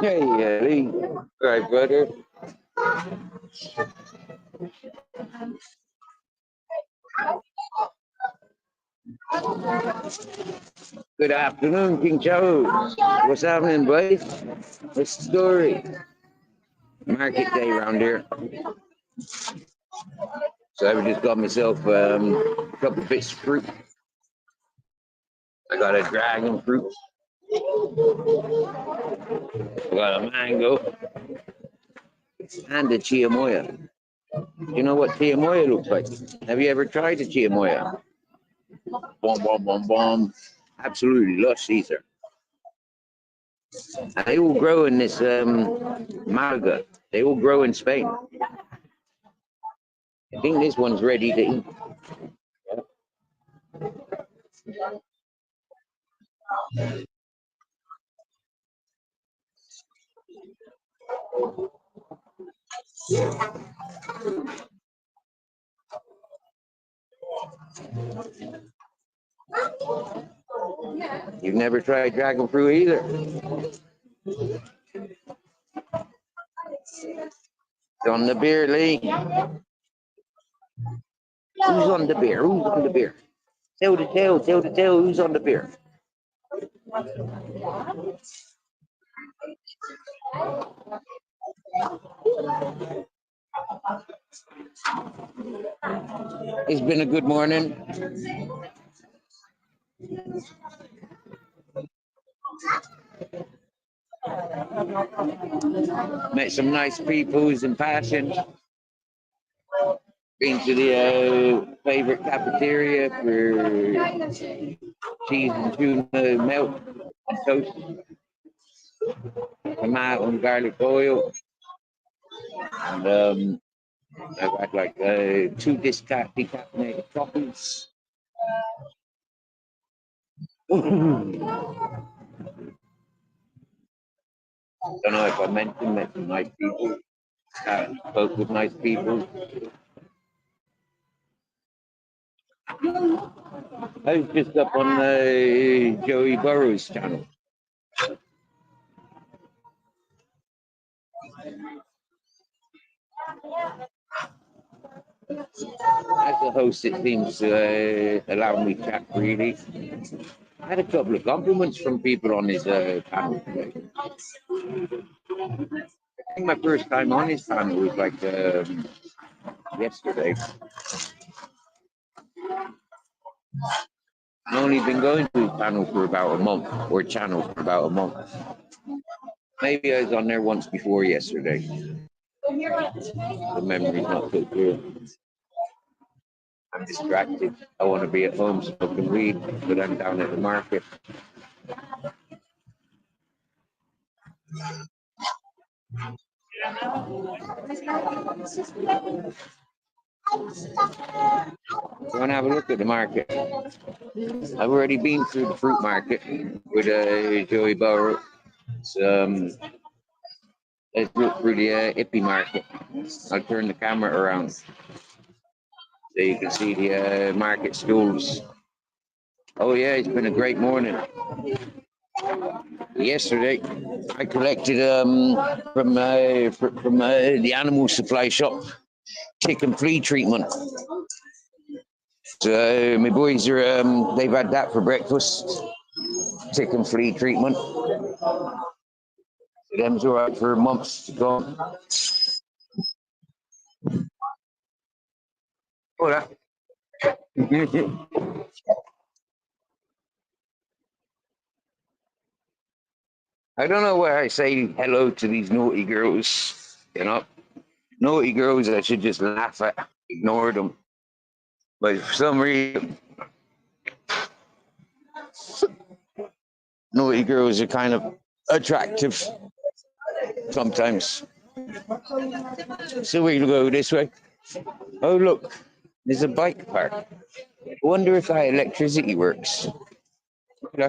Hey, Lee. Right, brother. Good afternoon, King Charles. What's happening, buddy? What's the story? Market day around here. So I just got myself a couple of bits of fruit. I got a dragon fruit. I got a mango. And a chiamoya. You know what chiamoya looks like? Have you ever tried a chiamoya? Boom, boom, boom, boom. Absolutely lush, these are. And they all grow in this Malaga. They all grow in Spain. I think this one's ready to eat. You've never tried dragon fruit either. It's on the beer, Lee. Who's on the beer? Who's on the beer? Tell the tale, tell the tale. Who's on the beer? It's been a good morning. Met some nice peoples in Passion. Been to the favorite cafeteria for cheese and tuna melt and toast, tomato and garlic oil. And I've got like 2 decaffeinated coffees. Don't know if I mentioned, met some nice people. Spoke with nice people. I was just up on Joey Burrow's channel. As a host, it seems to allow me to chat freely. I had a couple of compliments from people on his panel today. I think my first time on his panel was like yesterday. I've only been going to his panel for about a month, or channel for about a month. Maybe I was on there once before yesterday. The memory's not so clear. I'm distracted. I want to be at home smoking weed, but I'm down at the market. You want to have a look at the market? I've already been through the fruit market with Joey Barrow. Let's look through the Hippie market. I'll turn the camera around so you can see the market stalls. Oh yeah, it's been a great morning. Yesterday, I collected from the animal supply shop tick and flea treatment. So my boys are they've had that for breakfast. Tick and flea treatment. Them's all right for months to come. Hola. I don't know why I say hello to these naughty girls. You know, naughty girls I should just laugh at, ignore them. But for some reason, naughty girls are kind of attractive sometimes. So we're gonna go this way. Oh look, there's a bike park. I wonder if our electricity works. Yeah.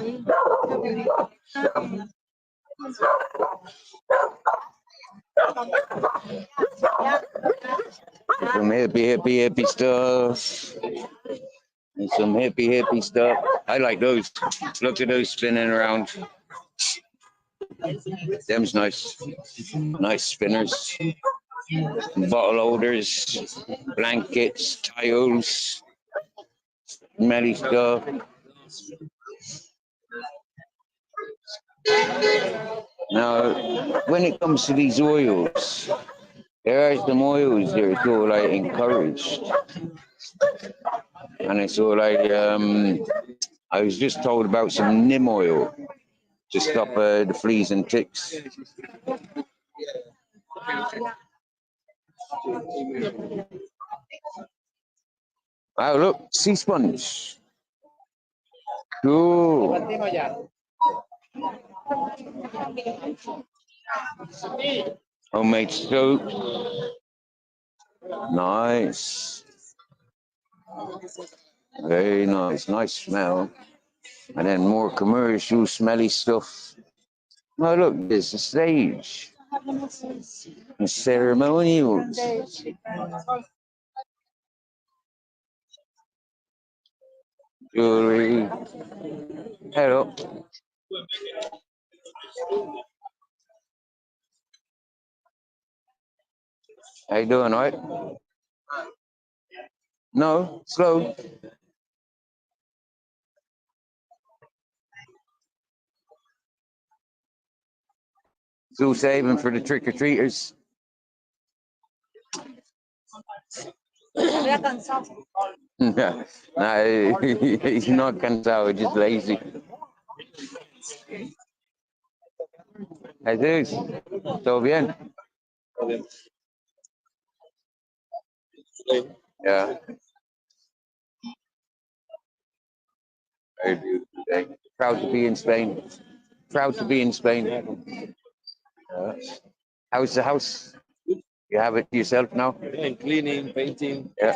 Some hippie stuff. And some hippie stuff. I like those. Look at those spinning around. Them's nice. Nice spinners. Bottle holders, blankets, tiles, smelly stuff. Now, when it comes to these oils, there are some oils that are sort of like encouraged. And it's sort of like, I was just told about some neem oil to stop the fleas and ticks. Oh, look, sea sponge. Cool. Homemade soap. Nice. Very nice. Nice smell. And then more commercial, smelly stuff. Oh, look, there's a stage. And ceremonials. Jewelry. Hello. How you doing, all right? No, slow. Still saving for the trick-or-treaters. Yeah. Nah, he's not cansado, just lazy. Jesus, ¿todo bien? Yeah. Very beautiful day. Proud to be in Spain. Proud to be in Spain. How's the house? You have it yourself now? Yeah, cleaning, painting. Yeah.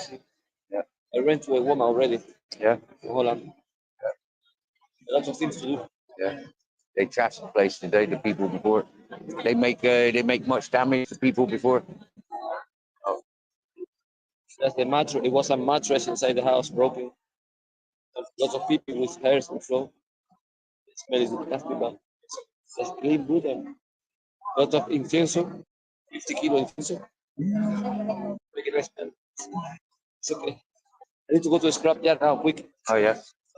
Yeah. I rent to a woman already Yeah. in Holland. Lots of things to do. Yeah. They trashed the place today, the people before. They make much damage to people before. That's the mattress. It was a mattress inside the house broken. Lots of people with hairs and so. The smell is disgusting, but it's clean good and lots of incienso. 50 kilo incienso. Make it nice. It's okay. I need to go to the scrap yard now, quick. Oh yeah.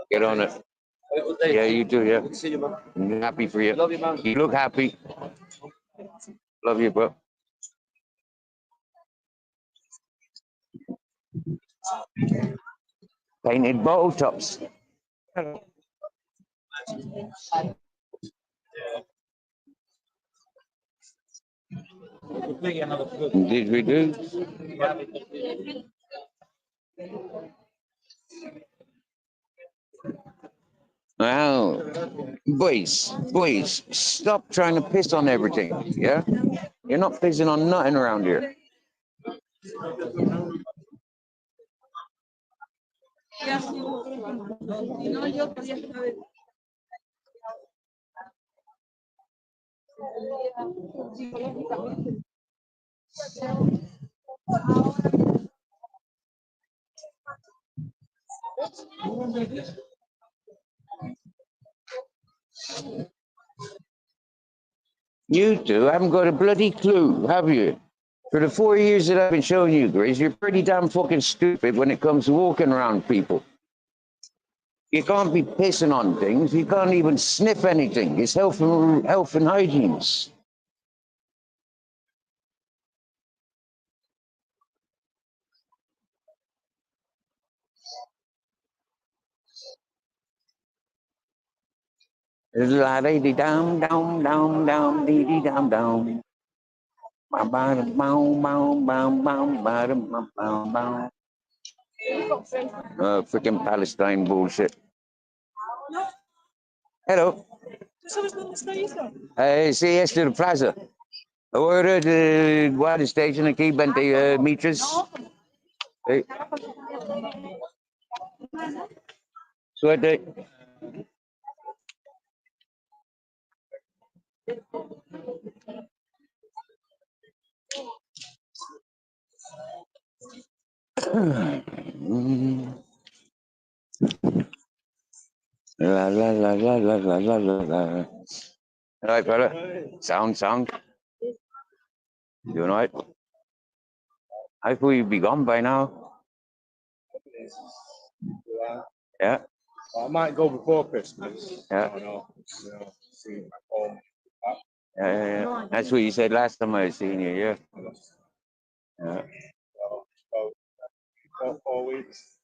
Get on it. Have a good day. Yeah, you do, yeah. Good to see you, man. I'm happy for you. Love you, man. You look happy. Love you, bro. Painted bottle tops. Did we do? Well, boys, stop trying to piss on everything, yeah? You're not pissing on nothing around here. You two haven't got a bloody clue, have you? For the 4 years that I've been showing you, Grace, you're pretty damn fucking stupid when it comes to walking around people. You can't be pissing on things. You can't even sniff anything. It's health and hygiene. La dee dee dum dum dum dum dee dee dum dum. Bum bum bum bum bum bum bum bum bum. Freaking Palestine bullshit. Hello. Sí, este de plaza. Ahora de water station aquí 20 meters. Hey. Suerte. La la la la la la la la. All right, brother. Sound. You all right? I thought you'd be gone by now. Yeah. I might go before Christmas. Yeah. I don't know. See back home. Yeah. That's what you said last time I seen you. Yeah. Yeah. So, 4 weeks.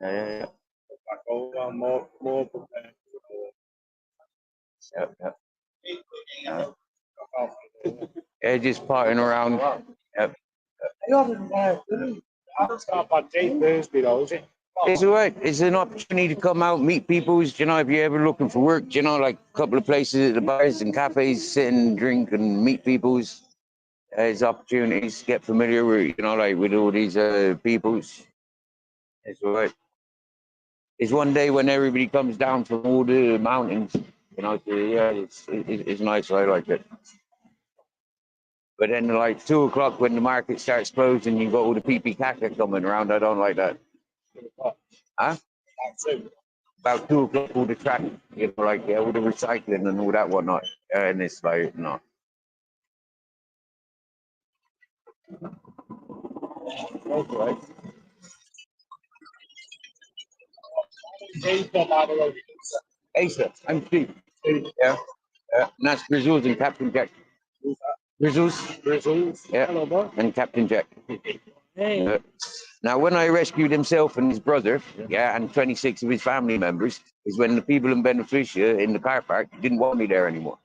Yeah. Back home. I'm more prepared. Yeah. Yeah, just partying around. Yep. It's not a bad day Thursday though, is it? It's all right. It's an opportunity to come out, meet people. You know, if you're ever looking for work, you know, like a couple of places at the bars and cafes, sit and drink and meet people's. There's opportunities, get familiar with, you know, like with all these peoples. It's all right. It's one day when everybody comes down from all the mountains, you know, yeah, it's nice. I like it. But then, like 2 o'clock when the market starts closing, you got all the pee caca coming around. I don't like that. Huh? About 2 o'clock, all the traffic, you know, like all the recycling and all that whatnot. And it's like, no. Okay. Hey, sir, I'm Steve. Yeah. And that's Grizzles and Captain Jack. Grizzles. Yeah. Hello, bro. And Captain Jack. Hey. Now, when I rescued himself and his brother, yeah, and 26 of his family members, is when the people in Beneficia in the car park didn't want me there anymore.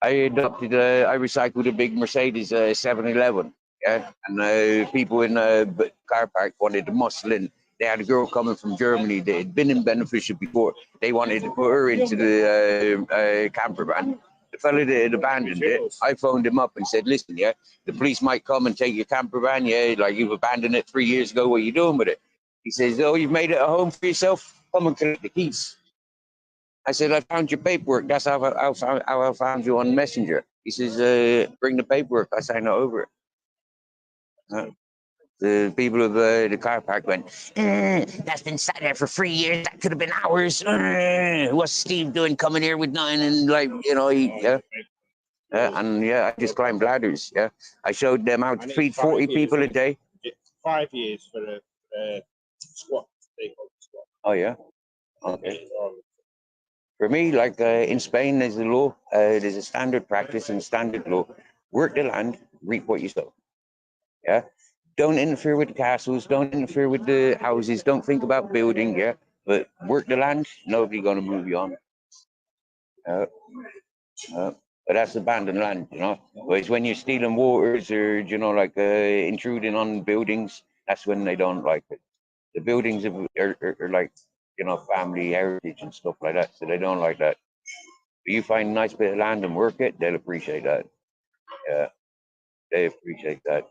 I recycled a big Mercedes 711, yeah, and people in the car park wanted to muscle in. They had a girl coming from Germany that had been in Beneficia before. They wanted to put her into the camper van. The fella that had abandoned it, I phoned him up and said, listen, yeah, the police might come and take your camper van, yeah, like you've abandoned it 3 years ago, what are you doing with it? He says, oh, you've made it a home for yourself? Come and collect the keys. I said, I found your paperwork. That's how I found you on Messenger. He says, bring the paperwork. I signed it over it. The people of the car park went, that's been sat there for 3 years. That could have been ours. What's Steve doing coming here with nothing? And like, you know, and yeah, I just climbed ladders. Yeah. I showed them how to feed 40 people a day. 5 years for a squat. Oh, yeah. Okay. For me, like in Spain, there's a law, there's a standard practice and standard law. Work the land, reap what you sow. Yeah. Don't interfere with the castles. Don't interfere with the houses. Don't think about building. Yeah. But work the land. Nobody gonna move you on. But that's abandoned land, you know. Whereas when you're stealing waters or, you know, like intruding on buildings, that's when they don't like it. The buildings are like, you know, family heritage and stuff like that, so they don't like that. But you find a nice bit of land and work it, they'll appreciate that. Yeah, they appreciate that.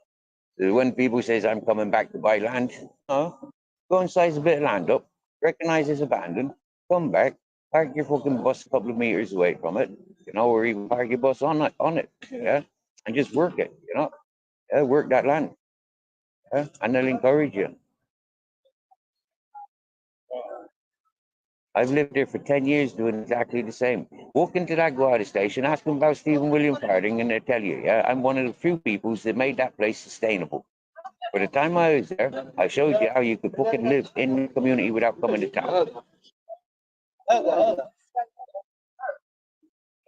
So when people says I'm coming back to buy land, no, go and size a bit of land up, recognize it's abandoned, come back, park your fucking bus a couple of meters away from it, you know, or even park your bus on it, yeah, and just work it, you know, yeah, work that land, yeah, and they'll encourage you. I've lived there for 10 years doing exactly the same. Walk into that Guardia station, ask them about Stephen William Harding, and they'll tell you, yeah, I'm one of the few people that made that place sustainable. By the time I was there, I showed you how you could fucking live in the community without coming to town.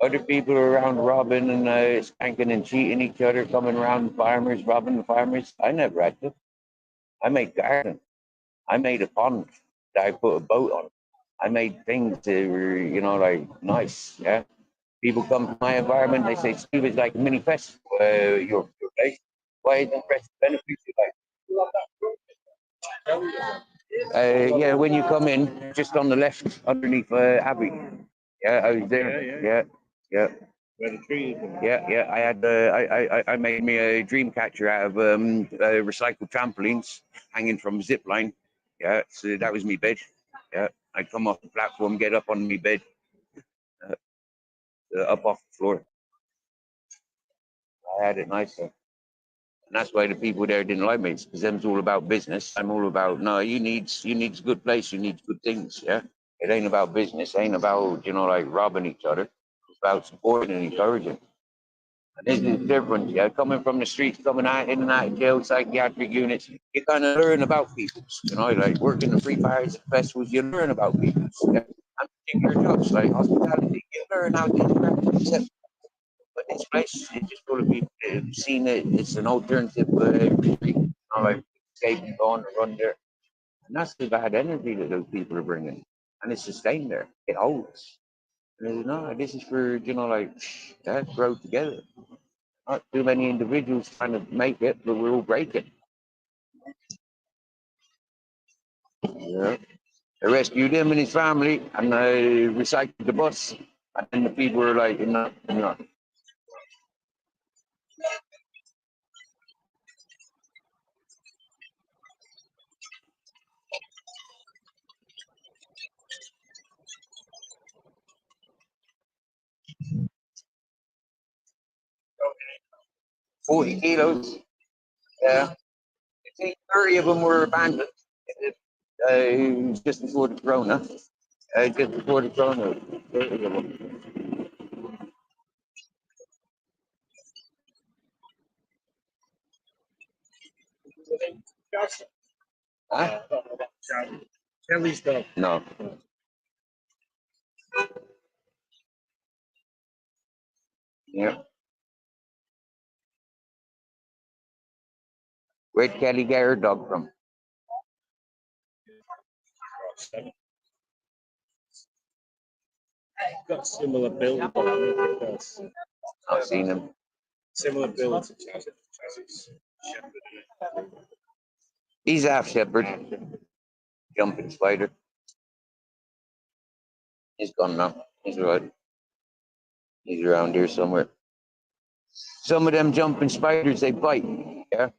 Other people are around robbing and skanking and cheating each other, coming around farmers, robbing the farmers. I never had to. I made gardens. I made a pond that I put a boat on. I made things that were, you know, like nice. Yeah. People come to my environment, they say, Steve, it's like a mini festival, your place. Why isn't Preston benefit you like? Yeah, when you come in, just on the left, underneath Abbey. Yeah, I was there. Yeah, yeah. Where the tree is. Yeah. I had I made me a dream catcher out of recycled trampolines hanging from a zip line. Yeah, so that was me bed. Yeah, I'd come off the platform, get up on me bed, up off the floor. I had it nice. And that's why the people there didn't like me, because them's all about business. I'm all about, no, you need a good place, you need good things, yeah? It ain't about business, it ain't about, you know, like robbing each other. It's about supporting and encouraging. And this is different, yeah? Coming from the streets, coming out in and out of jail, psychiatric units, you kind of learn about people, you know, like working the free fires and festivals, you learn about people, yeah? And particular jobs like hospitality, you learn how to interact with yourself. But this place is just full of people who've seen it. It's an alternative retreat. You know, like escape and go on and run there. And that's the bad energy that those people are bringing. And it's sustained there. It holds. And no, this is for, you know, like, grow together. Not too many individuals trying to make it, but we're all breaking. Yeah. They rescued him and his family and they recycled the bus. And then the people were like, no. 40 kilos. Yeah. I think 30 of them were abandoned. Just before the corona. Just before the corona. 30 of them. Huh? Kelly's dog. No. Yeah. Where'd Kelly get her dog from? Got similar build. I've seen him. Similar build to Chaz's shepherd. He's half shepherd. Jumping spider. He's gone now. He's right. He's around here somewhere. Some of them jumping spiders, they bite. Yeah.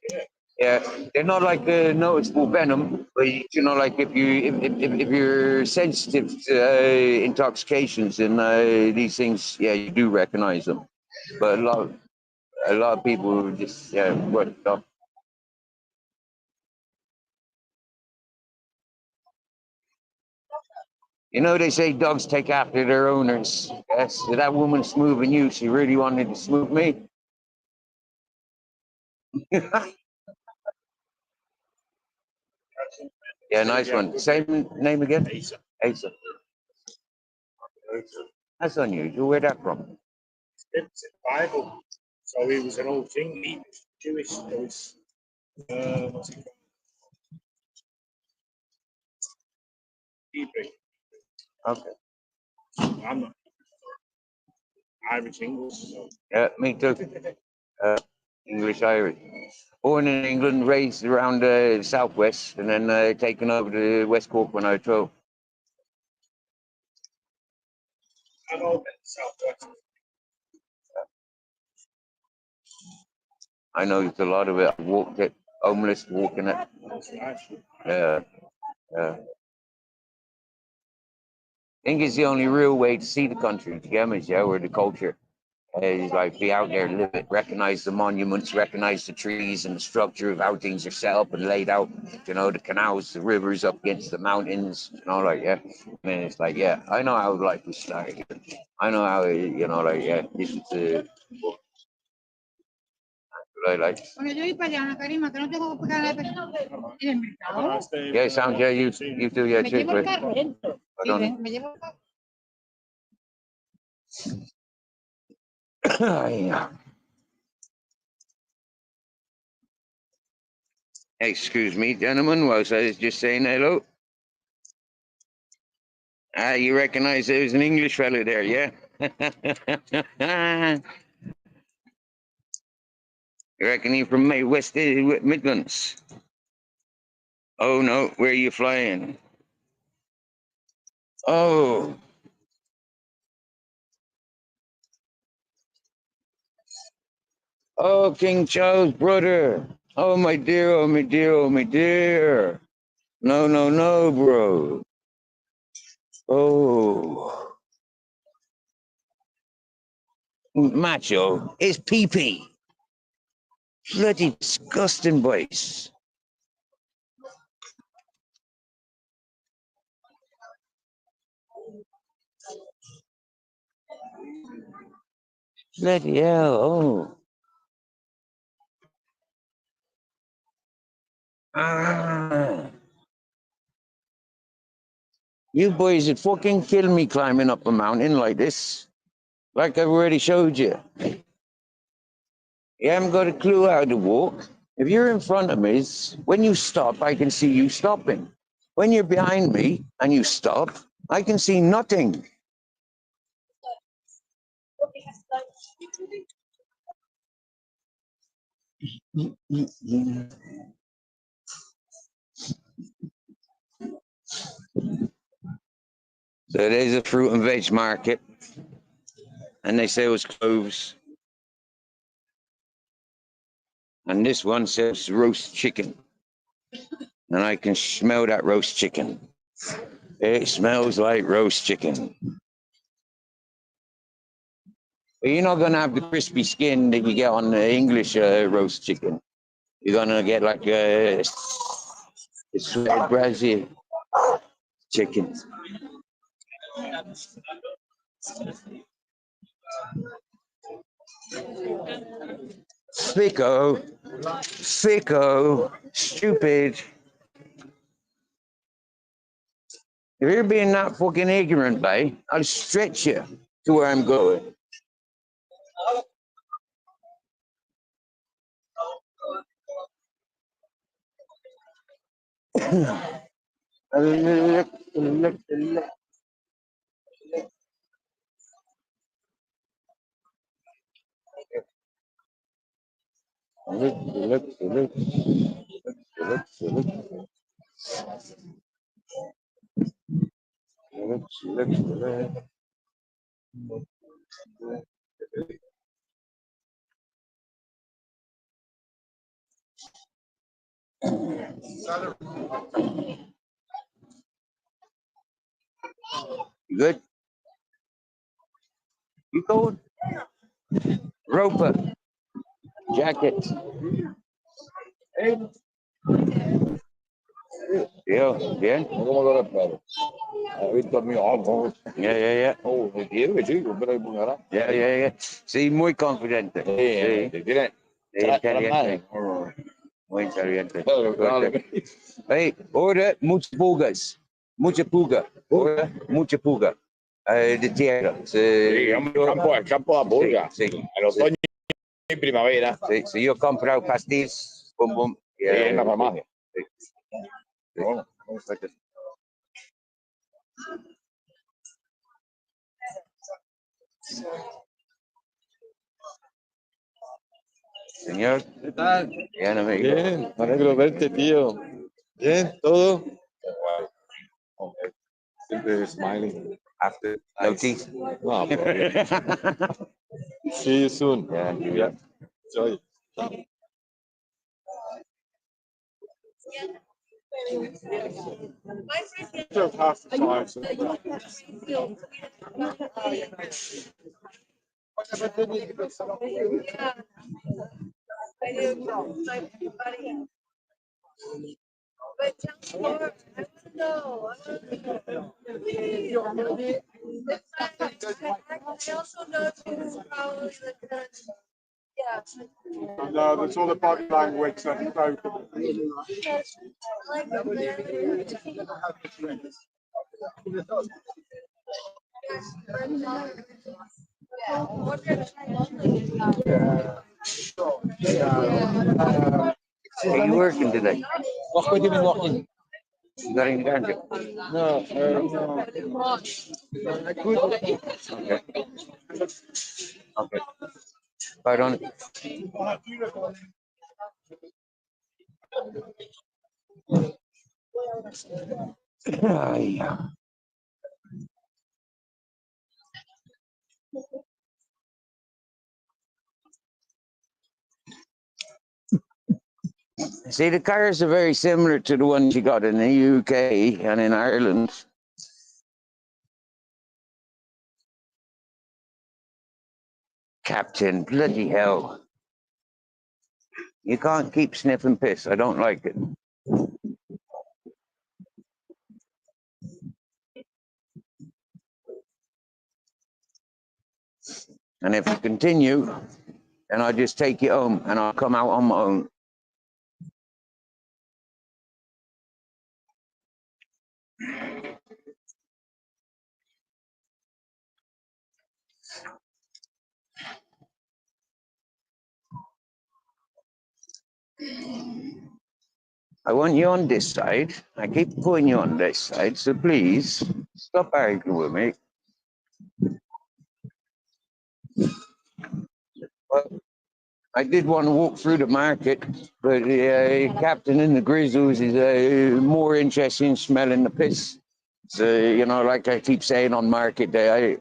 Yeah, they're not like noticeable venom, but you know, like if you're sensitive to intoxications and these things, yeah, you do recognize them. But a lot of people just what you know, they say dogs take after their owners. Yes, so that woman smoothing you, she really wanted to smooth me. Yeah, nice one. Same name again? Asa. That's unusual. Where'd that from? It's in the Bible. So he was an old king. He was Jewish. So it's, what's it called? Hebrew. Okay. I'm not Irish English. So. Yeah, me too. English Irish. Born in England, raised around the southwest, and then taken over to West Cork when I was 12. I know a bit Southwest. I know it's a lot of it. I walked it, homeless, walking it. That's nice. Yeah, yeah. I think it's the only real way to see the country, to get me, yeah, or the culture. Is like be out there, live it, recognize the monuments, recognize the trees and the structure of how things are set up and laid out. You know, the canals, the rivers up against the mountains. You know, like yeah. I mean, it's like yeah, I know how life was started. I know how you know, like yeah, this is what I like. Bueno, yo voy para allá, Karima, que no tengo que pagar en el mercado. Yeah, sounds yeah, you do yeah Me too. llevo el But carro. I Sí, don't. ven, me llevo el carro. Yeah. Excuse me, gentlemen. Was I just saying hello? Ah, you recognize there was an English fellow there, yeah? You reckon you from West Midlands? Oh no, where are you flying? Oh, oh, King Charles' brother. Oh my dear, oh my dear, oh my dear. No, no, no, bro. Oh, macho, it's pee-pee. Bloody disgusting boys. Bloody hell, oh. Ah. You boys would fucking kill me climbing up a mountain like this. Like I've already showed you. You haven't got a clue how to walk. If you're in front of me, when you stop, I can see you stopping. When you're behind me and you stop, I can see nothing. So there's a fruit and veg market, and they say it was closed. And this one says roast chicken. And I can smell that roast chicken. It smells like roast chicken. But you're not going to have the crispy skin that you get on the English roast chicken. You're going to get like a sweet Brazil chicken. Sicko, sicko, stupid. If you're being that fucking ignorant, babe, I'll stretch you to where I'm going. You good? You cold? Roper, jacket. Yeah, bien. ¿Cómo lo reparo? Visto mi ojo. Yeah, yeah, yeah. Oh, me quiere, chico, pero hay pungará. Yeah, yeah, yeah. Sí, muy confidente. Sí, Tiene. inteligente. Muy inteligente. Dale. Hey, order muchas pugas. Mucha puga. Order mucha puga. De tierra. Sí, el campo de Pugas. Sí, En otoño y primavera. sí, sí, yo he comprado pastillas. Bum, bum. Sí, en la farmacia. Sí. Bueno, Señor, ¿Qué tal? bien, amigo. Bien, me alegro verte, tío. Bien, todo. Okay. Siempre smiling. After. No Nice. teeth. No, bro. See you soon. Yeah, Yeah. Enjoy. Ciao. Just half the time. So. No, that's all the body language that you go. are you working today? What do you mean walking? You got any ganja? No, Okay. Okay. Right on it. Ay. See, the cars are very similar to the ones you got in the UK and in Ireland. Captain, bloody hell. You can't keep sniffing piss. I don't like it. And if you continue, then I'll just take you home and I'll come out on my own. I want you on this side. I keep putting you on this side, so please stop arguing with me. Well, I did want to walk through the market, but the captain in the Grizzlies is more interested in smelling the piss. So, like I keep saying on market day,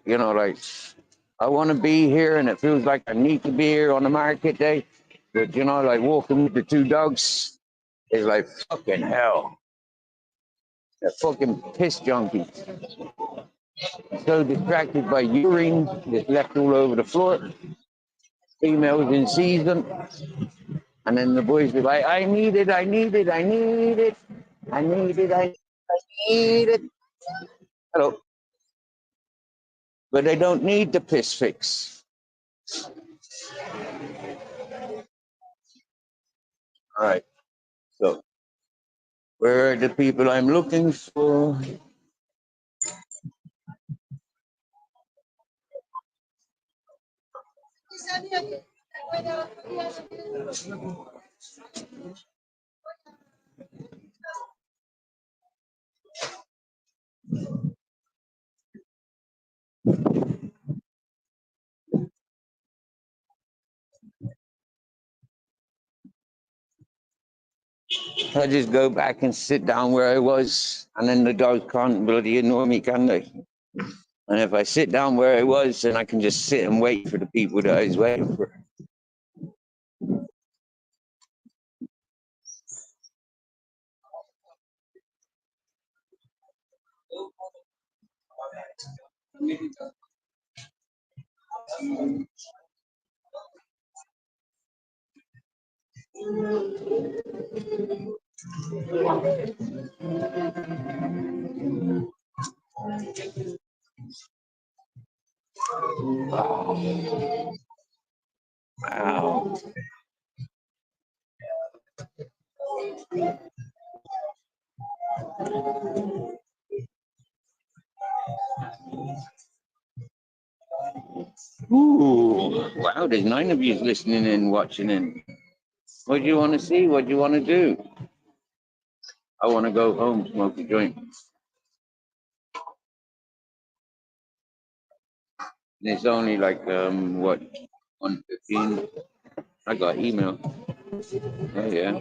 I want to be here and it feels like I need to be here on the market day. But, like walking with the two dogs is like fucking hell. They're fucking piss junkies. So distracted by urine that's left all over the floor. Females in season. And then the boys be like, I need it, I need it, I need it, I need it, I need it. Hello. But they don't need the piss fix. All right. So, where are the people I'm looking for? I just go back and sit down where I was, and then the dogs can't bloody ignore me, can they? And if I sit down where I was, then I can just sit and wait for the people that I was waiting for. Wow. Ooh. Wow, there's 9 of you listening and watching in. What do you want to see? What do you want to do? I want to go home, smoke a joint. And it's only like, what, 1:15? I got email. Oh yeah.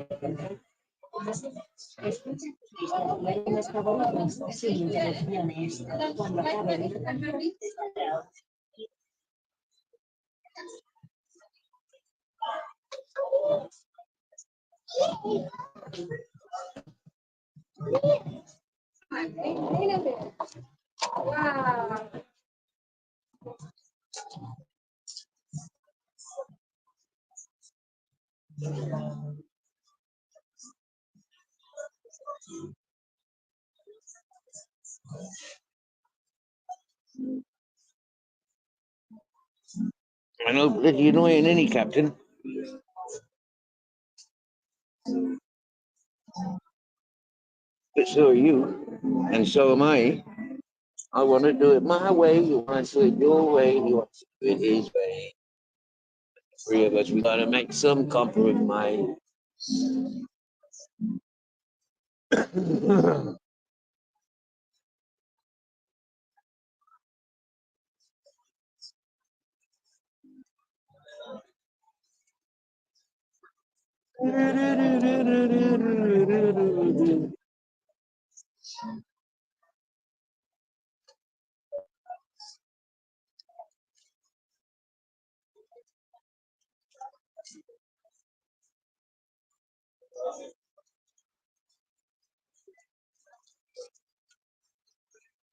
I know bloody annoying any captain. But so are you. And so am I. I want to do it my way. You want to do it your way. He wants to do it his way. Three of us, we got to make some compromise.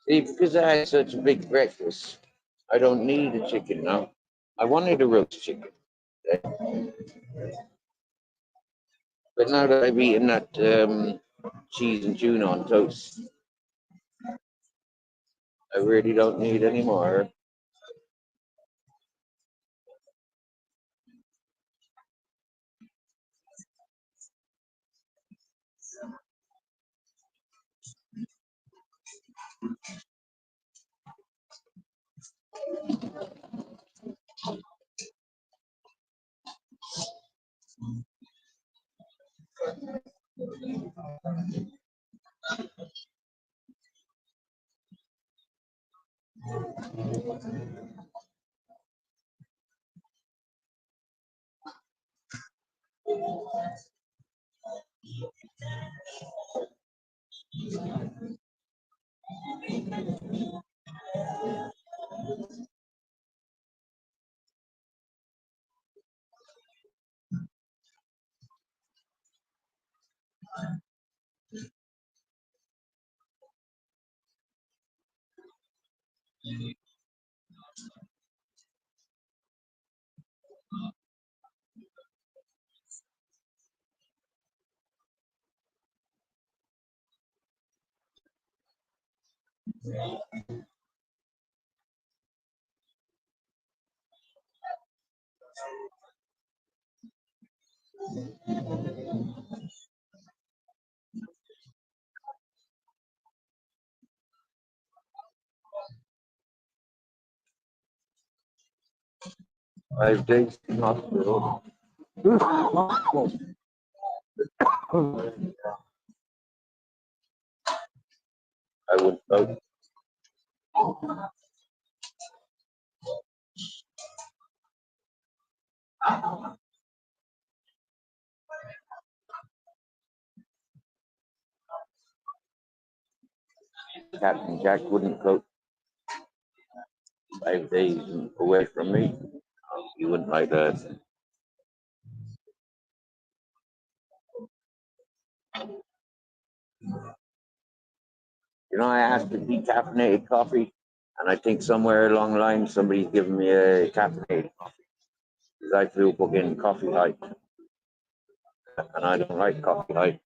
See, because I had such a big breakfast, I don't need a chicken now. I wanted a roast chicken. But now that I've eaten that cheese and tuna on toast, I really don't need any more. I've days in hospital. I would vote. Captain Jack wouldn't vote 5 days away from me. He wouldn't like that. You know, I asked for decaffeinated coffee, and I think somewhere along the line somebody's given me a caffeinated coffee. Because I feel fucking coffee hype, and I don't like coffee hype.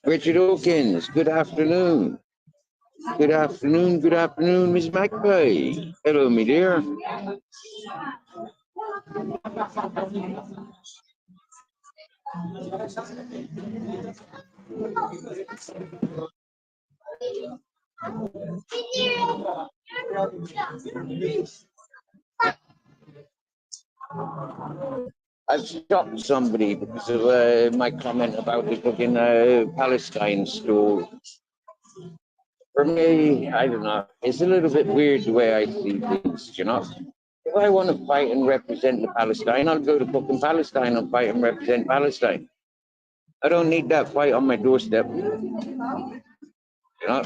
Richard Hawkins, good afternoon. Good afternoon, Miss Magpie. Hello, me dear. I've stopped somebody because of my comment about the fucking Palestine store. For me, I don't know. It's a little bit weird the way I see things, you know. If I want to fight and represent the Palestine, I'll go to fucking Palestine and fight and represent Palestine. I don't need that fight on my doorstep, you know.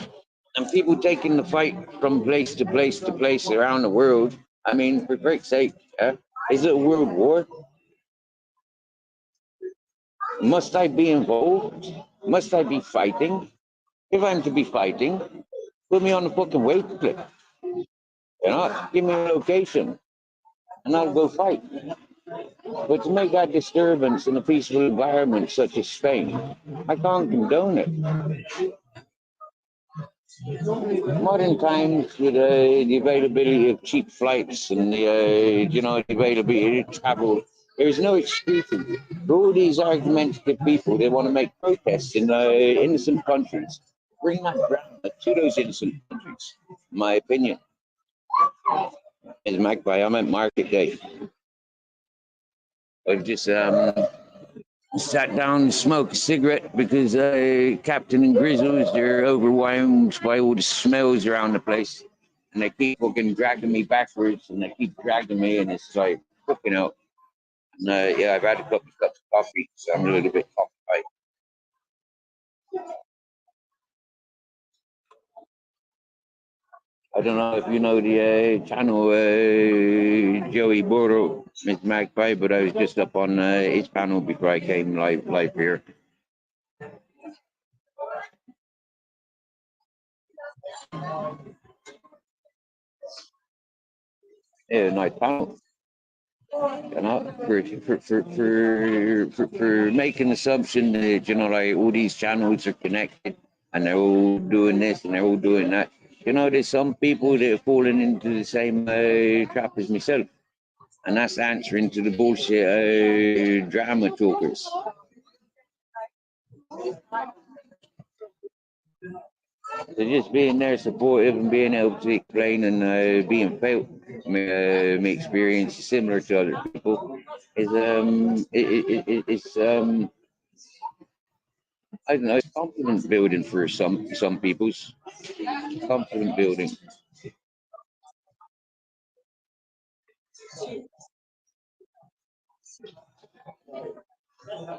And people taking the fight from place to place to place around the world. I mean, for Christ's sake, is it a world war? Must I be involved? Must I be fighting? If I'm to be fighting, put me on the fucking wait clip. You know, give me a location, and I'll go fight. But to make that disturbance in a peaceful environment such as Spain, I can't condone it. Modern times, with the availability of cheap flights and the the availability of travel, there is no excuses. For all these argumentative people, they want to make protests in innocent countries. Bring that drama to those innocent countries, in my opinion. As Magpie, I'm at Market Day. I've just sat down and smoked a cigarette because Captain and Grizzles, they're overwhelmed by all the smells around the place. And they keep fucking dragging me backwards and they keep dragging me and it's like, fucking out. And yeah, I've had a couple of cups of coffee, so I'm a little bit coffee. I don't know if you know the channel Joey Boro, Miss Magpie, but I was just up on his panel before I came live here. Yeah, nice panel. You know, for making the assumption that like all these channels are connected and they're all doing this and they're all doing that. You know, there's some people that are falling into the same trap as myself, and that's answering to the bullshit drama talkers. So just being there supportive and being able to explain and being felt, my experience is similar to other people is it's I don't know, it's confidence building for some people's confidence building.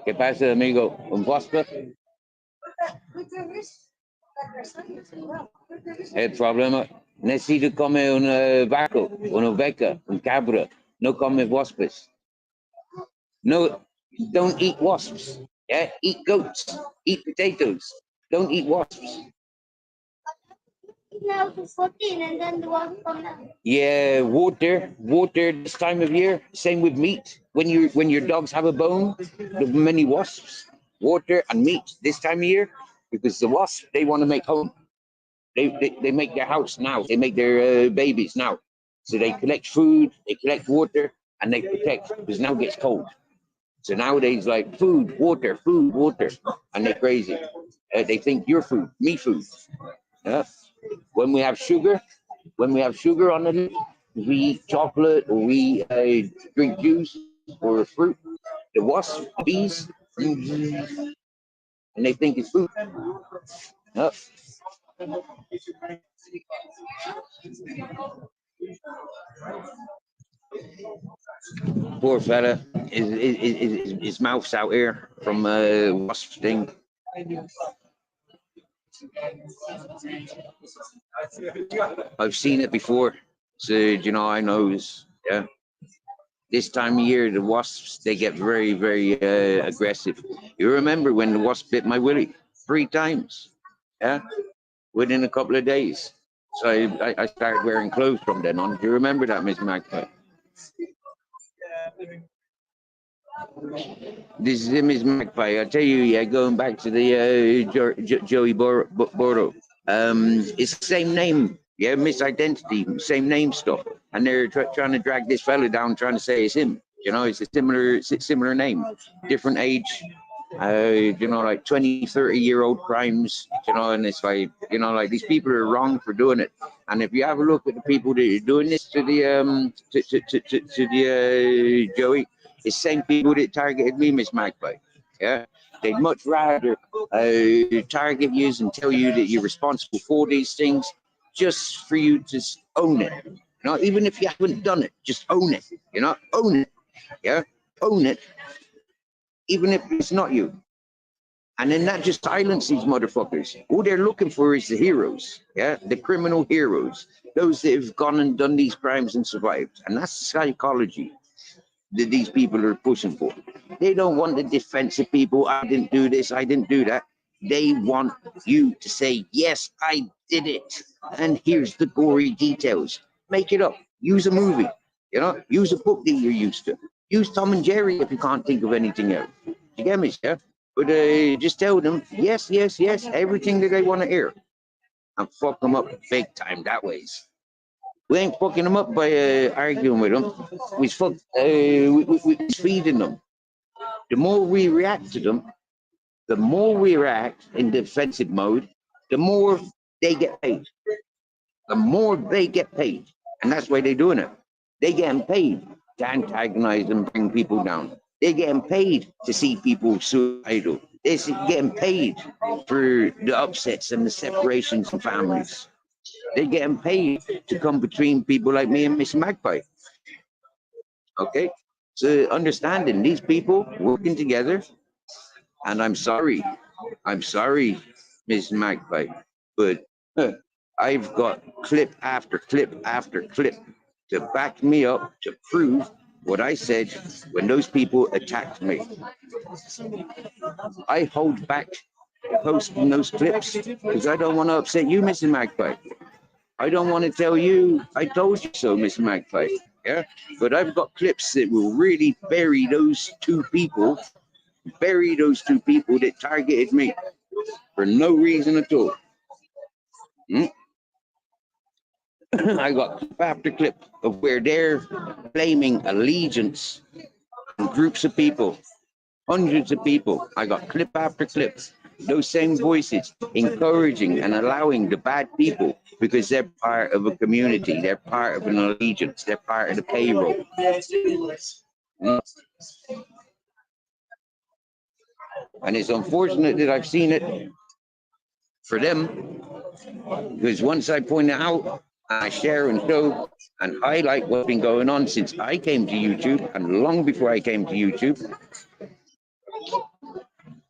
¿Qué pasa, amigo? ¿Un waspa? El problema, necesito comer un vaca, una oveja, un cabra. No come wasps. No, don't eat wasps. Yeah, eat goats, eat potatoes. Don't eat wasps. Yeah, water this time of year. Same with meat. When your dogs have a bone, the many wasps. Water and meat this time of year, because the wasps they want to make home. They make their house now. They make their babies now. So they collect food, they collect water, and they protect because now it gets cold. So nowadays, like food, water, and they're crazy. They think you're food, me food. Yeah. When we have sugar on the list, we eat chocolate or we drink juice or fruit. The wasps, the bees, and they think it's food. Yeah. Poor fella, his mouth's out here from wasp sting. I've seen it before, so I know. Yeah, this time of year the wasps they get very aggressive. You remember when the wasp bit my willy 3 times? Yeah, within a couple of days. So I started wearing clothes from then on. Do you remember that, Miss Magpie? This is him, Miss Magpie. I tell you, yeah, going back to the Joey Bordo. It's the same name, yeah, misidentity, same name stuff, and they're trying to drag this fella down, trying to say it's him. It's a similar name, different age. Like 20, 30-year-old crimes. And it's like, like these people are wrong for doing it. And if you have a look at the people that are doing this to the to the Joey, it's the same people that targeted me, Miss Magpie. Yeah, they'd much rather target you and tell you that you're responsible for these things, just for you to own it. Even if you haven't done it, just own it. Own it. Yeah, own it, even if it's not you. And then that just silences these motherfuckers. All they're looking for is the heroes, yeah, the criminal heroes, those that have gone and done these crimes and survived. And that's the psychology that these people are pushing for. They don't want the defensive people. I didn't do this. I didn't do that. They want you to say, yes, I did it. And here's the gory details. Make it up. Use a movie. Use a book that you're used to. Use Tom and Jerry if you can't think of anything else. You get me, yeah? But just tell them, yes, everything that they want to hear. And fuck them up big time that ways. We ain't fucking them up by arguing with them. We feeding them. The more we react to them, the more we react in defensive mode, the more they get paid. The more they get paid. And that's why they're doing it. They're getting paid to antagonize and bring people down. They're getting paid to see people suicidal. They're getting paid for the upsets and the separations in families. They're getting paid to come between people like me and Miss Magpie. Okay? So understanding these people working together, and I'm sorry, Miss Magpie, but I've got clip after clip after clip to back me up to prove what I said when those people attacked me. I hold back posting those clips because I don't want to upset you, Mrs. Magpie. I don't want to tell you, I told you so, Mr. Magpie. Yeah, but I've got clips that will really bury those two people that targeted me for no reason at all. I got clip after clip of where they're blaming allegiance on groups of people, hundreds of people. I got clip after clip. Those same voices encouraging and allowing the bad people because they're part of a community, they're part of an allegiance, they're part of the payroll. And it's unfortunate that I've seen it for them, because once I point it out, I share and show and highlight what's been going on since I came to YouTube and long before I came to YouTube,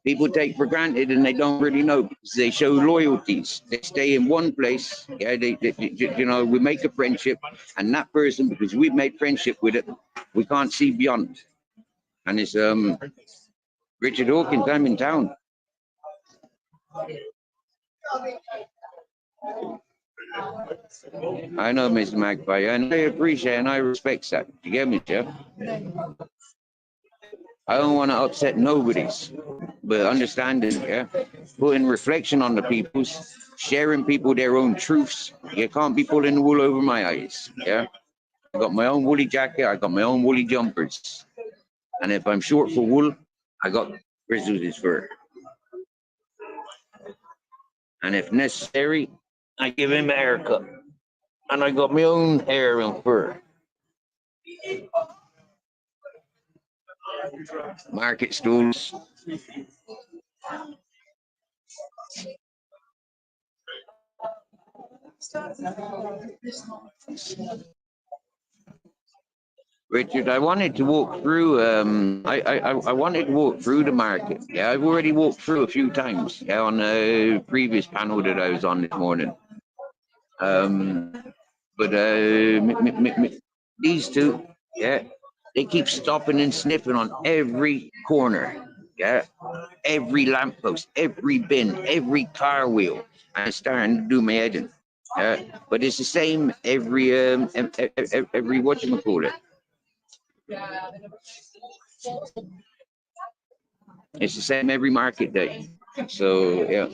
people take for granted and they don't really know because they show loyalties. They stay in one place. Yeah, you know, we make a friendship, and that person, because we've made friendship with it, we can't see beyond. And it's Richard Hawkins, I'm in town. I know, Mr. Magpie, and I appreciate and I respect that. You get me, Jeff? I don't want to upset nobody's, but understanding, yeah, putting reflection on the people's, sharing people their own truths. You can't be pulling the wool over my eyes, yeah? I got my own woolly jacket, I got my own woolly jumpers. And if I'm short for wool, I got grizzly's fur. And if necessary, I give him a haircut. And I got my own hair and fur. Market stools. Richard, I wanted to walk through. I wanted to walk through the market. Yeah, I've already walked through a few times. Yeah, on the previous panel that I was on this morning. But these two, yeah, they keep stopping and sniffing on every corner. Yeah, every lamppost, every bin, every car wheel, and it's starting to do my head in. But it's the same every whatchamacallit. It's the same every market day. So yeah,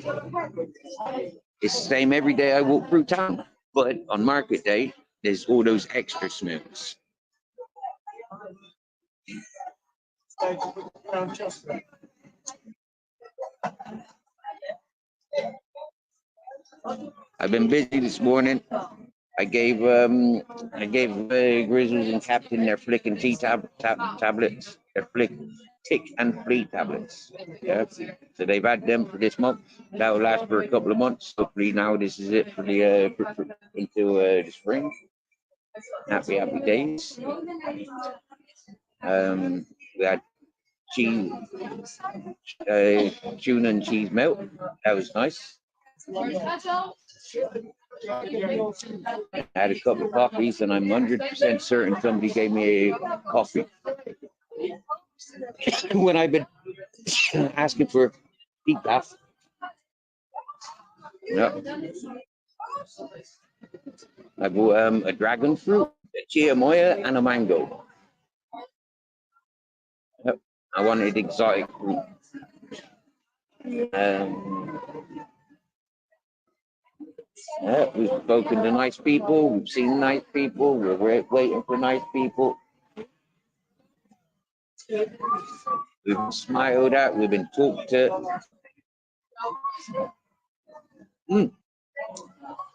it's the same every day I walk through town. But on market day, there's all those extra smells. I've been busy this morning. I gave Grizzlies and Captain their flick and tea tablets, their flick, tick and flea tablets. Yeah, so they've had them for this month. That will last for a couple of months. Hopefully now this is it for the into the spring. Happy days. We had cheese, tuna and cheese melt. That was nice. I had a couple of coffees, and I'm 100% certain somebody gave me a coffee. When I've been asking for decaf. Yeah. I bought a dragon fruit, a chia moya, and a mango. Yep. I wanted exotic fruit. Yeah, we've spoken to nice people, we've seen nice people, we're waiting for nice people. We've been smiled at, we've been talked to.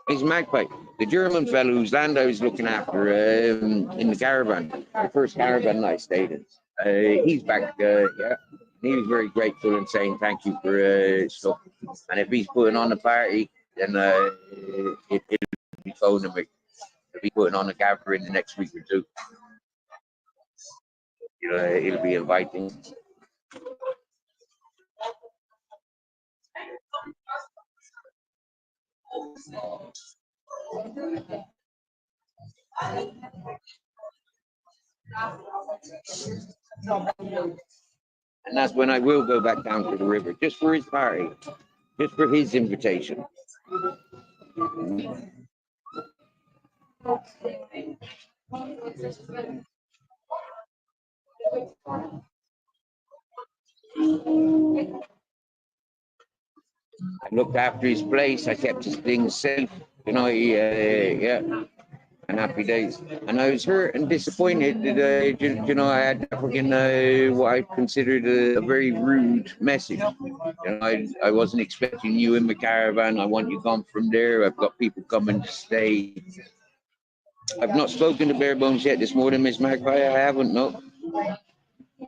It's Magpie, the German fellow whose land I was looking after in the caravan, the first caravan I stayed in. He's back, yeah. He was very grateful and saying thank you for stuff. And if he's putting on a party, then it'll be phoning me. He'll be putting on a gathering the next week or two. It'll be inviting. And that's when I will go back down to the river, just for his party, just for his invitation. I looked after his place, I kept his things safe, yeah. And happy days. And I was hurt and disappointed that I had fucking what I considered a very rude message. I wasn't expecting you in the caravan. I want you gone from there. I've got people coming to stay. I've not spoken to Bare Bones yet this morning, Miss Magpie. I haven't, no,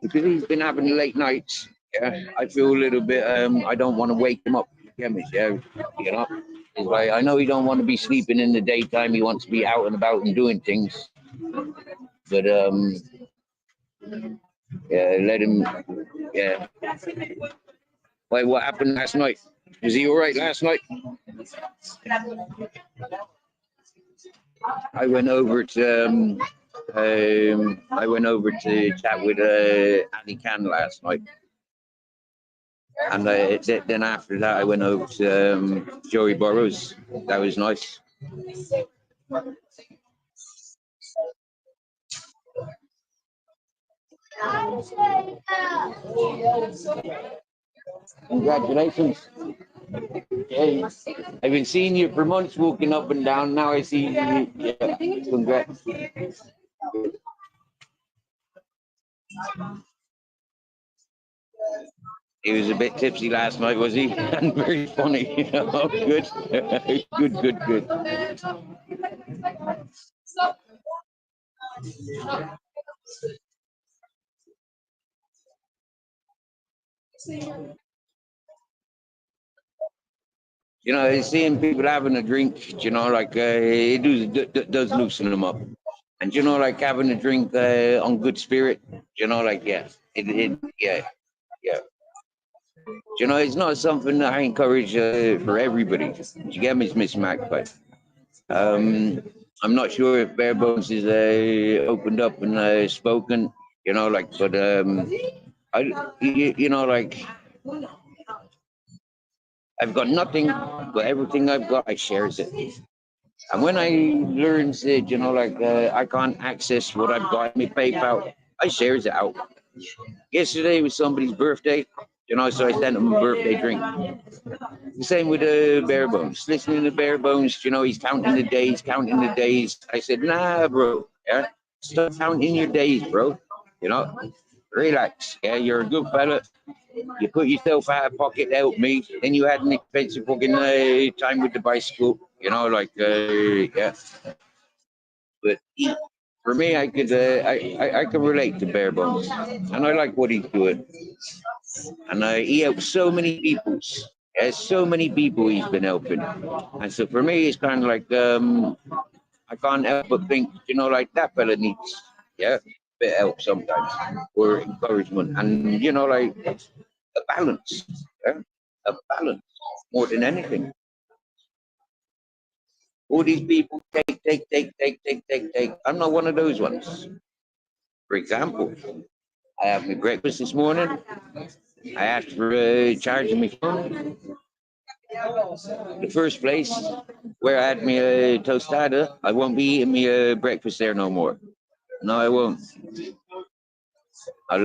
because he's been having late nights. Yeah, I feel a little bit. I don't want to wake him up. Yeah, you know. It's like I know he don't want to be sleeping in the daytime. He wants to be out and about and doing things. But yeah, let him. Yeah. Why? What happened last night? Was he all right last night? I went over to I went over to chat with Annie Can last night, and then after that I went over to Joey Burrows. That was nice. Congratulations. Yeah, I've been seeing you for months walking up and down. Now I see you. Yeah, congrats. He was a bit tipsy last night, was he? And very funny. Oh, good. Good. Seeing people having a drink, it does loosen them up. And, like having a drink on good spirit, yeah, yeah. It's not something that I encourage for everybody. Do you get me, Miss Magpie? I'm not sure if Bare Bones is opened up and spoken, but I, I've got nothing, but everything I've got, I shares it. And when I learned that, I can't access what I've got in my PayPal, I shares it out. Yesterday was somebody's birthday, so I sent them a birthday drink. The same with Bare Bones. Listening to Bare Bones, he's counting the days, counting the days. I said, nah, bro, yeah, stop counting your days, bro. Relax. Yeah, you're a good fella. You put yourself out of pocket to help me. Then you had an expensive fucking time with the bicycle. Yeah. But for me, I could I can relate to Bare Bones, and I like what he's doing. And he helps so many people. There's so many people he's been helping, and so for me, it's kind of like I can't help but think, that fella needs, yeah, a bit of help sometimes, or encouragement, and a balance, yeah, a balance more than anything. All these people take. I'm not one of those ones. For example, I had my breakfast this morning. I asked for charging my phone. The first place where I had my tostada, I won't be eating my breakfast there no more. No, I won't. I,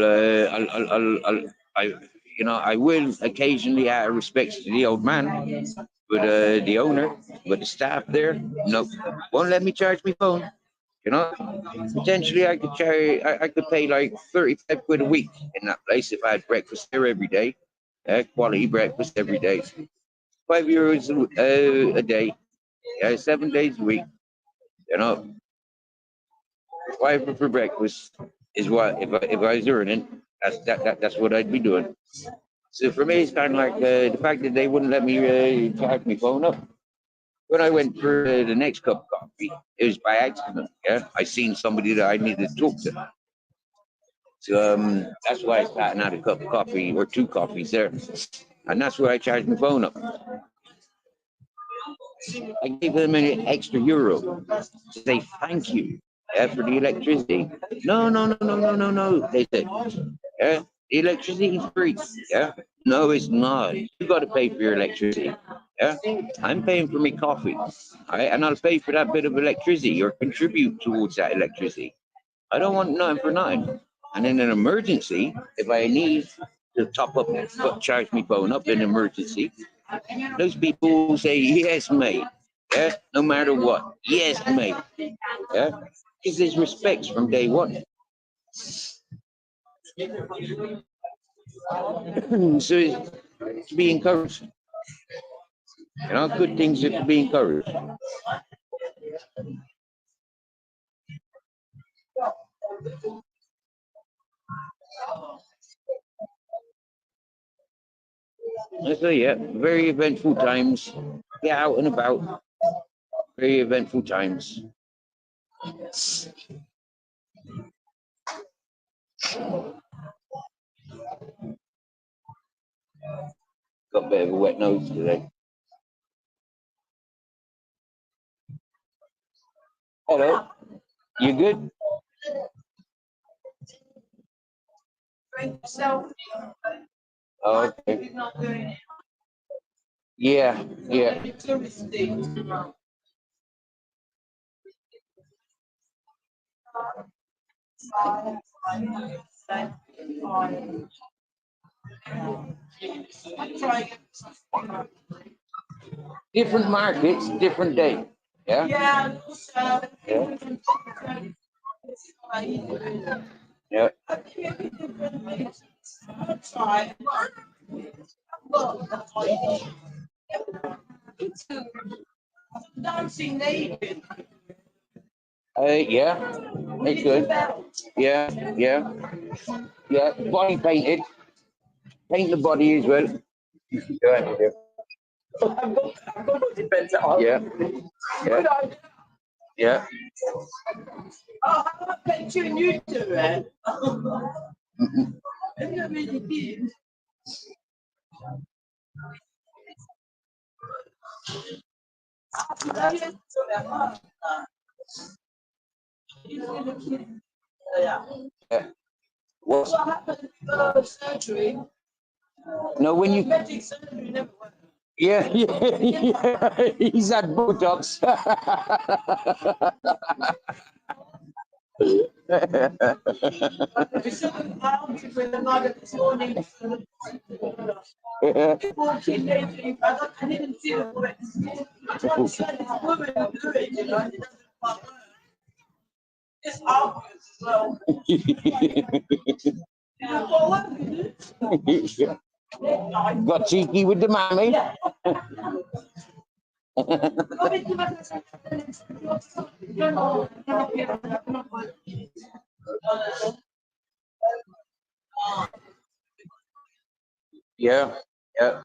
I will occasionally, out of respect to the old man, but the owner, but the staff there, no, won't let me charge my phone. You know, Potentially I could I could pay like 35 quid a week in that place if I had breakfast there every day, quality breakfast every day. €5 a day, 7 days a week. You know, five for breakfast is what if I was earning. That's what I'd be doing. So for me, it's kind of like the fact that they wouldn't let me charge my phone up. When I went for the next cup of coffee, it was by accident. Yeah, I seen somebody that I needed to talk to. So that's why I started out a cup of coffee or two coffees there, and that's where I charged my phone up. I gave them an extra euro to say thank you for the electricity. No. They said, yeah, the electricity is free. Yeah, no, it's not. You got to pay for your electricity. Yeah, I'm paying for my coffee. All right, and I'll pay for that bit of electricity or contribute towards that electricity. I don't want nothing for nothing. And in an emergency, if I need to top up, charge my phone up in an emergency, those people say, yes, mate. Yeah, no matter what. Yes, mate. Yeah, because there's respect from day one. So it's to be encouraged. Good things are to be encouraged. So yeah, very eventful times. Get out and about. Very eventful times. Got a bit of a wet nose today. Hello. You good? Oh, okay. Yeah, yeah. Different markets, different day. Yeah. Yeah. Yeah. Yeah. It's good. Yeah, yeah, yeah. Body painted. Paint the body as well. Yeah, yeah, yeah, yeah. Yeah. What? No, when you. Yeah, yeah, yeah. He's had Botox. Got cheeky with the mammy. Yeah, yeah.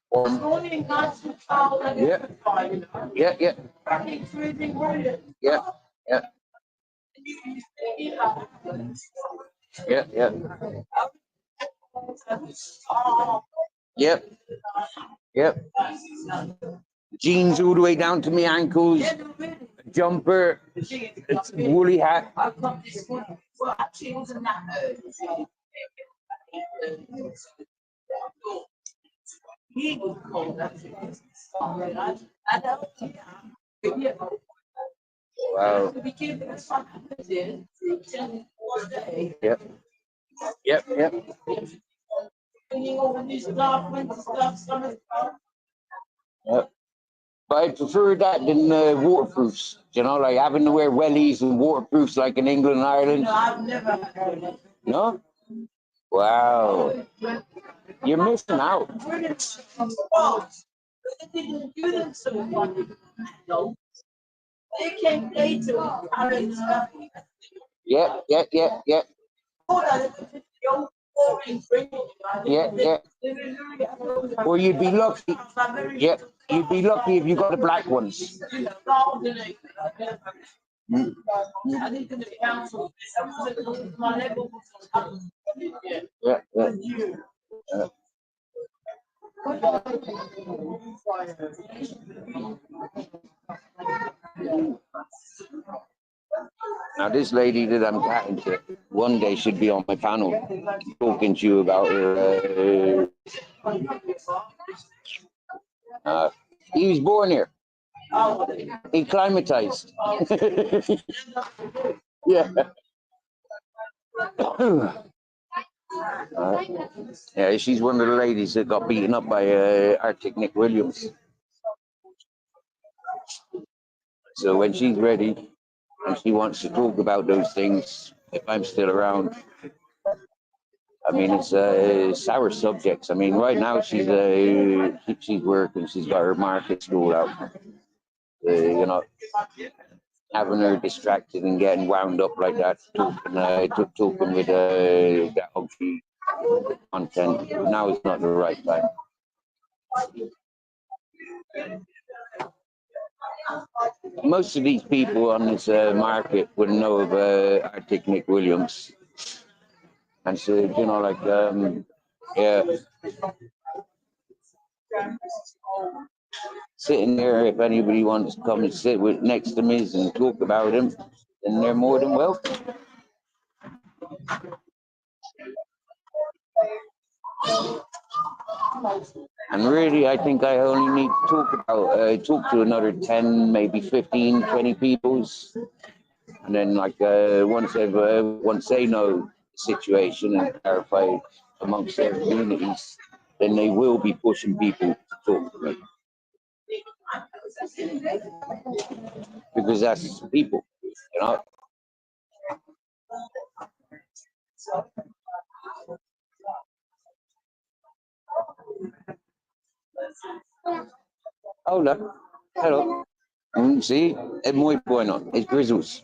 Yeah, yeah, yeah. Yeah, yeah. Yeah, yeah. Yep, yep. Jeans all the way down to my ankles, jumper, it's woolly hat. Wow. Yep, yep, yep. Yep. But I prefer that than waterproofs. You know, like having to wear wellies and waterproofs like in England and Ireland. No, I've never heard it. No? Wow. You're missing out. Yeah, yeah, yeah, yeah. Yeah, yeah. Or you'd be lucky. Yeah, you'd be lucky if you got the black ones. Mm. Yeah, yeah. Now, this lady that I'm chatting to one day should be on my panel talking to you about her. He was born here. He climatized. Yeah. Yeah, she's one of the ladies that got beaten up by Arctic Nick Williams. So when she's ready and she wants to talk about those things, if I'm still around, I mean, it's sour subjects. I mean, right now she's working. She's got her market school out. You know, having her distracted and getting wound up like that, talking with that ugly content. Now is not the right time. Most of these people on this market would know of Arctic Nick Williams. And so, yeah, sitting there, if anybody wants to come and sit with next to me and talk about him, then they're more than welcome. And really, I think I only need to talk to another 10, maybe 15, 20 peoples. And then, once they know the situation and clarify amongst their communities, then they will be pushing people to talk to me. Because that's people, you know. Hola, hello. Sí, es muy bueno, es Jesús.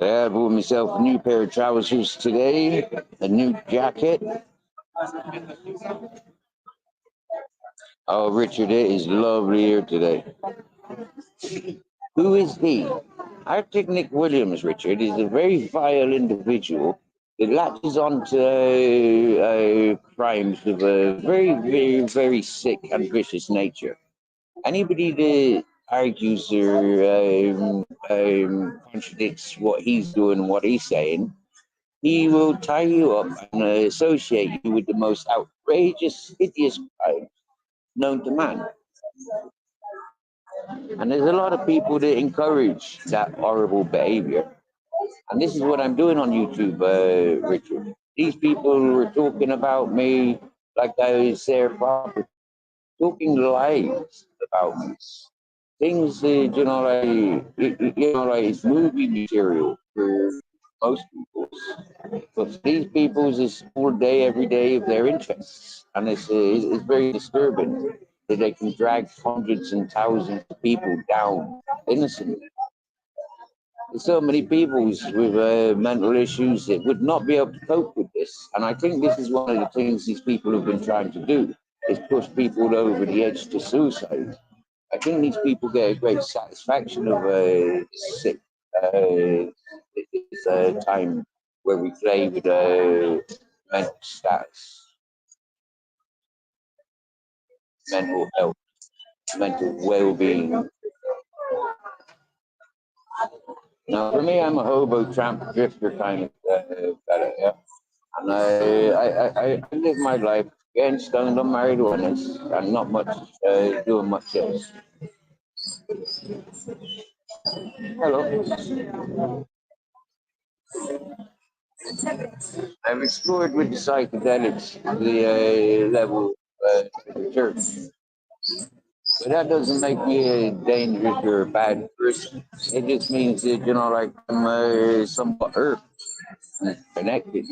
I bought myself a new pair of trousers today, a new jacket. Oh, Richard, it is lovely here today. Who is he? Arctic Nick Williams, Richard, is a very vile individual that latches onto crimes of a very, very, very sick and vicious nature. Anybody that argues or contradicts what he's doing and what he's saying, he will tie you up and associate you with the most outrageous, hideous crime known to man. And there's a lot of people that encourage that horrible behavior. And this is what I'm doing on YouTube, Richard. These people were talking about me like I was their property, talking lies about me. Things that, like it's movie material for most people. But for these people's, it's all day, every day of their interests. And it's very disturbing that they can drag hundreds and thousands of people down innocently. There's so many people with mental issues that would not be able to cope with this. And I think this is one of the things these people have been trying to do, is push people over the edge to suicide. I think these people get a great satisfaction of this time where we play with mental status, mental health, mental well-being. Now, for me, I'm a hobo, tramp, drifter kind of fella, yeah. And I live my life getting stoned on marijuana and not much doing much else. Hello. I've explored with the psychedelics the level of the church. But that doesn't make me a dangerous or a bad person. It just means that, I'm somewhat hurt and connected.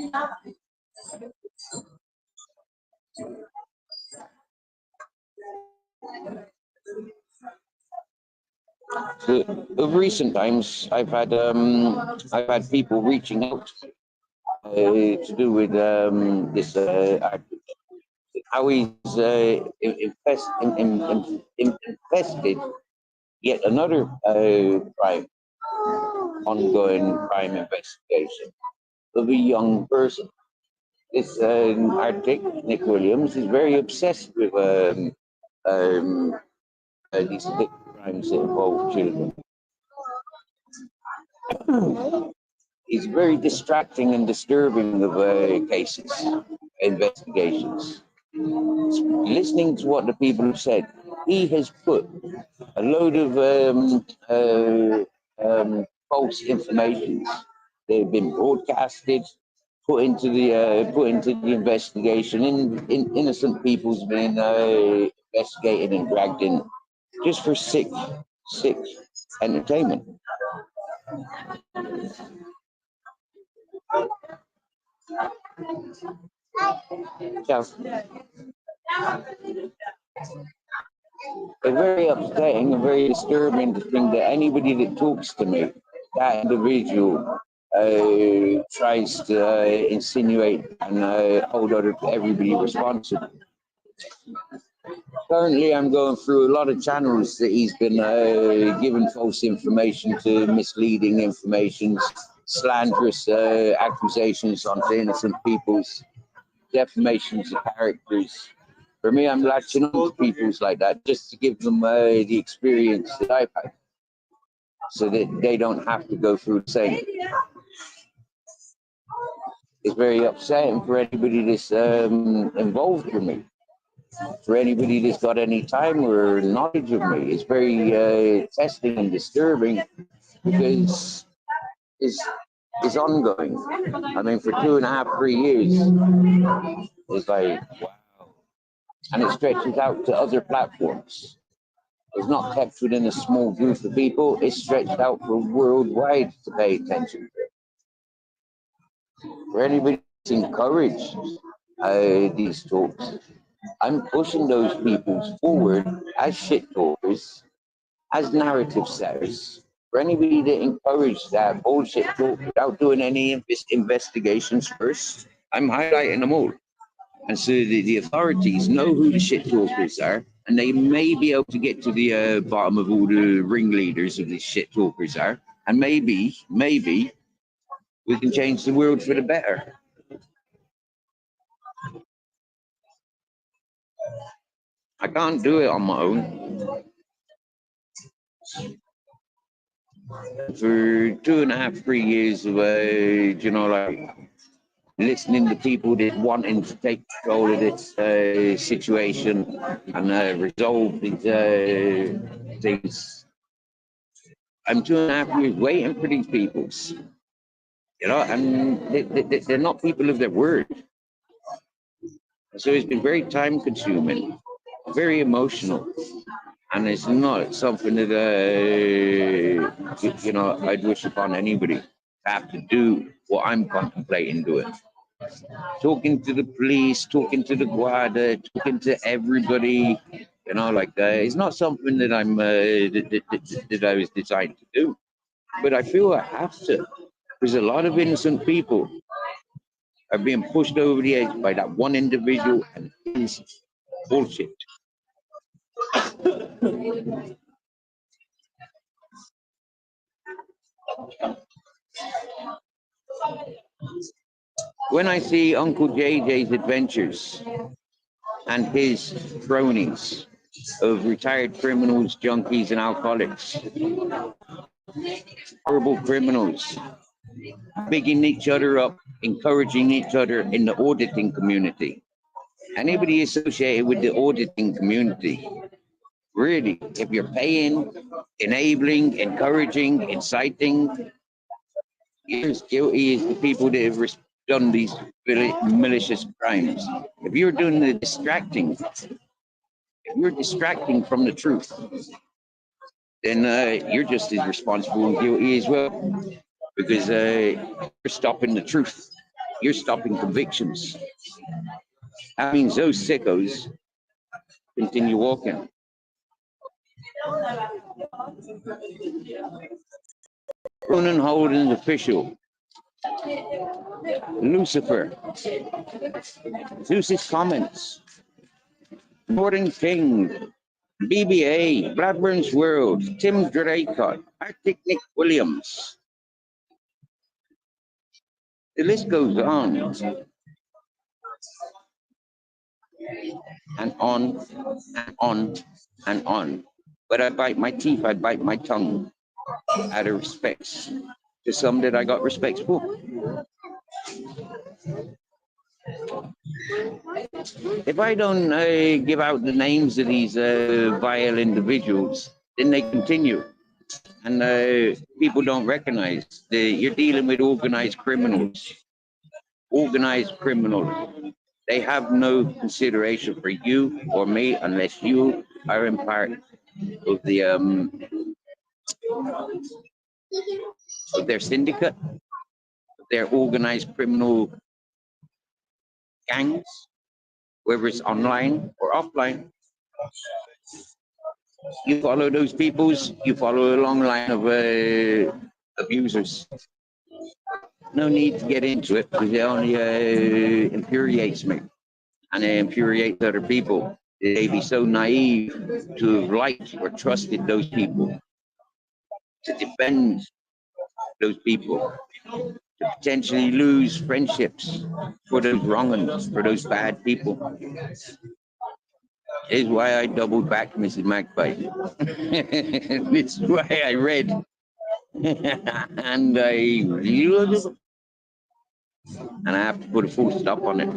So, of recent times, I've had people reaching out to do with this how he's infested yet another ongoing crime investigation of a young person. This Arctic Nick Williams is very obsessed with um, these crimes that involve children. It's very distracting and disturbing of cases, investigations. Listening to what the people have said, he has put a load of false information that have been broadcasted, put into the investigation. Innocent people's been investigated and dragged in just for sick entertainment. So it's very upsetting and very disturbing to think that anybody that talks to me, that individual, tries to insinuate and hold everybody responsible. Currently, I'm going through a lot of channels that he's been giving false information to, misleading information, slanderous accusations on innocent people's defamations of characters. For me, I'm latching on to people's like that just to give them the experience that I've had, so that they don't have to go through the same. It's very upsetting for anybody that's involved with me. For anybody that's got any time or knowledge of me, it's very testing and disturbing because it's ongoing. I mean, for 2.5, 3 years, it's like, wow. And it stretches out to other platforms. It's not kept within a small group of people, it's stretched out for worldwide to pay attention to. For anybody that's encouraged these talks, I'm pushing those people forward as shit talkers, as narrative setters. For anybody that encouraged that bullshit talk without doing any investigations first, I'm highlighting them all. And so the authorities know who the shit talkers are, and they may be able to get to the bottom of all the ringleaders of these shit talkers are, and maybe we can change the world for the better. I can't do it on my own. For 2.5, 3 years of, like listening to people that wanting to take control of this situation and resolve these things. I'm 2.5 years waiting for these peoples, and they're not people of their word. So it's been very time consuming, very emotional. And it's not something that, I'd wish upon anybody to have to do what I'm contemplating doing. Talking to the police, talking to the Guarda, talking to everybody, it's not something that I'm that I was designed to do. But I feel I have to, because a lot of innocent people are being pushed over the edge by that one individual and his bullshit. When I see Uncle JJ's adventures and his cronies of retired criminals, junkies, and alcoholics, horrible criminals, bigging each other up, encouraging each other in the auditing community. Anybody associated with the auditing community, really, if you're paying, enabling, encouraging, inciting, you're as guilty as the people that have done these malicious crimes. If you're doing the distracting, if you're distracting from the truth, then you're just as responsible and guilty as well, because you're stopping the truth. You're stopping convictions. That means those sickos continue walking. Ronan Holden's official. Lucifer. Zeus's comments. Northern King. BBA. Blackburn's World. Tim Draycott. Arctic Nick Williams. The list goes on. And on and on and on. But I bite my teeth, I bite my tongue out of respect to some that I got respect for. If I don't give out the names of these vile individuals, then they continue. And people don't recognize that you're dealing with organized criminals. Organized criminals. They have no consideration for you or me unless you are in part of the of their syndicate, their organized criminal gangs, whether it's online or offline. You follow those peoples, you follow a long line of abusers. No need to get into it because it only infuriates me, and it infuriates other people. They be so naive to have liked or trusted those people, to defend those people, to potentially lose friendships for those wrong'uns, for those bad people. Is why I doubled back, Mrs. Magpie. This is why I read. And I have to put a full stop on it.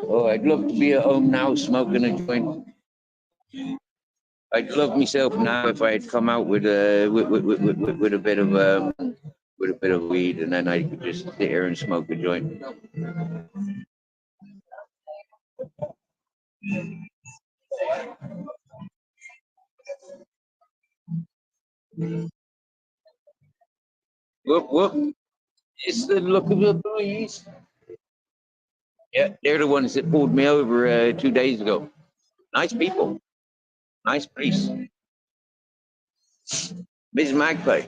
Oh, I'd love to be at home now smoking a joint. I'd love myself now if I had come out with a bit of weed, and then I could just sit here and smoke a joint. Whoop whoop! It's the look of the police. Yeah, they're the ones that pulled me over 2 days ago. Nice people, nice police. Ms. Magpie,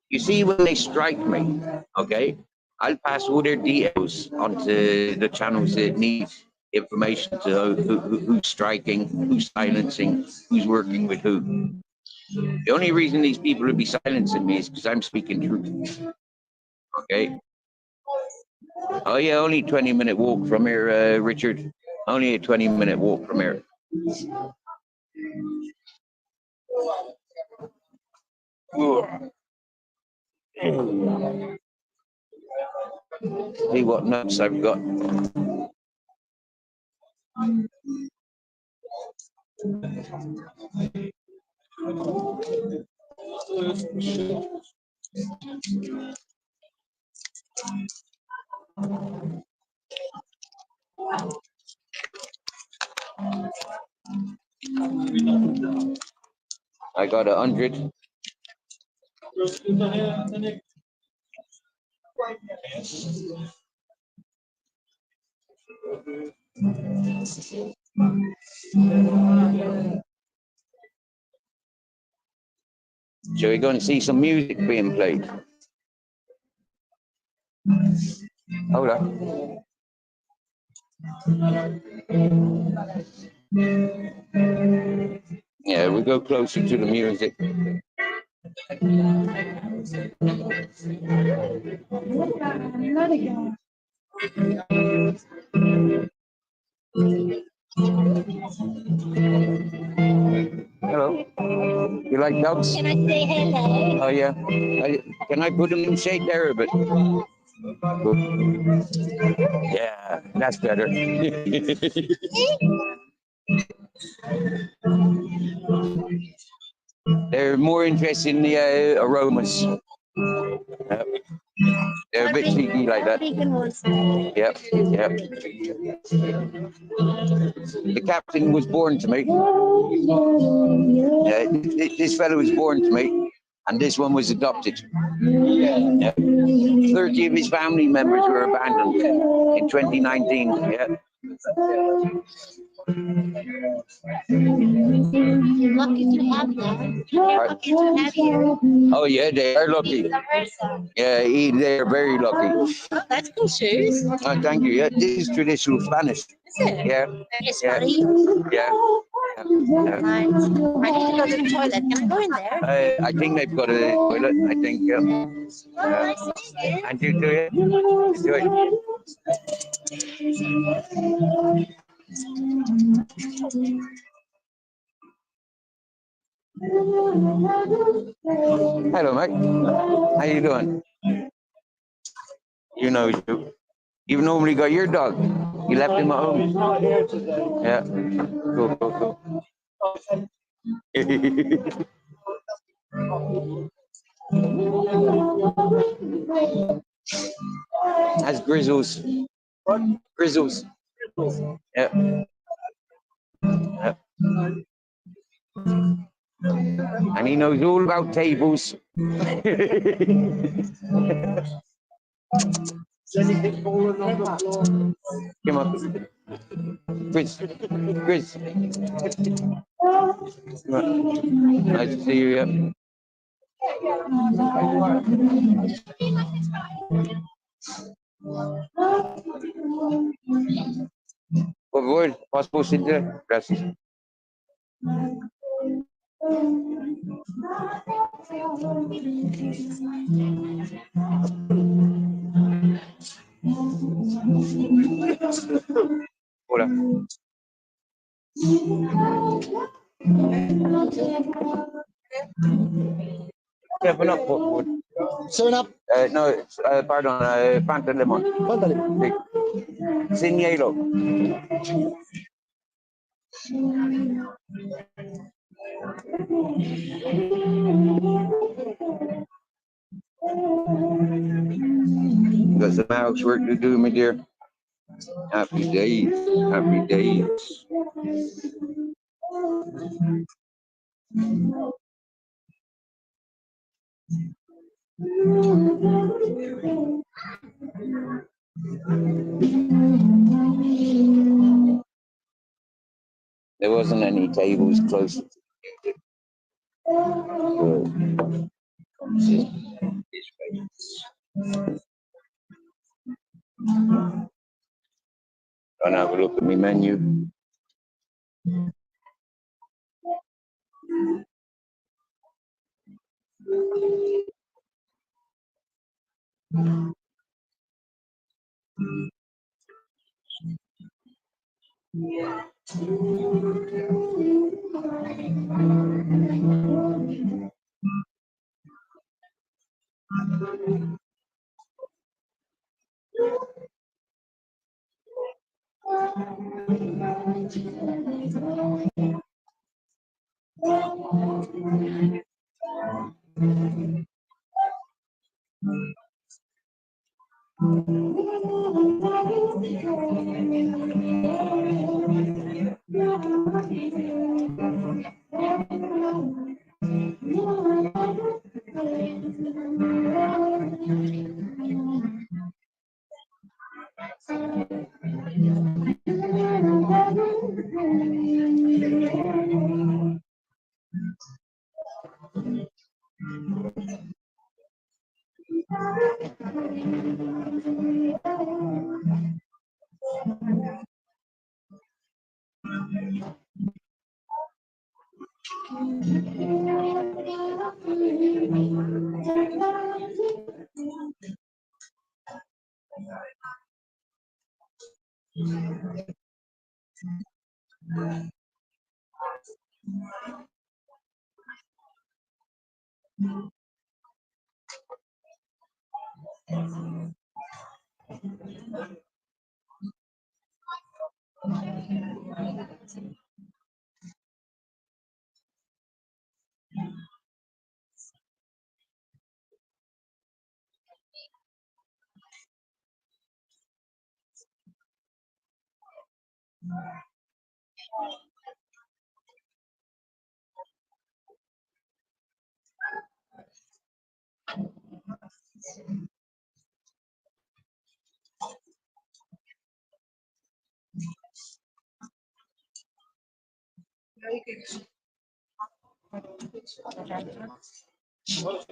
you see when they strike me, okay, I'll pass all their details onto the channels that need information to know who's striking, who's silencing, who's working with who. The only reason these people would be silencing me is because I'm speaking truth. Okay? Oh yeah, only 20-minute walk from here, Richard. Only a 20-minute walk from here. See what nuts I've got. I got 100. Shall we go and see some music being played? Hold on. Yeah, we go closer to the music. Hello. You like dogs? Can I say hello? Oh yeah. Can I put them in shade there a bit? Yeah, that's better. They're more interested in the aromas. They're a bit cheeky like that. Yep, yep. The captain was born to me. This fellow was born to me, and this one was adopted. Yeah. 30 of his family members were abandoned in 2019. Yeah. You're lucky to have them. You're lucky to have you. Oh yeah, they are lucky. Yeah, they are very lucky. Oh, that's cool shoes. Oh, thank you. Yeah, this is traditional Spanish. Is it? Yeah. It's Yeah. funny. Yeah. Nice. I need to go to the toilet. Can I go in there? I think they've got a toilet. I think. Nice to meet you. And you do it. Do it. Hello, mate. How you doing? You know you. You've normally got your dog. You left him at home. He's not here today. Yeah. Cool, cool, cool. That's Grizzles. What? Grizzles. Yeah. Yeah. And he knows all about tables. Is anything falling on the floor? Come on. Grizz. Grizz. Come on. Nice to see you. Yeah. Por favor, posso proceder? Gracias. Hola. Yeah, but not what? 7 Up. No, pardon, Fanta Lemon. Mándale. Sí. Sin hielo. Got some housework to do, my dear. Happy days. Happy days. There wasn't any tables close to the Gonna have a look at my menu.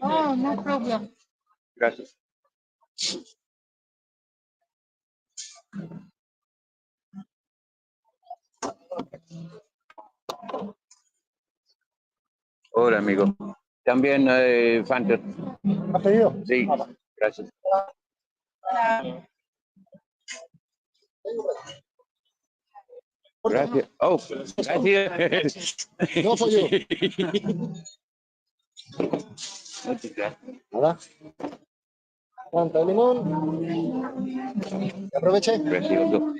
Oh, no problem. Gracias. Hola, amigo. También Fanta. ¿Has pedido? Sí, gracias. Gracias. Oh, gracias. No for you. Muchas gracias. Nada. Fanta de limón. Aproveche. Precioso.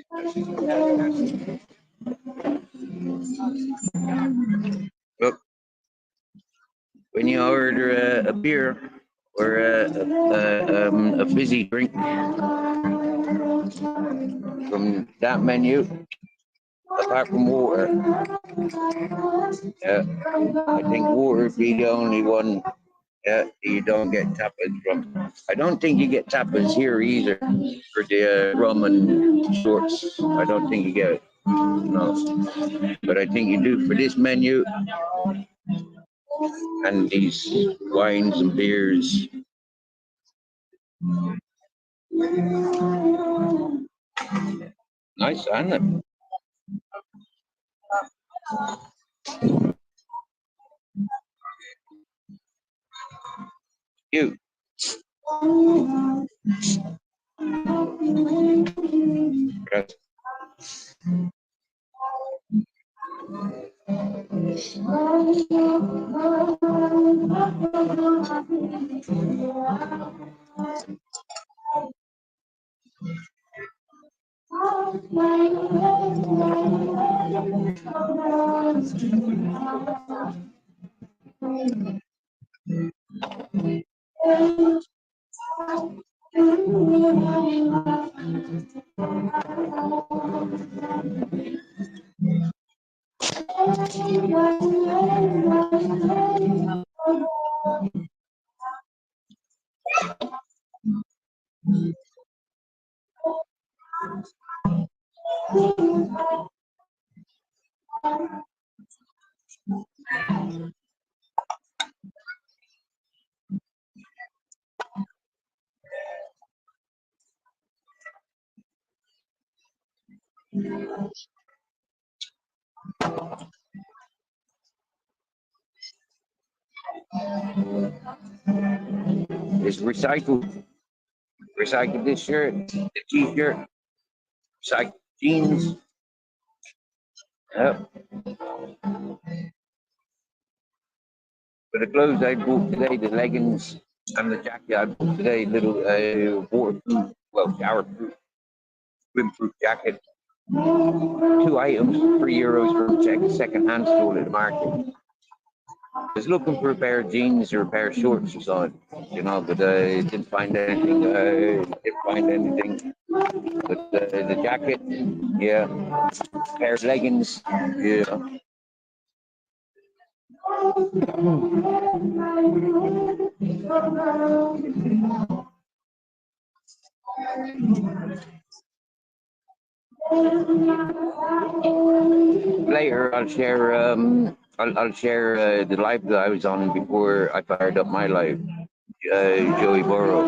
Look, when you order a beer or a fizzy drink from that menu, apart from water, I think water would be the only one you don't get tapas from. I don't think you get tapas here either for the rum and shorts. I don't think you get it. No, but I think you do for this menu and these wines and beers. Nice, isn't it? Cute. Gracias. It's recycled. Recycled this shirt, the t-shirt, recycled jeans. Yep. For the clothes I bought today, the leggings and the jacket I bought today, little waterproof, well, showerproof, swimproof jacket. 2 items, €3 from check second-hand store at the market. I was looking for a pair of jeans or a pair of shorts or something, you know, but I didn't find anything. But the jacket, yeah, pair of leggings, yeah. Later, I'll share. I'll share the live that I was on before I fired up my live. Joey Burrow.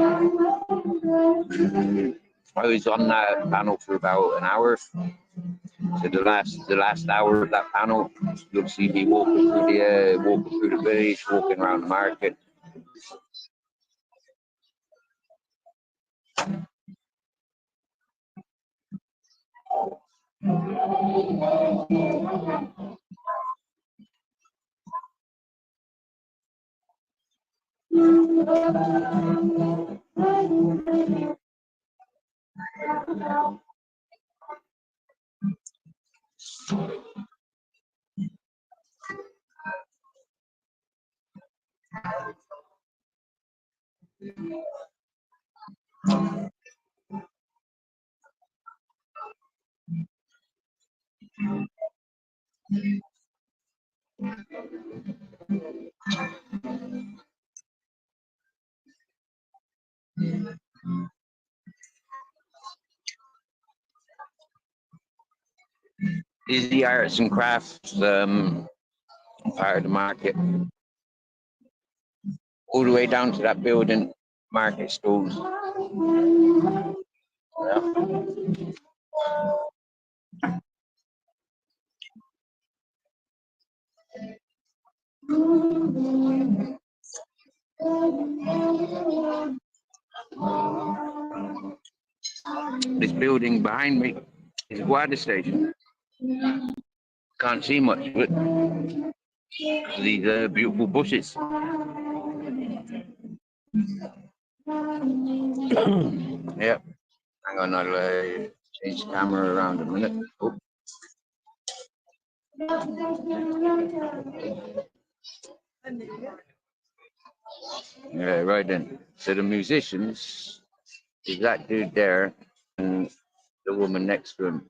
I was on that panel for about an hour. So the last hour of that panel, you'll see me walking through the village, walking around the market. Is the arts and crafts part of the market, all the way down to that building, market stalls. Yeah. This building behind me is a water station. Can't see much of it. These beautiful bushes. Yeah. Hang on, I'll change the camera around a minute. Oh. Yeah, right then. So the musicians is that dude there and the woman next to him.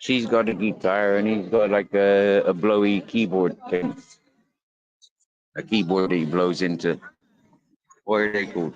She's got a guitar and he's got like a blowy keyboard thing. A keyboard that he blows into. What are they called?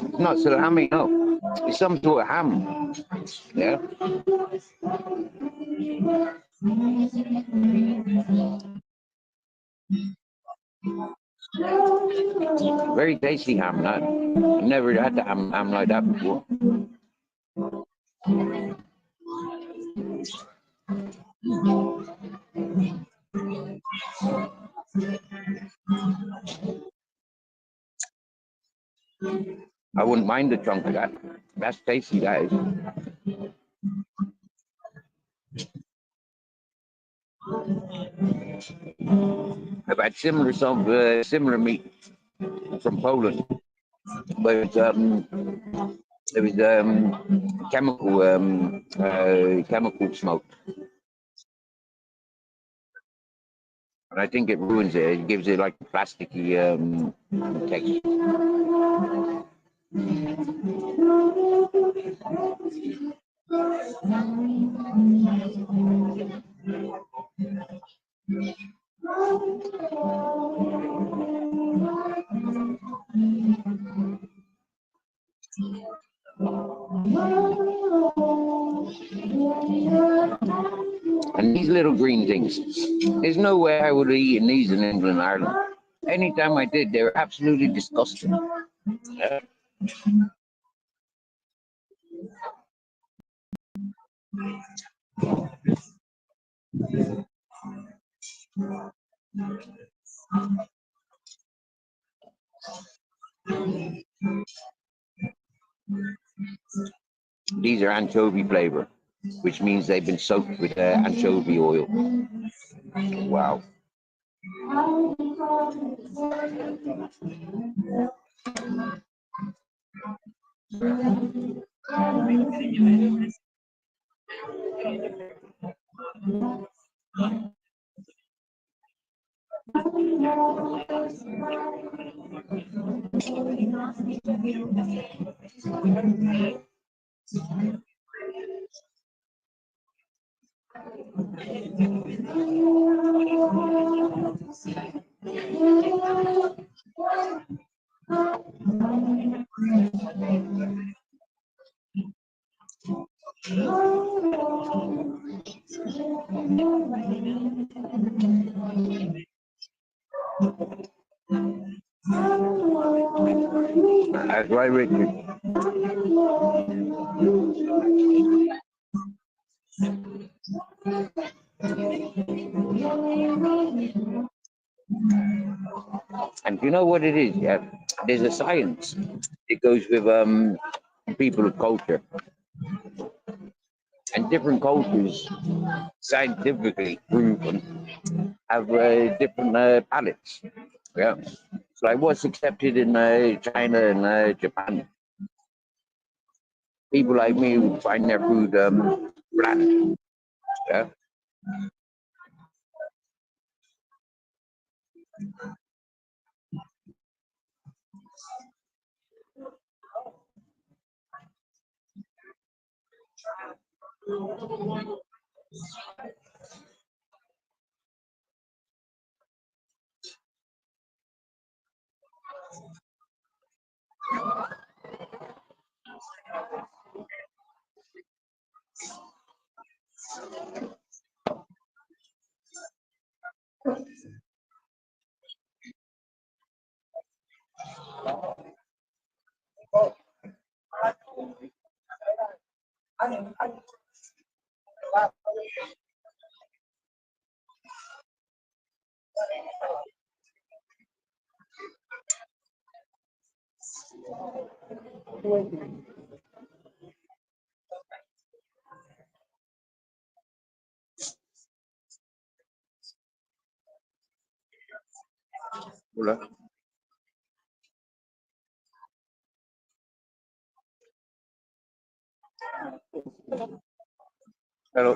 It's not salami, no. It's some sort of ham. Yeah. Very tasty ham, that. I've never had the ham like that before. I wouldn't mind a chunk of that. That's tasty, that is. I've had similar meat from Poland, but it was chemical smoke, and I think it ruins it. It gives it like a plasticky texture. And these little green things, there's no way I would have eaten these in England, Ireland. Anytime I did, they were absolutely disgusting. Yeah. These are anchovy flavor, which means they've been soaked with anchovy oil. Wow. That's right, Richard. And you know what it is? Yeah, there's a science. It goes with people of culture, and different cultures, scientifically proven, have different palates. Yeah, so like what's accepted in China and Japan. People like me who find their food bland. Yeah. Hola. Hello.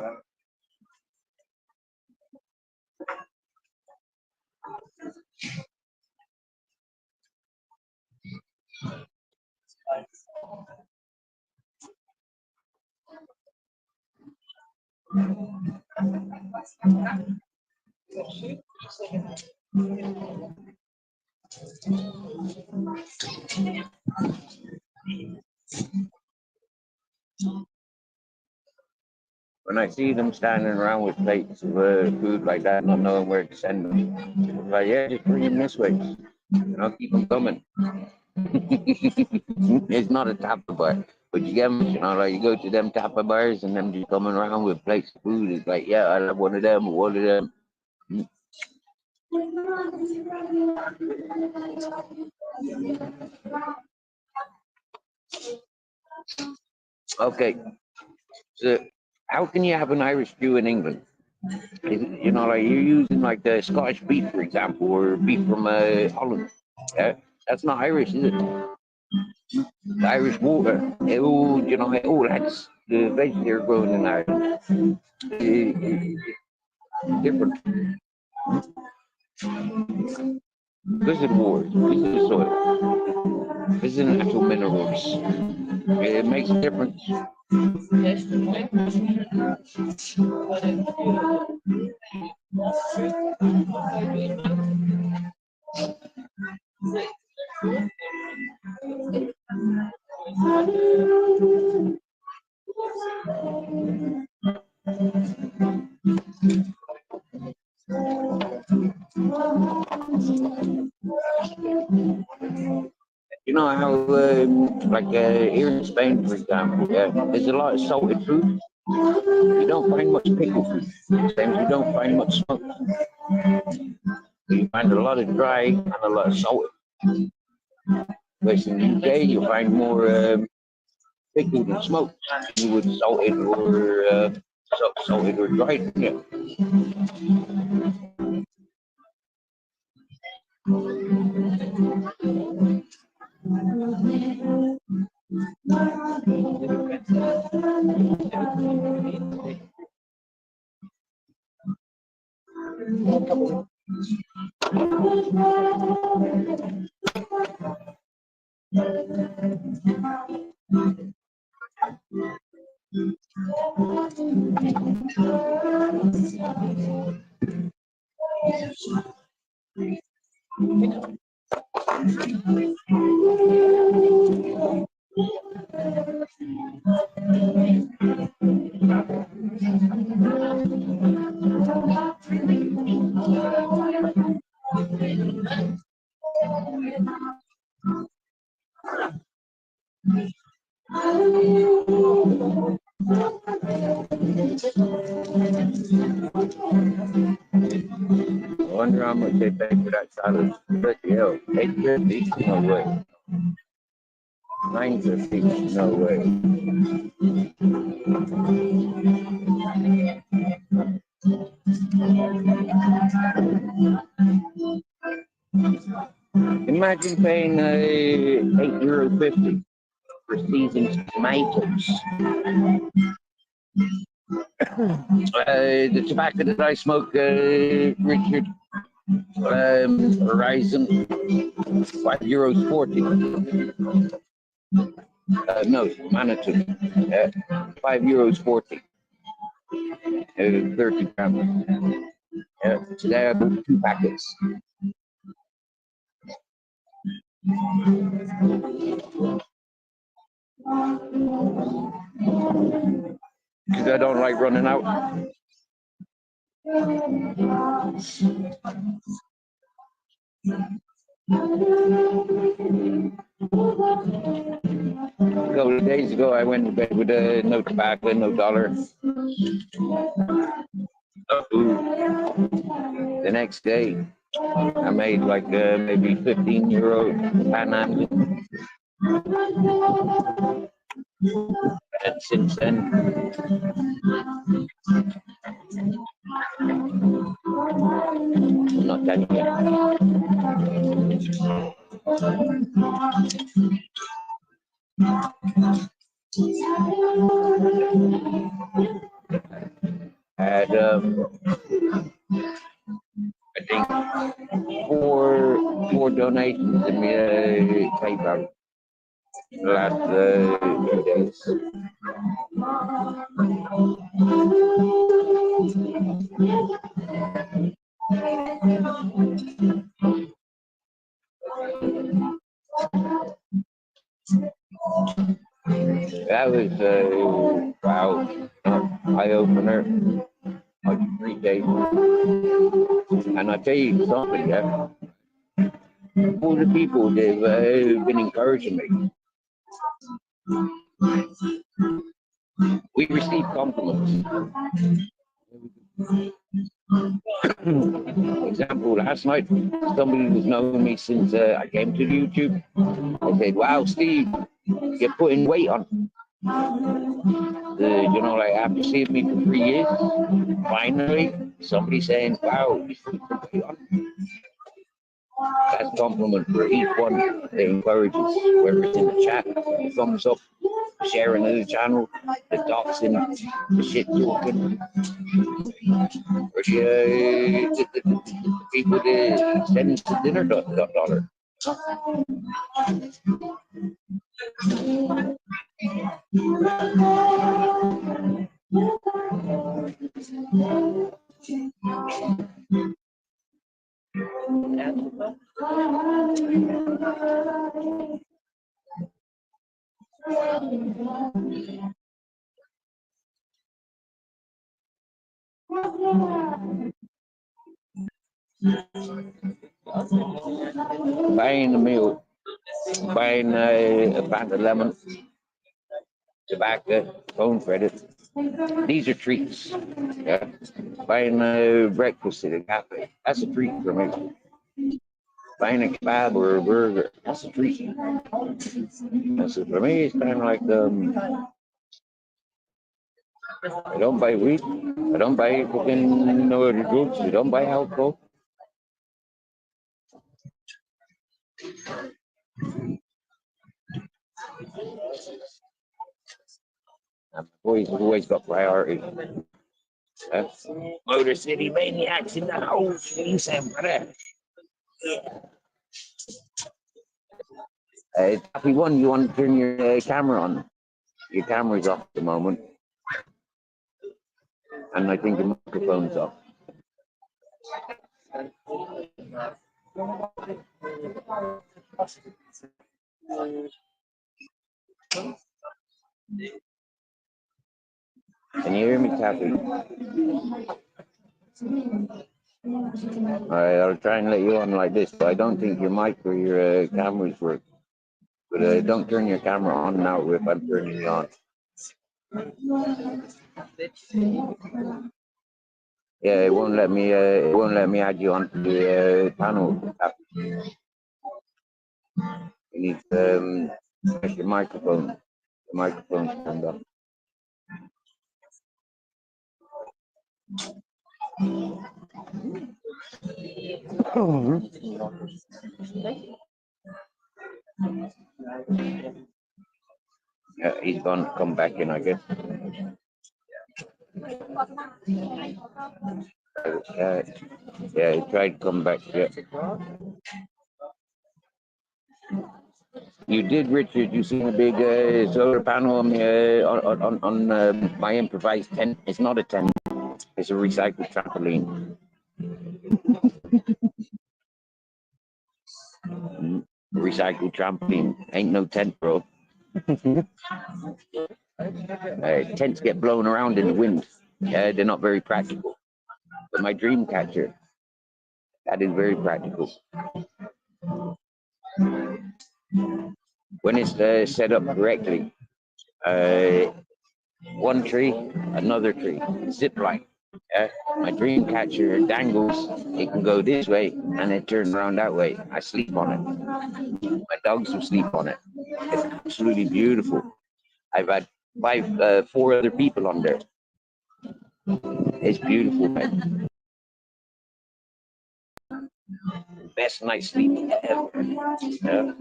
When I see them standing around with plates of food like that, not knowing where to send them, I'm like, yeah, just bring them this way, and I'll keep them coming. It's not a tapa bar, but you get them, like you go to them tapa bars and them just coming around with plates of food. It's like, yeah, I love one of them, one of them. Okay, so how can you have an Irish stew in England? Like you're using like the Scottish beef, for example, or beef from Holland. Yeah, that's not Irish, is it? The Irish water. That's the veg they're growing in Ireland. Different. This is water. This is soil. This is natural minerals. It makes a difference. You know how, here in Spain, for example, yeah, there's a lot of salted food. You don't find much pickle food. Same as you don't find much smoked. You find a lot of dry and a lot of salted. Whereas in the UK, you find more pickled and smoked. You would salted or dried. Yeah. I wonder how much they pay for that salad. Bloody hell, 8.50? No way. 9.50? No way. Imagine paying €8.50 for seasoned tomatoes. The tobacco that I smoke, Richard, Horizon, €5.40. No, Manitou, €5.40. 30 grams. Today I bought 2 packets. Because I don't like running out. A couple of days ago, I went to bed with no tobacco, no dollar. The next day, I made like maybe €15 panhandling. And since then, I'm not done yet. I had, I think, four donations in my PayPal the last few days. That was wow, eye opener, like 3 days. And I tell you something, yeah, all the people they've been encouraging me. We received compliments. Example, last night, somebody who's known me since I came to YouTube. I said, "Wow, Steve, you're putting weight on." You know, like after seeing me for 3 years, finally, somebody saying, "Wow, you put weight on." That's compliment for each one that encourages, whether it's in the chat, the thumbs up, sharing the channel, the doxing, the shit talking, or the people that send us the dinner dollar. Buying a meal, buying a pack of lemon, tobacco, phone credit. These are treats. Yeah, buying breakfast at a cafe. That's a treat for me. Buying a kebab or a burger. That's a treat. So for me, it's kind of like I don't buy weed. I don't buy fucking no other drugs. I don't buy alcohol. Boys have always got priorities. Motor City Maniacs in the house. What you saying, brother? Happy one, you want to turn your camera on? Your camera's off at the moment. And I think the microphone's off. Can you hear me, Kathy? Alright, I'll try and let you on like this, but I don't think your mic or your cameras work. But don't turn your camera on now if I'm turning it on. Yeah, it won't let me. It won't let me add you onto the panel app. You need press your microphone. The microphone's turned on. Yeah, he's gone. Come back in, I guess. Yeah, he tried to come back. Yeah. You did, Richard. You seen a big solar panel on my improvised tent? It's not a tent. It's a recycled trampoline. Recycled trampoline. Ain't no tent, bro. Tents get blown around in the wind. Yeah, they're not very practical. But my dream catcher, that is very practical. When it's set up correctly, one tree, another tree, zip line. Yeah, my dream catcher dangles. It can go this way and it turns around that way. I sleep on it. My dogs will sleep on it. It's absolutely beautiful. I've had four other people on there. It's beautiful, man. Best night's sleep ever. Yeah.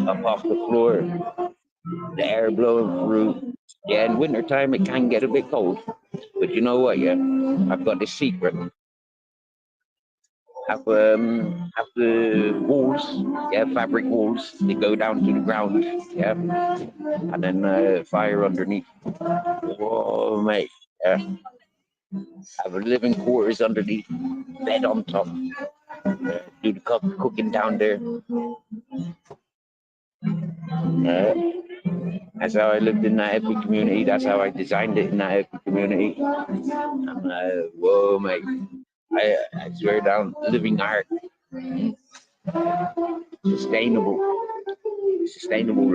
Up off the floor, the air blowing through. Yeah, in wintertime it can get a bit cold. But you know what, yeah? I've got this secret. Have the walls, yeah, fabric walls, they go down to the ground, yeah, and then fire underneath. Oh, mate, yeah. Have a living quarters underneath, bed on top. Do the cooking down there. That's how I lived in that Hippie community. That's how I designed it in that Hippie community. And whoa, mate. I swear down, living art. Sustainable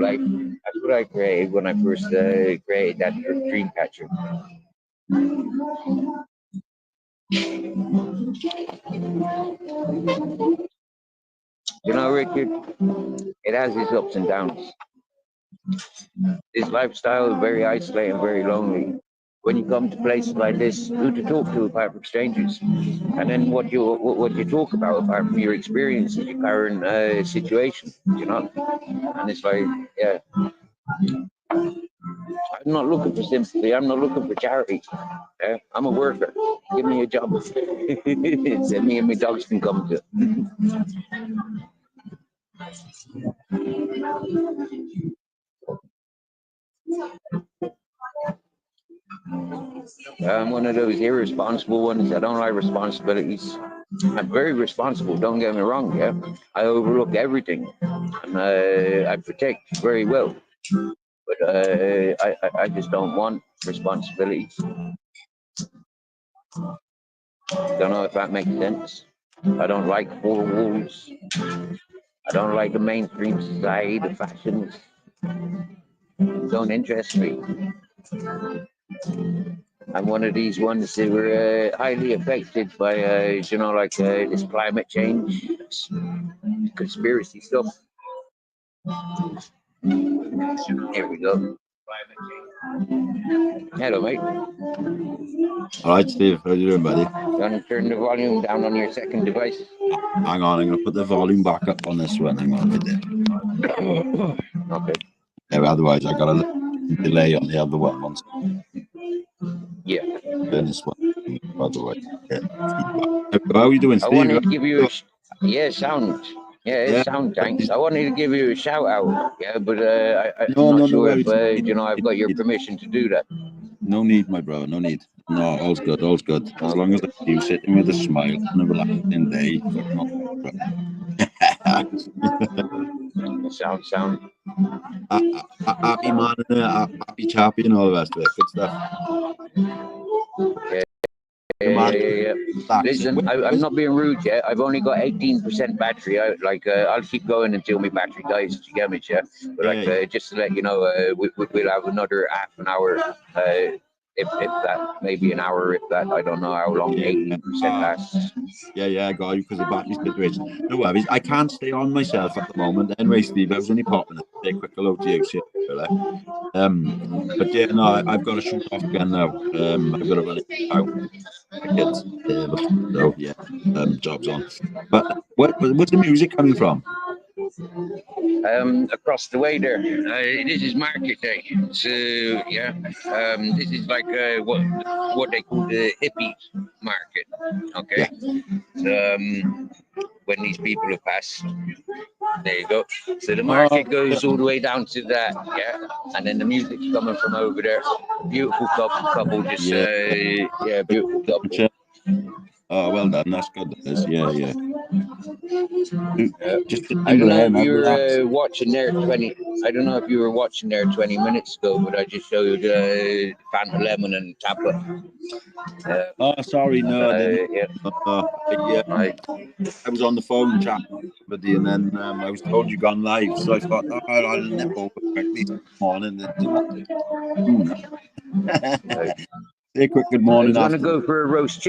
life. That's what I created when I first created that dream catcher. You know, Richard, it has its ups and downs. This lifestyle is very isolating, very lonely. When you come to places like this, who to talk to apart from strangers, and then what you talk about apart from your experiences, your current situation, you know. And it's like, yeah, I'm not looking for sympathy. I'm not looking for charity. Yeah, I'm a worker. Give me a job. So me and my dogs can come to. I'm one of those irresponsible ones. I don't like responsibilities. I'm very responsible, don't get me wrong, yeah. I overlook everything and I protect very well. But I just don't want responsibilities. Don't know if that makes sense. I don't like four walls. I don't like the mainstream society, the fashions. Don't interest me. I'm one of these ones that were highly affected by, you know, like this climate change, conspiracy stuff. Here we go. Hello, mate. All right, Steve. How you doing, buddy? You want to turn the volume down on your second device? Hang on, I'm going to put the volume back up on this one. Hang on, right there. Okay. Yeah, otherwise, I got a delay on the other one. Yeah. Then this one. Otherwise, yeah. How are you doing, Steve? I wanted to give you a sound. Yeah, sound. Thanks. I wanted to give you a shout out. Yeah, but I'm not sure if you know I've got your permission to do that. No need, my brother. No need. No, all's good. All's good. As long as you sitting with a smile and a relaxing day. Sound. Happy man and happy chappy and all the rest of it. Good stuff. Yeah. Listen, I'm not being rude yet. I've only got 18% battery. I'll keep going until my battery dies. You get me, yeah? But just to let you know, we'll have another half an hour if that, maybe an hour, if that. I don't know how long 18% lasts. Yeah, I got you because of the battery situation. No worries. I can't stay on myself at the moment. Anyway, Steve, I was only popping to say a quick hello to you. See you later. But yeah, no, I've got to shoot off again now. I've got to run it out. My kids. So yeah, job's on. But what's the music coming from? Across the way there. This is market day. So yeah, this is like what they call the hippie market. Okay. Yeah. When these people have passed, there you go. So the market goes all the way down to that, yeah, and then the music's coming from over there. Beautiful couple, just beautiful couple. Oh, well done. That's good. That is. Yeah. Just I don't know if man, you relax. were watching there 20. I don't know if you were watching there 20 minutes ago, but I just showed you Fanta Lemon and Tapper. Oh, sorry, no, I didn't. Yeah. I was on the phone chatting with you, and then I was told you gone live, so I thought, oh, I'll nip over quickly this morning. Say a quick good morning. I was going to go for a roast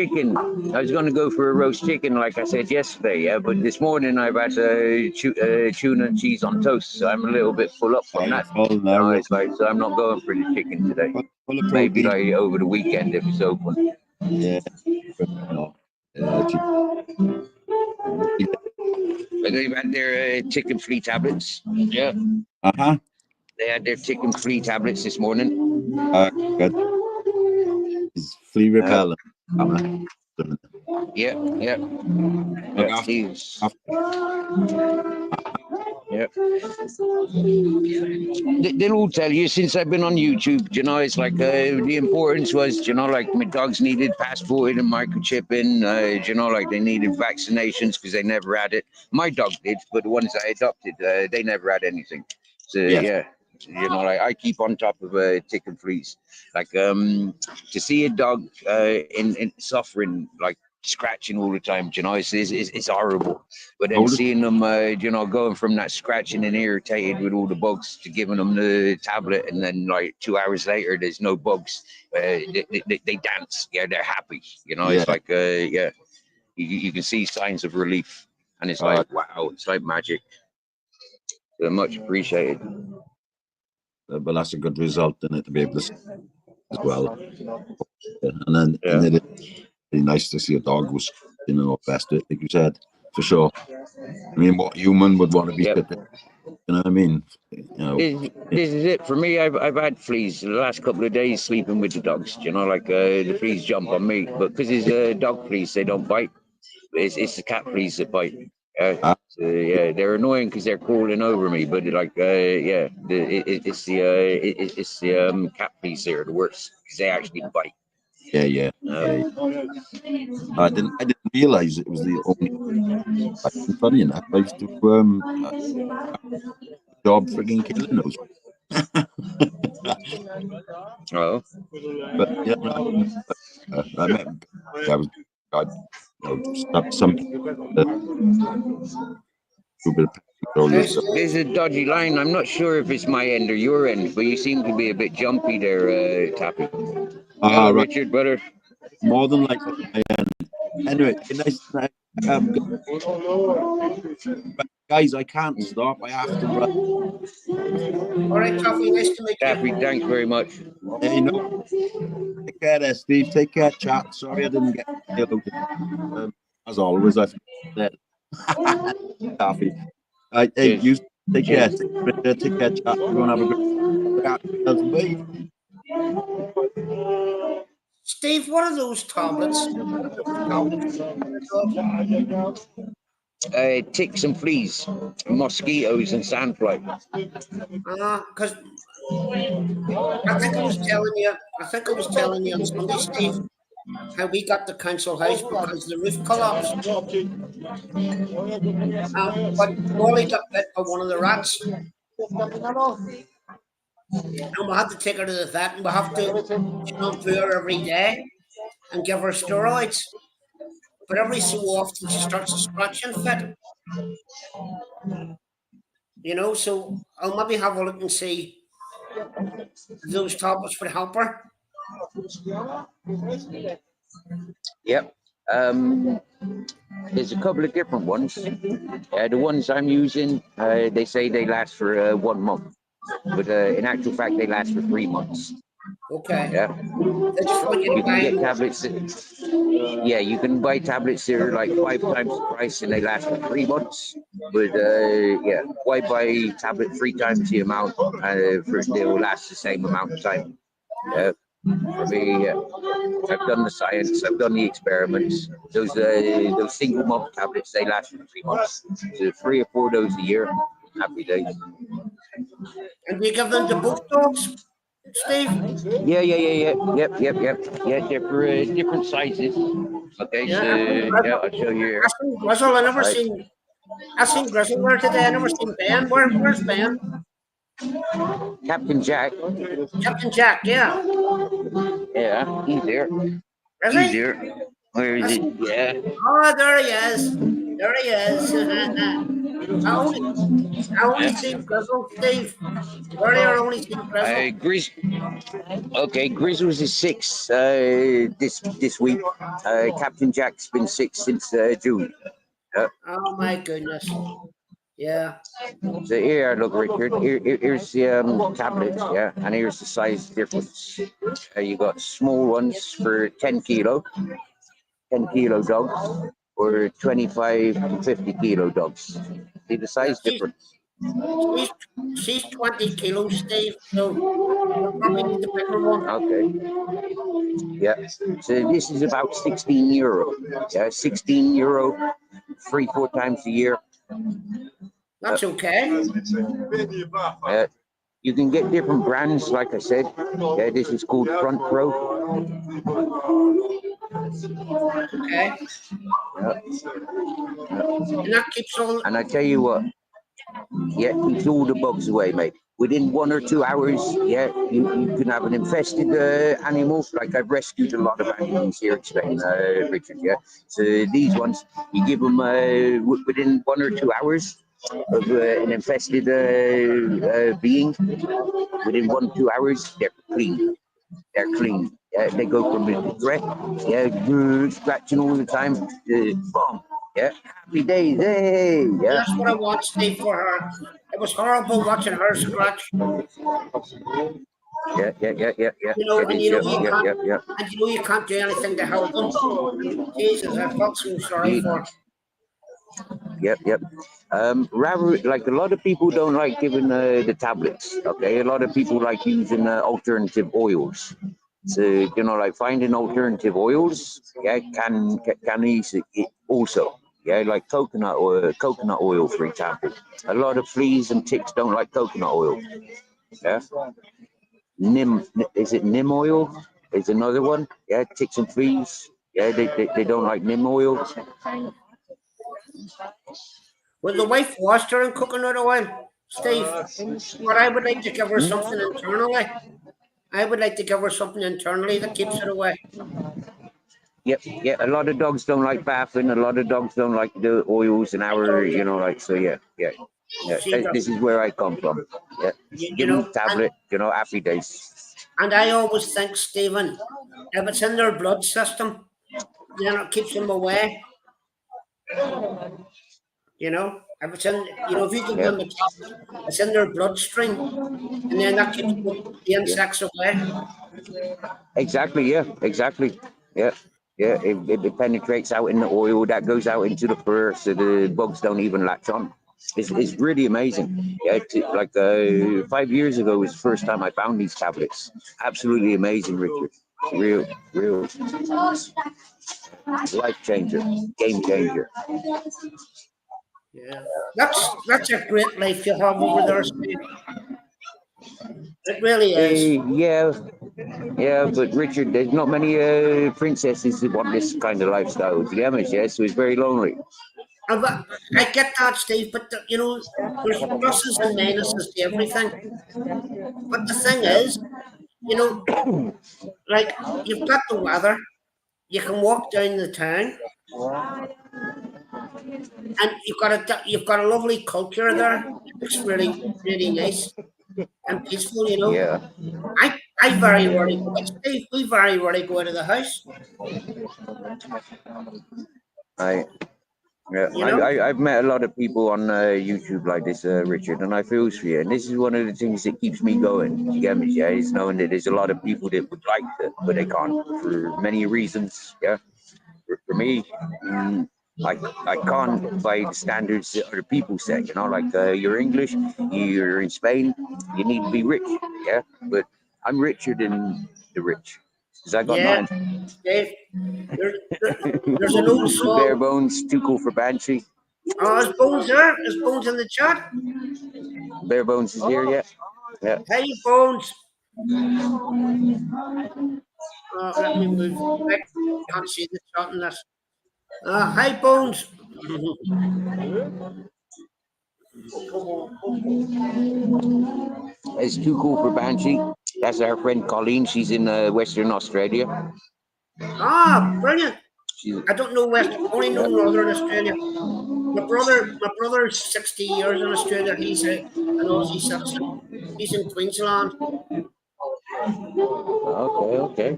chicken. Like I said yesterday, yeah. But this morning I've had tuna and cheese on toast, so I'm a little bit full up from that. It's like, so I'm not going for the chicken today. Full of Maybe protein. like over the weekend if it's open. Yeah. No. They've had their chicken flea tablets. Yeah. They had their chicken flea tablets this morning. Good. It's flea repellent. Yeah. They'll all tell you since I've been on YouTube, you know, it's like the importance was, you know, like my dogs needed passport and microchipping, you know, like they needed vaccinations because they never had it. My dog did, but the ones I adopted, they never had anything. So yeah, you know, like I keep on top of tick and fleas. Like to see a dog in suffering, like scratching all the time, you know, it's horrible. But then seeing them, you know, going from that scratching and irritated with all the bugs to giving them the tablet, and then like 2 hours later, there's no bugs. They dance. Yeah, they're happy. You know, it's like, you can see signs of relief, and it's like, wow, it's like magic. So much appreciated. But that's a good result, isn't it, to be able to see as well. And then and it is really nice to see a dog who's, you know, best it, like you said, for sure. I mean, what human would want to be sitting? You know what I mean? You know, this is it for me. I've had fleas the last couple of days sleeping with the dogs. You know, like the fleas jump on me, but because it's dog fleas, they don't bite. It's the cat fleas that bite. So, they're annoying because they're crawling over me, but like it's the cat fleas that are the worst because they actually bite. Yeah. I didn't realize it was the only. Funny enough, I used to job frigging killing those. But yeah, I met. Some. There's a dodgy line. I'm not sure if it's my end or your end, but you seem to be a bit jumpy there, Tappy. Hello, right. Richard, brother. More than likely my end. Anyway, nice. But guys, I can't stop. I have to run. All right, Taffy, nice to meet you. Taffy, thanks very much. Hey, no. Take care there, Steve. Take care, chat. Sorry I didn't get as always, I said. Taffy. Hey, you take care. Take care, chat. Everyone have a good day. Steve, what are those tablets? Ticks and fleas, mosquitoes and sandfly. Because I think I was telling you on Sunday, Steve, how we got the council house because the roof collapsed. But Molly got bit by one of the rats. And we had to take her to the vet, and we have to shampoo her every day and give her steroids. But every so often she starts a scratching fit. You know, so I'll maybe have a look and see those tablets would help her. Yep. There's a couple of different ones. The ones I'm using, they say they last for 1 month, but in actual fact, they last for 3 months. Okay. Yeah. That's what you You can buy. get tablets. Yeah, you can buy tablets that are like 5 times the price and they last for 3 months. But yeah, why buy tablet 3 times the amount for they will last the same amount of time? Yeah. For me, I've done the science, I've done the experiments. Those single month tablets, they last for 3 months. So 3 or 4 doses a year. Happy days. And we give them to both dogs, Steve? Yeah. Yeah, they're for different sizes. Okay, Yeah. so yeah, I'll show you here. I seen Grizzle. Right. I seen Grizzle there today. I never seen Ben. Where's Ben? Captain Jack. Captain Jack, yeah. Yeah, he's there. Is He's he? there. Where is That's- he? Yeah. Oh, there he is. There he is. I only seen Grizzle, Steve. Earlier, I only seen Grizzle. Okay, Grizzles is 6 this week. Captain Jack's been 6 since June. Oh my goodness. Yeah. So here, look, Richard. Here's the tablets, yeah, and here's the size difference. You got small ones for 10 kilo dogs, or 25 to 50 kilo dogs. See the Yeah. size difference. She's 20 kilos, Steve. So we'll probably need the bigger one. Okay. Yeah. So this is about €16. Yeah, €16, 3-4 times a year. That's okay. You can get different brands, like I said. Yeah, this is called Front Row. Okay. Yeah. And that keeps all. And I tell you what, yeah, keeps all the bugs away, mate. Within 1 or 2 hours, yeah, you can have an infested animal. Like I've rescued a lot of animals here in Spain, Richard. Yeah, so these ones, you give them within 1 or 2 hours of an infested being. Within 1 or 2 hours, they're clean. They're clean. They go from a threat, yeah, scratching all the time, boom, yeah, happy days, hey, yeah. That's what I want, Steve, for her. It was horrible watching her scratch. Yeah. You know, and you know you can't, Yeah. and you know you can't do anything to help them. Jesus, I felt so sorry for her. Yep. Rather, like a lot of people don't like giving the tablets. Okay, a lot of people like using alternative oils. So like finding alternative oils, yeah, can easy also. Yeah, like coconut oil, for example. A lot of fleas and ticks don't like coconut oil. Yeah, is it neem oil? Is another one. Yeah, ticks and fleas. Yeah, they don't like neem oil. Will the wife wash her in coconut oil, Steve? But I would like to give her something internally. I would like to give her something internally that keeps it away. Yep. A lot of dogs don't like bathing. A lot of dogs don't like the oils and our, like, so yeah. This is where I come from. Yeah. Give them the tablet, happy days. And I always think, Stephen, if it's in their blood system, then it keeps them away. If it's in, if you give them a tablet, it's in their bloodstream, and then that keeps the insects away. Exactly. Yeah. It penetrates out in the oil that goes out into the fur, so the bugs don't even latch on. It's really amazing. Yeah, like 5 years ago was the first time I found these tablets. Absolutely amazing, Richard. Real life changer, game changer. Yeah, that's a great life you have over there, Steve. It really is. Yeah, but Richard, there's not many princesses that want this kind of lifestyle. Do you know, yeah? So it's very lonely. I get that, Steve, but there's pluses and minuses to everything. But the thing is, like you've got the weather, you can walk down the town, and you've got a lovely culture there. It looks really, really nice and peaceful. Yeah. I very rarely go out, Steve. We very rarely go out of the house. I Yeah, You know? I've met a lot of people on YouTube like this, Richard, and I feel for you. And this is one of the things that keeps me going. You get me? Yeah, is knowing that there's a lot of people that would like to, but they can't for many reasons. Yeah, for me, I can't by the standards that other people set. You know, like you're English, you're in Spain, you need to be rich. Yeah, but I'm richer than the rich because I got Yeah, mine. Dave. There, there's an old Bare song. bones, too cool for Banshee. Oh, is Bones there? Is Bones in the chat? Bare bones is here yet? Yeah. Hey, Bones. Let me move. I can't see the chat in this. Hi, Bones. It's too cool for Banshee. That's our friend Colleen. She's in Western Australia. Brilliant. She's, I don't know West, only know yeah. Northern Australia. My brother's 60 years in Australia. He's an Aussie citizen. He's in Queensland. Okay.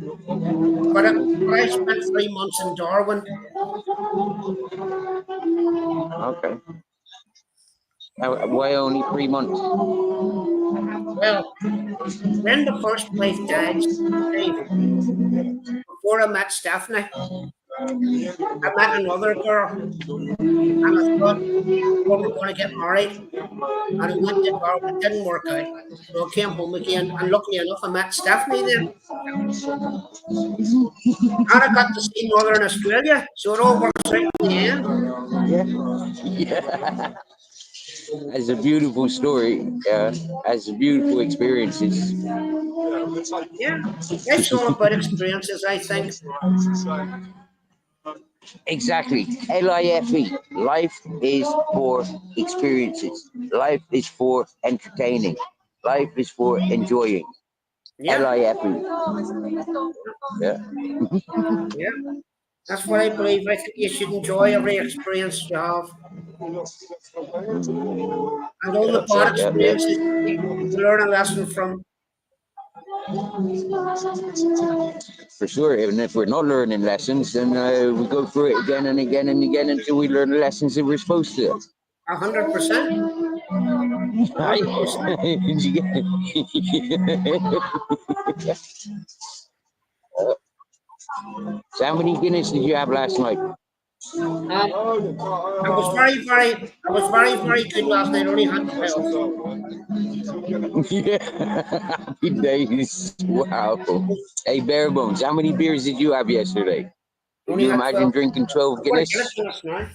But I spent 3 months in Darwin. Okay. Why only 3 months? Well, when the first wife died, Dave, before I met Stephanie, I met another girl, and I thought, well, we're going to get married. And I went to Darwin. It didn't work out. So I came home again, and luckily enough, I met Stephanie there. And I got to see Northern Australia, so it all works out in the end. Yeah. It's a beautiful story. Yeah. It's beautiful experiences. Yeah, it's all about experiences, I think. Exactly. LIFE. Life is for experiences. Life is for entertaining. Life is for enjoying. Yeah, LIFE. Yeah. yeah, that's what I believe. I think you should enjoy every experience you have, and all the bad Yeah. experiences you learn a lesson from. For sure. And if we're not learning lessons, then we go through it again and again and again until we learn the lessons that we're supposed to. 100%. 100%. So how many Guinness did you have last night? I was very, very good last night. I only had 12. Yeah. Happy days. Wow. Hey, Bare Bones, how many beers did you have yesterday? Could Only you had imagine 12. drinking 12 I'm going to Guinness? get it to us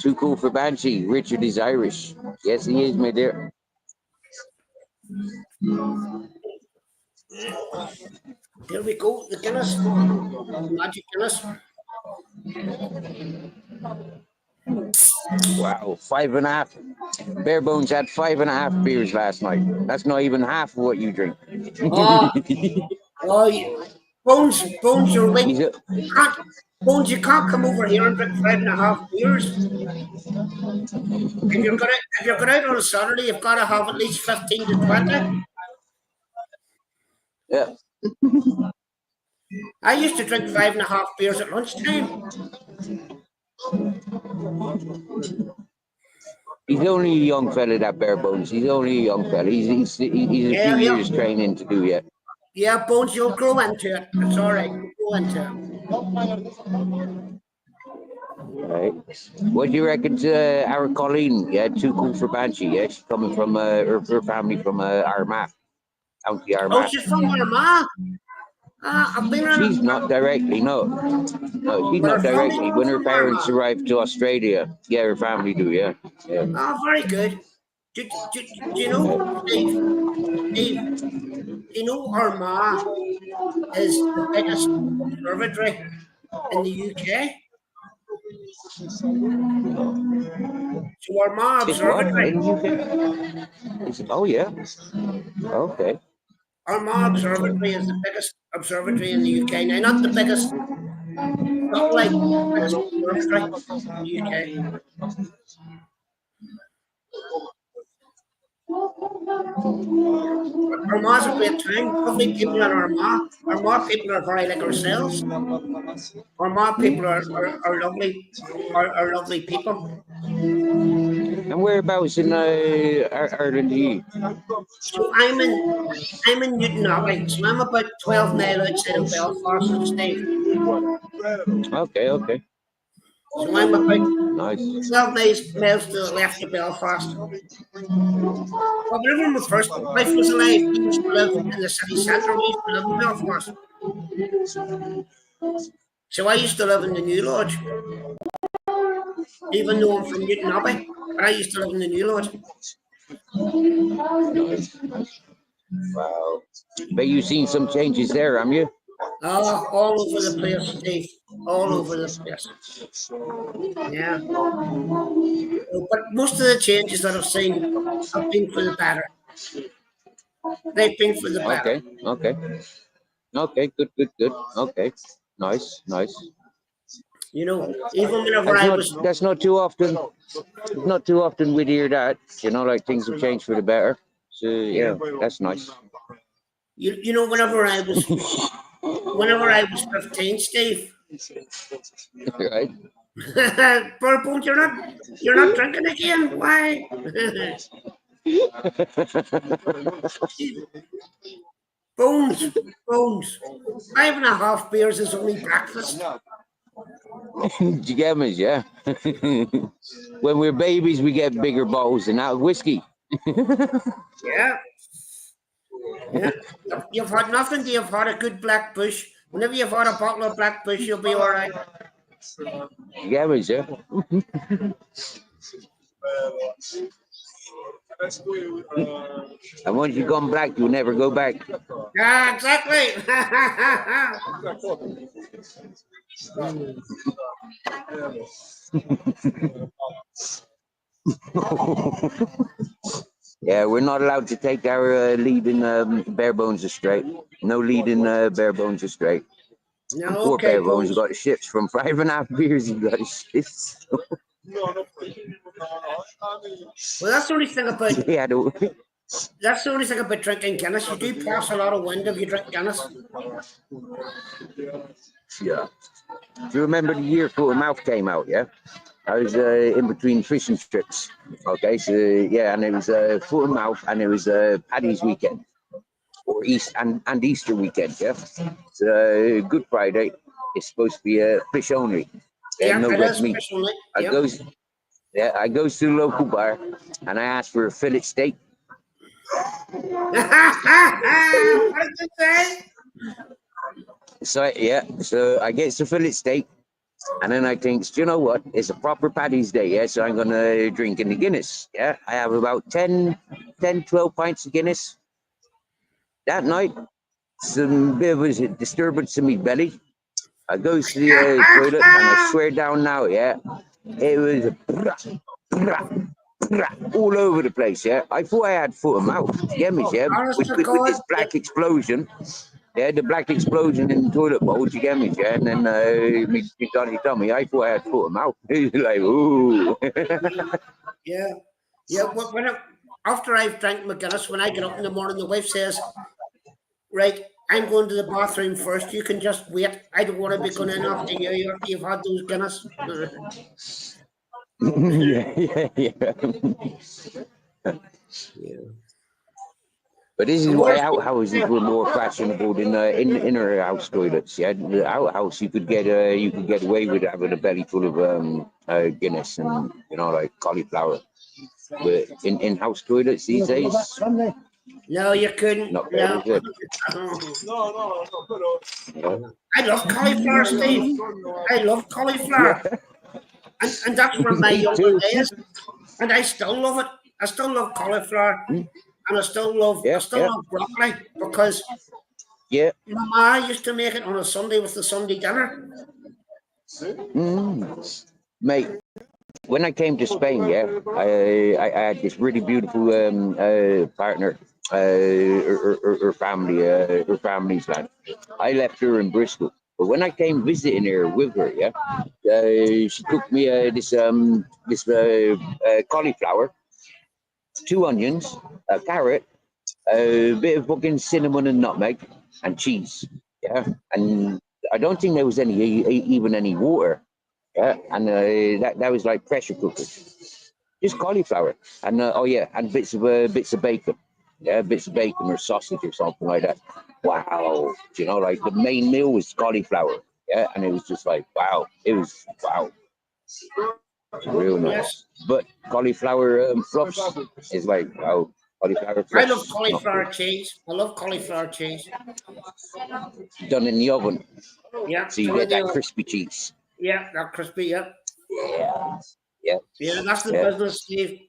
Too cool for Banshee. Richard is Irish. Yes, he is, my dear. Here we go. The Guinness. Magic Guinness. Wow, 5.5. Bare Bones had 5.5 beers last night. That's not even half of what you drink. Oh, Bones, you're weak. Bones, you can't come over here and drink 5.5 beers. If you're going out on a Saturday, you've got to have at least 15 to 20. Yeah. I used to drink 5.5 beers at lunchtime. He's only a young fella, that Bare Bones. He's only a young fella. He's a few years training to do yet. Yeah, Bones, you'll grow into it. It's all right. You'll grow into it. Right. What do you reckon to our Colleen? Yeah, too cool for Banshee. Yeah, she's coming from her family from Armagh, County Armagh. Oh, she's from Armagh. I've been around. She's not directly, no, she's not directly. When her parents arrived to Australia, yeah, her family do, yeah. Oh, very good. Do you know, Steve? Steve, do you know Armagh is the biggest observatory in the UK? So Armagh It's what? Observatory. Oh yeah. Okay. Armagh Observatory is the biggest observatory in the UK. Now, not the biggest satellite, the biggest observatory in the UK. Armagh's a great town. Lovely people in Armagh. Armagh people are very like ourselves. Armagh people are lovely, are lovely people. And whereabouts in Ireland are you? So I'm in Newton Abbey, so I'm about 12 miles outside of Belfast, Steve. Okay, okay. So I'm about Nice. 12 miles to the left of Belfast. Well, whenever my first wife was alive, we used to live in the city centre. We used to live in Belfast. So I used to live in the New Lodge, even though I'm from Newton Abbey. But I used to live in the New Lodge. Wow. But you've seen some changes there, haven't you? Oh, all over the place, Steve. All over the place. Yeah. But most of the changes that I've seen have been for the better. They've been for the better. Okay, okay. Okay, good, good, good. Okay. Nice, nice. You know, even whenever I was... That's not too often. Not too often we'd hear that. You know, like things have changed for the better. So yeah, that's nice. You know, whenever I was 15, Steve. Right. Purple, you're not drinking again. Why? Bones. 5.5 beers is only breakfast. Do you get me? Yeah. When we're babies, we get bigger bottles and now whiskey. Yeah. Yeah. You've had nothing. You've had a good black bush. Whenever you've had a bottle of black bush, you'll be all right. Yeah, me, yeah. And once you've gone black, you'll never go back. Yeah, exactly. Yeah, we're not allowed to take our leading bare bones astray. No leading bare bones astray. No, Poor okay, bare bones bones. got ships from 5.5 beers. He got ships. Well, that's the only thing about Yeah, that's the only thing about drinking Guinness. You do pass a lot of wind if you drink Guinness. yeah. Do you remember the year Foot and Mouth came out? Yeah, I was in between fishing trips. Okay, so yeah, and it was Foot and Mouth, and it was Paddy's weekend, or and Easter weekend. Yeah, so Good Friday is supposed to be fish only. Yeah, no it red is meat. fish only. I goes to the local bar, and I asked for a fillet steak. What did you say? So I get some fillet steak, and then I think, do you know what? It's a proper Paddy's Day, yeah. So I'm gonna drink in the Guinness. Yeah, I have about 10, 12 pints of Guinness. That night, some bit of a disturbance in my belly. I goes to the toilet, and I swear down now, yeah, it was all over the place, yeah. I thought I had foot and mouth, you get me, yeah, with this black explosion. Yeah, the black explosion in the toilet bowl, you get me, yeah, and then me Johnny told me, I thought I had foot and mouth. He's like, ooh. Yeah. After I've drank my Guinness, when I get up in the morning, the wife says, right, I'm going to the bathroom first. You can just wait. I don't want to be going in after you've had those Guinness. Yeah. But this is why outhouses were more fashionable than inner house toilets. Yeah, the outhouse you could get away with having a belly full of Guinness and like cauliflower. But in house toilets these days, no, you couldn't. Not very good. I love cauliflower, Steve. I love cauliflower, and that's from my younger days, and I still love it. I still love cauliflower. And I still love broccoli because my ma used to make it on a Sunday with the Sunday dinner. Mate, when I came to Spain, I had this really beautiful partner. her family's land. I left her in Bristol, but when I came visiting her with her, yeah, she cooked me this cauliflower, 2 onions, a carrot, a bit of fucking cinnamon and nutmeg, and cheese. Yeah, and I don't think there was even any water. Yeah, and that was like pressure cookers, just cauliflower, and oh yeah, and bits of bacon. Yeah, bits of bacon or sausage or something like that. Wow, like the main meal was cauliflower. Yeah, and it was just like wow, it was wow, real nice. Yes. But cauliflower fluffs is like wow, cauliflower I love fluffs. cauliflower cheese. I love cauliflower cheese. Done in the oven, Yeah. so you get that crispy cheese. Yeah, that crispy. Yeah. Yeah, yeah, Yeah, that's the yeah. business, Steve.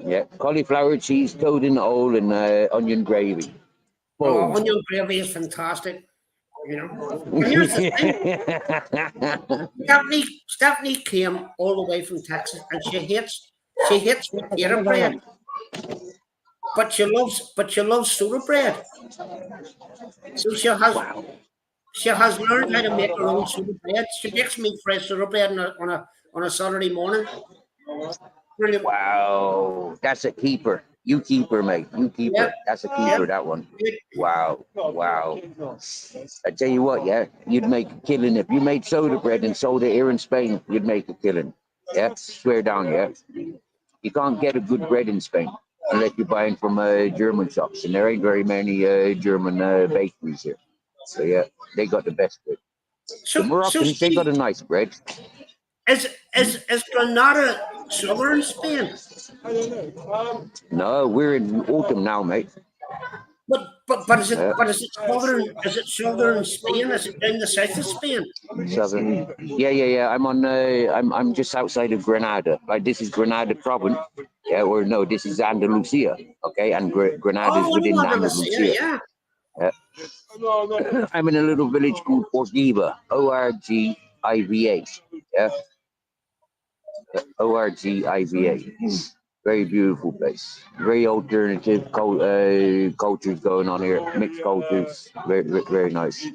Yeah, cauliflower cheese, toad in the hole, and onion gravy. Oh, Boom. onion gravy is fantastic. And here's the thing: Stephanie came all the way from Texas, and she hates potato bread, but she loves soda bread. So she has learned how to make her own soda bread. She makes me fresh soda bread on a Saturday morning. Brilliant. Wow, that's a keeper. You keep her, mate. You keep Yep. her. That's a keeper. Yep. That one. Wow, wow. I tell you what, yeah, you'd make a killing if you made soda bread and sold it here in Spain. You'd make a killing. Yeah, swear down, yeah. You can't get a good bread in Spain unless you're buying from German shops, and there ain't very many German bakeries here. So yeah, they got the best bread. The So Moroccans, they Steve, got a nice bread. is Granada southern Spain? No, we're in autumn now, mate. But is it southern Spain? Is it in the south of Spain? Southern. Yeah. I'm just outside of Granada. Like this is Granada province. Yeah, or no, this is Andalusia. Okay, and Granada is Oh, within Andalusia, Andalusia. yeah. I'm in a little village called Orgiva. Orgiva. Yeah. Orgiva. Very beautiful place. Very alternative cultures going on here. Mixed cultures. Very nice.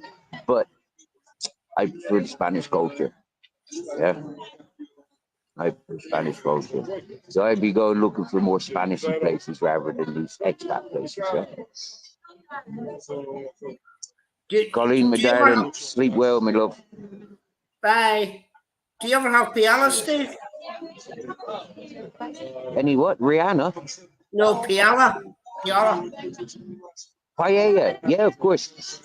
But I prefer the Spanish culture. Yeah. I prefer Spanish culture. So I'd be going looking for more Spanishy places rather than these expat places. Yeah. Colleen, my Do you ever darling, have, sleep well, my love. bye. Do you ever have pialas, Steve? Any what? Rihanna? No, piala. Paella. Yeah, of course.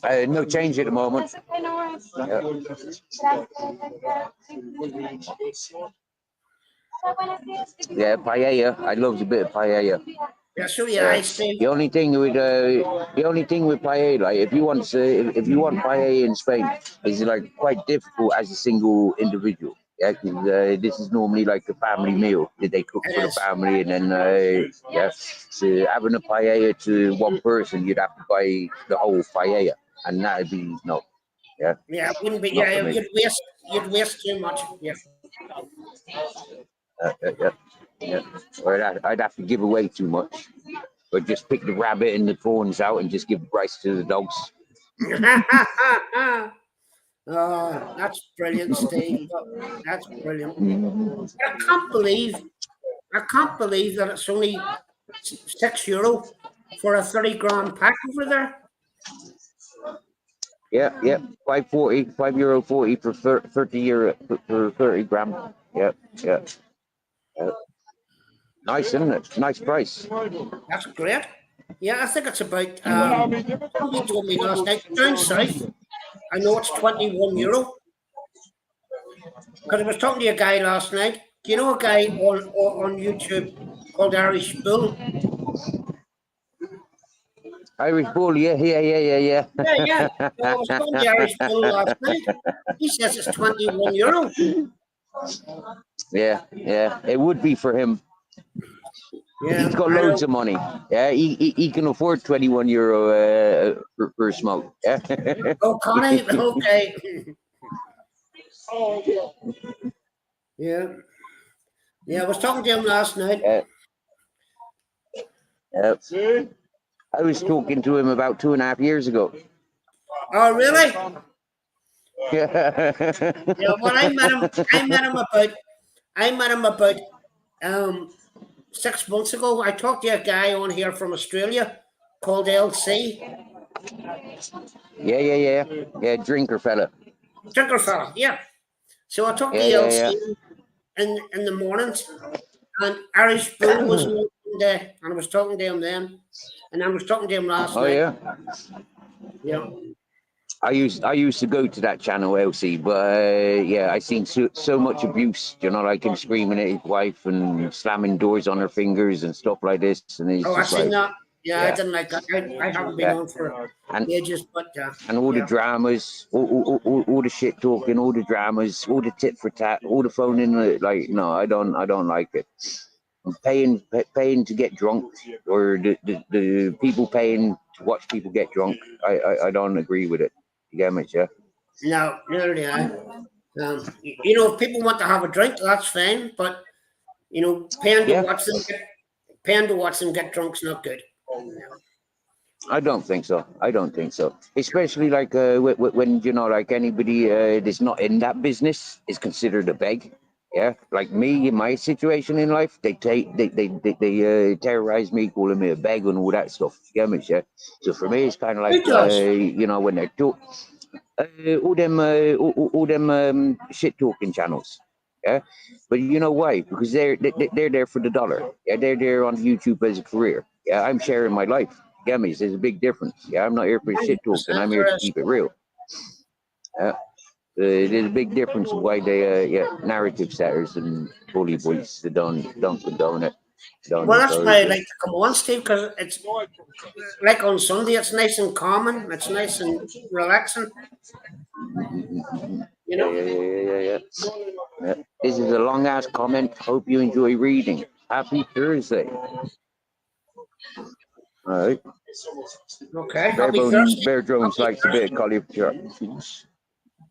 No change at the moment. Yeah, paella. I love a bit of paella. Yeah, so yeah, Steve. The only thing with paella, like, if you want paella in Spain, is like quite difficult as a single individual. Yeah, because this is normally like a family meal that they cook for the family, and then so having a paella to one person, you'd have to buy the whole paella, and that'd be no. Yeah. Yeah, it wouldn't be. Not Yeah, for me. you'd waste too much. Yeah. Yeah. Or I'd have to give away too much. Or just pick the rabbit and the prawns out and just give the rice to the dogs. Oh, that's brilliant, Steve. That's brilliant. I can't believe that it's only €6 for a 30-gram pack over there. Yeah. €5.40 for 30 for 30 gram. Yeah. Nice, isn't it? Nice price. That's great. Yeah, I think it's about. Somebody told me last night down south. I know it's €21. Because I was talking to a guy last night. Do you know a guy on YouTube called Irish Bull? Irish Bull, yeah. Yeah. So I was talking to Irish Bull last night. He says it's €21. Yeah. It would be for him. Yeah, he's got loads of money. Yeah, he can afford €21 per smoke. Yeah. Oh, Connie, okay. Yeah, I was talking to him last night. I was talking to him about 2.5 years ago. Oh, really? Yeah. Yeah. Well, I met him. I met him about 6 months ago. I talked to a guy on here from Australia called LC. Yeah, drinker fella. Drinker fella, yeah. So I talked to Yeah. LC in the mornings, and Irish Bull was on one day, and I was talking to him then, and I was talking to him last Oh night. yeah. Yeah. I used to go to that channel LC, but yeah, I seen so much abuse. You know, like him screaming at his wife and slamming doors on her fingers and stuff like this, and he's Oh, I just seen like, that. Yeah, I yeah, didn't like that. I haven't been yeah, on for and ages, but all the yeah. dramas, all the shit talking, all the dramas, all the tit for tat, all the phoning. Like, no, I don't like it. Paying to get drunk, or the people paying to watch people get drunk. I don't agree with it. You get me, yeah? No, neither do I. You know, if people want to have a drink, that's fine, but you know, Yeah. paying to watch them get drunk's not good. I don't think so. I don't think so. Especially like when you know, like anybody that's not in that business is considered a beg. Yeah, like me in my situation in life, they terrorize me, calling me a beg and all that stuff. You get me? Yeah. So for me, it's kind of Who like does? you know, when they're all them shit talking channels. Yeah, but you know why? Because they're there for the dollar. Yeah, they're there on YouTube as a career. Yeah, I'm sharing my life. Get me? There's a big difference. Yeah, I'm not here for shit talking. 100% I'm here there to is. keep it real. Yeah, there's a big difference why they narrative setters and bully boys they don't condone it. Don't Well, that's why I encourage it. like to come on, Steve, because it's like on Sunday, it's nice and calming, it's nice and relaxing, you Yeah, know. yeah, yeah, yeah, yeah, yeah. This is a long ass comment. Hope you enjoy reading. Happy Thursday. All right. Okay, happy Thursday. Bear Jones Happy likes a bit Thursday. of cauliflower.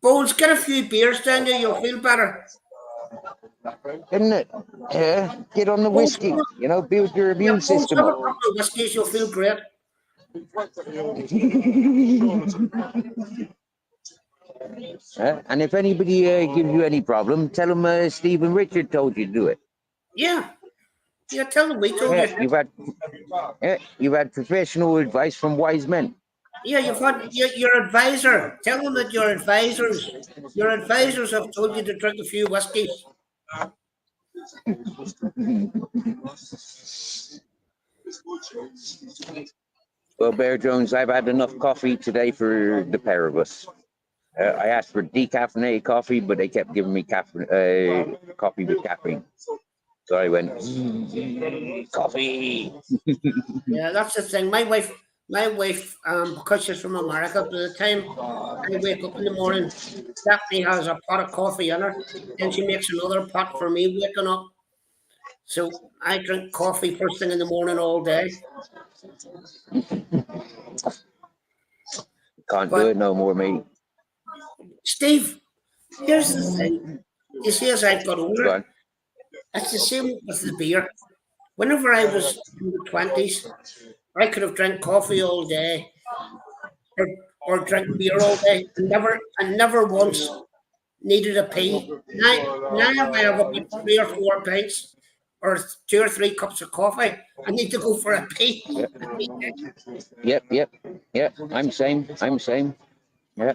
Bones, get a few beers down there, you'll feel better. Isn't it? Yeah. Get on the Bones, whiskey. You know, build your yeah, immune Bones, system have a up. couple of whiskeys, you'll feel great. And if anybody gives you any problem, tell them Stephen Richard told you to do it. Yeah, yeah, tell them we told Yeah, you. you've had professional advice from wise men. Yeah, you've had your advisor. Tell them that your advisors have told you to drink a few whiskeys. Well, Bear Jones, I've had enough coffee today for the pair of us. I asked for decaffeinated coffee, but they kept giving me coffee with caffeine. So I went, coffee. Yeah, that's the thing. My wife, because she's from America, by the time I wake up in the morning, Daphne has a pot of coffee in her, then she makes another pot for me waking up. So I drink coffee first thing in the morning all day. Can't do But it no more, mate. Steve, here's the thing. You see, as I've got Go older, on. it's the same with the beer. Whenever I was in the 20s, I could have drank coffee all day or, or drink beer all day and never once needed a pee. Now if I have about 3 or 4 pints or 2 or 3 cups of coffee, I need to go for a pee. Yep. I'm same. Yeah.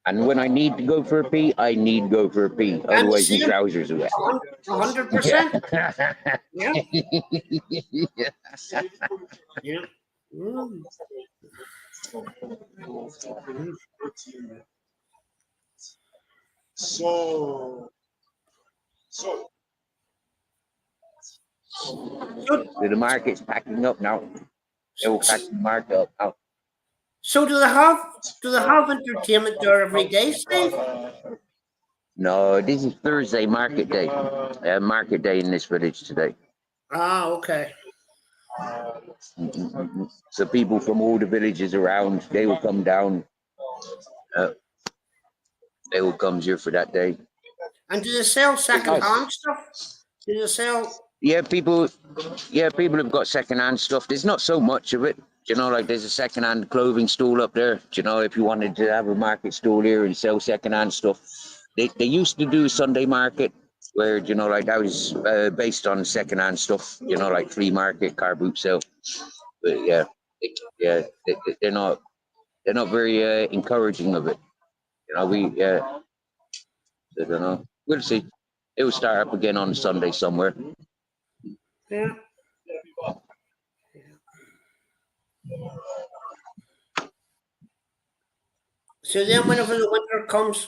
And when I need to go for a pee, I need to go for a pee. I'm the Otherwise, my same, trousers are wet. 100%. Yeah, yeah. Mm. So, so So, The market's packing up now. They will pack the market up now. so do they have entertainment there every day, Steve? No, this is Thursday market day. Market day in this village today. Ah, okay. So people from all the villages around, they will come down. They will come here for that day. And do they sell second Nice. hand stuff? Do they sell yeah, people have got secondhand stuff. There's not so much of it. You know, like there's a secondhand clothing stall up there. You know, if you wanted to have a market stall here and sell secondhand stuff, they used to do Sunday market where, you know, like that was based on secondhand stuff. You know, like flea market, car boot sale. But yeah, they're not very encouraging of it. You know, I don't know. We'll see. It will start up again on Sunday somewhere. Yeah. So then, whenever the winter comes,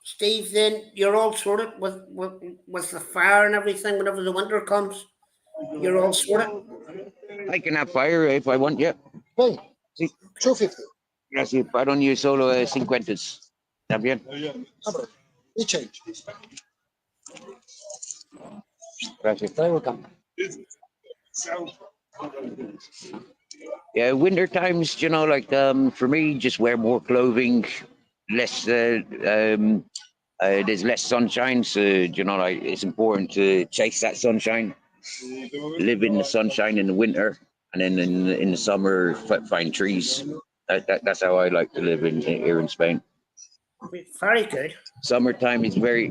Steve, then you're all sorted with the fire and everything. Whenever the winter comes, you're all sorted. I can have fire if I want, yeah. Hey, Sí. 250. Gracias. ¿Para dónde solo 50? ¿Está bien? We change. Gracias. Very welcome. Yeah, winter times, you know, like for me, just wear more clothing, less. There's less sunshine, so you know, like it's important to chase that sunshine, live in the sunshine in the winter, and then in the summer find trees. That's how I like to live here in Spain. Very good. Summertime is very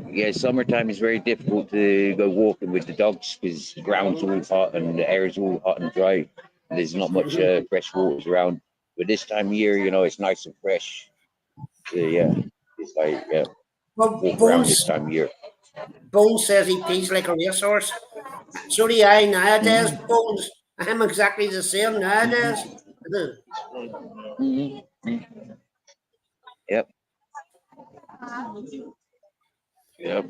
difficult to go walking with the dogs because the ground's all hot and the air's all hot and dry. And there's not much fresh waters around. But this time of year, you know, it's nice and fresh. Yeah, it's like Well, walk around this time of year. Bones says he pees like a racehorse. So do I nowadays, Bones. I'm exactly the same nowadays. Yep. Yep.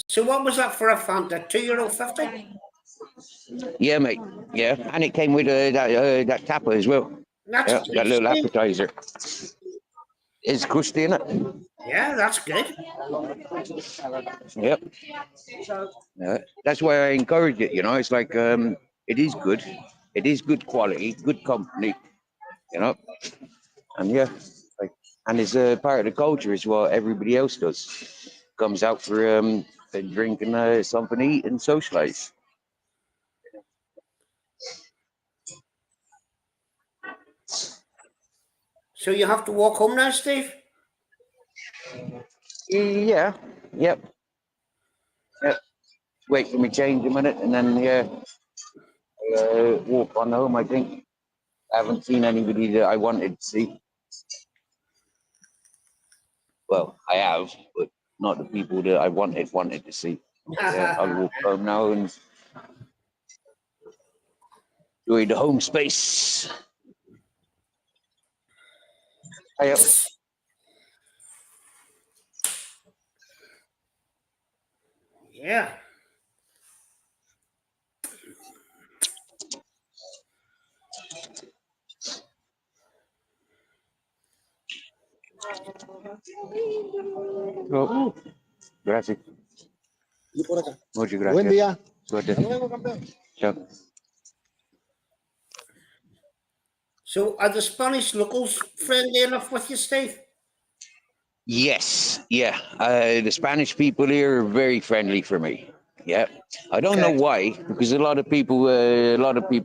So what was that for a Fanta? €2.50? Yeah, mate. Yeah, and it came with that tapper as well. That's Yeah, good, that little Steve. appetizer. It's crusty, isn't it? Yeah, that's good. Yep. Yeah, that's why I encourage it. You know, it's like it is good. It is good quality, good company. You know, and yeah, like, and it's a part of the culture as well. Everybody else does. Comes out for a drink and something to eat and socialize. So you have to walk home now, Steve? Yeah. Yep. Yep. Wait for me change a minute, and then walk on home. I think I haven't seen anybody that I wanted to see. Well, I have, but not the people that I wanted to see. Yeah, I'll walk home now and enjoy the home space. Hiya. Yeah. Oh, gracias. Y por acá. Muchas gracias. Buen día. Suerte. Hasta luego, campeón. Chao. So are the Spanish locals friendly enough with you, Steve? Yes, yeah. The Spanish people here are very friendly for me. Yeah, I don't know why, because a lot of people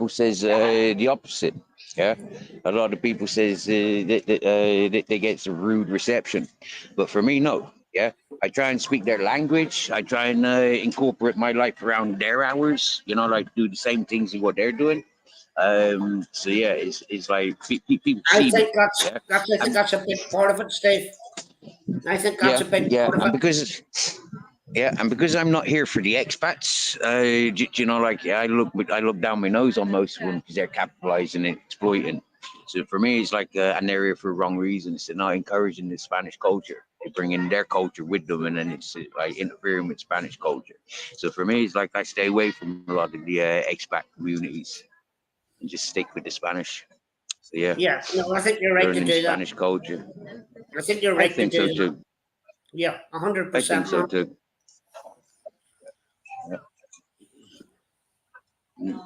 says the opposite. Yeah, a lot of people says that they get some rude reception, but for me, no. Yeah, I try and speak their language. I try and incorporate my life around their hours. You know, like do the same things as what they're doing. So yeah, it's like people see I think me. that's a big part of it, Steve. I think that's a big part of it. And because I'm not here for the expats, you know, like I look down my nose on most of them because they're capitalizing and exploiting. So for me, it's like an area for wrong reasons. They're not encouraging the Spanish culture. They bring in their culture with them, and then it's like interfering with Spanish culture. So for me, it's like I stay away from a lot of the expat communities and just stick with the Spanish. So yeah. Yeah, no, I think you're right to Learning do Spanish that. culture. I think you're right I think to do so that. too. Yeah, 100%. I think so too. Yeah.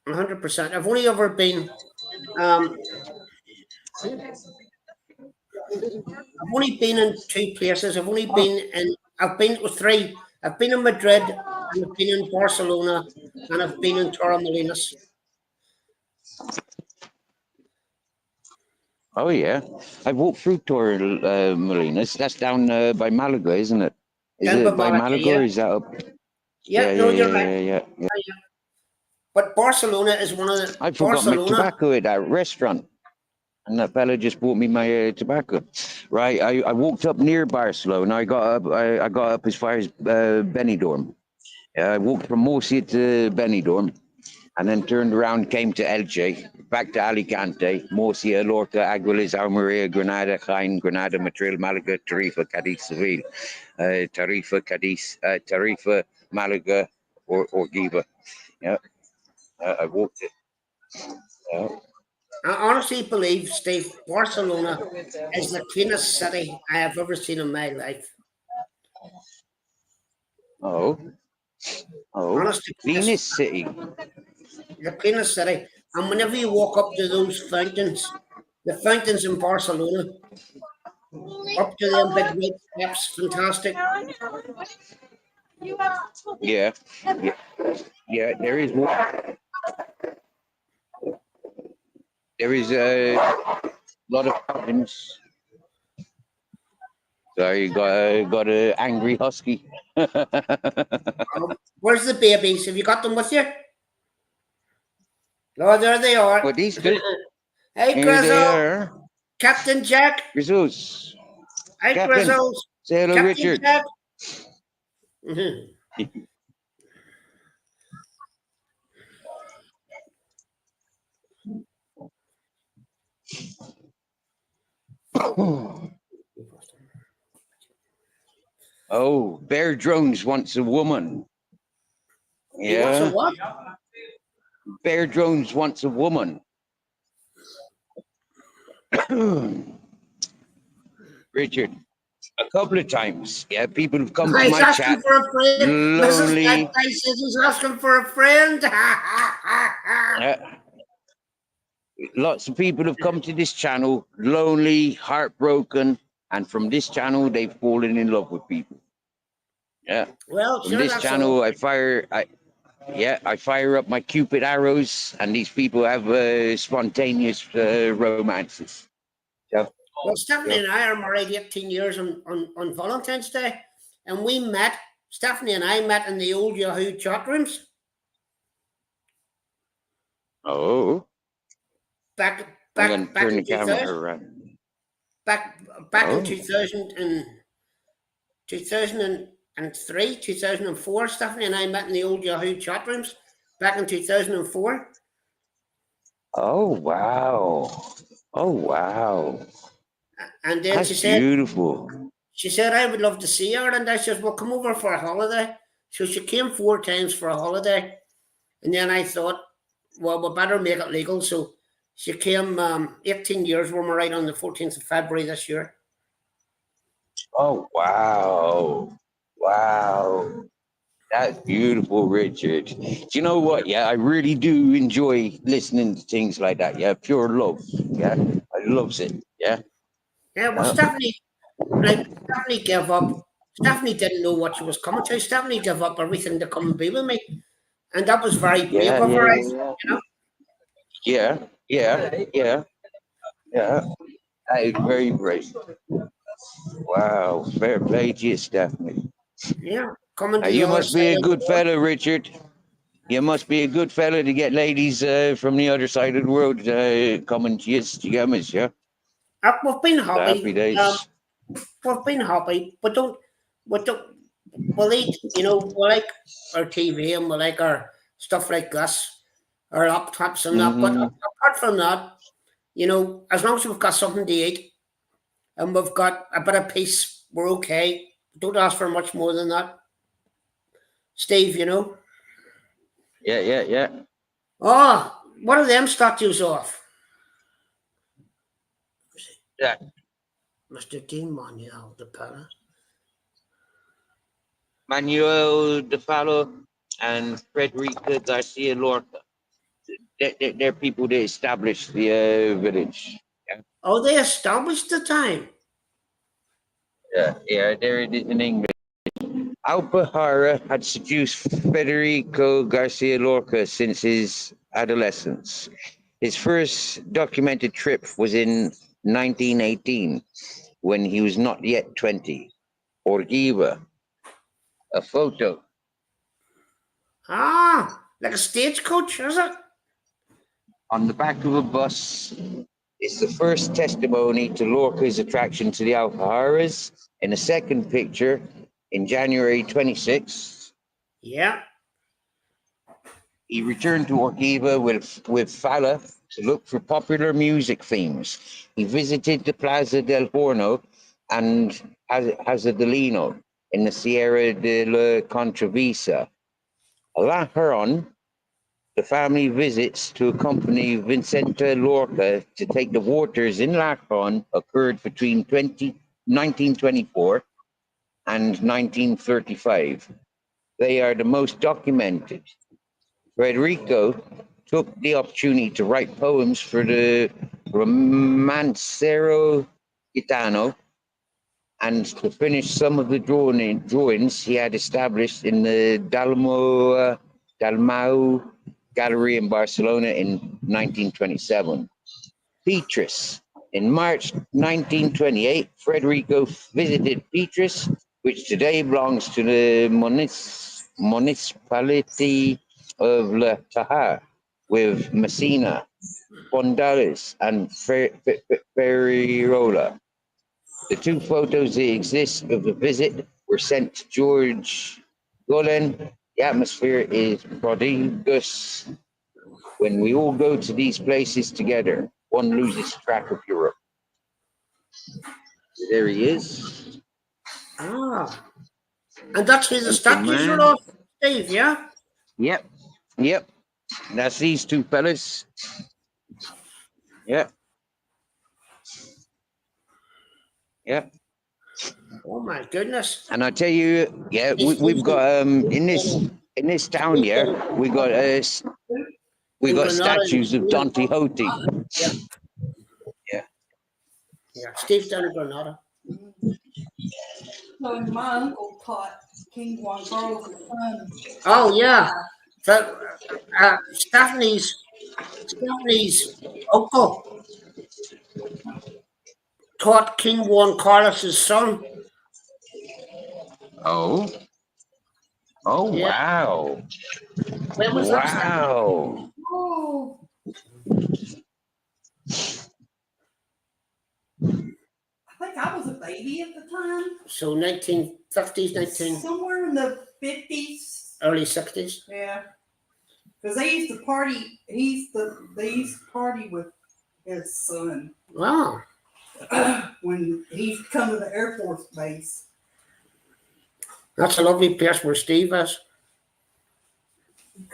100%. I've only ever been I've only been in two places. I've only been in I've been to three. I've been in Madrid, and I've been in Barcelona, and I've been in Torremolinos. Oh yeah, I walked through Torremolinos. That's down by Malaga, isn't it? Is Down by it by Malaga, Malaga yeah. or is that up? Yeah, Yeah, no, yeah, you're yeah, right. yeah, yeah, yeah. But Barcelona is one of the I forgot my Barcelona. tobacco at that restaurant, and that fella just bought me my tobacco. Right, I walked up near Barcelona. I got up as far as Benidorm. I walked from Murcia to Benidorm, and then turned around, came to Elche, back to Alicante, Murcia, Lorca, Aguilas, Almeria, Granada, Jaén, Granada, Madrid, Malaga, Tarifa, Cadiz, Seville, Tarifa, Malaga, or Giva. Yeah, I walked it. Yeah. I honestly believe, Steve, Barcelona is the cleanest city I have ever seen in my life. Oh, Honestly, cleanest city. the cleanest city. And whenever you walk up to those fountains, the fountains in Barcelona, up to them big white steps, fantastic. Yeah, yeah, yeah. There is one. There is a lot of fountains. So you got a angry husky. Where's the babies? Have you got them with you? Oh, there they are. What these two? Hey, Here they Grizzle. are. Captain Jack. Grizzles. Hey, Captain. Grizzles. Say hello, Captain Richard. Jack. Mhm. Oh, Bear Drones wants a woman. He wants a Yeah. what? Bear Drones wants a woman. Richard, a couple of times. Yeah, people have come to He's my asking chat. for a friend. Mrs. Lonely. Magpie says he's asking for a friend. Lots of people have come to this channel, lonely, heartbroken, and from this channel, they've fallen in love with people. Yeah. Well, From sure, this that's channel, all. I fire up my Cupid arrows, and these people have spontaneous romances. Yeah. Well, Stephanie and I are married 18 years on Valentine's Day, and we met. Stephanie and I met in the old Yahoo chat rooms Oh, back I'm going back to back turn in the camera 2000, around. back in Oh. 2003, 2004. Stephanie and I met in the old Yahoo chat rooms back in 2004. Oh, wow. Oh, wow. And then That's beautiful. she said, I would love to see her. And I said, well, come over for a holiday. So she came 4 times for a holiday. And then I thought, well, we better make it legal. So she came 18 years, we're right on the 14th of February this year. Oh, wow. Wow. That's beautiful, Richard. Do you know what? Yeah, I really do enjoy listening to things like that. Yeah, pure love. Yeah, I loves it. Yeah. Yeah, well, Stephanie gave up. Stephanie didn't know what she was coming to. Stephanie gave up everything to come and be with me. And that was very brave Yeah, of her, yeah, you know. yeah, yeah, yeah, yeah. That is very brave. Wow, fair play to you, Stephanie. Yeah, coming to the You other must be side a of the good world. fella, Richard. You must be a good fella to get ladies from the other side of the world coming to you, digamos, yeah? We've been happy. Happy days. We've been happy, but we like, we like our TV and we like our stuff like this, our laptops and that. But Mhm. apart from that, as long as we've got something to eat and we've got a bit of peace, we're okay. Don't ask for much more than that. Steve, Yeah, yeah, yeah. Oh, what are them statues of? Yeah. Mr. Dean Manuel de Pala. Manuel de Falo and Frederica Garcia Lorca. They're people that established the village. Yeah, Oh, they established the time. yeah, there it is in English. Alpujarra had seduced Federico Garcia Lorca since his adolescence. His first documented trip was in 1918, when he was not yet 20. Orgiva, a photo. Ah, like a stagecoach, is it? On the back of a bus is the first testimony to Lorca's attraction to the Alpujarras. In a second picture, in January 26th, Yeah. he returned to Orgiva with Fala to look for popular music themes. He visited the Plaza del Horno and Hazadolino in the Sierra de la Contravisa. Later on, the family visits to accompany Vicenta Lorca to take the waters in Lajon occurred between 1924 and 1935. They are the most documented. Federico took the opportunity to write poems for the Romancero Gitano and to finish some of the drawings he had established in the Dalmau Gallery in Barcelona in 1927. Petrus. In March 1928, Federico visited Petrus, which today belongs to the municipality of La Taja, with Messina, Fondales, and Ferriola. The two photos that exist of the visit were sent to George Golan. The atmosphere is prodigious. When we all go to these places together, one loses track of Europe. There he is. Ah. And that's where the That's the statues are man. of, Steve, yeah? Yep. That's these two fellas. Yep. Oh my goodness. And I tell you, we've got in this town here, we got statues of Don Quixote. Yeah. Yeah. Yeah. Steve's down in Granada. So my uncle taught King Juan Carlos' son. Oh yeah. So, Stephanie's uncle taught King Juan Carlos's son. Oh. Yeah. Wow. When was that? Wow. Oh, I think I was a baby at the time. So 1950s, Somewhere in the 50s. early 60s. Yeah. Because they used to party. They used to party with his son Wow. when he'd come to the Air Force base. That's a lovely place where Steve is.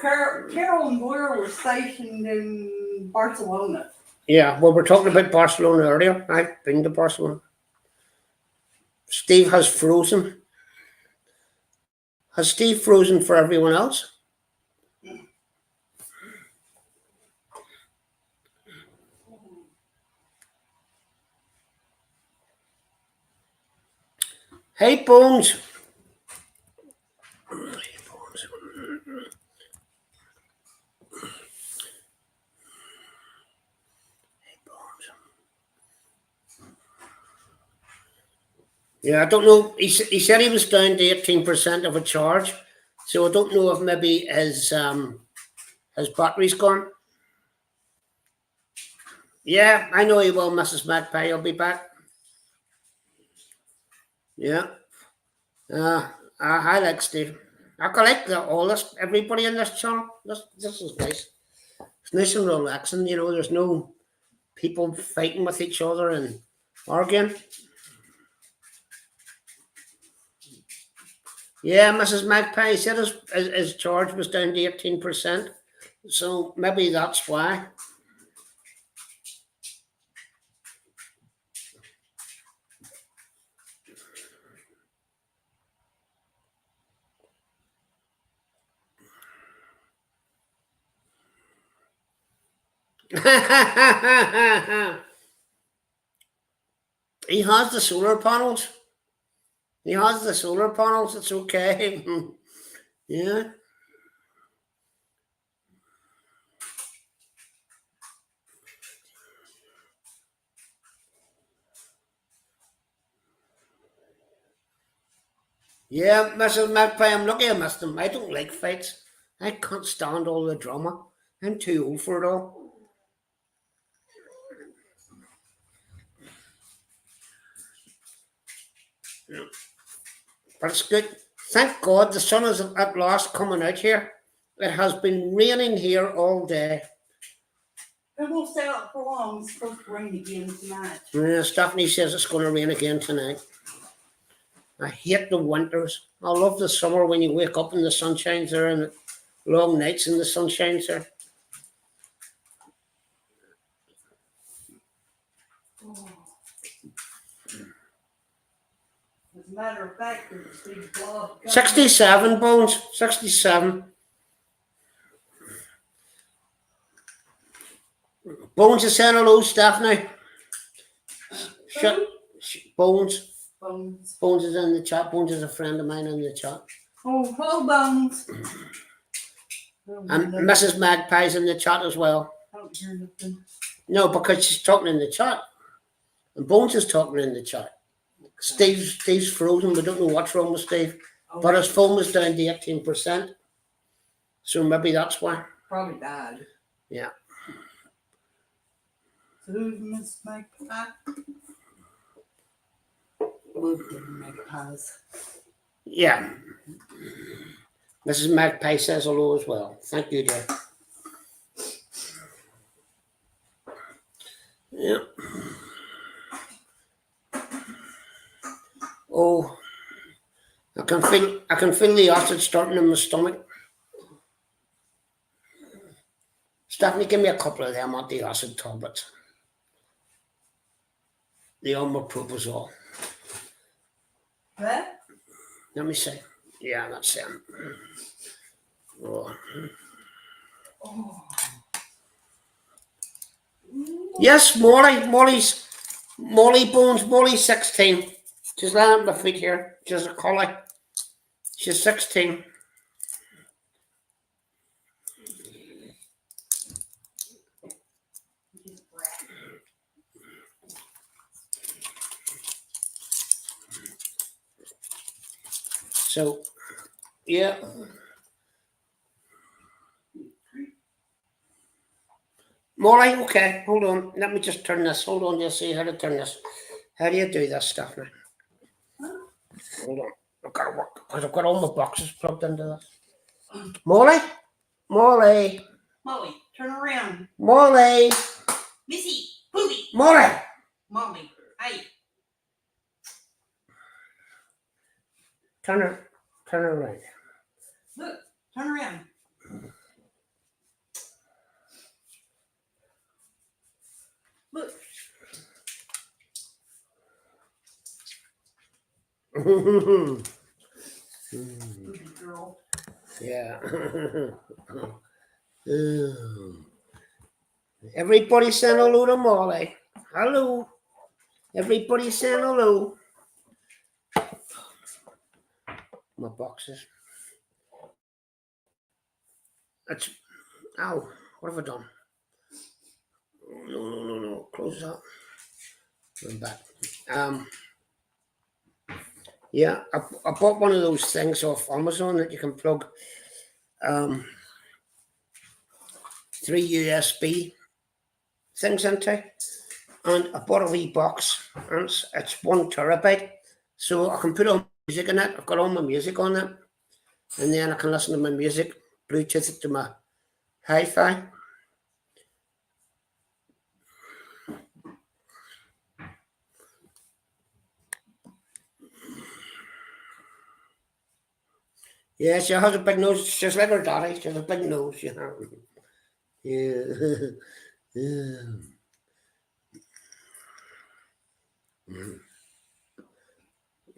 Carol and Blair were stationed in Barcelona. Yeah, well, we're talking about Barcelona earlier. I've been to Barcelona. Steve has frozen. Has Steve frozen for everyone else? Hey, Bones. Yeah, I don't know. He said he was down to 18% of a charge, so I don't know if maybe his battery's gone. Yeah, I know he will. Mrs. Magpie, he'll be back. Yeah. I like Steve. I collect all this. Everybody in this channel. This is nice. It's nice and relaxing. You know, there's no people fighting with each other and arguing. Yeah, Mrs. Magpie said his charge was down to 18%. So maybe that's why. He has the solar panels. He has the solar panels, it's okay. Yeah. Yeah, Mrs. Magpie, I'm lucky I missed them. I don't like fights. I can't stand all the drama. I'm too old for it all. Yeah. But it's good. Thank God the sun is at last coming out here. It has been raining here all day. It won't stay out for long. It's supposed to rain again tonight. Yeah, Stephanie says it's going to rain again tonight. I hate the winters. I love the summer when you wake up and the sun shines there and the long nights and the sun shines there. Oh. As a matter of fact, there's a big blob. 67, Bones. 67. Bones is saying hello, Stephanie. Bones. Bones. Bones is in the chat. Bones is a friend of mine in the chat. Oh, hello, Bones. And Mrs. Magpie's in the chat as well. I don't hear nothing. No, because she's talking in the chat. And Bones is talking in the chat. Steve's frozen. We don't know what's wrong with Steve. Oh, But his phone was down to 18%. So maybe that's why. probably died. Yeah. So who's Miss Magpie? Moved to Magpies. Yeah. Mrs. Magpie says hello as well. Thank you, dear. Yeah. Oh, I can feel the acid starting in my stomach. Stephanie, give me a couple of them anti-acid tablets. The omeprazole. What? Let me see. Yeah, that's them. Oh. Oh. Yes, Molly Bones, Molly's 16. She's laying at my feet here. She's a collie. She's 16. So, yeah. Molly, okay, hold on. Let me just turn this. Hold on, just see how to turn this. How do you do this stuff now? Hold on. I've got to work because I've got all my boxes plugged into this. Molly? Molly? Molly, turn around. Molly? Missy, Poogie. Molly? Molly, hey. Turn her around. Look, turn around. Look. Good girl. Yeah. Everybody saying hello to Molly. Hello. Everybody saying hello. My boxes. That's. Ow. What have I done? No. Close that. I'm back. Yeah, I bought one of those things off Amazon that you can plug 3 USB things into. And I bought a wee box, and it's 1 terabyte. So I can put all music in it. I've got all my music on it. And then I can listen to my music, Bluetooth it to my hi-fi. Yeah, she has a big nose. She's like her daddy. She has a big nose, you know. Yeah. Yeah.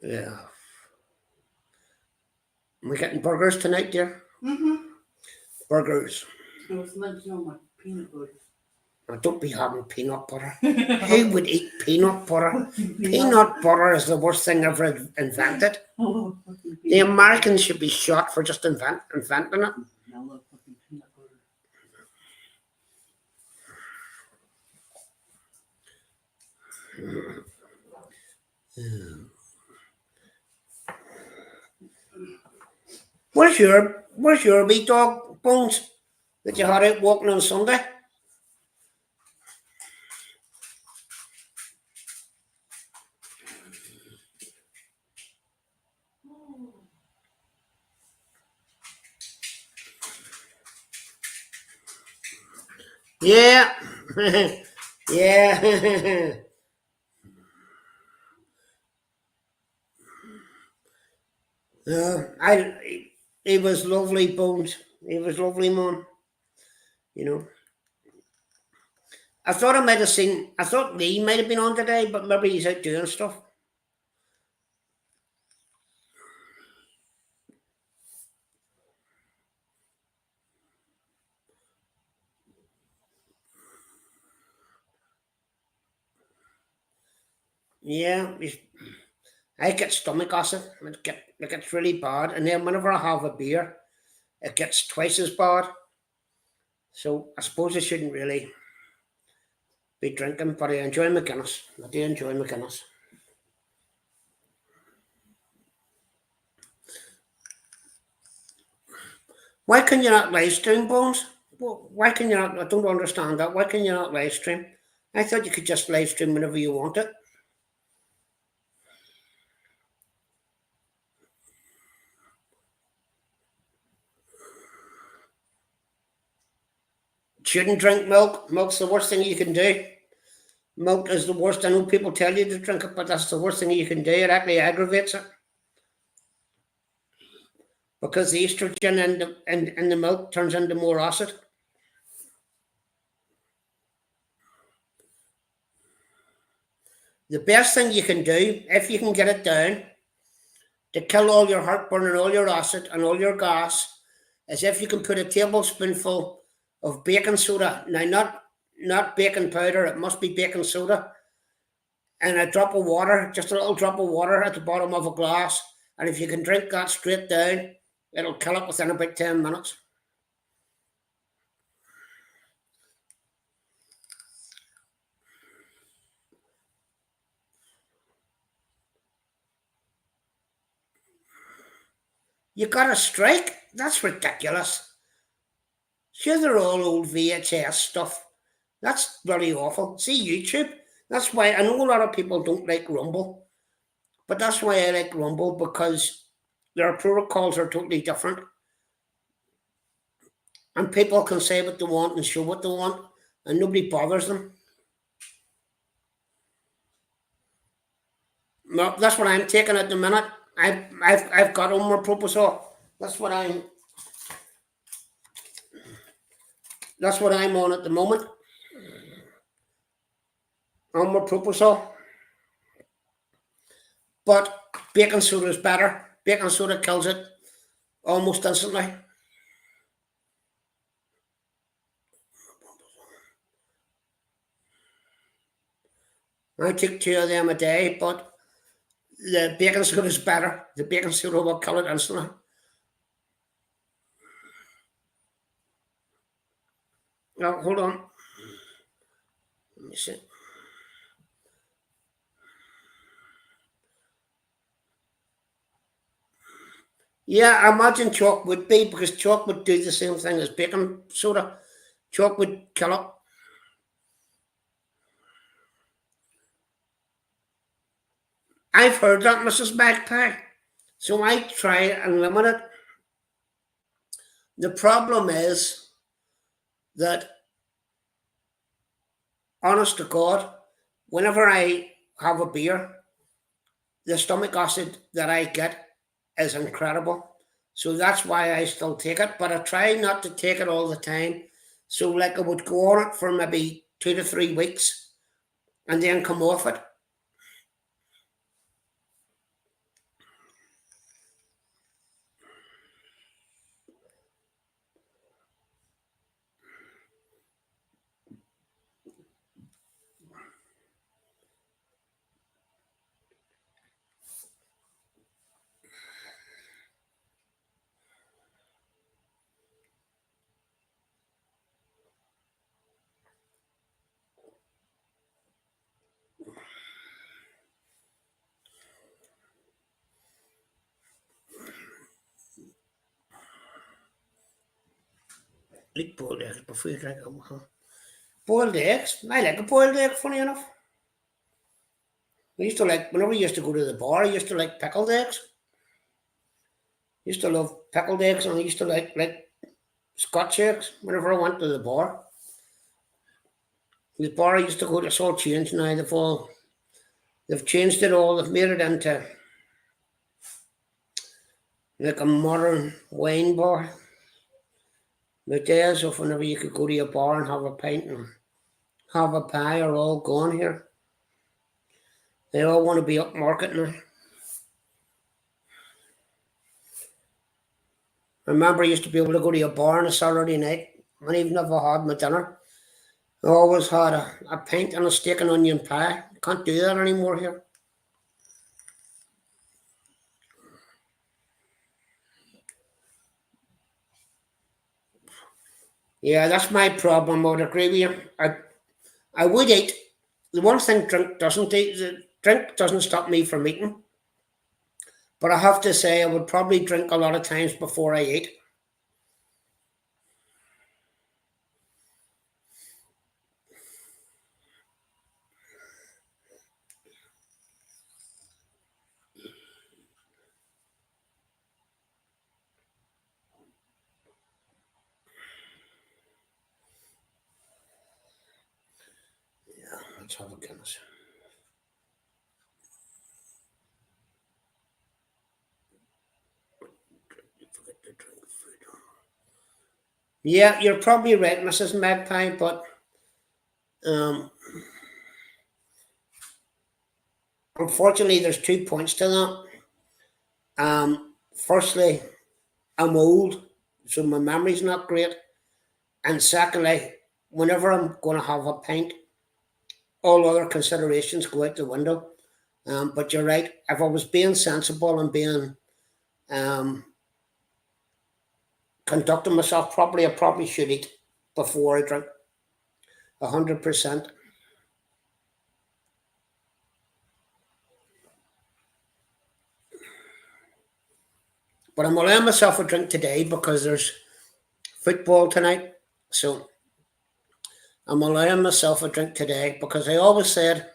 Yeah. We're getting burgers tonight, dear. Mm-hmm. Burgers. I was munching on my peanut butter. Now, don't be having peanut butter. Who would eat peanut butter? Peanut butter is the worst thing ever invented. The Americans should be shot for just inventing it. Where's your wee dog, Bones, that you had out walking on Sunday? Yeah. Yeah. He was lovely, Bones. He was lovely, man. You know. I thought Lee might have been on today, but maybe he's out doing stuff. Yeah, I get stomach acid. It gets really bad, and then whenever I have a beer, it gets twice as bad. So I suppose I shouldn't really be drinking, but I enjoy my Guinness. I do enjoy my Guinness. Why can you not live stream, Bones? Why can you not? I don't understand that. Why can you not live stream? I thought you could just live stream whenever you want it. Shouldn't drink milk. Milk's the worst thing you can do. Milk is the worst. I know people tell you to drink it, but that's the worst thing you can do. It actually aggravates it. Because the estrogen in the milk turns into more acid. The best thing you can do, if you can get it down, to kill all your heartburn and all your acid and all your gas, is if you can put a tablespoonful of baking soda, now not baking powder, it must be baking soda, and a drop of water, just a little drop of water at the bottom of a glass, and if you can drink that straight down, it'll kill it within about 10 minutes. You got a strike? That's ridiculous. Sure, they're all old VHS stuff. That's bloody awful. See YouTube? That's why I know a lot of people don't like Rumble, but that's why I like Rumble, because their protocols are totally different. And people can say what they want and show what they want, and nobody bothers them. No, that's what I'm taking at the minute. I've got omeprazole. That's what I'm on at the moment. Omeprazole. But baking soda is better. Baking soda kills it almost instantly. I take 2 of them a day, but the baking soda is better. The baking soda will kill it instantly. Now, hold on. Let me see. Yeah, I imagine chalk would be, because chalk would do the same thing as baking soda. Chalk would kill it. I've heard that, Mrs. Magpie. So I try and limit it. The problem is that, honest to God, whenever I have a beer, the stomach acid that I get is incredible. So that's why I still take it, but I try not to take it all the time. So like I would go on it for maybe 2 to 3 weeks and then come off it. Eat boiled eggs before you drink them. Huh? Boiled eggs? I like a boiled egg, funny enough. I used to like, whenever we used to go to the bar, I used to like pickled eggs. I used to love pickled eggs, and I used to like Scotch eggs whenever I went to the bar. The bar I used to go to, it's all changed now. They've changed it all. They've made it into like a modern wine bar. The days of whenever you could go to a bar and have a pint and have a pie are all gone here. They all want to be upmarket now. I remember I used to be able to go to a bar on a Saturday night, and even if I had my dinner, I always had a pint and a steak and onion pie. Can't do that anymore here. Yeah, that's my problem. I would agree with you. I would eat. The one thing drink doesn't stop me from eating. But I have to say, I would probably drink a lot of times before I eat. Yeah, let's have a Guinness. Yeah, you're probably right, Mrs. Magpie, but unfortunately, there's 2 points to that. Firstly, I'm old, so my memory's not great. And secondly, whenever I'm going to have a pint, all other considerations go out the window. But you're right. If I was being sensible and being conducting myself properly, I probably should eat before I drink. 100%. But I'm allowing myself a drink today because there's football tonight. So I'm allowing myself a drink today because I always said,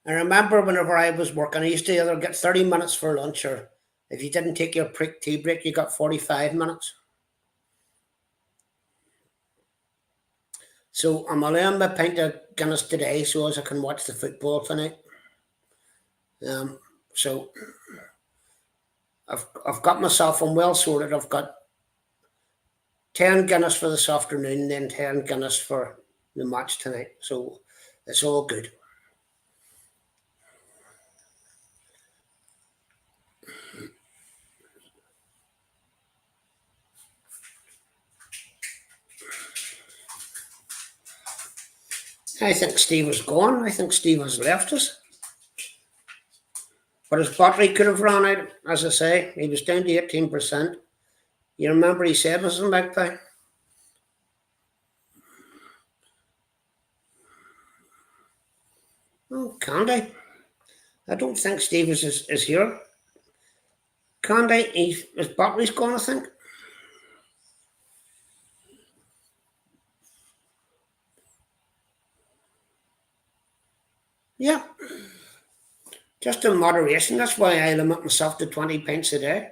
I remember whenever I was working, I used to either get 30 minutes for lunch, or if you didn't take your tea break, you got 45 minutes. So I'm allowing my pint of Guinness today so as I can watch the football tonight. So I've got myself, I'm well sorted. I've got 10 Guinness for this afternoon, then 10 Guinness for the match tonight. So it's all good. I think Steve is gone. I think Steve has left us. But his battery could have run out, as I say. He was down to 18%. You remember he said, Mrs. Magpie? Oh, Candy. I don't think Steve is here. Candy, his battery's gone, I think. Yeah. Just in moderation. That's why I limit myself to 20 pints a day.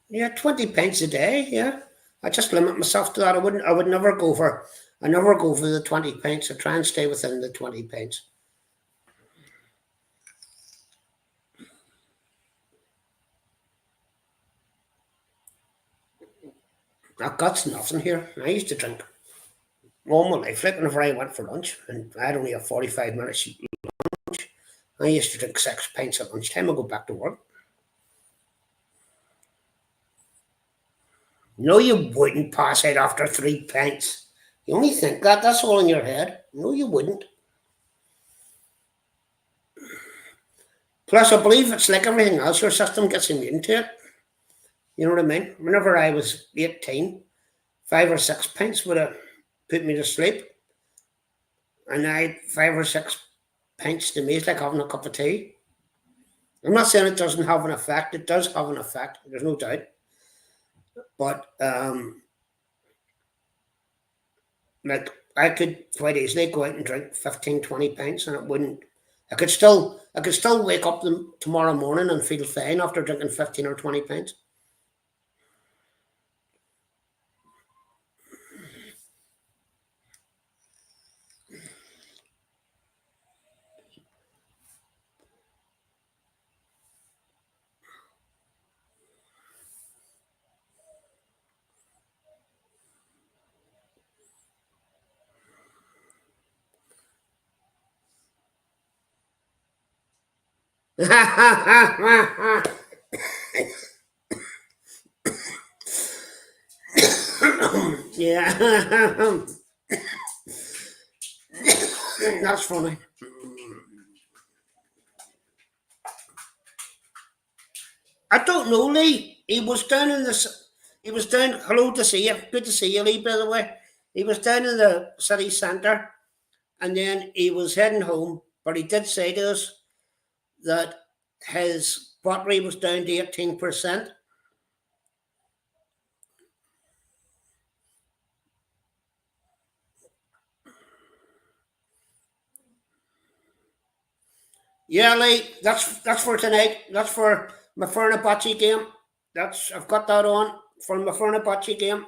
Yeah, 20 pints a day, yeah. I just limit myself to that. I would never go for the 20 pints. I try and stay within the 20 pints. I've got nothing here. I used to drink all my life, like whenever I went for lunch, and I had only have 45 minutes lunch. I used to drink 6 pints at lunchtime. I go back to work. No, you wouldn't pass out after 3 pints. You only think that. That's all in your head. No, you wouldn't. Plus, I believe it's like everything else, your system gets immune to it. You know what I mean? Whenever I was 18, 5 or 6 pints would have put me to sleep. And now 5 or 6 pints to me is like having a cup of tea. I'm not saying it doesn't have an effect. It does have an effect. There's no doubt. But like I could quite easily go out and drink 15, 20 pints, and it wouldn't. I could still wake up tomorrow morning and feel fine after drinking 15 or 20 pints. Yeah. That's funny. I don't know, Lee. He was down in this. He was down. Hello to see you. Good to see you, Lee. By the way, he was down in the city centre, and then he was heading home. But he did say to us that his battery was down to 18%. Yeah, Lee. That's for tonight. That's for my Fenerbahce game. I've got that on for my Fenerbahce game.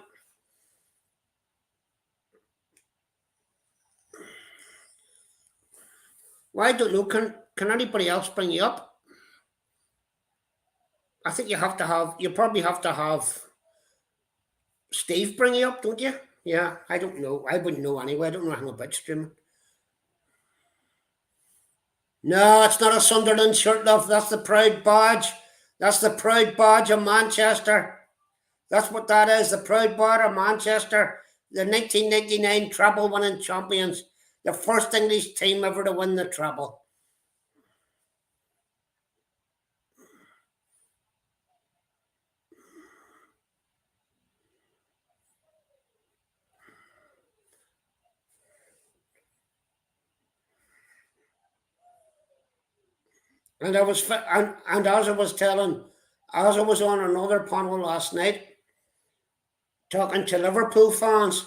Well, I don't know. Can anybody else bring you up? I think you probably have to have Steve bring you up, don't you? Yeah, I don't know. I wouldn't know anyway. I don't know anything about streaming. No, it's not a Sunderland shirt, love. That's the proud badge. That's the proud badge of Manchester. That's what that is. The proud badge of Manchester. The 1999 treble winning champions. The first English team ever to win the treble. And I was and as I was on another panel last night talking to Liverpool fans,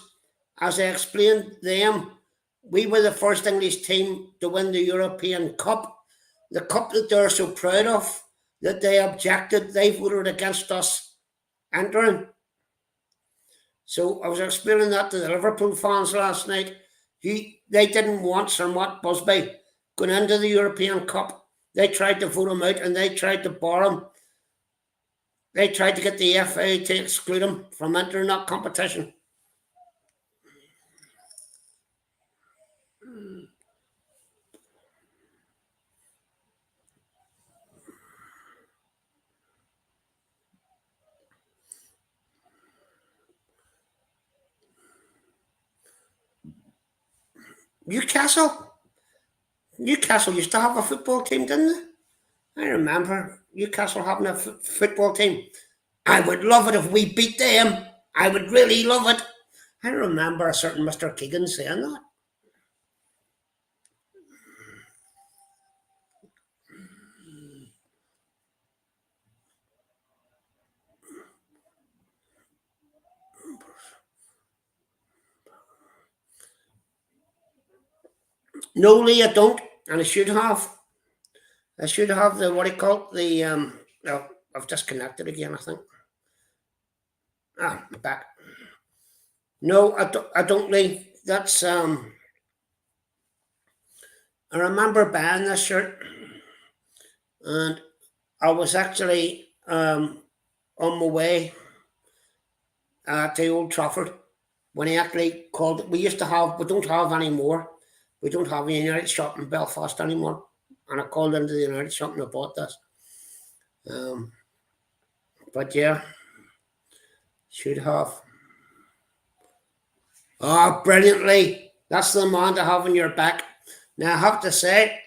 as I explained them, we were the first English team to win the European Cup, the cup that they're so proud of, that they objected, they voted against us entering. So I was explaining that to the Liverpool fans last night. They didn't want Sir Matt Busby going into the European Cup. They tried to vote him out and they tried to bar him. They tried to get the FA to exclude him from entering that competition. Newcastle used to have a football team, didn't they? I remember Newcastle having a football team. I would love it if we beat them. I would really love it. I remember a certain Mr. Keegan saying that. No, Lee, I don't, and I should have. I should have the what do you call it? The oh, I've disconnected again, I think. I'm back. No, I don't, Lee. That's I remember buying this shirt, and I was actually on my way to Old Trafford when he actually called it. We don't have anymore. We don't have a United shop in Belfast anymore. And I called into the United shop and I bought this. But yeah, should have. Oh, brilliantly. That's the man to have on your back. Now I have to say,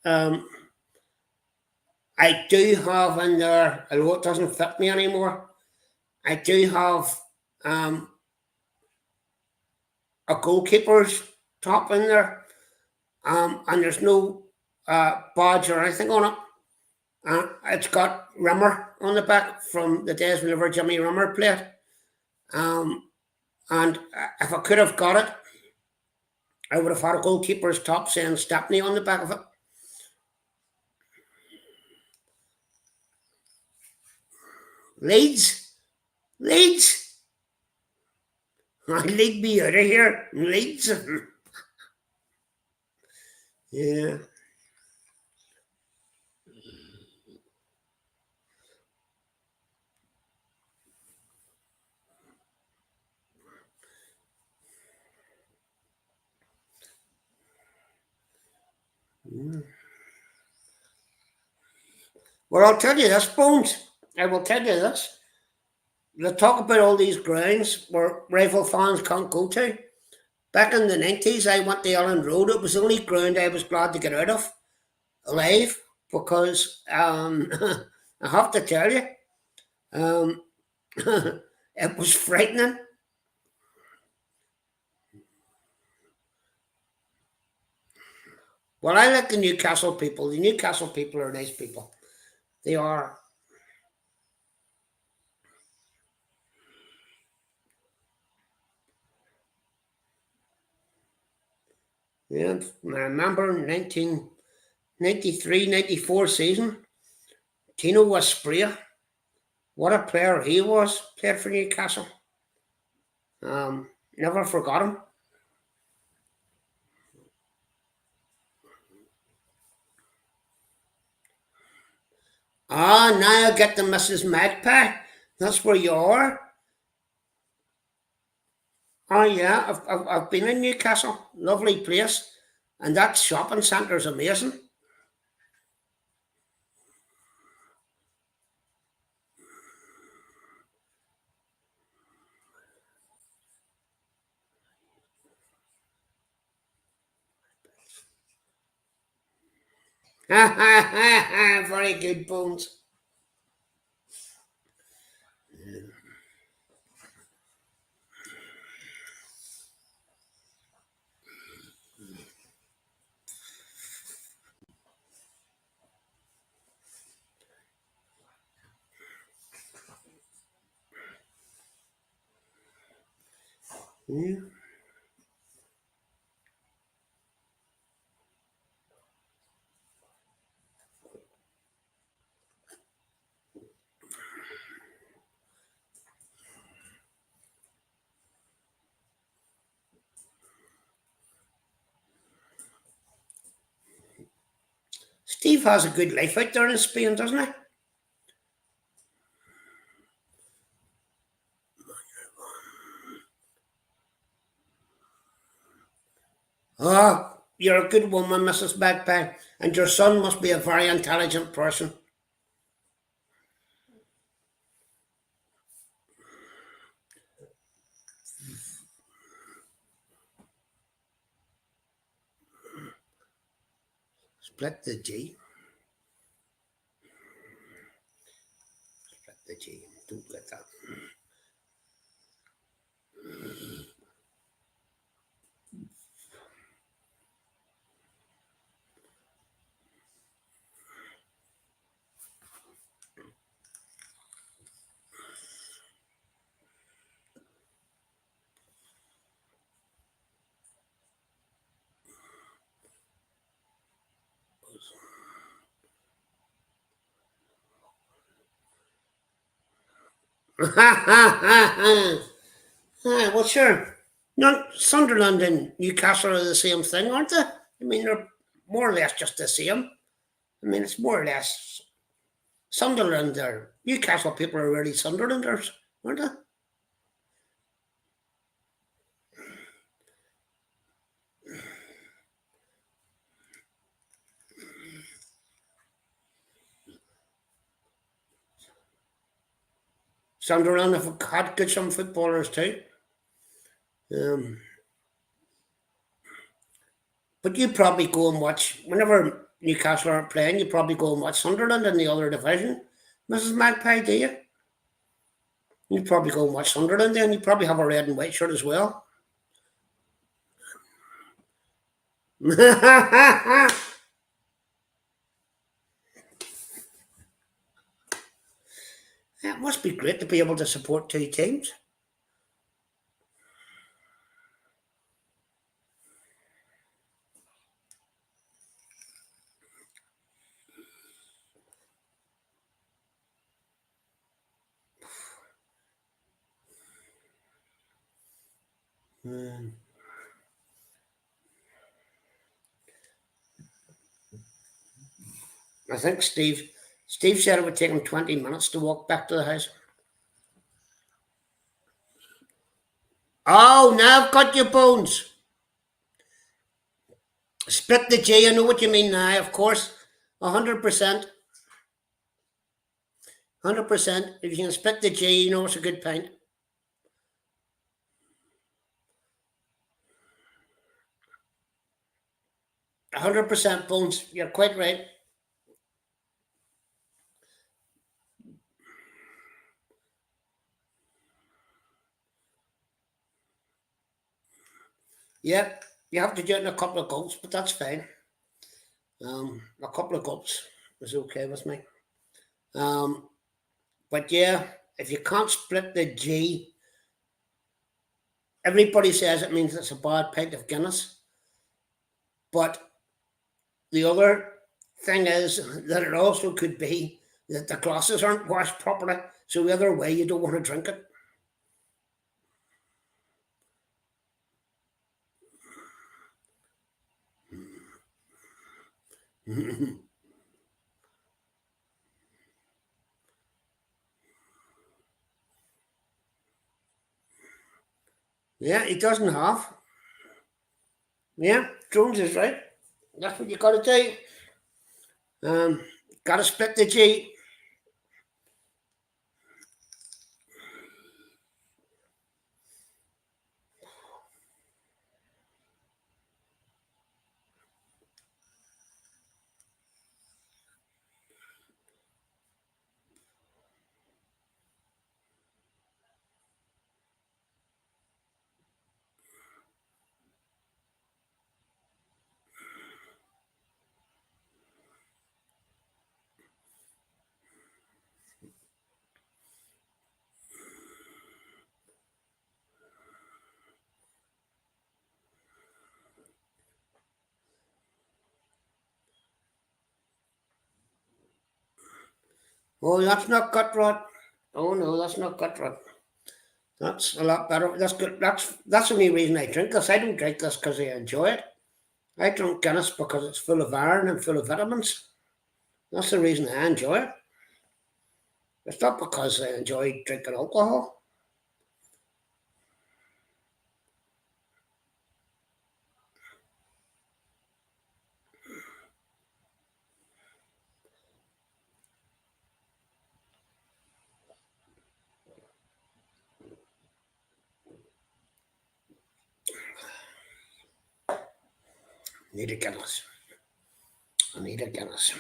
Um, I do have in there, although it doesn't fit me anymore, I do have a goalkeeper's top in there, and there's no badge or anything on it. It's got Rimmer on the back from the days whenever Jimmy Rimmer played. And if I could have got it, I would have had a goalkeeper's top saying Stepney on the back of it. Leeds? Leeds? Lead me out of here. Leeds? Yeah. Well, I'll tell you this, Bones. I will tell you this. They talk about all these grounds where rival fans can't go to. Back in the 90s, I went to Elland Road. It was the only ground I was glad to get out of alive because I have to tell you, it was frightening. Well, I like the Newcastle people. The Newcastle people are nice people. They are. Yeah, I remember 1993-94 season, Tino Waspria. What a player he was. Played for Newcastle. Never forgot him. Ah, now I get the Mrs. Magpie. That's where you are. Oh yeah, I've been in Newcastle. Lovely place. And that shopping centre is amazing. Very good, Bones. Yeah. Steve has a good life out there in Spain, doesn't he? Oh, you're a good woman, Mrs. Magpie, and your son must be a very intelligent person. Split the G. Split the G. Don't get that. Well, sure. Not Sunderland and Newcastle are the same thing, aren't they? I mean, they're more or less just the same. I mean, it's more or less Sunderland. Or Newcastle people are really Sunderlanders, aren't they? Sunderland have had good some footballers too. But you probably go and watch whenever Newcastle aren't playing, you probably go and watch Sunderland in the other division. Mrs. Magpie, do you? You probably go and watch Sunderland then. You probably have a red and white shirt as well. It must be great to be able to support two teams. I think Steve said it would take him 20 minutes to walk back to the house. Oh, now I've got your bones. Split the G, I know what you mean now, of course. 100%. 100%. If you can split the G, you know it's a good pint. 100% bones. You're quite right. Yeah, you have to do it in a couple of gulps, but that's fine. A couple of gulps is okay with me. But yeah, if you can't split the G, everybody says it means it's a bad pint of Guinness. But the other thing is that it also could be that the glasses aren't washed properly. So either way, you don't want to drink it. Yeah, it doesn't have. Yeah, Jones is right. That's what you got to do. Got to split the G. Oh, that's not gut rot. Oh no, that's not gut rot. That's a lot better. That's good. That's the only reason I drink this. I don't drink this because I enjoy it. I drink Guinness because it's full of iron and full of vitamins. That's the reason I enjoy it. It's not because I enjoy drinking alcohol. Need a Guinness. I need a Guinness.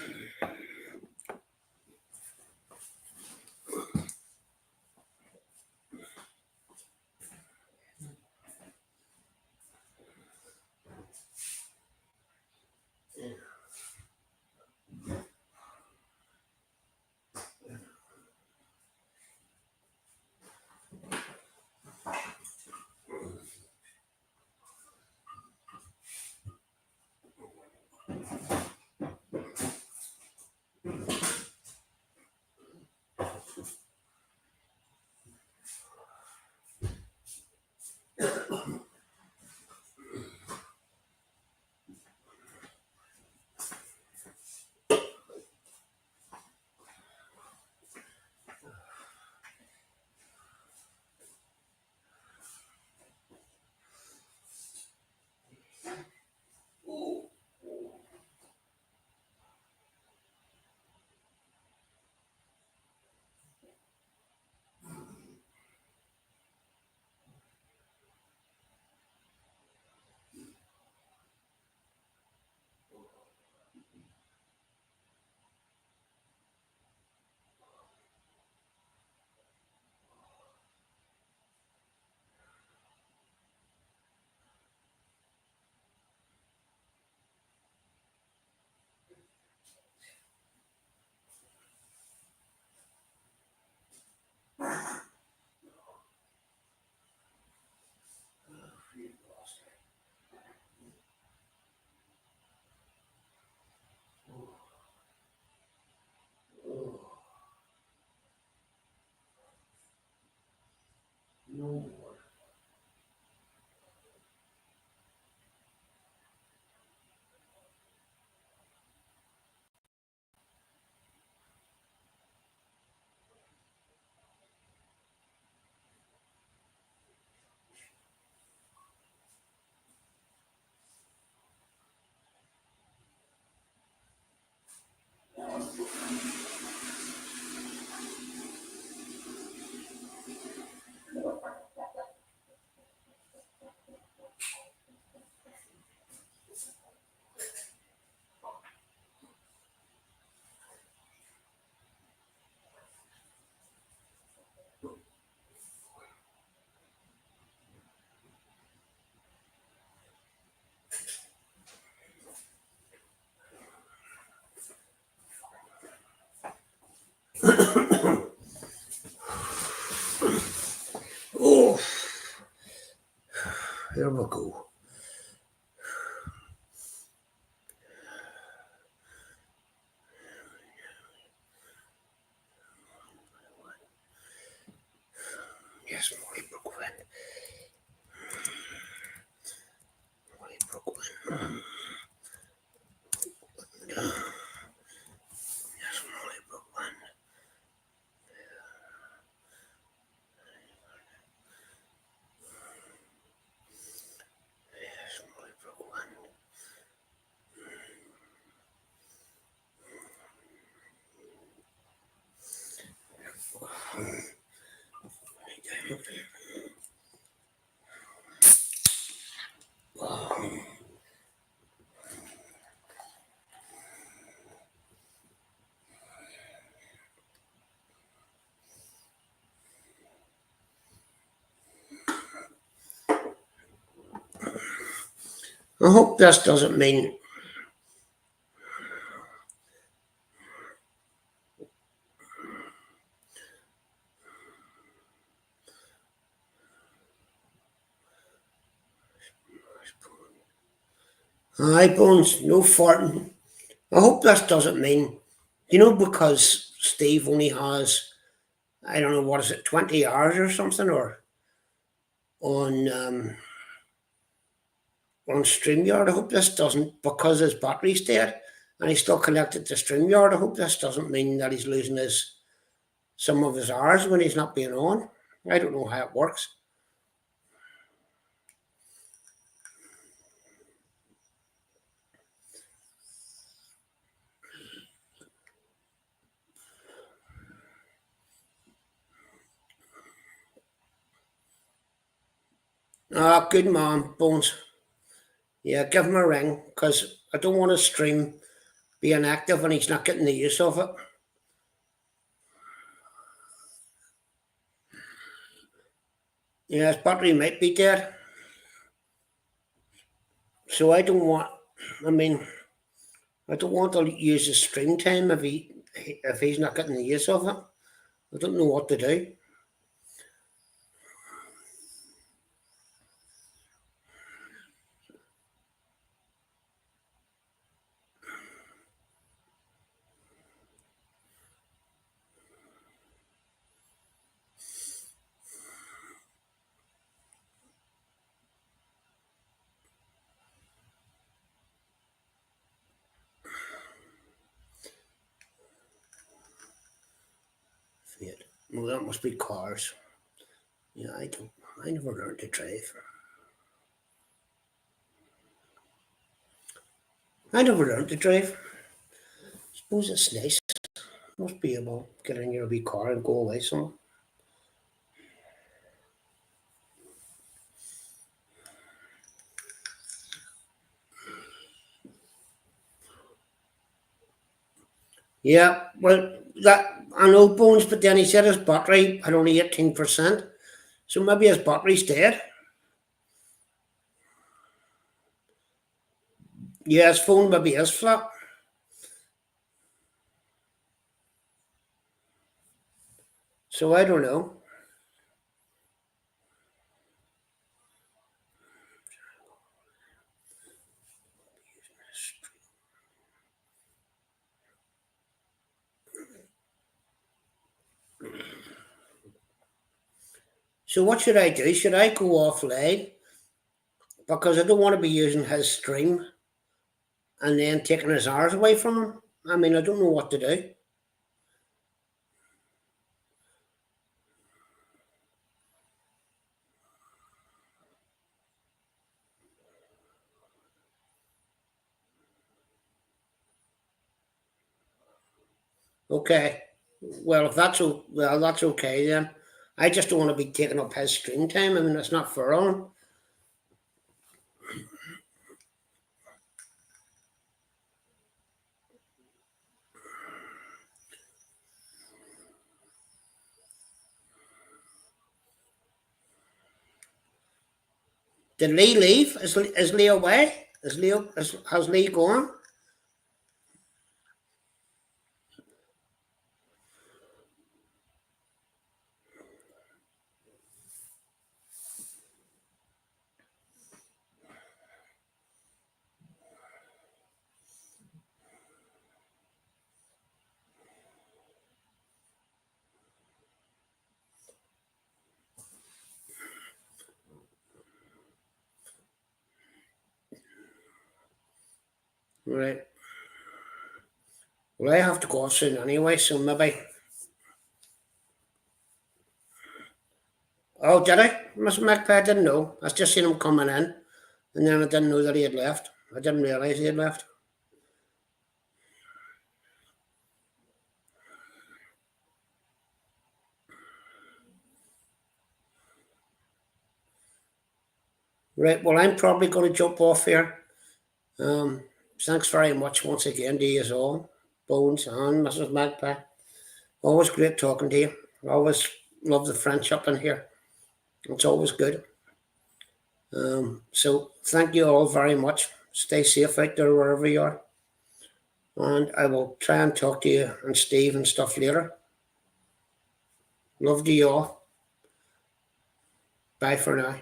No more. Oh, here we go. Yes, Molly Brooklyn. Molly Brooklyn. Yes, Molly Brooklyn. Yes, Molly Brooklyn. I hope this doesn't mean Hi, Bones, no farting. I hope this doesn't mean, because Steve only has, I don't know, what is it, 20 hours or something, or on on StreamYard. I hope this doesn't, because his battery's dead and he's still connected to StreamYard. I hope this doesn't mean that he's losing some of his hours when he's not being on. I don't know how it works. Ah, good man, Bones. Yeah, give him a ring, because I don't want his stream being active and he's not getting the use of it. Yeah, his battery might be dead. So I don't want, I mean, I don't want to use his stream time if he's not getting the use of it. I don't know what to do. Wait, well, that must be cars. Yeah, I never learned to drive. I never learned to drive. Suppose it's nice. Must be able to get in your wee car and go away somewhere. Yeah, well, that I know Bones, but then he said his battery had only 18%. So maybe his battery's dead. Yeah, his phone maybe is flat. So I don't know. So what should I do? Should I go offline? Because I don't want to be using his stream and then taking his hours away from him. I mean, I don't know what to do. Okay. Well, if that's well, that's okay then. I just don't want to be taking up his stream time. I mean, that's not fair on him. Did Lee leave? Is Lee away? Has Lee gone? Right. Well, I have to go soon anyway, so maybe. Oh, did I? Mr. Magpie, I didn't know. I just seen him coming in, and then I didn't know that he had left. I didn't realise he had left. Right, well, I'm probably going to jump off here. Thanks very much once again to you all, Bones and Mrs. Magpie. Always great talking to you. Always love the friendship in here. It's always good. So thank you all very much. Stay safe out there wherever you are. And I will try and talk to you and Steve and stuff later. Love to you all. Bye for now.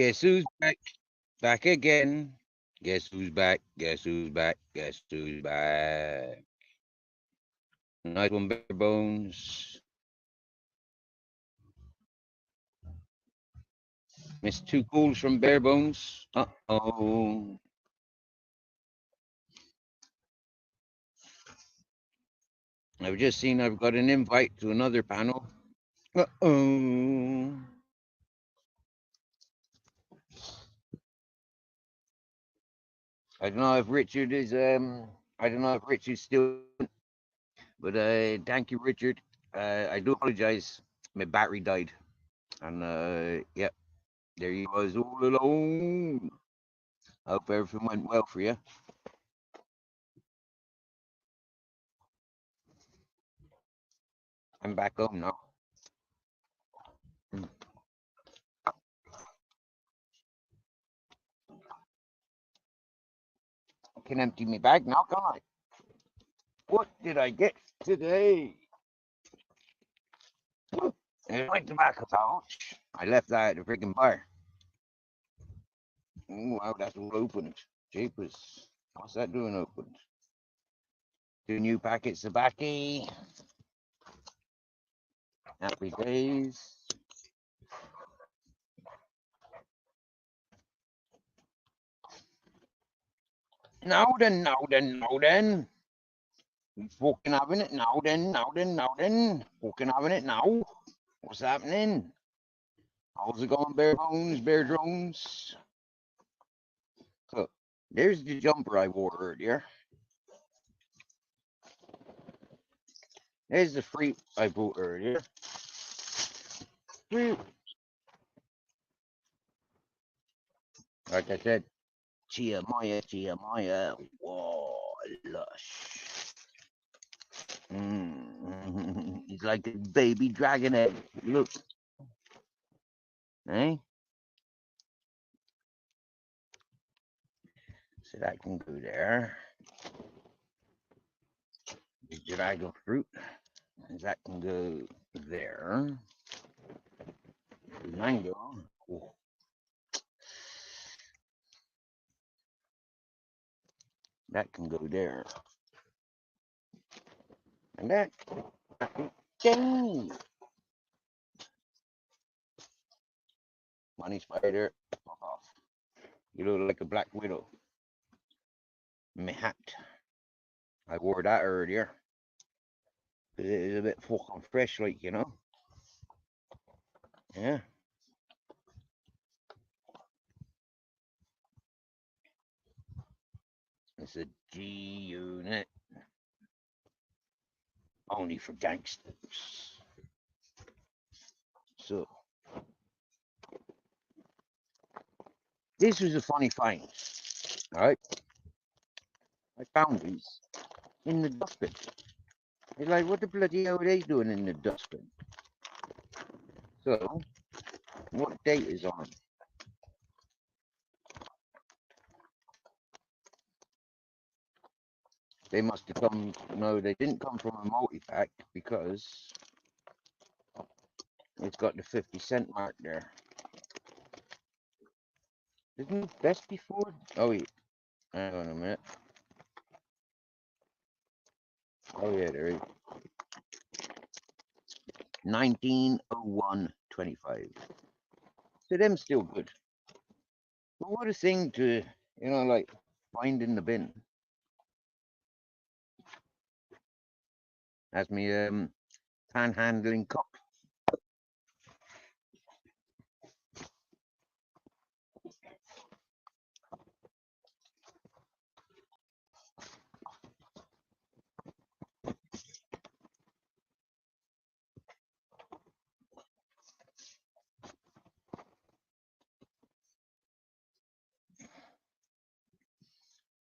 Guess who's back? Back again. Guess who's back? Guess who's back? Guess who's back? Nice one, bare bones. Missed 2 calls from bare bones. Uh-oh. I've just seen I've got an invite to another panel. Uh-oh. I don't know if Richard is I don't know if Richard's still, but thank you, Richard. I do apologize. My battery died. And yep, there you was all alone. I hope everything went well for you. I'm back home now. I can empty my bag now, can't I? What did I get today? There's my tobacco pouch. I left that at the freaking bar. Oh, wow, that's all opened. Jeepers. What's that doing opened? 2 new packets of tobacco. Happy days. Now then, now then, now then. We fucking having it now then, now then, now then. Fucking having it now. What's happening? How's it going, bare bones, bare drones? So, there's the jumper I wore earlier. There's the fruit I bought earlier. Fruit. Like I said, Chia Maya, Chia Maya. Whoa, lush. He's like a baby dragon egg. Look. Eh? So that can go there. The dragon fruit. That can go there. The mango. Oh. That can go there. And that. Dang. Money spider. Fuck off. You look like a black widow. My hat. I wore that earlier. It is a bit fucking fresh, like, you know. Yeah. It's a G unit. Only for gangsters. So, this was a funny find. All right. I found these in the dustbin. You're like, what the bloody hell are they doing in the dustbin? So, what date is on? They must have come, no, they didn't come from a multi-pack because it's got the 50-cent mark there. Isn't it best before? Oh, yeah. Hang on a minute. Oh, yeah, there is. 1901-25. So them still good. But what a thing to, you know, like, find in the bin. That's me panhandling cup.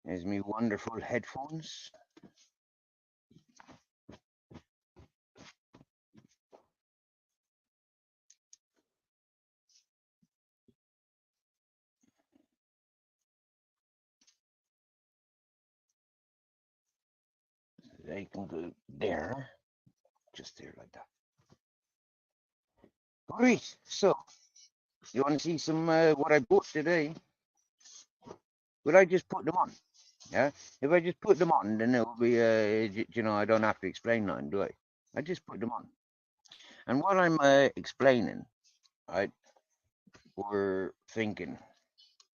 There's me wonderful headphones. They can go there, just there like that. Great. So, You want to see some what I bought today? But I just put them on. Yeah. If I just put them on, then it'll be you know, I don't have to explain nothing, do I? I just put them on. And while I'm explaining, right, we're thinking,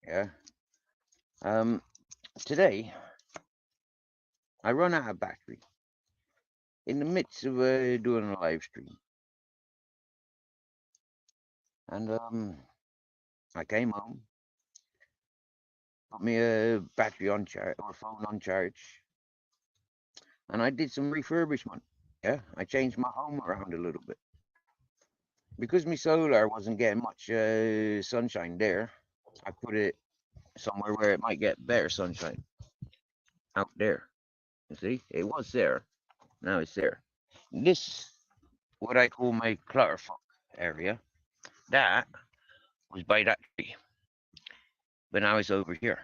yeah. Today I run out of battery in the midst of doing a live stream, and I came home, put my battery on charge or phone on charge, and I did some refurbishment. Yeah, I changed my home around a little bit because my solar wasn't getting much sunshine there. I put it somewhere where it might get better sunshine. Out there, you see, it was there. Now it's there. This, what I call my clutterfuck area, that was by that tree, but now it's over here.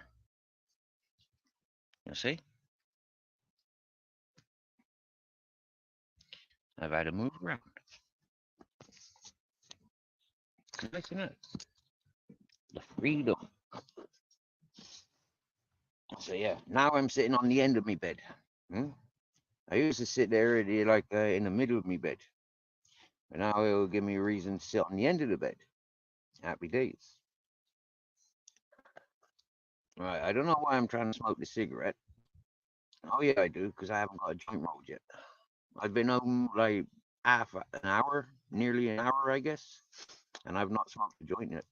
You see, I've had to move around. Listen up, the freedom. So yeah, now I'm sitting on the end of my bed. I used to sit there like in the middle of my bed, but now it'll give me a reason to sit on the end of the bed. Happy days. Right, I don't know why I'm trying to smoke the cigarette. Oh yeah, I do, because I haven't got a joint rolled yet. I've been home like half an hour, nearly an hour, I guess, and I've not smoked a joint yet.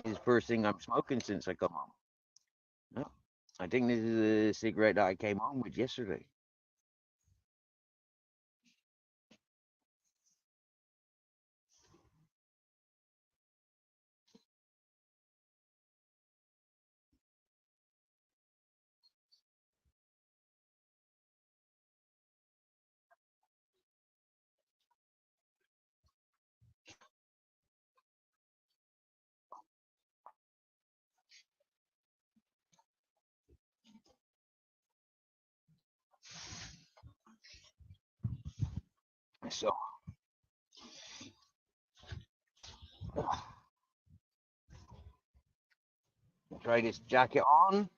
This is the first thing I'm smoking since I come home. No, I think this is a cigarette that I came home with yesterday. So, try this jacket on.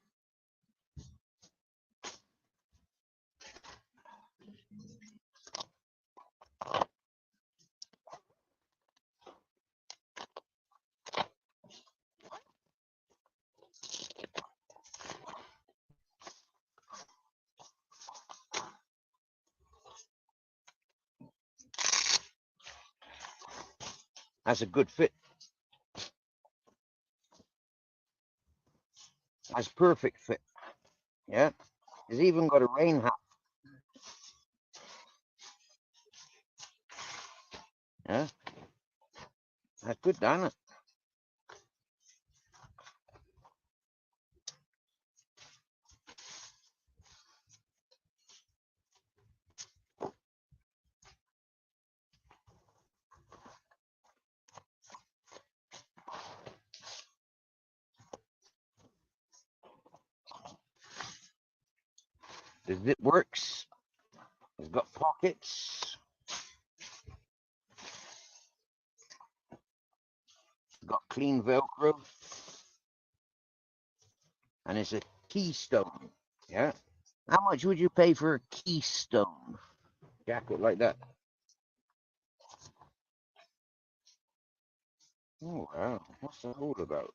That's a good fit. That's perfect fit. Yeah. It's even got a rain hat. Yeah. That's good, darn it. The zip works. It's got pockets. It's got clean Velcro. And it's a keystone. Yeah. How much would you pay for a keystone jacket like that? Oh wow, what's that all about?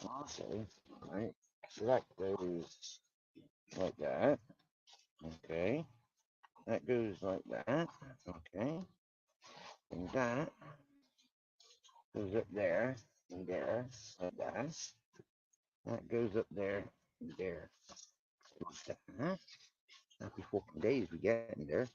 Okay, right. So that goes like that. Okay. That goes like that. Okay. And that goes up there and there like that. That goes up there and there. Like that. Happy fucking days we getting there.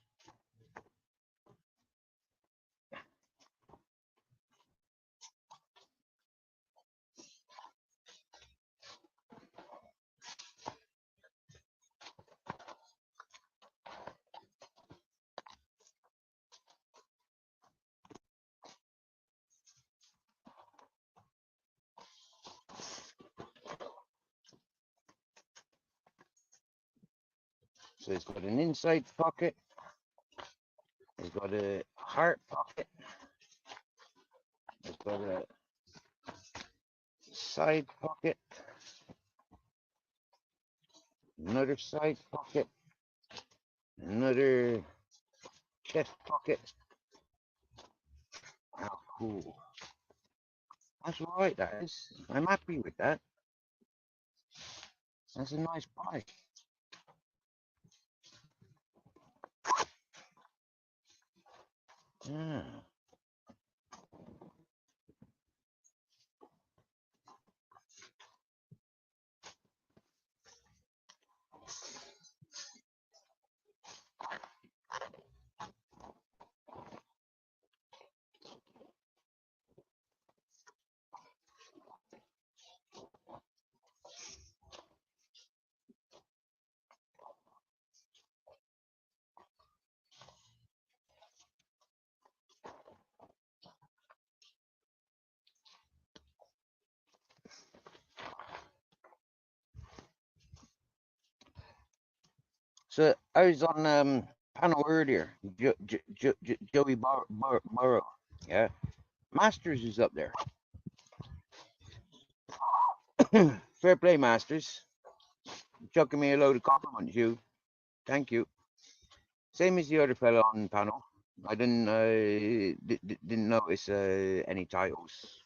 So it's got an inside pocket. It's got a heart pocket. It's got a side pocket. Another side pocket. Another chest pocket. How cool. That's all right, that is. I'm happy with that. That's a nice bike. Yeah. So I was on panel earlier. Joey Burrow. Yeah. Masters is up there. Fair play, Masters. Chucking me a load of compliments, you. Thank you. Same as the other fella on panel. I didn't notice any titles,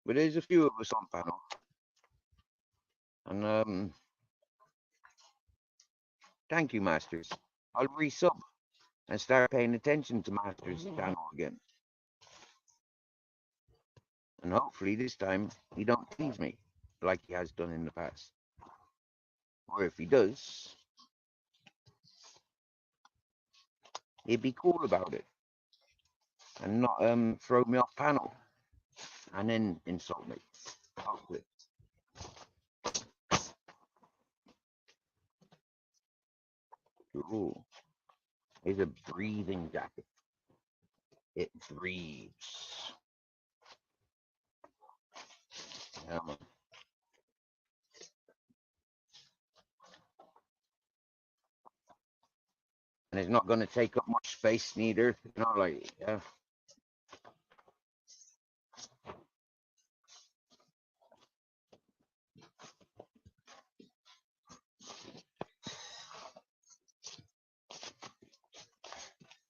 but there's a few of us on panel, and thank you, Masters. I'll resub and start paying attention to Masters' channel again, and hopefully this time he don't tease me like he has done in the past, or if he does, he'd be cool about it and not throw me off panel and then insult me. Hopefully. Ooh, it's a breathing jacket. It breathes. Yeah, man. And it's not going to take up much space neither. You know, like, yeah.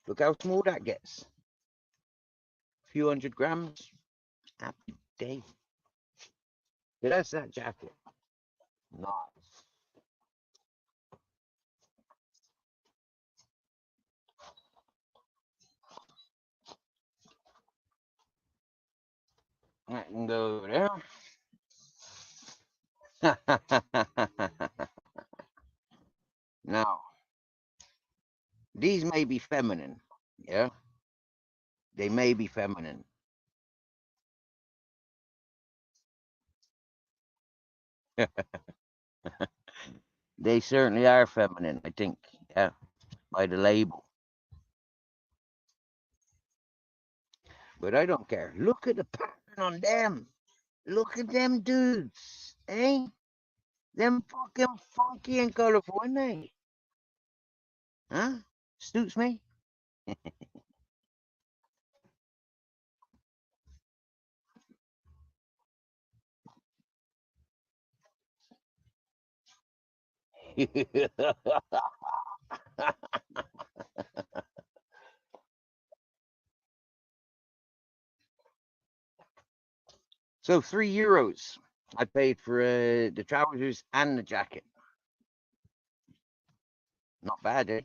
Look how small that gets. A few 100 grams. Happy day. Yeah, that's that jacket. Nice. That can go there. Now, these may be feminine. Yeah, they may be feminine. They certainly are feminine, I think. Yeah, by the label. But I don't care. Look at the pattern on them. Look at them dudes. Eh? Them fucking funky and colorful, ain't they? Huh? Suits me. So €3 I paid for the trousers and the jacket. Not bad, eh?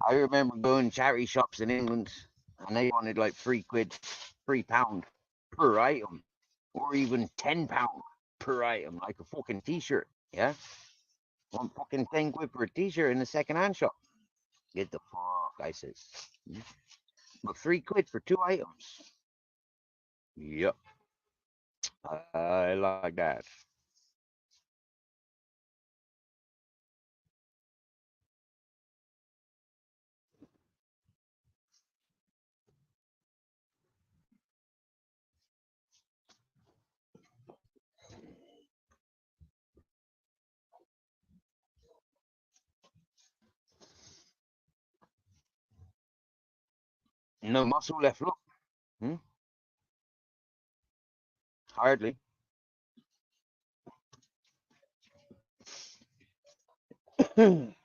I remember going to charity shops in England and they wanted like £3, £3 per item, or even £10 per item, like a fucking t-shirt. Yeah, one fucking £10 for a t-shirt in a second-hand shop. Get the fuck, I says. But £3 for 2 items. Yep, I like that. No muscle left, look. Hmm? Hardly. There's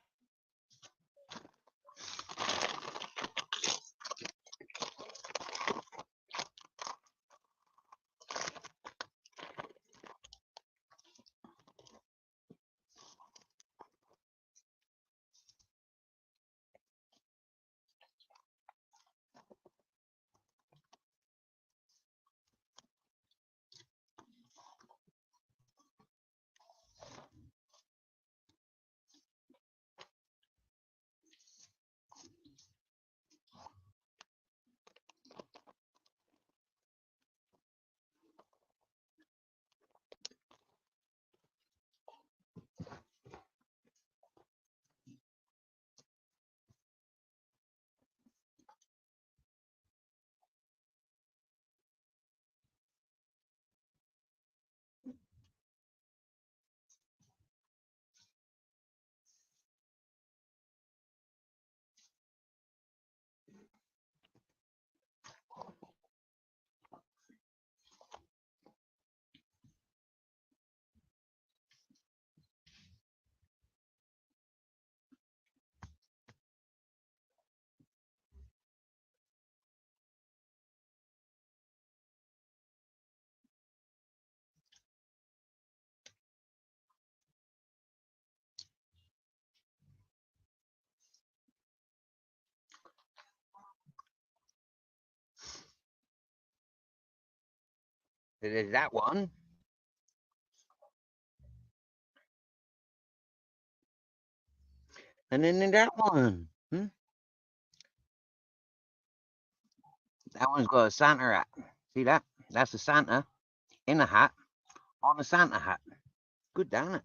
that one. And then there's that one. Hmm? That one's got a Santa hat. See that? That's a Santa in a hat on a Santa hat. Good, damn it.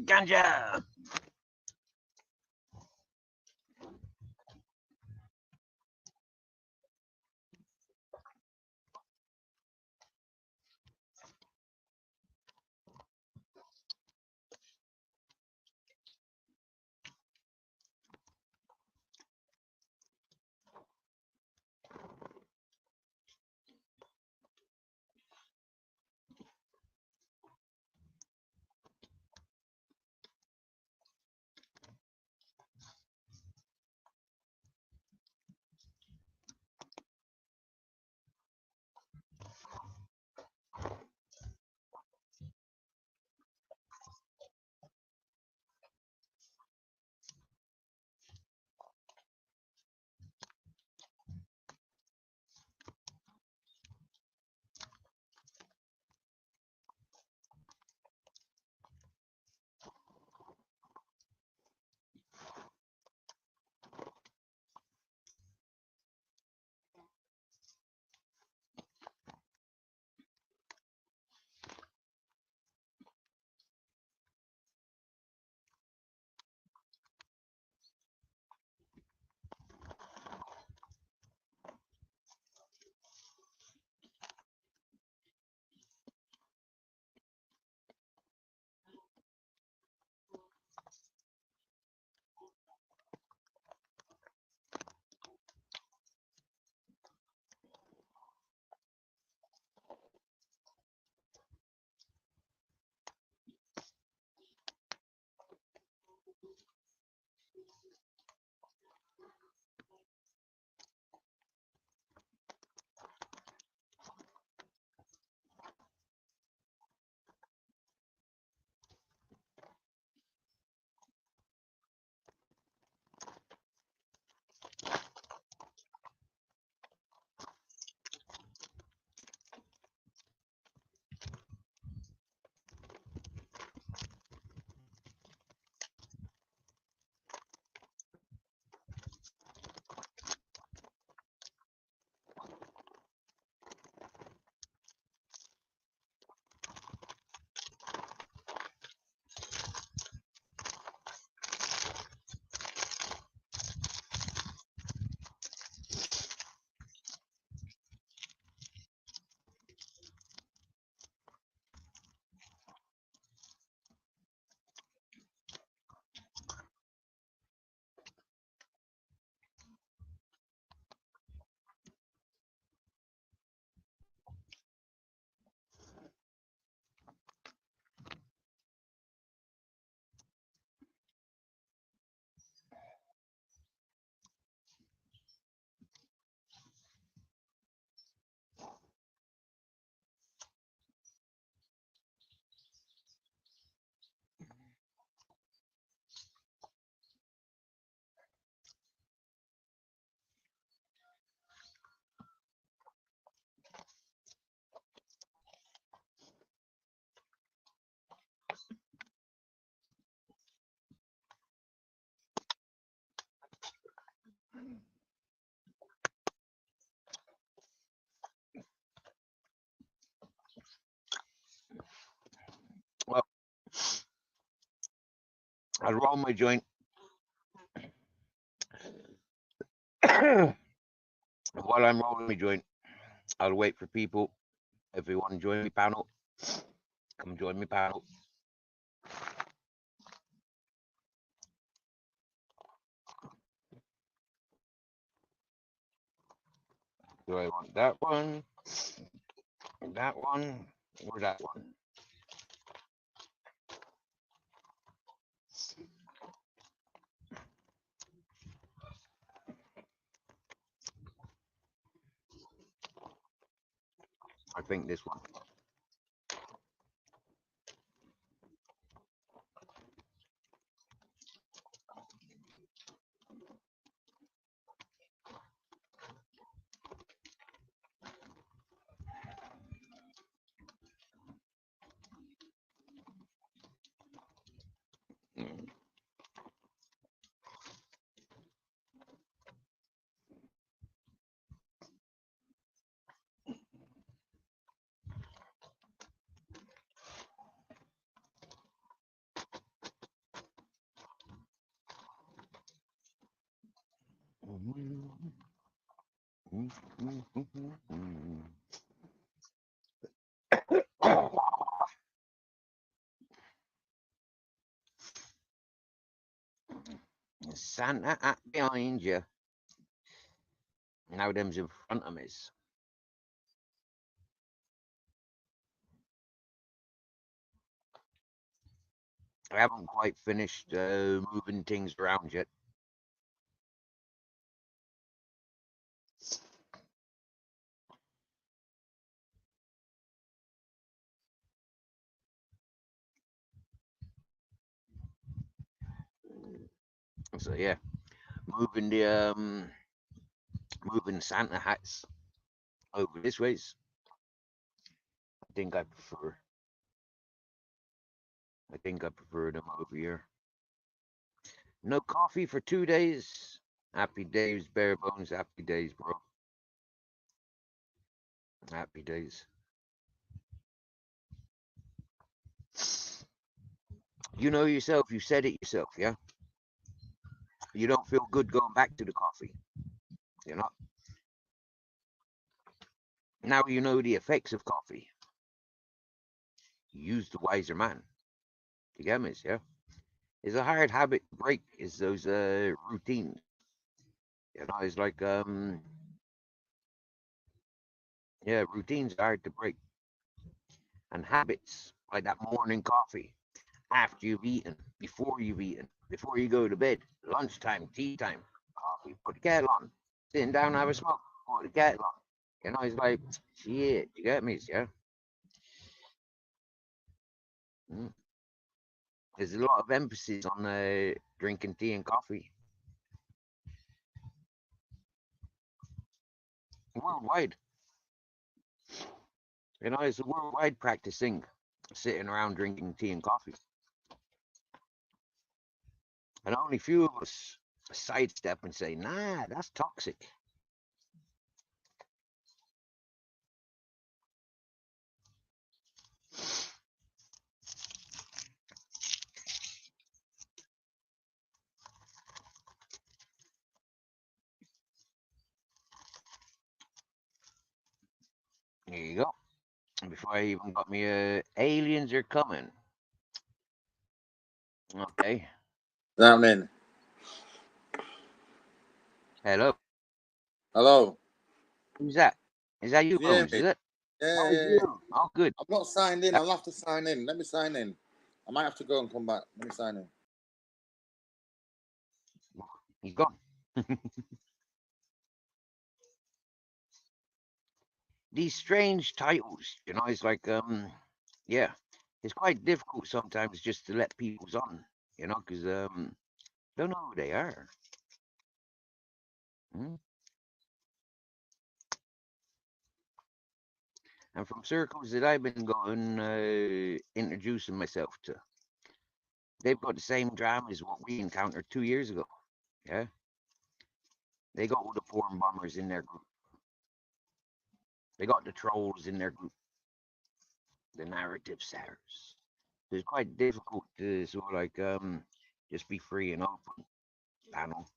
Ganja. I'll roll my joint. While I'm rolling my joint, I'll wait for people. If you want to join me panel, come join me panel. Do I want that one? That one? Or that one? I think this one. Santa up behind you. Now them's in front of me. I haven't quite finished moving things around yet. So yeah, moving the moving Santa hats over this ways. I think I prefer them over here. No coffee for 2 days. Happy days, bare bones. Happy days, bro. Happy days. You know yourself. You said it yourself, yeah. You don't feel good going back to the coffee. You know. Now you know the effects of coffee. Use the wiser man. You get me? Yeah. It's a hard habit to break. Is those routines. You know, it's like yeah, routines are hard to break. And habits like that morning coffee, after you've eaten, before you've eaten, before you go to bed, lunchtime, tea time, coffee, put the kettle on, sitting down, have a smoke, put the kettle on. You know, it's like, shit, you get me, yeah? There's a lot of emphasis on drinking tea and coffee. Worldwide. You know, it's a worldwide practice thing, sitting around drinking tea and coffee. And only few of us sidestep and say, nah, that's toxic. There you go. Before I even got me, aliens are coming. Okay. Happening. Hello. Hello. Who's that? Is that you, Yeah, Bones? Is it? yeah, Oh, yeah, yeah. you. Oh, good. I'm not signed in. I'll have to sign in. Let me sign in. I might have to go and come back. Let me sign in. He's gone. These strange titles, you know, it's like, yeah, it's quite difficult sometimes just to let people on, you know, because don't know who they are. And from circles that I've been going, introducing myself to, they've got the same drama as what we encountered 2 years ago. Yeah, they got all the porn bombers in their group. They got the trolls in their group. The narrative sellers. So it's quite difficult to sort of like just be free and open panel.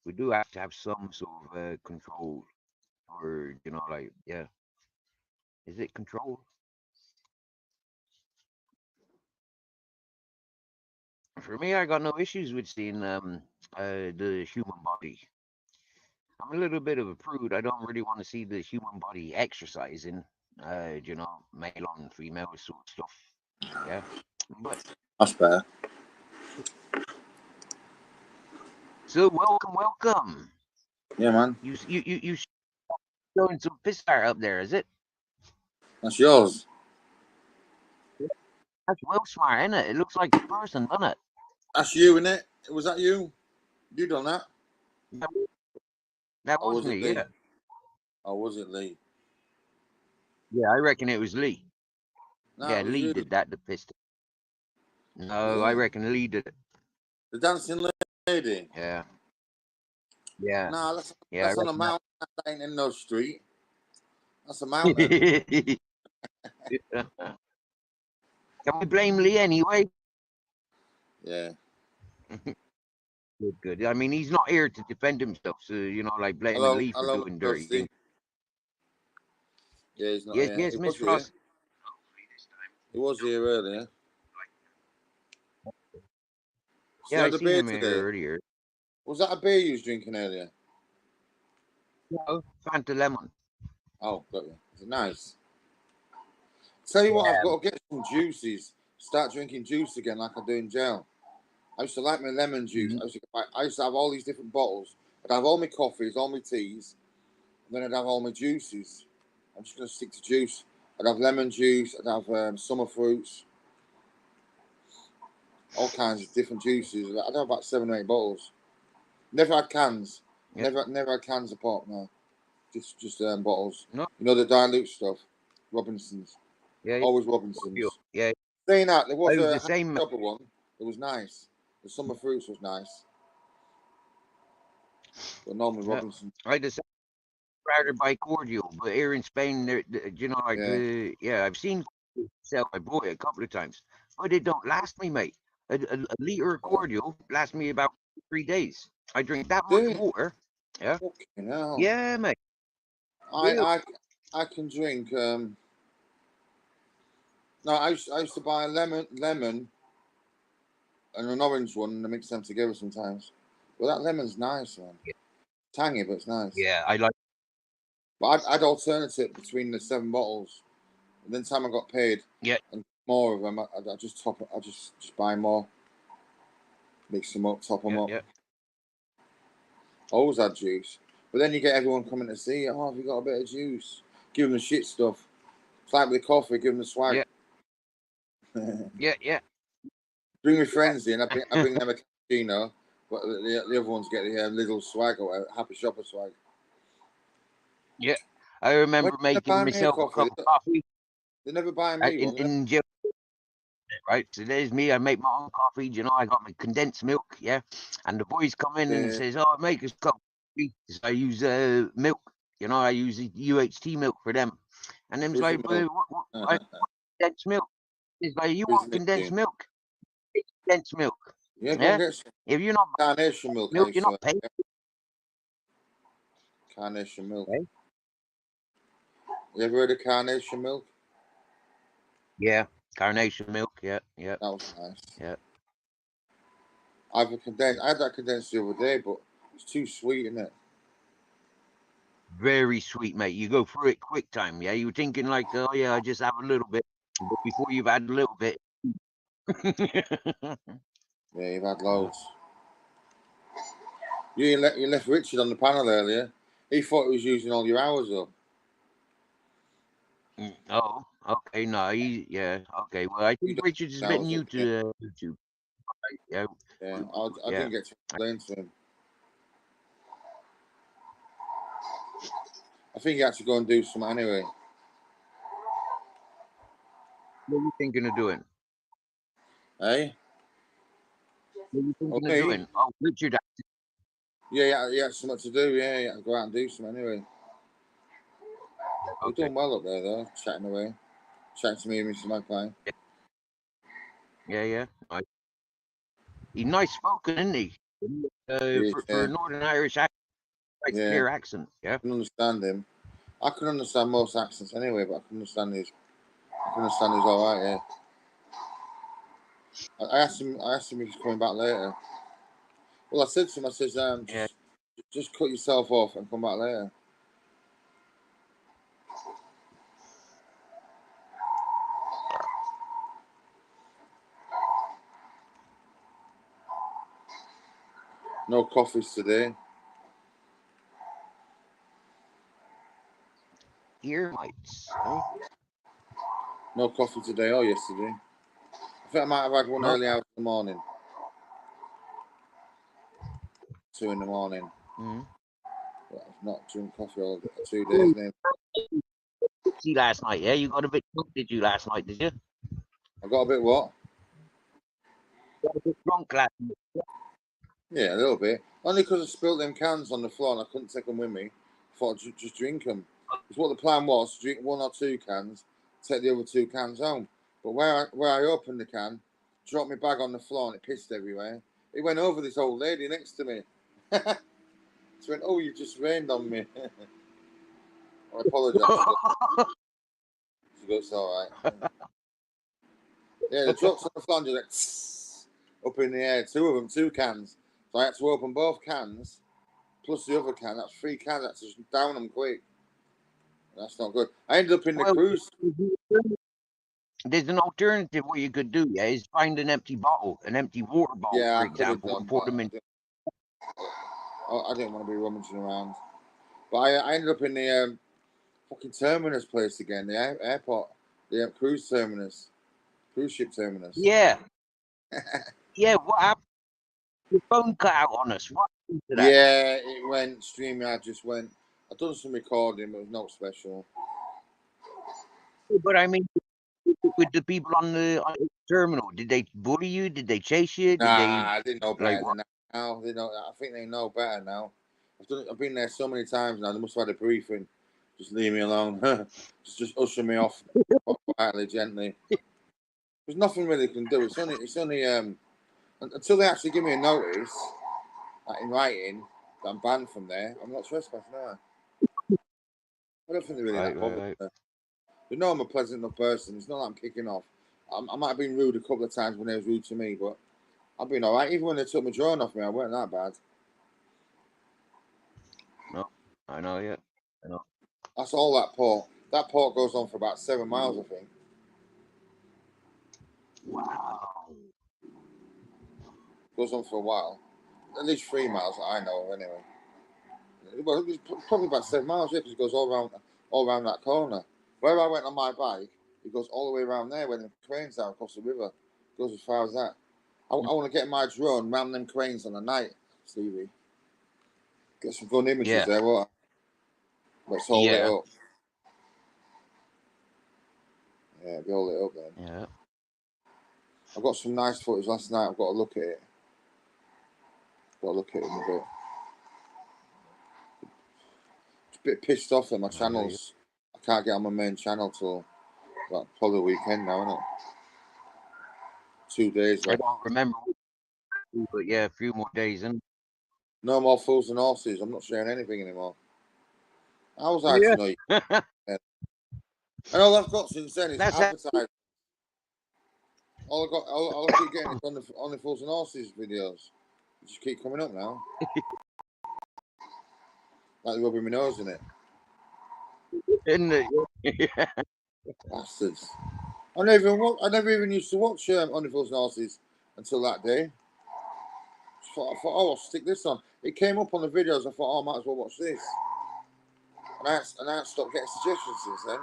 We do have to have some sort of control, or like yeah. Is it control? For me, I got no issues with seeing the human body. I'm a little bit of a prude. I don't really want to see the human body exercising. Male on female sort of stuff. Yeah, but That's better. so welcome. Yeah, man. You showing some piss fire up there, is it? That's yours. That's well smart, isn't it? It looks like a person, doesn't it? That's you, innit? Was that you? You done that? That Or was was it me, Lee? yeah. Or was it Lee? Yeah, I reckon it was Lee. No, Yeah, it was Lee you. did that, the piston. No, Was I it? reckon Lee did it. The dancing lady. Yeah. Yeah. No, Yeah, that's I on a reckon mountain. That ain't in no street. That's a that. mountain. Can we blame Lee anyway? Yeah. Good. I mean, he's not here to defend himself, so like blaming Lee for Hello, doing dirty Rusty. things. Yeah, he's not Yes, here. yes, He Miss was here. Frost. He was here earlier. So Yeah, you I had a seen beer him here today? earlier. Was that a beer you was drinking earlier? No, Fanta lemon. Oh, got you. Is it nice? Tell you what, I've got to get some juices. Start drinking juice again like I do in jail. I used to like my lemon juice. I used to have all these different bottles. I'd have all my coffees, all my teas, and then I'd have all my juices. I'm just going to stick to juice. I'd have lemon juice. I'd have summer fruits. All kinds of different juices. I'd have about 7 or 8 bottles. Never had cans. Yeah. Never had cans of pop. No, just bottles. No. You know the dilute stuff. Robinsons. Yeah. Always Robinsons. Yeah. Saying that, there was I was a the same. shopper one. It was nice. The summer fruits was nice. But normally Yeah. Robinson. I just started by cordial, but here in Spain, I've seen sell. I bought it a couple of times, but it don't last me, mate. A liter of cordial lasts me about 3 days. I drink that much water. Yeah. Fucking hell. Yeah, mate. I can drink. No, I used to buy a lemon and an orange one and mix them together sometimes. Well, that lemon's nice, man. Yeah. Tangy, but it's nice. Yeah, I like. But I'd alternate it between the 7 bottles. And then time I got paid, and more of them, I just top it. I just buy more, mix them up, top them up. Yeah. Always had juice, but then you get everyone coming to see you. Oh, have you got a bit of juice? Give them the shit stuff. It's like with the coffee, give them the swag. Yeah. Bring my friends in. I bring them a cappuccino, but the other ones get the little swag or happy shopper swag. Yeah, I remember making myself a cup of coffee. They never buy me one. In jail, right? So there's me. I make my own coffee. I got my condensed milk. Yeah, and the boys come in and says, "Oh, make us a cup of coffee." So I use milk. I use UHT milk for them. And them's like, what condensed milk? It's like, you want condensed milk? It's condensed milk. Yeah, go get some. If you're not carnation milk, you're not paying. Carnation milk. Okay. You ever heard of carnation milk? Yeah, carnation milk. Yeah. That was nice. Yeah. I had that condensed the other day, but it's too sweet, isn't it? Very sweet, mate. You go through it quick time. Yeah, you're thinking like, oh yeah, I just have a little bit, but before you've had a little bit. Yeah, you've had loads. You left Richard on the panel earlier. He thought he was using all your hours up. Oh, okay. No, okay. Well, I think Richard's a bit new to YouTube. Yeah, I didn't get to explain to him. I think he had to go and do some anyway. What are you thinking of doing? Hey? What are you thinking of doing? Oh, Richard. Yeah, he had something to do. Yeah, he had to go out and do some anyway. We're doing well up there, though, chatting away. Chatting to me and Mr. Magpie. Yeah. He's nice spoken, isn't he? For a Northern Irish accent, quite clear accent. Yeah. I can understand him. I can understand most accents anyway, but I can understand his. I can understand he's all right. Yeah. I asked him if he's coming back later. Well, I said to him, I said, just cut yourself off and come back later. No coffees today. Ear mites. Eh? No coffee today or yesterday. I think I might have had one early hours in the morning. 2 in the morning. Mm-hmm. But I've not drunk coffee all 2 days now. See last night, yeah? You got a bit drunk, did you, last night, did you? I got a bit what? Got a bit drunk last night. Yeah, a little bit. Only because I spilled them cans on the floor and I couldn't take them with me. I thought I'd just drink them. Because what the plan was, to drink 1 or 2 cans, take the other 2 cans home. But where I opened the can, dropped my bag on the floor and it pissed everywhere. It went over this old lady next to me. She went, "Oh, you just rained on me." I apologise. She goes, "It's all right." Yeah, the drops on the floor and just like, up in the air. 2 of them, 2 cans. So I had to open both cans, plus the other can. That's 3 cans. I had to just down them quick. That's not good. I ended up in the cruise. There's an alternative what you could do, yeah, is find an empty bottle, an empty water bottle, for example, and pour them in. I didn't want to be rummaging around. But I ended up in the fucking terminus place again, the airport, the cruise ship terminus. Yeah. Yeah, what happened? Your phone cut out on us. What happened to that? Yeah, it went, StreamYard just went. I've done some recording, but it was not special. But I mean, with the people on the terminal, did they bully you? Did they chase you? I didn't know better than that. Now they know. I think they know better now. I've been there so many times now. They must have had a briefing. Just leave me alone. just usher me off quietly, gently. There's nothing really can do. It's only until they actually give me a notice, like in writing, that I'm banned from there. I'm not trespassing, am I? I don't think they're really that bothered. Right. They know I'm a pleasant enough person. It's not like I'm kicking off. I might have been rude a couple of times when they was rude to me, but I've been all right. Even when they took my drone off me, I weren't that bad. No, I know, yeah. I know. That's all that port. That port goes on for about 7 miles, I think. Wow. Goes on for a while. At least 3 miles that I know of, anyway. Well, it's probably about 7 miles, yeah, because it goes all around that corner. Where I went on my bike, it goes all the way around there when the cranes are across the river. It goes as far as that. I want to get my drone round them cranes on the night, Stevie. Get some fun images there, what? Let's hold it up. Yeah, be all lit up then. Yeah. I've got some nice footage last night. I've got to look at it. Got to look at it in a bit. It's a bit pissed off that my channels. I can't get on my main channel till probably the weekend now, isn't it? 2 days left. I don't remember, but yeah, a few more days, and no more fools and horses. I'm not sharing anything anymore. How was I to know you? And all I've got since then is advertising. All I keep getting is on the fools and horses videos. They just keep coming up now. Like they're rubbing my nose in it. Isn't it? Bastards. I never even used to watch On the Fools and Horses until that day. I thought, oh, I'll stick this on. It came up on the videos. I thought, oh, I might as well watch this. And I stopped getting suggestions since then.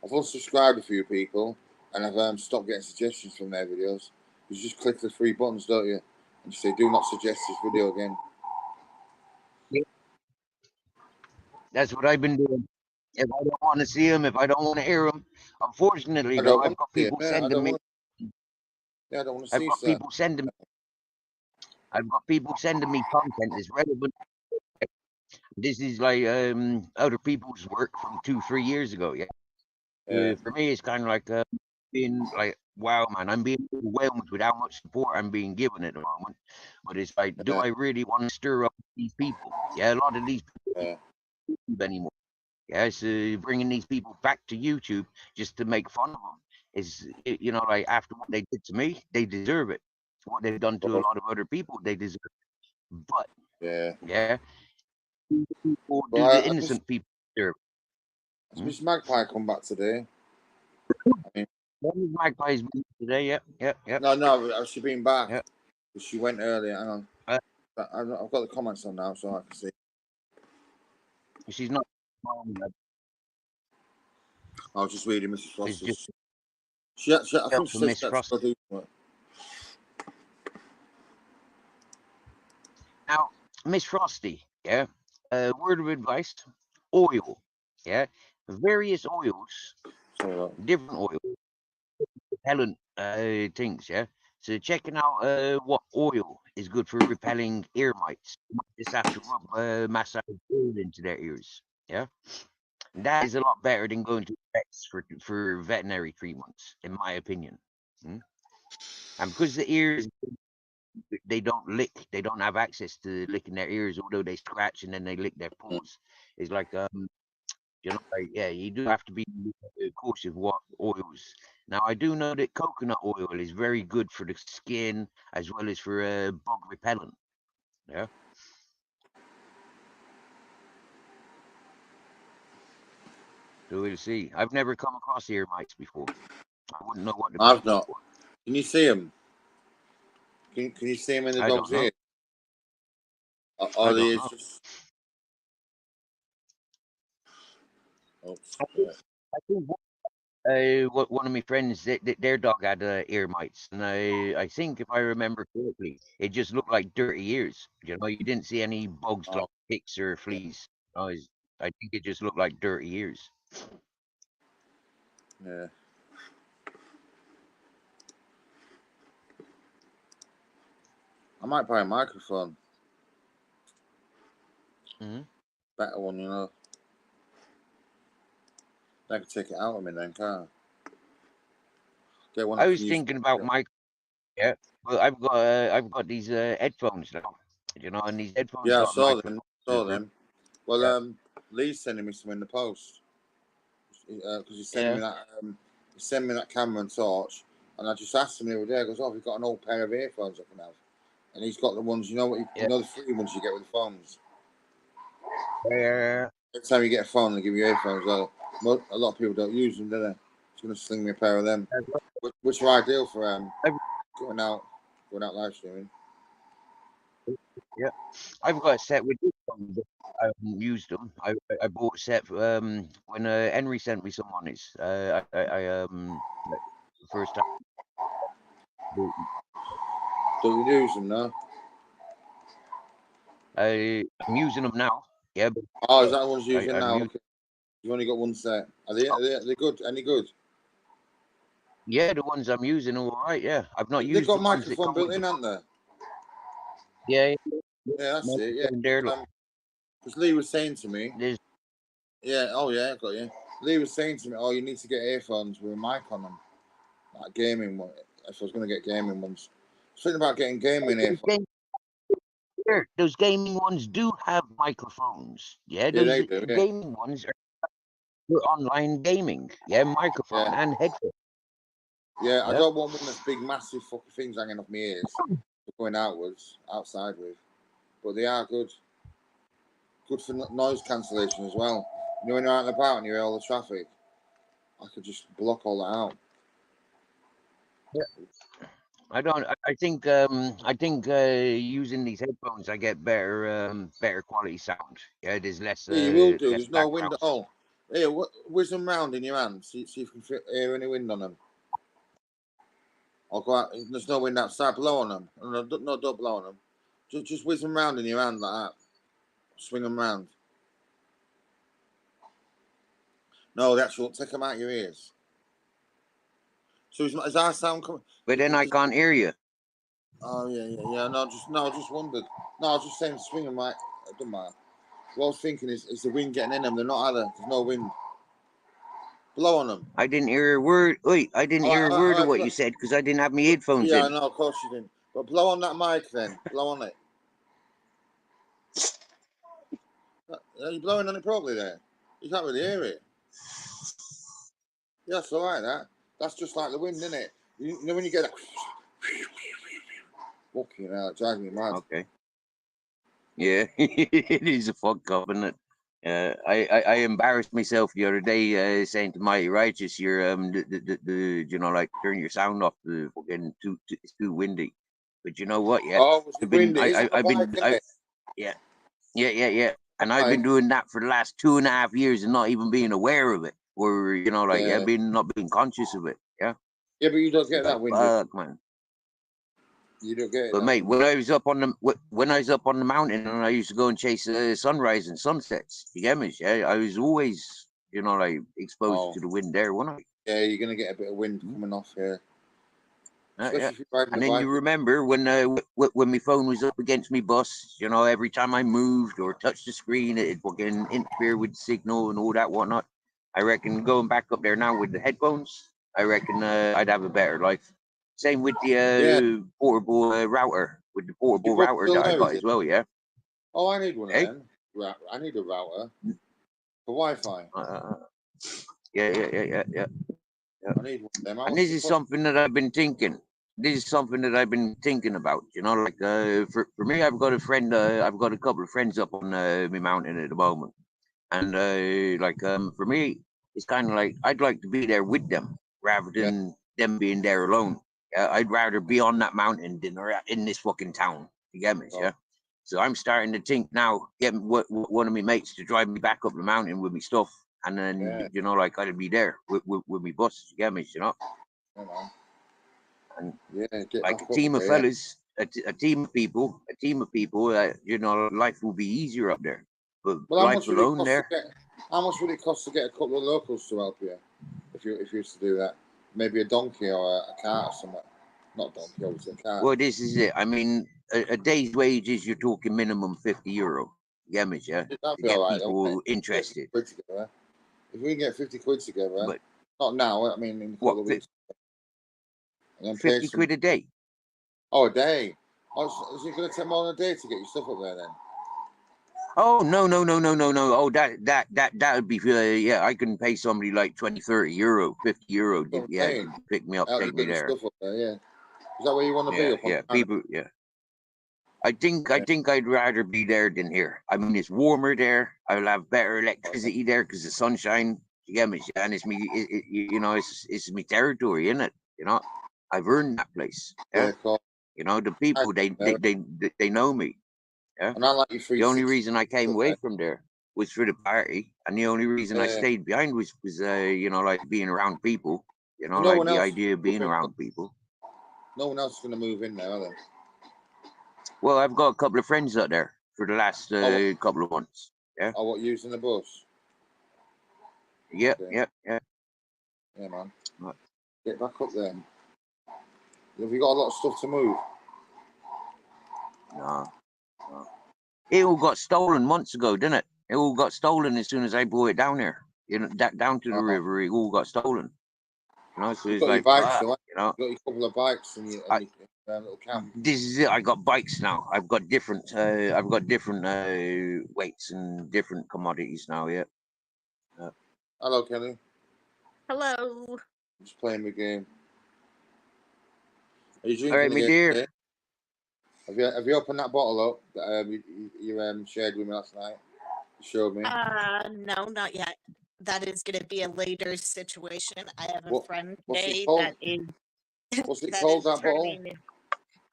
I've unsubscribed a few people, and I've stopped getting suggestions from their videos. You just click the 3 buttons, don't you? And you say, do not suggest this video again. That's what I've been doing. If I don't want to see them, if I don't want to hear them, unfortunately, though, I've got people sending me. I don't want to see. I've got people sending me. I've got people sending me content that's relevant. This is like other people's work from 2-3 years ago. Yeah. For me, it's kind of like being like, wow, man, I'm being overwhelmed with how much support I'm being given at the moment. But it's like, do Yeah. I really want to stir up these people? Yeah, a lot of these people Yeah. don't YouTube anymore. Yeah, so bringing these people back to YouTube just to make fun of them is, you know, like after what they did to me, they deserve it. What they've done to a lot of other people, they deserve it. But Yeah. yeah, people do Well, the I just innocent people deserve it. Miss Magpie come back today. I mean, Magpie's today. Yep, yep, yep. no, she's been back. Yep. She went earlier. Hang on. Uh, I've got the comments on now, so I can see. she's not. I was just reading Mrs. It's Foster's. just I think she says Miss that's Frost. got to do with it. Now, Miss Frosty, yeah. Word of advice: oil, yeah. Various oils, different oils, repellent things, yeah. So checking out what oil is good for repelling ear mites. You might just have to rub massage oil into their ears, yeah. That is a lot better than going to vets for veterinary treatments, in my opinion. And because the ears, they don't lick, they don't have access to licking their ears, although they scratch and then they lick their paws. It's like, you know, like, yeah, you do have to be cautious of what oils. Now, I do know that coconut oil is very good for the skin as well as for bug repellent. Yeah. So we'll see. I've never come across ear mites before. I wouldn't know what to I've look not. for. Can you see them? Can you see them in the I dog's don't know. ear? I Or the don't ears know. just. Oops. I think one of my friends, their dog had ear mites, and I think if I remember correctly, it just looked like dirty ears. You know, you didn't see any bugs like ticks or fleas. I think it just looked like dirty ears. Yeah. I might buy a microphone. Better one, you know. I could take it out of me then, can't I? Get one I was thinking about yeah. Well, I've got these headphones now, you know, and these headphones Yeah, I got saw them. microphones. Saw them. Well, Yeah. Lee's sending me some in the post because he's Yeah. sending me that camera and torch, and I just asked him the other day. I goes, "Oh, have you got an old pair of earphones I can have?" And he's got the ones, you know what, you know the free ones you get with the phones. Yeah. Every time you get a phone, they give you earphones. Well, a lot of people don't use them, do they? Just gonna sling me a pair of them, which are ideal for going out live streaming. Yeah, I've got a set with this one, but I haven't used them. I bought a set when Henry sent me some on his. Like, first time. Don't you use them now? I'm using them now. Yeah. But, oh, is that the ones you're using now? Okay. You've only got one set. Are they good? Any good? Yeah, the ones I'm using are all right. Yeah, I've not They've used got the ones that microphone come built with in, haven't they? Yeah, Yeah, that's it. Yeah, there. because Lee was saying to me. There's... Yeah. Oh yeah, I got you. Lee was saying to me, "Oh, you need to get earphones with a mic on them, like gaming one. If I was going to get gaming ones, something about getting gaming earphones." Those gaming ones do have microphones. Yeah, those they do, gaming ones are for online gaming. Yeah, microphone and headphone. Yeah, I don't want one that's big, massive fucking things hanging off my ears, going outside with. But they are good. Good for noise cancellation as well. You know, when you're out and about and you hear all the traffic, I could just block all that out. Yeah. I think using these headphones I get better quality sound. Yeah, there's less. Yeah, you will do. Less There's no wind at background. all. Here, whiz them round in your hand. See if you can hear any wind on them. I'll go out. There's no wind outside. Blow on them. No, don't blow on them. Just whiz them round in your hand like that. Swing them round. No, the actual take them out your ears. So is our sound coming? But then I can't hear you. Oh yeah. No, I just wondered. No, I was just saying swing them right. It doesn't matter. What I was thinking is the wind getting in them? They're not either. There's no wind. Blow on them. I didn't hear a word. Wait, I didn't hear a word of what you said because I didn't have my headphones Yeah, in. no, of course you didn't. But blow on that mic then. Blow on it. Are you blowing on it properly there? You can't really hear it. Yeah, that's all right, that. That's just like the wind, isn't it? You know when you get that... Fucking hell, it drives me mad. Okay. Yeah, it is a fuck up, isn't it? I embarrassed myself the other day saying to Mighty Righteous, "You're you know, like turn your sound off. The fucking it's too windy." But you know what? Yeah, Oh, was it windy? Yeah, and I've been doing that for the last 2.5 years and not even being aware of it, or you know, like not being conscious of it. Yeah. Yeah, but you don't get that windy. Fuck, man. You don't get it. But mate, when I was up on the mountain and I used to go and chase sunrise and sunsets, you get me? Yeah, I was always, you know, like exposed to the wind there, wasn't I? Yeah, you're gonna get a bit of wind coming off here. Yeah. And then you remember when my phone was up against my bus, you know, every time I moved or touched the screen, it'd fucking interfere with the signal and all that whatnot. I reckon going back up there now with the headphones, I reckon I'd have a better life. Same with the portable router, with the portable router that I got as well, yeah. Oh, I need one of them. I need a router for Wi-Fi. Yeah. I need one of them. And this is something that I've been thinking. About, you know, like for me, I've got a friend. I've got a couple of friends up on my mountain at the moment, and for me, it's kind of like I'd like to be there with them rather than them being there alone. I'd rather be on that mountain than in this fucking town. You get me? Yeah. So I'm starting to think now, getting one of my mates to drive me back up the mountain with me stuff, and then you know, like I'd be there with me bus. You get me? You know. And like a team of fellas, a team of people, you know, life will be easier up there. But life alone there. How much would it cost to get a couple of locals to help you if you used to do that? Maybe a donkey or a cart or something. Not a donkey, obviously a cart. Well, this is it. I mean, a day's wages, you're talking minimum €50. Yeah, yeah. That'd be all right. People interested. If we can get 50 quid together, but not now. I mean, in a couple of weeks. 50 quid a day. Oh, a day. Oh, is it going to take more than a day to get your stuff up there then? Oh no. Oh, that would be yeah. I can pay somebody like 20, 30 euro, 50 euro. Yeah, to pick me up, take me there. Stuff up there, yeah. Is that where you want to be? Yeah, people. Yeah. I think I'd rather be there than here. I mean, it's warmer there. I'll have better electricity there because the sunshine. You get me? And it's me. You know, it's my territory, isn't it? You know, I've earned that place. Yeah. You know, the people they know me. Yeah. And I like you. The only reason I came away from there was for the party, and the only reason I stayed behind was you know, like being around people. You know, like the idea of being around people. No one else is going to move in there, are they? Well, I've got a couple of friends out there for the last couple of months. Yeah. Oh, what, using the bus? Yeah. Yeah, man. Right. Get back up there. Have you got a lot of stuff to move? No. It all got stolen months ago, didn't it? It all got stolen as soon as I brought it down there. You know, down to the river, it all got stolen. You know, so it's like, bikes, you know, you got your couple of bikes and your little camp. This is it. I got bikes now. I've got different weights and different commodities now. Yeah. Hello, Kelly. Hello. Just playing the game. Are you drinking? All right, my dear. Today? Have you opened that bottle up that you shared with me last night? You showed me. No, not yet. That is going to be a later situation. I have a friend today that is. What's it called? That bottle?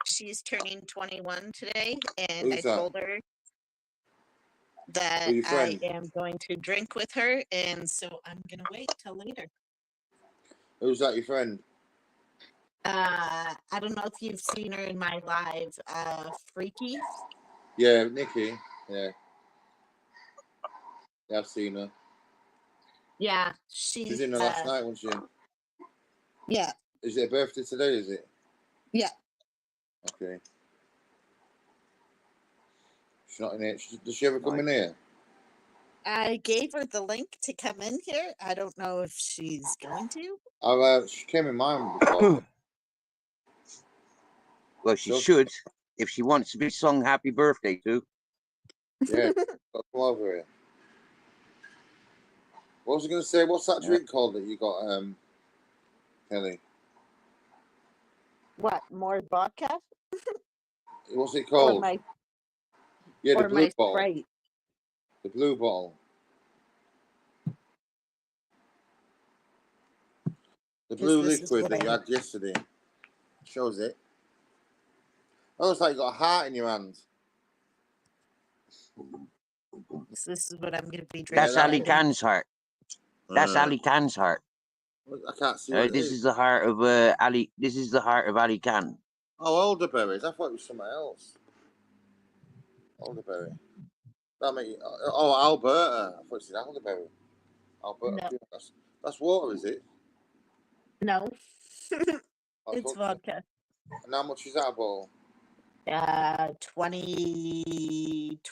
She's turning 21 today, and I told her that I am going to drink with her, and so I'm going to wait till later. Who's that? Your friend? I don't know if you've seen her in my live, Freaky. Yeah, Nikki. Yeah, I've seen her. Yeah, she's in there last night, wasn't she? Yeah. Is it a birthday today? Is it? Yeah. Okay. She's not in here. Does she ever come in here? I gave her the link to come in here. I don't know if she's going to. She came in mine before. Well, she should, if she wants to be sung happy birthday to. Yeah, come over here. What was I going to say? What's that drink called that you got, Kelly? What, more vodka? What's it called? Yeah, the blue bottle. Sprite. The blue bottle. The blue liquid that you had yesterday. Shows it. Oh, it's like you got a heart in your hand. So this is what I'm going to be drinking. That's Ali Khan's heart. That's Ali Khan's heart. I can't see what this is the heart of Ali. This is the heart of Ali Khan. Oh, elderberries. I thought it was something else. Elderberry. That make Alberta. I thought it said elderberry. Alberta. No. That's water, is it? No. It's vodka. And how much is that a bottle?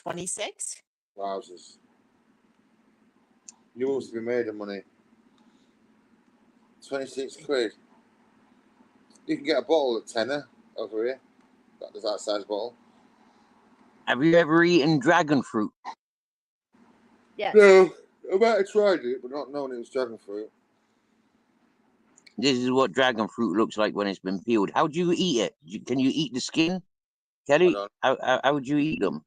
26. Wowzers. You must be made of money. 26 quid. You can get a bottle at tenner over here. There's that size bottle. Have you ever eaten dragon fruit? Yes. No, I might have tried it, but not knowing it was dragon fruit. This is what dragon fruit looks like when it's been peeled. How do you eat it? Can you eat the skin, Kelly? How would you eat them?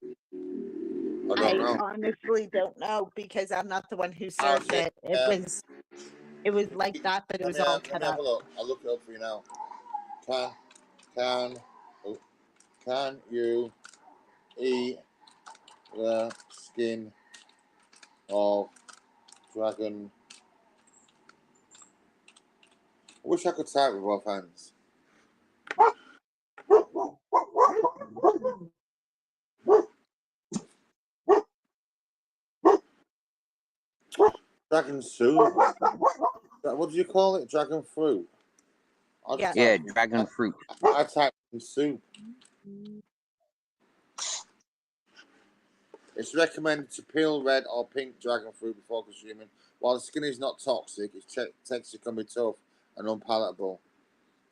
I don't know. Honestly don't know because I'm not the one who served it. It was like that, but it was all cut up. Have a look. I'll look it up for you now. Can you eat the skin of dragon? I wish I could type with both hands. Dragon soup? What do you call it? Dragon fruit? Yeah, dragon fruit. I typed in soup. It's recommended to peel red or pink dragon fruit before consuming. While the skin is not toxic, its texture can be tough and unpalatable.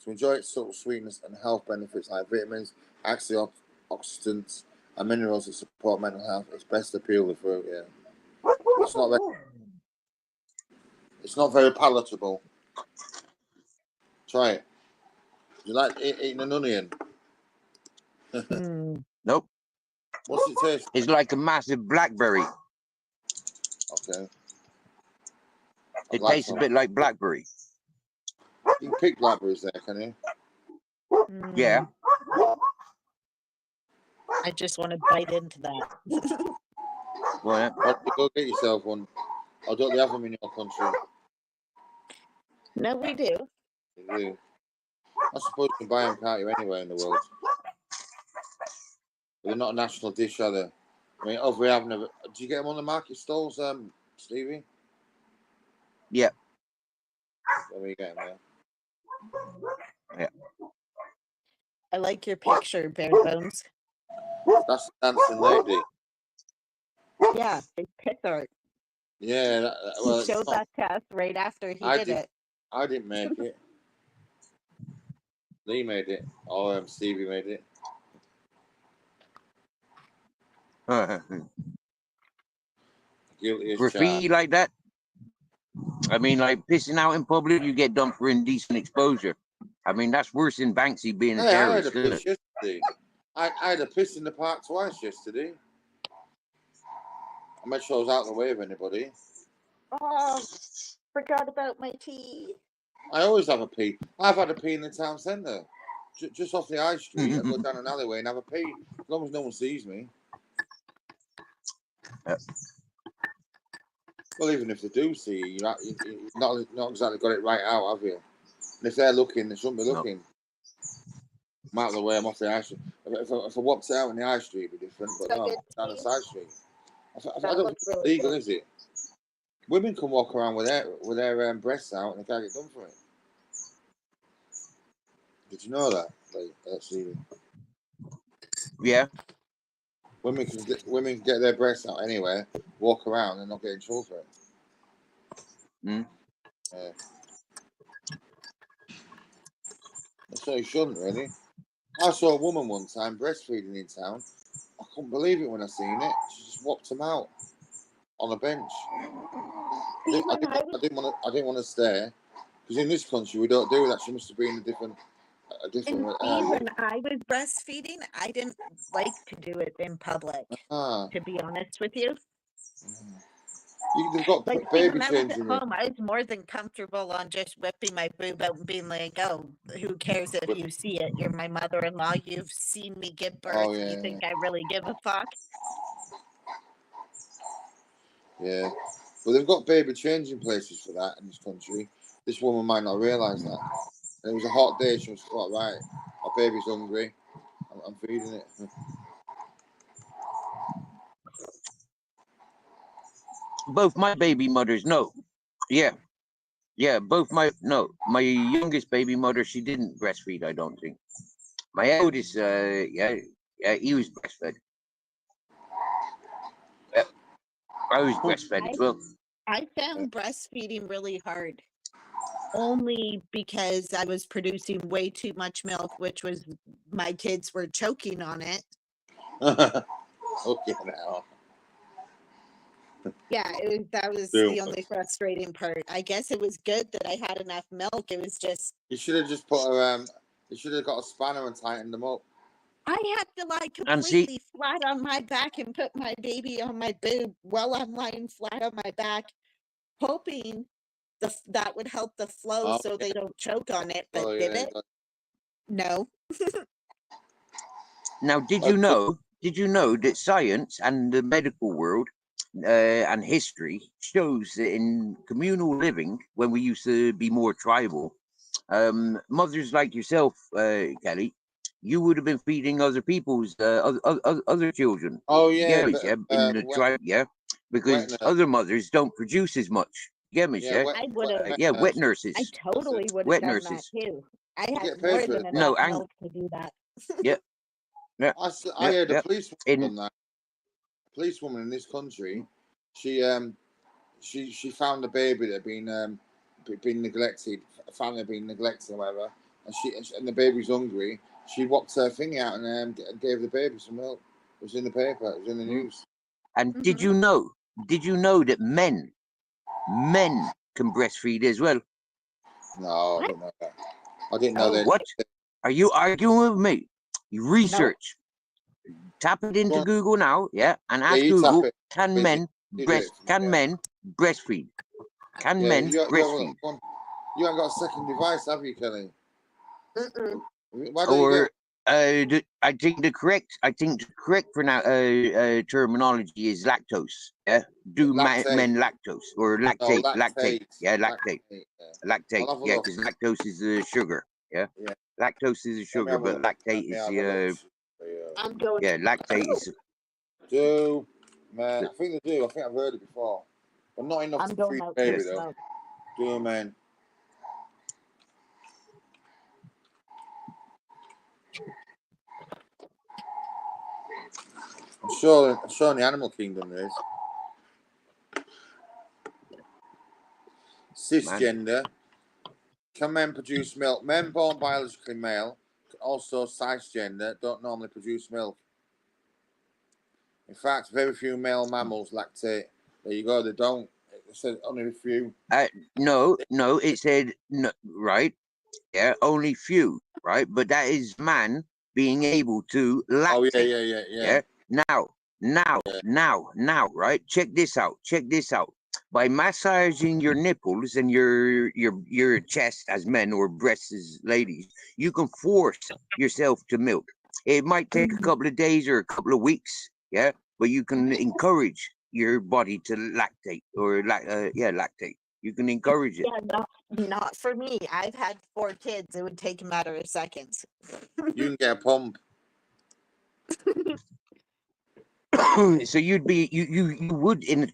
To enjoy its subtle sweetness and health benefits like vitamins, antioxidants, and minerals that support mental health, it's best to peel the fruit. Yeah, it's not very palatable. Try it. You like eating an onion? Nope. What's it taste? It's like a massive blackberry. Okay. It tastes a bit like blackberry. You can pick blackberries there, can you? Yeah. I just want to bite into that. Well, go get yourself one. Or don't they have them in your country? No, we do. They do. I suppose you can buy them, can't you, anywhere in the world? But they're not a national dish, are they? I mean, over here, I've never. Do you get them on the market stalls, Stevie? Yeah. Where are you getting them? Yeah. I like your picture, Bare Bones. That's the dancing lady. Yeah, big pic art. Yeah. He showed that to us right after he did it. I didn't make it. Lee made it. Or Stevie made it. Guilty as graffiti like that. I mean, like pissing out in public, you get dumped for indecent exposure. I mean, that's worse than Banksy being a terrorist. I had a piss yesterday. I had a piss in the park twice yesterday. I made sure I was out of the way of anybody. Oh, forgot about my tea. I always have a pee. I've had a pee in the town centre. Just off the high street. I go down an alleyway and have a pee. As long as no one sees me. Well, even if they do see you, you've not exactly got it right out, have you? And if they're looking, they shouldn't be looking. I'm out of the way, I'm off the high street. If I walked out in the high street, it'd be different, but no, down the side street. I don't think it's legal, is it? Women can walk around with their breasts out and they can't get done for it. Did you know that? Like, yeah. women get their breasts out anyway, walk around and not get in trouble for it. Yeah. So you shouldn't really. I saw a woman one time breastfeeding in town. I couldn't believe it when I seen it. She just whopped him out on a bench. I didn't want to stare because in this country we don't do that. She must have been a different. And see, when I was breastfeeding, I didn't like to do it in public. To be honest with you. They've got like, baby when I was at changing home, I was more than comfortable on just whipping my boob out and being like, "Oh, who cares if you see it? You're my mother-in-law. You've seen me give birth. Oh, yeah, You think I really give a fuck?" Yeah, well, they've got baby changing places for that in this country. This woman might not realise that. And it was a hot day. She was like, right, my baby's hungry. I'm feeding it. Both my baby mothers, no. Yeah. Both my youngest baby mother, she didn't breastfeed, I don't think. My eldest, he was breastfed. I was breastfed as well. I found breastfeeding really hard. Only because I was producing way too much milk, which was my kids were choking on it. Okay, now. Yeah, that was the only frustrating part. I guess it was good that I had enough milk. It was just You should have just put you should have got a spanner and tightened them up. I had to lie completely flat on my back and put my baby on my boob while I'm lying flat on my back, hoping that would help the flow so they don't choke on it. But did it? No. Now, did you know that science and the medical world and history shows that in communal living, when we used to be more tribal, mothers like yourself, Kelly, you would have been feeding other people's other children. Oh yeah, in the tribe, because other mothers don't produce as much. I would have. Wet nurses. I totally would have done that too. I had more than enough milk to do that. I heard a policewoman done that. A policewoman in this country, she found a baby that had been neglected, a family had been neglected or whatever, and the baby's hungry. She whopped her finger out and gave the baby some milk. It was in the paper. It was in the news. And did you know that men can breastfeed as well? No, I didn't know that. I didn't know that. What? Are you arguing with me? You research. No. Tap it into Google now, and ask Google, can men breastfeed? Can men breastfeed? You haven't got a second device, have you, Kelly? I think the correct terminology is lactose. Yeah, men lactose or lactate? Lactate. Yeah, lactate. Lactate. Yeah, because lactose is the sugar. Yeah, lactose is a sugar, but lactate is the. I'm going. Yeah, lactate is. Man, I think they do. I think I've heard it before, but not enough to feed baby though. Do man. I'm sure in the animal kingdom there is. Cisgender. Can men produce milk? Men born biologically male, also cisgender, don't normally produce milk. In fact, very few male mammals lactate. There you go, they don't. It said only a few. No, it said, no, right? Yeah, only few, right? But that is man being able to lactate. Oh, yeah. Now, right? Check this out. By massaging your nipples and your chest as men or breasts as ladies, you can force yourself to milk. It might take a couple of days or a couple of weeks, but you can encourage your body to lactate or lactate. You can encourage it. Yeah, not for me. I've had 4 kids. It would take a matter of seconds. You can get a pump. So you'd be you would in a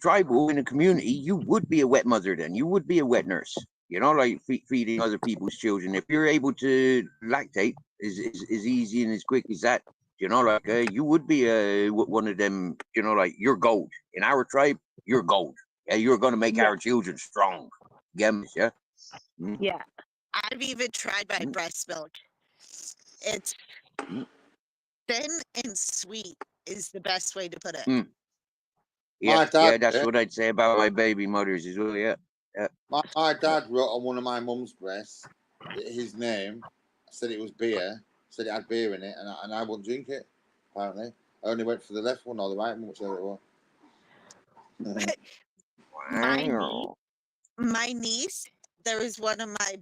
community, you would be a wet mother then. You would be a wet nurse. You know, like feeding other people's children. If you're able to lactate as easy and as quick as that, You know, like you would be one of them. You know, like you're gold in our tribe. You're gold. Yeah, you're gonna make our children strong. Yeah, yeah. Mm. Yeah. I've even tried my breast milk. It's thin and sweet is the best way to put it. Mm. My Yeah, dad, that's what I'd say about my baby mothers as well. Yeah, yeah. my dad wrote on one of my mum's breasts his name. Said it was beer. Said it had beer in it, and I wouldn't drink it. Apparently, I only went for the left one or the right one, whichever it was. My niece, there was one of my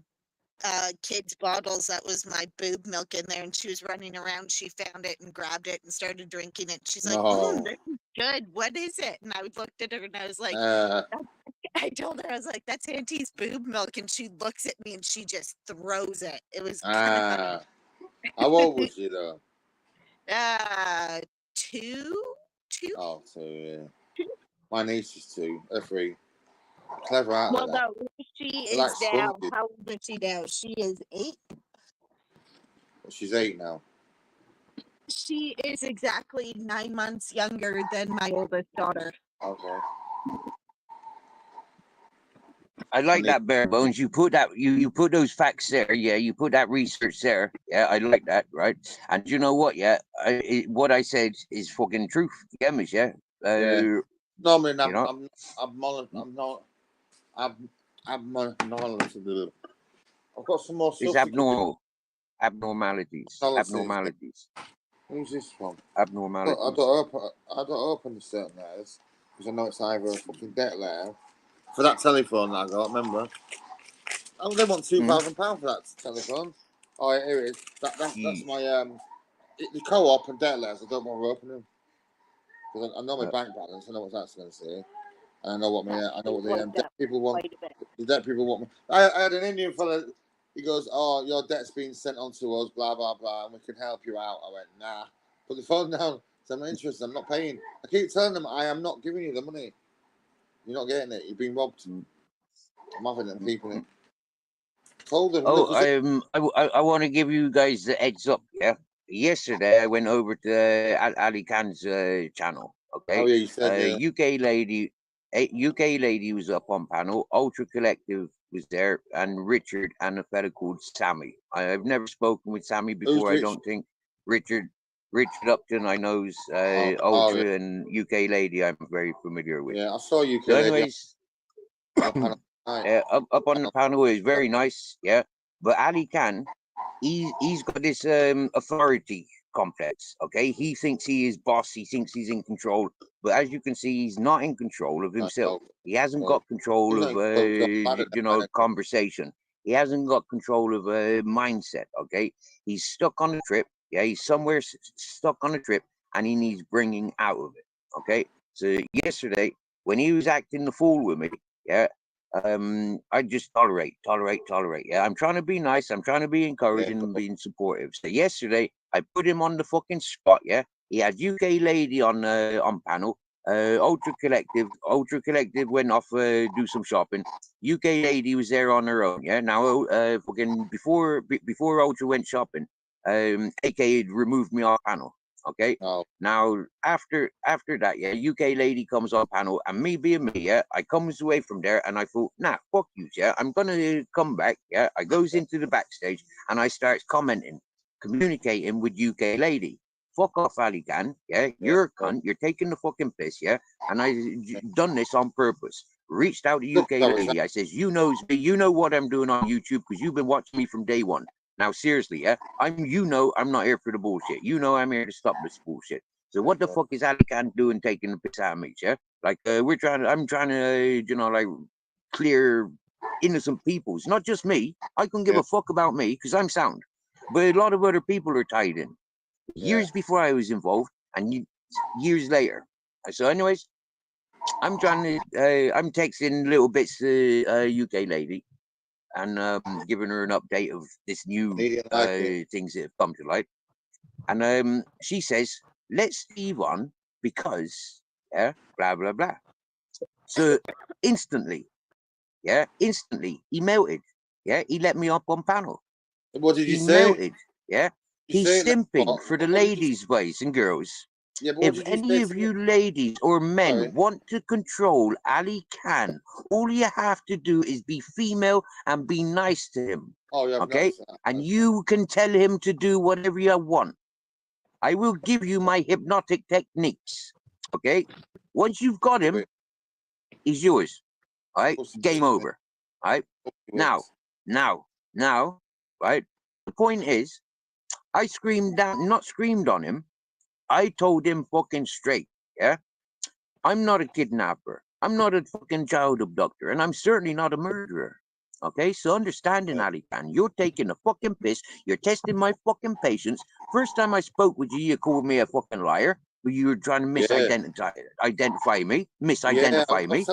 kids' bottles that was my boob milk in there, and she was running around. She found it and grabbed it and started drinking it. She's like, No. this is good. What is it? And I looked at her and I was like, I told her, I was like, that's Auntie's boob milk. And she looks at me and she just throws it. It was kind of funny. How old was she though? 2. Oh, 2, yeah. My niece is 2, 3. Clever out Well, of that. no, she They're is like now. sponges. How old is she now? She is 8. She's 8 now. She is exactly 9 months younger than my oldest daughter. Okay. I like that, Bare Bones. You put that you put those facts there. Yeah, you put that research there. Yeah, I like that. Right, and you know what? Yeah, what I said is fucking truth. Yeah, miss. Yeah. Yeah. Normally, you know, I'm not. I've got some more it's stuff. abnormalities. Who's this from? Abnormalities. I don't open the certain letters because I know it's either a fucking debt letter for that telephone that I got. Remember? Oh, they want £2,000 for that telephone. Oh, here it is. That's my the co-op and debt letters. I don't want to open them because I know my bank balance. I know what that's going to say. And I know what the debt people want. The debt people want me. I had an Indian fella. He goes, "Oh, your debt's been sent on to us, blah blah blah, and we can help you out." I went, "Nah, put the phone down. So I'm not interested. I'm not paying." I keep telling them, "I am not giving you the money. You're not getting it. You've been robbed." I'm having them people in. Told them. Oh, I want to give you guys the heads up. Yeah, yesterday I went over to Ali Khan's channel. Okay. Oh yeah, you said UK lady was up on panel. Ultra Collective was there, and Richard and a fella called Sammy. I've never spoken with Sammy before. I don't think Richard Upton. I knows Ultra yeah. and UK lady. I'm very familiar with. Yeah, I saw UK so lady. anyways, up on the panel is very nice. Yeah, but Ali Khan, he's got this authority complex. Okay, he thinks he is boss. He thinks he's in control. But as you can see, he's not in control of himself. He hasn't got control of conversation. He hasn't got control of mindset. Okay, he's stuck on a trip. Yeah, he's somewhere stuck on a trip, and he needs bringing out of it. Okay, so yesterday when he was acting the fool with me, yeah, I just tolerate. Yeah, I'm trying to be nice. I'm trying to be encouraging and being supportive. So yesterday I put him on the fucking spot. Yeah, he had UK lady on panel. Ultra Collective went off do some shopping. UK lady was there on her own. Yeah, now fucking before Ultra went shopping, AK had removed me off panel. Okay. Now after that, yeah, UK lady comes on panel, and me being me, yeah, I comes away from there, and I thought, nah, fuck you, yeah, I'm gonna come back, yeah. I goes into the backstage, and I starts commenting, communicating with UK lady. Fuck off, Ali Khan, yeah, you're a cunt, you're taking the fucking piss, yeah, and I done this on purpose. Reached out to UK lady, I says, you knows me, you know what I'm doing on YouTube because you've been watching me from day one. Now, seriously, yeah, I'm not here for the bullshit. You know, I'm here to stop this bullshit. So what the fuck is Ali Khan doing taking the piss out of me, yeah? Like, I'm trying to, like, clear innocent people. It's not just me. I couldn't give a fuck about me because I'm sound. But a lot of other people are tied in. Years before I was involved and years later. So anyways, I'm texting little bits to UK lady. And giving her an update of this new things that have come to light. And she says, let Steve on because, yeah, blah, blah, blah. So instantly, he melted. Yeah, he let me up on panel. What did you say? Melted, yeah. He's saying that, simping what? for the What did you- ladies, boys and girls. Yeah, but what If did you any say of to me? you ladies or men Sorry. want to control Ali Khan, all you have to do is be female and be nice to him. Oh, yeah, I've Okay? noticed that. And you can tell him to do whatever you want. I will give you my hypnotic techniques. Okay? Once you've got him, he's yours. All right? Game over. All right? Now, right? The point is, I screamed down, not screamed on him. I told him fucking straight, yeah? I'm not a kidnapper. I'm not a fucking child abductor, and I'm certainly not a murderer. Okay, so understanding, Ali Khan, you're taking a fucking piss. You're testing my fucking patience. First time I spoke with you called me a fucking liar. But you were trying to identify me, misidentify me.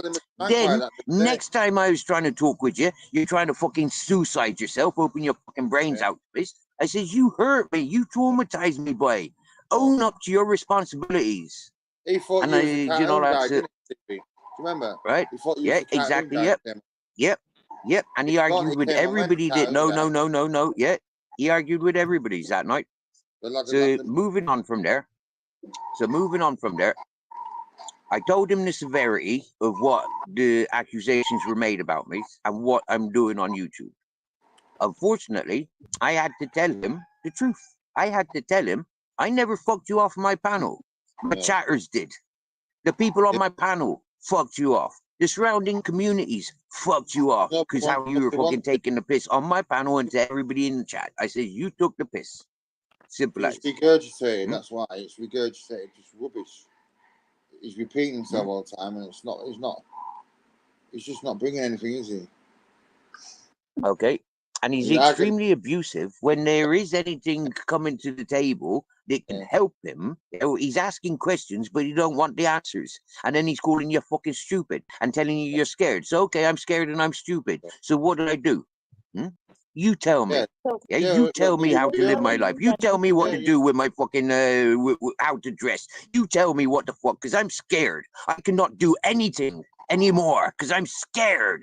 Then, next time I was trying to talk with you, you're trying to fucking suicide yourself, open your fucking brains out, please. I said, you hurt me. You traumatized me, boy. Own up to your responsibilities. He thought And you was a cartoon guy, that's it. didn't he? Do you remember? Right? He thought you was Yeah, a cartoon exactly. guy. Yep. Then. Yep. And he He thought argued he with came on when everybody that cartoon no. Yeah. He argued with everybody that night. So moving on from there. I told him the severity of what the accusations were made about me and what I'm doing on YouTube. Unfortunately, I had to tell him the truth. I had to tell him I never fucked you off my panel. My chatters did. The people on my panel fucked you off. The surrounding communities fucked you off because how you were fucking taking the piss on my panel and to everybody in the chat. I said, you took the piss. Simple as. It's regurgitated, that's why. It's regurgitated, just rubbish. He's repeating himself all the time, and he's just not bringing anything, is he? Okay. And he's extremely abusive when there is anything coming to the table that can help him. You know, he's asking questions, but you don't want the answers. And then he's calling you fucking stupid and telling you you're scared. So, okay, I'm scared and I'm stupid. So what do I do? You tell me. You tell me how to live my life. You tell me what to do with my fucking, how to dress. You tell me what the fuck, because I'm scared. I cannot do anything anymore because I'm scared.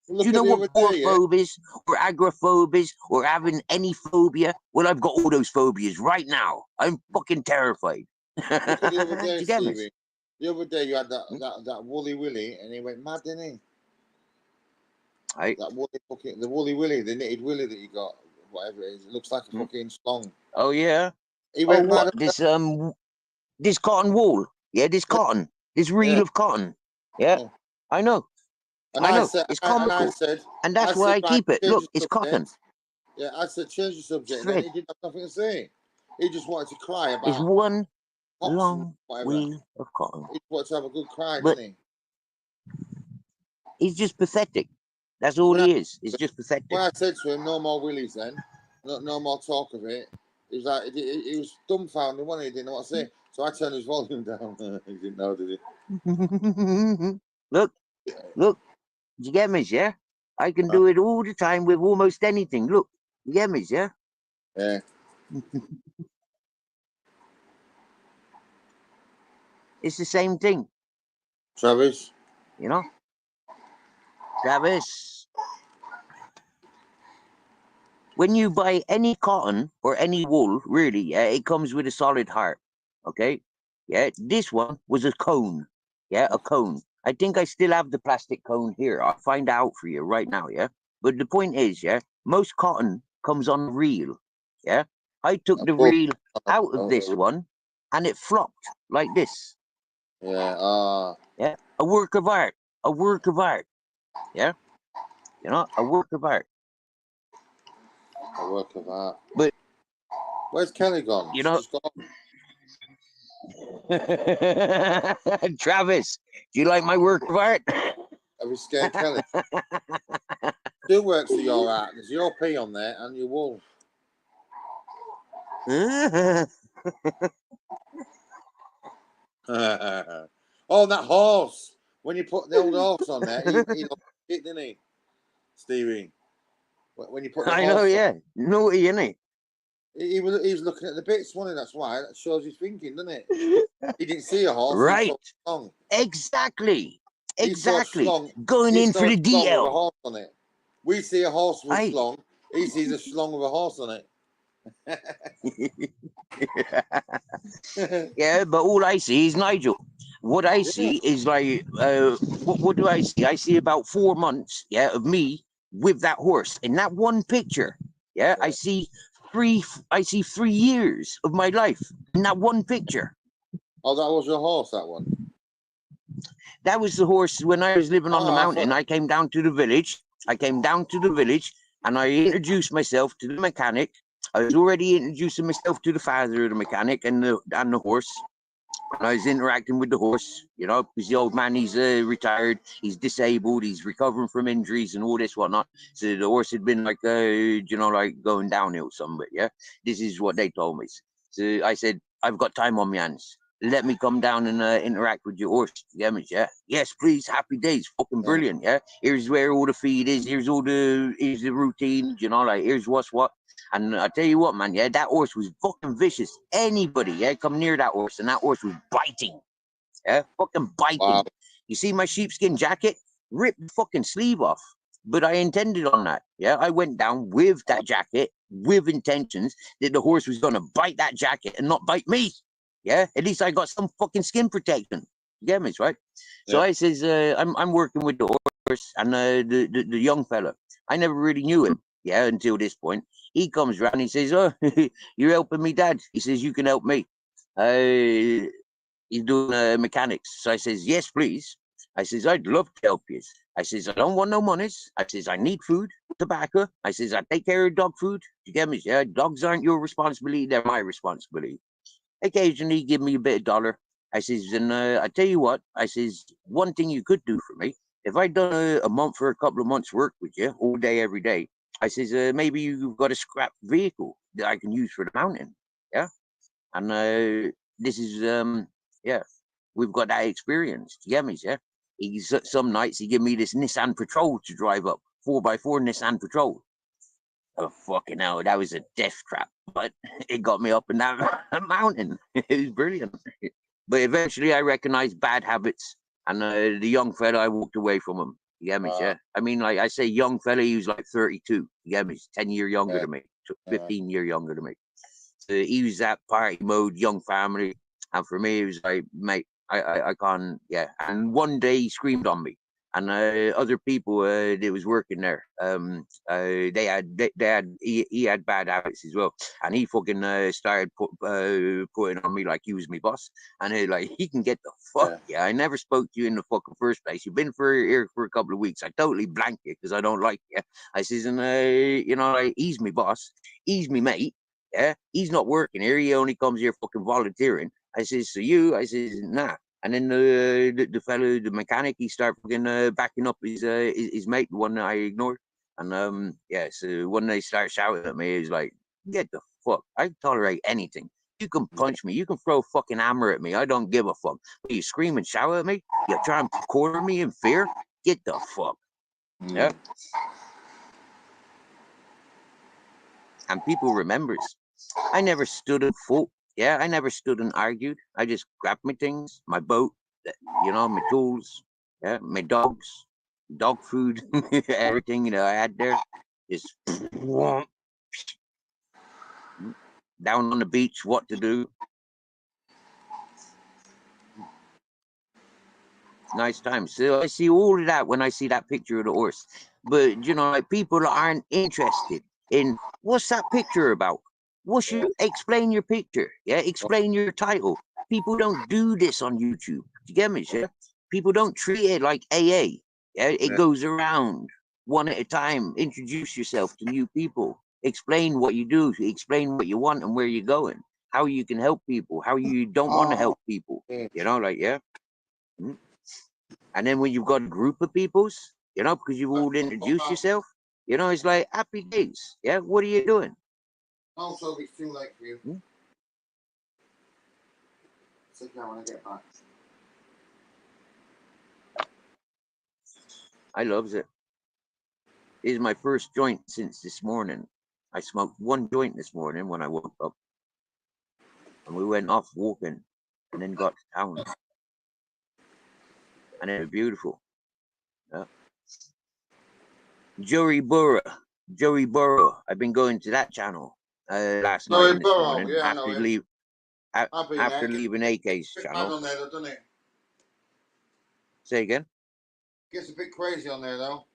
Do you know what agoraphobe is, or agoraphobia is, or having any phobia? Well, I've got all those phobias right now. I'm fucking terrified. Look at the other day, Stevie. The other day you had that Woolly Willy, and he went mad, didn't he? That woolly fucking, the Woolly Willy, the knitted willy that you got, whatever it is. It looks like a fucking slong. Oh yeah. He went mad. This cotton wool. Yeah, this cotton. This reel of cotton. Yeah. I know. And I know, said, it's comical, and that's why I keep it. Look, it's cotton. Yeah, I said change the subject, and then he didn't have nothing to say. He just wanted to cry about. It's one long wheel of cotton. He wanted to have a good cry, didn't he? He's just pathetic. That's all he is. He's just pathetic. When I said to him, "No more willies," then, no more talk of it. He was like, he was dumbfounded, wasn't he? He didn't know what to say. So I turned his volume down. He didn't know, did he? Look. You get me, yeah? I can do it all the time with almost anything. Look, you get me, yeah? Yeah. It's the same thing. Travis? You know? Travis. When you buy any cotton or any wool, really, yeah, it comes with a solid heart. Okay? Yeah, this one was a cone. Yeah, a cone. I think I still have the plastic cone here. I'll find out for you right now, yeah? But the point is, yeah, most cotton comes on reel, yeah? I took the reel out of this one, and it flopped like this. Yeah, yeah, a work of art, yeah? You know, a work of art. A work of art. But where's Kelly gone? You know, Travis, do you like my work of art? Have you scared Kelly? Still works for your art. There's your pee on there and your wool. Oh, that horse! When you put the old horse on there, he looked shit, didn't he, Stevie? When you put the I horse know, on, yeah, naughty, isn't he? He was looking at the bits, wasn't he? That's why. That shows his thinking, doesn't it? He didn't see a horse. Right. He saw a slong. Exactly. He saw a slong. Going He in saw for the a slong with a DL. horse on it. We see a horse with a slong. He sees a slong with a horse on it. Yeah, but all I see is Nigel. What I see is like, what do I see? I see about 4 months, yeah, of me with that horse in that one picture. Yeah, I see 3 years of my life in that one picture. Oh, that was your horse, that one. That was the horse when I was living on the Oh, I mountain. thought- I came down to the village. And I introduced myself to the mechanic. I was already introducing myself to the father of the mechanic and the horse. And I was interacting with the horse, you know, because the old man, he's retired, he's disabled, he's recovering from injuries and all this whatnot. So the horse had been like, you know, like going downhill somewhat. Yeah, this is what they told me. So I said, I've got time on my hands. Let me come down and interact with your horse. Yeah, yes, please. Happy days. Fucking brilliant. Yeah. Here's where all the feed is. Here's the routine. You know, like here's what's what. And I tell you what, man, yeah, that horse was fucking vicious. Anybody, yeah, come near that horse, and that horse was biting. Yeah, fucking biting. Wow. You see my sheepskin jacket? Ripped the fucking sleeve off. But I intended on that. Yeah, I went down with that jacket, with intentions that the horse was gonna bite that jacket and not bite me. Yeah, at least I got some fucking skin protection. You get me, right? So I says, I'm working with the horse and the young fella. I never really knew him, yeah, until this point. He comes round, he says, oh, you're helping me, Dad. He says, you can help me. He's doing mechanics. So I says, yes, please. I says, I'd love to help you. I says, I don't want no monies. I says, I need food, tobacco. I says, I take care of dog food. You get me? Yeah, dogs aren't your responsibility. They're my responsibility. Occasionally give me a bit of dollar. I says, and I tell you what, I says, one thing you could do for me, if I'd done a month or a couple of months work with you all day, every day, I says, maybe you've got a scrap vehicle that I can use for the mountain. Yeah. And this is, yeah, we've got that experience. You get me? Yeah. Some nights he give me this Nissan Patrol to drive up, 4x4 Nissan Patrol. Oh, fucking hell, that was a death trap, but it got me up in that mountain. It was brilliant. But eventually I recognized bad habits, and the young fella, I walked away from him. You get me? Yeah. I mean, like I say, young fella, he was like 32. You get me? He's 10 years younger than me, 15 years younger than me. So he was that party mode, young family. And for me, it was like, mate, I can't, yeah. And one day he screamed on me. And other people that was working there, he had bad habits as well, and he fucking started putting on me like he was my boss, and like he can get the fuck. Yeah, I never spoke to you in the fucking first place. You've been here for a couple of weeks. I totally blanked you because I don't like you. I says, and you know, like, he's my boss, he's my mate. Yeah, he's not working here. He only comes here fucking volunteering. I says, so you? I says, nah. And then the fellow, the mechanic, he started fucking backing up his mate, the one that I ignored. And yeah, so when they start shouting at me, he's like, get the fuck. I tolerate anything. You can punch me. You can throw a fucking hammer at me. I don't give a fuck. But you scream and shout at me? You try and corner me in fear? Get the fuck. Yeah. And people remembers. I never stood and fought. Yeah, I never stood and argued. I just grabbed my things, my boat, you know, my tools, yeah, my dogs, dog food, everything, you know, I had there. Just down on the beach, what to do. Nice time. So I see all of that when I see that picture of the horse. But, you know, like, people aren't interested in what's that picture about? What's your, explain your picture. Yeah, explain your title. People don't do this on YouTube. You get me, yeah? People don't treat it like AA. Yeah, it goes around one at a time. Introduce yourself to new people. Explain what you do. Explain what you want and where you're going. How you can help people. How you don't want to help people. You know, like, yeah. And then when you've got a group of peoples, you know, because you've all introduced yourself, you know, it's like happy days. Yeah, what are you doing? Also, it's too late for you. Sit down when I get back. I loves it. This is my first joint since this morning. I smoked one joint this morning when I woke up. And we went off walking and then got to town. And it was beautiful. Yeah. Joey Burrow. I've been going to that channel. last night No, and this Burrow. morning Yeah, I know him. I've been after there. leaving AK's Bit mad channel. on there, though, doesn't it? Say again. Gets a bit crazy on there, though.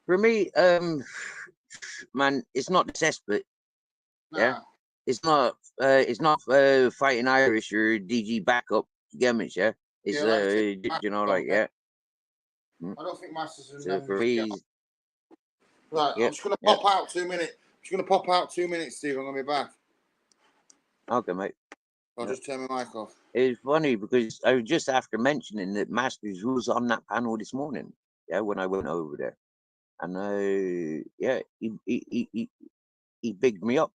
For me, man, it's not the cesspit. Yeah, Nah. it's not fighting Irish or DG backup. You get me, yeah? It's Yeah, like I said, you know, like yeah. Mm. I don't think Masters and So them. for me, Right, yeah, I'm just gonna yeah. pop out 2 minutes. I'm just gonna pop out 2 minutes, Steve. I'm gonna be back. Okay, mate. I'll Yeah. just turn my mic off. It's funny because I was just after mentioning that Masters was on that panel this morning. Yeah, when I went over there, and yeah, he bigged me up.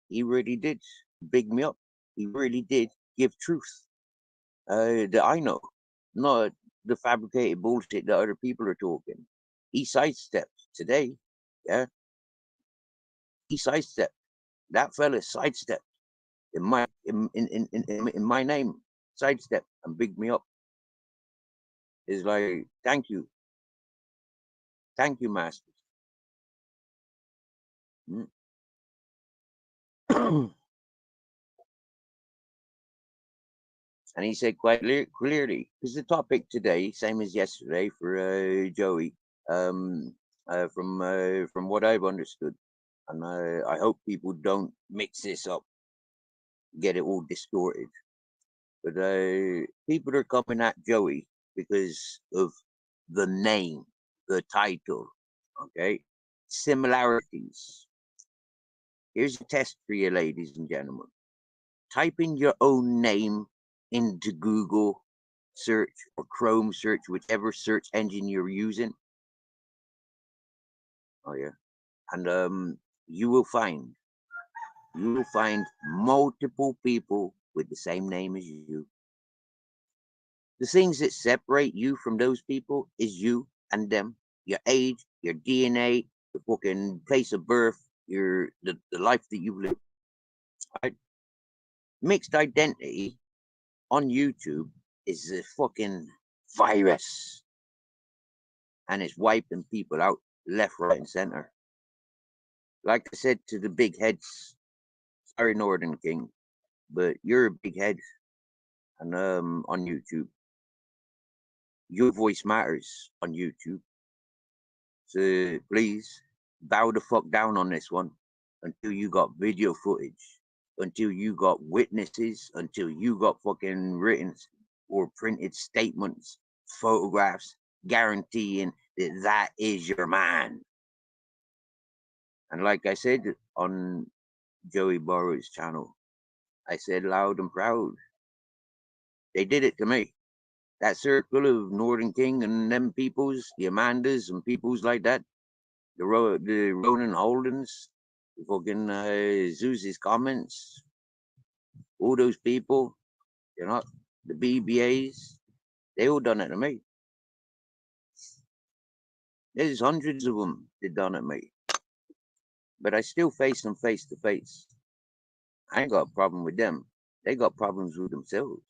He really did big me up. He really did give truth that I know, not the fabricated bullshit that other people are talking. He sidestepped today. Yeah, he sidestepped. That fella sidestepped in my name. Sidestep and big me up. It's like thank you, Masters. Mm. And he said quite clearly, because the topic today, same as yesterday for Joey, from what I've understood, and I hope people don't mix this up, get it all distorted. But people are coming at Joey because of the name, the title, okay? Similarities. Here's a test for you, ladies and gentlemen. Type in your own name into Google search or Chrome search, whichever search engine you're using. Oh yeah, and you will find multiple people with the same name as you. The things that separate you from those people is you and them, your age, your DNA, the fucking place of birth, the life that you've lived. Right? Mixed identity on YouTube is a fucking virus, and it's wiping people out left, right, and center. Like I said to the big heads, sorry, Northern King, but you're a big head, and on YouTube, your voice matters on YouTube. So please bow the fuck down on this one until you got video footage, until you got witnesses, until you got fucking written or printed statements, photographs guaranteeing that that is your man. And like I said on Joey Borrow's channel, I said loud and proud, they did it to me. That circle of Northern King and them peoples, the Amandas and peoples like that, the Ronan Holdens, the fucking Zeus's comments, all those people, you know, the BBAs, they all done it to me. There's hundreds of them that done it to me. But I still face them face to face. I ain't got a problem with them. They got problems with themselves.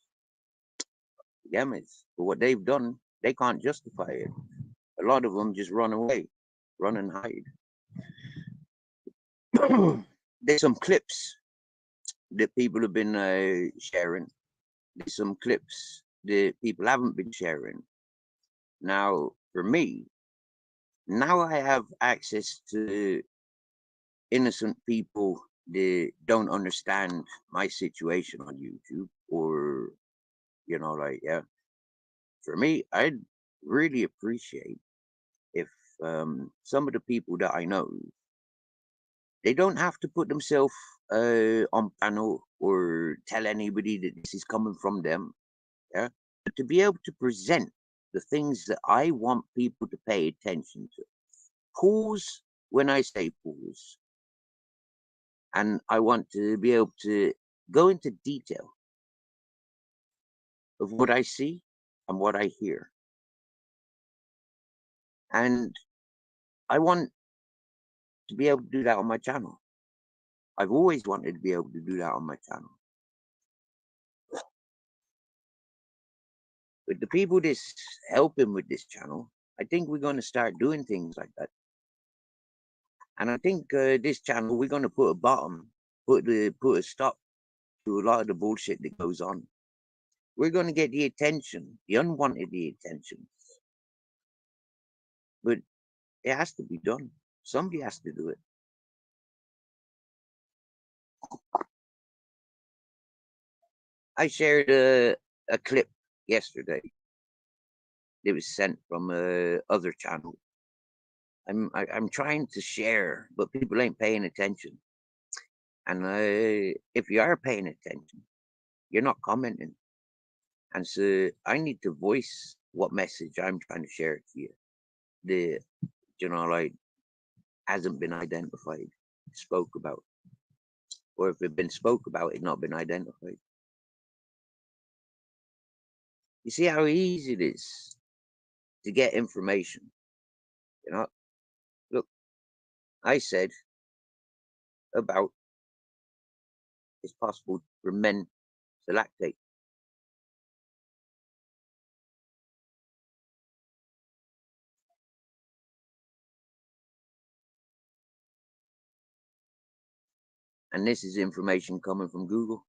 Gammas. But what they've done, they can't justify it. A lot of them just run away, run and hide. There's some clips that people have been sharing. There's some clips that people haven't been sharing. Now, for me, now I have access to innocent people that don't understand my situation on YouTube, or, you know, like, yeah. For me, I'd really appreciate if some of the people that I know, they don't have to put themselves on panel or tell anybody that this is coming from them. Yeah, but to be able to present the things that I want people to pay attention to. Pause when I say pause. And I want to be able to go into detail of what I see and what I hear. And I want to be able to do that on my channel. I've always wanted to be able to do that on my channel. But the people that's helping with this channel, I think we're going to start doing things like that. And I think this channel, we're going to put a bottom, put a stop to a lot of the bullshit that goes on. We're going to get the attention, the unwanted attention. But it has to be done. Somebody has to do it. I shared a clip yesterday. It was sent from other channel. I'm trying to share, but people ain't paying attention. And if you are paying attention, you're not commenting. And so I need to voice what message I'm trying to share to you. The, like, hasn't been identified, spoke about. Or if it's been spoke about, it's not been identified. You see how easy it is to get information. Look, I said about it's possible for men to lactate. And this is information coming from Google.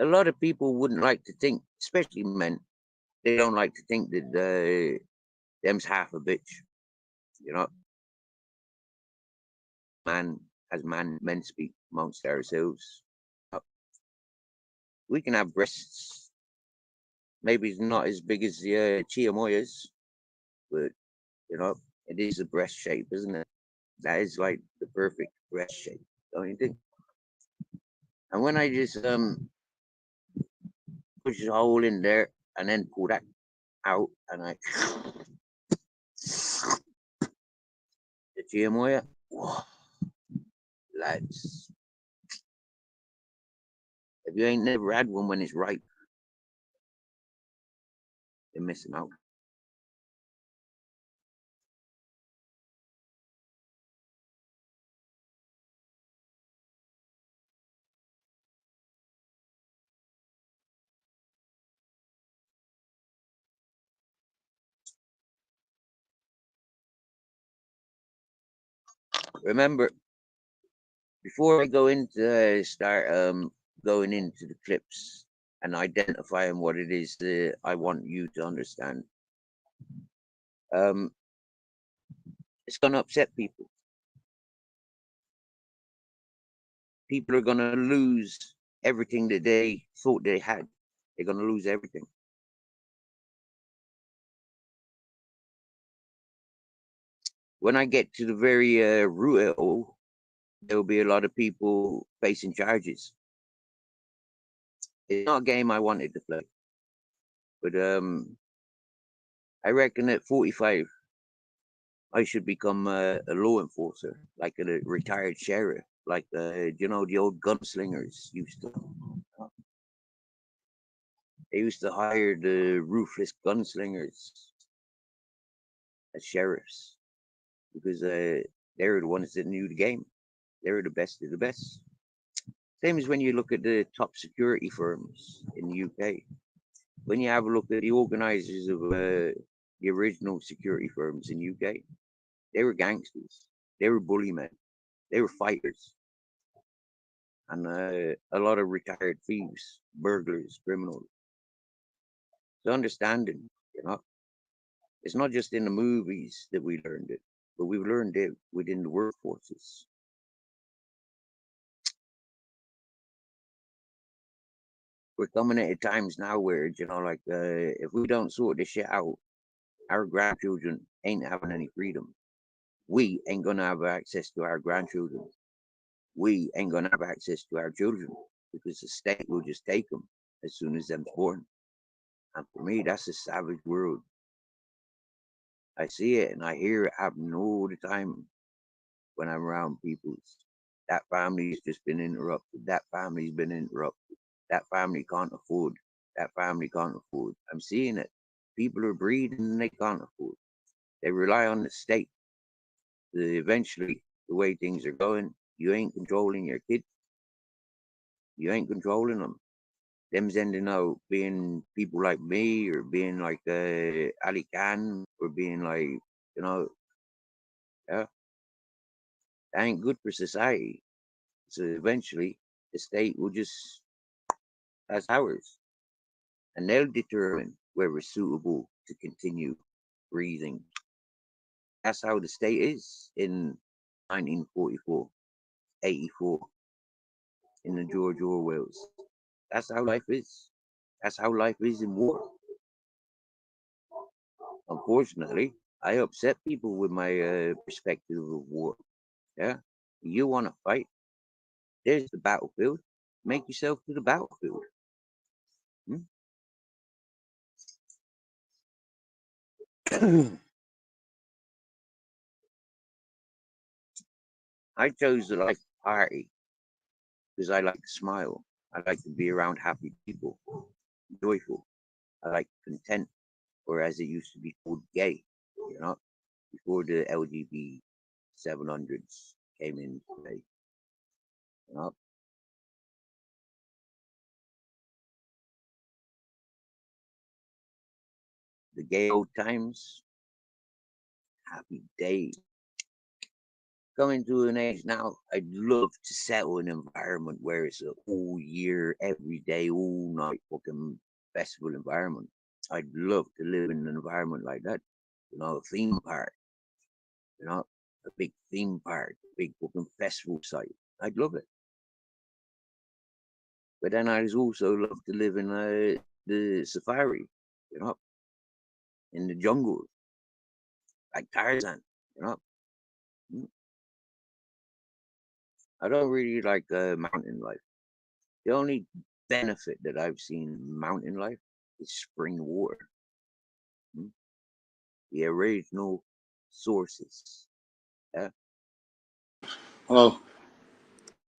A lot of people wouldn't like to think, especially men, they don't like to think that them's half a bitch. As men speak amongst ourselves. We can have breasts. Maybe it's not as big as the Chia Moyas, but it is a breast shape, isn't it? That is like the perfect breast shape, don't you think? And when I just push a hole in there and then pull that out, and I the Chia Moya, lads, if you ain't never had one when it's ripe, you're missing out. Remember, before I go into start going into the clips and identifying what it is that I want you to understand, it's going to upset people. People are going to lose everything that they thought they had. They're going to lose everything. When I get to the very root of it all, there will be a lot of people facing charges. It's not a game I wanted to play, but I reckon at 45, I should become a law enforcer, like a retired sheriff, like the old gunslingers used to. They used to hire the ruthless gunslingers as sheriffs because they were the ones that knew the game. They were the best of the best. Same as when you look at the top security firms in the UK. When you have a look at the organizers of the original security firms in UK, they were gangsters. They were bully men. They were fighters. And a lot of retired thieves, burglars, criminals. So understanding, it's not just in the movies that we learned it, but we've learned it within the workforces. We're coming at times now where, if we don't sort this shit out, our grandchildren ain't having any freedom. We ain't gonna have access to our grandchildren. We ain't gonna have access to our children because the state will just take them as soon as them's born. And for me, that's a savage world. I see it and I hear it happen all the time when I'm around people. That family's just been interrupted. That family's been interrupted. That family can't afford. That family can't afford. I'm seeing it. People are breeding and they can't afford. They rely on the state. Eventually, the way things are going, you ain't controlling your kids. You ain't controlling them. Them's ending up being people like me or being like Ali Khan or being like, yeah. That ain't good for society. So eventually, the state will just has ours, and they'll determine where it's suitable to continue breathing. That's how the state is in 1944, 84, in the George Orwell's. That's how life is. That's how life is in war. Unfortunately, I upset people with my perspective of war. Yeah, you want to fight? There's the battlefield. Make yourself to the battlefield. I chose the life party because I like to smile. I like to be around happy people, joyful. I like content, or as it used to be called, gay. You know, before the LGBT 700s came in play. You know, the gay old times, happy days. Coming to an age now, I'd love to settle in an environment where it's a all year, every day, all night fucking festival environment. I'd love to live in an environment like that. You know, a theme park, you know, a big theme park, big fucking festival site. I'd love it. But then I'd also love to live in the safari, you know, in the jungle, like Tarzan, you know. I don't really like mountain life. The only benefit that I've seen in mountain life is spring water. The original sources. Yeah. Hello.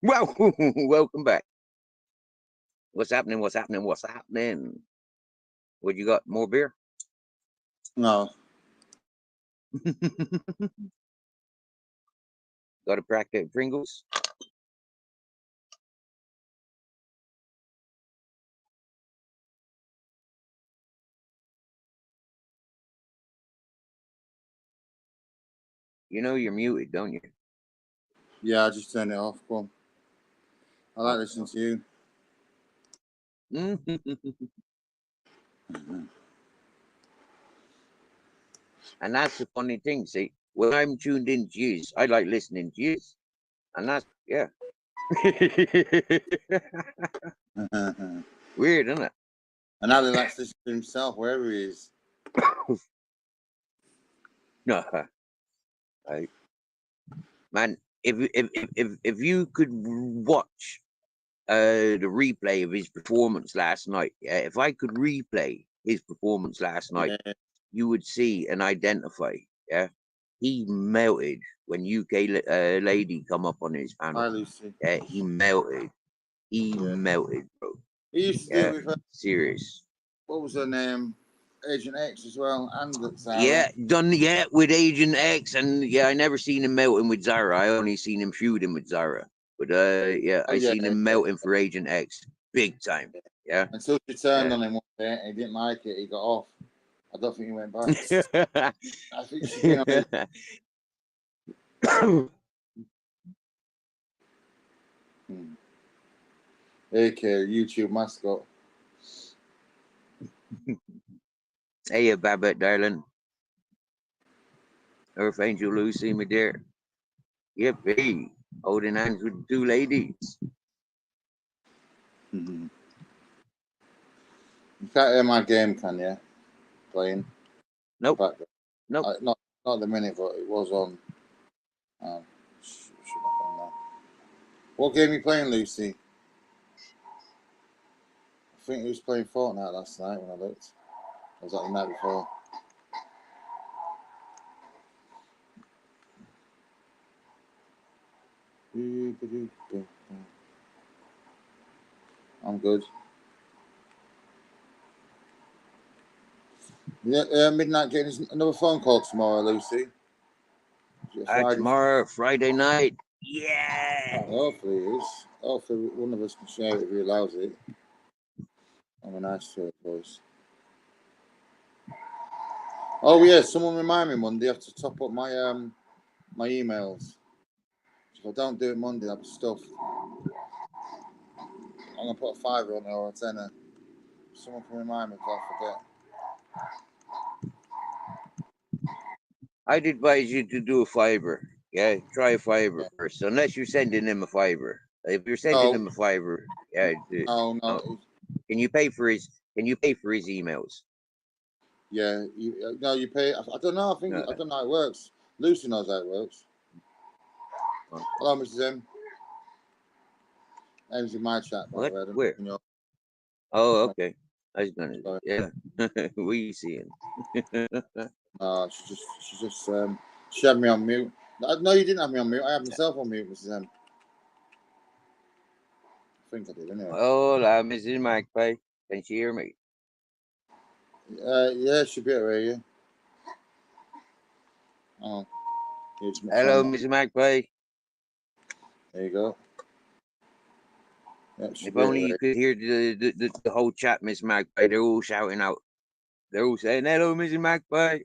Well, welcome back. What's happening? What's happening? What's happening? What you got? More beer? No. Got a crack at Pringles? You know you're muted, don't you? Yeah, I just turned it off. Go on. I like listening to you. And that's the funny thing, see, when I'm tuned in to you, I like listening to you. And that's, yeah. Weird, isn't it? And now he likes to listen to himself wherever he is. No, man, if you could watch the replay of his performance last night, yeah, if I could replay his performance last night, Yeah. you would see and identify. Yeah, he melted when UK lady come up on his panel. Hi, Lucy. Yeah, he melted. He Yeah. melted, bro. He used to Yeah, do it with serious. what was her name? Agent X as well, and Sarah. Yeah, done. Yeah, with Agent X, and yeah, I never seen him melting with Zara. I only seen him feuding with Zara. But yeah, I seen him melting for Agent X, big time. Yeah. Until she turned on him one day, and he didn't like it. He got off. I don't think he went back. I think she's been on his. AK YouTube mascot. Hey, Babette, darling. Earth Angel Lucy, my dear. Yippee. Holding hands with two ladies. You can't hear my game, can you? Playing. Nope. Nope. Not at the minute, but it was on. What game are you playing, Lucy? I think he was playing Fortnite last night when I looked. Or was that the night before? I'm good. Yeah, midnight getting another phone call tomorrow, Lucy. Tomorrow, Friday night. Yeah. Hopefully it is. Hopefully one of us can share it if he allows it. I'm a nice voice. Oh yeah, someone remind me Monday. I have to top up my my emails. If I don't do it Monday, I'll be stuffed. I'm gonna put a £5 on there or a £10. Someone can remind me if I forget. I'd advise you to do a fiver. Yeah, try a fiver first, unless you're sending him a fiver. If you're sending him a fiver, yeah. No. Can you pay for his? Can you pay for his emails? Yeah, you pay. I don't know. I don't know how it works. Lucy knows how it works. Hello, Mrs. M. M's in my chat. What? Where? Oh, okay. I was gonna. Sorry. Yeah. What are you seeing? She had me on mute. No, you didn't have me on mute. I had myself on mute, Mrs. M. I think I did anyway. Hola, Mrs. Magpie. Can she hear me? Yeah, she better hear you. Oh. Hello, Mrs. Magpie. There you go. Yeah, if only you could hear the whole chat, Miss Magpie. They're all shouting out. They're all saying, hello, Mrs. Magpie.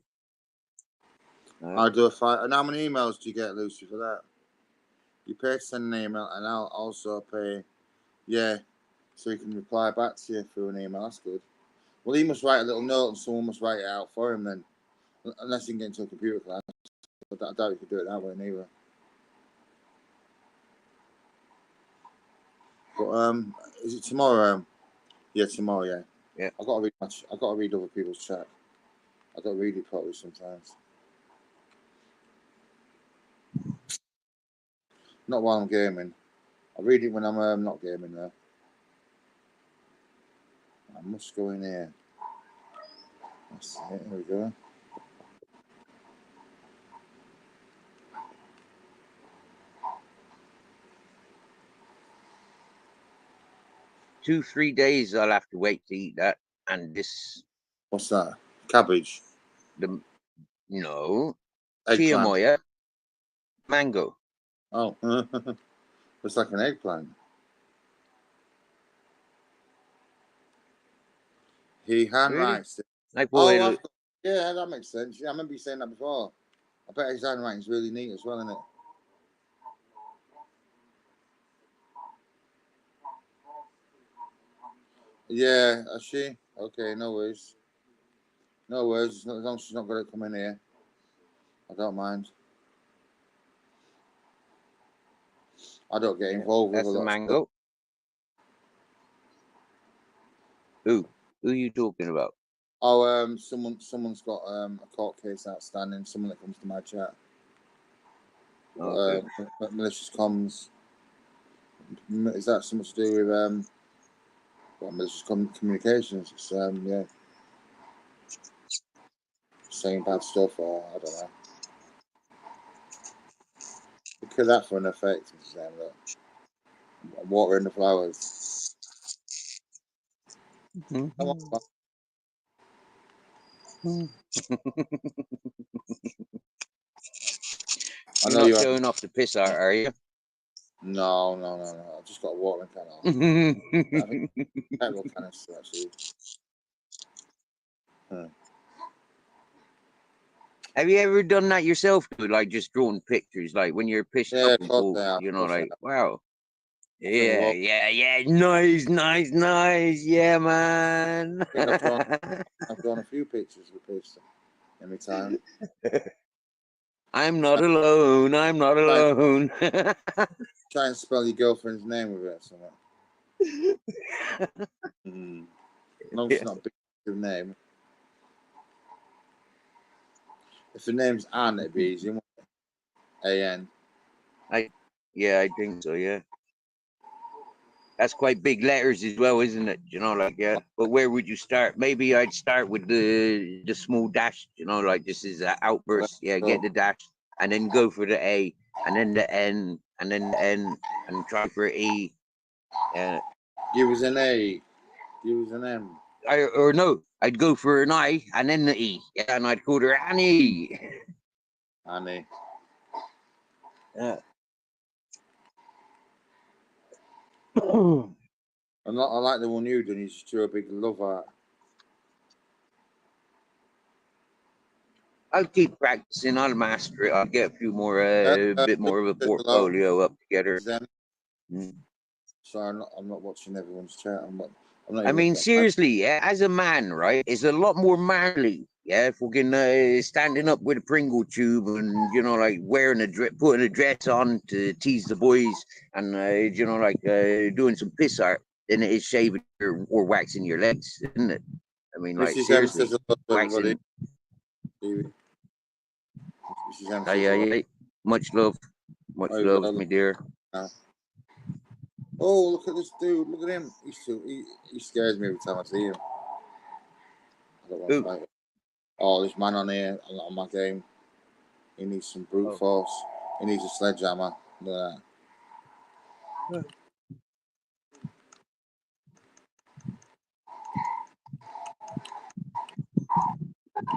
I'll do a fight. And how many emails do you get, Lucy, for that? You pay to send an email, and I'll also pay, so he can reply back to you through an email. That's good. Well, he must write a little note, and someone must write it out for him then. Unless he can get into a computer class. I doubt you could do it that way, neither. But is it tomorrow? Yeah, tomorrow. Yeah. Yeah. I got to read other people's chat. I got to read it properly sometimes. Not while I'm gaming. I read it when I'm not gaming though. I must go in here. That's it. Here we go. Two, 3 days I'll have to wait to eat that. And this. What's that? Cabbage? No. Eggplant. Chiamoya. Mango. Oh. It's like an eggplant. He handwrites it. Like yeah, that makes sense. Yeah, I remember you saying that before. I bet his handwriting's really neat as well, isn't it? Yeah, is she? Okay, no worries. No worries. As long as she's not going to come in here, I don't mind. I don't get involved with a lot of mango. Who are you talking about? Oh, someone's got a court case outstanding. Someone that comes to my chat. Okay. Malicious comms. Is that something to do with malicious communications? It's saying bad stuff, or I don't know. We kill that for an effect. Water in the flowers. Come on. You're not showing off the piss art, are you? No. I just got a watering can on. I think petrol canister actually. Have you ever done that yourself, dude? Like just drawing pictures, like when you're pissed off, you know, like wow. Yeah. Nice. Yeah, man. I've drawn a few pictures with piss every time. I'm not alone. Try and spell your girlfriend's name with it or something. No, it's not a big name. If the name's Anne, it'd be easy. A-N. I think so, yeah. That's quite big letters as well, isn't it? You know, like, yeah. But where would you start? Maybe I'd start with the small dash, you know, like this is an outburst. Yeah, get the dash and then go for the A and then the N and then the N and try for E. Yeah. Give us an A. Give us an M. I'd go for an I and then the E. Yeah, and I'd call her Annie. Annie. Yeah. I like the one you done. You just drew a big love heart. I'll keep practicing. I'll master it. I'll get a few more, bit more of a hello. portfolio up together. Them. Mm. Sorry, I'm not watching everyone's chat. I'm not I even mean, looking at seriously, yeah, as a man, right, it's a lot more manly, yeah, fucking standing up with a Pringle tube and, you know, like wearing putting a dress on to tease the boys and, you know, like doing some piss art than it is shaving or waxing your legs, isn't it? I mean, like, Mrs. M seriously, says hello to everybody. waxing. Mrs. M Aye, says hello. aye, aye. Much love, my dear. Oh, look at this dude! Look at him. He scares me every time I see him. I don't want to fight him. Oh, this man on here on my game. He needs some brute force. He needs a sledgehammer. Look at that.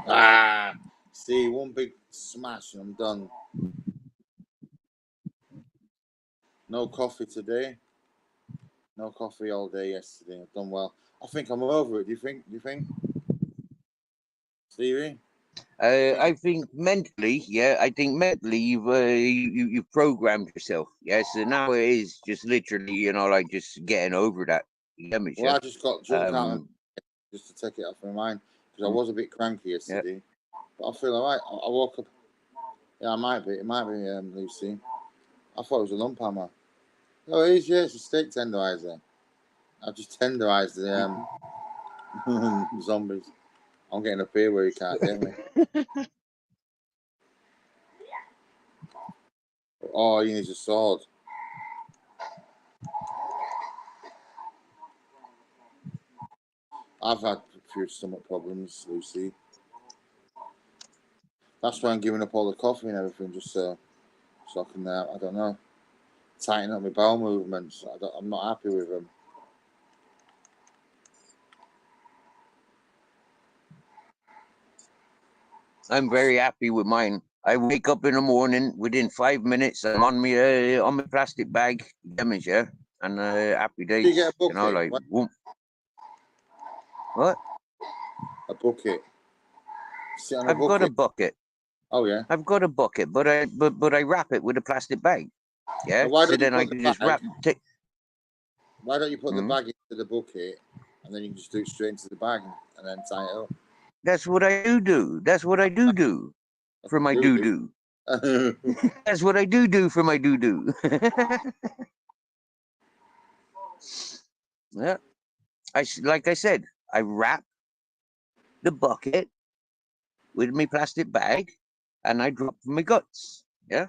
Ah, see, one big smash and I'm done. No coffee today. No coffee all day yesterday. I've done well. I think I'm over it. Do you think? Stevie? I think mentally, yeah. I think mentally you've programmed yourself. Yeah. So now it is just literally, you know, like just getting over that. Well, I just got drunk out just to take it off my mind because I was a bit cranky yesterday. Yep. But I feel alright. I woke up. Yeah, I might be. It might be Lucy. I thought it was a lump hammer. Oh, it is. Yeah, it's a steak tenderizer. I've just tenderized the zombies. I'm getting up here where you can't get me. Oh, he needs a sword. I've had a few stomach problems, Lucy. That's why I'm giving up all the coffee and everything, just so I can, I don't know, tighten up my bowel movements. I'm not happy with them. I'm very happy with mine. I wake up in the morning, within 5 minutes, I'm on my plastic bag, damage, yeah, and happy days. You get a bucket? You know, like what? A bucket. I've got a bucket. Oh yeah. I've got a bucket, but I wrap it with a plastic bag. Yeah. Why so then I can just wrap. Why don't you put the bag into the bucket and then you can just do it straight into the bag and then tie it up? That's what I do. That's what I do for my doo-doo. That's what I do for my doo-doo. Yeah. Like I said, I wrap the bucket with my plastic bag and I drop my guts. Yeah.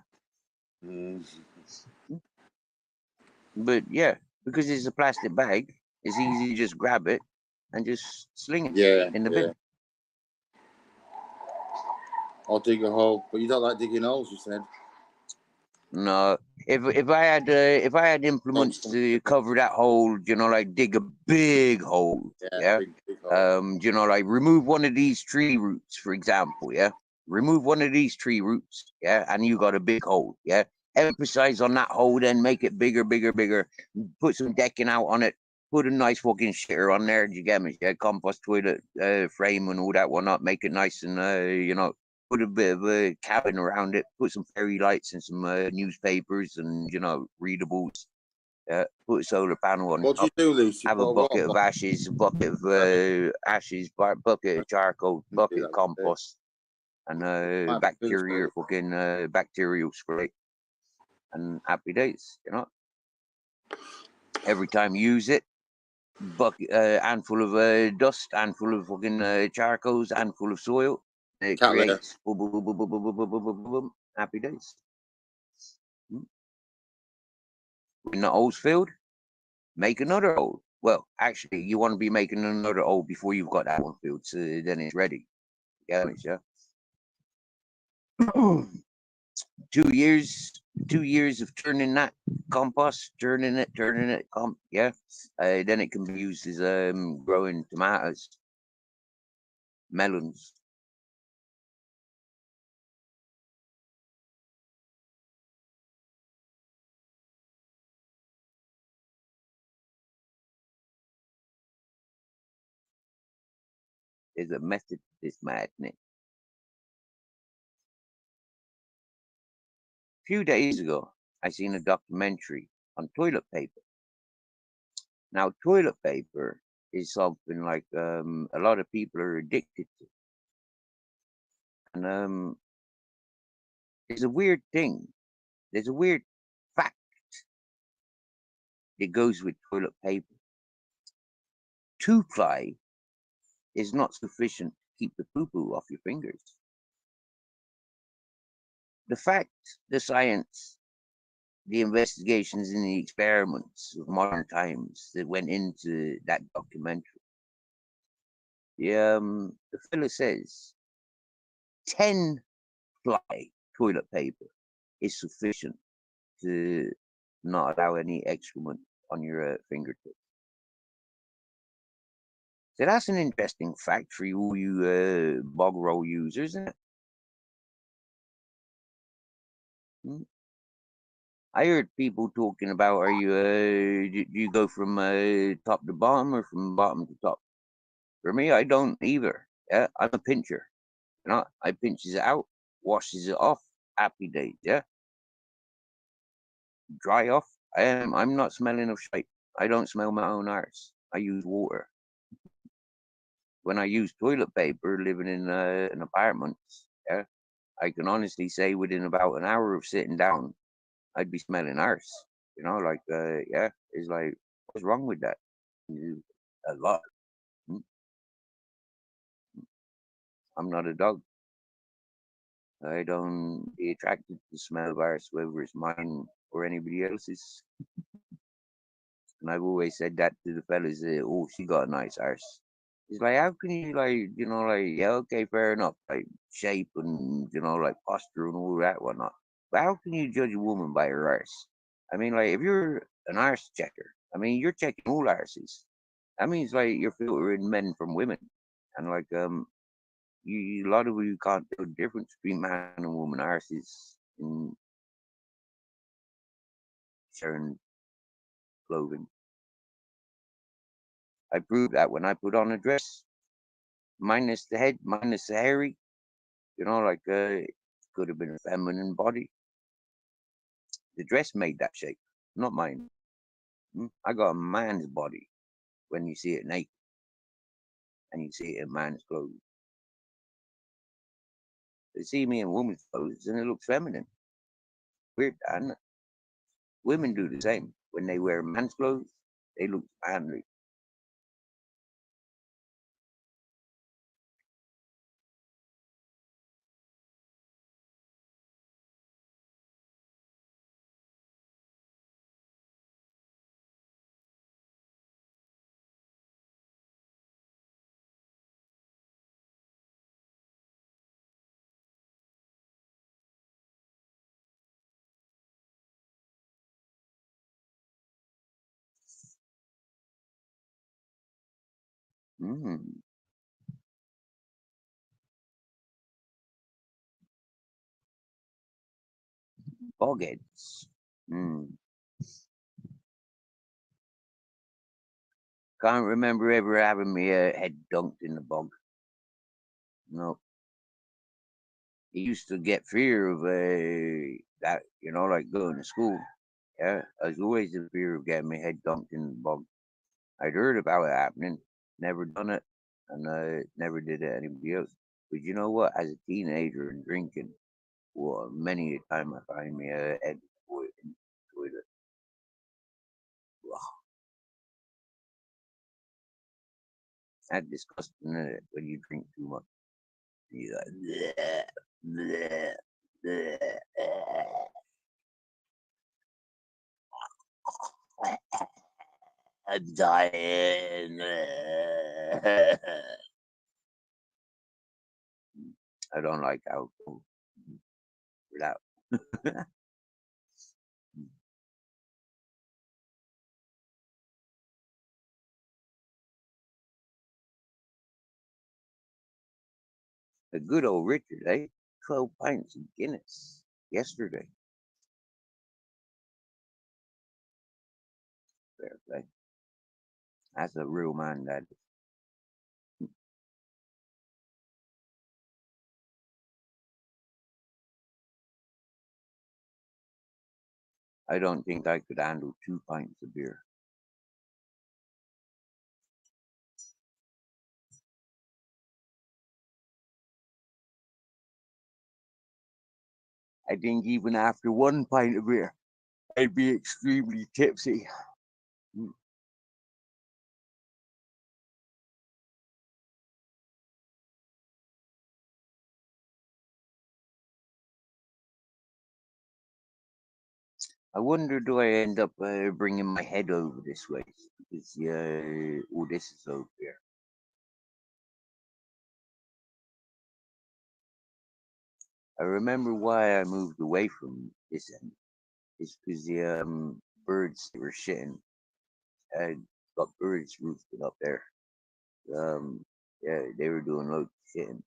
But yeah, because it's a plastic bag, it's easy to just grab it and just sling it in the bin. Or dig a hole, but you don't like digging holes, you said. No, if I had implements to cover that hole, you know, like dig a big hole, big hole. You know, like remove one of these tree roots, for example, remove one of these tree roots, and you got a big hole, emphasize on that hole, then make it bigger, put some decking out on it, put a nice fucking shitter on there, you get me, compost toilet frame and all that whatnot, make it nice and you know, put a bit of a cabin around it, put some fairy lights and some newspapers and, you know, readables. Put a solar panel on what top. Do you do, Lucy? Have a bucket of ashes, bucket of ashes, bucket of charcoal, bucket of compost, and bacterial spray. And happy days, you know. Every time you use it, bucket, handful of dust, handful of fucking charcoals, handful of soil. It creates boom, boom, boom, boom, boom, boom, boom, boom, boom, boom, boom, happy days. When the hole's filled, make another hole. Well, actually, you want to be making another hole before you've got that one filled, so then it's ready. Yeah. 2 years of turning that compost, turning it, then it can be used as growing tomatoes, melons. There's a method to this madness. few days ago, I seen a documentary on toilet paper. Now, toilet paper is something like a lot of people are addicted to, and there's a weird thing. There's a weird fact that goes with toilet paper. 2-ply is not sufficient to keep the poo-poo off your fingers. The fact, the science, the investigations and the experiments of modern times that went into that documentary. The fella says 10-ply toilet paper is sufficient to not allow any excrement on your fingertips. So that's an interesting fact for you bog roll users, isn't it? I heard people talking about, are you do you go from top to bottom or from bottom to top? For me, I don't either. Yeah, I'm a pincher. You know, I pinches it out, washes it off, happy days. Yeah, dry off. I'm not smelling of shite. I don't smell my own arse. I use water. When I use toilet paper, living in an apartment, yeah, I can honestly say within about an hour of sitting down, I'd be smelling arse. You know, like yeah, it's like, what's wrong with that? A lot. Mm. I'm not a dog. I don't be attracted to the smell of arse, whether it's mine or anybody else's. And I've always said that to the fellas. Oh, she got a nice arse. It's like, how can you, like, you know, like, yeah, okay, fair enough, like shape and, you know, like posture and all that whatnot. But how can you judge a woman by her arse? I mean, like, if you're an arse checker, I mean, you're checking all arses. That means like you're filtering men from women, and like a lot of you can't tell the difference between man and woman arses in certain clothing. I proved that when I put on a dress, minus the head, minus the hairy, you know, like it could have been a feminine body. The dress made that shape, not mine. I got a man's body when you see it naked, and you see it in man's clothes. They see me in woman's clothes, and it looks feminine. Weird, and women do the same. When they wear man's clothes, they look manly. Mm, bogheads. Mm. Can't remember ever having my head dunked in the bog. No. I used to get fear of that, you know, like going to school. Yeah, I was always in fear of getting my head dunked in the bog. I'd heard about it happening, never done it, and never did it anybody else. But you know what? As a teenager and drinking, well, many a time I find me head in the toilet. Ugh, that's disgusting, isn't it, when you drink too much. You like, bleh, bleh, bleh, I'm dying. I don't like alcohol. Without a good old Richard, eh? 12 pints of Guinness yesterday. Fair play. That's a real man, that is. I don't think I could handle 2 pints of beer. I think even after 1 pint of beer, I'd be extremely tipsy. I wonder, do I end up bringing my head over this way? Because all this is over here. I remember why I moved away from this end. It's because the birds that were shitting. I got birds roosted up there. Yeah, they were doing loads of shitting.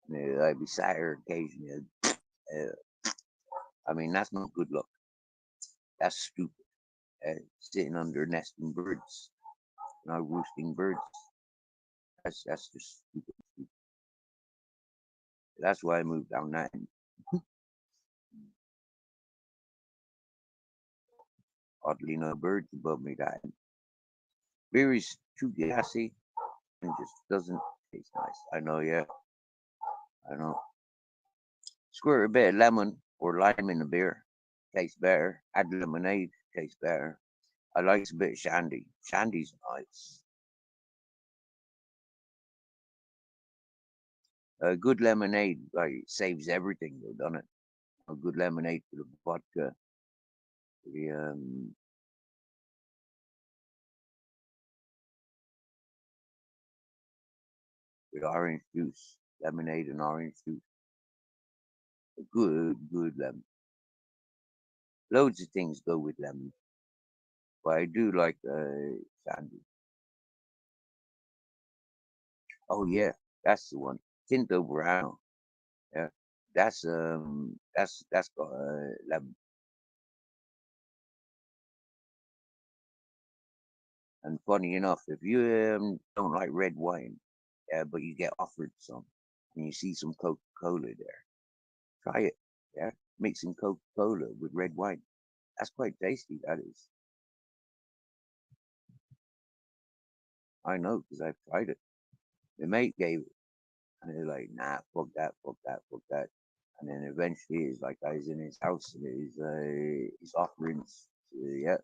And, I'd be sat here occasionally. I mean, that's not good luck. That's stupid. Sitting under nesting birds, not roosting birds. That's just stupid. That's why I moved down that end. Oddly, no birds above me. That beer is too gassy and just doesn't taste nice. I know, yeah, I know. Squirt a bit of lemon or lime in the beer, tastes better. Add lemonade, tastes better. I like a bit of shandy. Shandy's nice. A good lemonade like saves everything though, doesn't it? A good lemonade with the vodka, the with orange juice, lemonade and orange juice. A good lemon. Loads of things go with lemon, but I do like shandy. Oh yeah, that's the one. Tinto Brown. Yeah, that's got lemon. And funny enough, if you don't like red wine, but you get offered some, and you see some Coca-Cola there, try it. Yeah, make some Coca-Cola with red wine. That's quite tasty. That is. I know because I've tried it. My mate gave it, and they're like, "Nah, fuck that, fuck that, fuck that." And then eventually, it's like I was in his house, and his offerings. Yeah,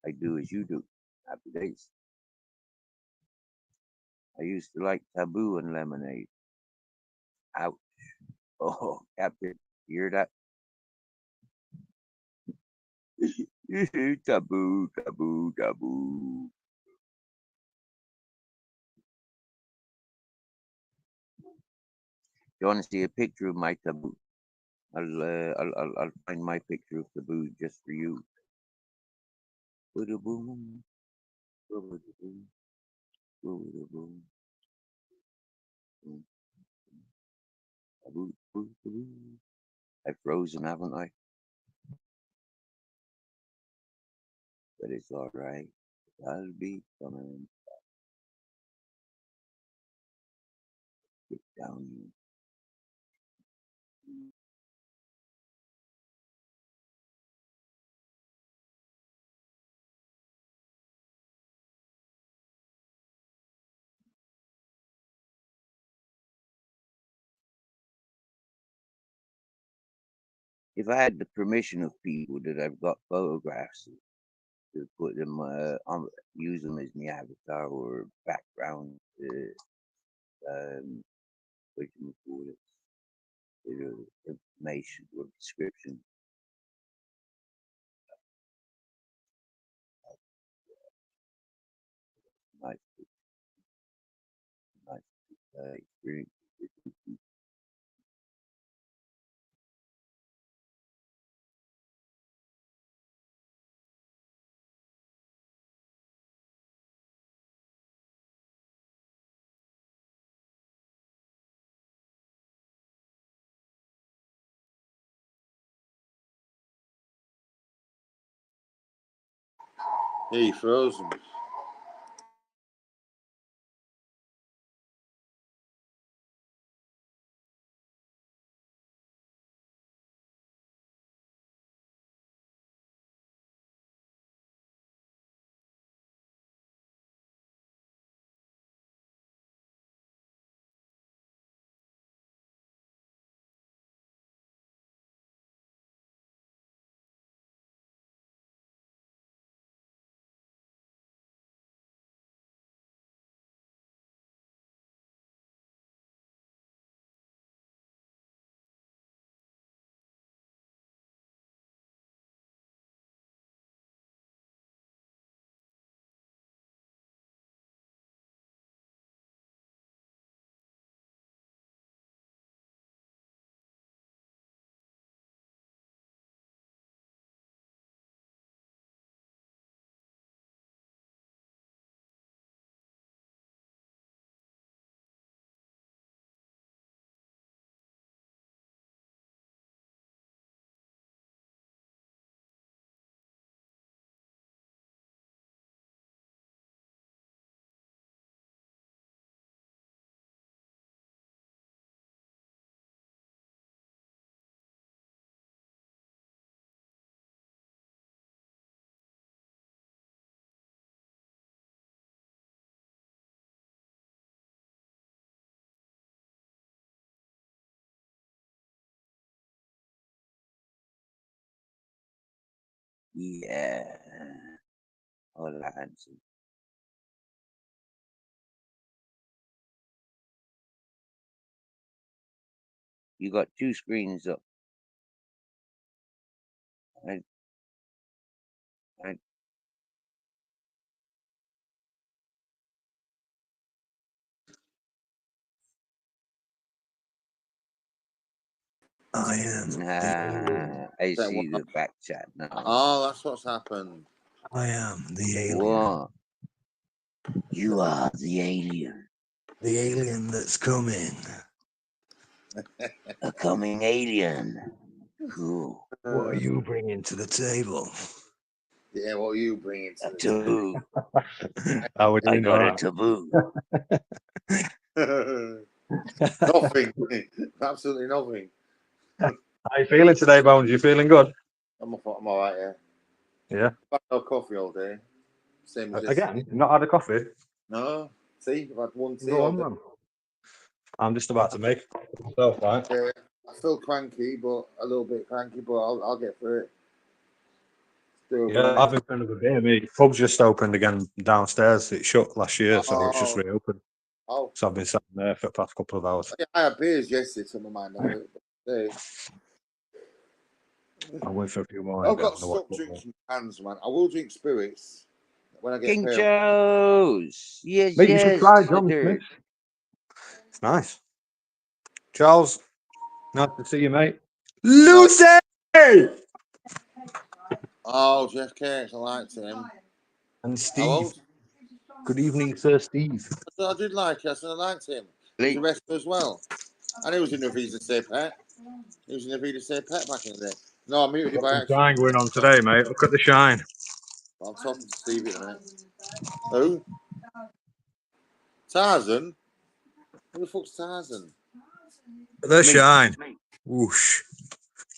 I do as you do. Happy days. I used to like Taboo and Lemonade. Ouch. Oh, Captain, you hear that? Taboo, taboo, taboo. You want to see a picture of my taboo? I'll find my picture of taboo just for you. Boom, boom, boom. Taboo, taboo, taboo. I've frozen, haven't I? But it's all right. I'll be coming down you. If I had the permission of people that I've got photographs to put them on, use them as my avatar or background, what you call it, information or description. Nice, nice experience. Hey, frozen. Yeah. Hold on. You got two screens up. Right. I am. I see the back chat now. Oh, that's what's happened. I am the alien. Whoa. You are the alien. The alien that's coming. A coming alien. Cool. What are you bringing to the table? Yeah, what are you bringing to A the table? taboo. How we I doing? got a Alright. taboo. Nothing. Absolutely nothing. How you feeling today, Bones? You feeling good? I'm all right, yeah. Yeah. I've had no coffee all day. Same as this. Again, not had a coffee? No. See, I've had one tea Go all on, day. man. I'm just about to make myself, right? Yeah, I feel cranky, but a little bit cranky, but I'll get through it. Yeah, I've been kind of a bit. The pub's just opened again downstairs. It shut last year, so it's just reopened. Oh. So I've been sat there for the past couple of hours. Yeah, I had beers yesterday, so my mind off it. But I'll wait for a few more. I've got to stop drinking cans, man. I will drink spirits when I get King paid. Joe's. Yes, Mate, you should yes. try John Smith. It's nice. Charles, nice to see you, mate. Lucy! Oh, Jeff Cairns, I liked him. And Steve. Good evening, Sir Steve. I did like him. I liked him. He's a wrestler as well. And he was in the Visa Say Pet. He was in the Visa Say Pet back in the day. No, I muted it by accident. Shine going on today, mate. Look at the shine. I'm talking to Steve in a minute. Who? Tarzan? Who the fuck's Tarzan? The shine. Whoosh.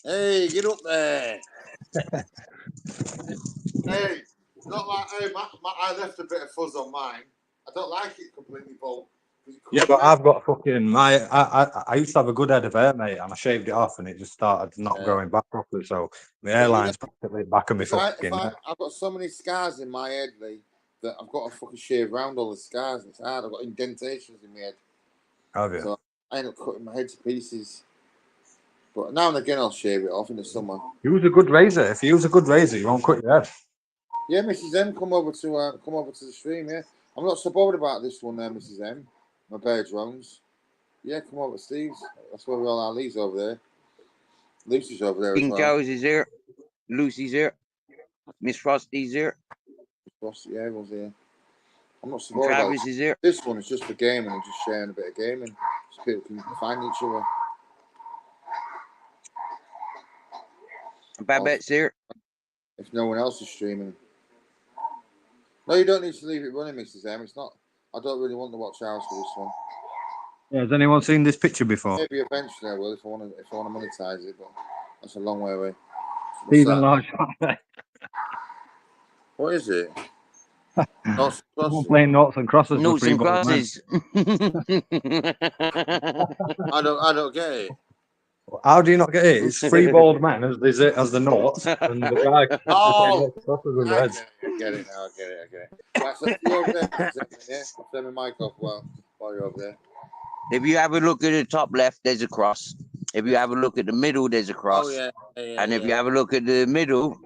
Hey, get up there. Hey, not like, hey, I left a bit of fuzz on mine. I don't like it completely bald. Yeah, but I've got fucking I used to have a good head of hair, mate, and I shaved it off, and it just started not growing back properly. So the hairline's practically back of my fucking head. I've got so many scars in my head, Lee, that I've got to fucking shave around all the scars. It's hard. I've got indentations in my head. Have you? So I end up cutting my head to pieces. But now and again, I'll shave it off in the summer. Use a good razor. If you use a good razor, you won't cut your head. Yeah, Mrs. M, come over to the stream. Yeah, I'm not so bothered about this one there, Mrs. M. My bear drones. Yeah, come over to Steve's. That's where we all are. Lee's over there. Lucy's over there King as well. Charles is here. Lucy's here. Miss Frosty's here. Frosty, yeah, everyone's here. I'm not so bothered Travis about is here. This one is just for gaming and just sharing a bit of gaming. So people can find each other. Babette's here. If no one else is streaming. No, you don't need to leave it running, Mrs. M. It's not. I don't really want to watch hours for this one. Yeah, has anyone seen this picture before? Maybe eventually I will if I want to monetize it, but that's a long way away. Stephen Large. What is it? Someone playing noughts and crosses. Noughts and crosses. I don't get it. How do you not get it? It's three bald men as the noughts, and the guy Oh, with I reds. get it now. I get it. Right, so you're over there, yeah? I'll turn my mic off while you're over there. If you have a look at the top left, there's a cross. If you have a look at the middle, there's a cross. Oh, yeah. And if you have a look at the middle,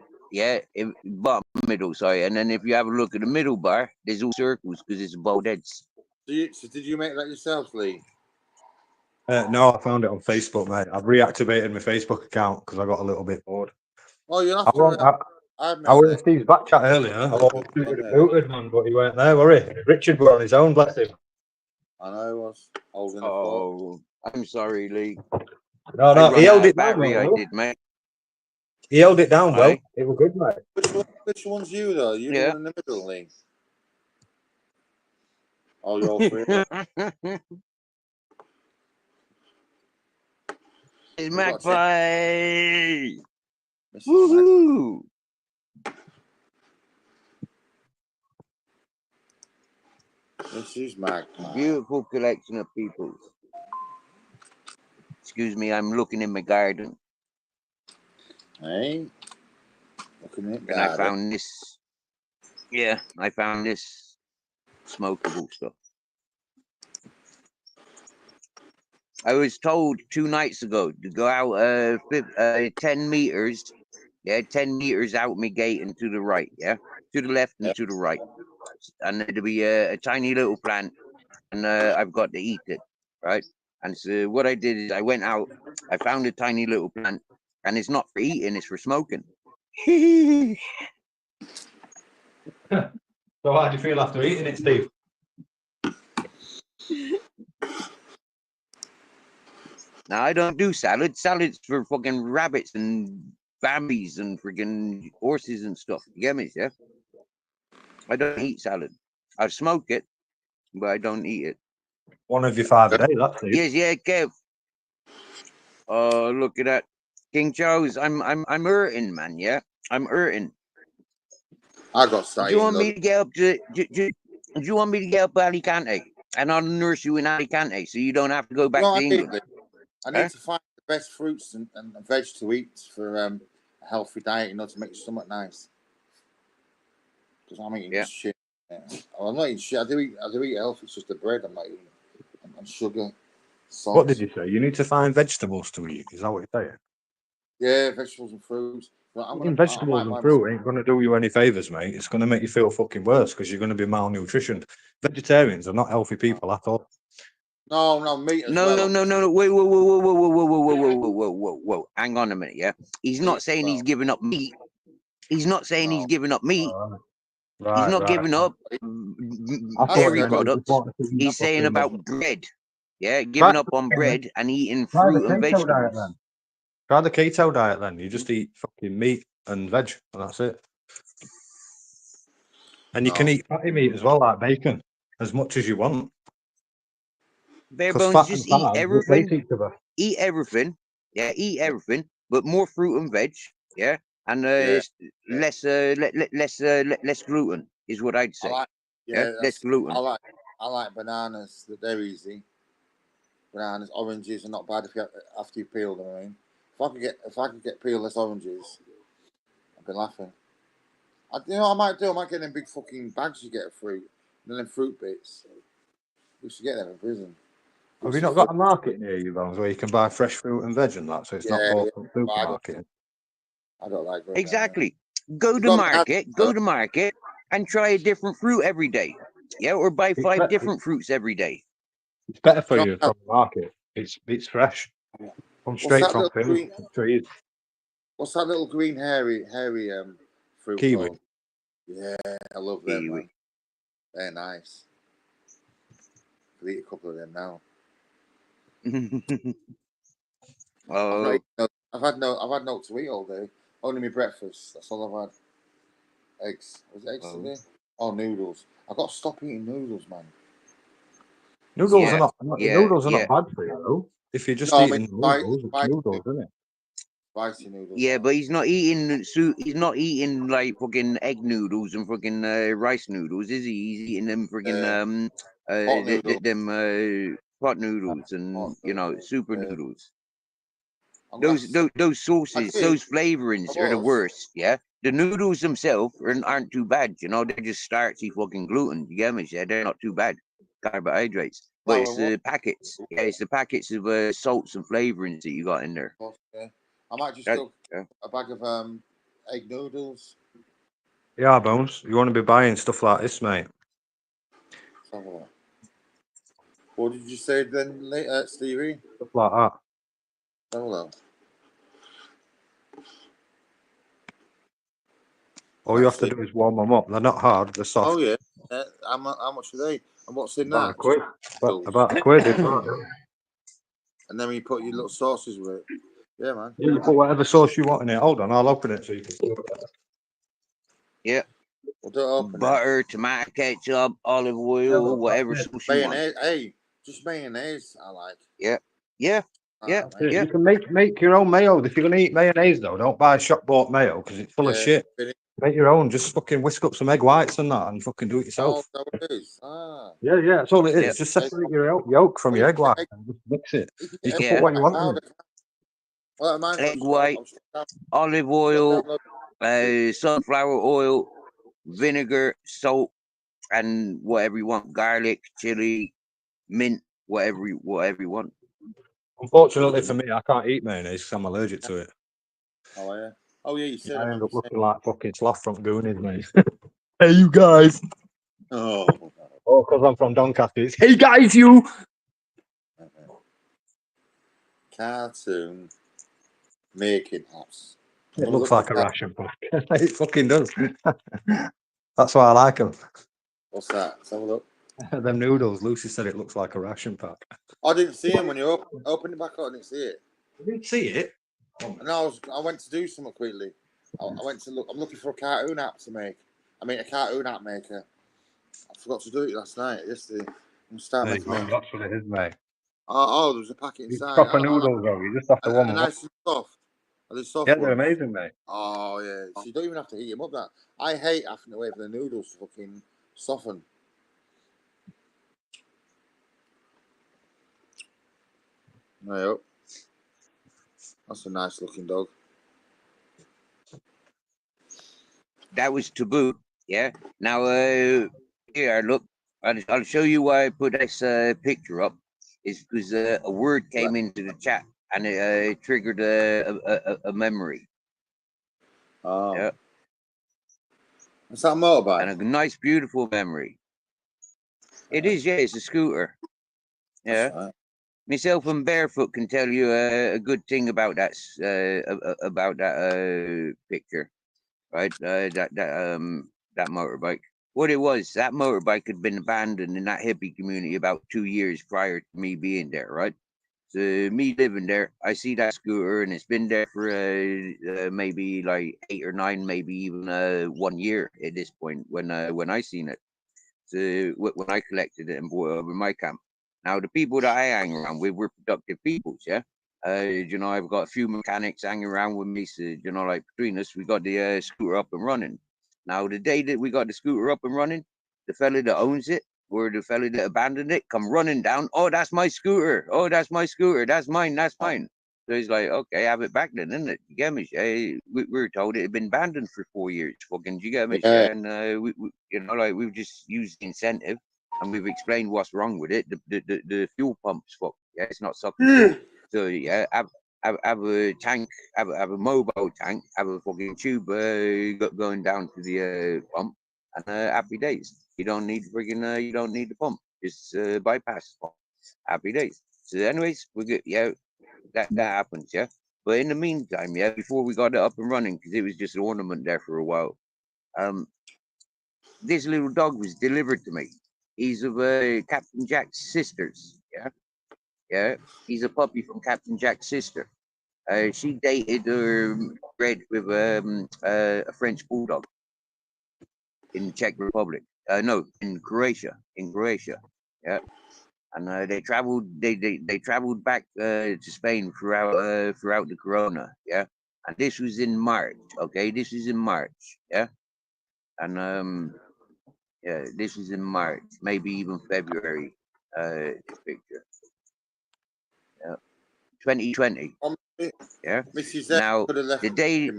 bottom middle, sorry. And then if you have a look at the middle bar, there's all circles because it's both heads. So did you make that yourself, Lee? No, I found it on Facebook, mate. I've reactivated my Facebook account because I got a little bit bored. Oh, you'll have to. I was in Steve's back chat earlier. I was booted, man, but he weren't there, were he? Richard was on his own, bless him. I know he was. Holding the fort. I'm sorry, Lee. No, he held it down well. I did, mate. He held it down well. It was good, mate. Which one's you, though? You the one in the middle, Lee? Oh, you're all three. It's Magpie! Woohoo! This is Magpie. Beautiful collection of people. Excuse me, I'm looking in my garden. Hey? And I found this. Yeah, I found this smokable stuff. I was told 2 nights ago to go out 10 meters. Yeah, 10 meters out my gate and to the right. Yeah, to the left and to the right. And there'll be a tiny little plant, and I've got to eat it, right? And so what I did is I went out, I found a tiny little plant, and it's not for eating, it's for smoking. So how do you feel after eating it, Steve? Now I don't do salad. Salad's for fucking rabbits and Bambies and freaking horses and stuff. You get me? Yeah. I don't eat salad. I smoke it, but I don't eat it. One of your 5 a day, that's it. Yes, yeah, Kev. Oh, look at that, King Charles. I'm hurting, man. Yeah, I'm hurting. I got started. Do you want me to get up to? Do you want me to get up to Alicante, and I'll nurse you in Alicante, so you don't have to go back to England? I need to find the best fruits and veg to eat for a healthy diet, you know, to make your stomach nice. Because I'm eating shit. Yeah. Oh, I'm not eating shit. I do eat healthy. It's just the bread I'm not eating. And sugar, salt. What did you say? You need to find vegetables to eat. Is that what you're saying? Yeah, vegetables and fruits. Eating vegetables and fruit ain't going to do you any favours, mate. It's going to make you feel fucking worse because you're going to be malnutritioned. Vegetarians are not healthy people at all. No, meat as no, well. No. Wait, whoa. Hang on a minute, yeah? He's not saying he's giving up meat. He's not saying he's giving up meat. He's not giving up dairy products. He's saying about bread. Yeah, giving up on bread and eating fruit and vegetables. Try the keto diet then. You just eat fucking meat and veg, and that's it. And you can eat fatty meat as well, like bacon, as much as you want. Bare bones, just eat everything. Eat everything. Yeah, eat everything, but more fruit and veg. Yeah, and less gluten is what I'd say. Less gluten. I like bananas. They're easy. Bananas, oranges are not bad after you peel them. I mean, if I could get peelless oranges, I'd be laughing. I might get them big fucking bags you get of fruit, and then fruit bits. We should get them in prison. Have you not got a market near you, Bones, where you can buy fresh fruit and veg and that, so it's not bought from supermarket? I don't like that. Exactly. Go to market, and try a different fruit every day. Yeah, or buy 5 different fruits every day. It's better for you from the market. It's fresh. Come straight from trees. What's that little green hairy fruit? Kiwi. Called? Yeah, I love them. Man. They're nice. I'll eat a couple of them now. I've had no to eat all day. Only my breakfast. That's all I've had. Eggs. Was it eggs today? Oh, noodles. I've got to stop eating noodles, man. Noodles are not bad for you, though. If you're just eating noodles, it's noodles, isn't it? Spicy noodles. Yeah, but he's not eating He's not eating like fucking egg noodles and fucking rice noodles, is he? He's eating them fucking pot noodles and super noodles. Those sauces, those flavorings are the worst. Yeah, the noodles themselves aren't too bad. They're just starchy fucking gluten. You get me? Yeah, they're not too bad carbohydrates. But it's the packets. Yeah, it's the packets of salts and flavorings that you got in there. I might just go a bag of egg noodles. Yeah, Bones. You want to be buying stuff like this, mate. What did you say then, Stevie? Stuff like that. Hello. All you have to do is warm them up. They're not hard. They're soft. Oh yeah. How much are they? And what's in that? About a quid. And then you put your little sauces with it. Yeah, man. Yeah, you put whatever sauce you want in it. Hold on, I'll open it so you can see it. Yeah. Well, don't open butter, tomato ketchup, olive oil, whatever sauce you want. Hey, just mayonnaise. I like. Yeah. You can make your own mayo. If you're gonna eat mayonnaise, though, don't buy shop bought mayo because it's full of shit. Make your own. Just fucking whisk up some egg whites and that, and fucking do it yourself. Oh, that is. Yeah, that's all it is. Just separate your yolk from your egg white and just mix it. You can put what you want in it. Egg white, olive oil, sunflower oil, vinegar, salt, and whatever you want, garlic, chili, mint, whatever you want. Unfortunately for me, I can't eat mayonnaise because I'm allergic to it. Oh yeah. Oh yeah, you said I it. end up looking like fucking sloth from Goonies, mate. Hey, you guys. Oh. Oh, because I'm from Doncaster. It's, hey, guys, you. Cartoon making house. It looks like a ration pack. It fucking does. That's why I like them. What's that? Let's have a look. Them noodles. Lucy said it looks like a ration pack. I didn't see him when you opened it back up. I didn't see it. You didn't see it? No, I went to do something quickly. I went to look. I'm looking for a cartoon app to make. I mean, a cartoon app maker. I forgot to do it last night. Yesterday. I'm start There making. you go, that's what it is, mate. Oh, there was a packet It's inside. proper noodles, though. You just have to warm them up. Nice and soft. Are they soft Yeah, they're ones? amazing, mate. Oh yeah. So you don't even have to heat them up. That I hate having to wait for the noodles to fucking soften. Right up. That's a nice looking dog. That was taboo. Yeah. Now, here, look. I'll show you why I put this picture up. It's because a word came into the chat and it triggered a memory. Oh. Yeah. Is that a motorbike? And a nice, beautiful memory. It is, yeah. It's a scooter. Yeah. Right. Myself and Barefoot can tell you a good thing about that picture, right? That motorbike. What it was, that motorbike had been abandoned in that hippie community about 2 years prior to me being there, right? So me living there, I see that scooter and it's been there for maybe like 8 or 9, maybe even 1 year at this point when I seen it. So when I collected it and brought it over my camp. Now the people that I hang around with were productive peoples, yeah. You know, I've got a few mechanics hanging around with me, so you know, like between us, we got the scooter up and running. Now the day that we got the scooter up and running, the fella that owns it or the fella that abandoned it come running down. Oh, that's my scooter. Oh, that's my scooter. That's mine. That's mine. So he's like, okay, have it back then, isn't it? You get me? We were told it had been abandoned for 4 years. Fucking, you get me? Yeah. And we, you know, like we've just used the incentive and we've explained what's wrong with it. The fuel pump's fucked. Yeah, it's not sucking. So yeah, have a tank, have a mobile tank, have a fucking tube going down to the pump, and happy days. You don't need friggin' you don't need the pump. Just bypass the pump. Happy days. So anyways, we get that happens, yeah. But in the meantime, yeah, before we got it up and running, because it was just an ornament there for a while, this little dog was delivered to me. He's of Captain Jack's sisters, yeah. Yeah, he's a puppy from Captain Jack's sister. She dated or bred with a French bulldog in the Czech Republic. No, in Croatia. In Croatia, yeah. And they traveled. They traveled back to Spain throughout the Corona, yeah. And this was in March. Okay, this was in March, yeah. And yeah, this was in March, maybe even February. This picture, yeah, 2020. Yeah. Now the day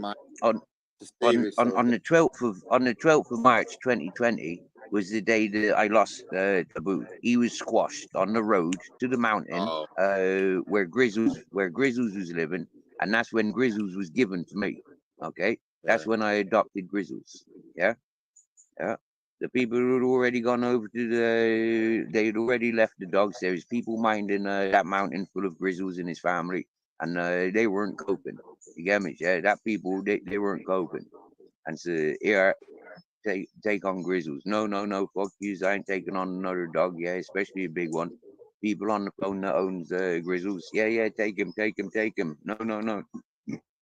on the 12th of March 2020 was the day that I lost Taboo. He was squashed on the road to the mountain where Grizzles was living, and that's when Grizzles was given to me. Okay, that's when I adopted Grizzles. Yeah, yeah. The people who had already gone over to they had already left the dogs. There was people minding that mountain full of Grizzles and his family, and they weren't coping. You get me? Yeah, that people they weren't coping, and so here take on Grizzles. No, fuck you! I ain't taking on another dog. Yeah, especially a big one. People on the phone that owns Grizzles. Yeah, take him. No.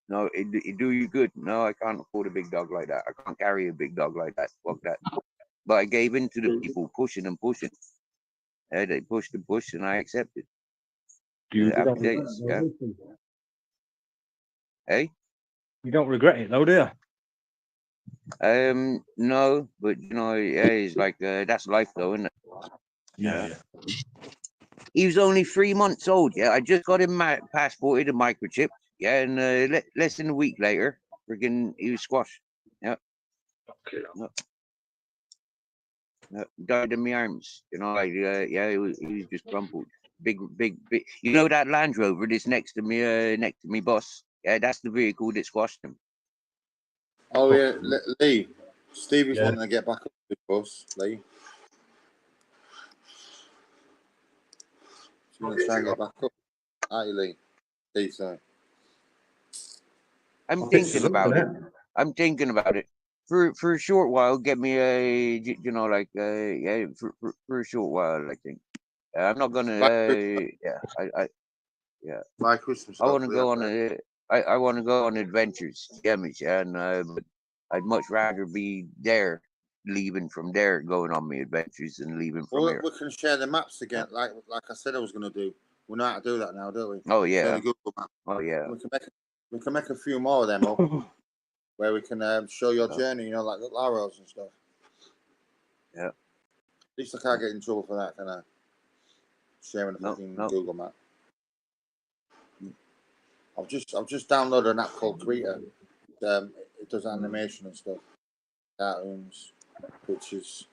No, it do you good. No, I can't afford a big dog like that. I can't carry a big dog like that. Fuck that. But I gave in to the people pushing and pushing. They pushed and pushed, and I accepted. Happy days, yeah. Hey? You don't regret it, though, do you? No, but you know, yeah, it's like that's life, though, isn't it? Yeah. He was only 3 months old. Yeah, I just got him passported and microchipped. Yeah, and less than a week later, freaking, he was squashed. Okay. Died in my arms. You know, like yeah, he was just crumpled. Big. You know that Land Rover that's next to me bus? Yeah, that's the vehicle that squashed him. Oh yeah, Lee. Stevie's Yeah. wanting to get back up to the bus, Lee. She's going to try and get back up. Aye, Lee. Lee, sorry. I'm thinking about it. I'm thinking about it. For a short while, get me a, you know, like yeah, for a short while, I think. I'm not gonna yeah, yeah. My Christmas. I want to go on I want to go on adventures, yeah, and but I'd much rather be there, leaving from there, going on my adventures, and leaving from here. We can share the maps again, like I said I was going to do. We know how to do that now, don't we? Oh yeah. Share the Google map. Oh yeah. We can make a few more of them up, where we can show your journey. You know, like little arrows and stuff. Yeah. At least I can't get in trouble for that, can I? Sharing the fucking Google map. I've just downloaded an app called Creator. It does animation and stuff, cartoons, pictures.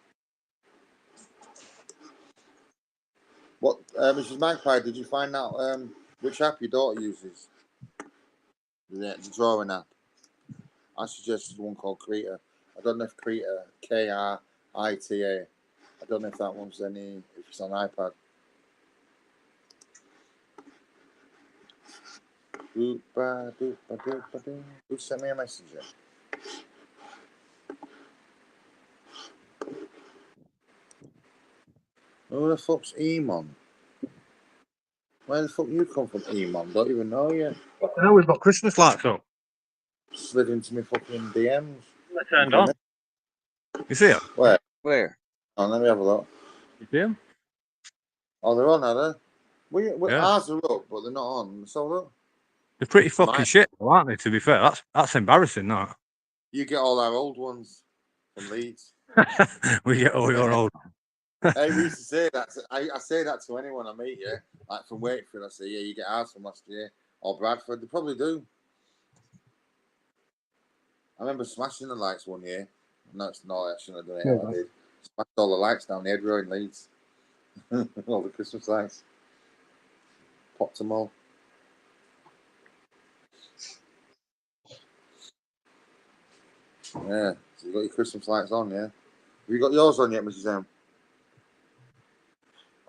What, Mrs. Magpie? Did you find out which app your daughter uses? The drawing app. I suggested one called Creator. I don't know if Creator, Krita. I don't know if that one's if it's on iPad. Who sent me a message? Who the fuck's Emon? Where the fuck you come from, Emon? Don't even know you. I know we've got Christmas lights up. Slid into me fucking DMs. They're turned on. You see them? Where? Oh, let me have a look. You see them? Oh, they're on, are they? Ours are up, but they're not on. So look. They're pretty fucking shit, aren't they? To be fair, that's embarrassing. That you get all our old ones from Leeds. We get all your old. Hey, we used to say that. I say that to anyone I meet. Yeah, like from Wakefield, I say, yeah, you get ours from last year or Bradford. They probably do. I remember smashing the lights one year. No, I shouldn't have done it. I did. Smashed all the lights down the Edrow in Leeds. All the Christmas lights. Popped them all. Yeah, so you got your Christmas lights on, yeah? Have you got yours on yet, Mrs. M?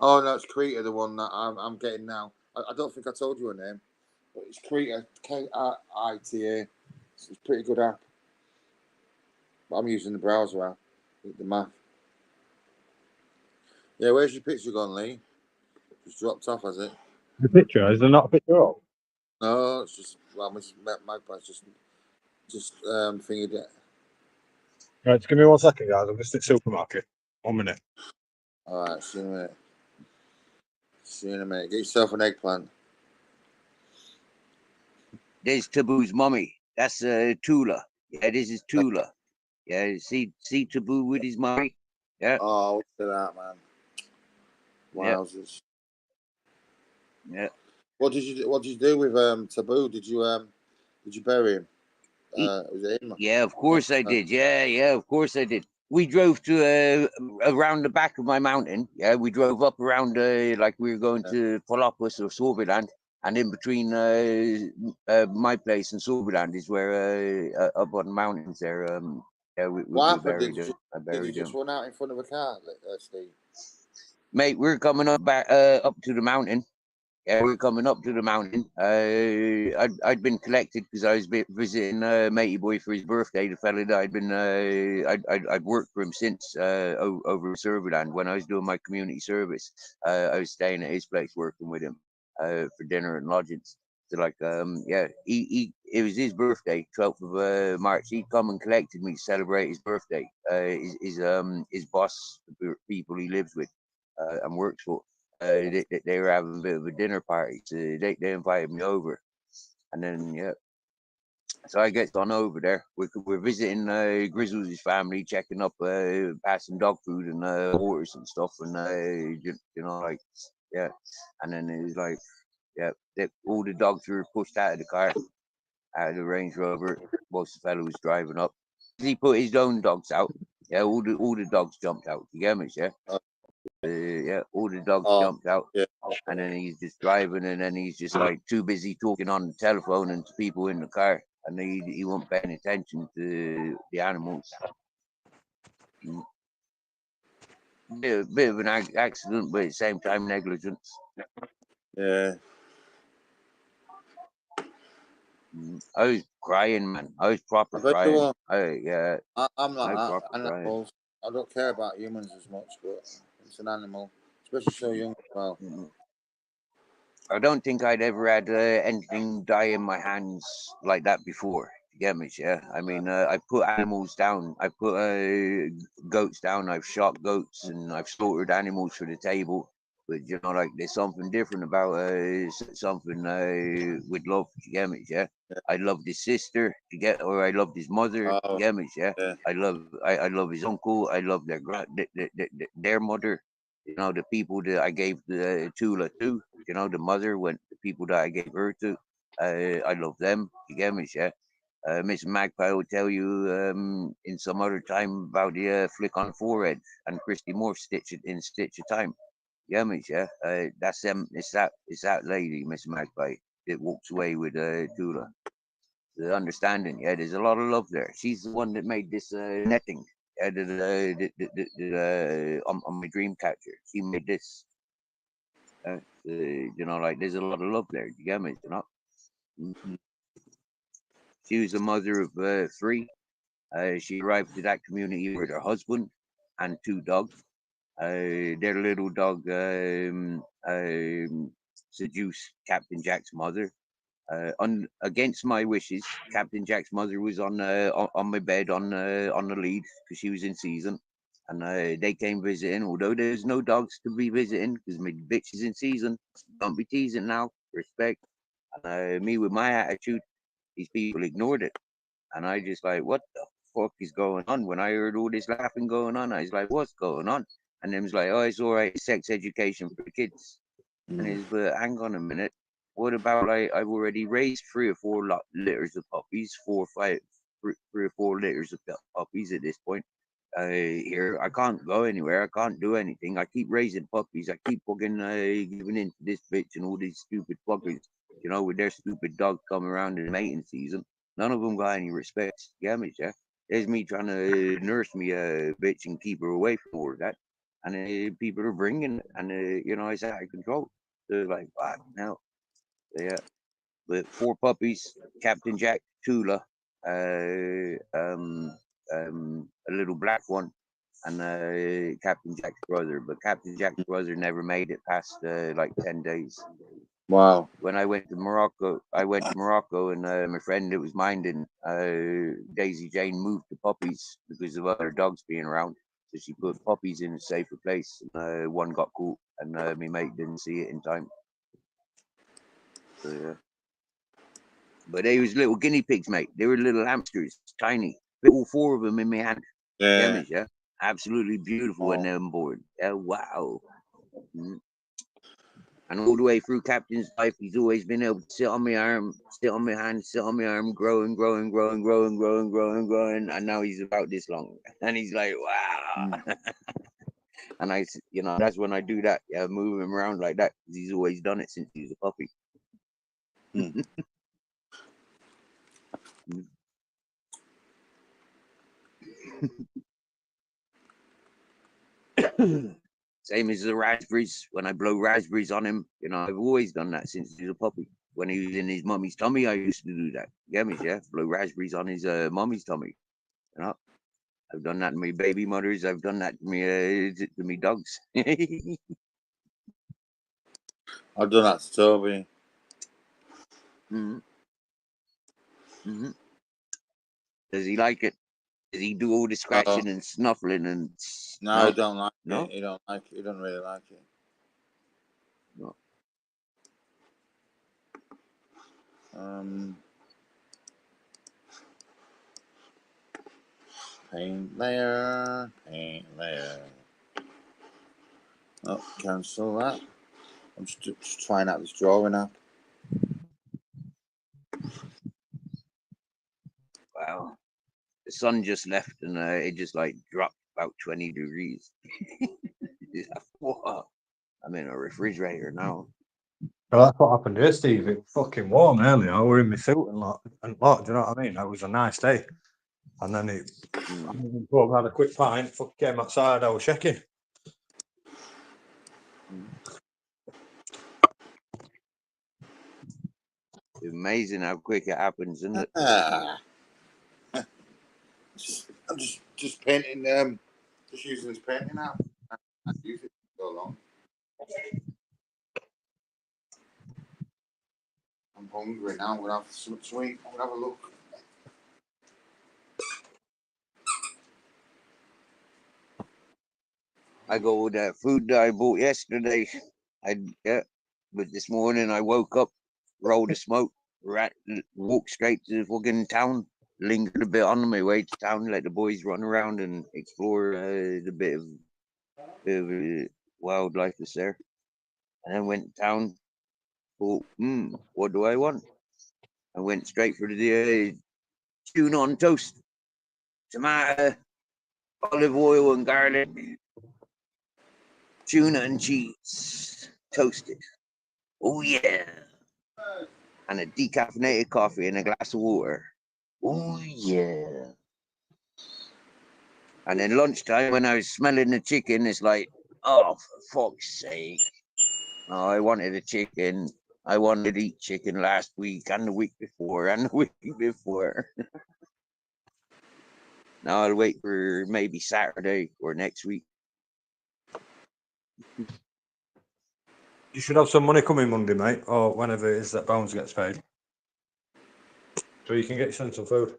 Oh, no, it's Krita, the one that I'm getting now. I don't think I told you her name, but it's Krita, Krita. It's a pretty good app. But I'm using the browser app, the map. Yeah, where's your picture gone, Lee? Just dropped off, has it? The picture? Is there not a picture up? No, it's just, well, my just fingered it. Right, just give me 1 second, guys. I'm just at the supermarket. 1 minute. All right, see you in a minute. See you in a minute. Get yourself an eggplant. There's Taboo's mummy. That's Tula. Yeah, this is Tula. Yeah, see Taboo with his mummy. Yeah. Oh, look at that, man. Wowzers. Yeah. What did you do with Taboo? Did you bury him? Was it him? Yeah, of course I did. Yeah, of course I did. We drove to around the back of my mountain. Yeah, we drove up around like we were going to Polopus or Sorbiland, and in between my place and Sorbiland is where up on the mountains there. Yeah, we buried him. Did you just run out in front of a car, Steve? Mate, we're coming up back up to the mountain. Yeah, we're coming up to the mountain. I'd been collected because I was visiting matey boy for his birthday. The fella that I'd worked for him since over in Serverland when I was doing my community service. I was staying at his place working with him for dinner and lodgings. So like yeah, he it was his birthday, 12th of March. He come and collected me to celebrate his birthday. His boss, the people he lives with and works for. They were having a bit of a dinner party, so they invited me over, and then yeah, so I get on over there. We're visiting Grizzles' family, checking up, passing dog food and waters and stuff, and you know, like yeah, and then it was like yeah, all the dogs were pushed out of the car, out of the Range Rover. Most of the fellow was driving up. he put his own dogs out, yeah, all the dogs jumped out. You get me, yeah? Yeah, all the dogs jumped out, and then he's just driving, and then he's just like too busy talking on the telephone and to people in the car, and he wasn't paying attention to the animals. Bit of an accident, but at the same time negligence. Yeah. I was crying, man. I was proper crying. I'm like that. Proper crying. I don't care about humans as much, but it's an animal, especially so young as well. I don't think I'd ever had anything die in my hands like that before. You get me? Yeah. I mean, I put animals down. I put goats down. I've shot goats and I've slaughtered animals for the table. But you know, like there's something different about something with love. You get me? Yeah. I loved his sister. Or I loved his mother. You get me? Yeah. I love his uncle. I love their mother. You know, the people that I gave the Tula to, you know, the mother, when the people that I gave her to, I love them. You get me, yeah? Miss Magpie will tell you in some other time about the flick on forehead and Christy Moore stitch it in stitch of time. You get me, yeah? That's them. It's that lady, Miss Magpie, that walks away with Tula. The understanding, yeah. There's a lot of love there. She's the one that made this netting. On my dream catcher, she made this. You know, like there's a lot of love there. You get me? You know. She was the mother of 3. She arrived to that community with her husband and 2 dogs. Their little dog seduced Captain Jack's mother. Against my wishes, Captain Jack's mother was on my bed on the lead because she was in season, and they came visiting. Although there's no dogs to be visiting because my bitch is in season. Don't be teasing now. Respect. And me with my attitude, these people ignored it, and I just like, what the fuck is going on? When I heard all this laughing going on, I was like, what's going on? And them was like, oh, it's all right, sex education for the kids. And it's, but hang on a minute. What about like I've already raised 3 or 4 litters of puppies, 4 or 5, 3 or 4 litters of puppies at this point. Here I can't go anywhere. I can't do anything. I keep raising puppies. I keep fucking giving in to this bitch and all these stupid fuckers. You know, with their stupid dogs coming around in the mating season. None of them got any respect. Yeah, me, yeah. There's me trying to nurse me a bitch and keep her away from all that. And people are bringing it, and you know, it's out of control. They're like, wow, now, yeah. But 4 puppies, Captain Jack, Tula, a little black one, and Captain Jack's brother. But Captain Jack's brother never made it past like 10 days. Wow. When I went to Morocco, and my friend that was minding Daisy Jane moved the puppies because of other dogs being around. So she put puppies in a safer place. And, one got caught, and my mate didn't see it in time. So, yeah. But they was little guinea pigs, mate. They were little hamsters, tiny. All 4 of them in my hand. Yeah. Yeah. Absolutely beautiful when they're on board. Yeah, wow. And all the way through Captain's life, he's always been able to sit on my arm, sit on my hand, sit on my arm, growing. And now he's about this long. And he's like, wow. And I, you know, that's when I do that. Yeah, move him around like that. He's always done it since he was a puppy. Same as the raspberries. When I blow raspberries on him, you know, I've always done that since he was a puppy. When he was in his mummy's tummy, I used to do that. Get me? Yeah, blow raspberries on his mummy's tummy. You know, I've done that to my baby mothers. I've done that to me dogs. I've done that to Toby. Does he like it? Does he do all the scratching and snuffling and? No, he don't like it. He don't like it. He don't really like it. No. Paint layer. Oh, cancel that. I'm just trying out this drawing app. Wow. the sun just left and it just like dropped about 20 degrees. Whoa, I'm in a refrigerator now. Well, that's what happened here, Steve. It was fucking warm earlier. I were in my suit and lot. Do you know what I mean? It was a nice day. And then it, I had a quick pint, fucking came outside, I was shaking. It's amazing how quick it happens, isn't it? I'm just painting, just using this painting now. I've used it for so long. I'm hungry now. I'm going to have some sweet. I'm going to have a look. I go with that food that I bought yesterday. But this morning I woke up, rolled a smoke, walked straight to the fucking town, lingered a bit on my way to town, let the boys run around and explore the bit of wildlife that's there. And then went to town, thought, what do I want? I went straight for the tuna on toast, tomato, olive oil and garlic, tuna and cheese, toasted. Oh yeah. And a decaffeinated coffee and a glass of water. Oh yeah. And then lunchtime when I was smelling the chicken, it's like, oh, for fuck's sake. Oh, I wanted a chicken. I wanted to eat chicken last week and the week before and the week before. Now I'll wait for maybe Saturday or next week. You should have some money coming Monday, mate, or whenever it is that Bones gets paid. So you can get yourself some food.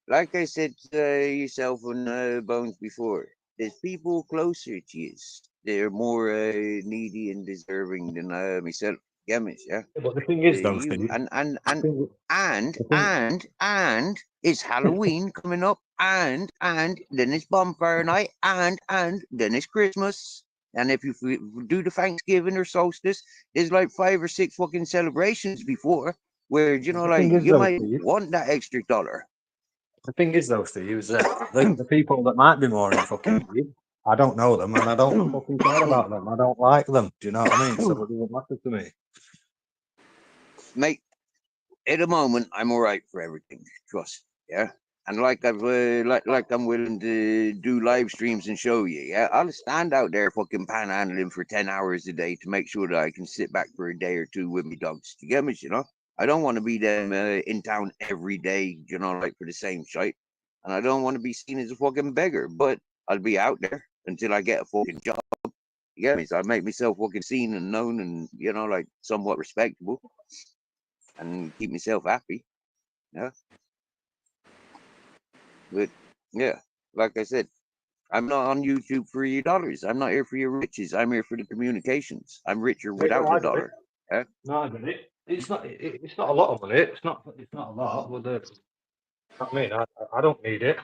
Like I said to yourself and Bones before, there's people closer to you. They're more needy and deserving than myself. Yeah, But the thing is, though, you Steve, and it's Halloween coming up, and then it's bonfire night, and then it's Christmas. And if you do the Thanksgiving or solstice, there's like 5 or 6 fucking celebrations before where like you might want that extra dollar. The thing is, though, Steve, is that the people that might be more in fucking need, I don't know them and I don't fucking care about them. I don't like them. Do you know what I mean? So it doesn't matter to me. Mate, at the moment, I'm all right for everything. Trust, yeah. And like I'm willing to do live streams and show you, yeah. I'll stand out there fucking panhandling for 10 hours a day to make sure that I can sit back for a day or two with me dogs. You get me, I don't want to be them in town every day, like for the same shite. And I don't want to be seen as a fucking beggar, but I'll be out there until I get a fucking job. You get me? So I make myself fucking seen and known and, like somewhat respectable and keep myself happy. Yeah. But yeah, like I said, I'm not on YouTube for your dollars. I'm not here for your riches. I'm here for the communications. I'm richer without the dollar. Yeah? No, I get it. It's not a lot of money. It's not a lot. But I mean, I don't need it.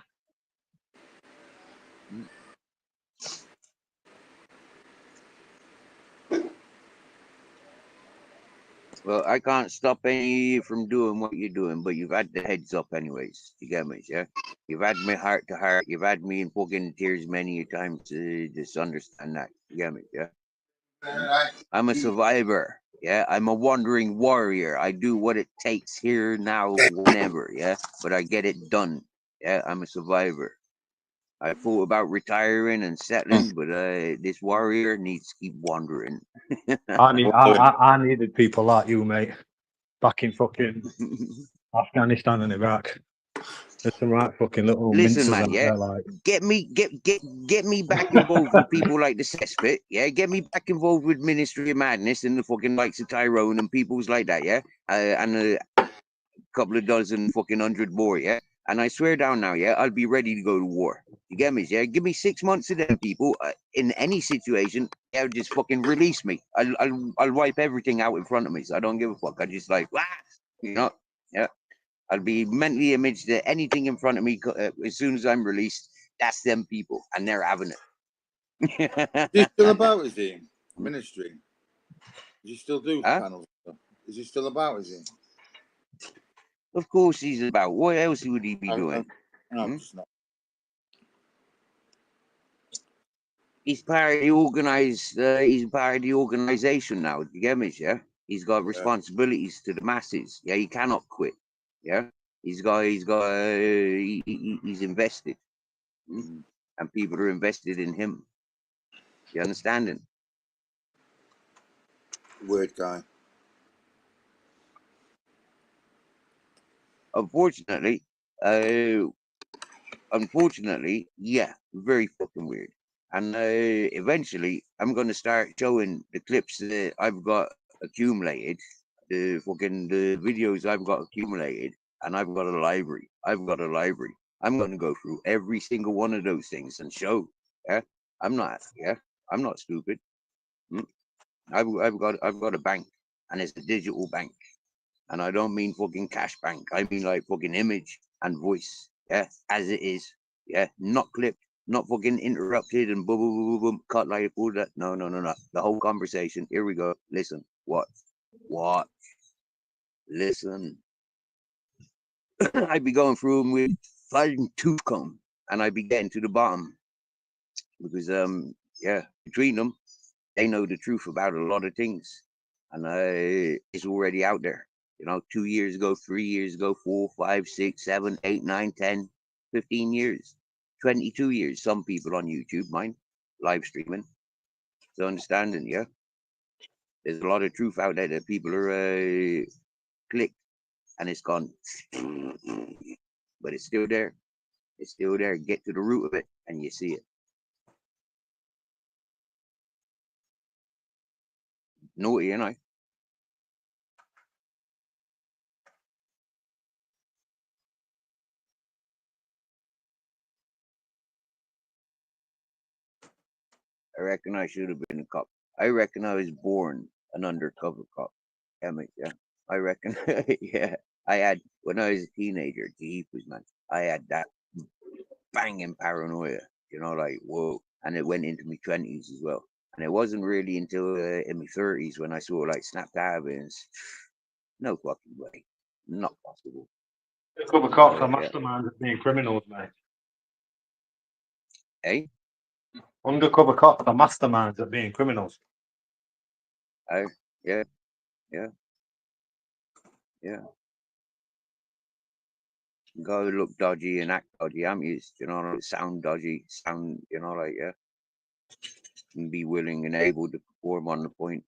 Well, I can't stop any of you from doing what you're doing, but you've had the heads up anyways. You get me, yeah? You've had me heart to heart. You've had me in fucking tears many a times to just understand that. You get me, yeah? I'm a survivor. Yeah, I'm a wandering warrior. I do what it takes here, now, whenever. Yeah, but I get it done. Yeah, I'm a survivor. I thought about retiring and settling, but this warrior needs to keep wandering. I needed people like you, mate, back in fucking Afghanistan and Iraq. There's some right fucking little Listen, man, out yeah. there, like. Get me back involved with people like the Cesspit, yeah. Get me back involved with Ministry of Madness and the fucking likes of Tyrone and peoples like that, yeah. And a couple of dozen fucking 100 more, yeah. And I swear down now, yeah, I'll be ready to go to war. You get me, yeah? Give me 6 months of them people in any situation. Yeah, just fucking release me. I'll wipe everything out in front of me. So I don't give a fuck. I just like, yeah. I'll be mentally imaged to anything in front of me as soon as I'm released. That's them people, and they're having it. Is he still about? Is he ministry? Does he still do panels? Is he still about? Is he? Of course he's about. What else would he be doing? I'm just not. He's part of the organized. He's part of the organization now. Do you get me? Yeah. He's got responsibilities to the masses. Yeah. He cannot quit. Yeah. He's invested, and people are invested in him. You understanding? Weird guy. Unfortunately, yeah, very fucking weird. And eventually, I'm gonna start showing the clips that I've got accumulated, the videos I've got accumulated, and I've got a library. I'm gonna go through every single one of those things and show. Yeah, I'm not stupid. I've got a bank, and it's a digital bank. And I don't mean fucking cash bank. I mean like fucking image and voice. Yeah, as it is. Yeah, not clipped, not fucking interrupted and boom, boom, boom, boom, boom, cut like all that. No. The whole conversation. Here we go. Listen. What? Listen. I'd be going through them with fine tooth comb, and I'd be getting to the bottom because yeah, between them, they know the truth about a lot of things, and it's already out there. 2 years ago, 3 years ago, 4, 5, 6, 7, 8, 9, 10, 15 years, 22 years. Some people on YouTube, mine, live streaming. So understanding, yeah. There's a lot of truth out there that people are clicked, and it's gone, but it's still there. It's still there. Get to the root of it, and you see it. Naughty, ain't I? I reckon I should have been a cop. I reckon I was born an undercover cop. Yeah. I reckon. Yeah. I had, when I was a teenager, jeepers, man, I had that banging paranoia, like, whoa. And it went into my 20s as well. And it wasn't really until in my 30s when I saw like snapped evidence. No fucking way. Not possible. Undercover cops are masterminds at being criminals, mate. Hey? Undercover cops are masterminds at being criminals. Yeah. Go look dodgy and act dodgy. I'm used, sound dodgy, like, yeah. And be willing and able to perform on the point.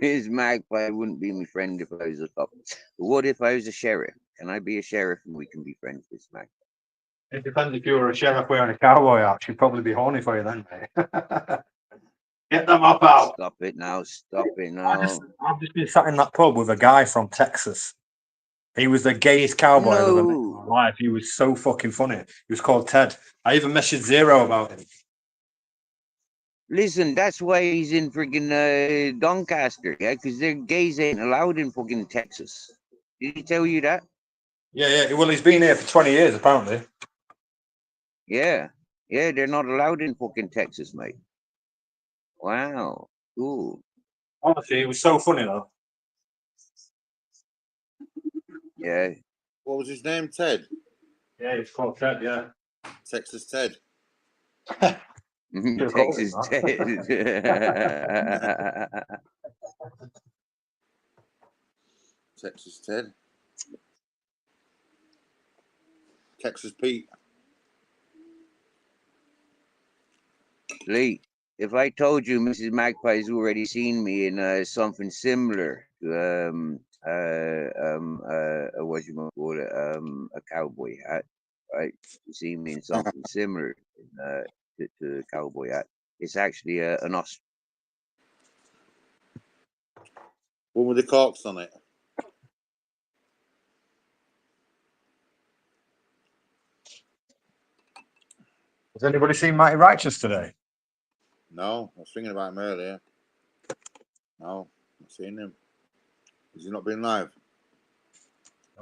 His magpie wouldn't be my friend if I was a cop. But what if I was a sheriff? Can I be a sheriff and we can be friends with this magpie? It depends if you were a sheriff wearing a cowboy hat. She'd probably be horny for you then, mate. Get them up out. Stop it now. I've just been sat in that pub with a guy from Texas. He was the gayest cowboy I've ever met in my life. He was so fucking funny. He was called Ted. I even messaged Zero about him. Listen, that's why he's in freaking Doncaster, yeah? Because their gays ain't allowed in fucking Texas. Did he tell you that? Yeah. Well, he's been here for 20 years, apparently. Yeah, they're not allowed in fucking Texas, mate. Wow, cool. Honestly, it was so funny, though. Yeah. What was his name? Ted? Yeah, he's called Ted, yeah. Texas Ted. Texas Ted. Texas Ted. Texas Pete. Lee, if I told you Mrs. Magpie's already seen me in something similar to what you might call it, a cowboy hat, right? You see me in something similar to a cowboy hat. It's actually an ostrich. One with the corks on it. Has anybody seen Mighty Righteous today? No, I was thinking about him earlier. No, not seen him. Has he not been live?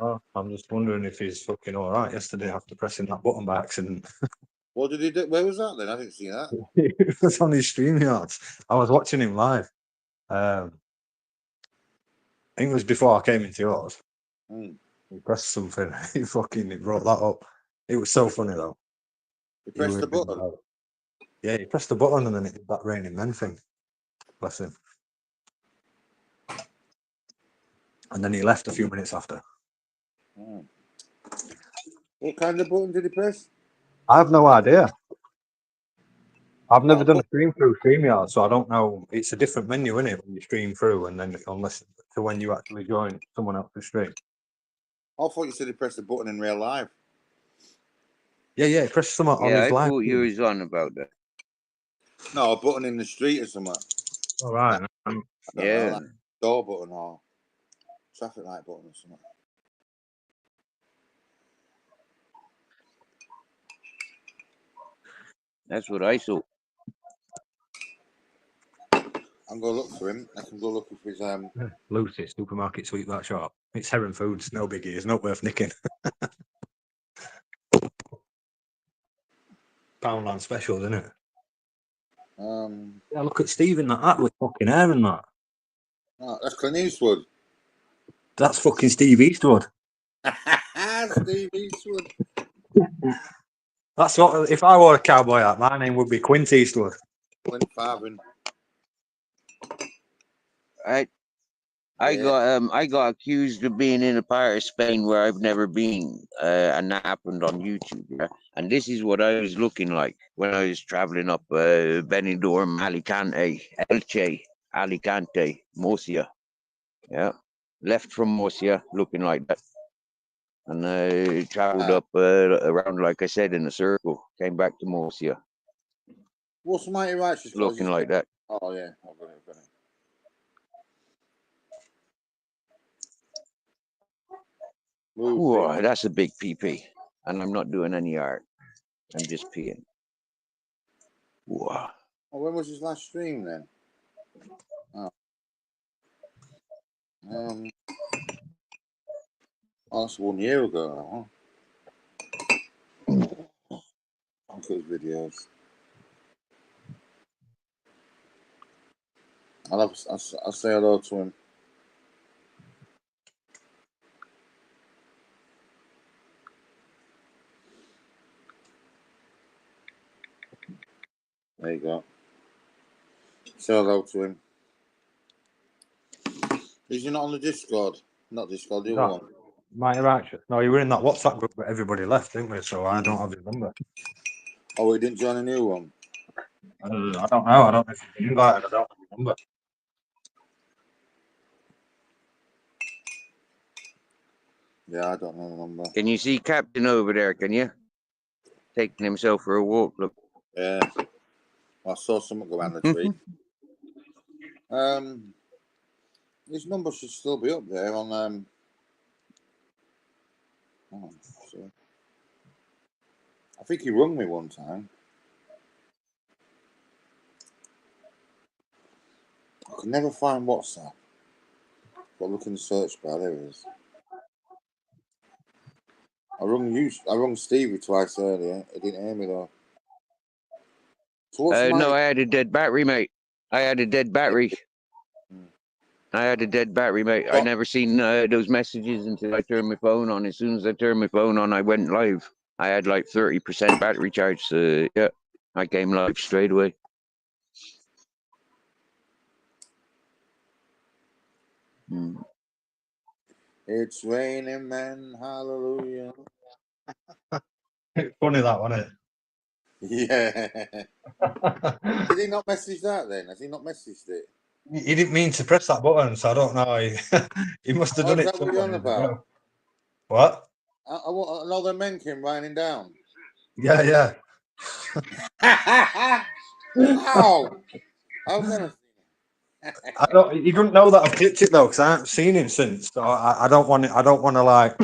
Oh, I'm just wondering if he's fucking all right yesterday after pressing that button by accident. What did he do? Where was that then? I didn't see that. It was on his StreamYards. I was watching him live. I think it was before I came into yours. Hmm. He pressed something. He brought that up. It was so funny though. He pressed the button. Yeah, he pressed the button and then it did that Raining Men thing. Bless him. And then he left a few minutes after. Hmm. What kind of button did he press? I have no idea. I've never Not a done a stream through StreamYard, so I don't know. It's a different menu, isn't it, when you stream through, and then unless to when you actually join someone else's stream. I thought you said he pressed the button in real life. Yeah, press something on Yeah, his I live. thought you stream. was on about that. No, a button in the street or something. All right. I don't Yeah. know, like door button or traffic light button or something. That's what I saw. I'm gonna look for him. I can go look if he's Lucy, supermarket sweet that shop. It's Heron Foods, no biggie. It's not worth nicking. Poundland specials, isn't it? Yeah, look at Steve in that hat with fucking hair and that. Oh, that's Clint Eastwood. That's fucking Steve Eastwood. Steve Eastwood. That's what. If I wore a cowboy hat, my name would be Quint Eastwood. Clint Farthing. I got accused of being in a part of Spain where I've never been, and that happened on YouTube. Yeah? And this is what I was looking like when I was traveling up Benidorm, Alicante, Elche, Alicante, Murcia. Yeah, left from Murcia looking like that, and I traveled up around, like I said, in a circle. Came back to Murcia. What's Mighty Righteous? Looking like that. Oh yeah, I've got it. Whoa, that's a big PP. And I'm not doing any art. I'm just peeing. Whoa. Oh, when was his last stream then? Oh, that's 1 year ago. Huh? Look at his videos. I'll say hello to him. There you go. Say hello to him. Is he not on the Discord? Not Discord, the other one. Mighty Righteous. No, you were in that WhatsApp group, but everybody left, didn't we? So I don't have his number. Oh, he didn't join a new one? I don't know. I don't know if he's been invited. I don't have his number. Yeah, I don't know the number. Can you see Captain over there? Can you? Taking himself for a walk. Look. Yeah. I saw someone go around the tree. His number should still be up there on so I think he rung me one time. I could never find WhatsApp. Got to look in the search bar. There it is. I rung Stevie twice earlier. He didn't hear me though. So No, I had a dead battery, mate. I had a dead battery. Mate. I never seen those messages until I turned my phone on. As soon as I turned my phone on, I went live. I had like 30% battery charge. So yeah, I came live straight away. It's raining men, hallelujah. It's funny that, wasn't it? Yeah. Did he not message that then? Has he not messaged it? He didn't mean to press that button, so I don't know. He must have done it. What are you on about? What? Another men came raining down. Yeah. How? How can I? I don't. He doesn't know that I've clicked it though, because I haven't seen him since. So I don't want it. I don't want to like.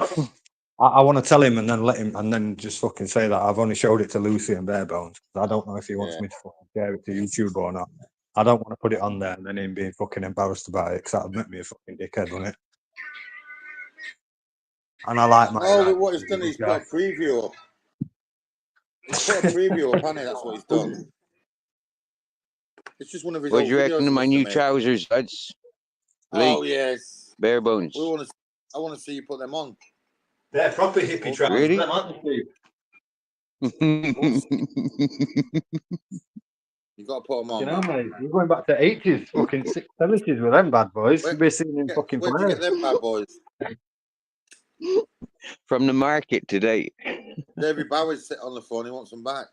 I want to tell him and then let him, and then just fucking say that I've only showed it to Lucy and Barebones. I don't know if he wants me to fucking share it to YouTube or not. I don't want to put it on there and then him being fucking embarrassed about it because that'd make me a fucking dickhead, wouldn't it? And I like my. Oh, but what he's done is put a preview up. He's put a preview up, hasn't he? That's what he's done. It's just one of his What old do you reckon videos. of my new trousers, lads? Oh yes, Barebones. I want to see you put them on. They're proper hippie trousers, really? them, aren't they, You got to put them on. You know, mate, you're going back to 80s, fucking 70s with them bad boys. You'll be seeing them fucking Where'd you get them bad boys? From the market today. David Bowie's sit on the phone. He wants them back.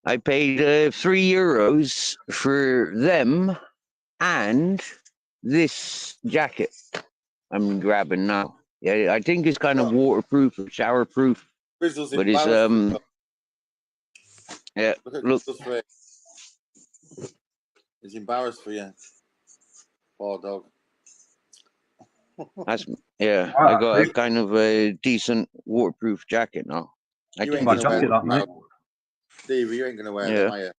I paid €3 for them and this jacket I'm grabbing now. Yeah, I think it's kind of waterproof or showerproof. Grizzle's But it's yeah. Look. He's embarrassed for you. Poor dog. That's I got a kind of a decent waterproof jacket now. You ain't gonna wear that, Steve, you ain't gonna wear them, are you?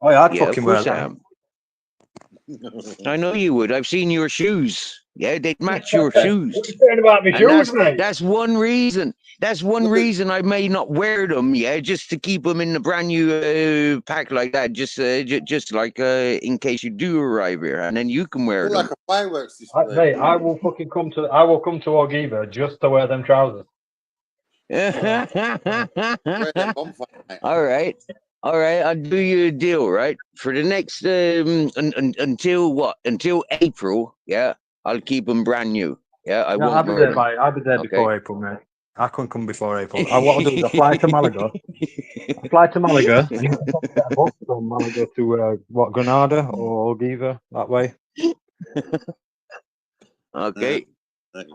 Oh yeah, I'd fucking wear them. I know you would. I've seen your shoes. Yeah, they'd match your shoes. What are you saying about my shoes, mate? That's one reason. That's one reason I may not wear them. Yeah, just to keep them in the brand new pack like that. Just like in case you do arrive here, and then you can wear them. Like a fireworks display. Mate, I will come to Orgiva just to wear them trousers. All right, I'll do you a deal, right? For the next until April, yeah, I'll keep them brand new. Yeah, I'll be there before April, mate. I couldn't come before April. What I'll do is I'll fly to Malaga. And you can get a bus from Malaga to Granada or Orgiva that way. Okay.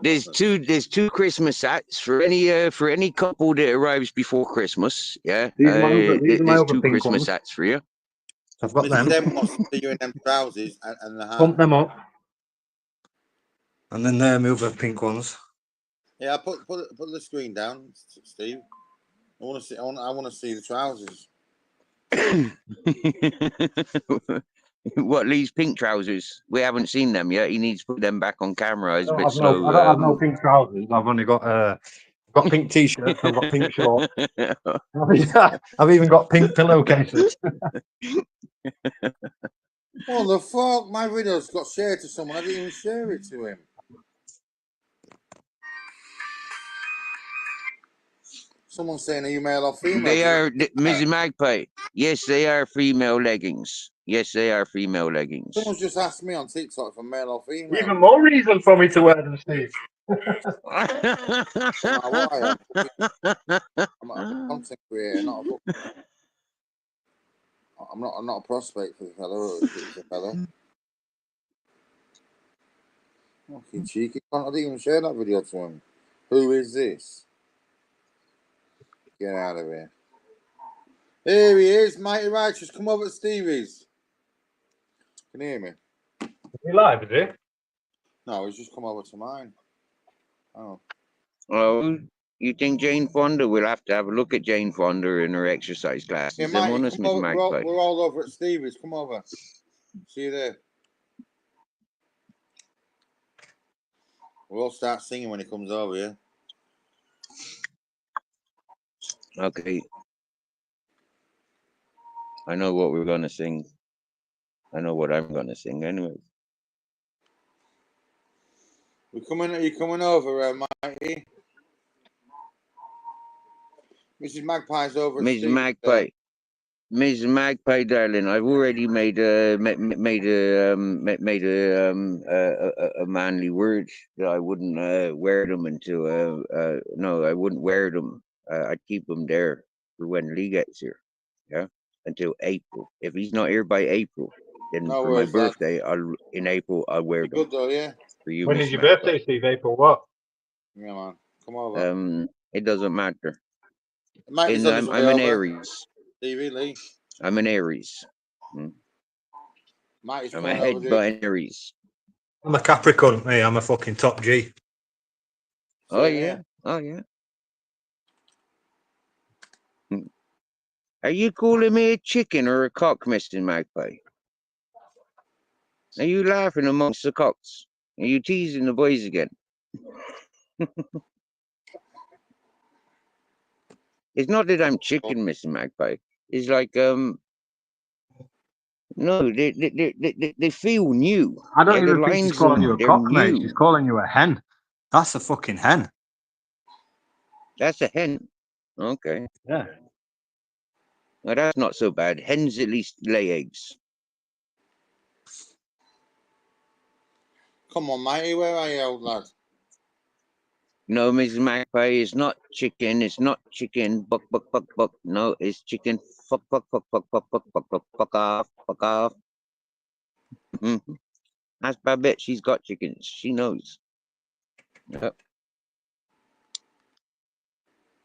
There's two Christmas hats for any couple that arrives before Christmas. Yeah, there's two Christmas hats for you. I've got them. Them wants to see you in them trousers and the hat. Pump them up, and then there move the pink ones. Yeah, put the screen down, Steve. I want to see the trousers. What, Lee's pink trousers? We haven't seen them yet. He needs to put them back on camera. It's a bit slow. I don't have no pink trousers. I've only got pink t-shirts. I've got pink shorts. I've even got pink pillowcases. What the fuck? My video's got shared to someone. I didn't even share it to him. Someone's saying, are you male or female? They are, Mrs. Magpie. Yes, they are female leggings. Yes, they are female leggings. Someone's just asked me on TikTok if I'm male or female. Even more reason for me to wear them, Steve. I'm a content creator, not a book. I'm not a prospect for the fella. Fucking cheeky. I didn't even share that video to him. Who is this? Get out of here. Here he is, Mighty Righteous. Come over to Stevie's. Can you hear me? Is he live, is he? No, he's just come over to mine. Oh. Oh, you think Jane Fonda? We'll have to have a look at Jane Fonda in her exercise classes. Yeah, Mike, we're all over at Stevie's. Come over. See you there. We'll all start singing when he comes over, yeah? Okay. I know what we're going to sing. I know what I'm going to sing anyway. Are you coming over, Mikey? Mrs. Magpie's over. Mrs. Magpie. Mrs. Magpie, darling, I've already made a manly word that I wouldn't wear them until no, I wouldn't wear them. I'd keep them there for when Lee gets here. Yeah, until April. If he's not here by April, then for my birthday, in April I'll wear them. Good though, yeah. For you. When is your birthday, Steve? April what? Yeah, man. Come over. It doesn't matter. I'm an Aries. Stevie Lee. I'm an Aries. I'm a head by an Aries. I'm a Capricorn, me. I'm a fucking top G. Oh Say yeah. there. Oh yeah. Hmm. Are you calling me a chicken or a cock, Mr. Magpie? Are you laughing amongst the cocks? Are you teasing the boys again? It's not that I'm chicken, Mr. Magpie. It's like no, they feel new. I don't Yeah, the even think she's lines calling you a they're cock, mate. She's new. calling you a hen. That's a fucking hen. That's a hen. Okay. Yeah. Well, that's not so bad. Hens at least lay eggs. Come on, matey, where are you, old lad? No, Mrs. Magpie, it's not chicken. It's not chicken. Buck, buck, buck, buck. No, it's chicken. Fuck, fuck, fuck, fuck, fuck, fuck, fuck, fuck, fuck off, fuck off. Mm-hmm. Ask Babette. She's got chickens. She knows. Yep.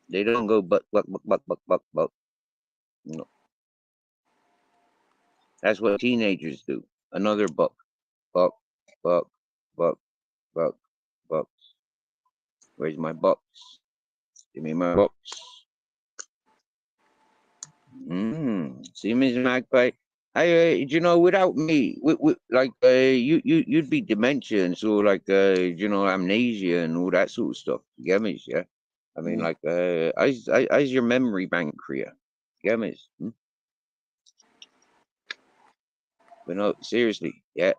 They don't go buck, buck, buck, buck, buck, buck, buck. No. That's what teenagers do. Another buck. Buck, buck, buck, buck, buck. Where's my bucks? Give me my bucks. See, Mrs. Magpie, you know, without me, like, you'd be dementia and so, like, you know, amnesia and all that sort of stuff. You get me? Yeah. I mean, like, I's your memory bank here. You get me? But no, seriously, yeah.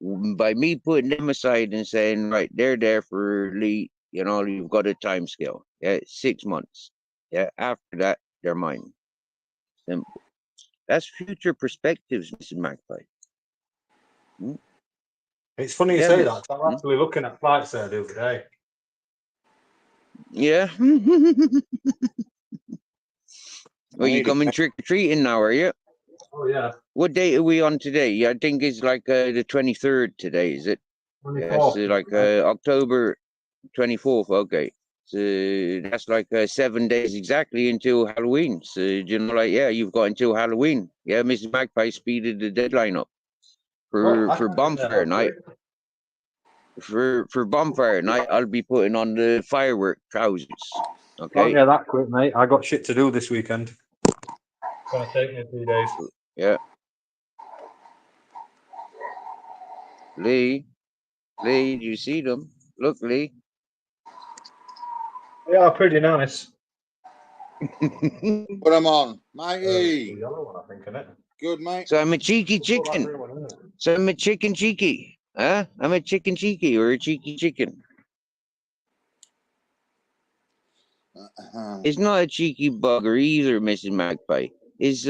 By me putting them aside and saying, right, they're there for Lee, you know, you've got a time scale. Yeah, 6 months. Yeah, after that, they're mine. Simple. That's future perspectives, Mrs. Magpie. It's funny you Yeah, say miss. that. I'm actually looking at flights there the other day. Yeah. Well, you coming trick or treating now, are you? Oh, yeah. What date are we on today? Yeah, I think it's like the 23rd today, is it? 24th. Yeah, so like October 24th. Okay. So that's like 7 days exactly until Halloween. So, you know, like, yeah, you've got until Halloween. Yeah, Mrs. Magpie speeded the deadline up Oh, I for can't get there bonfire that night. quick. For bonfire night, I'll be putting on the firework trousers. Can't Okay. get that quick, mate. I got shit to do this weekend. It's gonna take me 2 days. Yeah. Lee, do you see them? Look, Lee. They are pretty nice. Put them on, matey. The yellow one, I think, isn't it? Good, mate. So I'm a cheeky chicken. So I'm a chicken cheeky. Huh? I'm a chicken cheeky or a cheeky chicken. It's not a cheeky bugger either, Mrs. Magpie. It's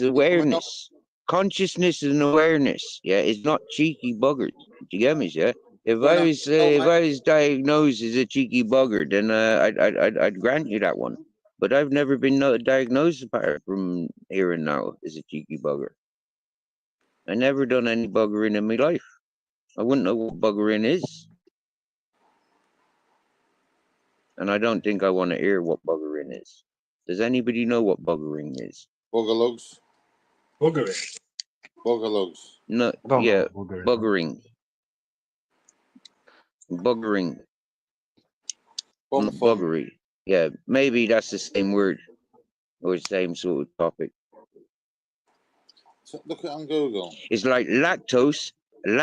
awareness. Consciousness and awareness. Yeah, it's not cheeky buggers. Do you get me? Yeah. If I was diagnosed as a cheeky bugger, then I'd grant you that one. But I've never been diagnosed apart from here and now as a cheeky bugger. I never done any buggering in my life. I wouldn't know what buggering is. And I don't think I want to hear what buggering is. Does anybody know what buggering is? Buggerlugs. Buggering. Buggerlugs. No, yeah, buggering. Buggering. Not buggery. Yeah, maybe that's the same word or same sort of topic. So look it on Google. It's like lactose and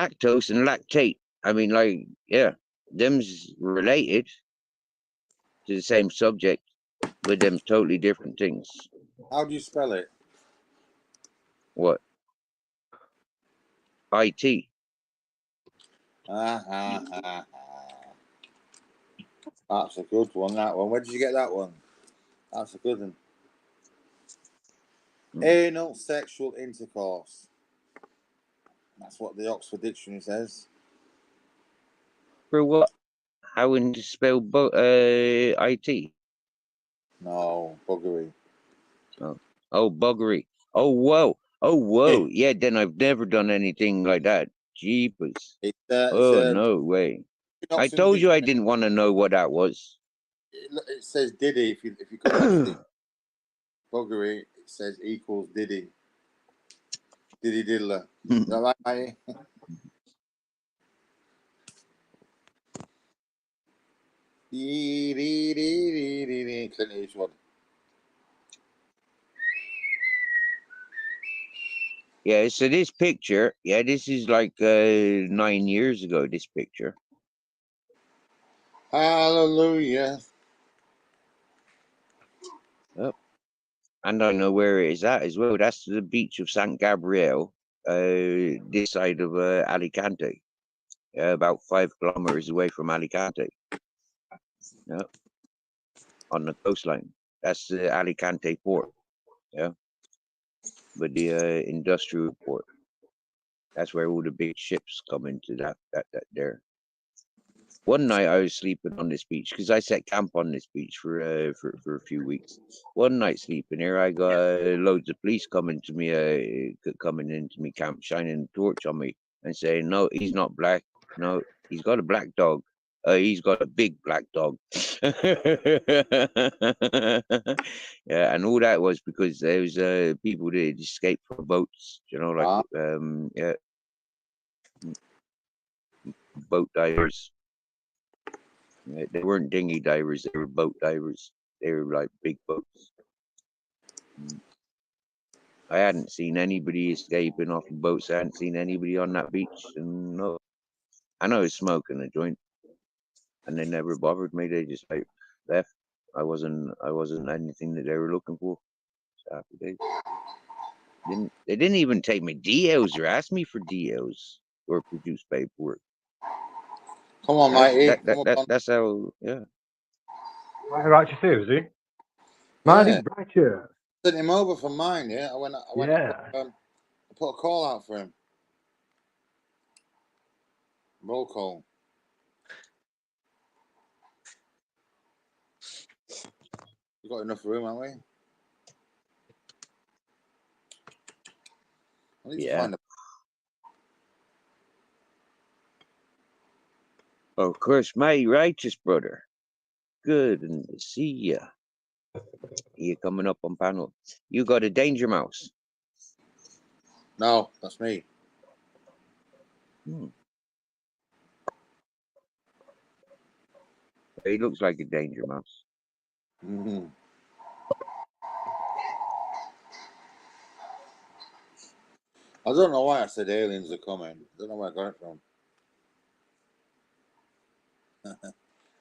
lactate. I mean, like, yeah, them's related to the same subject, but them's totally different things. How do you spell it? What? IT. That's a good one, that one. Where did you get that one? That's a good one. Anal sexual intercourse. That's what the Oxford Dictionary says. For what? How would you spell IT? No, buggery. Oh, buggery. Oh, whoa. Oh, whoa. Yeah, then I've never done anything like that. Jeepers. Oh, no way. I told you I didn't want to know what that was. It says Diddy if you come actually. Buggery, it says equals Diddy. Diddy diddler. Is that right, mate? Clint Eastwood. Yeah, so this picture, yeah, this is like 9 years ago, this picture. Hallelujah. Yep. And I know where it is at as well. That's the beach of San Gabriel, this side of Alicante. About 5 kilometers away from Alicante. Yep. On the coastline. That's the Alicante port. Yeah. But the industrial port. That's where all the big ships come into that there. One night I was sleeping on this beach because I set camp on this beach for a few weeks. One night sleeping here, I got loads of police coming into me camp, shining a torch on me and saying, "No, he's not black. No, he's got a black dog. He's got a big black dog." Yeah, and all that was because there was people that had escaped from boats, you know, like yeah, boat divers. Yeah, they weren't dinghy divers; they were boat divers. They were like big boats. I hadn't seen anybody escaping off the boats. I hadn't seen anybody on that beach, and no, I know I was smoking a joint, and they never bothered me. They just like left. I wasn't anything that they were looking for. So happy days. They didn't even take my DLs or ask me for DLs or produce paperwork. Come on, mate. That's how. Yeah. Right, you see, was he? Mine is right here. Sent him over for mine. Yeah, I went. Yeah. I put a call out for him. Roll call. We got enough room, haven't we? I need to find a. Of course, my righteous brother. Good and to see ya. You coming up on panel. You got a danger mouse. No, that's me. He looks like a danger mouse. Mm-hmm. I don't know why I said aliens are coming. I don't know where I got it from.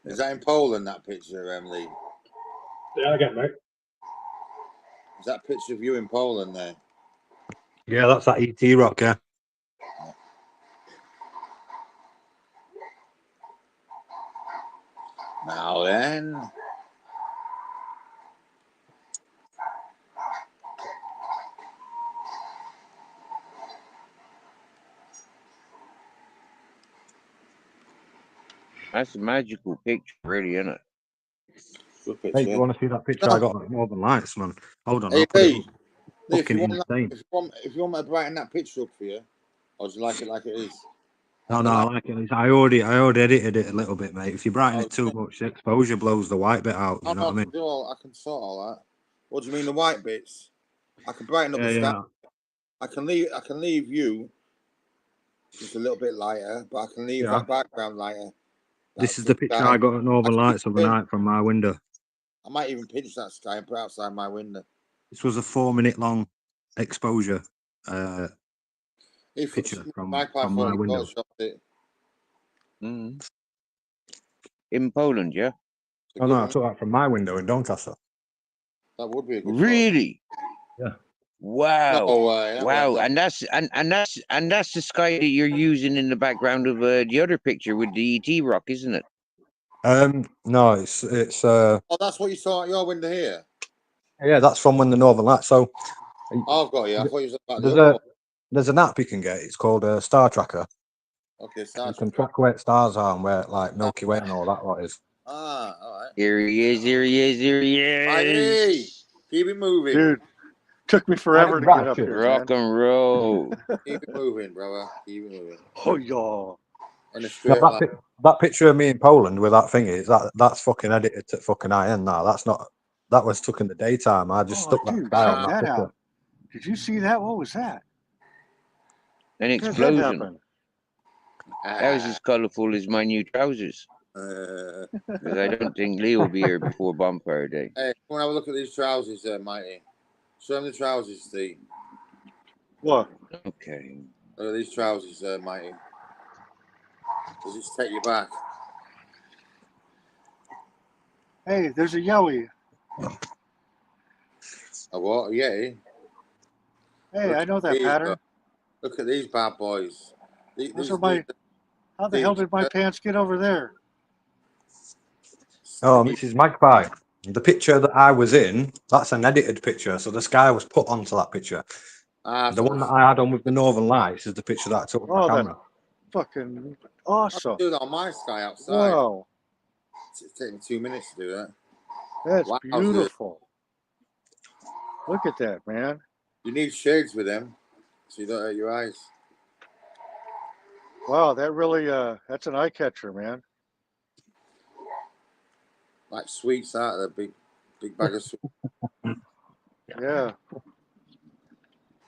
Is that in Poland, that picture, Emily? Yeah, I get mate. Is that picture of you in Poland there? Yeah, that's that ET rock, yeah. Now then. That's a magical picture, really, isn't it? Good picture. Hey, you want to see that picture I got at Northern Lights, man? Hold on, Hey, I'll put it Lee, up. if you Fucking want insane. if you want me to brighten that picture up for you, or do you like it is? No, I like it. I already edited it a little bit, mate. If you brighten it too much, the exposure blows the white bit out. You know what I mean? I can sort all that. What do you mean the white bits? I can brighten up the sky. I can leave you just a little bit lighter, but I can leave that background lighter. This is the picture I got at Northern Lights of the night from my window. I might even pinch that sky and put it outside my window. This was a 4-minute long exposure picture from my window. In Poland, yeah? Oh no, I took that from my window in Doncaster. That would be a good really? Yeah. Wow. No way. Wow. And that's the sky that you're using in the background of the other picture with the ET rock, isn't it? No, it's Oh, that's what you saw at your window here. Yeah, that's from when the Northern Lights. So I've got you. I thought you was about the other one. There's an app you can get. It's called a Star Tracker. Okay, Star You can track where stars are and where like Milky Way and all that lot is. Ah, all right. Here he is. Hey, keep it moving. Dude, took me forever to get up here. Rock and roll. Keep it moving, brother. Keep it moving. Oh, yeah. In a straight line. That picture of me in Poland with that thing is that's fucking edited to fucking IN now. That's not. That was took in the daytime. I just stuck that guy on that picture. Out. Did you see that? What was that? An explosion. That was as colourful as my new trousers. Because I don't think Lee will be here before bonfire day. Hey, come on, have a look at these trousers there, Mighty. Show them the trousers, Steve. What? Okay. Look at these trousers there, Mighty. Does this take you back? Hey, there's a yowie. A what? Yeah. Hey, Look I know at that these, pattern. look at these bad boys. Those are my. How the hell did my pants get over there? Oh, Mrs. Magpie. The picture that I was in, that's an edited picture. So the sky was put onto that picture. The one that I had on with the Northern Lights is the picture that I took with my camera. Fucking awesome. I do that on my sky outside. Wow. It's taking me 2 minutes to do that. That's beautiful. Look at that, man. You need shades with them so you don't hurt your eyes. Wow, that really, that's an eye catcher, man. Like sweets out of the big bag of sweets. Yeah.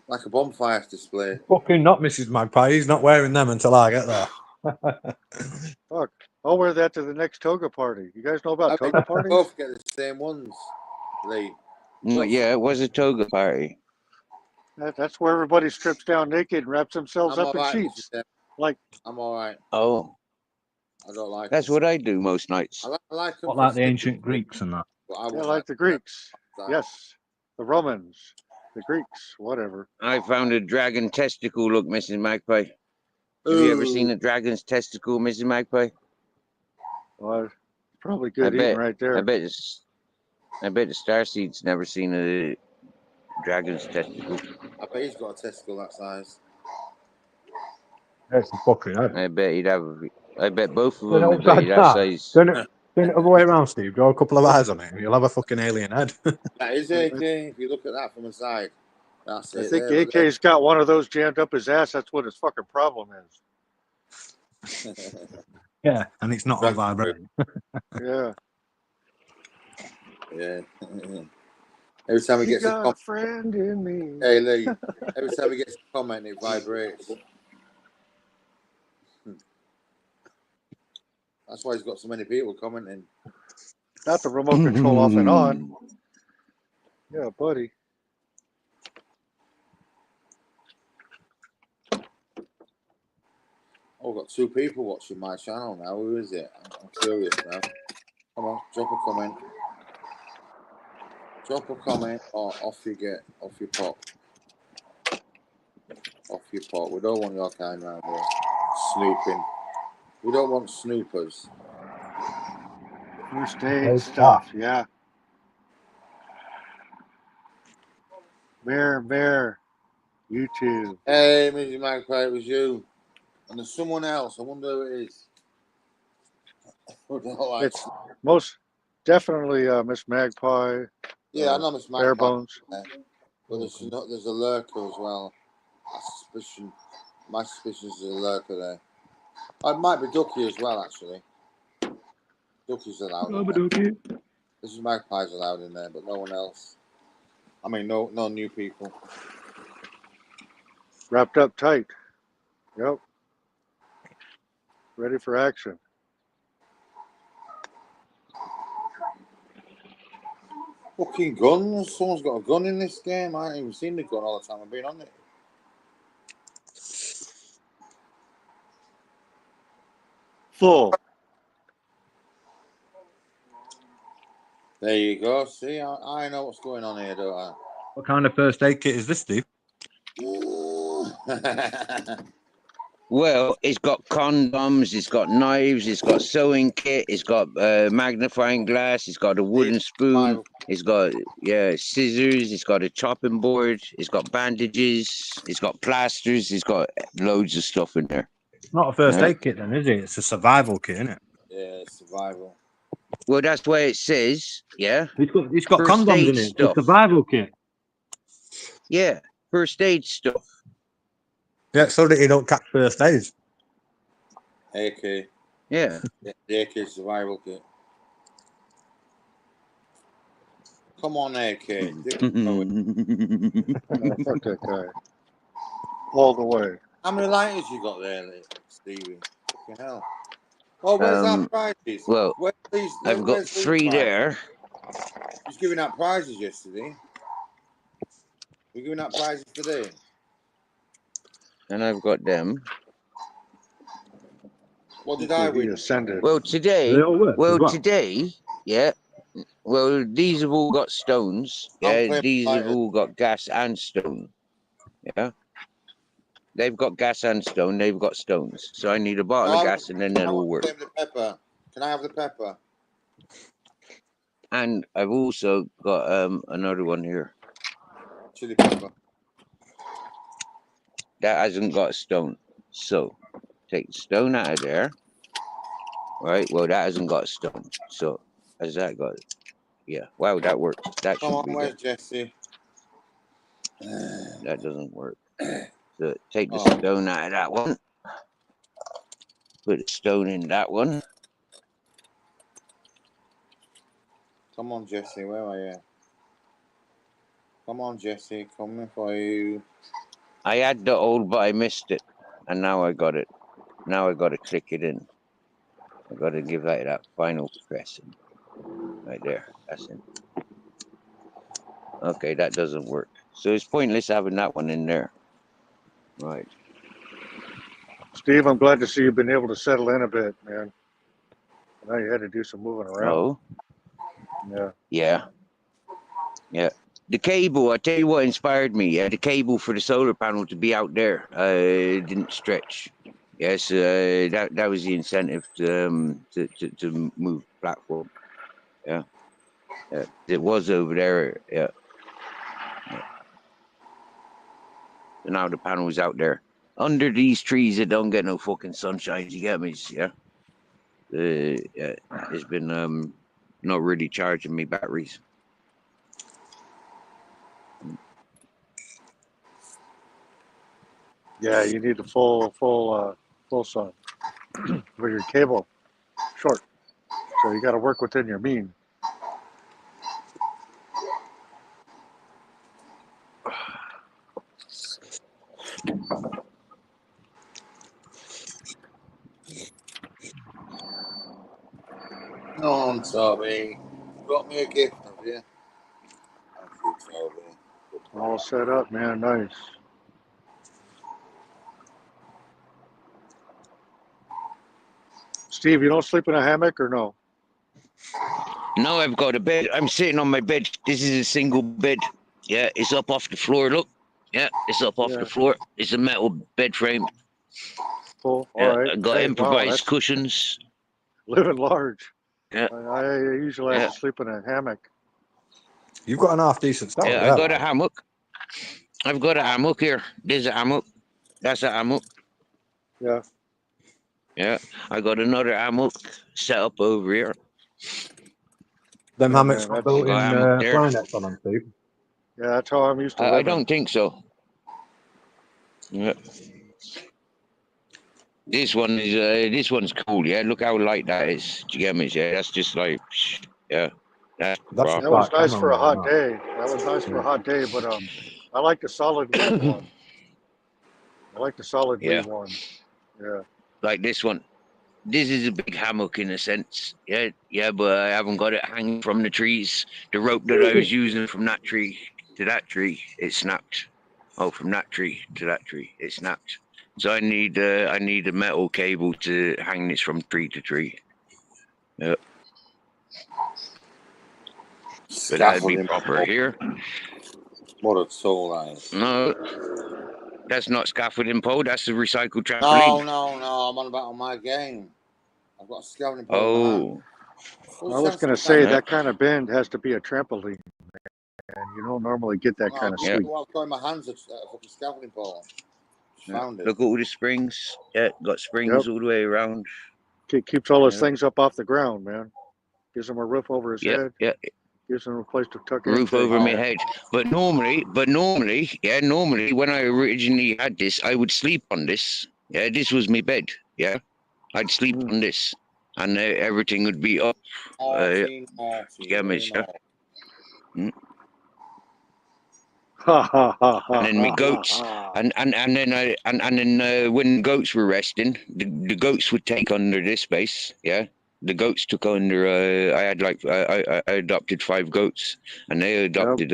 Like a bonfire display. Fucking not Mrs. Magpie. He's not wearing them until I get there. Fuck. I'll wear that to the next toga party. You guys know about toga parties? Both get the same ones, Lee. Yeah, it was a toga party. That's where everybody strips down naked and wraps themselves up in sheets. Like I'm all right. Oh. I don't like That's what I do most nights. I like them. What, like the ancient Greeks and that? Yeah, like the Greeks. Yes. The Romans. The Greeks. Whatever. I found a dragon testicle. Look, Mrs. Magpie. Have you ever seen a dragon's testicle, Mrs. Magpie? Well, probably good eating right there. I bet the Starseed's never seen a dragon's testicle. I bet he's got a testicle that size. That's fucking head. I bet he'd have. I bet both of them would be that size. Turn it other way around, Steve. Draw a couple of eyes on it, and you'll have a fucking alien head. That is AK. If you look at that from the side, that's it. I think AK's got one of those jammed up his ass. That's what his fucking problem is. Yeah, and it's not on vibrating. Yeah. Yeah. Every time he gets a friend in me. Hey Lee, every time he gets a comment, it vibrates. That's why he's got so many people commenting. Not the remote control off and on. Yeah, buddy. Oh, I've got 2 people watching my channel now. Who is it? I'm curious now. Come on, drop a comment. Drop a comment or off you pop. Off your pot. We don't want your kind around here. Snooping. We don't want snoopers. First aid stuff, yeah. Bear, YouTube. Hey, Mrs. Magpie, it was you. And there's someone else. I wonder who it is. It's most definitely Miss Magpie. Yeah, I know Miss Magpie. Bare Bones. But there's a lurker as well. My suspicion is there's a lurker there. It might be Ducky as well, actually. Ducky's allowed. This is Magpie's allowed in there, but no one else. I mean, no new people. Wrapped up tight. Yep. Ready for action. Fucking guns. Someone's got a gun in this game. I ain't even seen the gun all the time I've been on it. Full. There you go. See, I know what's going on here, don't I? What kind of first aid kit is this, Steve? Well, it's got condoms, it's got knives, it's got sewing kit, it's got magnifying glass, it's got a wooden spoon, it's got scissors, it's got a chopping board, it's got bandages, it's got plasters, it's got loads of stuff in there. It's not a first aid kit then, is it? It's a survival kit, isn't it? Yeah, survival. Well, that's why it says, yeah. It's got condoms in it. It's a survival kit. Yeah, first aid stuff. Yeah, so that you don't catch first aid. AK. Yeah. The AK survival kit. Come on, AK. Fuck that guy. All the way. How many lighters you got there, Stevie? Fucking hell. Oh, where's our prizes? Well, I've got where's 3 prizes? there. He's giving out prizes yesterday. We're giving out prizes today. And I've got them. What did I win? Well, today, They all work as well. today, yeah. Well, these have all got stones. Yeah, these have all got gas and stone. Yeah. They've got gas and stone. They've got stones. So I need a bottle of gas, and then that'll all work. The pepper. Can I have the pepper? And I've also got another one here. Chili pepper. That hasn't got a stone. So take the stone out of there. Right. Well, that hasn't got a stone. So has that got it? Yeah. Wow, that works. That Come should on, be where's there. Jesse? That doesn't work. So take the stone out of that one. Put the stone in that one. Come on, Jesse. Where are you? Come on, Jesse. Coming for you. I had the old, but I missed it. And now I got it. Now I got to click it in. I got to give that final press in. Right there. That's it. Okay, that doesn't work. So it's pointless having that one in there. Right. Steve, I'm glad to see you've been able to settle in a bit, man. Now you had to do some moving around. Oh. Yeah. Yeah. Yeah. The cable, I tell you what inspired me. The cable for the solar panel to be out there didn't stretch. Yes, that was the incentive to move the platform. Yeah. Yeah. It was over there. Yeah. And now the panel is out there. Under these trees that don't get no fucking sunshine, you get me? Yeah. It's been not really charging me batteries. Yeah, you need the full sun for your cable short. So you got to work within your mean. No, on, Toby. Got me a gift, have you? Thank you, Toby. All set up, man. Nice. Steve, you don't sleep in a hammock or no? No, I've got a bed. I'm sitting on my bed. This is a single bed. Yeah, it's up off the floor. Look. Yeah, it's up off the floor. It's a metal bed frame. Cool. Yeah, All right. I got improvised cushions. Living large. Yeah. I usually have to sleep in a hammock. You've got an half decent start. Yeah, I got a hammock. I've got a hammock here. There's a hammock. That's a hammock. Yeah. Yeah, I got another hammock set up over here. Them hammocks got built in Flynets on them, Steve. Yeah, that's how I'm used to living. I don't think so. Yeah. This one is this one's cool. Yeah, look how light that is. Do you get me? Yeah, that's just like, yeah. That was nice for a hot day. That was nice for a hot day, but I like the solid weight one. I like the solid weight one. Yeah. Like this one. This is a big hammock in a sense. Yeah, yeah, but I haven't got it hanging from the trees. The rope that I was using from that tree to that tree, it snapped. Oh, from that tree to that tree, it snapped. So I need a metal cable to hang this from tree to tree. Yep. But that'd be proper here. What a soul that is. No, that's not scaffolding pole. That's a recycled trampoline. No. I'm on about on my game. I've got a scaffolding pole. Oh. I was going to say that kind of bend has to be a trampoline, and you don't normally get that kind of sweep. Well, I've got in my hands a fucking scaffolding pole. Found it. Look at all the springs. Yeah, got springs all the way around. Keeps all his things up off the ground, man. Gives him a roof over his head. Yeah. Gives him a place to tuck in. Roof over my head. But normally, when I originally had this, I would sleep on this. Yeah, this was my bed. Yeah, I'd sleep on this, and everything would be up. And then my goats, and then when the goats were resting, the goats would take under this space. Yeah, the goats took under. I had I adopted 5 goats, and they adopted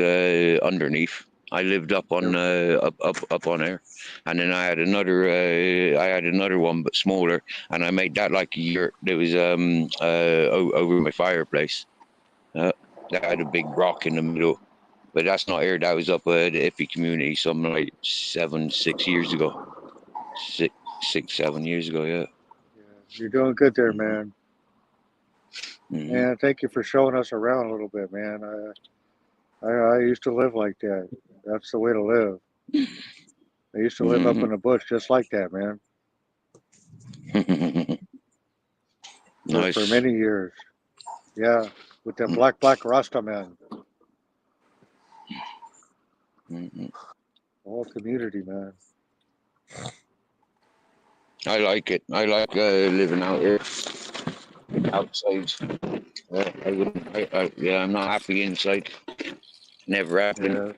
underneath. I lived up on up on there, and then I had another one but smaller, and I made that like a yurt. That was over my fireplace. That had a big rock in the middle. But that's not here. That was up at the Hippie community, something like 6 years ago. 7 years ago, yeah. You're doing good there, man. Mm-hmm. And thank you for showing us around a little bit, man. I used to live like that. That's the way to live. I used to live up in the bush just like that, man. Nice. For many years. Yeah, with that black Rasta man. Whole community, man. I like it. I like living out here, outside. I'm not happy inside. Never happened. Yeah.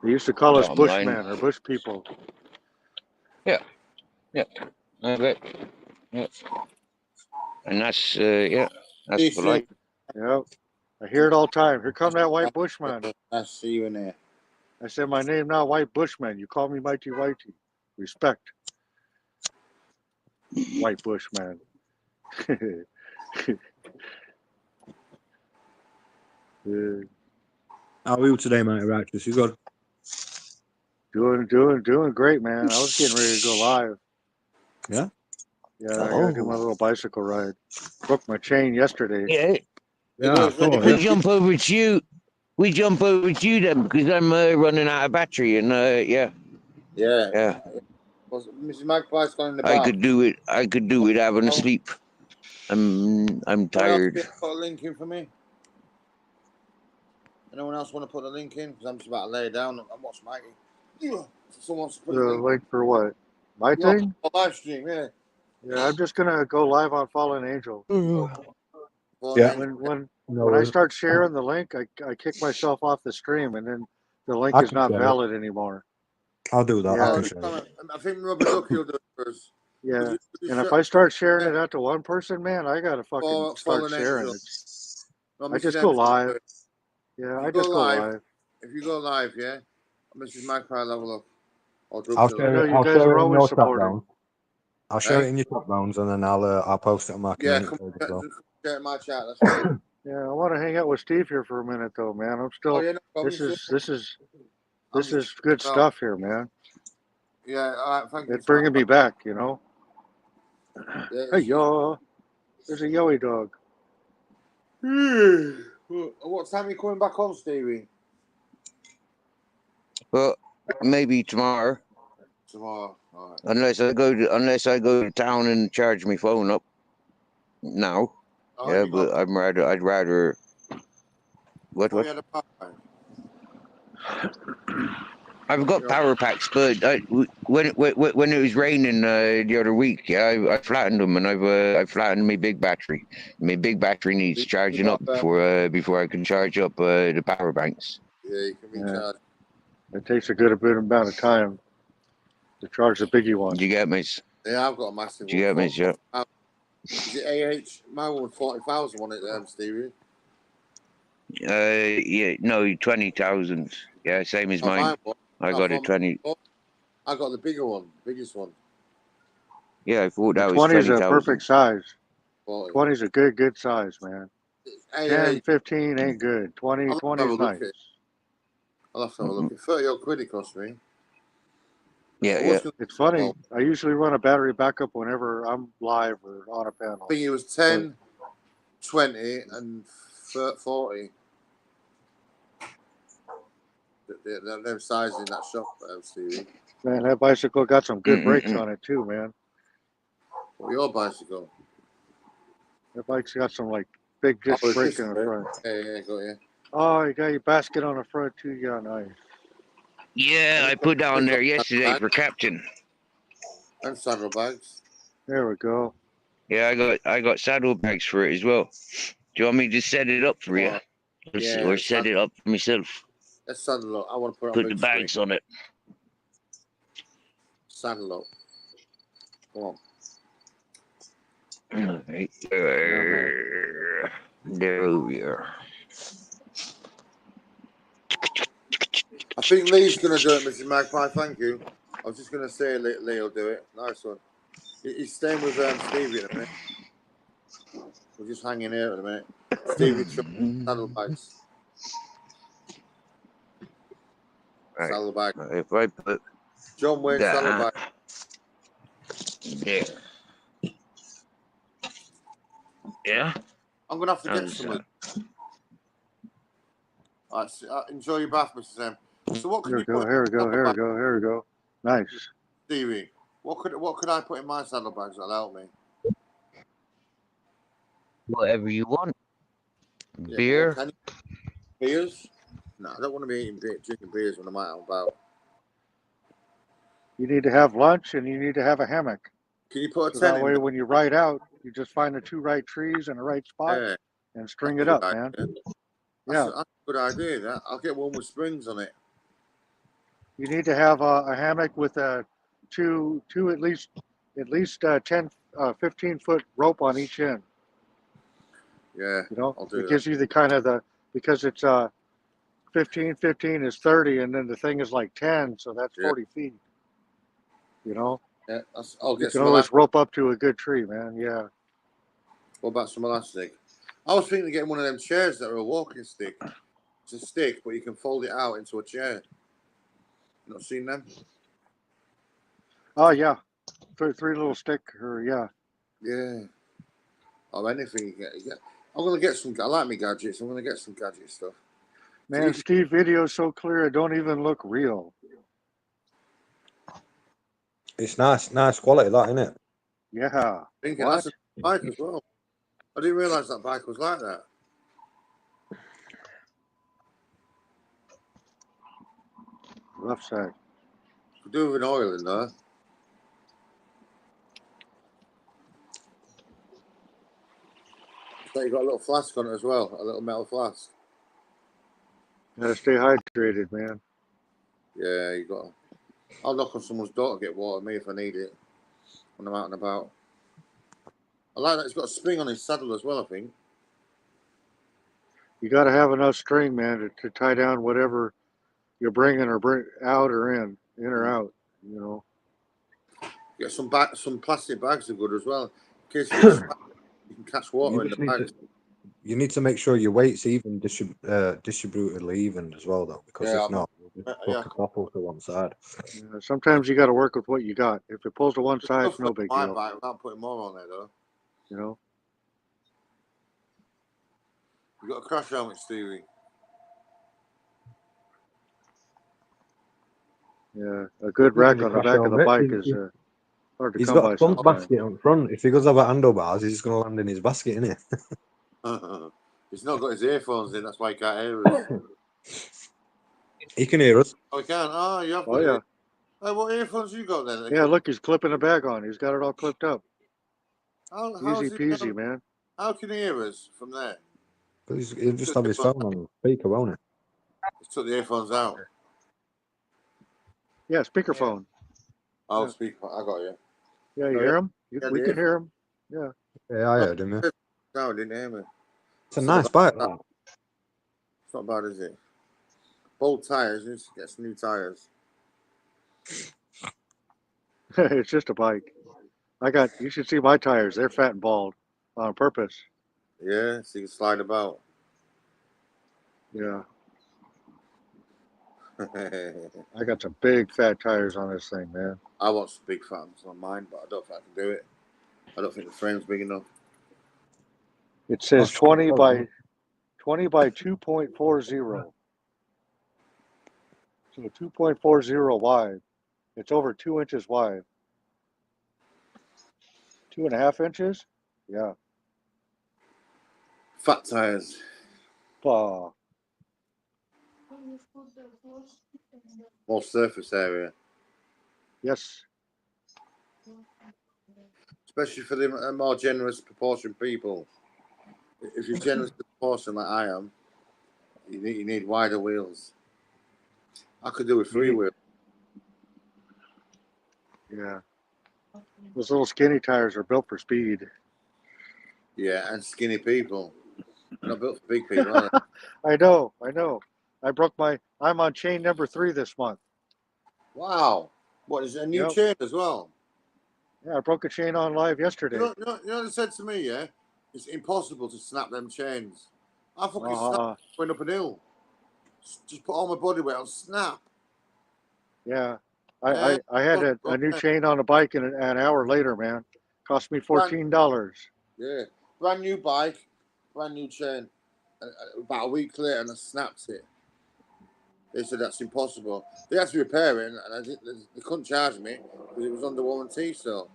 They used to call us Bushmen or Bush people. Yeah. Okay. Yeah. And that's that's polite. Yep. I hear it all the time. Here come that white Bushman. I see you in there. I said my name now, White Bushman. You call me Mighty Whitey. Respect. White Bushman. How are you today, mate? Righteous, you good? Doing great, man. I was getting ready to go live. Yeah? Yeah, I gotta do my little bicycle ride. Broke my chain yesterday. Yeah. We jump over to you. We jump over to you then because I'm running out of battery and Yeah. Yeah. Was Mrs. Magpie's gone in the I bath? could do it. I could do it having a sleep. I'm tired. Put a link in for me. Anyone else want to put a link in? Because I'm just about to lay down and watch Mikey. Someone wants to put a link for what? My thing? A live stream, yeah. Yeah, I'm just gonna go live on Fallen Angel. Yeah. When I start sharing the link, I kick myself off the stream, and then the link is not valid anymore. I'll do that. Yeah. I think Robert Ducky will do it first. Yeah, and if I start sharing it out to one person, man, I gotta fucking start sharing it. I just go live. Yeah, I just go live. If you go live, yeah, Mrs. Magpie level up. I'll share it in your top down. I'll share it in your top downs, and then I'll post it on my community page as well. Share my chat. That's right. Yeah, I want to hang out with Steve here for a minute, though, man. I'm still. This is good stuff here, man. Yeah, all right, thank you. It's bringing me back, you know. Hey, yo, there's a yoey dog. What time are you coming back home, Stevie? Well, maybe tomorrow. Tomorrow, all right. Unless I go to town and charge my phone up. Now. Yeah, but I'd rather. What? I've got power packs, but when it was raining the other week, yeah, I flattened them, and I flattened my big battery. My big battery needs charging up before I can charge up the power banks. Yeah, you can recharge. It takes a good amount of time to charge the biggie one. You get me? Yeah, I've got a massive. You get me? Yeah. Is it AH? My one 40,000 on it, Stevie. Yeah, no, 20,000. Yeah, same as mine. I got a 20. I got the bigger one, biggest one. Yeah, I thought that was 20 is 20,000. a perfect size. 20 is a good size, man. 10, 15 ain't good. 20 is nice. I'll have to have a look. 30 quid it cost me. Yeah. It's funny. I usually run a battery backup whenever I'm live or on a panel. I think it was 10, 20, and 40. They're sizing in that shop, Stevie. Man, that bicycle got some good brakes on it too, man. What, your bicycle? That bike's got some like big disc brake in the front. Yeah, got you. Oh, you got your basket on the front too. Yeah, nice. Yeah, I put down there yesterday for captain. And saddlebags. There we go. Yeah, I got saddlebags for it as well. Do you want me to set it up for you? Yeah, or set it up for myself? Let's saddle up. I want to put it on Put the big screen. bags on it. Saddle up. Come on. Right there. There we are. I think Lee's going to do it, Mrs. Magpie. Thank you. I was just going to say Lee will do it. Nice one. He's staying with Stevie in a minute. We're just hanging here at a minute. Stevie took saddlebags. Right. Saddlebag. If I put John Wayne that saddlebag. there. Yeah. I'm going to have to get How's some. that? All right, enjoy your bath, Mrs. M. So what can Here we you go. put? Here we go. Here we go. Here we go. Nice. Stevie, what could I put in my saddlebags that'll help me? Whatever you want. Yeah, Beer. can you? Beers? No, I don't want to be drinking beers when I'm out and about. You need to have lunch and you need to have a hammock. Can you put a So tent that in way, there? when you ride out, you just find the 2 right trees and the right spot Yeah, and string that's it a up, good man. idea. That's a good idea. That I'll get one with springs on it. You need to have a hammock with a two at least 10, 15-foot rope on each end. Yeah, You know, I'll do it that. gives you the kind of because it's 15 is 30, and then the thing is like 10, so that's 40 feet. You know, Yeah, I'll you get can some always elastic. rope up to a good tree, man. Yeah. What about some elastic? I was thinking of getting one of them chairs that are a walking stick. It's a stick, but you can fold it out into a chair. You not seen them? Oh yeah, three little stick or yeah. Yeah. Or anything you get. I'm gonna get some. I like me gadgets. I'm gonna get some gadget stuff. Man, Steve, video's so clear it don't even look real. It's nice quality, that, isn't it? Yeah. Thinking What? that's a bike as well. I didn't realise that bike was like that. Rough side. Could do with an oil in there. So you got a little flask on it as well, a little metal flask. Gotta stay hydrated, man. Yeah, you got. I'll knock on someone's door to get water me if I need it when I'm out and about. I like that it's got a spring on his saddle as well. I think. You gotta have enough string, man, to tie down whatever you're bringing or bring out or in or out. You know. Get some plastic bags are good as well. In case you can catch water in the bags. You need to make sure your weight's even distributed even as well, though, because if not, you'll just fuck a couple to one side. Yeah, sometimes you got to work with what you got. If it pulls to one side, it's no big my deal. bike without putting more on there though. You know. You got a crash helmet, Stevie. Yeah, a good rack on the back of the bike is hard to He's come got by a front sometimes. basket on front. If he goes over handlebars, he's just going to land in his basket, isn't he? He's not got his earphones in, that's why he can't hear us. He can hear us. Oh, he can? Oh, you have got yeah. Hey, what earphones you got then? Yeah, look, he's clipping the bag on. He's got it all clipped up. How's Easy peasy, man. How can he hear us from there? He'll just have his phone on speaker, won't it? He took the earphones out. Yeah, speakerphone. Oh, speakerphone. I got you. Yeah, you hear him? We can hear him. Yeah. Yeah, I heard him. Yeah. No, I didn't hear me. It's a nice bike, that. It's not bad, is it? Bold tires. Just get some new tires. It's just a bike. You should see my tires. They're fat and bald on purpose. Yeah, so you can slide about. Yeah. I got some big fat tires on this thing, man. I want some big fat ones on mine, but I don't think I can do it. I don't think the frame's big enough. It says 20 by 2.40. So 2.40 wide. It's over 2 inches wide. 2.5 inches? Yeah. Fat tires. More surface area. Yes. Especially for the more generous proportion people. If you're generous to proportion like I am, you need wider wheels. I could do with free wheel. Yeah. Those little skinny tires are built for speed. Yeah, and skinny people. They're not built for big people, are they? I know. I'm on chain number 3 this month. Wow. What, is it a new Yep. chain as well? Yeah, I broke a chain on live yesterday. You know what they said to me, yeah? It's impossible to snap them chains. I fucking snapped going up an hill. Just put all my body weight on snap. Yeah. I had a new chain on a bike and an hour later, man. Cost me $14. Yeah. Brand new bike, brand new chain. About a week later and I snapped it. They said that's impossible. They had to repair it and they couldn't charge me because it was under warranty still.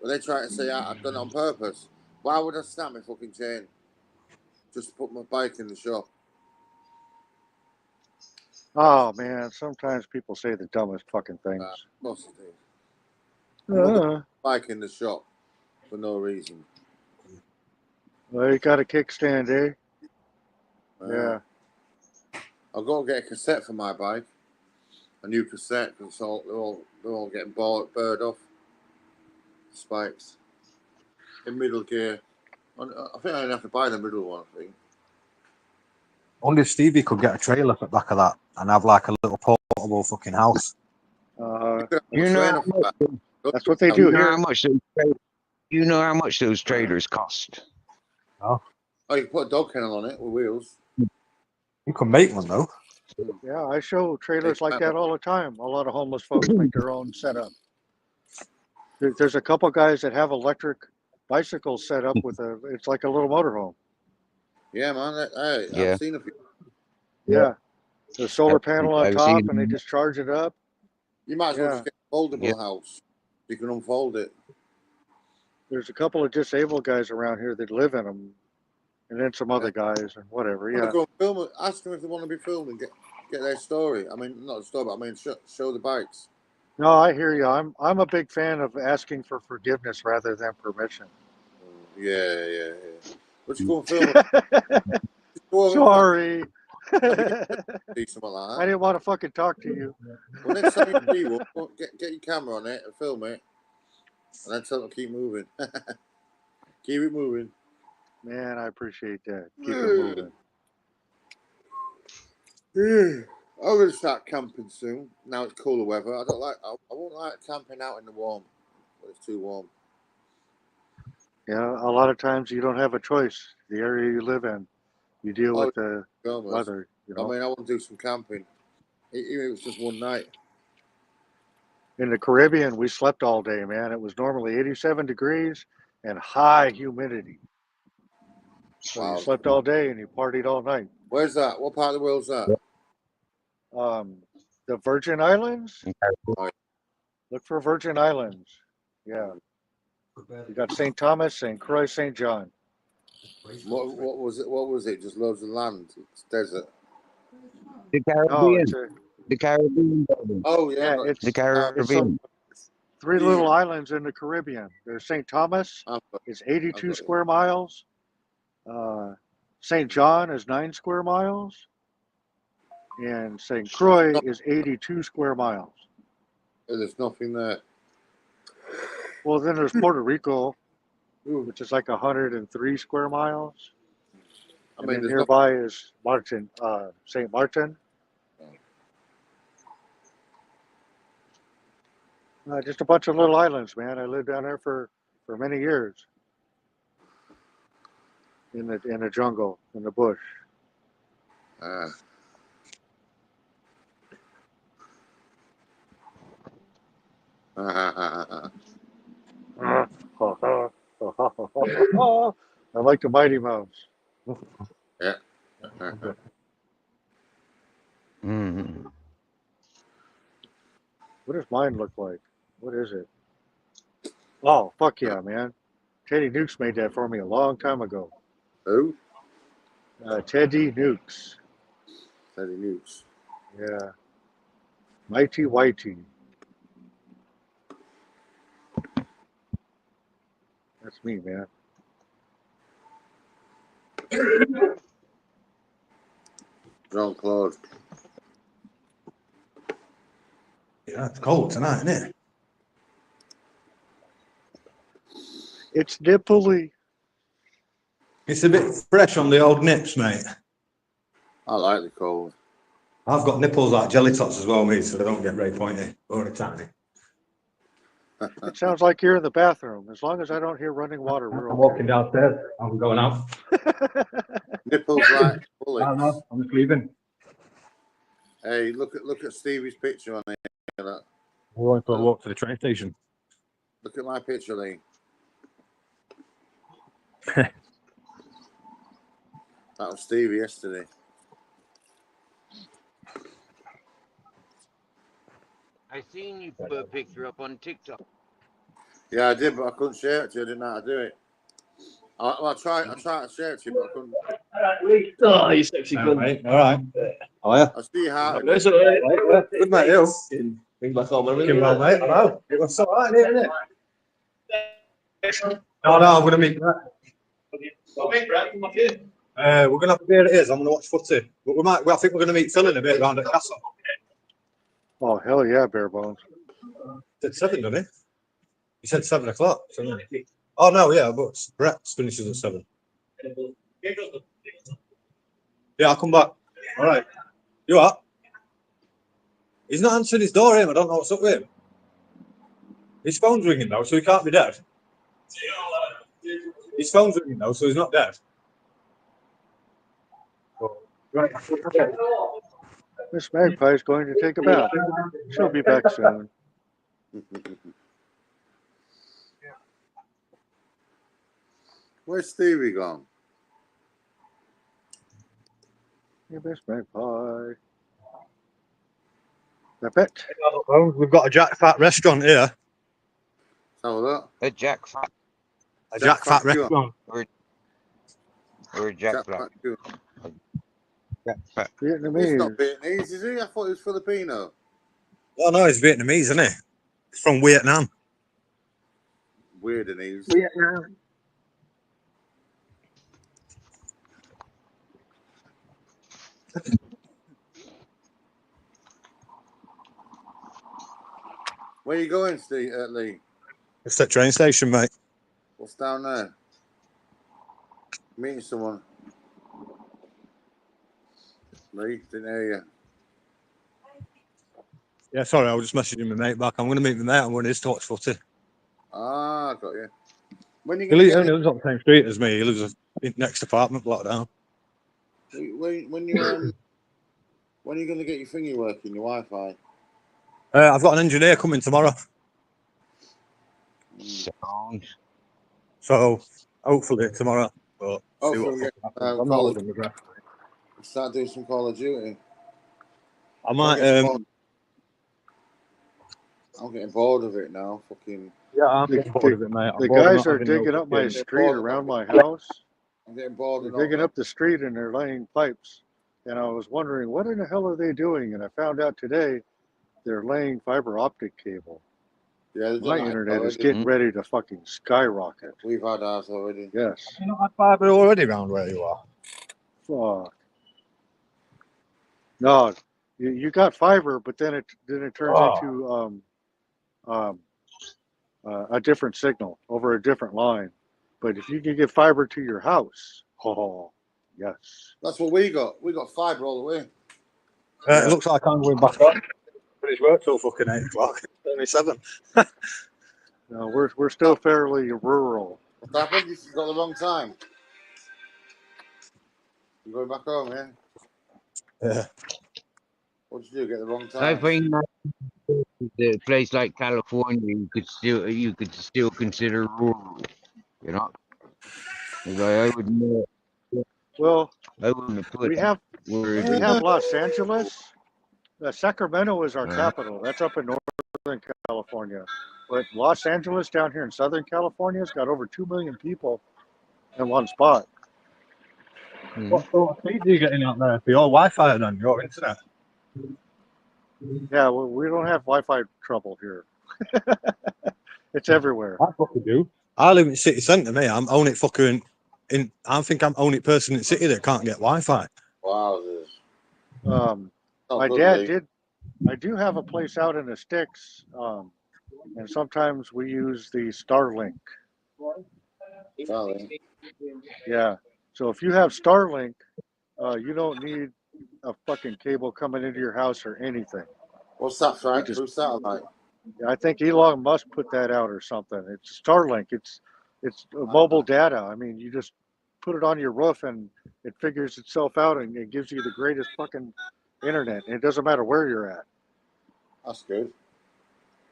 But they tried to say I've done it on purpose. Why would I snap my fucking chain? Just to put my bike in the shop. Oh, man. Sometimes people say the dumbest fucking things. Most of the bike in the shop for no reason. Well, you got a kickstand, eh? Yeah. I've got to get a cassette for my bike. A new cassette because they're all getting burred off. Spikes. In middle gear. I think I only have to buy the middle one, I think. Only Stevie could get a trailer at the back of that and have like a little portable fucking house. You know, that's what they do here. You know how much those trailers cost? Oh, you can put a dog kennel on it with wheels. You can make one though. Yeah, I show trailers like that all the time. A lot of homeless folks make their own setup. There's a couple guys that have electric bicycles set up with it's like a little motorhome. Yeah, man. I've seen a few. Yeah. The solar panel on top and they just charge it up. You might as well just get a foldable house. You can unfold it. There's a couple of disabled guys around here that live in them. And then some other guys and whatever. Yeah. Go and film it. Ask them if they want to be filmed and get their story. I mean, not the story, but I mean, show the bikes. No, I hear you. I'm a big fan of asking for forgiveness rather than permission. Yeah. But you go and film it. Sorry. See something like that. I didn't want to fucking talk to you. Well, next time you see one, get your camera on it and film it, and then tell them to keep moving. Keep it moving. Man, I appreciate that. Keep it moving. I'm gonna start camping soon. Now it's cooler weather. I won't like camping out in the warm. When it's too warm. Yeah, a lot of times you don't have a choice. The area you live in, you deal with the weather. You know? I mean, I want to do some camping, even if it's just one night. In the Caribbean, we slept all day, man. It was normally 87 degrees and high humidity. So you slept all day and you partied all night. Where's that? What part of the world's that? The Virgin Islands. Look for Virgin Islands. Yeah. You got St. Thomas, St. Croix, St. John. What was it? What was it? Just loads of land. It's desert. The Caribbean. The Caribbean. Oh yeah, it's the Caribbean. It's 3 little islands in the Caribbean. There's St. Thomas. It's 82 square miles. St. John is 9 square miles. And St. Croix is 82 square miles. There's nothing there. Well, then there's Puerto Rico, which is like 103 square miles. And then nearby is Martin, St. Martin. Just a bunch of little islands, man. I lived down there for many years. In the jungle, in the bush. I like the Mighty Mouse. Yeah. What does mine look like? What is it? Oh, fuck yeah, man. Teddy Nukes made that for me a long time ago. Who? Teddy Nukes. Teddy Nukes. Yeah. Mighty Whitey. That's me, man. Jean-Claude. Yeah, it's cold tonight, isn't it? It's nipply. It's a bit fresh on the old nips, mate. I like the cold. I've got nipples like jelly tots as well, mate, so they don't get very pointy or tiny. It sounds like you're in the bathroom. As long as I don't hear running water, we're I'm okay. walking downstairs. I'm going out. Nipples like bullets. I don't know. I'm just leaving. Hey, look at Stevie's picture on here. We're going for a walk to the train station. Look at my picture, Lee. That was Stevie yesterday. I seen you put a picture up on TikTok. Yeah, I did, but I couldn't share it to you. I didn't know how to do it. I tried to share it to you, but I couldn't. Oh, you sexy All cunt. right. All right. How are you? I see how. No, it's all right. Good, mate. You? Bring back home. Looking well, mate. I know. It was so hard, isn't it? No, I'm going to meet Brett. We're going to have a beer at his. I'm going to watch footy. But I think we're going to meet Phil in a bit round at Castle. Oh, hell yeah, bare bones. Said 7, didn't he? He said 7 o'clock. Oh, no, yeah, but Brett finishes at 7. Yeah, I'll come back. All right. You what? He's not answering his door, him. I don't know what's up with him. His phone's ringing now, so he can't be dead. His phone's ringing now, so he's not dead. Right. Miss Magpie's going to take a bath. She'll be back soon. Where's Stevie gone? Hey, Miss Magpie. I bet. We've got a Jack Fat restaurant here. Have a look. A Jack Fat. A Jack Fat restaurant. Or a Jack Fat. Jack Fat. He's Vietnamese. not Vietnamese, is he? I thought he was Filipino. Oh, no, he's Vietnamese, isn't he? He's from Vietnam. Weirdness. Vietnam. Where you going, Steve, Lee? It's that train station, mate. What's down there? Meeting someone. Lee, didn't hear you. Yeah, sorry, I was just messaging my mate back. I'm going to meet my mate. I'm going to his to watch footy. Ah, got you. When you He going to only lives on the same street as me. He lives in next apartment block down. when you when are you going to get your thingy working, your Wi-Fi? I've got an engineer coming tomorrow. Sound. So, hopefully tomorrow. But Hopefully see what we'll happens. I'm not holding my breath. Start doing some Call of Duty. I might. I'm getting bored of it now. Fucking. Yeah, I'm getting bored of it, mate. The guys are digging up my street around my house. I'm getting bored. They're digging up the street and they're laying pipes. And I was wondering, what in the hell are they doing? And I found out today they're laying fiber optic cable. Yeah, my internet is getting ready to fucking skyrocket. We've had ours already. Yes. You not had fibre already around where you are? Fuck. No, you got fiber, but then it turns into a different signal over a different line. But if you can get fiber to your house, oh yes. That's what we got. We got fiber all the way. It looks like I'm going back on. Finish work till fucking 8 o'clock. It's only 7. No, we're still fairly rural. What happened? You got the wrong time. You going back home, yeah? Yeah. What did you do? Get the wrong time? I think a place like California, you could still consider rural. You know, I wouldn't. Well, I wouldn't have put. we have Los Angeles. Sacramento is our capital. That's up in Northern California. But Los Angeles down here in Southern California has got over 2 million people in one spot. What sort of speed are you getting out there for your Wi-Fi and on your internet? Yeah, well, we don't have Wi-Fi trouble here. It's everywhere. I fucking do. I live in city centre, mate. I'm only fucking I think I'm only person in the city that can't get Wi-Fi. Wow. My dad did I do have a place out in the sticks, and sometimes we use the Starlink. Starlink. Yeah. So if you have Starlink, you don't need a fucking cable coming into your house or anything. What's that, You right? just, Through satellite? I think Elon Musk put that out or something. It's Starlink. It's mobile data. I mean, you just put it on your roof and it figures itself out and it gives you the greatest fucking internet. And it doesn't matter where you're at. That's good.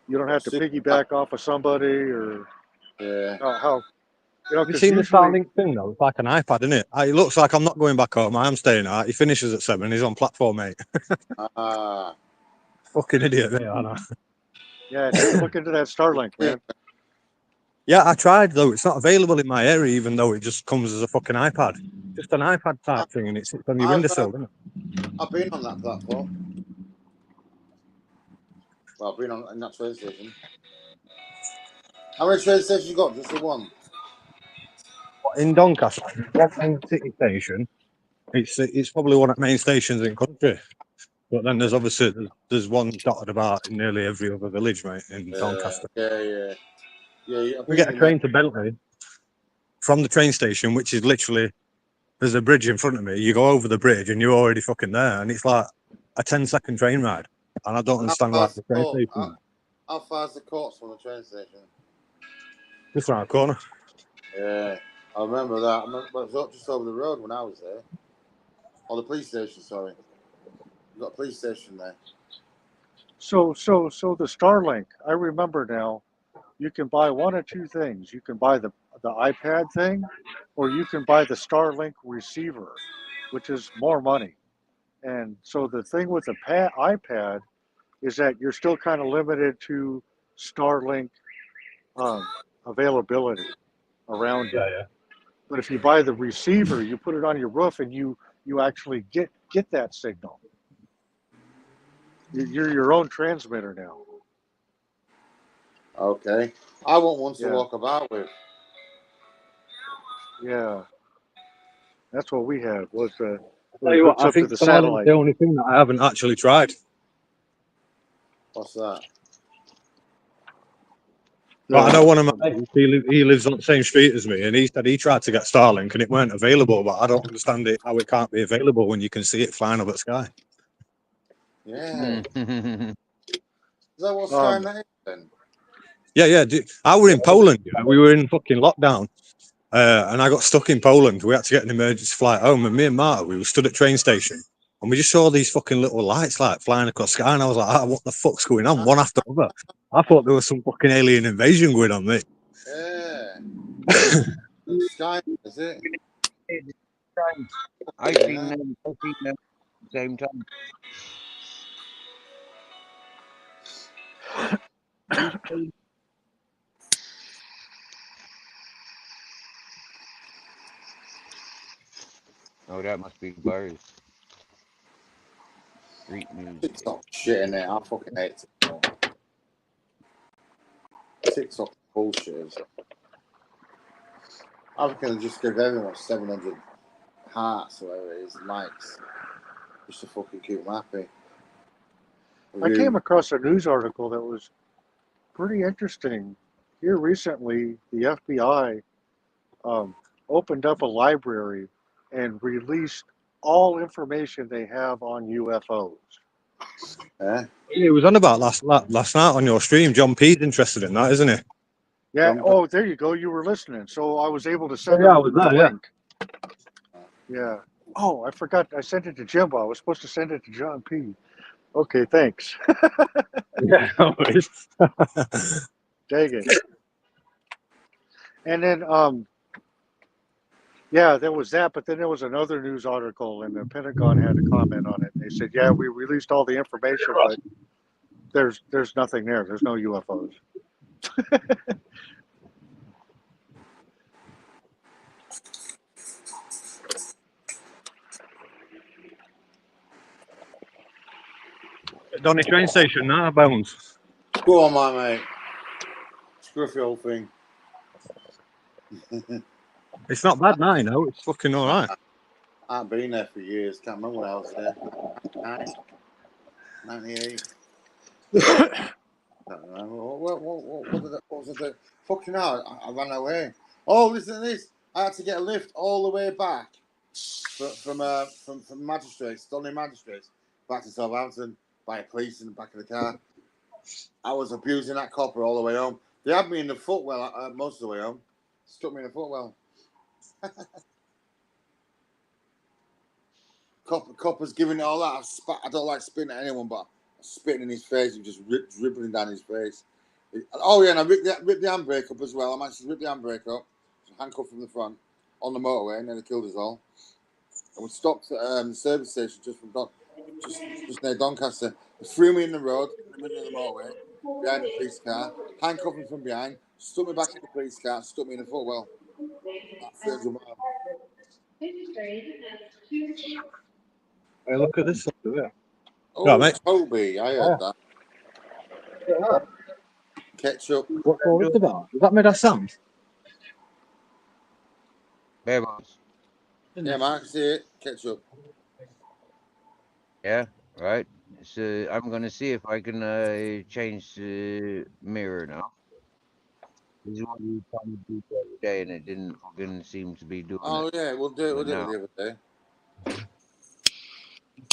You don't have to piggyback off of somebody or yeah. How. You know, Have you 'cause seen the usually, Starlink thing though? It's like an iPad, isn't it? It looks like I'm not going back home. I am staying out. He finishes at 7. He's on platform 8. Fucking idiot, mate, aren't I? yeah, take a look into that Starlink, man. Yeah, I tried though. It's not available in my area, even though it just comes as a fucking iPad. Just an iPad type thing, and it sits on your windowsill, isn't it? I've been on that platform. Well, I've been on in that train station. How many train stations you got? Just the one? In Doncaster, one main city station. It's probably one of the main stations in country. But then there's obviously there's one dotted about in nearly every other village, mate, in Doncaster. Yeah. We get a train to Bentley from the train station, which is literally there's a bridge in front of me. You go over the bridge and you're already fucking there, and it's like a 10-second train ride. And I don't understand why the train station. How far is the courts from the train station? Just around the corner. Yeah, I remember that. It was just over the road when I was there. Or the police station, sorry. You've got a police station there. So the Starlink, I remember now, you can buy one of two things. You can buy the iPad thing, or you can buy the Starlink receiver, which is more money. And so the thing with the iPad is that you're still kind of limited to Starlink availability around you. Yeah. But if you buy the receiver, you put it on your roof, and you actually get that signal. You're your own transmitter now. Okay. I want one to walk about with. Yeah. That's what we had, was Tell you what, I think Starlink's the only thing that I haven't actually tried. What's that? Well, I know one of my mates, he lives on the same street as me, and he said he tried to get Starlink and it weren't available, but I don't understand how it can't be available when you can see it flying over the sky. Yeah. Is that what Skynet is then? Yeah. I were in Poland. We were in fucking lockdown. And I got stuck in Poland. We had to get an emergency flight home. And me and Marta, we were stood at train station. And we just saw these fucking little lights like flying across the sky. And I was like, what the fuck's going on? One after the other. I thought there was some fucking alien invasion going on, mate. Yeah. Sky, is it? I've seen them at the same time. Oh, that must be bars. Street news. TikTok shit in there. I fucking hate TikTok. TikTok bullshit. I can just give everyone 700 hearts or whatever it is, likes, just to fucking keep them happy. I came across a news article that was pretty interesting. Here recently, the FBI opened up a library and released all information they have on UFOs. Yeah. It was on about last night on your stream. John P's interested in that, isn't he? Yeah. Oh, there you go. You were listening, so I was able to send him the link. Yeah. Oh, I forgot. I sent it to Jimbo. I was supposed to send it to John P. Okay, thanks. Yeah, no worries. Dang it. And then, yeah, there was that, but then there was another news article, and the Pentagon had a comment on it. They said, yeah, we released all the information, but there's nothing there. There's no UFOs. Donny train station now, Bones. Go on, my mate. Scruffy old thing. It's not bad now, you know. It's fucking all right. I've been there for years. Can't remember when I was there. 98. What was I doing? Fucking hell, I ran away. Oh, listen to this. I had to get a lift all the way back from Magistrates, Stoney Magistrates, back to Southampton by a police in the back of the car. I was abusing that copper all the way home. They had me in the footwell most of the way home. Stuck me in the footwell. Copper's giving it all that. I don't like spitting at anyone, but spitting in his face and just dribbling down his face. Oh yeah, and I ripped the handbrake up as well. I managed to rip the handbrake up, handcuffed from the front on the motorway, and then they killed us all. And we stopped at the service station just near Doncaster. They threw me in the road in the middle of the motorway behind the police car, handcuffed me from behind, stuck me back in the police car, stuck me in the footwell. About 300 miles. Hey, look at this. Yeah. Oh, Mate. Toby, I heard that. Ketchup. What's all this about? Has that made a sound? Bare bones. Yeah, Mark, see it. Ketchup. Yeah, right. So I'm gonna see if I can change the mirror now. This is what you trying to do the other day, and it didn't fucking seem to be doing Oh it. yeah, we'll do it. We'll But do it now, the other day.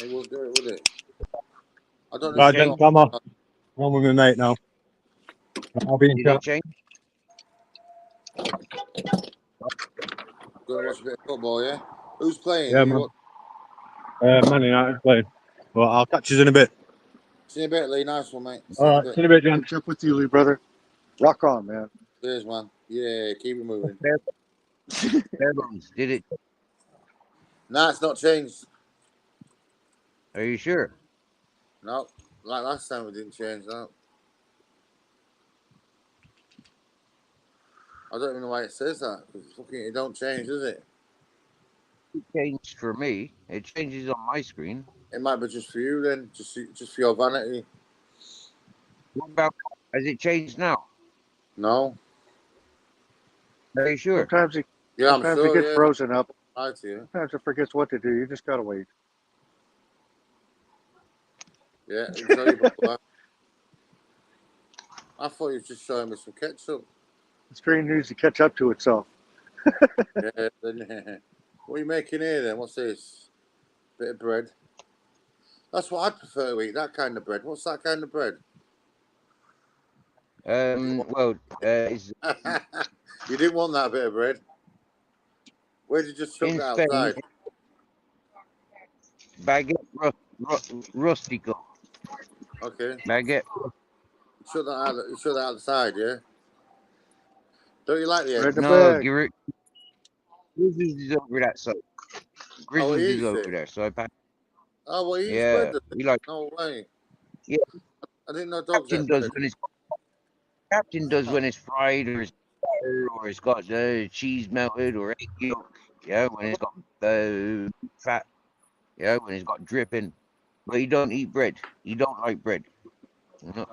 Hey, we'll do it with it. I don't know Right, if then, you come on. I'm with my mate now. I'll be in did it chat. change? Gonna watch a bit of football, yeah? Who's playing? Yeah, You man. Man United playing. Well, I'll catch you in a bit. see you in a bit, Lee. Nice one, mate. See All you in a right, bit. see you in a bit, Jan. Catch up with you, Lee, brother. Rock on, man. Cheers, man. Yeah, keep it moving. Bare bones. Did it? Nah, it's not changed. Are you sure? No, like last time, it didn't change. No, I don't even know why it says that. Because fucking, it don't change, does it? It changed for me. It changes on my screen. It might be just for you then, just for your vanity. What about? Has it changed now? No. Are you sure? Sometimes it gets frozen up. I to you. Sometimes it forgets what to do. You just gotta wait. Yeah, I'll tell you about that. I thought you were just showing me some ketchup. The screen needs to catch up to itself. Yeah, then, what are you making here then? What's this? Bit of bread. That's what I'd prefer to eat, that kind of bread. What's that kind of bread? Well, it's you didn't want that bit of bread. Where did you just chuck in that Spain. outside? Baguette rustico. Okay. Baguette. You chuck that outside, yeah? Don't you like the eggs? No, Grizzlies is over that side. Grizzlies he is over eats it? there, so I packed. Oh, well, he eats Yeah, bread, does we like. No way. Yeah, I didn't know dogs Captain ate does bread. when it's fried or it's butter or it's got cheese melted or egg yolk. Yeah, when it's got fat. Yeah, when it's got dripping. But he don't eat bread. He don't like bread. No.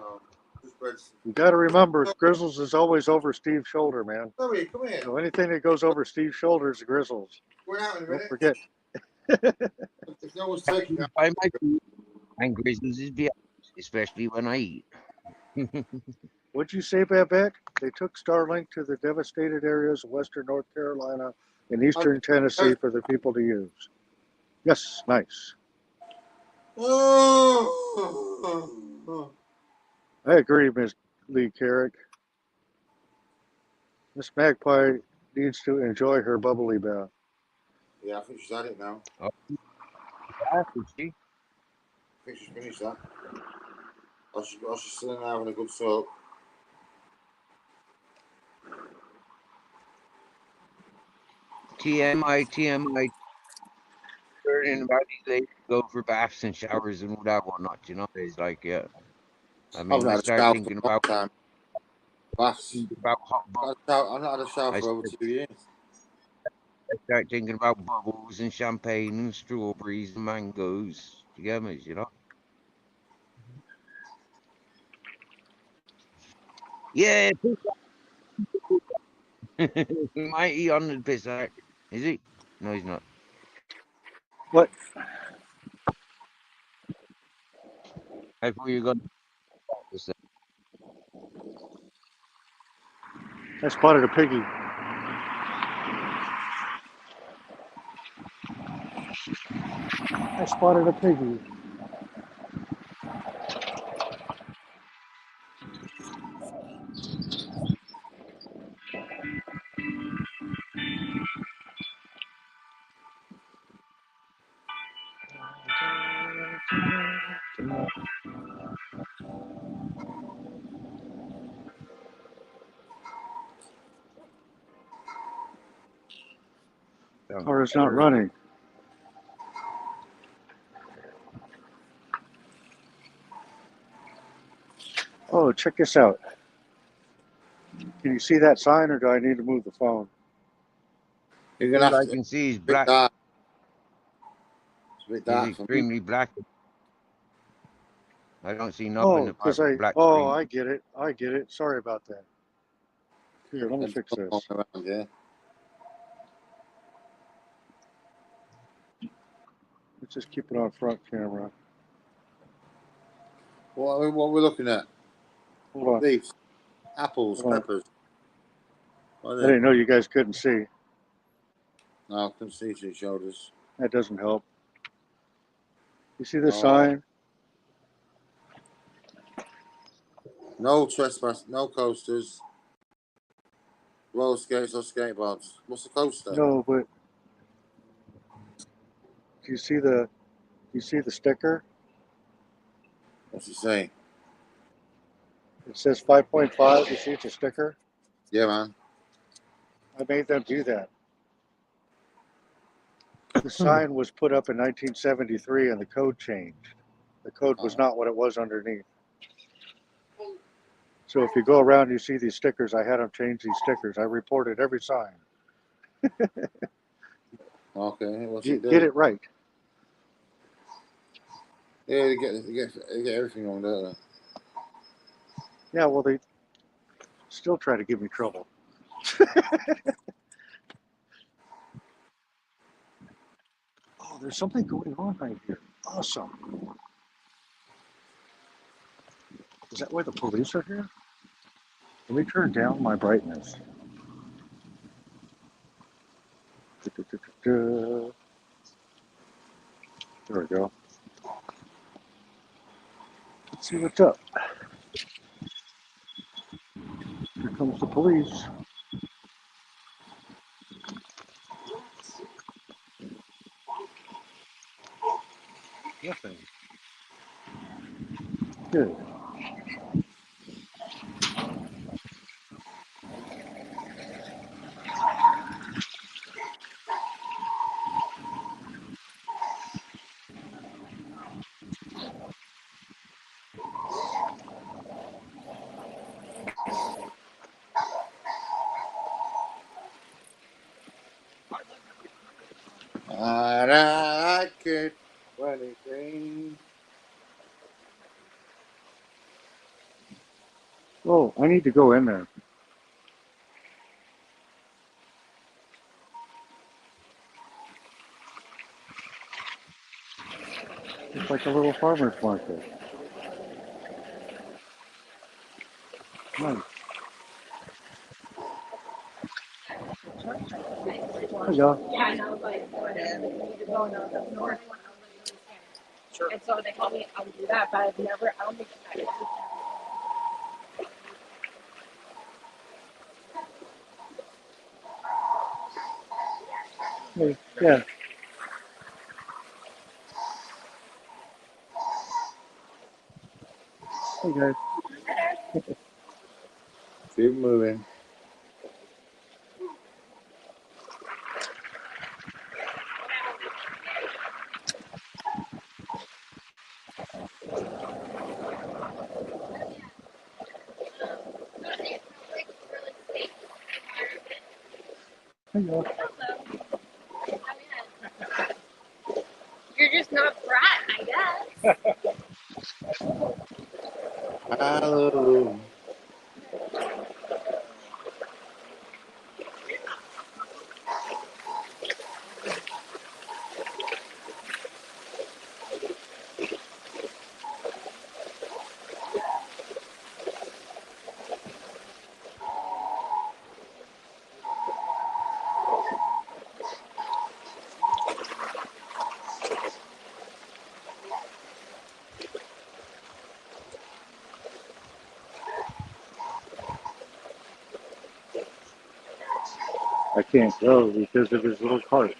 You got to remember, Grizzles is always over Steve's shoulder, man. Come here. So anything that goes over Steve's shoulder is Grizzles. We're out in a minute. Don't forget. If no one's taking that. By my food, and Grizzlies is behind, especially when I eat. What'd you say, Babette? They took Starlink to the devastated areas of western North Carolina and eastern Tennessee for the people to use. Yes, nice. I agree, Miss Lee Carrick. Miss Magpie needs to enjoy her bubbly bath. Yeah, I think she's had it now. Oh, she? I think she's finished that. She's still in there having a good soak. TMI. Learning about these ladies go for baths and showers and whatnot. You know, it's like, yeah. I mean, I've I not had a start shower thinking for a long about time. Baths. about hot bubbles. I've not had a shower for over 2 years. I start thinking about bubbles and champagne and strawberries and mangoes. You get me? You know. Yeah. Might he on the piss out? Is he? No, he's not. What? I thought you were going. I spotted a piggy. I spotted a piggy. Car is not running. Oh, check this out. Can you see that sign, or do I need to move the phone? You're gonna All have I to. can see is It's a bit black. dark. It's a bit It's dark for me. extremely black. I don't see nothing Oh, apart because from black oh, screen. I get it. I get it. Sorry about that. Here, let me There's fix no this. one around here. Let's just keep it on front camera. What are we looking at? Hold on. Leaves, apples, Hold on. peppers. What are I they? didn't know you guys couldn't see. No, I can see two shoulders. That doesn't help. You see the Oh. sign? No trespass, no coasters, roller skates or skateboards. What's the coaster? No, but do you see the sticker? What's it say? It says 5.5. You see it's a sticker? Yeah, man. I made them do that. The sign was put up in 1973 and the code changed. The code was not what it was underneath. So if you go around, you see these stickers. I had them change these stickers. I reported every sign. Okay, what's it do? Get it right. Yeah, they get everything wrong, don't they? Yeah, well, they still try to give me trouble. Oh, there's something going on right here. Awesome. Is that why the police are here? Let me turn down my brightness. There we go. Let's see what's up. Here comes the police. Nothing. Good. I like it when it rains. Oh, I need to go in there. It's like a little farmer's market. Nice. Hiya. Yeah, I know, but you're going up north. Sure. And so they told me I would do that, but I've never, I don't think I did. Hey, yeah. Hey guys. Keep moving. Hiya. You're just not brat, I guess. Hello. I can't go because of his little cart.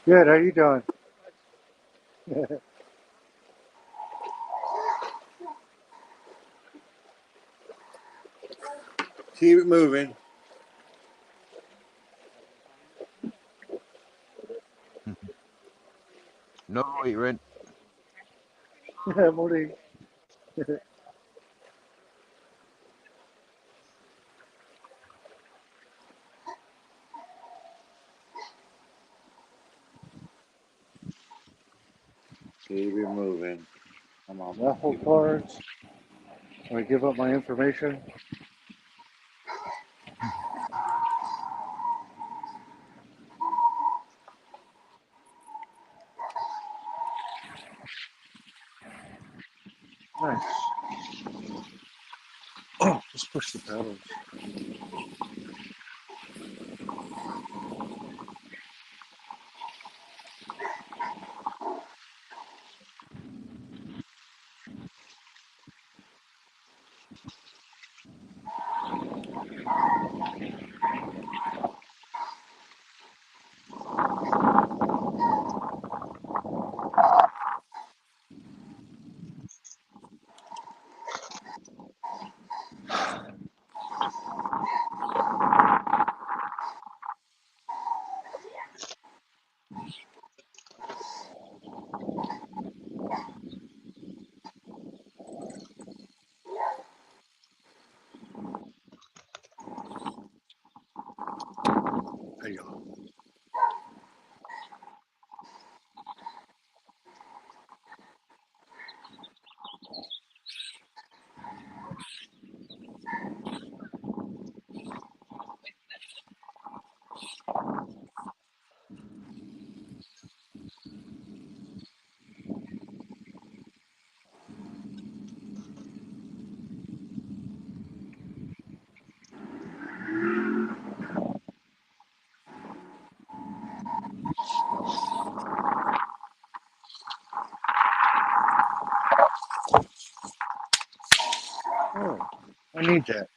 Good, how you doing? Keep it moving. No loitering. Morning. Keep it moving. Come on. Raffle cards. I give up my information. Nice. Oh, just push the pedals. There you go. Oh, I need that.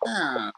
Ah.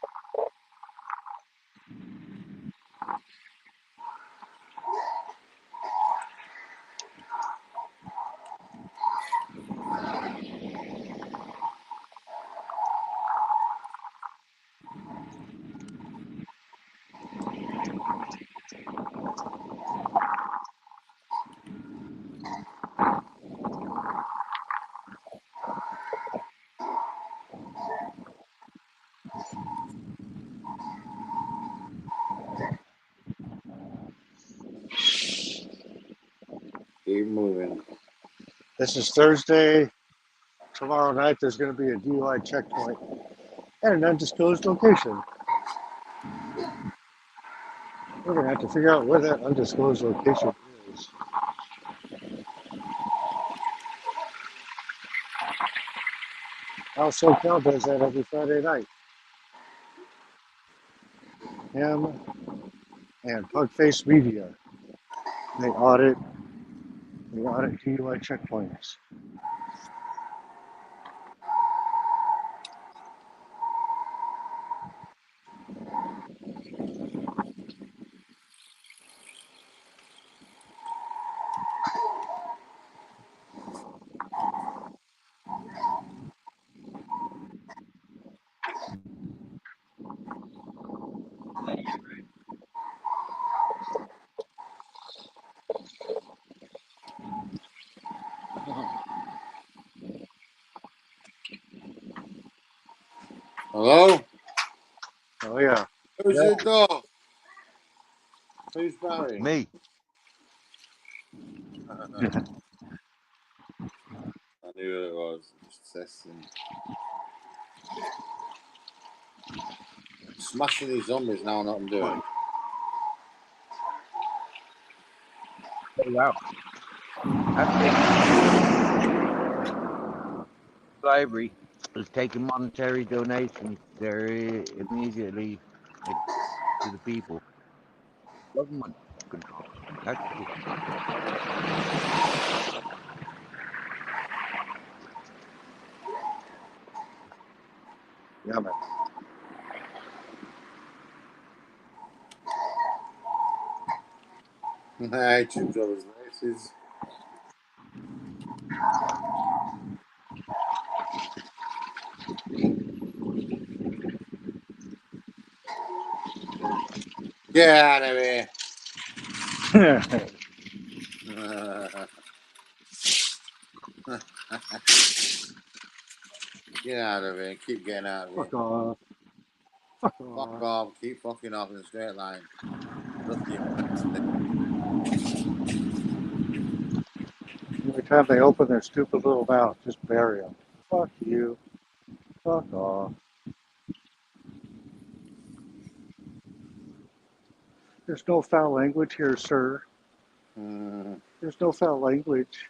Keep moving. This is Thursday. Tomorrow night there's going to be a DUI checkpoint at an undisclosed location. We're going to have to figure out where that undisclosed location is. How SoCal does that every Friday night. Him and Pugface Media. They audit DUI checkpoints. Hello? Oh, yeah. Who's the door? Who's Barry? Me. I knew who it was. Just testing. Smashing these zombies now, what I'm doing. Oh, wow. Library is taking monetary donations. They're immediately to the people. Government control. That's cool. Yeah, man. Hey, two brothers laces. Get out of here. Get out of here. Keep getting out of here. Fuck off. Fuck Fuck off. off. Keep fucking off in a straight line. Lucky. Every time they open their stupid little mouth, just bury them. Fuck you. Fuck off. There's no foul language here, sir. There's no foul language.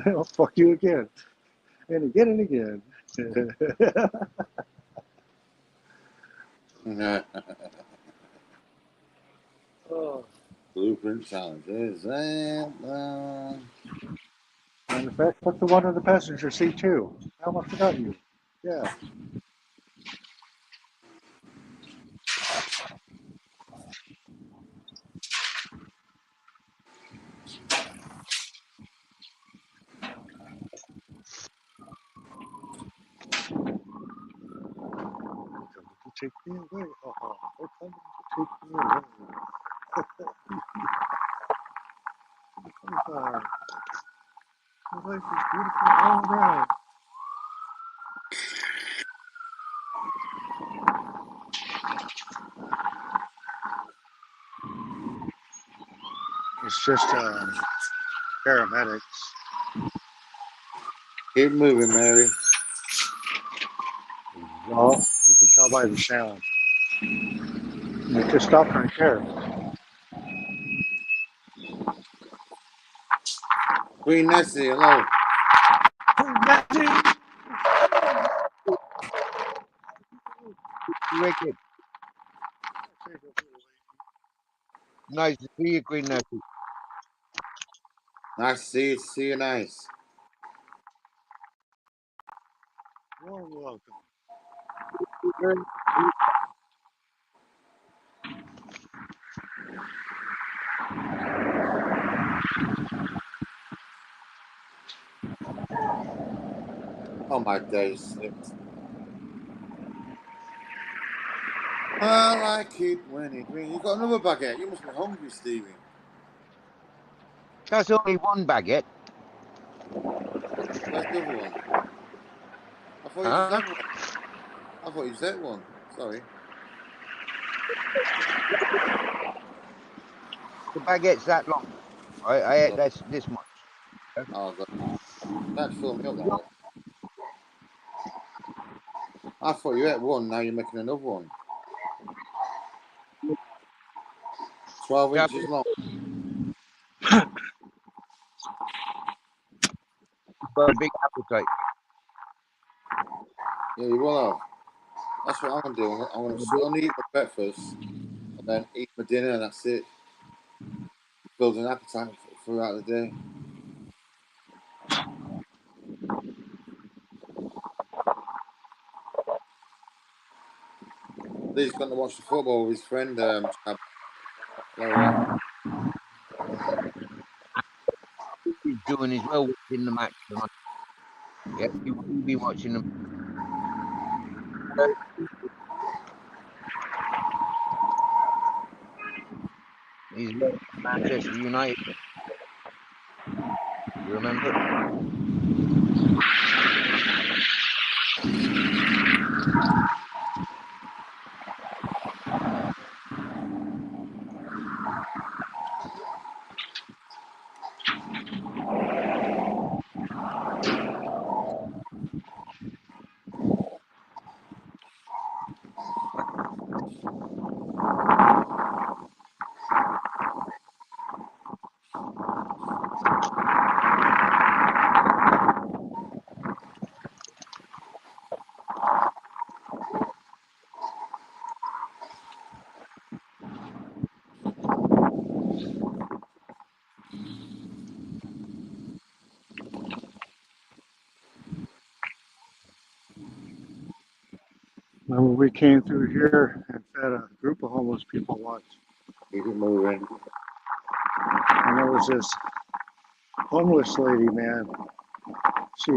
I'll fuck you again. And again and again. Oh. Blueprint challenges. Matter of fact, put the one in the passenger seat too. How much forgot you? Yeah. Take me away. Oh, they're coming to take me away. My life is beautiful all around. It's just paramedics. Keep moving, Mary. Well, you can tell by the sound. It just stopped right there. Queen Nessie, hello. Wicked. Nice to see you, Queen Nessie. Nice to see you. See you nice. You're welcome. Oh my days slipped. Well, I keep winning. You got another baguette. You must be hungry, Stevie. That's only one baguette. Where's the other one? I thought you just had one. I thought you just ate one. Sorry. The baguette's that long. I ate this much. Oh, God. That filled me up, that one. I thought you ate one, now you're making another one. 12 inches long. Got a big appetite. Yeah, you will have. That's what I'm going to do. I'm going to only eat my breakfast and then eat my dinner, and that's it. Build an appetite throughout the day. Lee's going to watch the football with his friend. He's doing as well in the match tonight. Yeah, you will be watching them. He's Manchester United. You remember? Remember, we came through here and fed a group of homeless people once. Keep it moving. And there was this homeless lady, man. She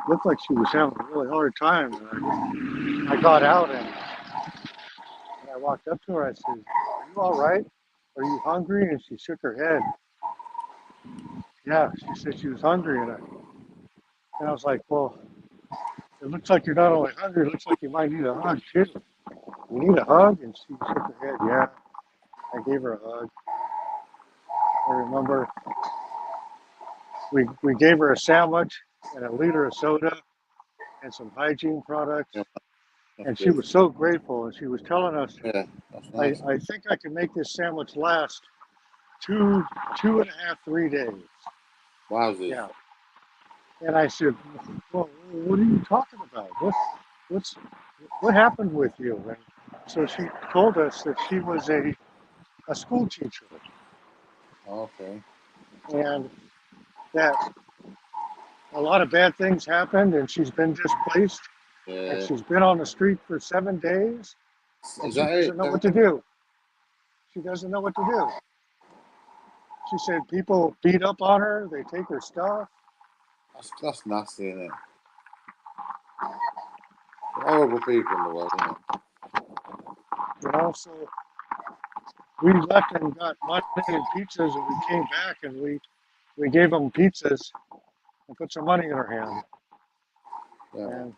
looked like she was having a really hard time. And I got out and I walked up to her. I said, "Are you all right? Are you hungry?" And she shook her head. Yeah, she said she was hungry. And I was like, "Well, it looks like you're not only hungry, it looks like you might need a hug too. You need a hug?" And she shook her head. Yeah, I gave her a hug. I remember we gave her a sandwich and a liter of soda and some hygiene products. Yeah, that's And she good. was so grateful. And she was telling us, Yeah, that's nice. I think I can make this sandwich last two and a half, 3 days. Wowzers. Yeah. And I said, "Well, what are you talking about? What happened with you?" And so she told us that she was a school teacher Okay. and that a lot of bad things happened and she's been displaced and Yeah. she's been on the street for 7 days and Is she that it? doesn't know what to do. She doesn't know what to do. She said people beat up on her, they take her stuff. That's nasty, isn't it? Horrible people in the world, isn't it? You know, so we left and got money and pizzas and we came back and we gave them pizzas and put some money in her hand. Yeah. And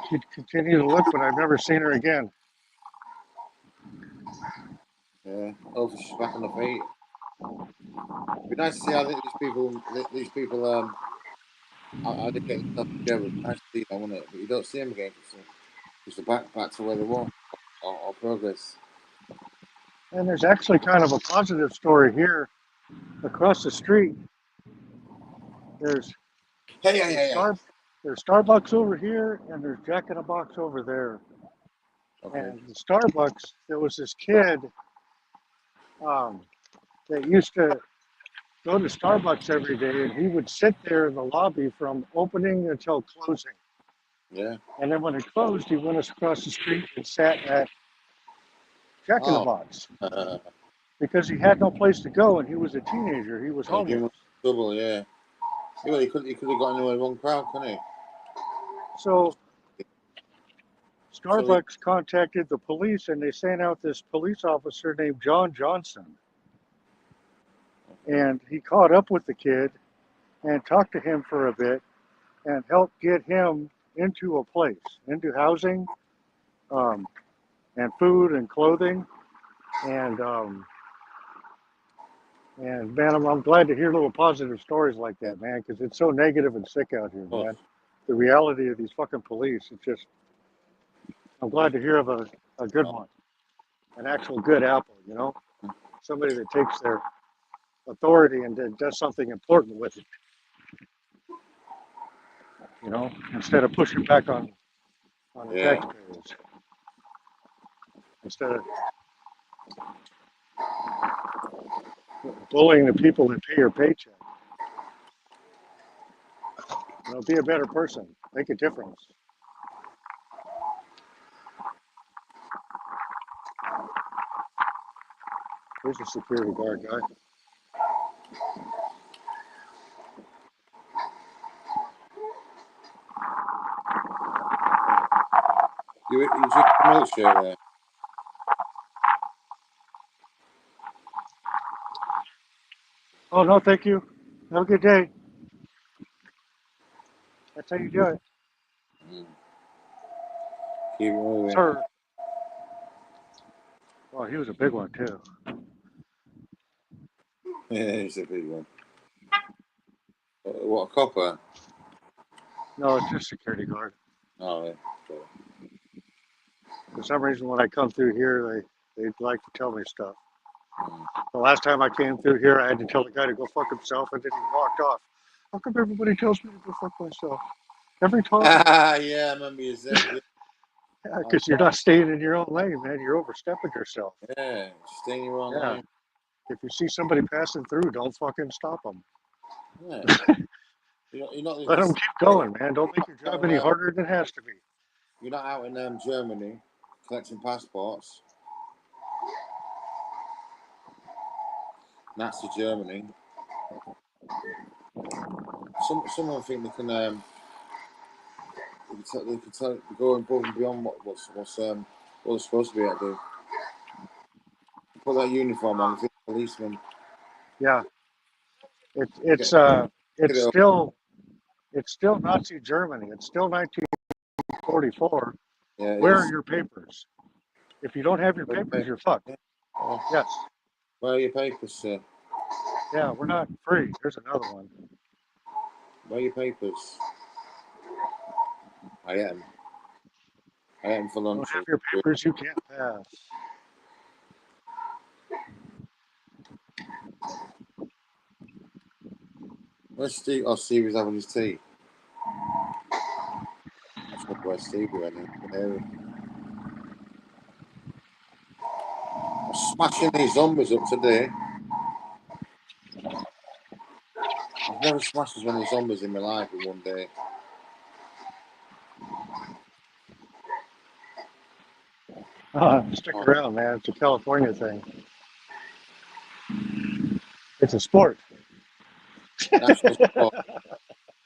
she'd continue to look, but I've never seen her again. Yeah. Hopefully she's back on the feet. It'd be nice to see how these people how they get themselves together. It's nice to see that, wouldn't it? But you don't see them again because they're back to where they were or progress. And there's actually kind of a positive story here. Across the street, there's Hey. there's Starbucks over here and there's Jack in the Box over there. Okay. And the Starbucks, there was this kid that used to go to Starbucks every day, and he would sit there in the lobby from opening until closing. Yeah. And then when it closed, he went across the street and sat at Jack in the Box because he had no place to go, and he was a teenager. He was Yeah, give him homeless. trouble, yeah. Yeah, well, he could have got into the wrong crowd, couldn't he? So Starbucks contacted the police, and they sent out this police officer named John Johnson. And he caught up with the kid and talked to him for a bit and helped get him into a place, into housing, and food and clothing. And man, I'm glad to hear little positive stories like that, man, because it's so negative and sick out here, man. The reality of these fucking police, it's just, I'm glad to hear of a good one, an actual good apple, you know, somebody that takes their authority and then does something important with it, you know, instead of pushing back on the taxpayers, instead of bullying the people that pay your paycheck. You know, be a better person, make a difference. Here's a security guard guy. You drink a milkshake there. Oh, no, thank you. Have a good day. That's how you do it. Keep moving. Sir. Oh, he was a big one too. Yeah, he's a big one. What, a copper? No, it's just security guard. Oh, yeah. For some reason, when I come through here, they'd like to tell me stuff. The last time I came through here, I had to tell the guy to go fuck himself, and then he walked off. How come everybody tells me to go fuck myself? Every time. Yeah, I remember you said. Yeah, because you're not staying in your own lane, man. You're overstepping yourself. Yeah, stay in your own Yeah. lane. If you see somebody passing through, don't fucking stop them. Yeah. You're not Let them keep going, man. Don't make your job any harder than it has to be. You're not out in Germany collecting passports. Nazi Germany. Someone think they can go above and beyond what they're supposed to be able to do. Put that uniform on, it's a policeman. Yeah. It's still Nazi Germany. It's still 1944. Yeah, Where are your papers? If you don't have your papers, you're fucked. Yes. Where are your papers, sir? Yeah, we're not free. There's another one. Where are your papers? I am for lunch. Don't have your papers, you can't pass. Where's Steve? Oh, Steve is having his tea. That's not where Steve went in. I'm smashing these zombies up today. I've never smashed as many zombies in my life in one day. Stick around, man. It's a California thing. It's a sport. National sport.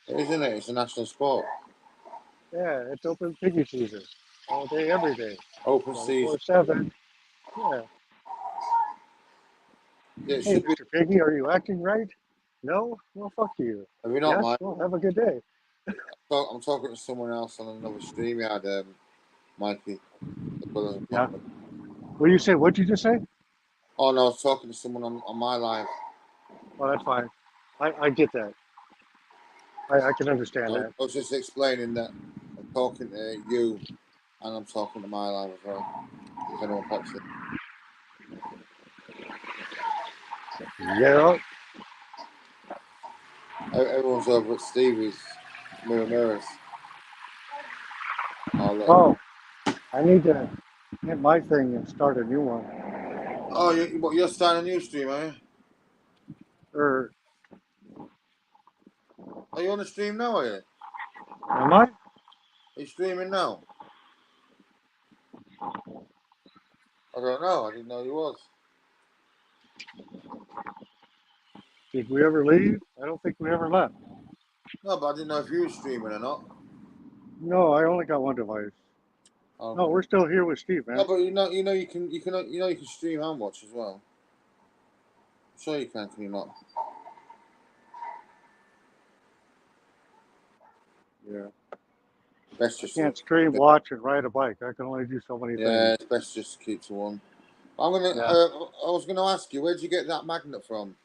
Isn't it? It's a national sport. Yeah, it's open piggy season. All day, every day. Open season. 24/7. Yeah. Yeah, it Hey, should be. Mr. Piggy, are you acting right? No? Well, fuck you. Have you not, Yes? Mike? Well, have a good day. I'm talking to someone else on another stream. You had Mikey. Yeah. What do you say? What'd you just say? Oh no, I was talking to someone on my live. Oh, that's fine. I get that. I can understand that. I was just explaining that I'm talking to you and I'm talking to my live as well. If anyone pops in. Yeah. Everyone's over at Stevie's Mirrors. Oh, I need to get my thing and start a new one. Oh, you're starting a new stream, are you? Or Are you on the stream now, are you? am I? Are you streaming now? I don't know. I didn't know you was. Did we ever leave? I don't think we ever left. No, but I didn't know if you were streaming or not. No, I only got one device. Okay. No, we're still here with Steve, man. No, but you can stream and watch as well. I'm sure you can you not? Yeah. Best I just can't stream, watch, and ride a bike. I can only do so many yeah, things. it's best just to keep to one. I'm gonna. Yeah. I was gonna ask you, where'd you get that magnet from?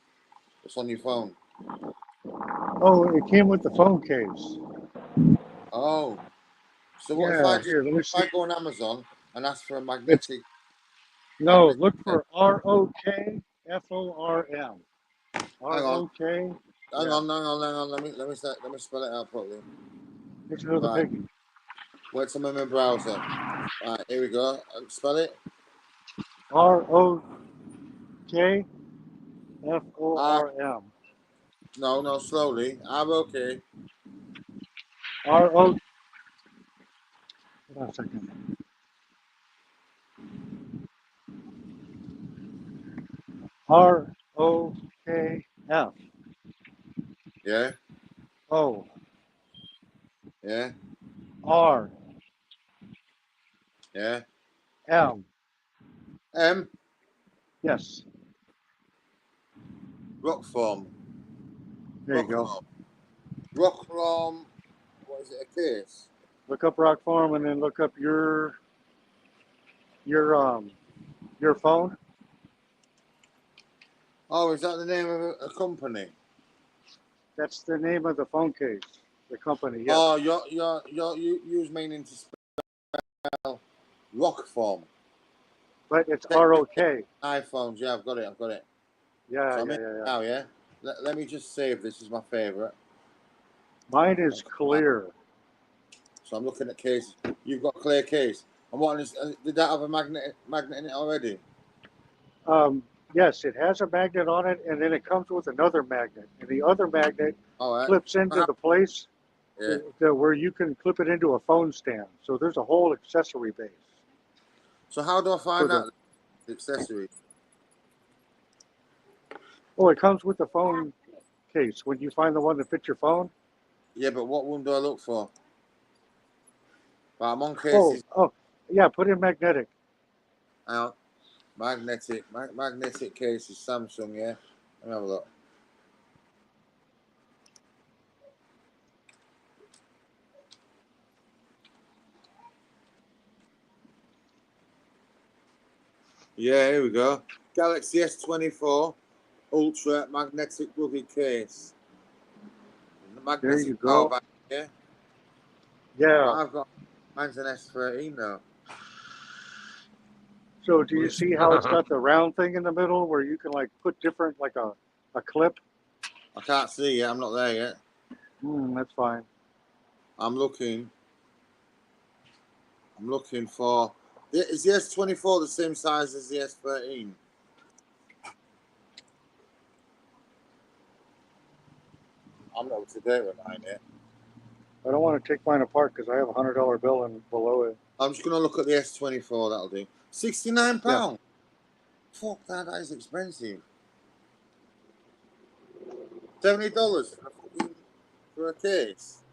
It's on your phone. Oh, it came with the phone case. Oh, so what Yeah, here, let me if see. I go on Amazon and ask for a magnetic? No, look for ROKFORM. Hang on. ROK. Hang on. Let me spell it out properly. It's another Right. piggy. Wait till I'm in my browser. Right, here we go. Spell it. ROKFORM. No, slowly. ROK. RO. Hold on a second. ROKF. Yeah. O. Yeah. R. Yeah. M. M. Yes. Rock form. There you go. Rock form. What is it? A case? Look up rock form and then look up your phone. Oh, is that the name of a company? That's the name of the phone case. The company. Yes. Oh, you was meaning to spell rock form. But it's ROK. iPhones, yeah, I've got it. Yeah, So yeah. now, yeah. Let me just save this as my favorite. Mine is clear. So I'm looking at cases. You've got clear case. And what is? Did that have a magnet in it already? Yes, it has a magnet on it, and then it comes with another magnet, and the other magnet clips into the place where you can clip it into a phone stand. So there's a whole accessory base. So how do I find out the accessory? Oh, it comes with the phone case. When you find the one that fits your phone. Yeah, but what one do I look for? Well, I'm on cases. Oh, yeah. Put in magnetic. Out. Magnetic case is Samsung, yeah. Let me have a look. Yeah, here we go. Galaxy S24 Ultra magnetic rugged case. The magnetic there you power go. back, yeah. Yeah. I've got mine's an S13 now. So do you see how it's got the round thing in the middle where you can like put different, like a clip? I can't see yet. I'm not there yet. That's fine. I'm looking for. Is the S24 the same size as the S13? I'm not up to date with mine yet. I don't want to take mine apart because I have $100 bill and below it. I'm just going to look at the S24. That'll do. £69. Yeah. Fuck that. That is expensive. $70 for a case.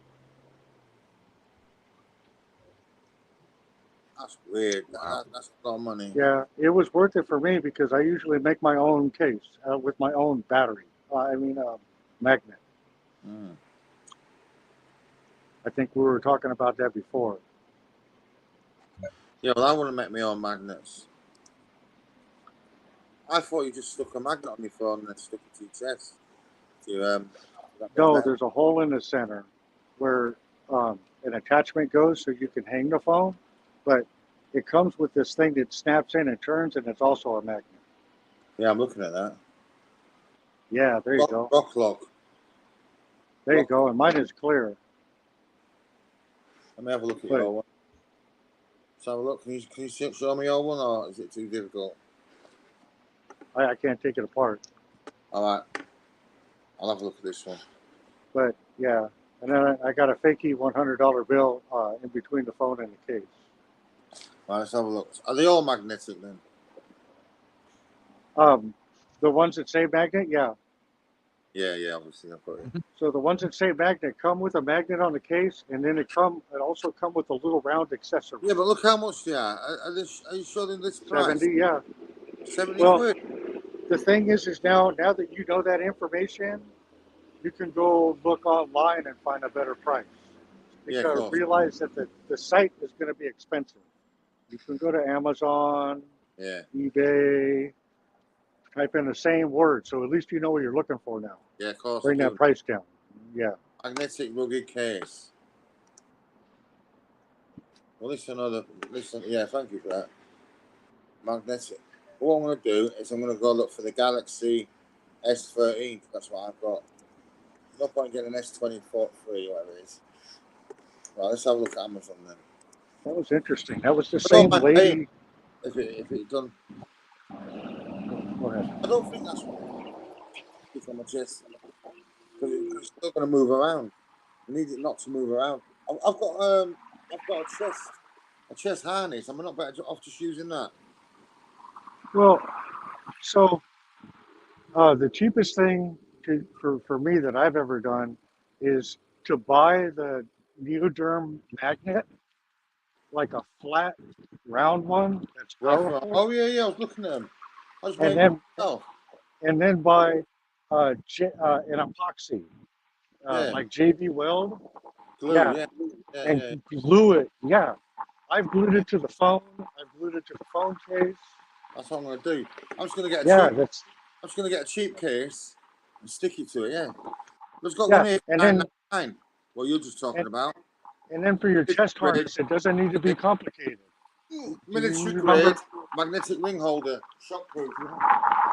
That's weird. That's a lot of money. Yeah, it was worth it for me because I usually make my own case with my own battery. Magnet. I think we were talking about that before. Yeah, well, I want to make my own magnets. I thought you just stuck a magnet on your phone and then stuck it to your chest. No, there's a hole in the center where an attachment goes so you can hang the phone, but it comes with this thing that snaps in and turns, and it's also a magnet. Yeah, I'm looking at that. Yeah, there you go. Rock lock. There you go, and mine is clear. Let me have a look at your one. Let's have a look. Can you show me your one, or is it too difficult? I can't take it apart. All right. I'll have a look at this one. But yeah, and then I got a fakey $100 bill in between the phone and the case. All right, let's have a look. Are they all magnetic then? The ones that say magnet, yeah. Yeah, obviously I've got it. So the ones that say magnet come with a magnet on the case, and then it also come with a little round accessory. Yeah, but look how much they are. Are you showing this price? 70, yeah. 70 well, quid. The thing is now that you know that information, you can go look online and find a better price. Because realize that the site is going to be expensive. You can go to Amazon, eBay, type in the same word, so at least you know what you're looking for now. Yeah, of course. Bring that price down. Yeah. Magnetic rugged case. Well, yeah, thank you for that. Magnetic. What I'm going to do is I'm going to go look for the Galaxy S13. That's what I've got. No point getting an S24 free, whatever it is. Right, let's have a look at Amazon then. That was interesting. That was the same lady. If it done. Go ahead. I don't think that's what it's on my chest. Because it's still going to move around. I need it not to move around. I've got a chest harness. I'm not better off just using that. Well, so the cheapest thing for me that I've ever done is to buy the Neoderm magnet, like a flat, round one that's powerful. Oh yeah, I was looking at them. I was making myself. And then buy an epoxy, like JV Weld, Glue, Yeah, and glue it. Yeah, I've glued it to the phone. I've glued it to the phone case. That's what I'm gonna do. I'm just gonna get a Yeah, cheap. that's I'm just gonna get a cheap case and stick it to it. Yeah, there's got yeah, one here for and then $9.99. What you're just talking and, about. and then for your chest harness, it doesn't need to be complicated. Do Military you remember? grade magnetic ring holder, shockproof.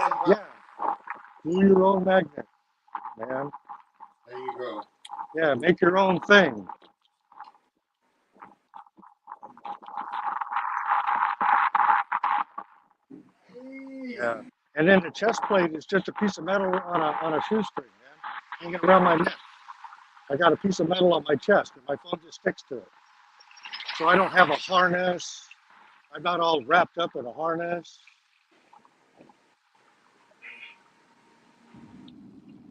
£10. Yeah, glue your own magnet, man. There you go. Yeah, make your own thing. Yeah, and then the chest plate is just a piece of metal on a shoestring, man, hanging around my neck. I got a piece of metal on my chest, and my phone just sticks to it. So I don't have a harness. I'm not all wrapped up in a harness.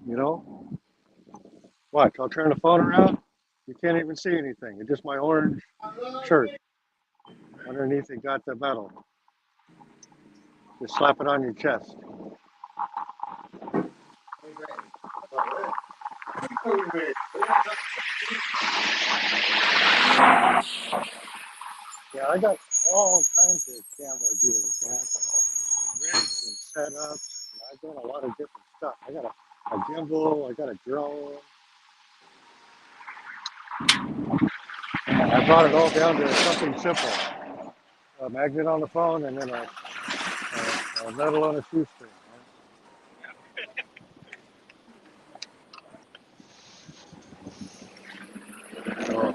You know? Watch, I'll turn the phone around. You can't even see anything. It's just my orange shirt. Underneath it got the metal. Just slap it on your chest. Yeah, I got all kinds of camera gear, man. Rigs and setups, and I've done a lot of different stuff. I got a gimbal, I got a drone. I brought it all down to something simple. A magnet on the phone and then a metal on a shoestring. So,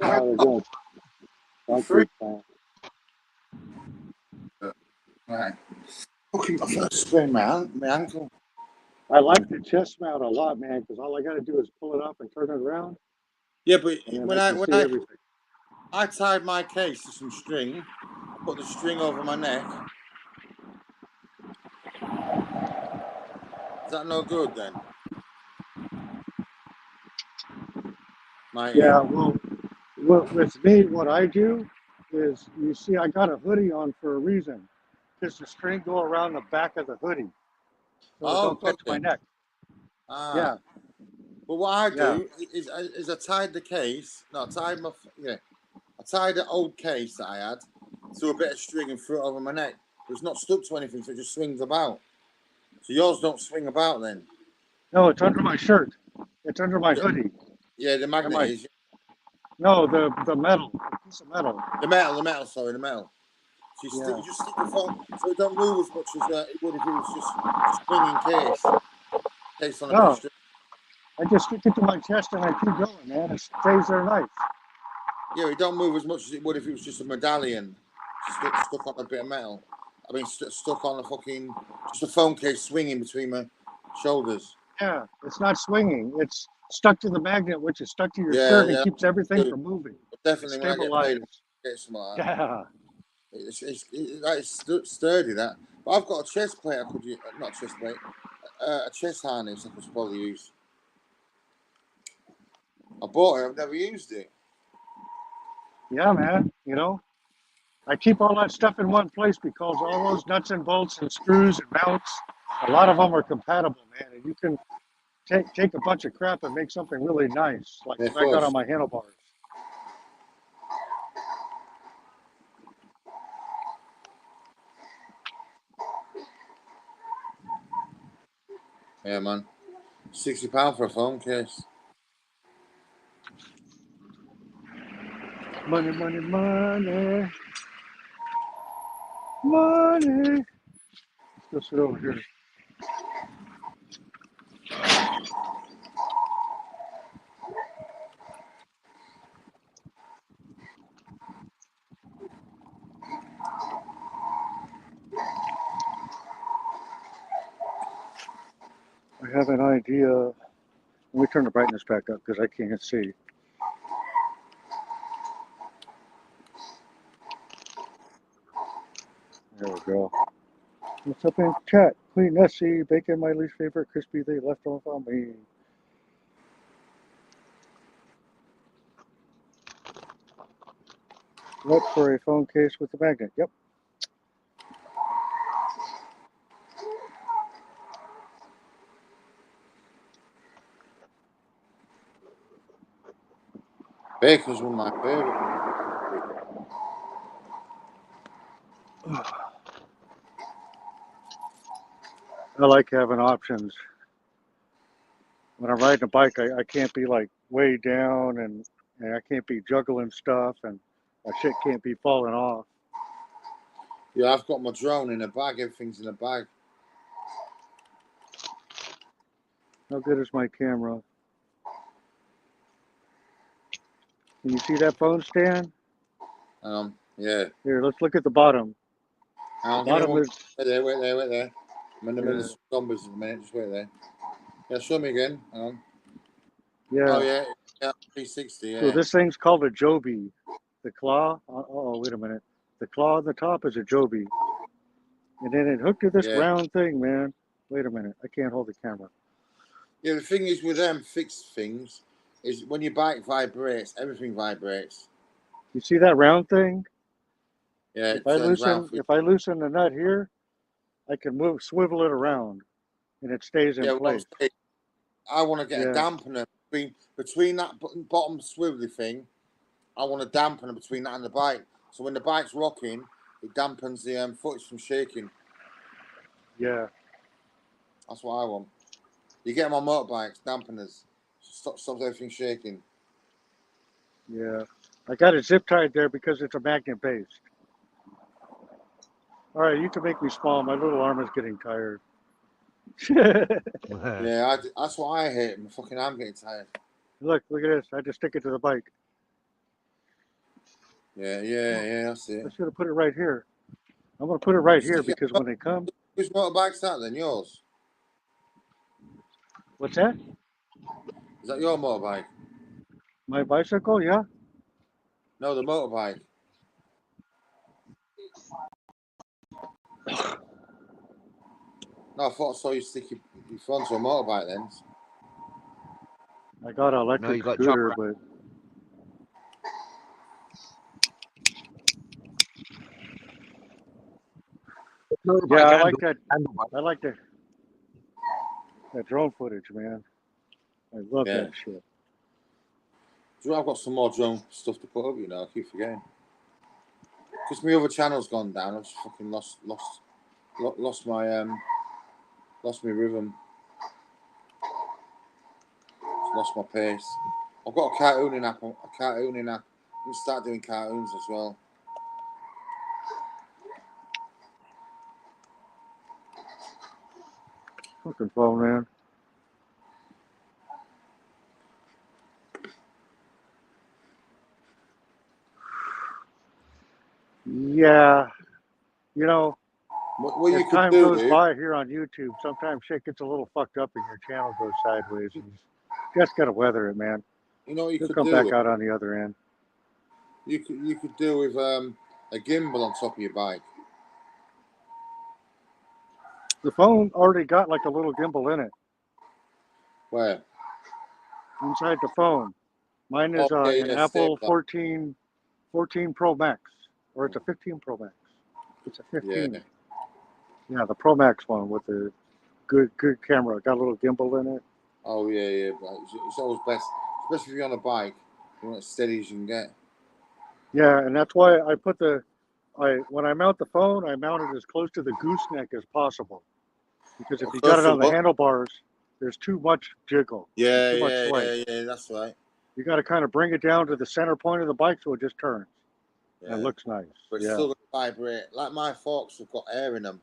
how they doing? Thank you. Right. Fucking my first sprain my ankle. I like the chest mount a lot, man, because all I got to do is pull it up and turn it around, Yeah, but and then when I I can when see I everything. I tied my case to some string, put the string over my neck. Is that no good then? Yeah, well, with me, what I do is, you see, I got a hoodie on for a reason, because the string go around the back of the hoodie, so it Oh, don't catch my gotcha. neck. Ah. Yeah, But what I yeah. do is I tied the case. No, I tied the old case that I had to a bit of string and threw it over my neck. But it's not stuck to anything, so it just swings about. So yours don't swing about then. No, it's under my shirt. It's under my hoodie. Yeah, the magnet is. No, the metal, the piece of metal. The metal. Sorry, the metal. So Yeah. you just stick the phone, so it don't move as much as it would if it was just a swinging case on a bit of No, string. I just stick it to my chest and I keep going, man. It stays there nice. Yeah, it don't move as much as it would if it was just a medallion stuck on a bit of metal. I mean, stuck on just a phone case swinging between my shoulders. Yeah, it's not swinging. It's stuck to the magnet, which is stuck to your Yeah, shirt and yeah. keeps everything from moving. Definitely, It when I get paid, stabilizes. I'll get something like that. Yeah. It's sturdy, that. But I've got a chest plate I could use, not a chest plate, a chest harness I could probably use. I bought it, I've never used it. Yeah, man. You know, I keep all that stuff in one place because all those nuts and bolts and screws and mounts, a lot of them are compatible, man. And you can take a bunch of crap and make something really nice, like Yeah, what I got on close. my handlebars. Yeah, man. £60 for a phone case. Money, money, money. Money. Let's go sit over here. I have an idea. Let me turn the brightness back up because I can't see. There we go. What's up in chat? Queen Nessie, bacon, my least favorite, crispy, they left off on me. Look for a phone case with a magnet. Yep. Bacon's one of my favorite. I like having options. When I'm riding a bike, I can't be like way down and I can't be juggling stuff and my shit can't be falling off. Yeah, I've got my drone in a bag. Everything's in a bag. How good is my camera? Can you see that phone stand? Yeah. Here, let's look at the bottom. The bottom is... Wait there. I'm in the middle of zombies at the minute. Just wait there. Yeah, show me again. Hang on. Yeah. Oh, yeah. Yeah, 360, yeah. So this thing's called a Joby. The claw, oh, wait a minute. The claw on the top is a Joby. And then it hooked to this round thing, man. Wait a minute. I can't hold the camera. Yeah, the thing is with them fixed things is when your bike vibrates, everything vibrates. You see that round thing? Yeah, if I loosen the nut here, I can swivel it around, and it stays in place. I want to get a dampener between that bottom swivelly thing. I want a dampener between that and the bike, so when the bike's rocking, it dampens the footage from shaking. Yeah, that's what I want. You get them on motorbikes, dampeners, stops everything shaking. Yeah, I got it zip tied there because it's a magnet based. All right, you can make me small. My little arm is getting tired. Yeah, that's what I hate. My fucking arm getting tired. Look at this. I just stick it to the bike. Yeah, that's it. I should have put it right here. I'm going to put it right here because when they come... Whose motorbike's that then? Yours? What's that? Is that your motorbike? My bicycle, yeah. No, the motorbike. No, I thought I saw you stick your phone to a motorbike then. I got an electric scooter, but... Yeah, I like that. I like that drone footage, man. I love that shit. I've got some more drone stuff to put up, you know. I keep forgetting. Because my other channel's gone down. I've just fucking lost my rhythm. Just lost my pace. I've got a cartooning app. I'm gonna start doing cartoons as well. Fucking phone, man. Yeah, you know, as time goes by here on YouTube, sometimes shit gets a little fucked up and your channel goes sideways. And you just gotta weather it, man. You know what you You'll could come do back out on the other end. You could do with a gimbal on top of your bike. The phone already got like a little gimbal in it. Where? Inside the phone. Mine is an Apple 14 Pro Max, or it's a 15 Pro Max. It's a 15. Yeah, the Pro Max one with the good camera. Got a little gimbal in it. Oh yeah. But it's always best, especially if you're on a bike. You want it steady as you can get. Yeah, and that's why I put when I mount the phone, I mount it as close to the gooseneck as possible. Because if you got it on the handlebars, there's too much jiggle. Yeah, too much sway. Yeah, that's right. You got to kind of bring it down to the center point of the bike so it just turns. Yeah. And it looks nice. But it's still going to vibrate. Like my forks have got air in them.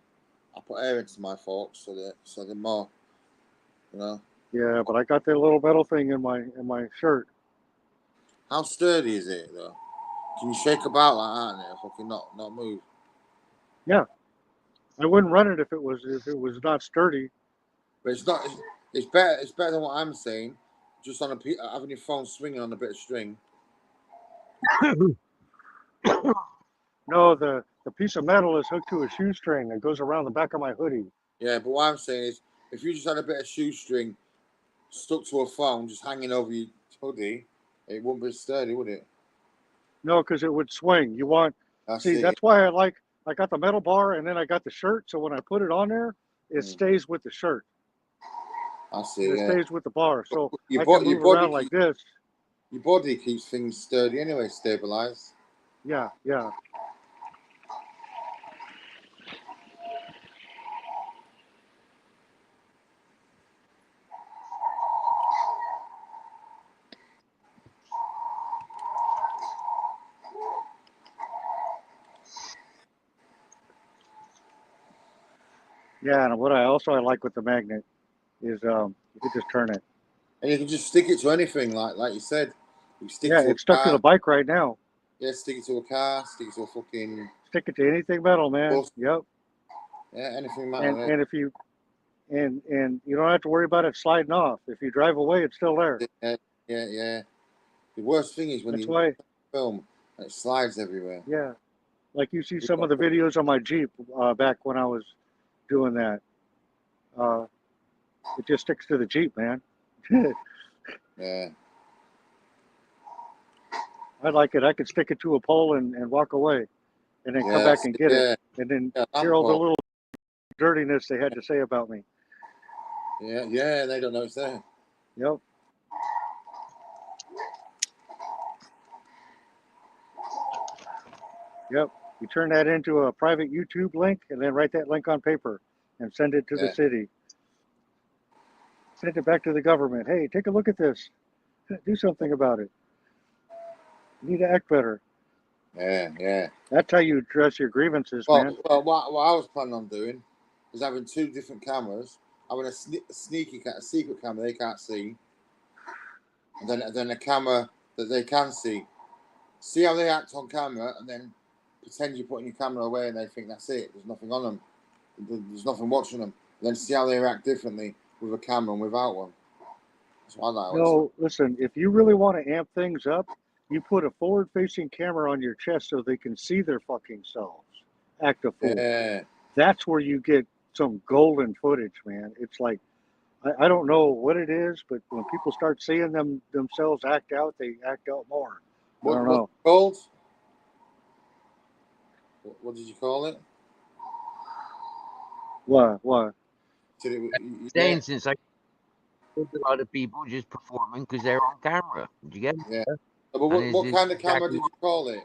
I put air into my forks so they're more, you know. Yeah, but I got that little metal thing in my shirt. How sturdy is it though? Can you shake about like that and it'll fucking not move? Yeah. I wouldn't run it if it was not sturdy. But it's not. It's better. It's better than what I'm saying. Just on having your phone swinging on a bit of string. No, the piece of metal is hooked to a shoestring that goes around the back of my hoodie. Yeah, but what I'm saying is, if you just had a bit of shoestring stuck to a phone, just hanging over your hoodie, it wouldn't be sturdy, would it? No, because it would swing. You want see, that's why I got the metal bar and then I got the shirt. So when I put it on there, it stays with the shirt. I see. It Yeah. stays with the bar, so Your I can body, move around like this. Your body keeps things sturdy anyway, stabilized. Yeah, yeah. Yeah, and what I like with the magnet is you can just turn it. And you can just stick it to anything, like you said. You stick Yeah, to it's stuck to the bike right now. Yeah, stick it to a car, stick it to a fucking. Stick it to anything metal, man. Bus. Yep. Yeah, anything metal. And if you and you don't have to worry about it sliding off. If you drive away, it's still there. Yeah. The worst thing is when That's you why film and it slides everywhere. Yeah, like you see some of the videos on my Jeep back when I was doing that. It just sticks to the Jeep, man. Yeah. I like it. I could stick it to a pole and walk away, and then come back and get it, and then hear all the little dirtiness they had to say about me. Yeah, they don't know it's there. Yep. Yep. You turn that into a private YouTube link, and then write that link on paper and send it to the city. Send it back to the government. Hey, take a look at this. Do something about it. You need to act better. Yeah. That's how you address your grievances, man. Well, what I was planning on doing is having two different cameras, having a secret camera they can't see, and then a camera that they can see. See how they act on camera, and then pretend you're putting your camera away, and they think that's it. There's nothing on them. There's nothing watching them. And then see how they react differently with a camera and without one. That's what I like. No, listen. If you really want to amp things up, you put a forward-facing camera on your chest so they can see their fucking selves act a fool. Yeah. That's where you get some golden footage, man. It's like I don't know what it is, but when people start seeing themselves act out, they act out more. I don't know. What did you call it? What? Saying since I a lot of people just performing because they're on camera. Did you get it? Yeah. But what kind of camera did you call it?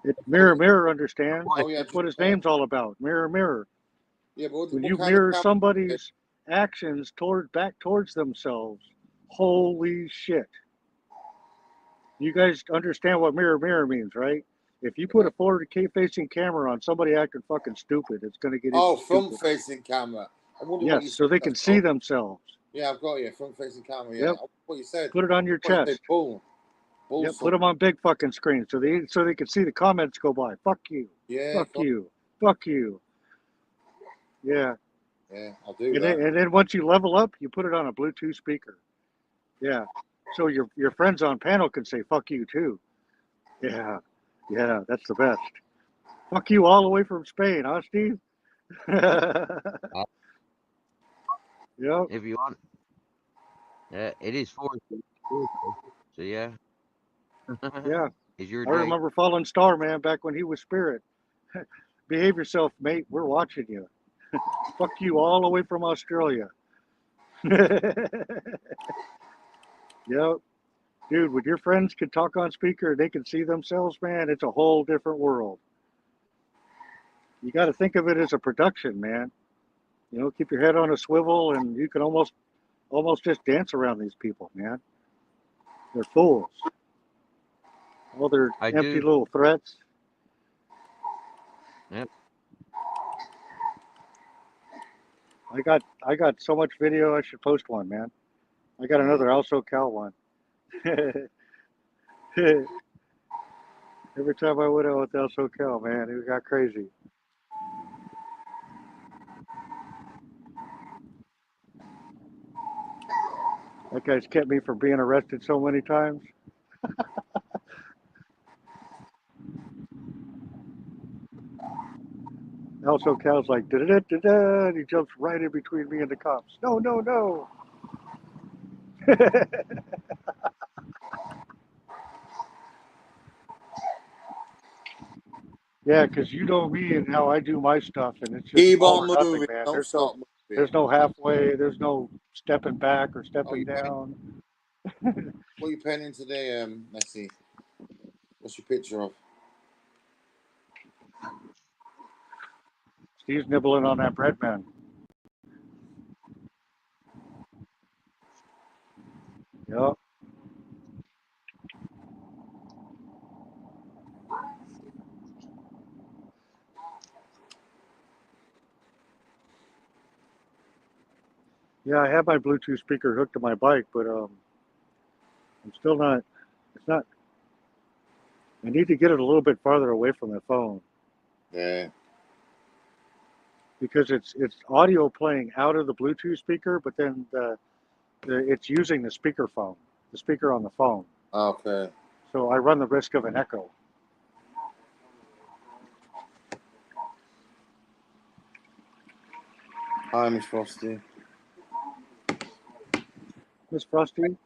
It's mirror, understand? Oh, yeah, That's what his name's all about. Mirror. Yeah, but when you mirror somebody's actions back towards themselves, holy shit. You guys understand what mirror means, right? If you put a forward-facing camera on somebody acting fucking stupid, it's going to get front-facing camia. Yes, so they can see themselves. Yeah, I've got you. Front-facing camera. Yeah, yep. What you said. Put it on your chest. Yep, put them on big fucking screen so they can see the comments go by. Fuck you. Yeah. Fuck you. Fuck you. Yeah. Yeah, I'll do that. And then once you level up, you put it on a Bluetooth speaker. Yeah. So your friends on panel can say "fuck you" too. Yeah, that's the best. Fuck you all the way from Spain, huh, Steve? Yep. If you want. It is 4. So yeah. Yeah. Is your I remember Fallen Star, man, back when he was Spirit. Behave yourself, mate. We're watching you. Fuck you all the way from Australia. Yep. Dude, when your friends can talk on speaker and they can see themselves, man, it's a whole different world. You got to think of it as a production, man. You know, keep your head on a swivel and you can almost just dance around these people, man. They're fools. All their empty little threats. Yep. I got so much video, I should post one, man. I got another Also Cal one. Every time I went out with Also Cal, man, it got crazy. That guy's kept me from being arrested so many times. Also Cal's like, da-da-da-da-da, and he jumps right in between me and the cops. No. Yeah, because you know me and how I do my stuff, and it's just Keep all on or nothing, moving. man. Don't stop moving. There's no halfway. There's no stepping back or Oh, stepping you paint, down. what are you painting today, let's see. What's your picture of? Steve's nibbling on that bread, man. Yep. Yeah, I have my Bluetooth speaker hooked to my bike, but I'm still not. It's not. I need to get it a little bit farther away from the phone Yeah. because it's audio playing out of the Bluetooth speaker, but then it's using the speaker on the phone. Okay. So I run the risk of an echo. Hi, Miss Frosty. Miss Frosty?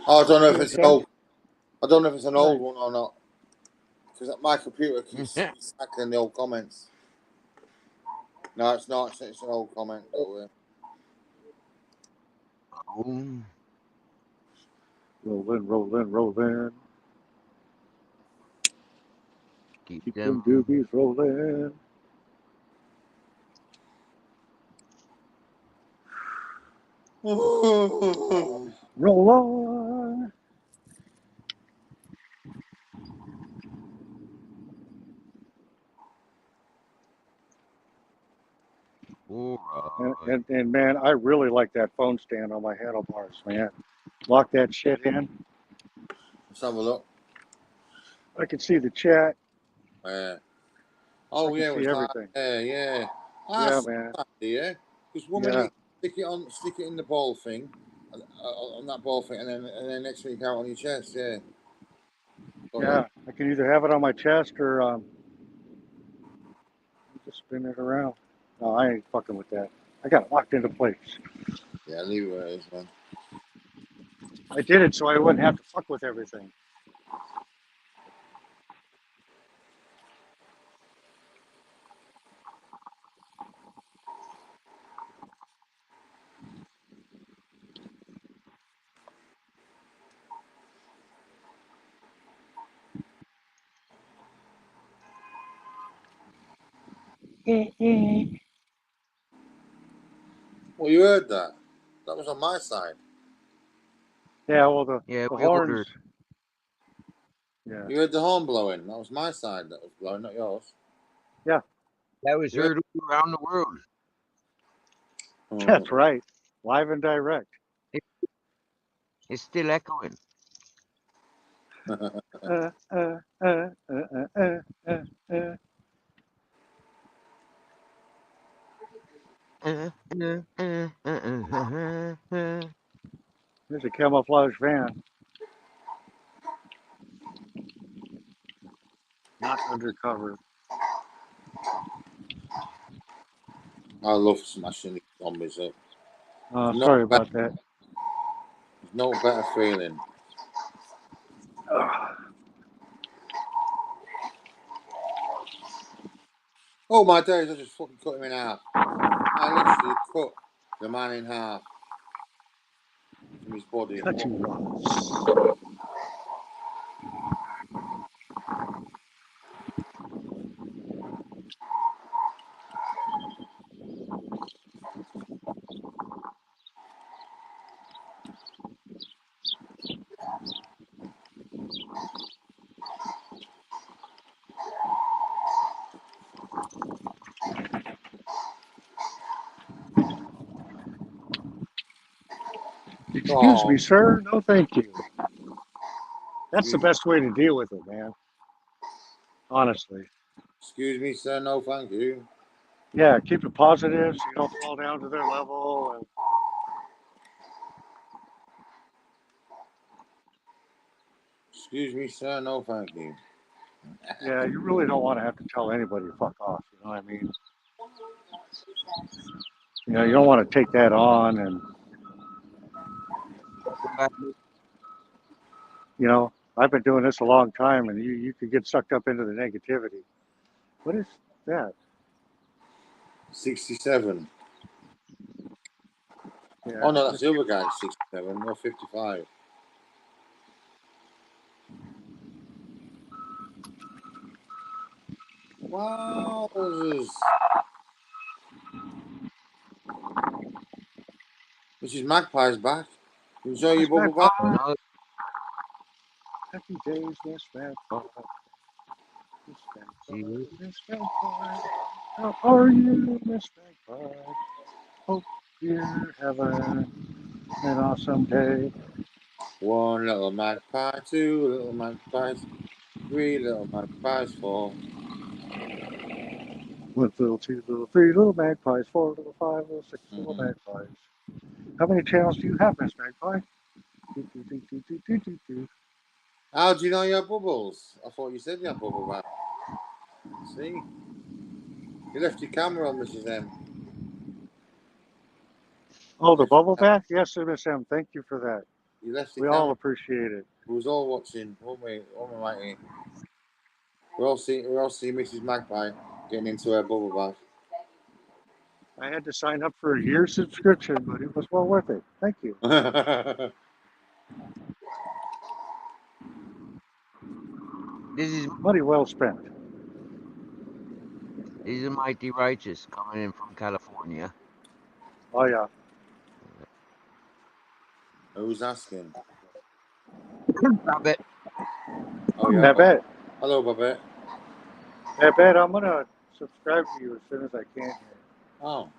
Oh, I don't know if You it's okay? an old. I don't know if it's an old Hi. one or not. Because my computer keeps cycling the old comments. No, it's not. It's an old comment. Oh. Rolling. Keep them them. doobies rolling. Roll on. And man, I really like that phone stand on my handlebars, man. Lock that shit in. Let's have a look. I can see the chat. Oh, I yeah, can it was see like, everything. yeah. Yeah, That's man. idea. Because woman, Yeah. stick it in the ball thing, on that ball thing, and then next week out on your chest, yeah. Yeah, I can either have it on my chest or just spin it around. No, I ain't fucking with that. I got it locked into place. Yeah, leave it where it is, man. I did it so I wouldn't have to fuck with everything. Well, you heard that. That was on my side. Yeah, well, the we horns. ordered. Yeah. You heard the horn blowing. That was my side that was blowing, not yours. Yeah. That was heard all around the world. That's right. Live and direct. It's still echoing. There's a camouflage van. Not undercover. I love smashing these zombies up. Sorry about that. There's no better feeling. Oh my days, I just fucking cut him in half. I literally cut the man in half from his body. Cutting rods. Excuse me, sir. No, thank you. That's the best way to deal with it, man. Honestly. Excuse me, sir. No, thank you. Yeah, keep it positive so you don't fall down to their level. And... Excuse me, sir. No, thank you. Yeah, you really don't want to have to tell anybody to fuck off. You know what I mean? You know, you don't want to take that on and, you know, I've been doing this a long time and you could get sucked up into the negativity. What is that? 67. Yeah. Oh no, that's the other guy. 67 or 55. Wow, Mrs. Magpie's back. Enjoy your bubble bath. No, Happy days, Miss Magpie. she is. Miss Magpie. How are you, Miss Magpie? Hope you're having an awesome day. One little magpie, two little magpies, three little magpies, four. 1 little, 2 little, 3 little magpies, 4 little, 5 little, 6 little magpies. How many channels do you have, Miss Magpie? How do you know you have bubbles? I thought you said you had bubble bath. See? You left your camera on, Mrs. M. Oh, the bubble bath? Yes, Miss M. Thank you for that. You left the We camera. all appreciate it. We was all watching, weren't we? We're all seeing Mrs. Magpie getting into her bubble bath. I had to sign up for a year subscription, but it was well worth it. Thank you. This is money well spent. This is Mighty Righteous coming in from California. Oh yeah. Who's asking? Babette. Oh yeah. Babette. Hello, Babette. Babette, I'm gonna subscribe to you as soon as I can here. Oh.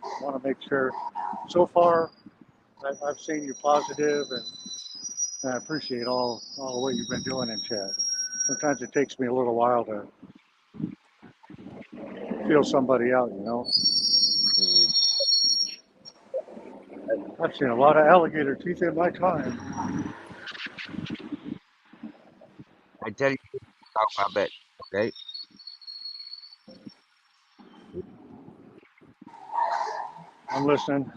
I want to make sure. So far, I've seen you positive, and I appreciate all what you've been doing in chat. Sometimes it takes me a little while to feel somebody out, you know. I've seen a lot of alligator teeth in my time. I tell you about Babette, okay? I'm listening.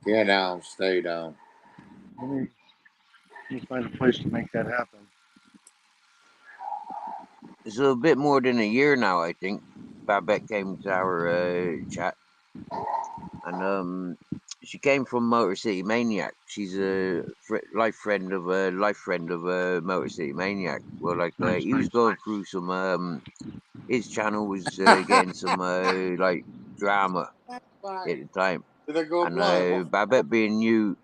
Get down, stay down. Let me find a place to make that happen. It's a bit more than a year now, I think. Babette came to our chat, and she came from Motor City Maniac. She's a life friend of Motor City Maniac. Well, like he was going through some. His channel was getting some like drama at the time, Did I go and blind? Babette being new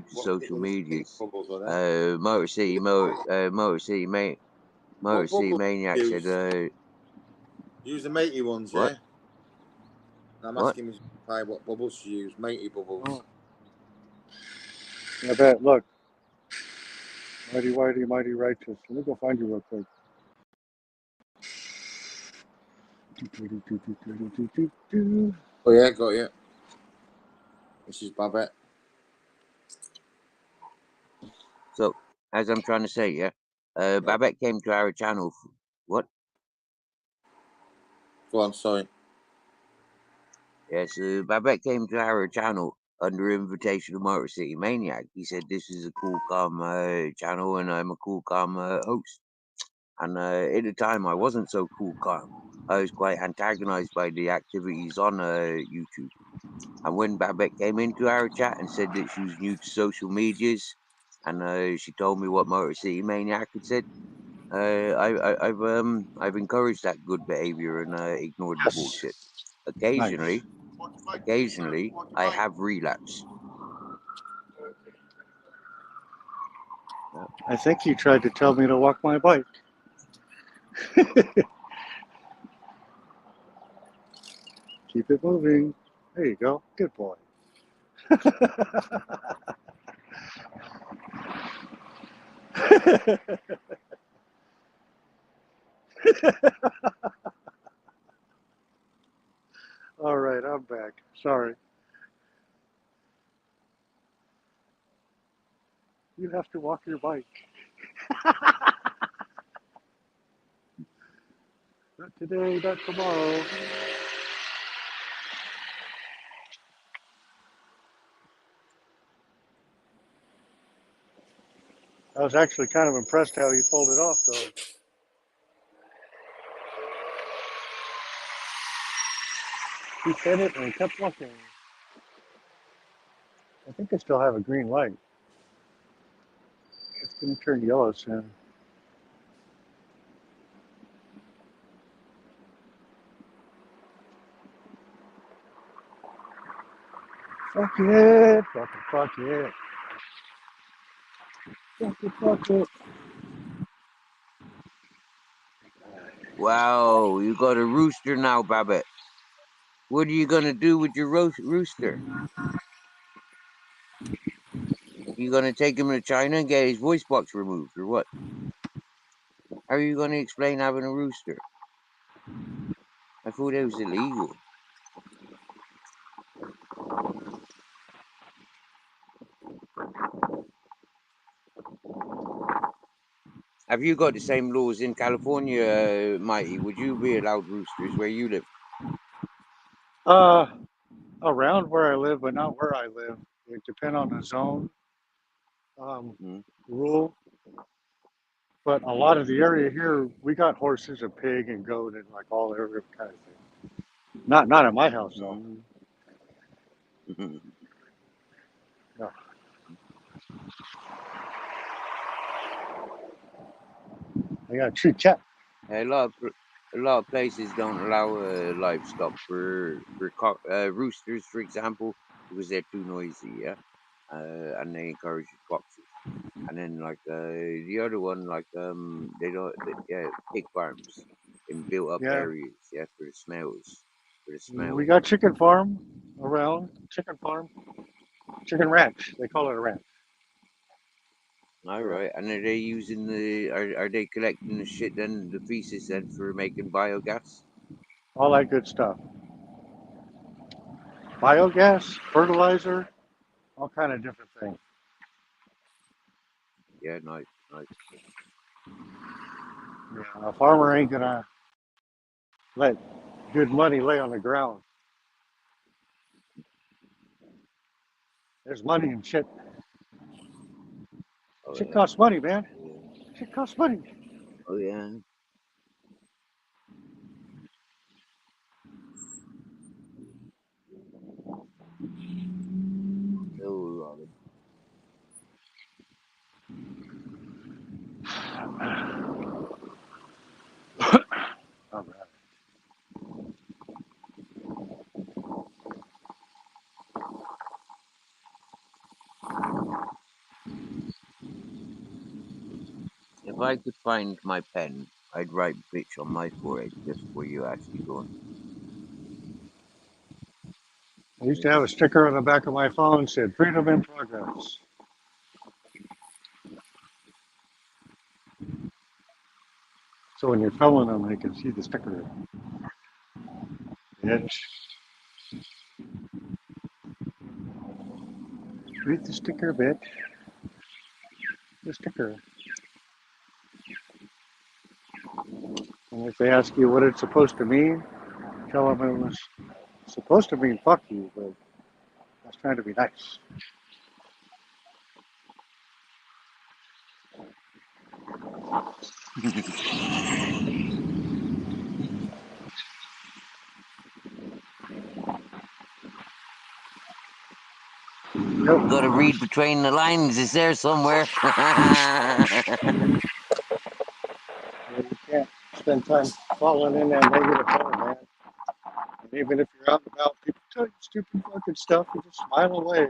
to social medias, Motor City Maniac said, Use the matey ones, what? yeah? I'm What? asking Mrs. Pie what bubbles she used. Matey bubbles. Oh. I bet. Look. Mighty, mighty, mighty righteous. Let me go find you real quick. Oh yeah, got you. This is Babette. So, as I'm trying to say, yeah, Babette came to our channel. What? Go on, sorry. Yes, Babette came to our channel under invitation of Motor City Maniac. He said this is a cool, calm channel, and I'm a cool, calm host. And at the time, I wasn't so cool, calm. I was quite antagonized by the activities on YouTube. And when Babette came into our chat and said that she was new to social medias, and she told me what Motor City Maniac had said, I've encouraged that good behavior and ignored the bullshit. Occasionally, I have relapse. I think you tried to tell me to walk my bike. Keep it moving. There you go. Good boy. All right, I'm back. Sorry. You have to walk your bike. Not today, not tomorrow. I was actually kind of impressed how he pulled it off, though. He hit it and he kept walking. I think I still have a green light. It's going to turn yellow soon. Fuck it. Fuck it. Fuck it. Wow, you got a rooster now, Babbitt. What are you gonna do with your rooster? You gonna take him to China and get his voice box removed, or what? How are you gonna explain having a rooster? I thought it was illegal. Have you got the same laws in California, Mighty? Would you be allowed roosters where you live? Around where I live, but not where I live. It depends on the zone rule. But a lot of the area here, we got horses, a pig, and goat, and like all every kind of thing. Not at my house though. No. I got a tree cat. A lot of places don't allow livestock for roosters, for example, because they're too noisy, yeah, and they encourage foxes. And then like the other one, like pig farms in built up Yeah. areas, yeah, for the smells, We got chicken farm around. Chicken farm. Chicken ranch. They call it a ranch. All right, and are they using are they collecting the shit then, the feces then, for making biogas? All that good stuff. Biogas, fertilizer, all kind of different things. Yeah, nice. Yeah, a farmer ain't gonna let good money lay on the ground. There's money in shit. Oh, Shit yeah. costs money, man. Shit costs money. Oh yeah. Oh, Robin. All right. If I could find my pen, I'd write bitch on my forehead just for you actually going. I used to have a sticker on the back of my phone that said "Freedom in Progress." So when you're filming them, they can see the sticker. Bitch. Read the sticker, bitch. The sticker. And if they ask you what it's supposed to mean, tell them it was supposed to mean fuck you, but I was trying to be nice. Nope. Got to read between the lines. It's there somewhere. You can't spend time falling in that negative hole, man. And even if you're out and about, people tell you stupid fucking stuff, you just smile away.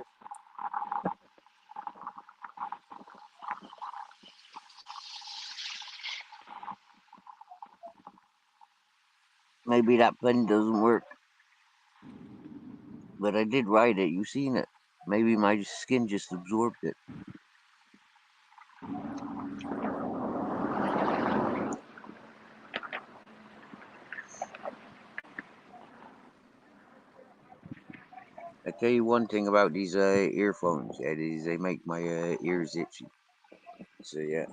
Maybe that pen doesn't work. But I did write it. You seen it. Maybe my skin just absorbed it. I tell you one thing about these earphones. Yeah, they make my ears itchy. So yeah.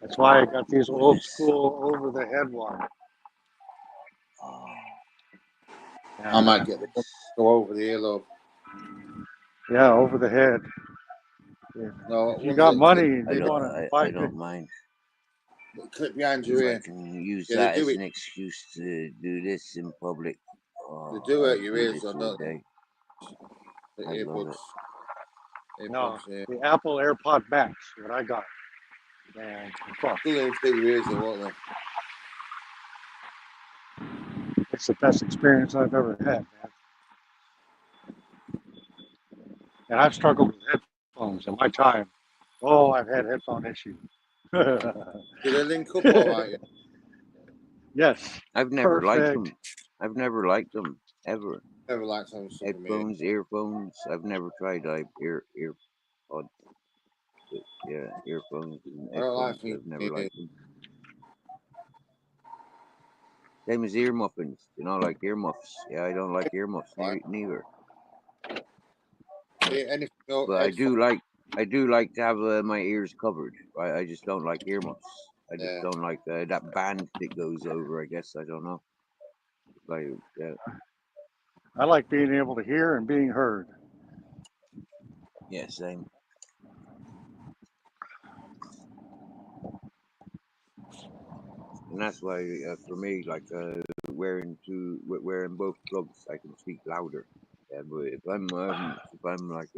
That's why I got these old school over the head ones. Yeah. I might get the one to go over the earlobe. Yeah, over the head. No, If you ones got that clip, money and I you don't. want to I buy don't good, mind. that clip behind If your I ear. can use Yeah, they that do as it. an excuse to do this in public, They do I'd hurt your do ears, this though, all don't they? day. The I love it. no, earbuds, yeah. the Apple AirPod Max, what I got. Man, fuck. Still inflate your ears, though, won't they? It's the best experience I've ever had, man. And I've struggled with headphones in my time. Oh, I've had headphone issues. Do they link up all right? Yes. I've never liked Perfect. them. I've never liked them ever. Never liked having stuff in my ear. Headphones, earphones. I've never tried like earpods. Yeah, earphones and I don't like headphones. things I've in never my ear. liked them. Same as ear muffins. You know, like earmuffs. Yeah, I don't like earmuffs neither. Yeah, anything else? But I do like to have my ears covered. Right? I just don't like earmuffs. I just don't like that band that goes over. I guess I don't know. Like yeah. I like being able to hear and being heard. Yeah, same. And that's why, for me, like wearing both plugs, I can speak louder. Yeah, but if I'm like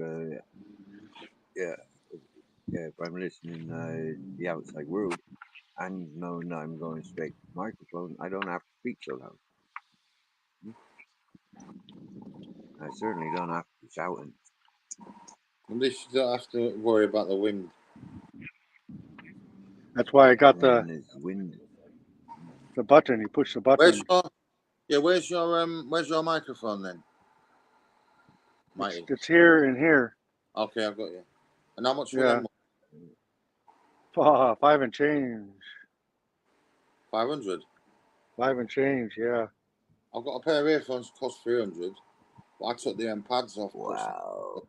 if I'm listening to the outside world and knowing I'm going straight to the microphone, I don't have to speak so loud. I certainly don't have to be shouting. At least you don't have to worry about the wind. That's why I got And there's wind. the button. You push the button. Where's your microphone then? It's here and here. Okay, I've got you. And how much for Yeah. them? 5 and change. 500. 5 and change, yeah. I've got a pair of earphones cost 300, but I took the pads off. Wow.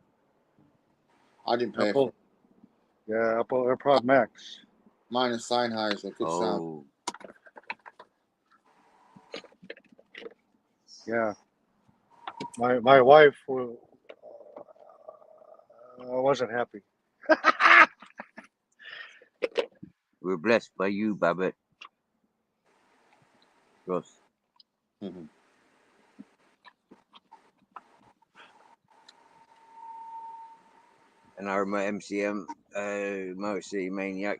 I didn't pay Apple. for it. Yeah, Apple AirPod Max. Mine are Sennheiser, good sound. Yeah. My wife wasn't happy. We're blessed by you, Babbitt. Russ. Mm-hmm. And our MCM, Motor City Maniac,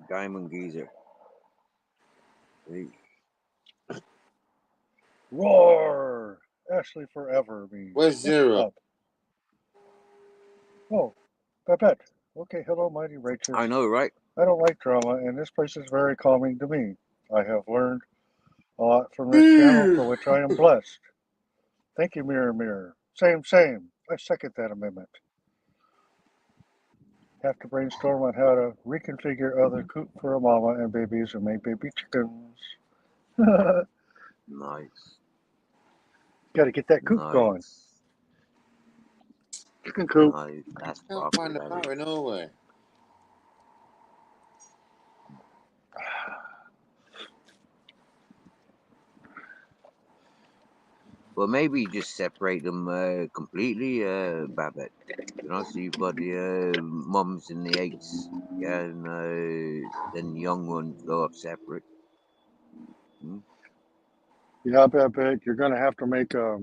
Diamond Geezer. Roar! Ashley forever means. Where's Zero? Up. Oh, Babette. Okay, hello, mighty righteous. I know, right? I don't like drama, and this place is very calming to me. I have learned a lot from this channel, for which I am blessed. Thank you, Mirror Mirror. Same. I second that amendment. Have to brainstorm on how to reconfigure other coop for a mama and babies and make baby chickens. Nice. Got to get that coop going. Chicken coop. Nice. That's I can't find the battery nowhere. Well, maybe just separate them completely, Babbitt. You know, so you've got the mums and the eggs, yeah, and then the young ones go up separate. Yeah, Babette, you're going to have to make a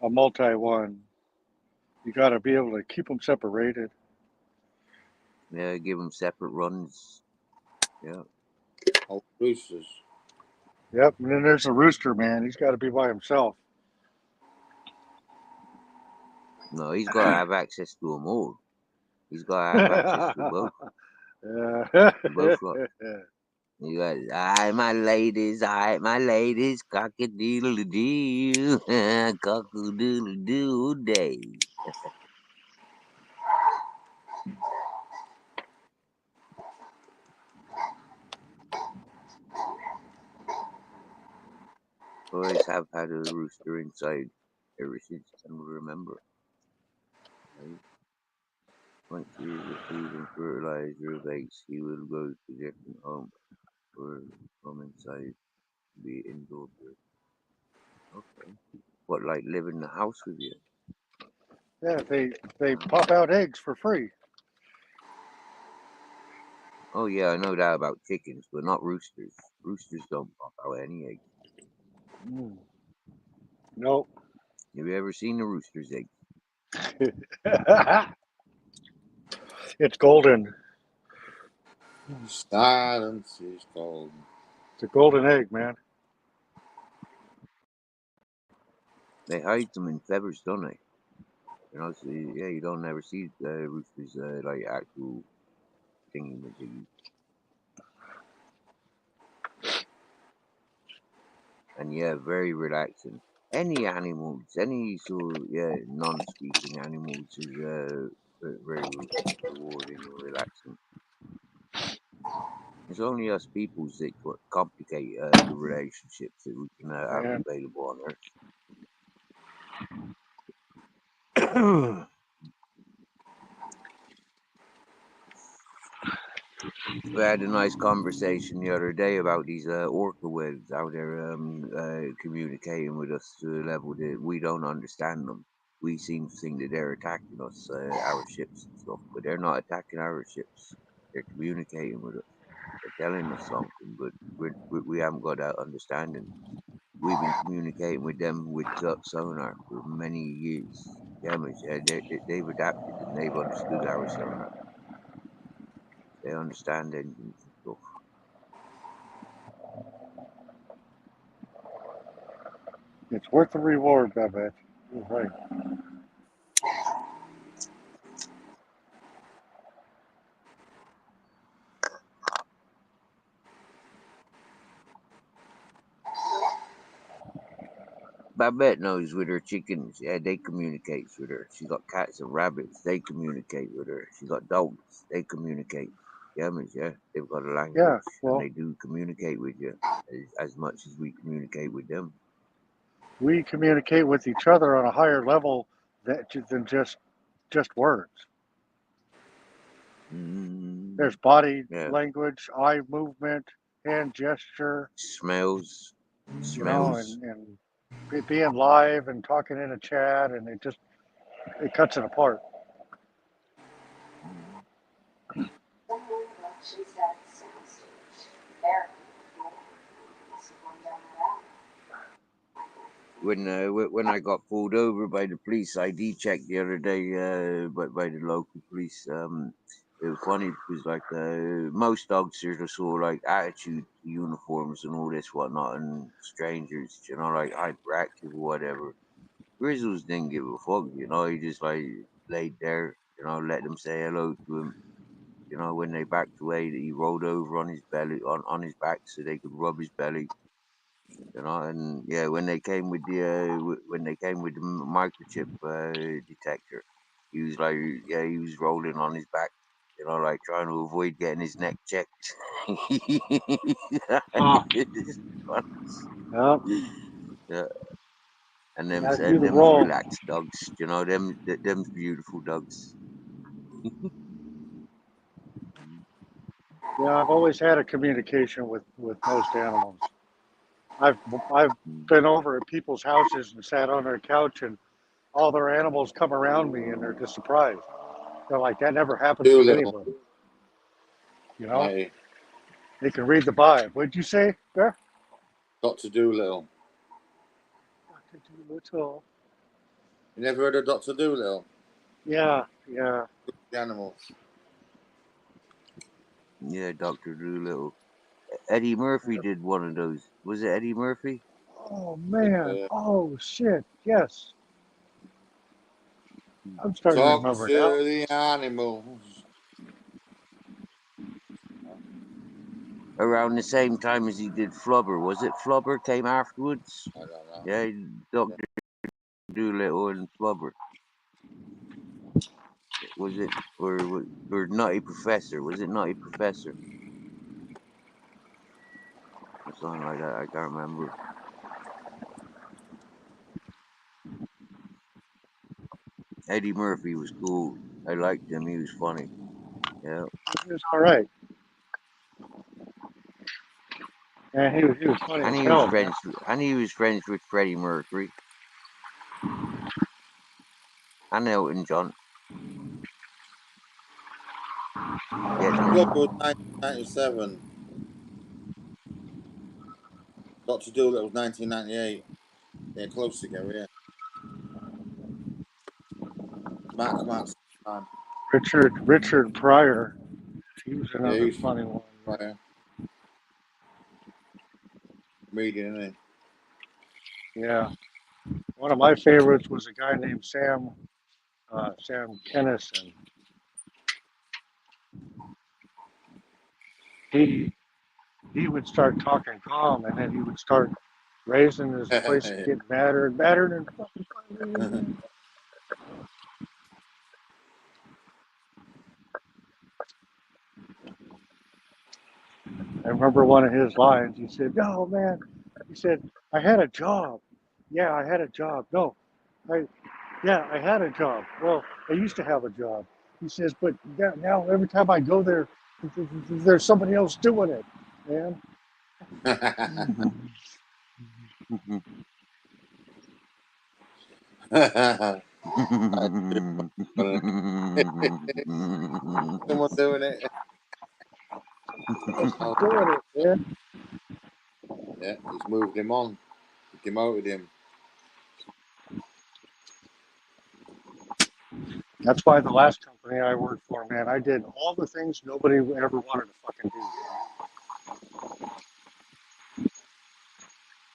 multi one. You got to be able to keep them separated. Yeah, give them separate runs. Yeah. Oh, roosters. Yep, and then there's a rooster, man. He's got to be by himself. No, he's got to have access to them all. He's got to have access to both. Both lots. You got, aye, my ladies, cock-a-doodle-doo, cock-a-doodle-doo day. Boys have had a rooster inside ever since I can remember. Right? Once he is received and fertilizer of eggs, he will go to different homes or come inside to be indoor bird. Okay. What, like live in the house with you? Yeah, they pop out eggs for free. Oh yeah, I know that about chickens, but not roosters. Roosters don't pop out any eggs. Nope. Have you ever seen a rooster's egg? It's golden. Silence is golden. It's a golden egg, man. They hide them in feathers, don't they? You know, so yeah, you don't ever see roosters like actual thingy majiggy. And yeah, very relaxing. Any animals, any sort, non-speaking animals is very rewarding and relaxing. It's only us peoples that complicate the relationships that we can have available on Earth. We had a nice conversation the other day about these orca whales out there communicating with us to a level that we don't understand them. We seem to think that they're attacking us, our ships and stuff, but they're not attacking our ships. They're communicating with us. They're telling us something, but we haven't got that understanding. We've been communicating with them with sonar for many years. Yeah, they've adapted and they've understood our sonar. They understand engines and stuff. It's worth the reward, I bet. You're right. Babette knows with her chickens. Yeah, they communicate with her. She got cats and rabbits. They communicate with her. She got dogs. They communicate. Yeah, they've got a language, Yeah, and well, they do communicate with you as much as we communicate with them. we communicate with each other on a higher level than just words. There's body language, eye movement, hand gesture, smells, you know, and being live and talking in a chat, and it cuts it apart. When I got pulled over by the police ID check the other day, by the local police, it was funny because like most dogs are sort of like attitude uniforms and all this whatnot, and strangers, you know, like hyperactive or whatever. Grizzles didn't give a fuck, you know. He just like laid there, you know, let them say hello to him. You know, when they backed away, he rolled over on his belly, on his back, so they could rub his belly. You know, and yeah, when they came with the microchip detector, he was like, yeah, he was rolling on his back, you know, like trying to avoid getting his neck checked. Yeah, and them Gotta do the roll. relaxed dogs, you know, them beautiful dogs. Yeah, I've always had a communication with most animals. I've Mm. been over at people's houses and sat on their couch, and all their animals come around me, and they're just surprised. They're like, that never happens with Doolittle. anybody. You know, Hey, they can read the vibe. What'd you say, Bear? Dr. Doolittle. Dr. Doolittle. You never heard of Dr. Doolittle? Yeah. The animals. Yeah, Dr. Doolittle. Eddie Murphy did one of those. Was it Eddie Murphy? Oh man. Oh shit. Yes. I'm starting to Talk remember to now. the animals. Around the same time as he did Flubber. Was it Flubber came afterwards? I don't know. Yeah, Dr. Doolittle and Flubber. Was it or Nutty Professor? Was it Nutty Professor? Or something like that. I can't remember. Eddie Murphy was cool. I liked him. He was funny. Yeah. He was all right. And he was funny And as he was hell, man. friends with Freddie Mercury and Elton John. Gets me. Club was 1997. Dr. Doolittle was 1998. They're close together, yeah. Matt come out time. Richard Pryor. He was Yeah, another he's funny one. Pryor. Comedian, isn't Yeah. One of my favorites was a guy named Sam Kennison. He would start talking calm, and then he would start raising his voice and get madder and madder and fucking. I remember one of his lines. He said, "No, man," he said, "I had a job. Yeah, I had a job. No, I had a job. Well, I used to have a job." He says, "But now every time I go there, there's somebody else doing it, man." Someone doing it. Doing it, man. Yeah, he's moved him on. He demoted him. That's why the last company I worked for, man, I did all the things nobody ever wanted to fucking do.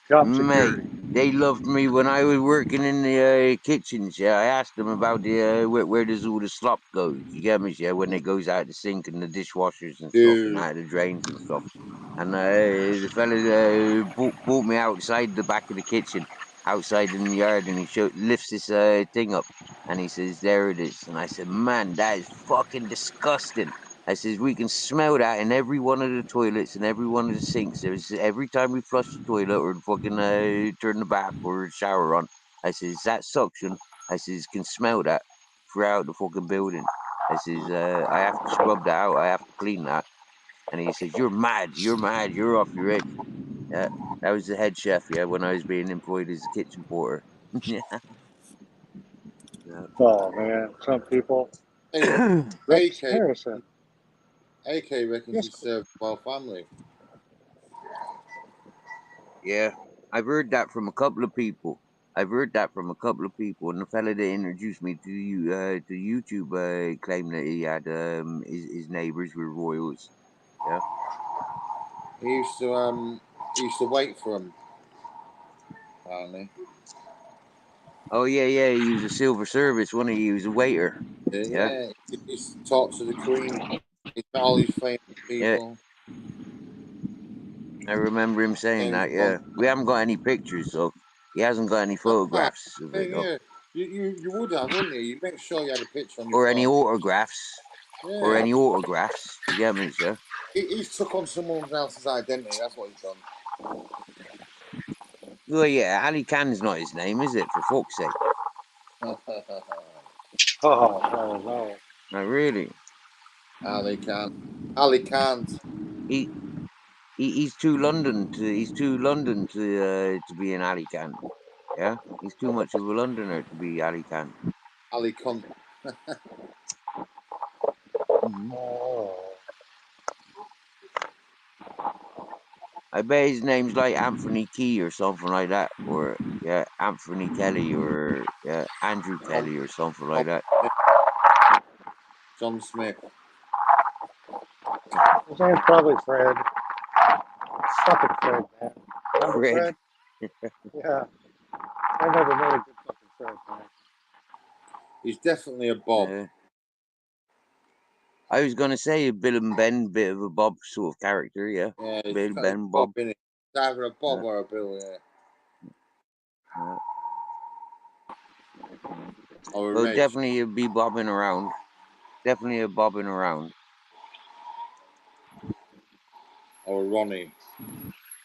Job Mate, security. they loved me when I was working in the kitchens. Yeah, I asked them about the where does all the slop go? You get me? Yeah, when it goes out the sink and the dishwashers and stuff, and Dude. out the drains and stuff. And the fella brought me outside the back of the kitchen, outside in the yard, and he lifts this thing up, and he says, "There it is." And I said, "Man, that is fucking disgusting." I says, "We can smell that in every one of the toilets and every one of the sinks. There's every time we flush the toilet or fucking turn the bath or shower on." I says, "That suction," I says, "can smell that throughout the fucking building." I says, "I have to scrub that out. I have to clean that." And he says, "You're mad. You're mad. You're off your head." Yeah, that was the head chef. Yeah, when I was being employed as a kitchen porter. Yeah. Yeah. Oh man, some people. Anyway, Rex AK Harrison. reckons he served well family. Yeah, I've heard that from a couple of people. And the fella that introduced me to you to YouTube claimed that he had his neighbors were royals. Yeah. He used to wait for him. Apparently. Oh yeah. He was a silver service. He was a waiter. Yeah. Yeah, he used to talk to the Queen. He's met all these famous Yeah. people. I remember him saying James that. Bond. Yeah. We haven't got any pictures, so he hasn't got any photographs of it though, Yeah. You would have, wouldn't you? You make sure you had a picture on your or any phone. autographs, or Yeah. any autographs. You get me, sir? He's took on someone else's identity. That's what he's done. Well, yeah. Ali Khan's not his name, is it? For fuck's sake. Oh no. No, really. Ali can't. He's too London to be an Ali Khan. Yeah, he's too much of a Londoner to be Ali Khan. Ali cunt. Oh. I bet his name's like Anthony Key or something like that, or yeah, Anthony Kelly or Andrew Kelly or something like that. John Smith. His name's probably Fred. Fucking Fred, man. Remember Fred. Yeah. I never met a good fucking Fred, man. He's definitely a Bob. I was gonna say Bill and Ben, bit of a Bob sort of character, yeah. Yeah, Bill, Ben, Bob. In it. It's either a Bob or a Bill, yeah. Or Well, Reg. definitely a be bobbing around. Definitely a bobbing around. Or Ronnie.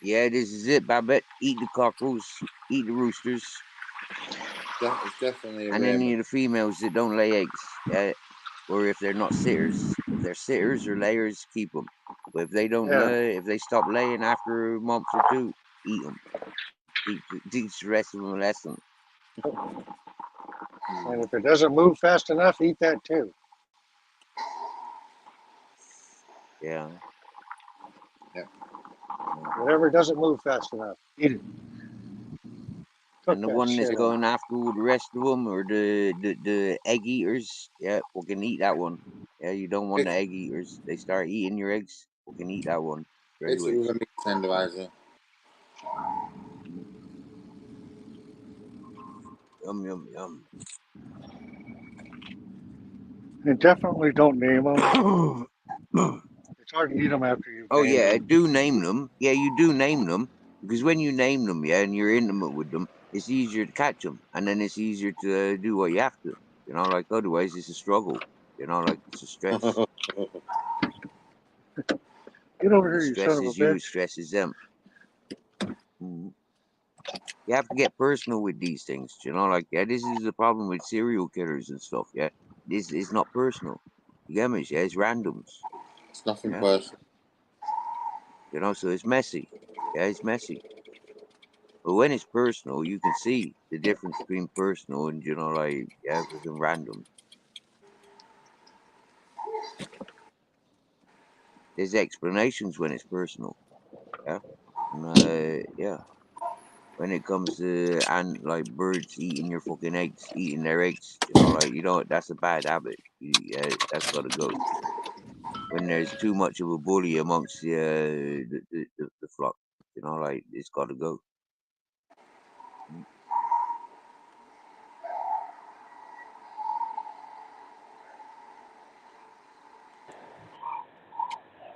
Yeah, this is it, Babette. Eat the cockles, eat the roosters. It's definitely a And any Raymond. of the females that don't lay eggs, or if they're not sitters. If they're sitters or layers, keep them. But if they don't, Yeah. if they stop laying after a month or two, eat them. Teach the rest of them a lesson. And if it doesn't move fast enough, eat that too. Yeah. Whatever doesn't move fast enough, eat it. Cook And the that one that's shit up. going after all the rest of them, or the egg eaters, yeah, we can eat that one. Yeah, you don't want the egg eaters. They start eating your eggs, we can eat that one straight It's away. with a meat tenderizer. Yum, yum, yum. And definitely don't name them. It's hard to eat them after you've Oh named yeah, them. do name them. Yeah, you do name them, because when you name them, yeah, and you're intimate with them, it's easier to catch them, and then it's easier to do what you have to. You know, like otherwise it's a struggle. You know, like it's a stress. Get over It here, you son of a stresses you, it bitch. stresses them. Mm. You have to get personal with these things. You know, like yeah, this is the problem with serial killers and stuff. Yeah, this is not personal. You get me? Yeah, it's randoms. It's nothing Yeah, personal. you know, so it's messy. Yeah, it's messy. But when it's personal, you can see the difference between personal and, you know, like, yeah, freaking random. There's explanations when it's personal. Yeah. And, yeah. When it comes to, and like birds eating your fucking eggs, eating their eggs, you know, like, you don't, that's a bad habit. Yeah, that's got to go. When there's too much of a bully amongst the flock, you know, like, it's got to go.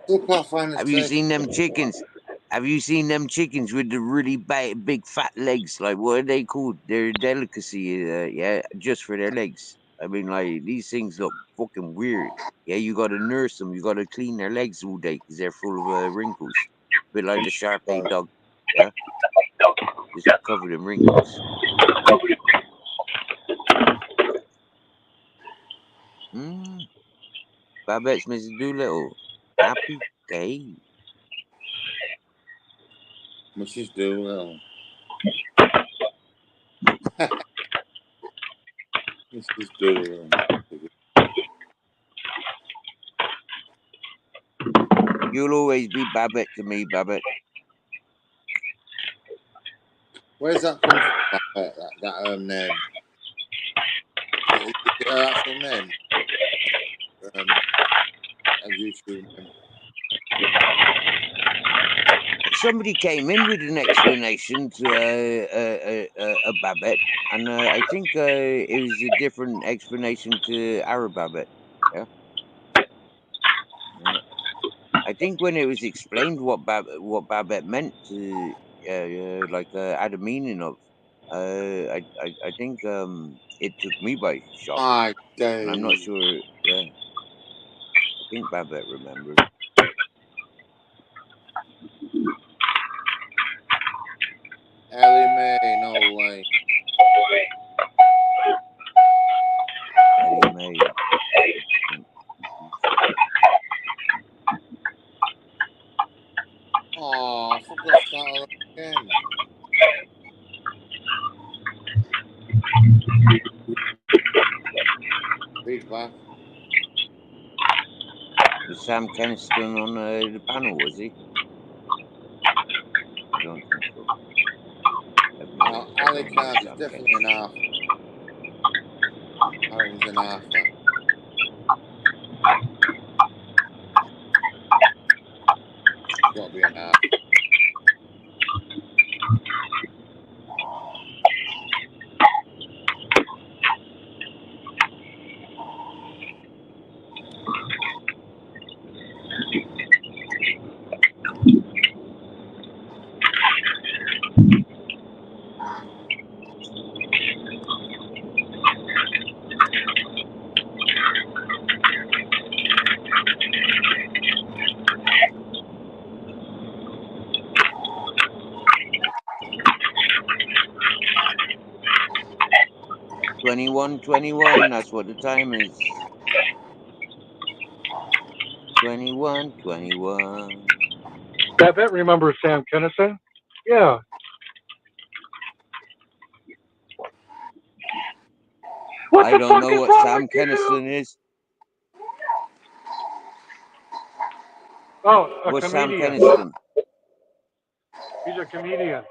Still can't find the Have you turkey. seen them chickens? Have you seen them chickens with the really big fat legs? Like, what are they called? They're a delicacy, yeah, just for their legs. I mean, like, these things look fucking weird. Yeah, you gotta nurse them. You gotta clean their legs all day because they're full of wrinkles. A bit like the Shar-Pei dog. Yeah, just covered in wrinkles. Mm. Babette's Mrs. Doolittle. Happy day. Mrs. Doolittle. Mrs. Doolittle. You'll always be Babette to me, Babette. Where's that come from? That name. Is it her actual name? A YouTube name. Somebody came in with an explanation to a Babette, and I think it was a different explanation to our Babette. Yeah. I think when it was explained what Babette meant to, like had a meaning of, I think it took me by shock, My and I'm not days. sure. Yeah, I think Babette remembered. Ellie Mae, no way. Ellie Mae. Oh, I forgot to start all again. Big back. Was Sam Keniston on the panel? Was he? I don't think so. Ali Don't know Khan is Sam definitely an Keniston. half. I reckon he's an halfer. Got to be an half. $21.21. That's what the time is. 21.21. Babette remembers Sam Kinison. Yeah. What I the don't fuck know is what wrong with Sam you? Keniston is. Oh, a What's Sam comedian. Peniston? He's a comedian.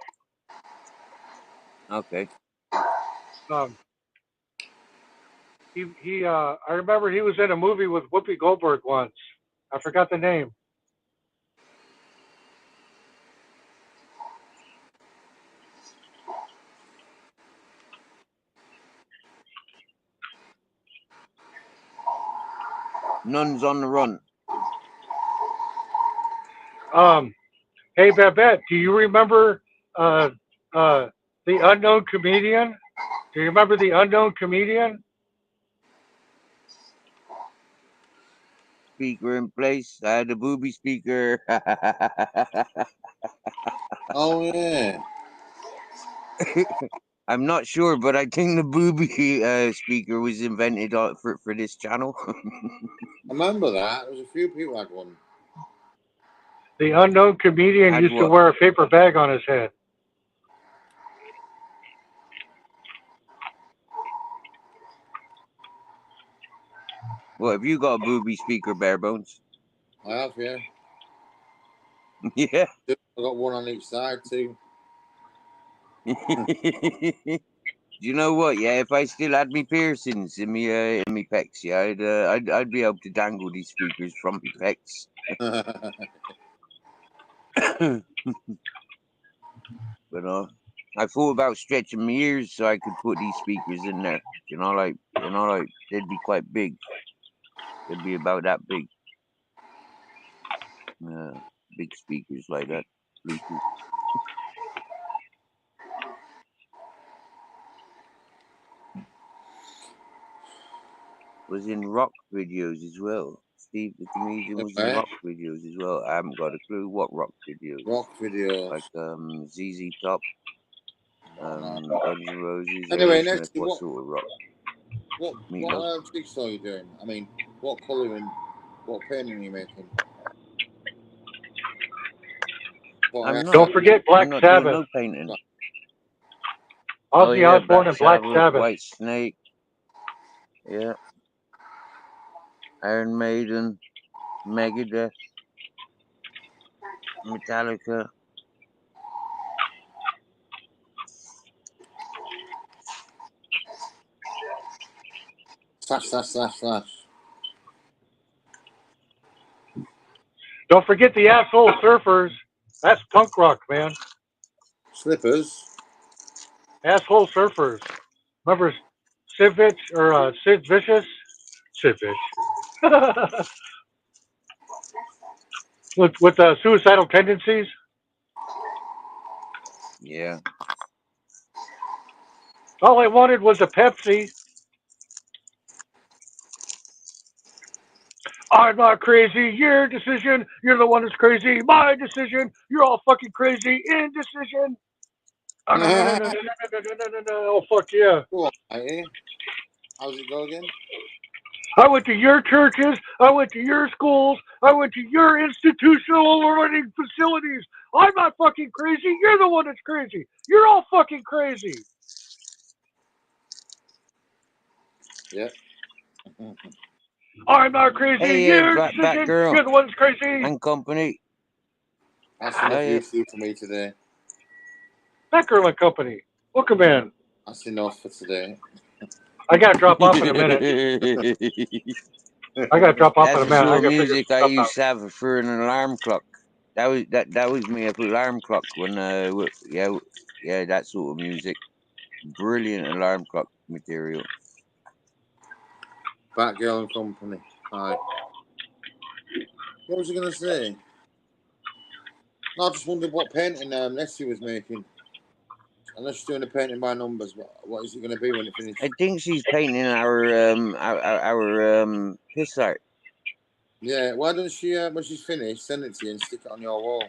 Okay. I remember he was in a movie with Whoopi Goldberg once. I forgot the name. Nuns on the Run. Hey Babette, do you remember the unknown comedian? Do you remember the unknown comedian? Speaker in place. I had a booby speaker. Oh yeah. I'm not sure, but I think the booby speaker was invented for this channel. I remember that. There was a few people had one. The unknown comedian Had used to what? wear a paper bag on his head. Well, have you got a booby speaker, Bare Bones? I have, yeah. Yeah. I got one on each side too. You know what? Yeah, if I still had me piercings in me pecs, yeah, I'd be able to dangle these speakers from me pecs. But I thought about stretching my ears so I could put these speakers in there. Like they'd be quite big. They'd be about that big. Big speakers like that, Bluetooth. Was in rock videos as well. Steve the comedian was in rock videos as well. I haven't got a clue what rock videos. Rock videos. Like ZZ Top, Guns N' Roses, Anyway, Aerosmith. next, What sort of rock? What jigsaw are you doing? I mean, what colouring, what painting are you making? Don't forget Black I'm not Sabbath. doing no painting. Ozzy Osbourne and Black Sabbath. White Snake. Yeah. Iron Maiden, Megadeth, Metallica. Slash. Don't forget the Asshole Surfers. That's punk rock, man. Slippers. Asshole Surfers. Remember Sid Vicious? Sid Vicious. with suicidal tendencies. Yeah. All I wanted was a Pepsi. I'm not crazy. Your decision. You're the one that's crazy. My decision. You're all fucking crazy. Indecision. Oh, no. Oh, fuck yeah. Go on, mate. How's it go again? I went to your churches. I went to your schools. I went to your institutional learning facilities. I'm not fucking crazy. You're the one that's crazy. You're all fucking crazy. Yeah. I'm not crazy. Hey, Your Back decision. Girl. You're the one that's crazy. And Company. That's enough YouTube for me today. Batgirl and Company. Welcome in. That's enough for today. I gotta drop off in a minute. I gotta drop off in a That's the minute. sort I of gotta figure music some I stuff used out. to have for an alarm clock. That was me up alarm clock when yeah, that sort of music. Brilliant alarm clock material. Batgirl and Company. Hi. What was you gonna say? No, I just wondered what painting Nessie was making. Unless she's doing a painting by numbers, what is it going to be when it finishes? I think she's painting our piss art. Yeah, why doesn't she, when she's finished, send it to you and stick it on your wall?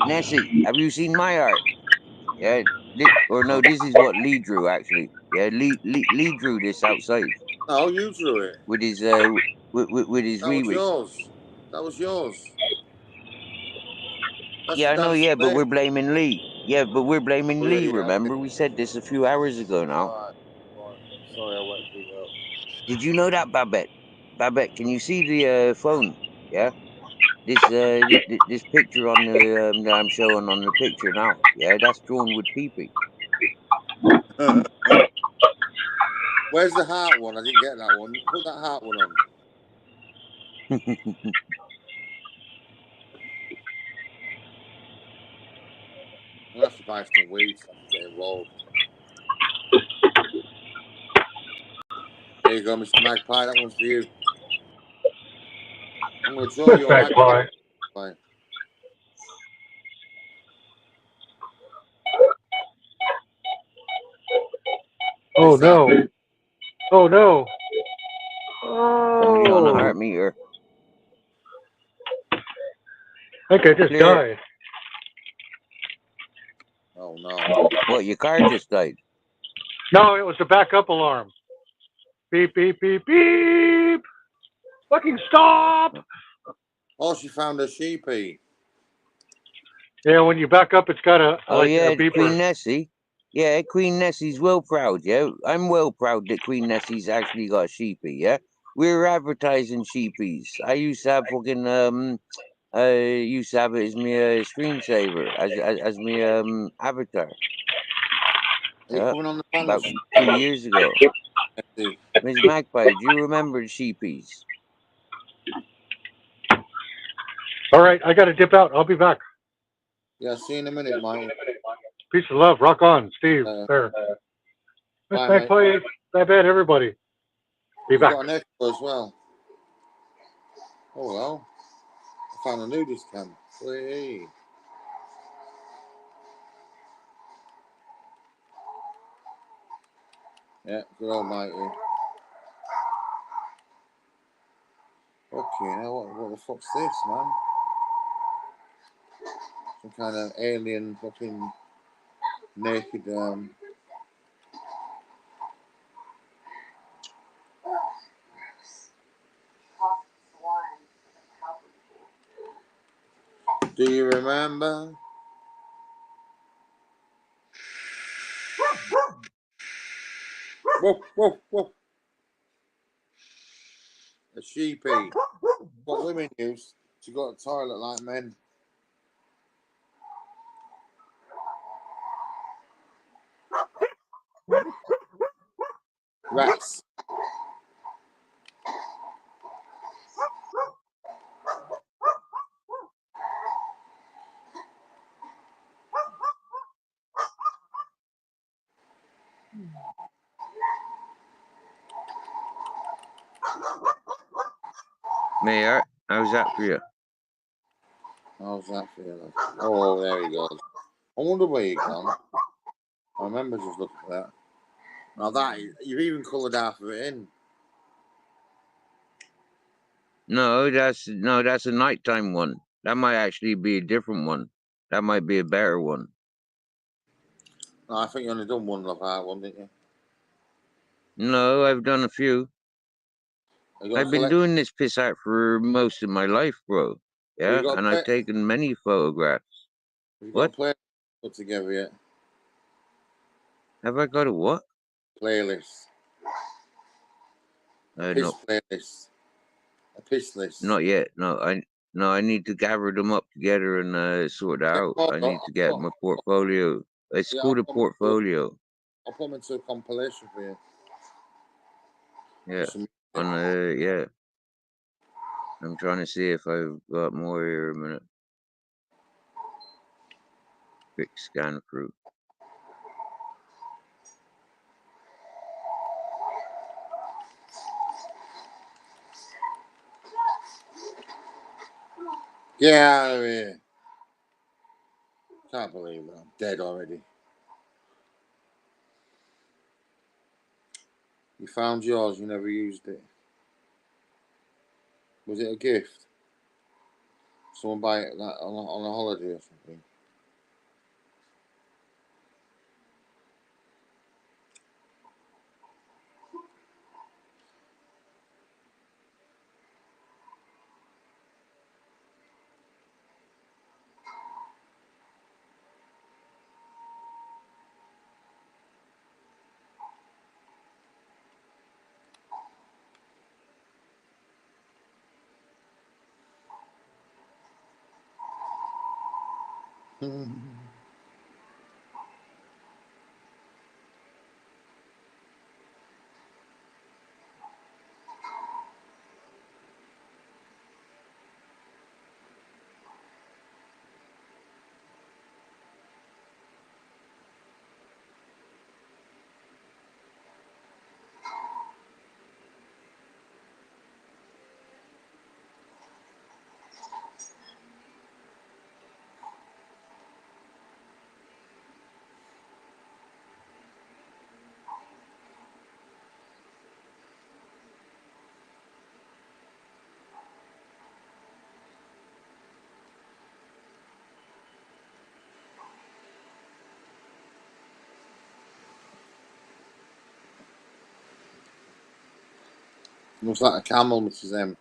Nessie, have you seen my art? Yeah, no, this is what Lee drew actually. Yeah, Lee drew this outside. Oh, you drew it with his with his that was wee. yours. That was yours. That's Yeah, I know. Yeah, but thing. we're blaming Lee. Yeah, but we're blaming Lee. Yeah, Remember, we said this a few hours ago now. All right. Sorry, I went through that. Did you know that, Babette? Babette, can you see the phone? Yeah. This picture on the that I'm showing on the picture now. Yeah, that's drawn with Hippie. Where's the heart one? I didn't get that one. Put that heart one on. I'll have to buy some weed so I can get involved. There you go, Mr. Magpie. That one's for you. I'm going to draw you a magpie. Oh no! Oh no! Somebody on the Oh! heart meter. I think I just Clear. died. Oh no! What? Your car just died? No, it was the backup alarm. Beep beep beep beep! Fucking stop! Oh, she found a sheepy. Yeah, when you back up, it's got a like a beeper. Queen Nessie. Yeah, Queen Nessie's well proud. Yeah, I'm well proud that Queen Nessie's actually got a sheepy. Yeah, we're advertising sheepies. I used to have fucking I used to have it as me screensaver as me avatar. Are you coming on the panel? About 2 years ago. Miss Magpie, do you remember the sheepies? All right, I got to dip out. I'll be back. Yeah, see you in a minute, mate. Peace of love. Rock on, Steve. There. Miss Magpie, that bad, everybody. Be back. Got an echo as well. Oh well. I found a nudist camp. Hey. Yeah, good old matey. Okay, now what the fuck's this, man? Some kind of alien fucking naked Do you remember? Whoa, whoa, whoa. A sheepy. What women use to go to the toilet like men. Rats. Mayor, how's that for you? How's that feel? Oh, there he goes. I wonder where you gone. I remember just looking for that. Now that you've even coloured half of it in. No, that's a nighttime one. That might actually be a different one. That might be a better one. No, I think you only done one of that one, didn't you? No, I've done a few. I've been doing this piss art for most of my life, bro. Yeah, and I've taken many photographs. Have you What? got a playlist put together yet? Have I got a what? Playlist. A piss playlist. A piss list. Not yet. No, I need to gather them up together and sort it out. I need to get my portfolio. It's called a portfolio. I'll put them into a compilation for you. Yeah. Yeah. I'm trying to see if I've got more here a minute. Quick scan through. Get out of here. Can't believe it. I'm dead already. You found yours, you never used it. Was it a gift? Someone buy it like on a holiday or something? Looks like a camel, Mrs. M.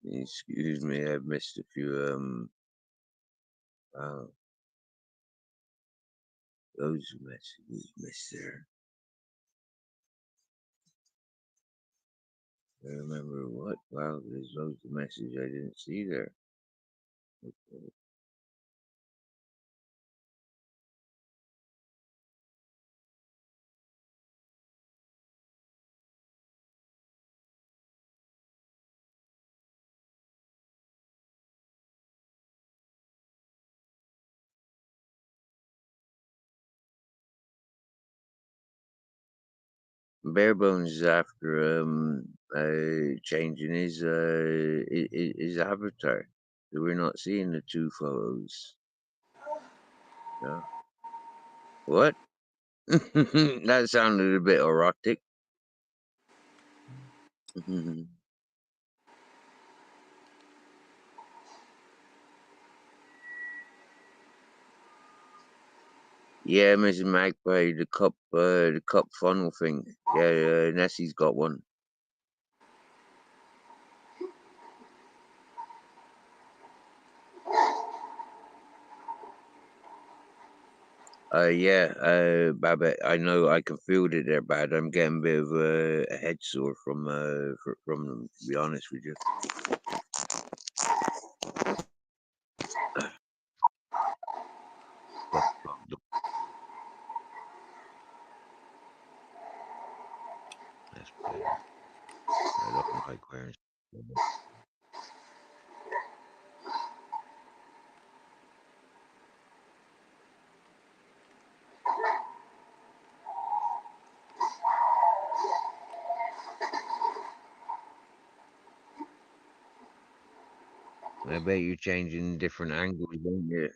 Excuse me, I've missed a few wow, those messages, mister. I remember what? Wow, there's loads of messages I didn't see there. Okay. Barebones is after changing his avatar. So we're not seeing the two photos. No. What? That sounded a bit erotic. Yeah, Mrs. Magpie, the cup funnel thing. Yeah, Nessie's got one. Yeah, Babette, I know I can feel it there, Bad. I'm getting a bit of a head sore from them, to be honest with you. That's better. I don't like wearing. I bet you're changing different angles, don't you?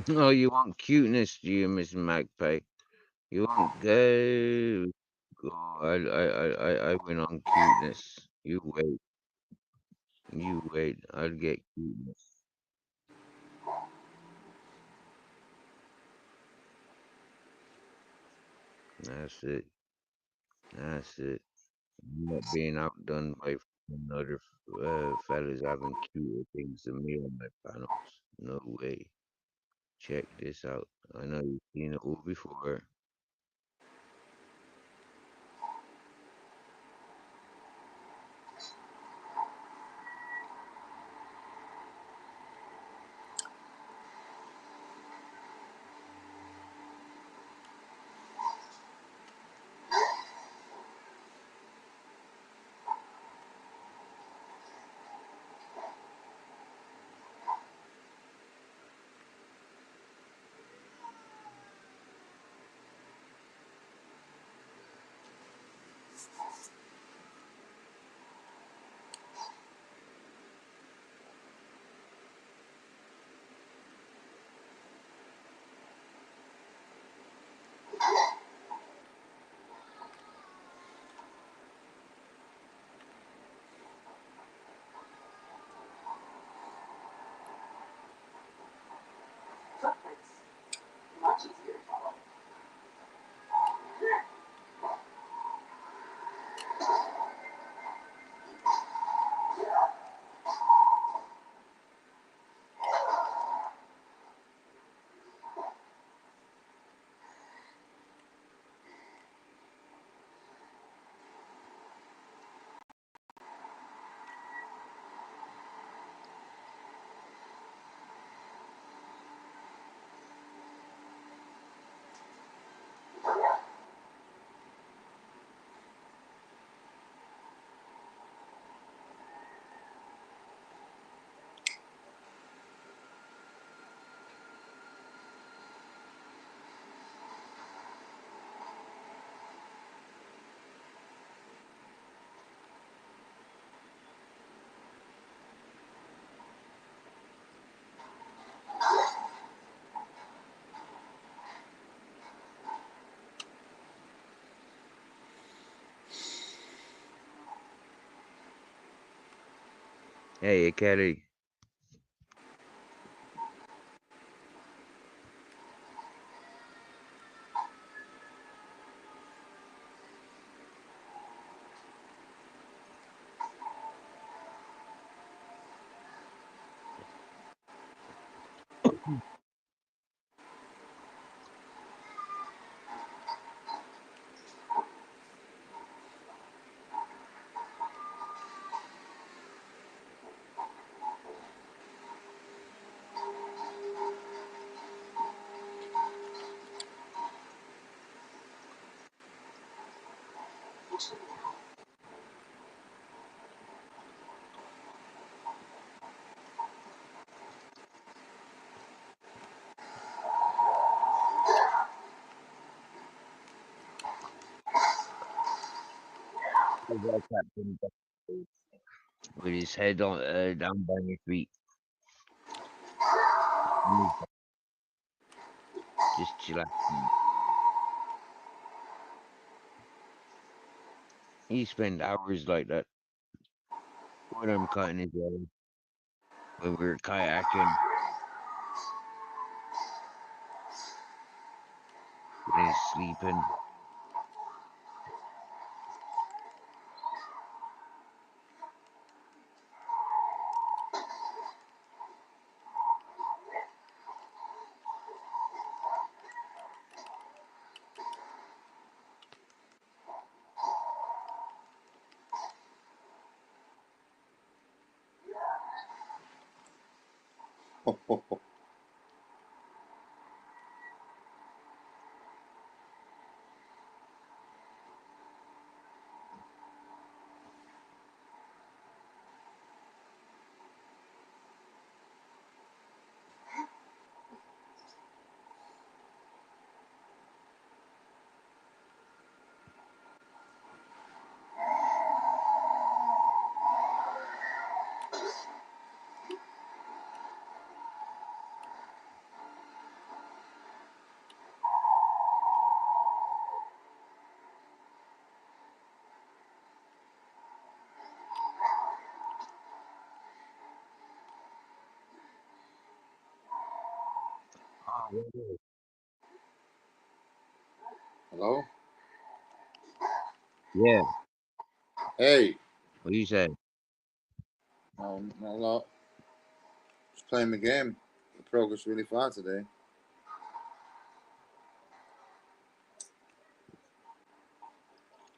Oh, you want cuteness, do you, Miss Magpie? You want go? I went on cuteness. You wait. You wait. I'll get cuteness. That's it. That's it. I'm not being outdone by and other fellas having cuter things than me on my panels. No way. Check this out. I know you've seen it all before. Hey, Kelly. With his head on down by his feet. Just chillaxing. He spent hours like that when I'm cutting his hair, when we were kayaking, when he's sleeping. Hello? Yeah. Hey. What you said? No, not a lot. Just playing the game. The progress really far today.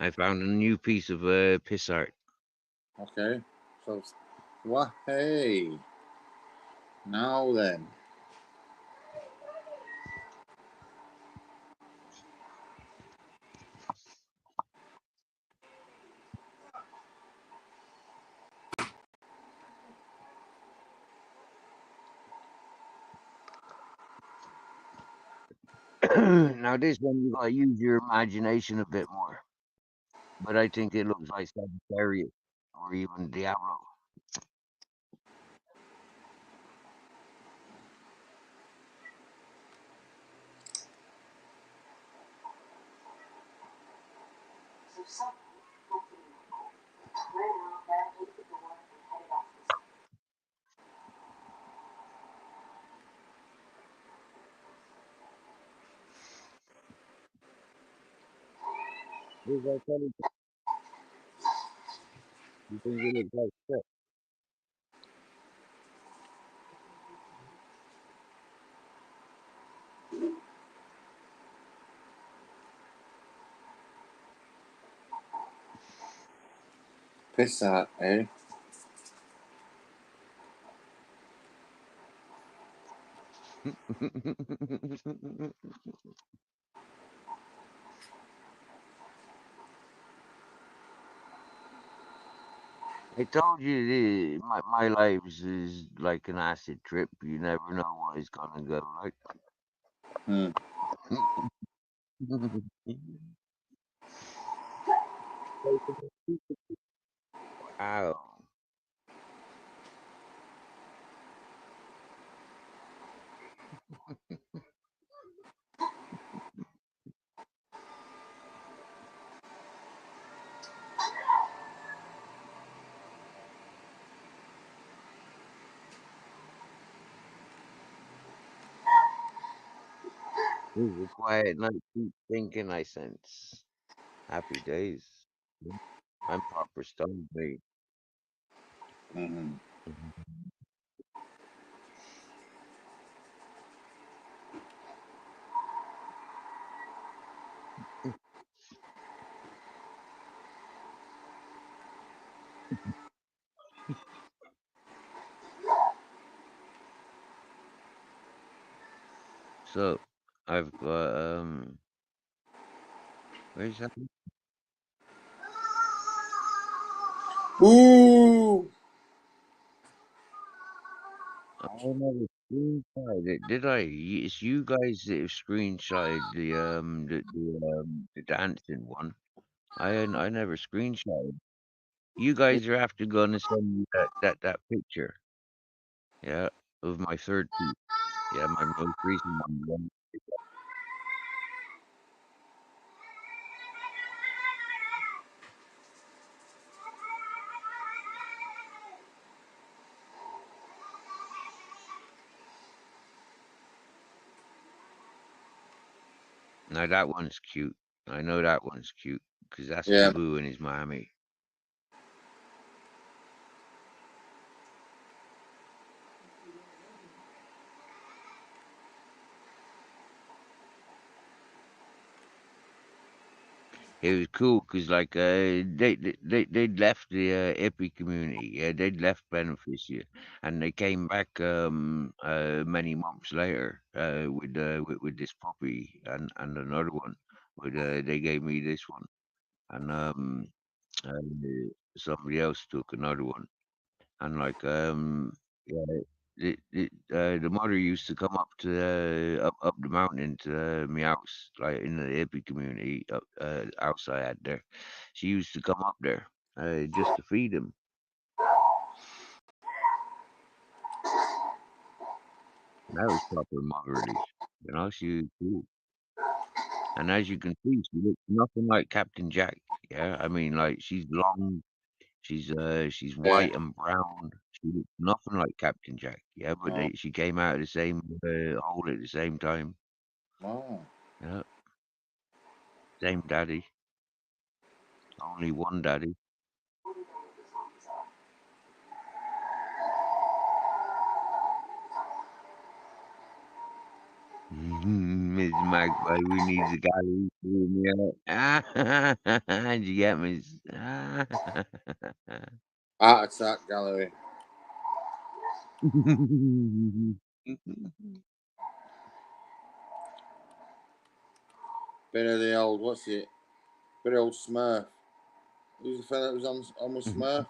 I found a new piece of piss art. Okay. So, what? Hey. Now then. Now this one you gotta use your imagination a bit more. But I think it looks like Sagittarius or even Diablo. Here's our funny. You think it looks like shit? Piss out, eh? I told you my life is like an acid trip. You never know what it's gonna go like. Wow. This is a quiet night, deep thinking I sense. Happy days. I'm proper stoned, mate. Mm-hmm. So I've got where's that? Ooh! I never screenshotted it, did I? It's you guys that have screenshotted the dancing one. I never screenshotted. You guys are after gonna send me that picture, yeah, of my third piece. Yeah, my most recent one. Now that one's cute. I know that one's cute because that's Yeah. Boo and his mommy. It was cool because like they'd left the hippie community. Yeah, they'd left Beneficia, and they came back many months later with this puppy and another one. But they gave me this one, and somebody else took another one, and like yeah. The mother used to come up to up the mountain to my house, like in the hippie community house I had there. She used to come up there just to feed him. That was proper motherly, you know. She was cool. And as you can see, she looks nothing like Captain Jack. Yeah, I mean, like she's long, she's Yeah. white and brown. She looks nothing like Captain Jack. Yeah, but Oh. she came out of the same hole at the same time. Oh. Yeah, same daddy. Only one daddy. Magpie, we need the guy who threw me out. Did you get me? Art Attack Gallery. Bit of the old, what's it? Bit of old Smurf. Who's the fella that was on with Smurf?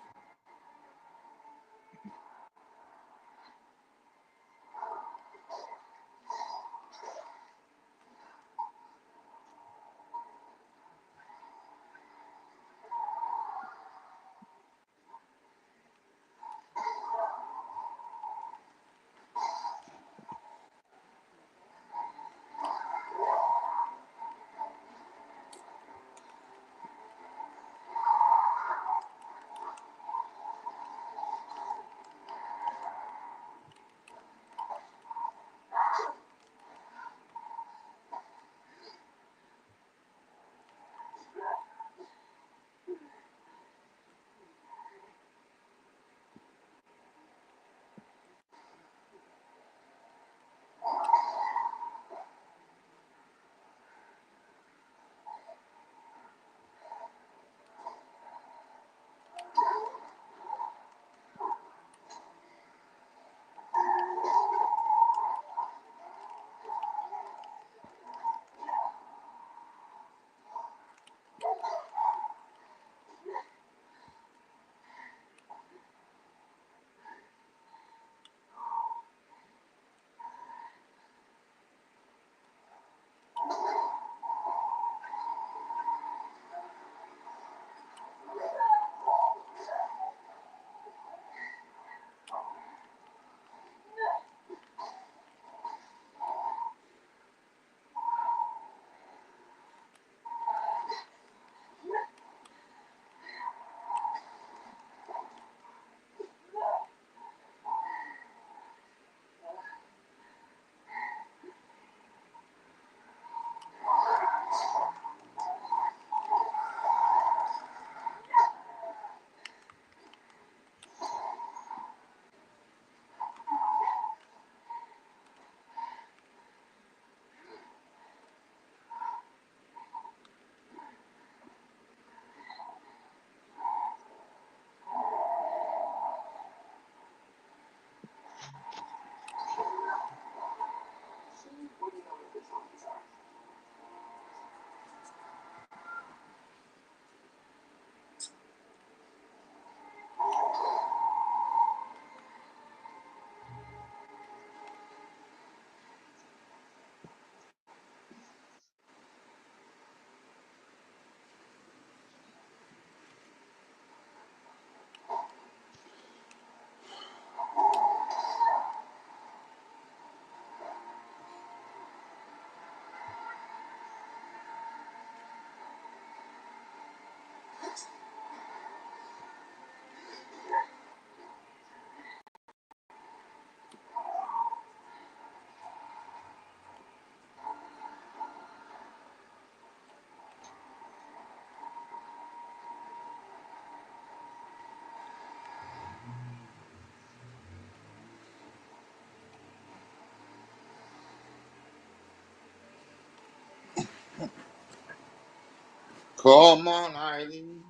Come on, Eileen.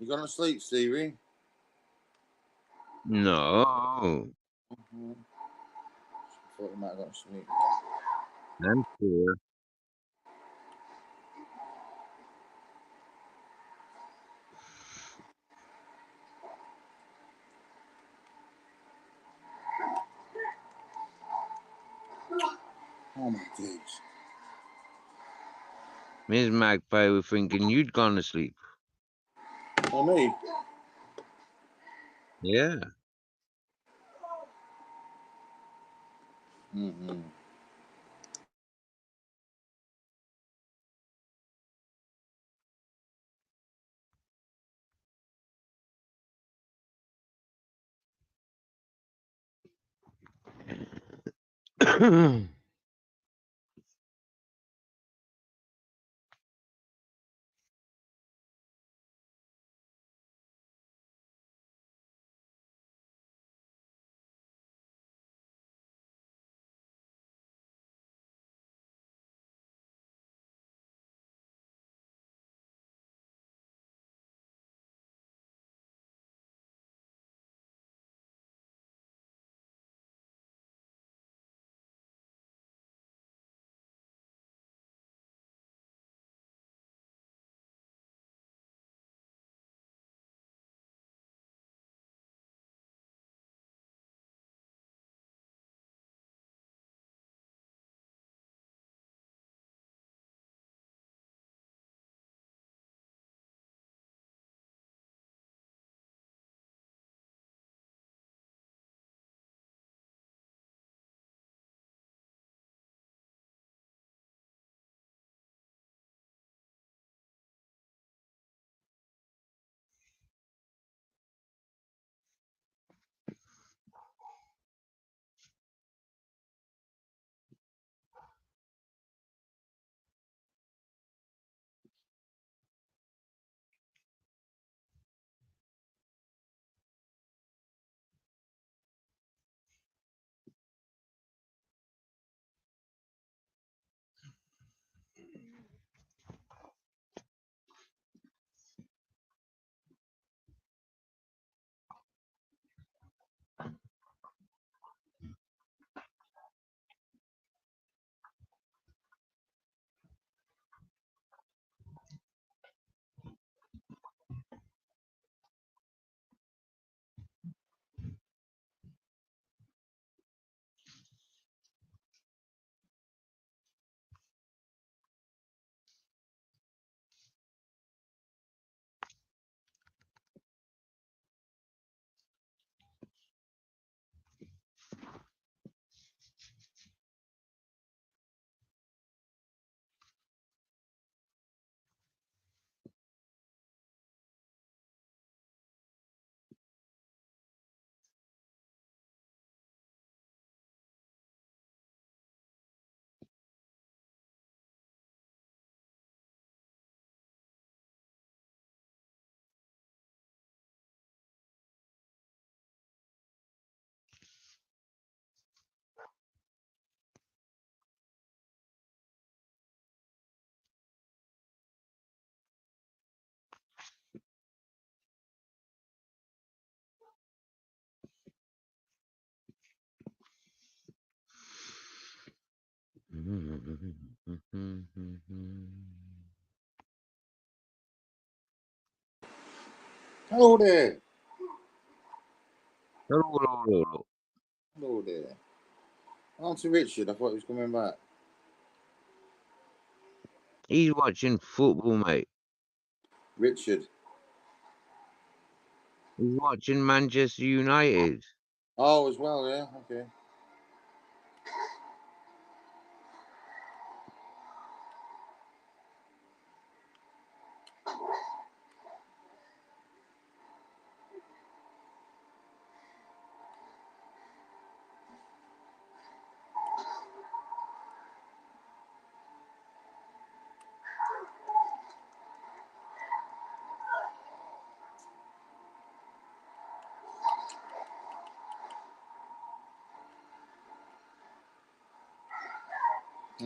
You gonna sleep, Stevie? No, Thought you might have gone to sleep. I'm sure. Oh my days. Miss Magpie was thinking you'd gone to sleep. Oh, me? Yeah. Mm-hmm. Hello there. Hello. Hello there. Auntie Richard, I thought he was coming back. He's watching football, mate. Richard. He's watching Manchester United. Oh, as well, yeah. Okay.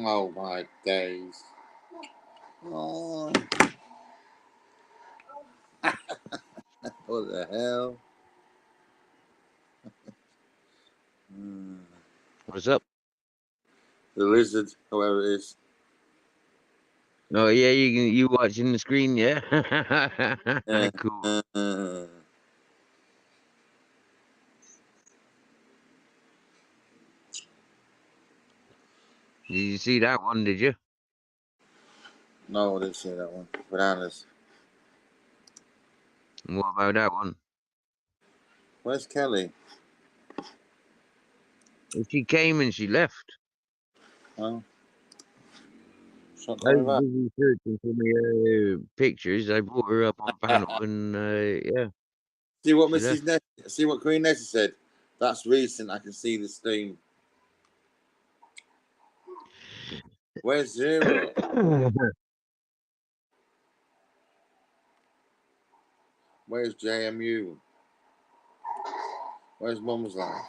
Oh my days. Oh. What the hell? What's up? The lizard, whoever it is. Oh yeah, you watching the screen, yeah? Cool. Did you see that one? Did you? No, I didn't see that one. Bananas. What about that one? Where's Kelly? She came and she left. Oh. She's not I coming was back. busy searching for my pictures. I brought her up on panel, and yeah. See what She Mrs. left. See what Queen Nessie said. That's recent. I can see the steam. Where's Zero? Where's JMU? Where's Mum's Life?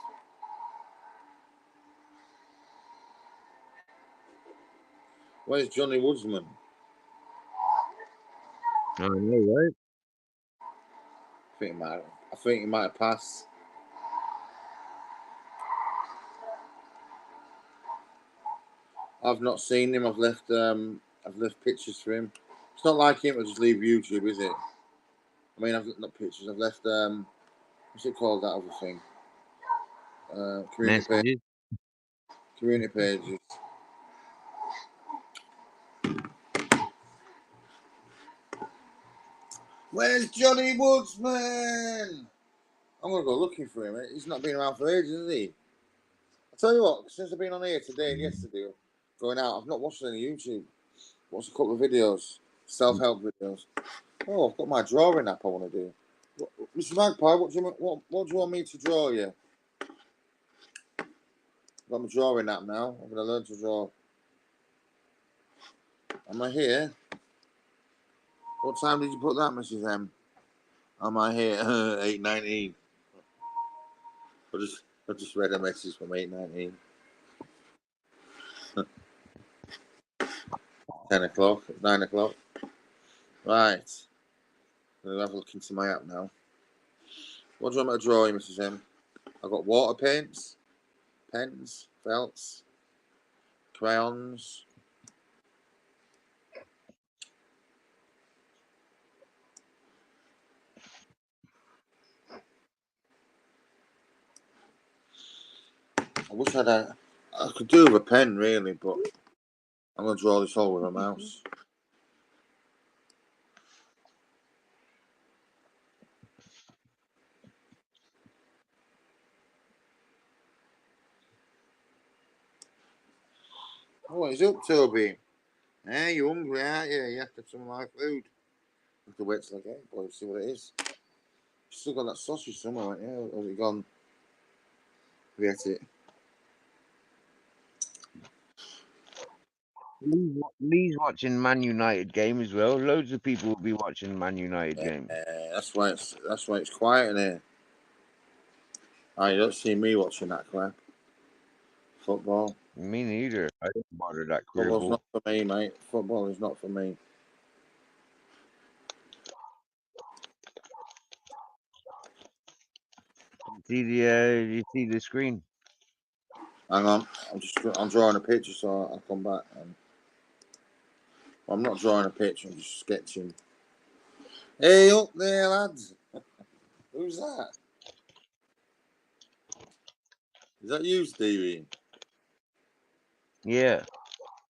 Where's Johnny Woodsman? I know, right? I think he might have passed. I've not seen him. I've left pictures for him. It's not like him to just leave YouTube, is it? I mean, I've not pictures. I've left what's it called, that other thing? Community pages. Where's Johnny Woodsman? I'm gonna go looking for him. He's not been around for ages, has he? I tell you what, since I've been on here today and yesterday, going out, I've not watched any YouTube. Watched a couple of videos, self-help videos. Oh, I've got my drawing app I want to do. Mr. Magpie, what do you want me to draw you? I've got my drawing app now. I'm gonna learn to draw. Am I here? What time did you put that, Mrs. M? Am I here? 8:19. I just read a message from 8:19. 10 o'clock, 9 o'clock. Right. I'll have a look into my app now. What do you want me to draw you, Mrs. M? I've got water paints, pens, felts, crayons. I wish I could do with a pen, really, but I'm going to draw this all with a mouse. What is up, Toby? Hey, you're hungry, aren't you? You have to have some of my food. I have to wait till I get it, boy, see what it is. Still got that sausage somewhere, right? Yeah, or has it gone? Forget it. Lee's watching Man United game as well. Loads of people will be watching Man United game. That's why it's quiet in here. Oh, you don't see me watching that crap. Football. Me neither. I don't bother that queer Football's ball. not for me, mate. Football is not for me. You see the screen? Hang on, I'm drawing a picture, so I'll come back. I'm not drawing a picture. I'm just sketching. Hey, up there, lads. Who's that? Is that you, Stevie? Yeah,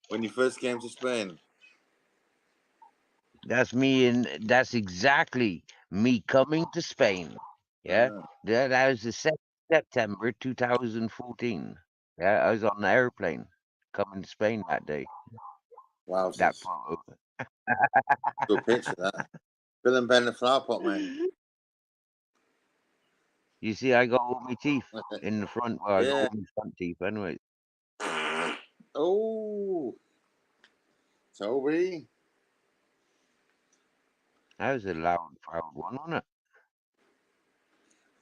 When you first came to Spain? that's me, and that's exactly me coming to Spain. Yeah, that was the September 2014. Yeah, I was on the airplane coming to Spain that day. Wow, That photo. good picture, that. Bill and Ben the flower pot, mate. You see, I got all my teeth in the front. Well, I got Yeah. all my front teeth anyway. Oh, Toby. That was a loud, proud one, wasn't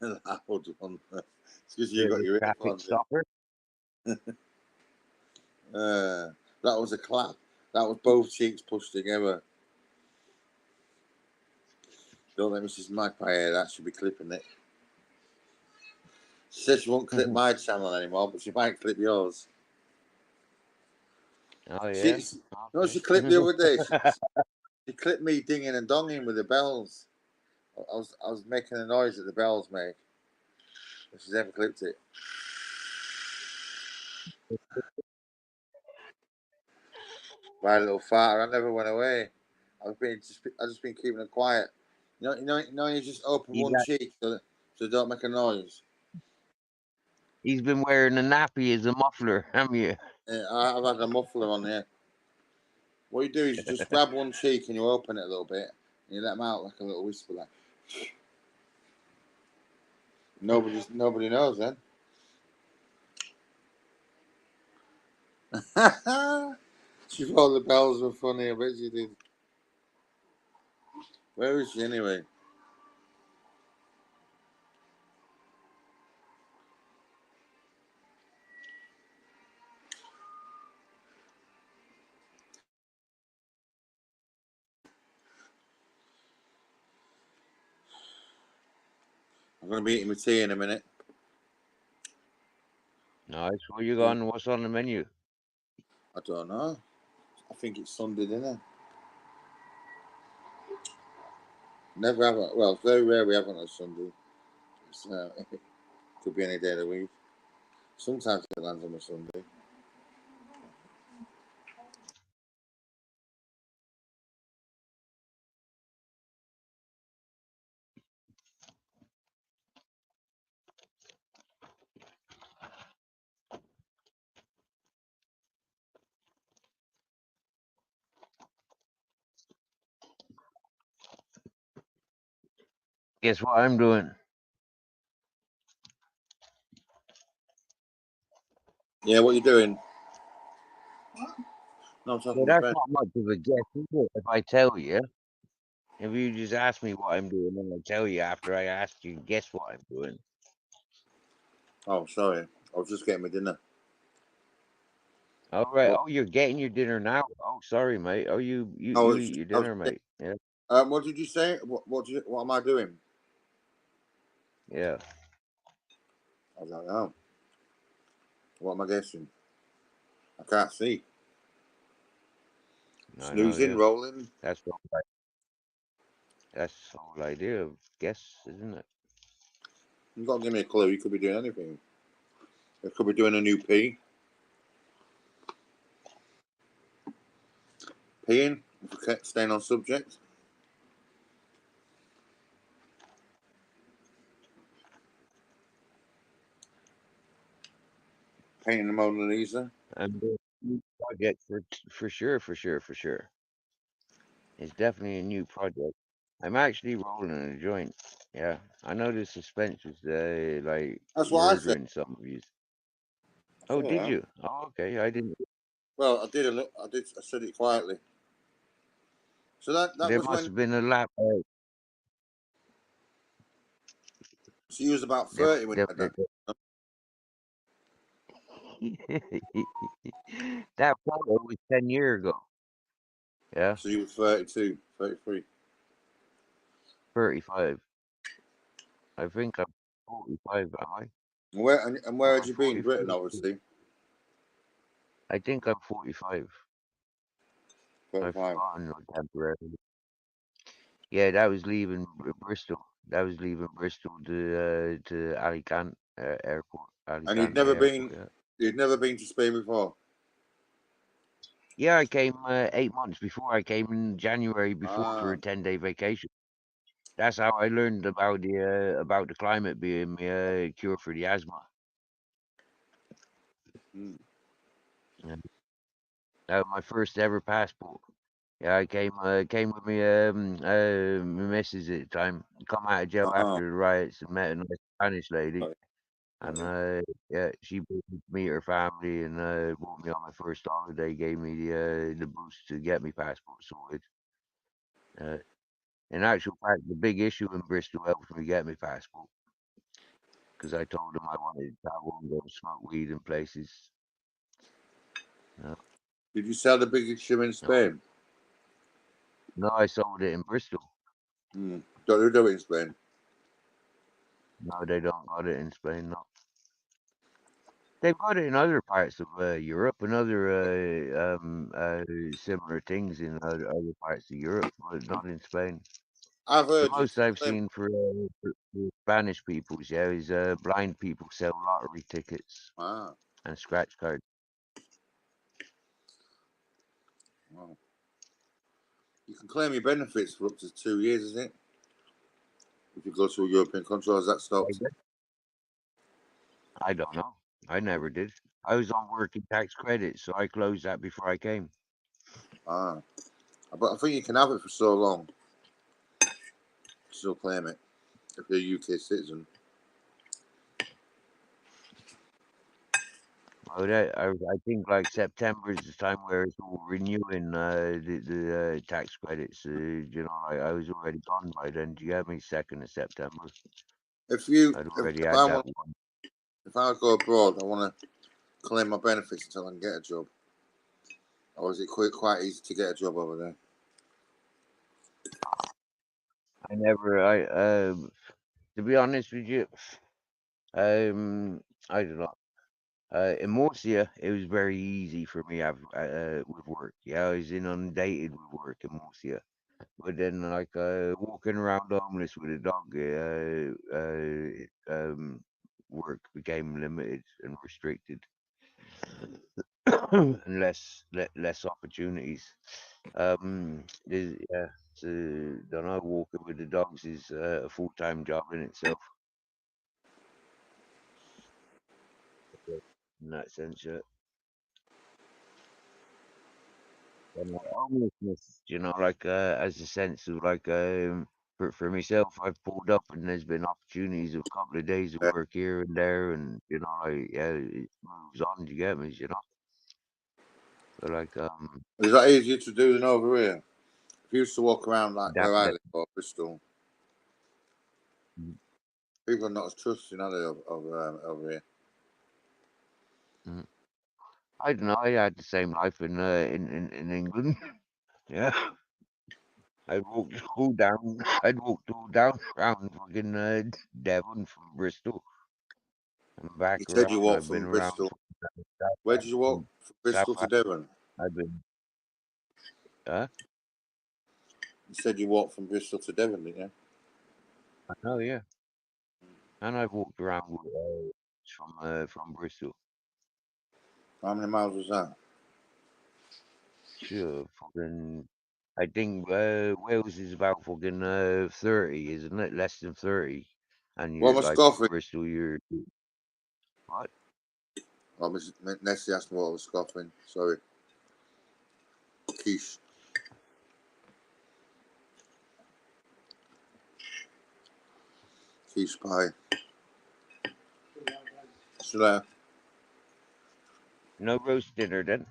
A loud one. It's because it? you got your Traffic earphones stopper. in. That was a clap. That was both cheeks pushed together. Don't let Mrs. Magpie hear that. She'll be clipping it. She said she won't clip my channel anymore, but she might clip yours. Oh yeah. No, she clipped the other day. She clipped me dinging and donging with the bells. I was making a noise that the bells make. She's never clipped it. My little farter, I never went away. I just been keeping it quiet. You just open one cheek so don't make a noise. He's been wearing a nappy as a muffler, haven't you? Yeah, I've had a muffler on here. What you do is you just grab one cheek and you open it a little bit and you let them out like a little whisper, like. Nobody knows then. She thought the bells were funny. I bet she did. Where is she anyway? I'm going to be eating my tea in a minute. Nice. Where you going? What's on the menu? I don't know. I think it's Sunday dinner. Never have it. Well, it's very rare we have it on a Sunday. It could be any day of the week. Sometimes it lands on a Sunday. Guess what I'm doing? Yeah, what you doing? No, I'm talking Well, to my that's friend. not much of a guess, is it? If I tell you, if you just ask me what I'm doing, then I tell you after I ask you, guess what I'm doing. Oh, sorry. I was just getting my dinner. All right. Oh, you're getting your dinner now. Oh, sorry, mate. Oh, you eat your dinner, mate. Yeah. What did you say? What am I doing? Yeah. I don't know. What am I guessing? I can't see. I know, Snoozing, yeah. rolling. That's the whole idea of guess, isn't it? You've got to give me a clue. You could be doing anything. You could be doing a new pee. Peeing, staying on subject. Painting the Mona Lisa. I'm doing a new project for sure. It's definitely a new project. I'm actually rolling a joint. Yeah, I know the suspense was like That's what I said. murdering some of you. Oh, did you? Oh, okay. I didn't. Well, I did a look. I said it quietly. So that There was must when. have been a lap. She was about 30 when I did That photo was 10 years ago. Yeah. So you were 32, 33. 35. I think I'm 45, am I? And where had you been? Britain, 43. obviously. I think I'm 45. I've 35. forgotten temporarily. Yeah, that was leaving Bristol. That was leaving Bristol to Alicante airport. And you'd Alicante never airport. been, Yeah. you'd never been to Spain before. Yeah, I came 8 months before. I came in January before for Ah, a 10-day vacation. That's how I learned about the climate being my cure for the asthma. mm. Yeah. That was my first ever passport. Yeah, I came with me my missus at the time. Come out of jail Ah, after the riots and met a nice Spanish lady. got it, got And it. yeah, she brought me to meet her family and brought me on my first holiday. Gave me the boost to get me passport sorted. Uh, in actual fact, the big issue in Bristol helped me get my passport because I told them I wanted to travel and go smoke weed in places. No, Did you sell the biggest shoe in no, Spain? no, I sold it in Bristol. Mm. Don't you do it in Spain? No, they don't got it in Spain. No, they've got it in other parts of Europe and other similar things in other parts of Europe, but not in Spain. I've The heard you most can I've claim. seen for Spanish peoples, yeah, is blind people sell lottery tickets Ah, and scratch cards. wow. You can claim your benefits for up to 2 years, isn't it? If you go to a European country, or has that stopped? I don't know. I never did. I was on working tax credit, so I closed that before I came. Ah, but I think you can have it for so long. Still claim it if you're a UK citizen. I think like September is the time where it's all renewing the tax credits. You know, I was already gone by then. Do you have me 2nd of September? If you, I'd if, already if had I that want, one. if I go abroad, I want to claim my benefits until I can get a job. Or is it quite easy to get a job over there? I never. To be honest with you, I don't know. In Murcia, it was very easy for me with work. Yeah, I was inundated with work in Murcia. But then, like, walking around homeless with a dog, work became limited and restricted, and less opportunities. Yeah, so don't know. Walking with the dogs is a full-time job in itself. In that sense, yeah. And homelessness, you know, like as a sense of like for myself, I've pulled up and there's been opportunities of a couple of days of Yeah. work here and there, and you know, like yeah, it moves on. You get me, you know. But like Is that easier to do than over here? If you used to walk around like that where I that live or Bristol, mm, people are not as trusting, are they, over here? mm. I don't know. I had the same life in England. Yeah, I'd walked all down around fucking Devon from Bristol and You back said you around. walked I've been from around Bristol. from Where did you walk from South. Bristol to Devon? I've been. Huh? You said you walked from Bristol to Devon, didn't you? I know, yeah. And I've walked around from Bristol. How many miles was that? Sure, fucking. I think Wales is about fucking 30, isn't it? Less than 30. And What you're am I like scoffing? Bristol, you're what? Oh, Nessie asked me what I was scoffing. Sorry. Quiche. Quiche pie. Still there? No roast dinner then.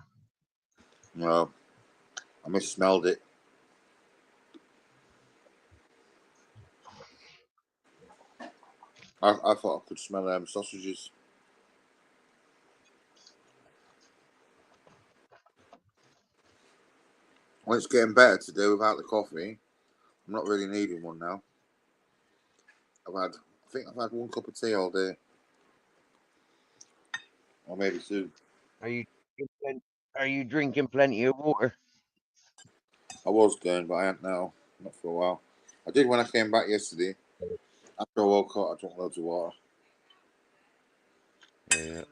No. I missmelled it. I thought I could smell sausages. Well, it's getting better to do without the coffee. I'm not really needing one now. I think I've had one cup of tea all day. Or maybe two. Are you Are you drinking plenty of water? I was going, but I ain't now. Not for a while. I did when I came back yesterday. After I woke up, I drank loads of water. Yeah.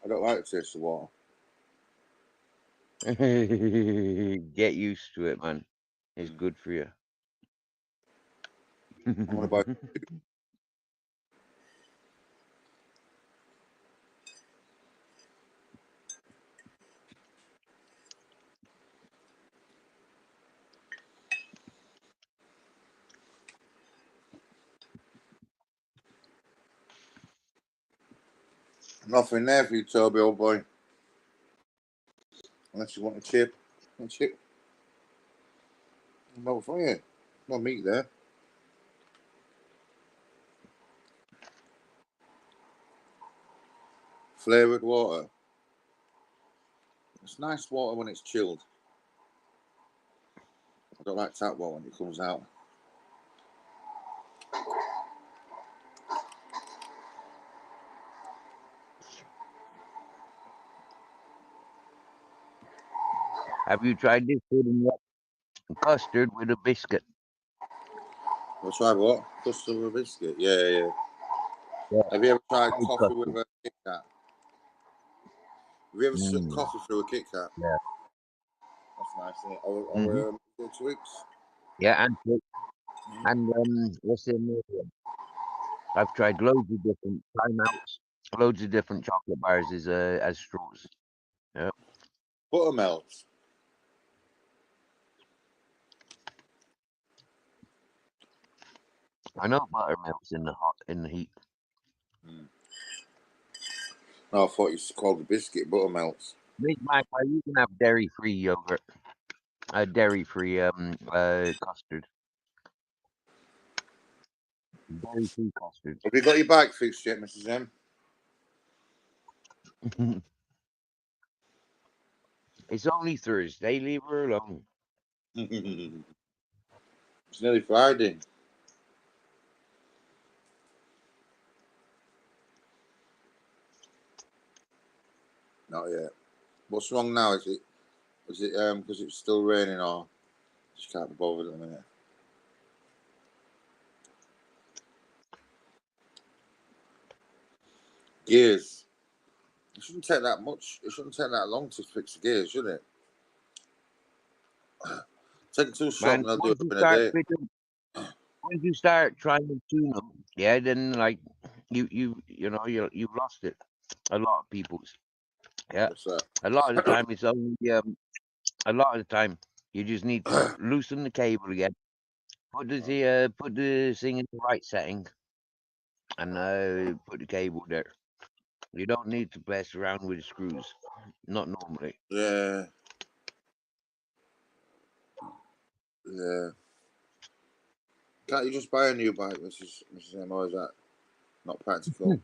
I don't like the taste of water. Get used to it, man. It's good for you. I'm gonna buy. Nothing there for you, Toby, old boy. Unless you want a chip. A chip. No for you. No meat there. Flavoured water. It's nice water when it's chilled. I don't like tap water when it comes out. Have you tried this pudding yet? Custard with a biscuit. I'll try what? Custard with a biscuit. Yeah. Yeah. Have you ever tried Fried coffee custard. with a Kit Kat? Have you ever shook coffee through a Kit Kat? Yeah. That's nice, isn't it? Or 2 weeks. Yeah, and what's in there? I've tried loads of different timeouts, loads of different chocolate bars as straws. Yeah. Buttermilk. I know buttermilk's in the heat. No, I thought you called the biscuit buttermilk. Make Magpie, you can have dairy-free yogurt, dairy-free custard, dairy-free custard. Have you got your bike fixed yet, Mrs. M? It's only Thursday. Leave her alone. It's nearly Friday. Not yet. What's wrong now? Is it because it's still raining or just can't be bothered at the minute? Gears. It shouldn't take that much. It shouldn't take that long to fix the gears, should it? Take it to a shop and they'll do it in a day. Once you start trying to tune them, yeah, then like you've lost it. A lot of people's. Yeah. What's that? A lot of the time it's only a lot of the time you just need to loosen the cable again. Put the thing in the right setting and put the cable there. You don't need to mess around with the screws. Not normally. Yeah. Yeah. Can't you just buy a new bike, Mrs. M, or is that not practical?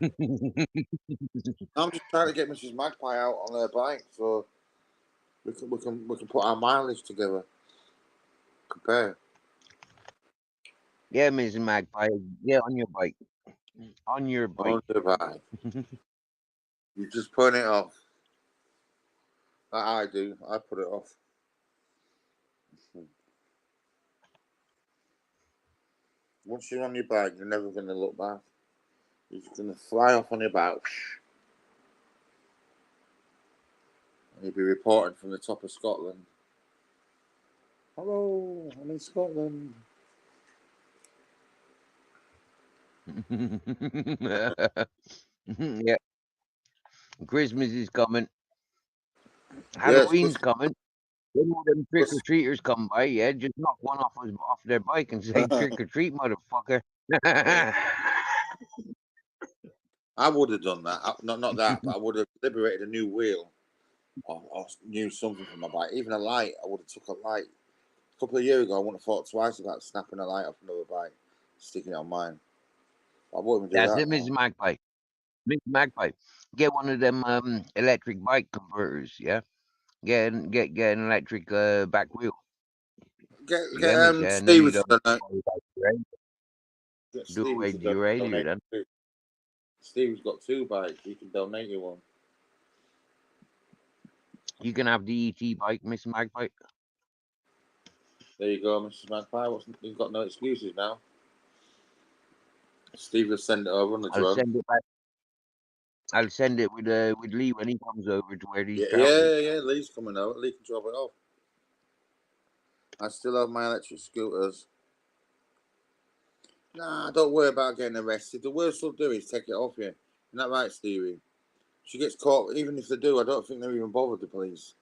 I'm just trying to get Mrs. Magpie out on her bike so we can put our mileage together. Compare. Yeah, Mrs. Magpie, get on your bike. On your bike. On the bike. You just put it off. Like I do. I put it off. Once you're on your bike, you're never going to look back. You're just going to fly off on your bike. And you'll be reporting from the top of Scotland. Hello, I'm in Scotland. Yeah. Christmas is coming. Halloween's coming. When all them trick or treaters come by, yeah, just knock one off their bike and say trick or treat, motherfucker. I would have done that. Not that, but I would have liberated a new wheel or knew something from my bike. Even a light, I would have took a light. A couple of years ago, I wouldn't have thought twice about snapping a light off another bike, sticking it on mine. I wouldn't do That's that. it, Mrs. Magpie. Mrs. Magpie, get one of them electric bike converters, yeah? Get an electric back wheel. Get and then you Steve don't to do away with your radio then. Steve's got 2 bikes. He can donate you one. You can have the ET bike, Mr. Magpie. There you go, Mrs. Magpie. You've got no excuses now. Steve will send it over on the I'll drone. send it back. I'll send it with Lee when he comes over to where these Yeah. Lee's coming over. Lee can drop it off. I still have my electric scooters. Nah, don't worry about getting arrested. The worst they'll do is take it off you. Isn't that right, Stevie? She gets caught. Even if they do, I don't think they're even bothered, the police.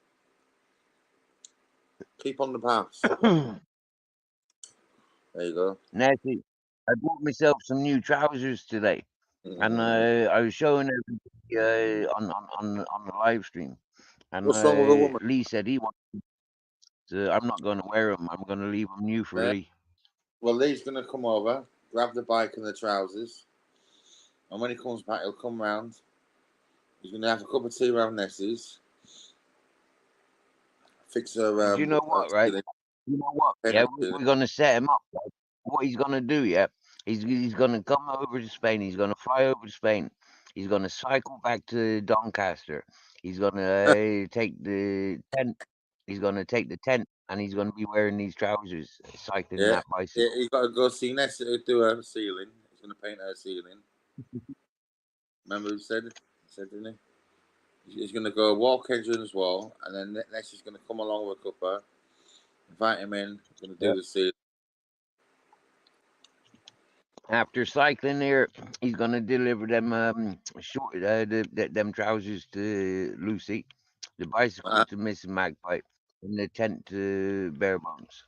Keep on the paths. There you go. Nancy, I bought myself some new trousers today, and I was showing everybody on the live stream. And What's wrong with a woman? Lee said he wanted. I'm not going to wear them. I'm going to leave them new for Lee. Well, Lee's going to come over, grab the bike and the trousers, and when he comes back, he'll come round. He's going to have a cup of tea around Nessie's. Fix her. Do you know what, right? You know what? Yeah, we're going to set him up. Right? What he's going to do, yeah, he's going to come over to Spain. He's going to fly over to Spain. He's going to cycle back to Doncaster. He's going to take the tent. He's going to take the tent, and he's going to be wearing these trousers, cycling that bicycle. Yeah, he's got to go see Nessie to do her ceiling. He's going to paint her ceiling. Remember who said it? Didn't he? He's going to go walk Adrian's wall, and then Nessie's going to come along with a cuppa, invite him in, going to do the ceiling. After cycling there, he's going to deliver them them trousers to Lucy, the bicycle to Miss Magpie, and the tent to Bare Bones.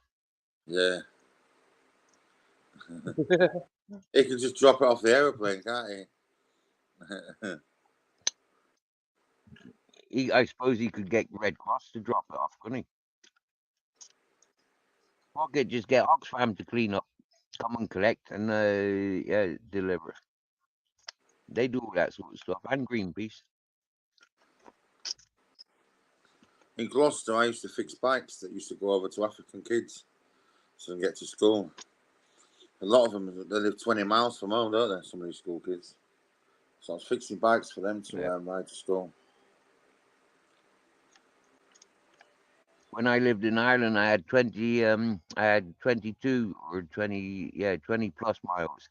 Yeah. He can just drop it off the aeroplane, can't he? I suppose he could get Red Cross to drop it off, couldn't he? Or just get Oxfam to clean up, come and collect, and deliver. They do all that sort of stuff, and Greenpeace. In Gloucester, I used to fix bikes that used to go over to African kids so they get to school. A lot of them, they live 20 miles from home, don't they, some of these school kids? So I was fixing bikes for them to ride to school. When I lived in Ireland, I had 22 or 20 plus miles.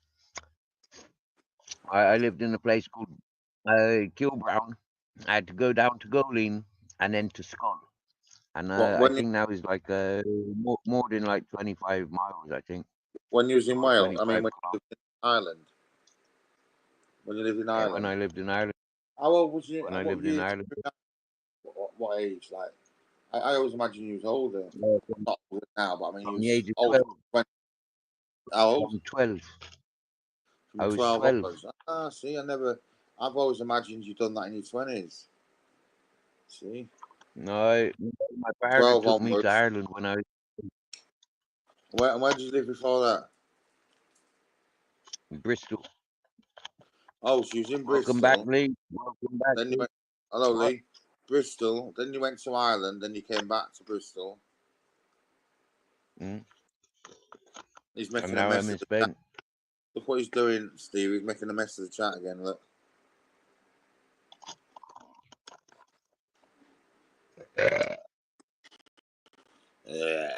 I lived in a place called Kilbrown. I had to go down to Goleen and then to Scone. And I think that was like more than like 25 miles, I think. When you was in Wales, I mean, when you lived in Ireland. When you lived in Ireland. When I lived in Ireland. How old was you? When I lived in Ireland. What age? Like, I always imagine you was older. Not now, but I mean, From you the age of older. 12. How old? From 12. From I was 12. 12. Onwards. Ah, see, I've always imagined you've done that in your 20s. See? No, my parents took me onwards. to Ireland when I was. Where did you live before that? Bristol. Oh, she was in Bristol. Welcome back, Lee. Welcome back. Then you went, hello, Lee. Bristol. Then you went to Ireland. Then you came back to Bristol. He's making a mess of the chat. Look what he's doing, Steve. He's making a mess of the chat again. Look. Yeah.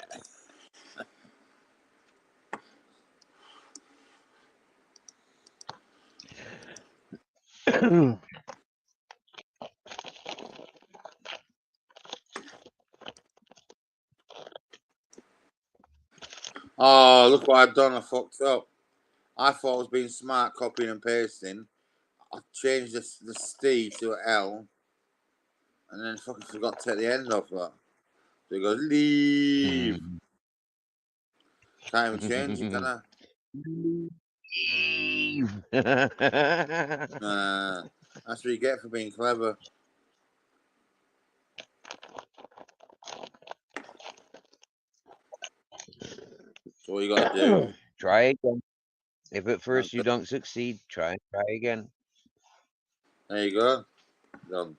Oh, look what I've done. I fucked up. I thought I was being smart, copying and pasting. I changed the C to an L, and then fucking forgot to take the end off that. So it goes, leave. Can't even change it, can I? Leave. That's what you get for being clever. So what you got to do? Try again. If at first you don't succeed, try again. There you go. Done.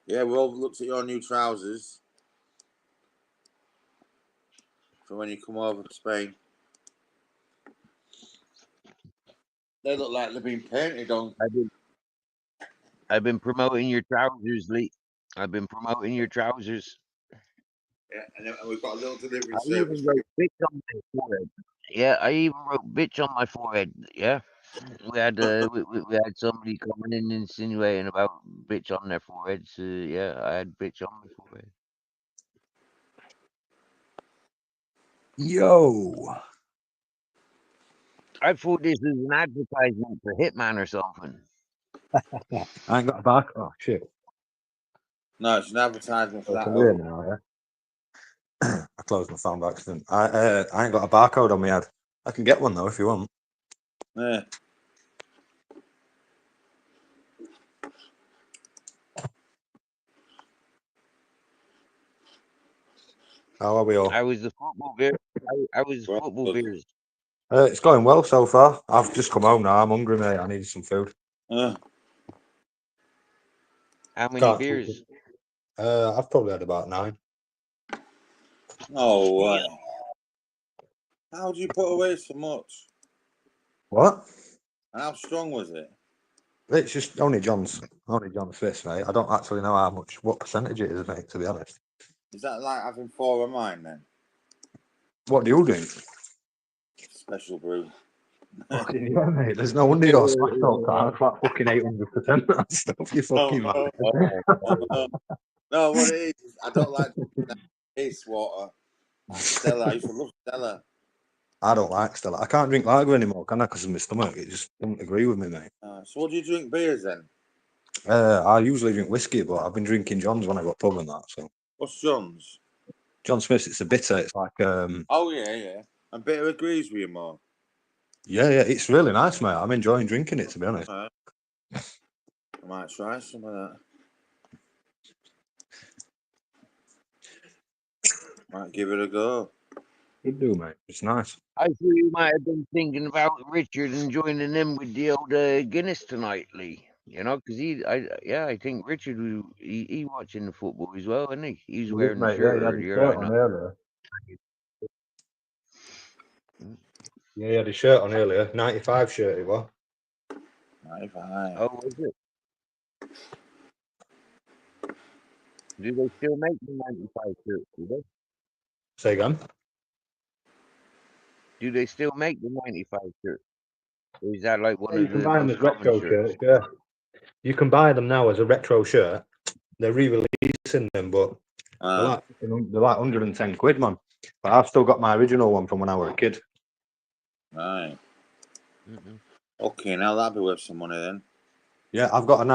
Yeah, we all looked at your new trousers for when you come over to Spain. They look like they've been painted on. I've been promoting your trousers, Lee. I've been promoting your trousers. Yeah, and then we've got a little delivery I service. even wrote bitch on my forehead. Yeah, I even wrote bitch on my forehead. Yeah, we had we had somebody coming in insinuating about bitch on their foreheads. Yeah, I had bitch on my forehead. Yo. I thought this was an advertisement for Hitman or something. I ain't got a barcode. Oh, shit. No, it's an advertisement for I that. can hear me now, yeah? I closed my phone by accident. I ain't got a barcode on my head. I can get one, though, if you want. Yeah. How are we all? I was the football beer. I was the football beers. It's going well so far. I've just come home now. I'm hungry, mate. I needed some food. How many Can't beers? keep it. I've probably had about 9. Oh, wow. How do you put away so much? What? And how strong was it? It's just only John's fist, mate. I don't actually know what percentage it is, mate, to be honest. Is that like having 4 of mine then? What do you drink? Special brew. Fucking yeah, mate. There's no wonder you're smashed all the time. It's like fucking 800% that stuff. You fucking mad. No, what it is, I don't like drinking ice water. Like Stella, I used to love Stella. I don't like Stella. I can't drink lager anymore, can I? Because of my stomach. It just doesn't agree with me, mate. So what do you drink beers then? I usually drink whiskey, but I've been drinking John's when I got pub and that. So What's John's? John Smith's. It's a bitter. It's like Oh yeah. And bitter agrees with you more. Yeah. It's really nice, mate. I'm enjoying drinking it, to be honest. I might try some of that. Might give it a go. Good do, mate. It's nice. I thought you might have been thinking about Richard and joining in with the old Guinness tonight, Lee. You know, because I think Richard he watching the football as well, isn't he? He's wearing the Mate, shirt he had his earlier. shirt on earlier. Yeah, he had his shirt on earlier. 95 shirt it was. 95. Oh, was it? Do they still make the 95 shirts? Do they? Say again? Do they still make the 95 shirts? Or is that like one You of can the buy them most as common retro shirts? shirts, yeah. You can buy them now as a retro shirt. They're re-releasing them, but they're like 110 quid, man. But I've still got my original one from when I was a kid. Right. Okay, now that'll be worth some money then. Yeah, I've got an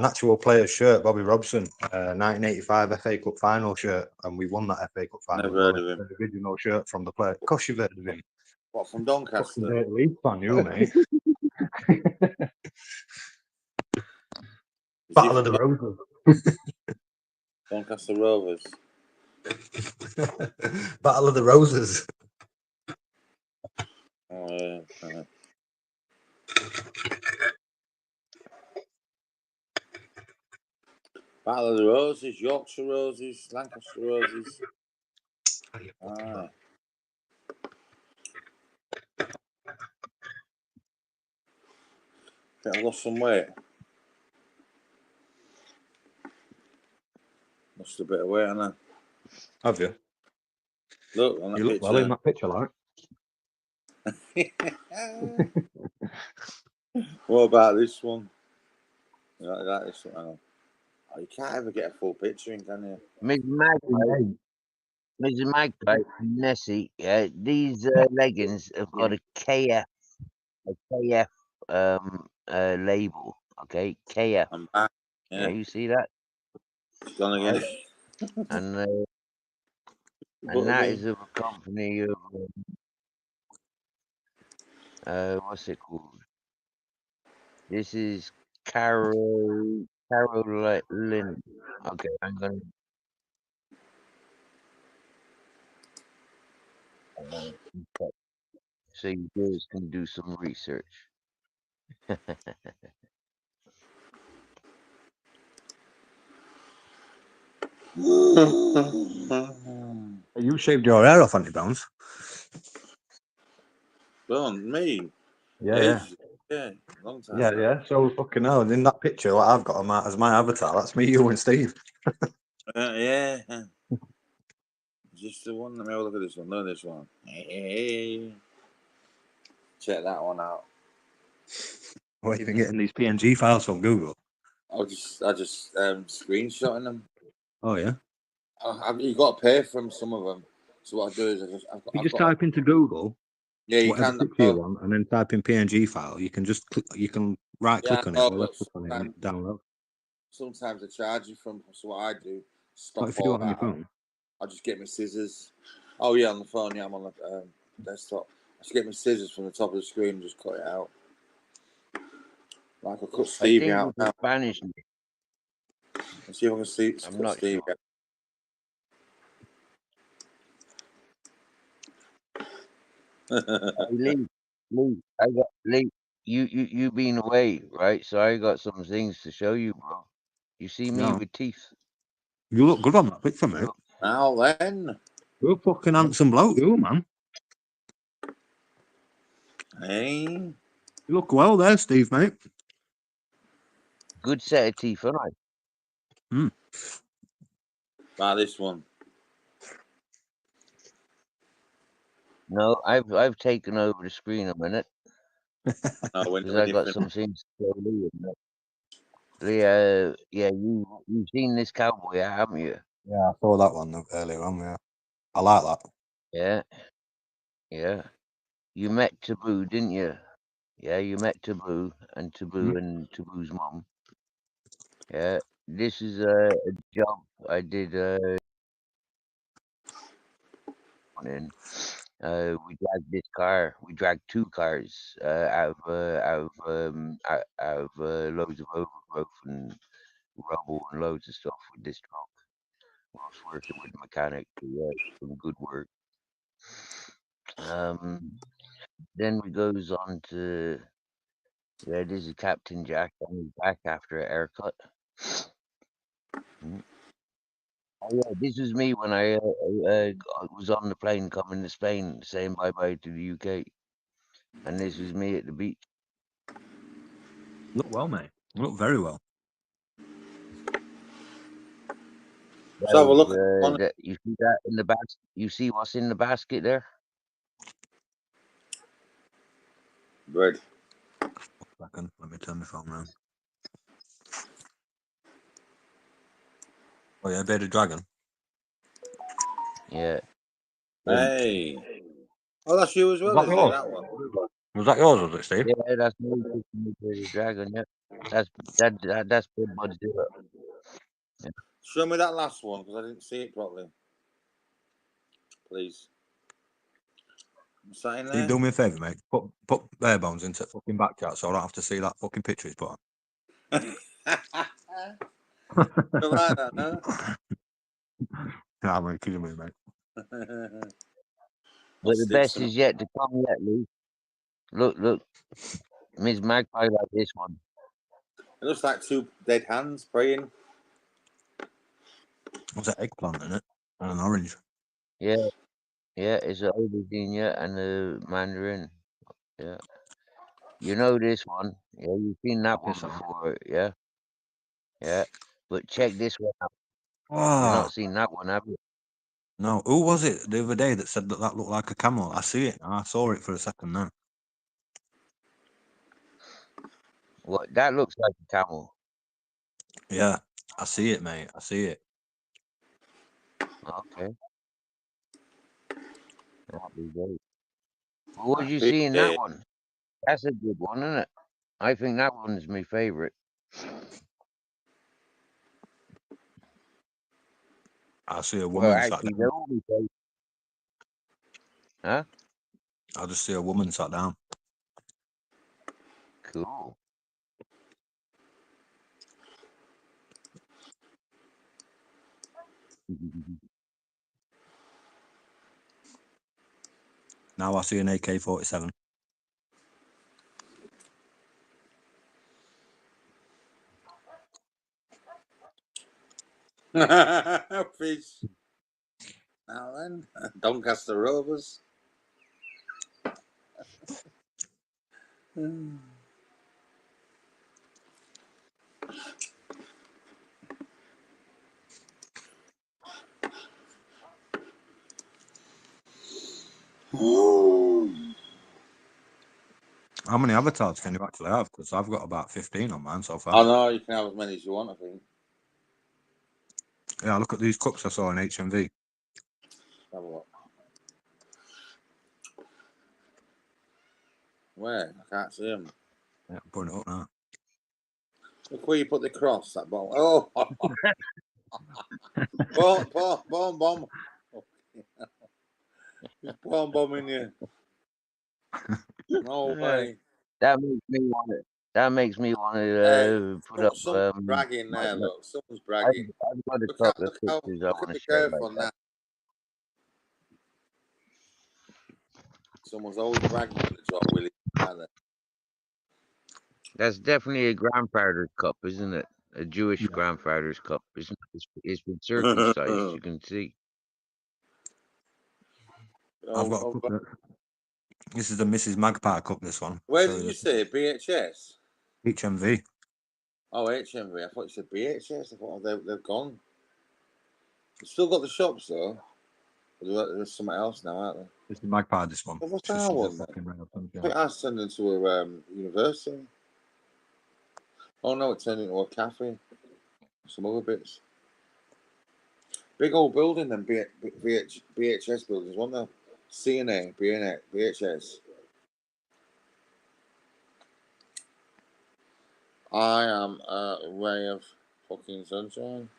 actual player's shirt, Bobby Robson, 1985 FA Cup final shirt, and we won that FA Cup final. Never heard of him. The original shirt from the player. Of course, you've heard of him. What, from Doncaster? Fucking dirty Leeds fan, you, mate. Battle of the Roses. Doncaster Rovers. Battle of the Roses. Oh, yeah. Battle of the Roses, Yorkshire Roses, Lancaster Roses. I think I lost some weight. Lost a bit of weight, haven't I? Have you? Look on that You look picture. well in that picture, like. What about this one? You like this one? Hang on. Oh, you can't ever get a full picture in, can you? Mrs. Magpie, Nessie, these leggings have got a KF label. Okay, KF. I'm back. Yeah, you see that? It's gone again. And that is of a company of what's it called? This is Carolyn. Okay, I'm gonna. So you guys can do some research. You shaved your hair off, haven't you, Bones? Well, me? Yeah. Yeah, long time. Yeah, yeah. So fucking hell, in that picture, what I've got on my, as my avatar, that's me, you, and Steve. Yeah. Just the one. Let me have a look at this one. No, this one. Hey. Check that one out. Where you been getting these PNG files from Google? I just screenshotting them. Oh yeah. You got to pay for some of them. So what I do is If you just type into Google, yeah, you whatever can. picture you want, and then type in PNG file, you can just click, you can right Yeah, click on it no, or but left click on it and it download. sometimes they charge you from. So what I do, stop What if you do all it on your that. phone? I just get my scissors. Oh yeah, on the phone. Yeah, I'm on the desktop. I just get my scissors from the top of the screen and just cut it out. Like I cut I Stevie think out it's a now. Spanish. Let's see if I can see I'm cut not Stevie sure. out. Lee, Lee, you been away, right? So I got some things to show you, bro. You see me Yeah. with teeth. You look good on that picture, mate. Now then. You're a fucking handsome bloke, you, man. Hey. You look well there, Steve, mate. Good set of teeth, aren't I? About this one. No, I've taken over the screen a minute No, when because I you got finish. some things to show Lee. Lee, yeah, you've seen this cowboy, haven't you? Yeah, I saw that one earlier on. Yeah, I like that. Yeah, yeah. You met Taboo, didn't you? Yeah, you met Taboo and Taboo's mom. Yeah, this is a job I did. In. We dragged this car. We dragged 2 cars out of loads of overgrowth and rubble and loads of stuff with this truck. Whilst working with a mechanic, some good work. Then we goes on to this is Captain Jack on his back after a haircut. Oh yeah, this was me when I was on the plane coming to Spain, saying bye bye to the UK, and this was me at the beach. You look well, mate. You look very well. Let's have a look at one. You see that in the basket? You see what's in the basket there? Bread. Second, let me turn my phone around. Oh yeah, bearded dragon. Yeah. Hey. Oh, that's you as well, Was is that it? yours? That one. Was that yours, was it, Steve? Yeah, that's me cooking the dragon. Yeah, that's Big Bud's do it. Yeah. Show me that last one because I didn't see it properly. Please. What's that in there? Steve, do me a favour, mate. Put bare bones into fucking back chat so I don't have to see that fucking picture he's put on. You like that, no? Yeah, I'm only kidding me, mate. But the best is yet to come yet, Lee. Look, Miss Magpie like this one. It looks like 2 dead hands praying. What's that eggplant in it? And an orange. Yeah, it's an aubergine, yeah, and a mandarin. Yeah. You know this one. Yeah, you've seen that one before, yeah? Yeah. But check this one out. You've Oh, not seen that one, have you? no. Who was it the other day that said that looked like a camel? I see it. I saw it for a second now. What? That looks like a camel. Yeah, I see it, mate. I see it. Okay. That'd be great. Well, what did you see in that one? That's a good one, isn't it? I think that one's my favourite. I see a woman Well, sat actually, down. they're all my favourite. Huh? I just see a woman sat down. Cool. Now I see an AK-47. Fish. Now then, Doncaster Rovers. How many avatars can you actually have? Because I've got about 15 on mine so far. I know you can have as many as you want, I think. Yeah, look at these cups I saw in HMV. Have a look. Where? I can't see them. Yeah, I'm putting it up now. Look where you put the cross, that bottle. Oh! bomb. There's bombing you. No way. That makes me want it. That makes me want Hey, to put up. someone's bragging there, look. Someone's bragging. I've got a Look couple of at pictures I want to the share curve like on that. that. Someone's always bragging when they drop Willie. That's definitely a grandfather's cup, isn't it? A Jewish grandfather's cup, isn't it? It's been circumcised. You can see. I've got a cup. This is the Mrs. Magpie cup. This one. Where did you say BHS? HMV. Oh, HMV. I thought you said BHS. I thought they've gone. They've still got the shops though. There's something else now, aren't there? It's the Magpie. This one. What's that one? I think I turned into a university. Oh no, it turned into a cafe. Some other bits. Big old building, them BHS buildings, wasn't there? CNA, BHS. I am a ray of fucking sunshine.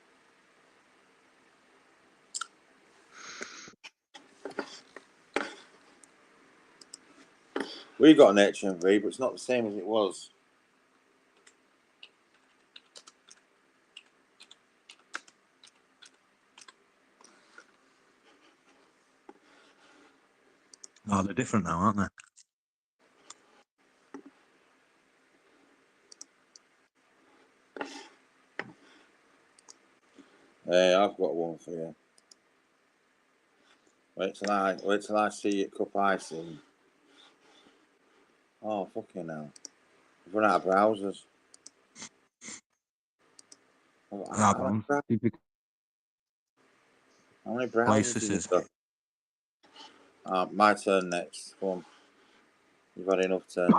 We got an HMV, but it's not the same as it was. No, they're different now, aren't they? Hey, I've got one for you. Wait till I see it cup icing. Oh fucking hell! I've run out of browsers. How many browsers do you got? My turn next. Come on. You've had enough turns.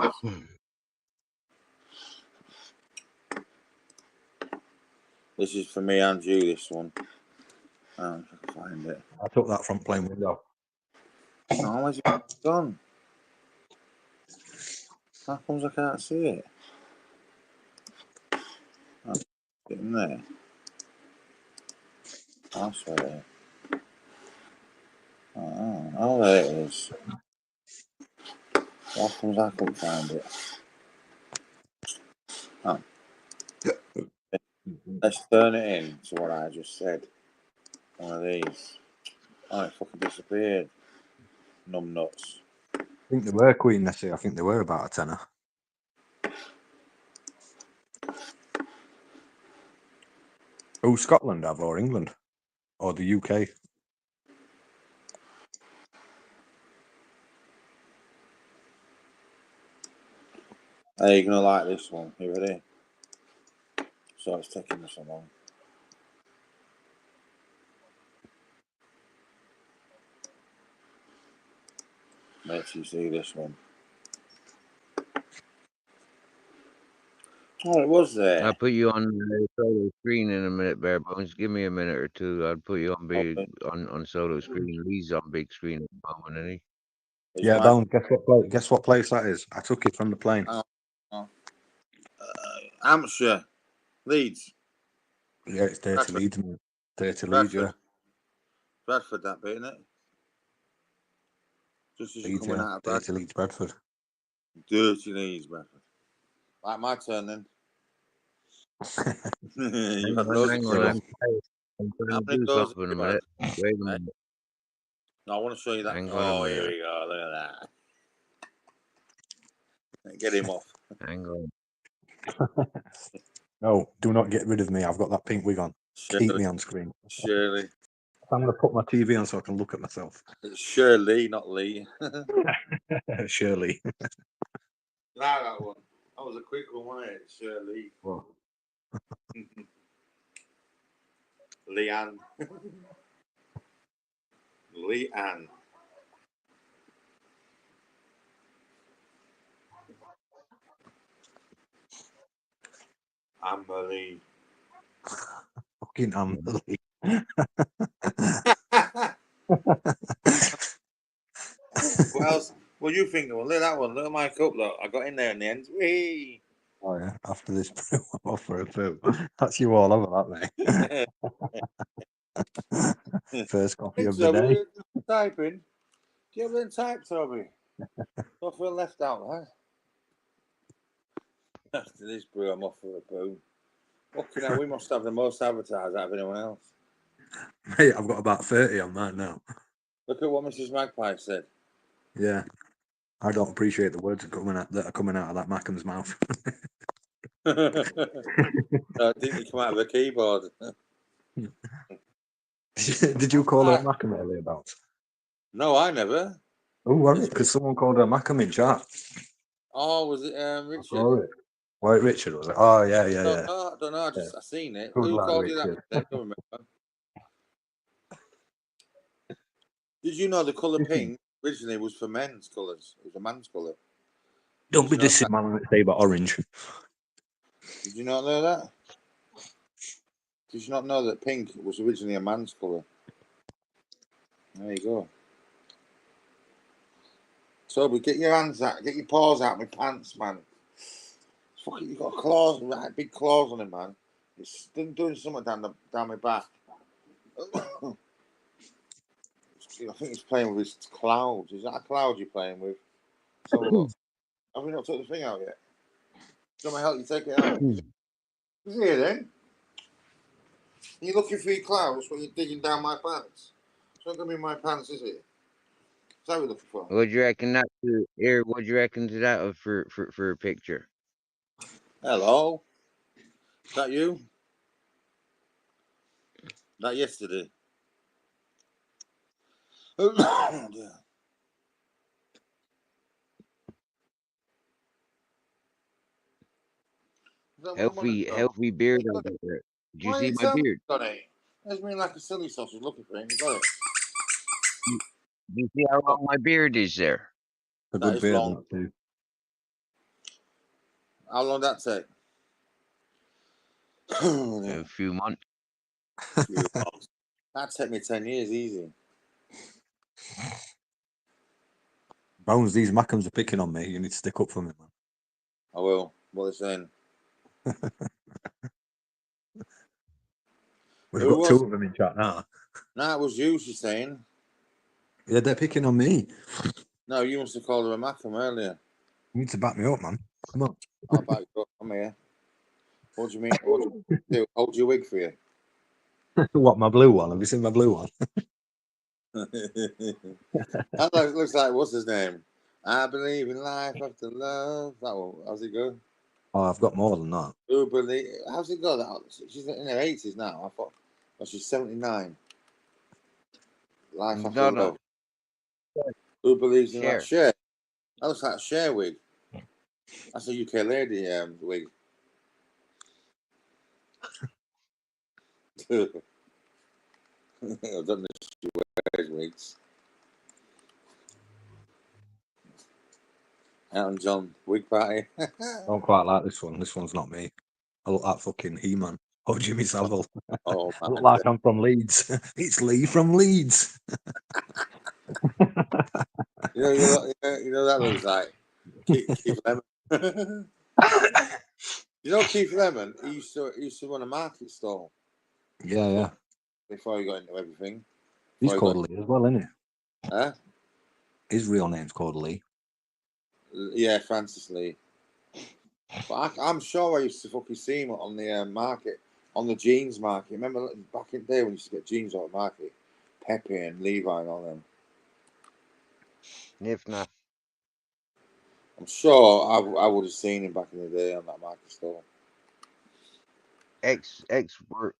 This is for me and you, this one. If I can find it. I took that front plane window. Oh, where's it gone? How comes I can't see it? Oh, it's in there. I swear. Oh, there it is. How comes I couldn't find it? Oh. Let's turn it in to what I just said. One of these. Oh, it fucking disappeared. Numb nuts. I think they were Queen Nessie. I think they were about a tenner. Oh, Scotland have or England or the UK? Hey, you're gonna like this one. You ready? So it's taking me so long. Wait till you see this one. Oh, it was there. I'll put you on the solo screen in a minute, Bare Bones. Give me a minute or two. I'll put you on big on solo screen. Lee's on big screen at the moment, isn't he? Yeah, Bones. Guess what place that is? I took it from the plane. Hampshire, Leeds. Yeah, it's Dirty Leeds. Dirty Leeds, yeah. Bradford, that bit, isn't it? Just as you're Leeds, coming yeah. out of Dirty Leeds, Bradford. Dirty Leeds, Bradford. Like my turn then. You've had loads of kills. I'm trying to do something in a minute. Wait a minute. No, I want to show you that. Hang on a Oh, minute. here we go. Look at that. Get him off. Hang on. No, do not get rid of me. I've got that pink wig on. Shirley. Keep me on screen. Shirley. I'm going to put my TV on so I can look at myself. It's Shirley, not Lee. Shirley. That one. That was a quick one, wasn't it? Shirley. What? Leanne. Leanne. Amberley. Fucking Amberley. What else? What you think? Well, look at that one. Look at my cup. Look, I got in there in the end. Whee! Oh yeah, after this brew, I'm off for a poo. That's you all over that, mate. First coffee of the Toby, day. typing. Do you ever type, Toby? Don't feel left out, huh? After this brew, I'm off for a poo. Fucking hell, we must have the most advertised out of anyone else. Mate, I've got about 30 on mine now. Look at what Mrs. Magpie said. Yeah. I don't appreciate the words that are coming out of that Mackham's mouth. Didn't he come out of a keyboard? Did you call her a Mackham earlier about? No, I never. Oh, was it? Because someone called her Mackham in chat. Oh, was it Richard? Oh, it. Right, Richard, was it? Oh, yeah, yeah, yeah. I don't know. I seen it. Good Who lad, called you that? Richard. I don't remember. Did you know the colour pink originally was for men's colours? It was a man's colour. Don't be dissing man when they say about orange. Did you not know that? Did you not know that pink was originally a man's colour? There you go. Toby, get your hands out, get your paws out of my pants, man. Fucking, you got claws, right? Big claws on him, man. It's doing something down my back. I think he's playing with his clouds. Is that a cloud you're playing with? So look. Have we not took the thing out yet? Do you want me to help you take it out? Is here then? You're looking for your clouds when you're digging down my pants. It's not going to be my pants, is it? Is that what you're looking for? What do you reckon that to here? What do you reckon to that for a picture? Hello? Is that you? That yesterday? Oh, dear. Healthy beard over there. Did you Why see you my tell me beard? you got it? There's me like a silly sausage looking for him. You got it. You see how long my beard is there? A That good is beard, long. that too. How long did that take? A few months. That'd take me 10 years easy. Bones, these Mackhams are picking on me. You need to stick up for me, man. I will. What are they saying? We've got two of them in chat now. No, it was you, she's saying. Yeah, they're picking on me. No, you must have called her a Mackham earlier. You need to back me up, man. Come on. I'll back you up. I'm here. What do you mean? What do you do? Hold your wig for you. What, my blue one? Have you seen my blue one? That looks like, what's his name? I believe in life after love. That one. How's it go? Oh, I've got more than that. Who believe? How's it go? She's in her 80s now. I thought. Oh, she's 79. Life after love. Who believes in that? Cher. That looks like a Cher wig. That's a UK lady wig. I don't know if she wears wigs. Elton John wig party. I don't quite like this one. This one's not me. I look like fucking He-Man. Oh, Jimmy Savile. Oh, I look like I'm from Leeds. It's Lee from Leeds. you know that looks like Keith Lemon. You know Keith Lemon? He used to run a market stall. Yeah, yeah. Before he got into everything. He's called Lee as well, isn't he? Huh? His real name's called Lee. Yeah, Francis Lee. But I'm sure I used to fucking see him on the market, on the jeans market. Remember back in the day when you used to get jeans on the market? Pepe and Levi and all them. If not. I'm sure I would have seen him back in the day on that market store. Ex work.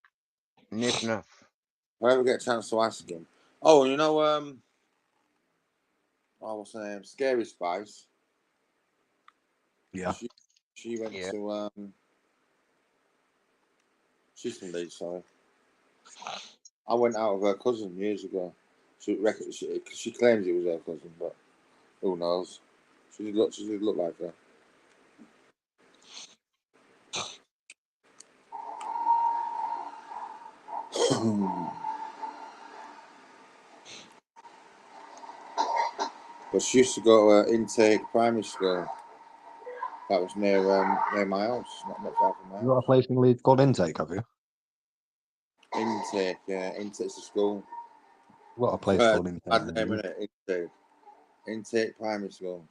If not. If I ever get a chance to ask him. Oh, you know, what's her name? Scary Spice. Yeah. She went to she's from Leeds, sorry. I went out with her cousin years ago. She claims it was her cousin, but who knows? She did look like her. But she used to go to Intake Primary School. That was near my house, not far from my You got a house. place in Leeds called Intake, have you? Intake, yeah, Intake's a school. You got a place called Intake. Bad name, innit? Intake Primary School.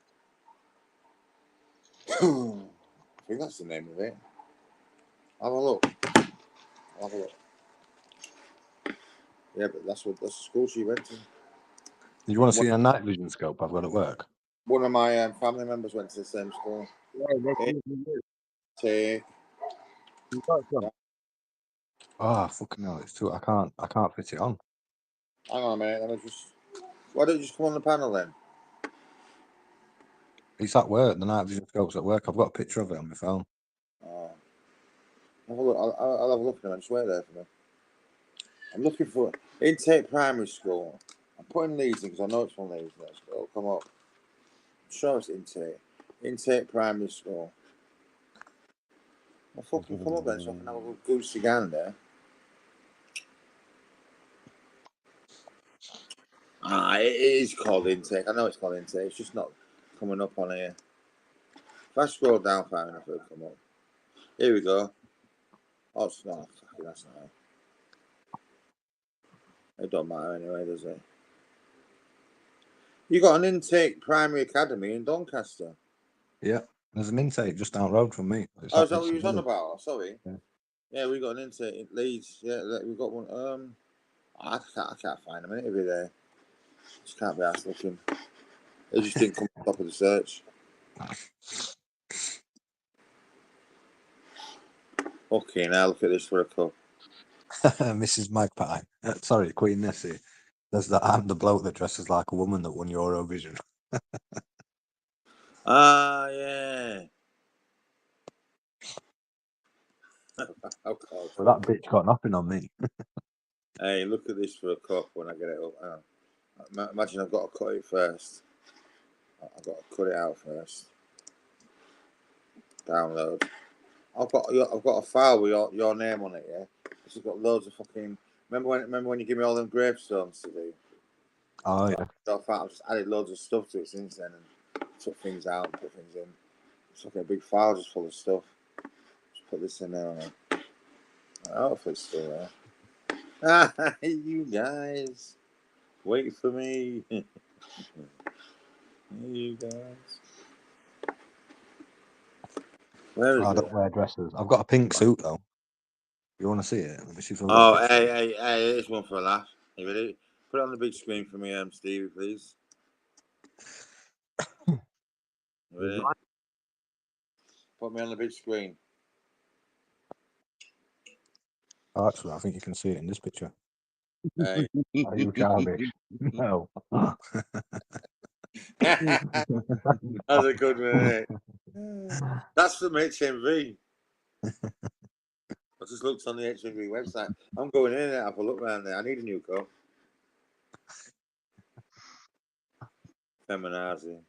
I think that's the name of it. Have a look. Have a look. Yeah, but that's the school she went to. You want to see a night vision scope I've got at work? One of my family members went to the same school. Intake. Oh, fucking hell, it's too. I can't fit it on. Hang on a minute. Let me just. Why don't you just come on the panel then? It's at work. The night vision scope's at work. I've got a picture of it on my phone. Have a look. I'll have a look at them. Just wait there for me. I'm looking for Intake Primary School. I'm putting Leeds in because I know it's from Leeds. It'll come up. Show us Intake. Intake Primary School. I'll fucking come up then so I can have a little goosey gander. It is called Intake. I know it's called Intake. It's just not coming up on here. If I scroll down far enough, it'll come up. Here we go. Oh, it's not. Fucking, that's not it. It don't matter anyway, does it? You got an Intake Primary Academy in Doncaster. Yeah, there's an Intake just down the road from me. Is that what you was on about? Sorry. Yeah, we got an Intake in Leeds. Yeah, we got one. I can't find them every day. Just can't be asked looking. They just didn't come to the top of the search. Okay, now look at this for a cup. Mrs. Magpie. Sorry, Queen Nessie. There's that. I'm the bloke that dresses like a woman that won Eurovision. Yeah. Well, that bitch got nothing on me. Hey, look at this for a cup when I get it up. Imagine I've got to cut it first. I've got to cut it out first. Download. I've got a file with your name on it. Yeah, it's got loads of fucking. Remember when you give me all them gravestones to do? Oh yeah. I've just added loads of stuff to it since then and took things out and put things in. It's like a big file just full of stuff. Just put this in there. My outfit's still there. You guys, wait for me. You guys. Where is I it? don't wear dresses. I've got a pink suit though. You want to see it? Let me see if I've got Oh, a picture. hey, here's one for a laugh. You ready? Put it on the big screen for me, Stevie, please. You ready? Put me on the big screen. Oh, actually, I think you can see it in this picture. Hey. Are you childish? No. That's a good one, isn't it? That's from HMV. I just looked on the HMV website. I'm going in and have a look around there. I need a new cup. Feminazi.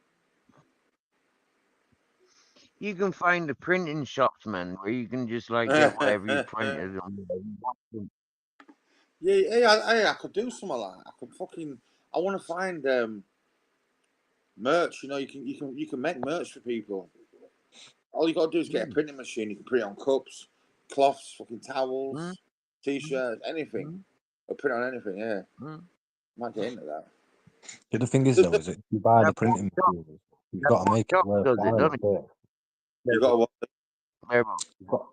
You can find the printing shops, man, where you can just like get whatever you printed on. Yeah, I could do something like that. I want to find merch. You know, you can make merch for people. All you got to do is get a printing machine. You can print it on cups, cloths, fucking towels, t-shirts, anything. Or print on anything. Yeah, might get into that. Yeah, the thing is though, is it you buy the printing materials, you've got to make it worthwhile. You got to what?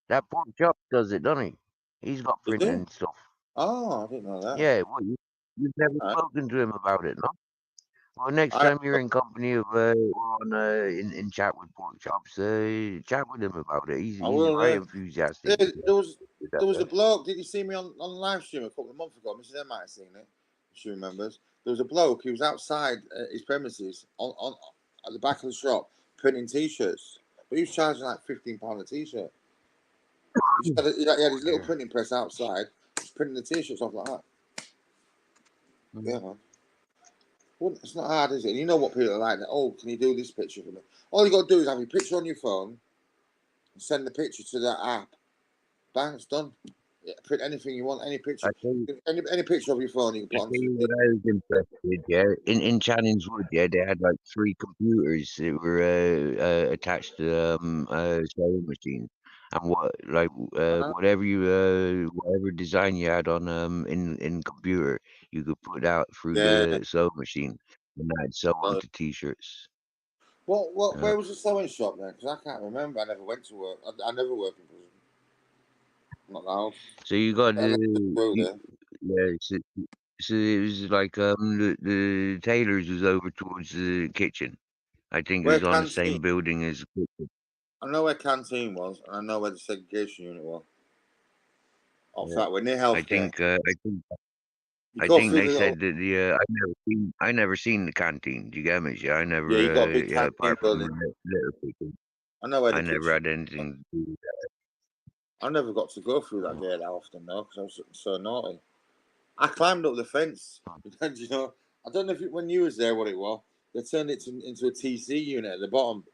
That pork chop does it, doesn't he? He's got printing and stuff. Oh, I didn't know that. Yeah, well, you've never spoken to him about it, no? Well, next time you're in company of in chat with pork chops, chat with him about it. He's very enthusiastic. There was a bloke. Did you see me on live stream a couple of months ago? Mrs. M might have seen it. She remembers. There was a bloke. He was outside his premises on at the back of the shop printing t-shirts, but he was charging like £15 a t-shirt. He had his little printing press outside, just printing the t-shirts off like that. Yeah, man. Well, it's not hard, is it? And you know what people are like. Oh, can you do this picture for me? All you got to do is have your picture on your phone and send the picture to that app. Bang, it's done. Yeah, print anything you want, any I picture, tell you, any picture of your phone you can I put tell onto you the what I was interested. Yeah, in Channing's Wood, yeah, they had like 3 computers that were attached to sewing machines, and uh-huh. whatever design you had on in computer, you could put out through Yeah. the sewing machine, and that'd sew Uh, onto t-shirts. where was the sewing shop then? Because I can't remember. I never went to work. I never worked in prison. Not now. So you got Unless it's through you, there. yeah. So it was like the tailors was over towards the kitchen. I think it Where was on the canteen? same building as the kitchen. I know where canteen was, and I know where the segregation unit was. In Yeah. fact, we're near I healthcare. think uh, I think You I go think through they the little. said that I never seen the canteen. Do you get me? Yeah, I Yeah, never you got a big yeah, canteen apart from building. little people, I know where the I never kitchen. had anything to do with that. I never got to go through that gate that often though, because I was so naughty. I climbed up the fence. You know, I don't know if when you was there what it was. They turned it into a TC unit at the bottom.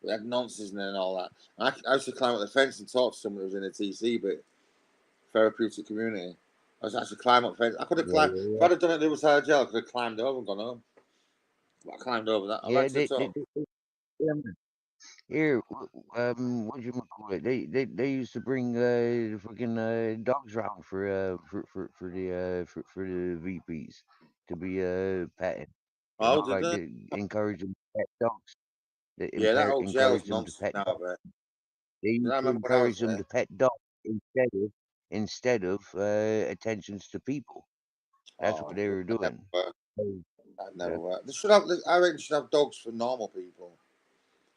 We had nonsense and all that. I used to climb up the fence and talk to someone who was in a TC, but therapeutic community. I was actually climbing up the fence. I could have Yeah, climbed. yeah, If yeah. I'd have done it at the other side of jail, I could have climbed over and gone home. But I climbed over that. I Yeah, went to the top. yeah, man. Here, what you call it? They used to bring freaking dogs round for the VPs to be petted. You Oh, know, did like they? they encourage them to pet dogs. They Yeah, that old jail's encourage them to nonsense pet now, dogs. but They I used to remember when I was encourage them there. to pet dogs instead of attentions to people. That's what Oh, they were that never doing. worked. So, That yeah, never worked. They should have. I reckon they should have dogs for normal people.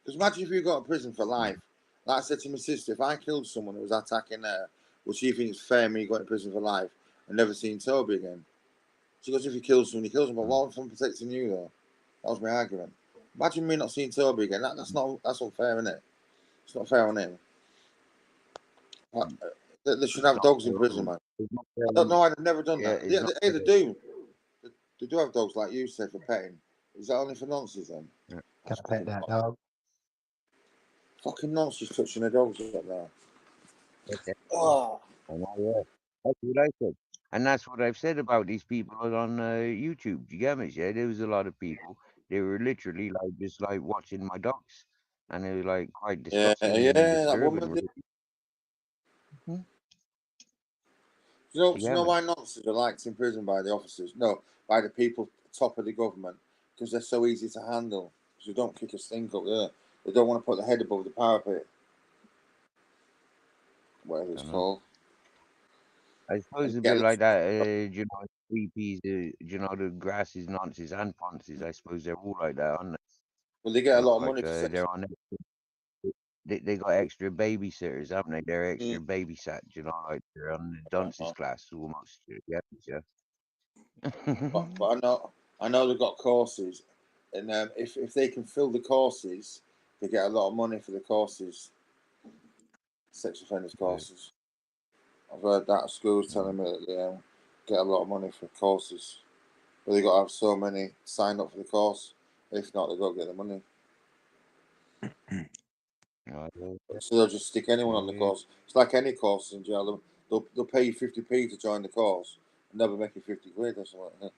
Because imagine if you got to prison for life. Like I said to my sister, if I killed someone who was attacking her, would she think it's fair me going to prison for life and never seeing Toby again? She goes, if you kill someone, you kill someone. But what if I'm protecting you though? That was my argument. Imagine me not seeing Toby again. That's unfair, isn't it? It's not fair on him. They should it's have not dogs in fair. prison, man. It's not fair. I don't know. I've never done Yeah, that. it's Yeah, not they fair. do. They do have dogs like you said for petting. Is that only for nonsense then? Can That's I pet fucking that dog? fucking nonsense touching the dogs up there. Okay. Oh, I know, yeah. That's what I said. And that's what I've said about these people on YouTube. Do you get me? Yeah, there was a lot of people. They were literally like just like watching my dogs, and it was like quite yeah, disgusting yeah. and That disturbing. woman Really. did. Hmm? Do You you get know me? why nonsense are liked in prison by the officers? No, by the people top of the government, because they're so easy to handle. Because they don't kick a stink up there. They don't want to put the head above the parapet, whatever it's Don't know. called, I suppose and a get. bit like that. You know, VPs. You know, the grasses, nonces, and ponces. I suppose they're all like that, aren't they? Well, they You get a know, lot of like money for sex. they're on. They got extra babysitters, haven't they? They're Mm. extra babysat, you know, like they're on the dunces class almost. Yeah, yeah. But I know they've got courses, and if they can fill the courses, they get a lot of money for the courses, sex offenders Yeah. courses. I've heard that schools telling me that they get a lot of money for courses, but they got to have so many sign up for the course. If not, they don't get the money. So they'll just stick anyone on the course. It's like any course in jail. They'll pay you 50p to join the course, and they'll be making 50 quid or something like that.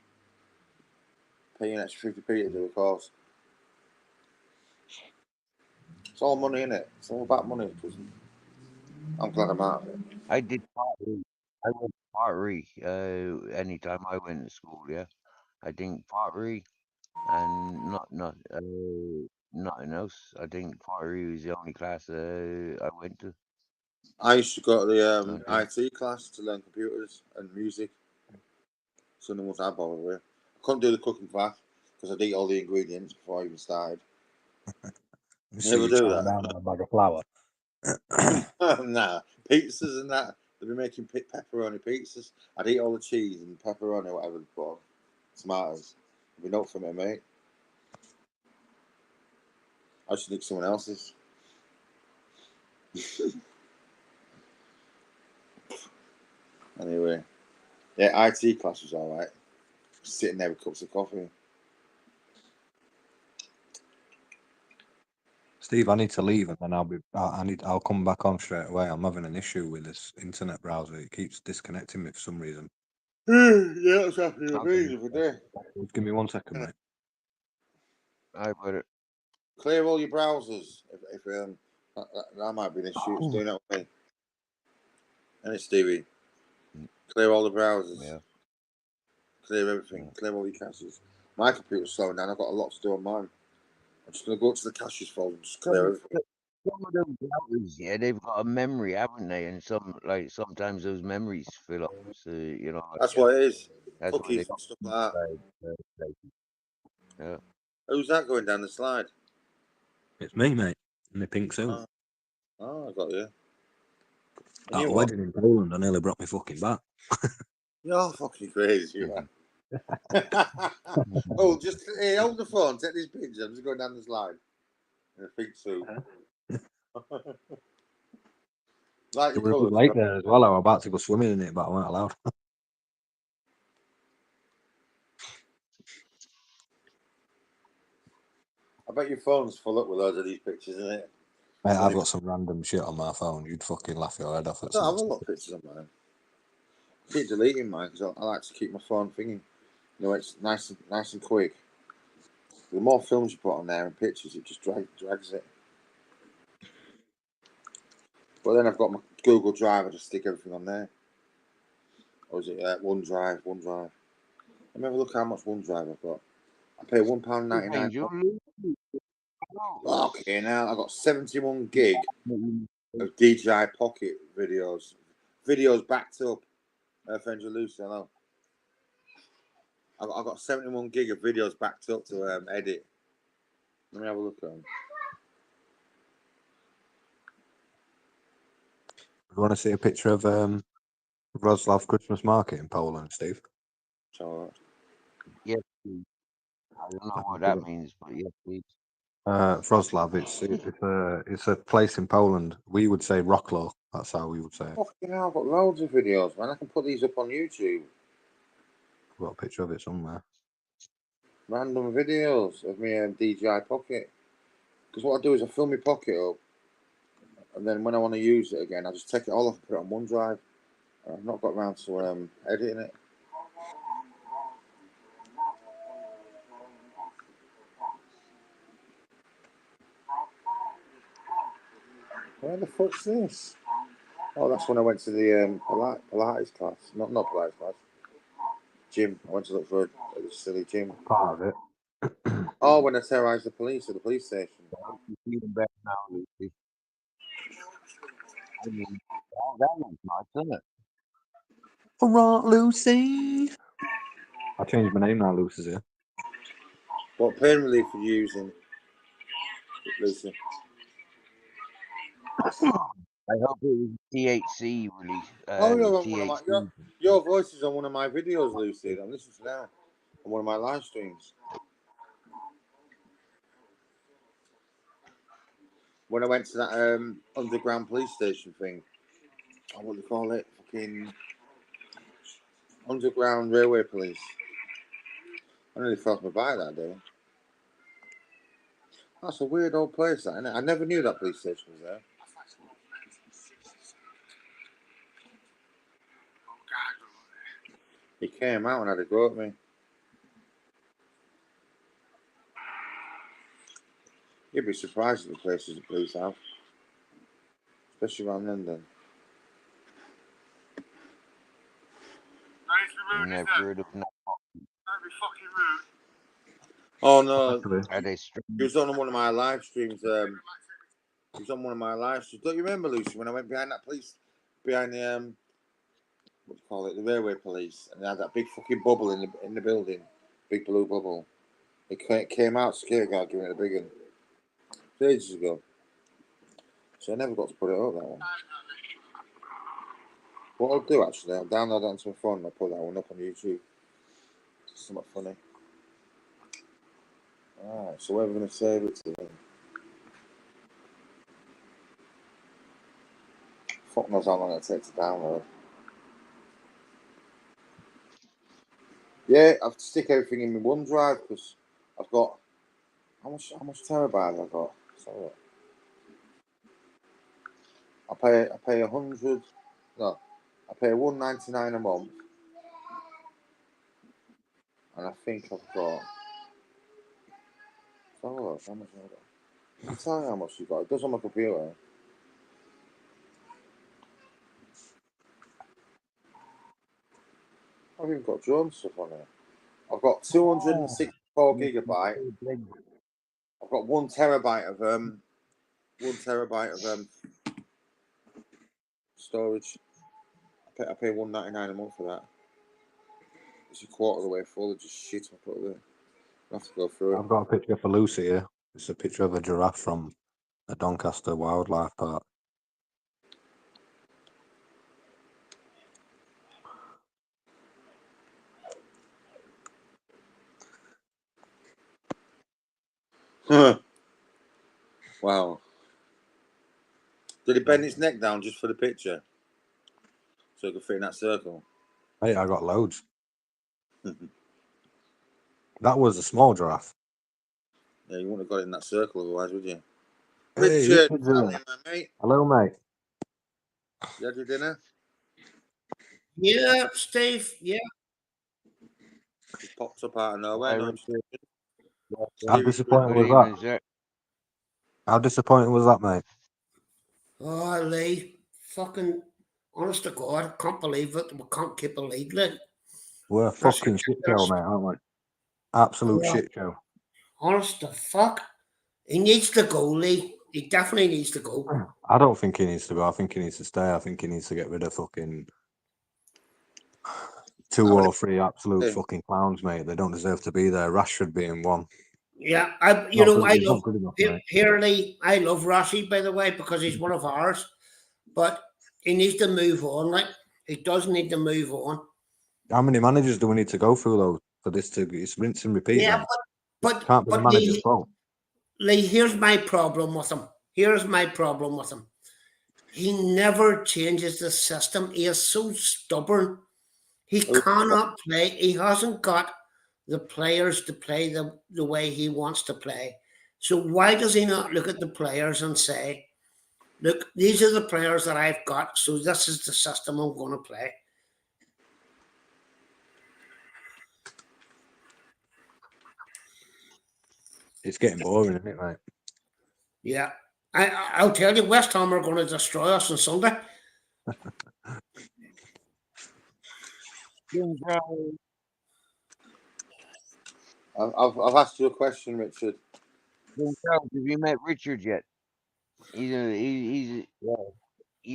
Pay you an extra 50p to do a course. It's all money, in it. It's all about money in prison. I'm glad I'm out of it. I did pottery. I went pottery anytime I went to school, yeah. I think pottery and nothing else. I think pottery was the only class I went to. I used to go to the Okay. IT class to learn computers and music. Something was I bothered with. I couldn't do the cooking class because I'd eat all the ingredients before I even started. You You see ever you do chow down that? on a bag of flour. Nah, pizzas and that. They'd be making pepperoni pizzas. I'd eat all the cheese and pepperoni, whatever they put on. Tomatoes. It'd be not for me, mate. I should nick someone else's. Anyway, yeah, IT class was all right. Sitting there with cups of coffee. Steve, I need to leave, and then I'll come back on straight away. I'm having an issue with this internet browser. It keeps disconnecting me for some reason. Yeah, that's happening to me the other day. Give me 1 second, mate. I put it. Clear all your browsers. If that might be an issue. It's doing that with me. And it's Stevie. Clear all the browsers. Yeah. Clear everything. Clear all your caches. My computer's slowing down. I've got a lot to do on mine. I'm just going to go to the caches folder and just clear everything. Some of those routers, yeah, they've got a memory, haven't they? And sometimes those memories fill up. So That's what it is. That's why Cookies they and stuff like that. Yeah. Who's that going down the slide? It's me, mate, in the pink suit. Oh, I got you. At a wedding in Poland, I nearly broke my fucking back. You're fucking crazy, you are. Oh, just hold the phone, take this picture. I'm just going down the slide in a pink suit. Like It was a bit late there as well. I was about to go swimming in it, but I weren't allowed. I bet your phone's full up with loads of these pictures, isn't it? Mate, I've got some random shit on my phone. You'd fucking laugh your head off I at don't have a some lot of pictures on mine. I keep deleting mine because I like to keep my phone thinking. It's nice and quick. The more films you put on there and pictures, it just drags it. But then I've got my Google Drive. I just stick everything on there. Or is it OneDrive? Let me have a look how much OneDrive I've got. I pay £1.99. Okay, now I got 71 gig of DJI Pocket videos. Videos backed up. Friends of Lucy, hello. I got 71 gig of videos backed up to edit. Let me have a look at them. You want to see a picture of Wrocław Christmas Market in Poland, Steve? So, yes, please. I don't know what that means, but yes, please. Wrocław, it's a place in Poland. We would say Wrocław. That's how we would say it. Fucking hell, I've got loads of videos, man. I can put these up on YouTube. I've got a picture of it somewhere. Random videos of me DJI Pocket. Because what I do is I fill my Pocket up, and then when I want to use it again, I just take it all off and put it on OneDrive. I've not got around to editing it. Where the fuck's this? Oh, that's when I went to the Pilates class. Not Pilates class. Gym. I went to look for a silly gym. Part of it. Oh, when I terrorised the police at the police station. You see them back now, Lucy. I mean, that looks nice, doesn't it? All right, Lucy. I changed my name now, Lucy's here. What pain relief are you using, Lucy? I hope it was THC release. Oh, you're on one of my, your voice is on one of my videos, Lucy. I'm listening to that on one of my live streams. When I went to that underground police station thing, what do they call it? Fucking underground railway police. I nearly fell off my bike that day. That's a weird old place, that, isn't it? I never knew that police station was there. He came out and had a go at me. You'd be surprised at the places the police have, especially around London. Never heard of that. Oh no! Are they He was on one of my live streams. He was on one of my live streams. Don't you remember, Lucy, when I went behind that police, behind the what do you call it, the railway police, and they had that big fucking bubble in the building, big blue bubble. It came out scared guy giving it a big one. Ages ago. So I never got to put it up, that one. What I'll do actually, I'll download that onto my phone and I'll put that one up on YouTube. It's somewhat funny. Alright, so where are we going to save it to then? Fuck knows how long it takes to download. Yeah, I have to stick everything in my OneDrive because I've got how much terabyte have I got? So I pay $100. No, I pay $1.99 a month, and I think I've got. Oh, how much have I got? I'll tell you how much you got. It does on my computer. I've even got drone stuff on it. I've got 264 gigabyte. I've got 1 terabyte of storage. I pay $1.99 a month for that. It's a quarter of the way full of just shit I put there. I have to go through it. I've got a picture for Lucy here. It's a picture of a giraffe from a Doncaster Wildlife Park. Wow. Did he bend its neck down just for the picture? So it could fit in that circle? Hey, I got loads. That was a small giraffe. Yeah, you wouldn't have got it in that circle otherwise, would you? Hey, Richard, Richard's hello, in. mate. Hello, mate. You had your dinner? Yeah, Steve. Yeah. Just popped up out of nowhere. No, How disappointing was that? How disappointing was that, mate? Oh, Lee. Fucking, honest to God, I can't believe it. We can't keep a lead, like. We're a That's fucking shit show, ridiculous. mate, aren't we? Absolute Yeah. shit show. Honest to fuck. He needs to go, Lee. He definitely needs to go. I don't think he needs to go. I think he needs to stay. I think he needs to get rid of fucking 2 or 3 absolute fucking clowns, mate. They don't deserve to be there. Rashford being one. Yeah, He's not good enough, mate. here, Lee. I love Rashi, by the way, because he's one of ours. But he needs to move on. Like, he does need to move on. How many managers do we need to go through though for this to? It's rinse and repeat. Yeah, then. but Can't be the manager's fault. Lee, here's my problem with him. He never changes the system. He is so stubborn. He cannot play. He hasn't got the players to play the way he wants to play. So why does he not look at the players and say, look, these are the players that I've got, so this is the system I'm going to play. It's getting boring, isn't it, mate? Yeah. I'll tell you, West Ham are going to destroy us on Sunday. I've asked you a question, Richard. Have you met Richard yet? He's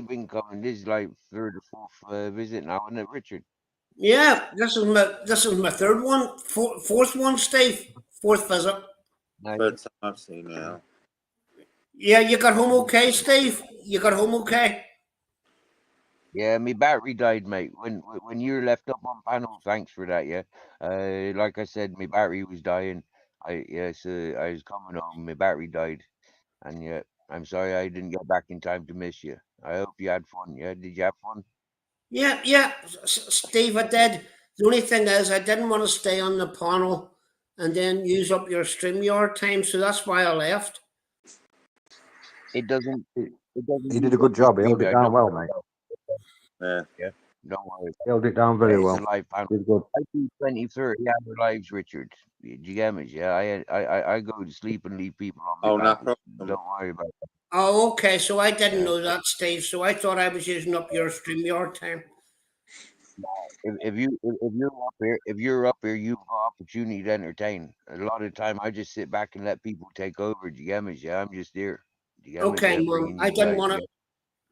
been coming. This is like 3rd or 4th visit now, isn't it, Richard? Yeah, this is my 3rd one, 4th one, Steve. 4th visit. Third time I've seen you. Yeah, you got home okay, Steve? You got home okay? Yeah, my battery died, mate. When you were left up on panel, thanks for that. Yeah, like I said, my battery was dying. I was coming home, my battery died, and yeah, I'm sorry I didn't get back in time to miss you. I hope you had fun. Yeah, did you have fun? Yeah, Steve, I did. The only thing is, I didn't want to stay on the panel and then use up your StreamYard time, so that's why I left. It doesn't. He did a good job. He held it down well, mate. Yeah. Don't worry. He held it down very well. It's a live panel. Did good. I do 20, 30 hour lives, Richard. Do you get me? Yeah, I go to sleep and leave people on my back. Don't worry about that. Oh, okay. So I didn't know that, Steve. So I thought I was using up your StreamYard time. If you're up here, you've got opportunity to entertain. A lot of the time, I just sit back and let people take over. Do you get me? Yeah, I'm just here. Do you get Okay, me? well, I didn't want to.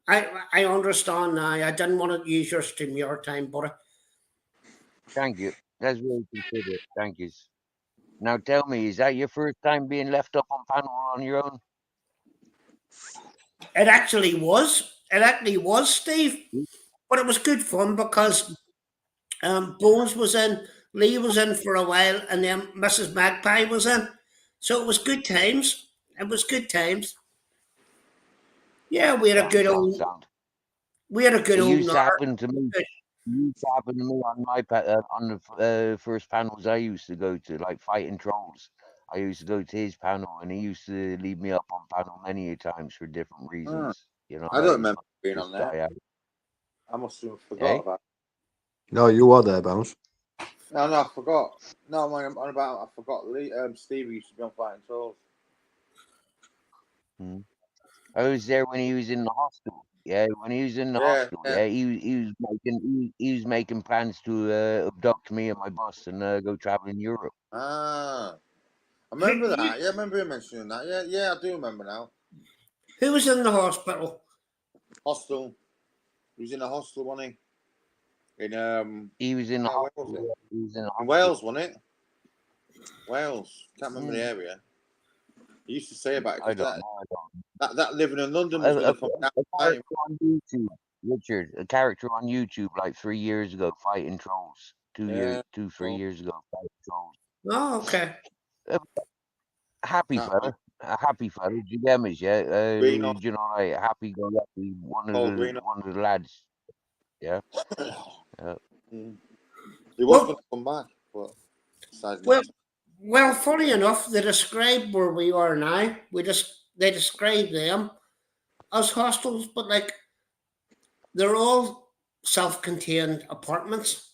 I understand now. I didn't want to use your StreamYard time, but Thank you. That's really considerate. Thank you. Now tell me, is that your first time being left up on panel on your own? it actually was. It actually was, Steve. But it was good fun because Bones was in, Lee was in for a while, and then Mrs. Magpie was in. So it was good times. It was good times. Yeah, we had a good old. We had a good It old. used to happen to me. On my on the first panels I used to go to, like fighting trolls. I used to go to his panel, and he used to leave me up on panel many a times for different reasons. You know, I don't remember being on there. I must have forgot about. No, you were there, Bounce. No, I forgot. No, I'm on about. I forgot. Stevie used to be on Fighting Trolls. I was there when he was in the hospital. Yeah, when he was in the hospital. Yeah, he was making plans to abduct me and my boss and go travel in Europe. Ah, I remember that. Yeah, I remember him mentioning that. Yeah, I do remember now. Who was in the hospital? Hostel. He was in a hostel, wasn't he? He was in the where hospital. was it? He was in In Wales, wasn't it? Wales. Can't remember the area. He used to say about it. I don't know. That living in London was going to come down. A character on YouTube, Richard. A character on YouTube like 3 years ago, fighting trolls. 3 years ago, fighting trolls. Oh, okay. Happy fella. A happy fella. Do you get me? Yeah. You know, like happy go lucky. One of the lads. Yeah. Yeah. He was going to come back, but decided not to. Well, funny enough, they describe where we are now. They describe them as hostels, but like they're all self-contained apartments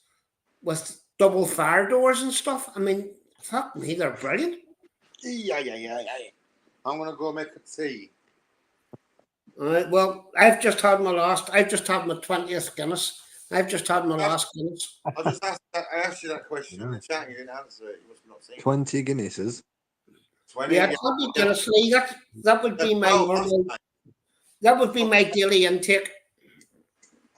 with double fire doors and stuff. I mean, fuck me, they're brilliant. Yeah. I'm going to go make a tea. All right. Well, I've just had my 20th Guinness. I've just had my last Guinness. I asked you that question in the chat and you didn't answer it. You must not seen 20 Guinnesses. 20. Yeah, 20 Guinness, Lee. That would be my normal. That would be my daily intake.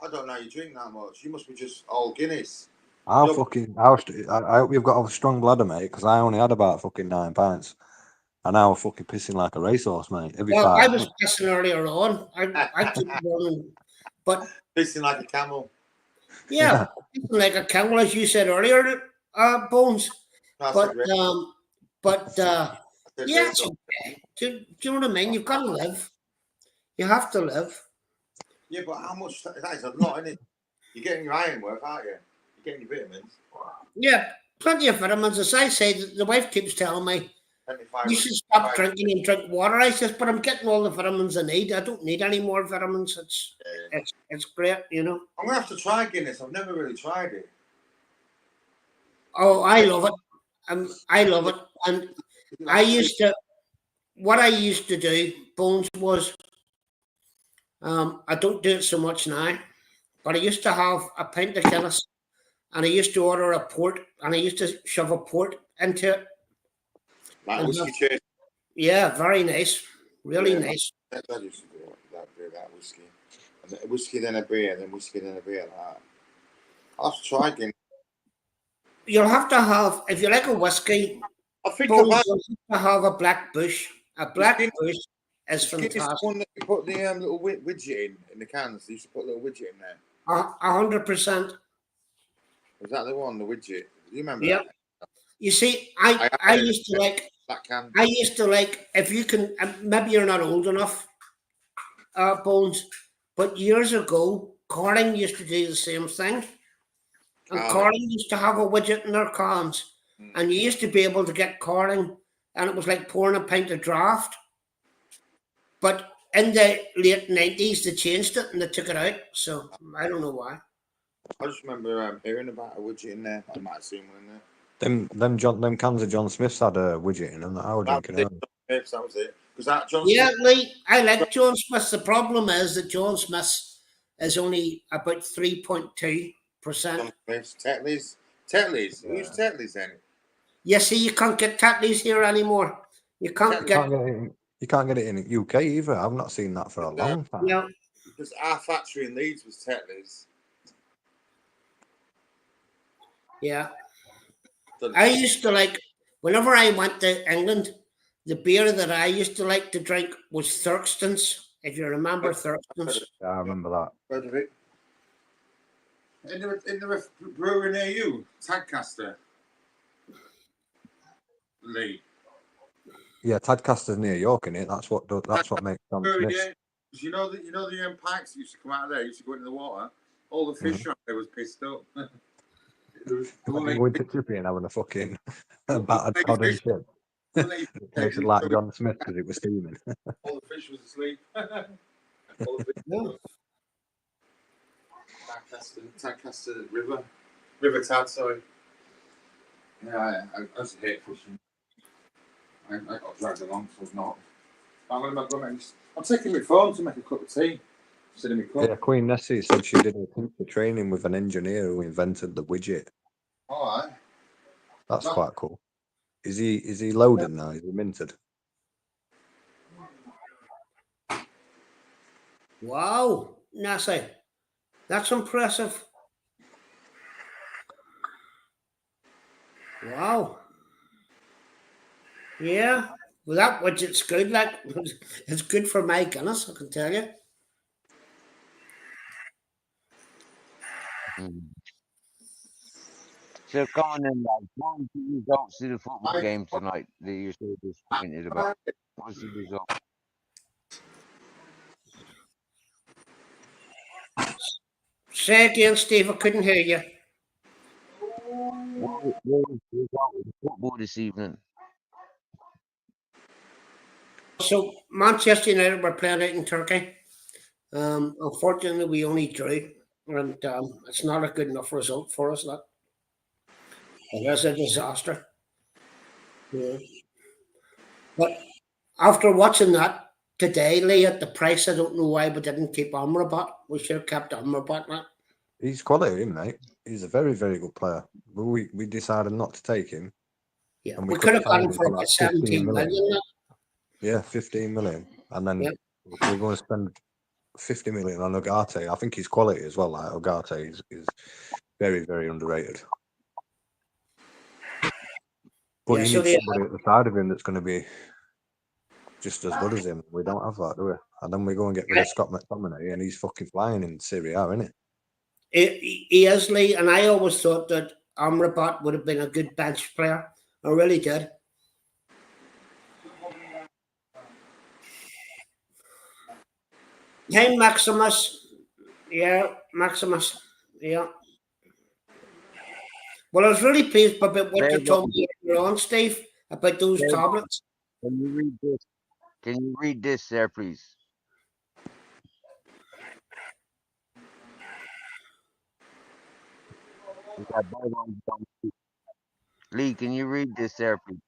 I don't know you drink that much. You must be just all Guinness. I hope you've got a strong bladder, mate, because I only had about fucking 9 pints. And I was fucking pissing like a racehorse, mate. I was pissing earlier on. I keep running, but pissing like a camel. Yeah, pissing like a camel, as you said earlier, Bones. But yeah, it's okay. Do you know what I mean? You've got to live. You have to live. Yeah, but how much? That is a lot, isn't it? You're getting your iron work, aren't you? You're getting your vitamins. Yeah, plenty of vitamins. As I say, the wife keeps telling me, you should stop drinking and drink water. I says, but I'm getting all the vitamins I need. I don't need any more vitamins. It's great, you know. I'm gonna have to try Guinness. I've never really tried it. Oh, I love it. I love it. And what I used to do, Bones, was I don't do it so much now, but I used to have a pint of Guinness and I used to order a port and I used to shove a port into it. Like whiskey chase. Yeah, very nice. Really nice. That used to do that whiskey. And whiskey, then a beer, then whiskey, then a beer. Like that. I'll have to try Guinness. You'll have to have, if you like a whiskey, I think you'll have to have a Black Bush. A Black Bush is fantastic. The one that you put the little widget in the cans. They used to put a little widget in there. 100%. Was that the one, the widget? Do you remember that? You see, I used to like that can. I used to like, if you can, maybe you're not old enough, Bones, but years ago, Corning used to do the same thing. And Corning used to have a widget in their cans. And you used to be able to get Corning, and it was like pouring a pint of draft. But in the late 90s, they changed it and they took it out. So I don't know why. I just remember hearing about a widget in there. I might have seen one in there. Them cans of John Smith's had a widget in them that I was drinking. That was it. Was that John Smith? Lee, I like John Smith's. The problem is that John Smith's is only about 3.2%. Tetley's. Who's Tetley's then? Yeah, see, you can't get Tetley's here anymore. You can't get it in the UK either. I've not seen that for a long time. No. Because our factory in Leeds was Tetley's. Yeah. I used to like, whenever I went to England, the beer that I used to like to drink was Thurkston's, if you remember Thurkston's. Yeah, I remember that. Heard of it? In the brewery near you, Tadcaster. Lee. Yeah, Tadcaster's near York, innit? That's what makes John Smith. Yeah. You know the pikes used to come out of there, used to go into the water. All the fish out there was pissed up. Going to Chippy and having a fucking battered cod and shit. It tasted like John Smith because it was steaming. All the fish was asleep. Tadcaster River Tad, sorry. Yeah, I just hate fishing. I got dragged along, so it's not. I'm taking my phone to make a cup of tea. Sitting in my cup. Yeah, Queen Nessie said she did a teacher training with an engineer who invented the widget. All right. That's quite cool. Is he loading now? Is he minted? Wow, Nessie, that's impressive. Wow. Yeah. Well, that widget's good. Like, it's good for my Guinness, I can tell you. So coming in, like, what was the results of the football game tonight that you're so disappointed about? What's the result? Say again, Steve. I couldn't hear you. What was the result of the football this evening? So Manchester United were playing out in Turkey. Unfortunately, we only drew, and it's not a good enough result for us. That it is a disaster. Yeah. But after watching that today, Lee, at the price, I don't know why we didn't keep Amrabat. We should have kept Amrabat. Now. He's quality, mate. He's a very, very good player. But we decided not to take him. Yeah, and we could have got him for like about 17 million. Yeah, 15 million. And then we're going to spend 50 million on Ugarte. I think he's quality as well. Like Ugarte is very, very underrated. But Yeah, you so need somebody at the side of him that's going to be just as good as him. We don't have that, do we? And then we go and get rid of Scott McTominay, and he's fucking flying in Serie A, isn't it? He is, Lee, and I always thought that Amrabat would have been a good bench player. I really did. Hey, Maximus. Yeah, Maximus. Yeah. Well, I was really pleased about what you told me earlier on, Steve, about those tablets. Can you read this? Can you read this there, please? Lee, can you read this there, please?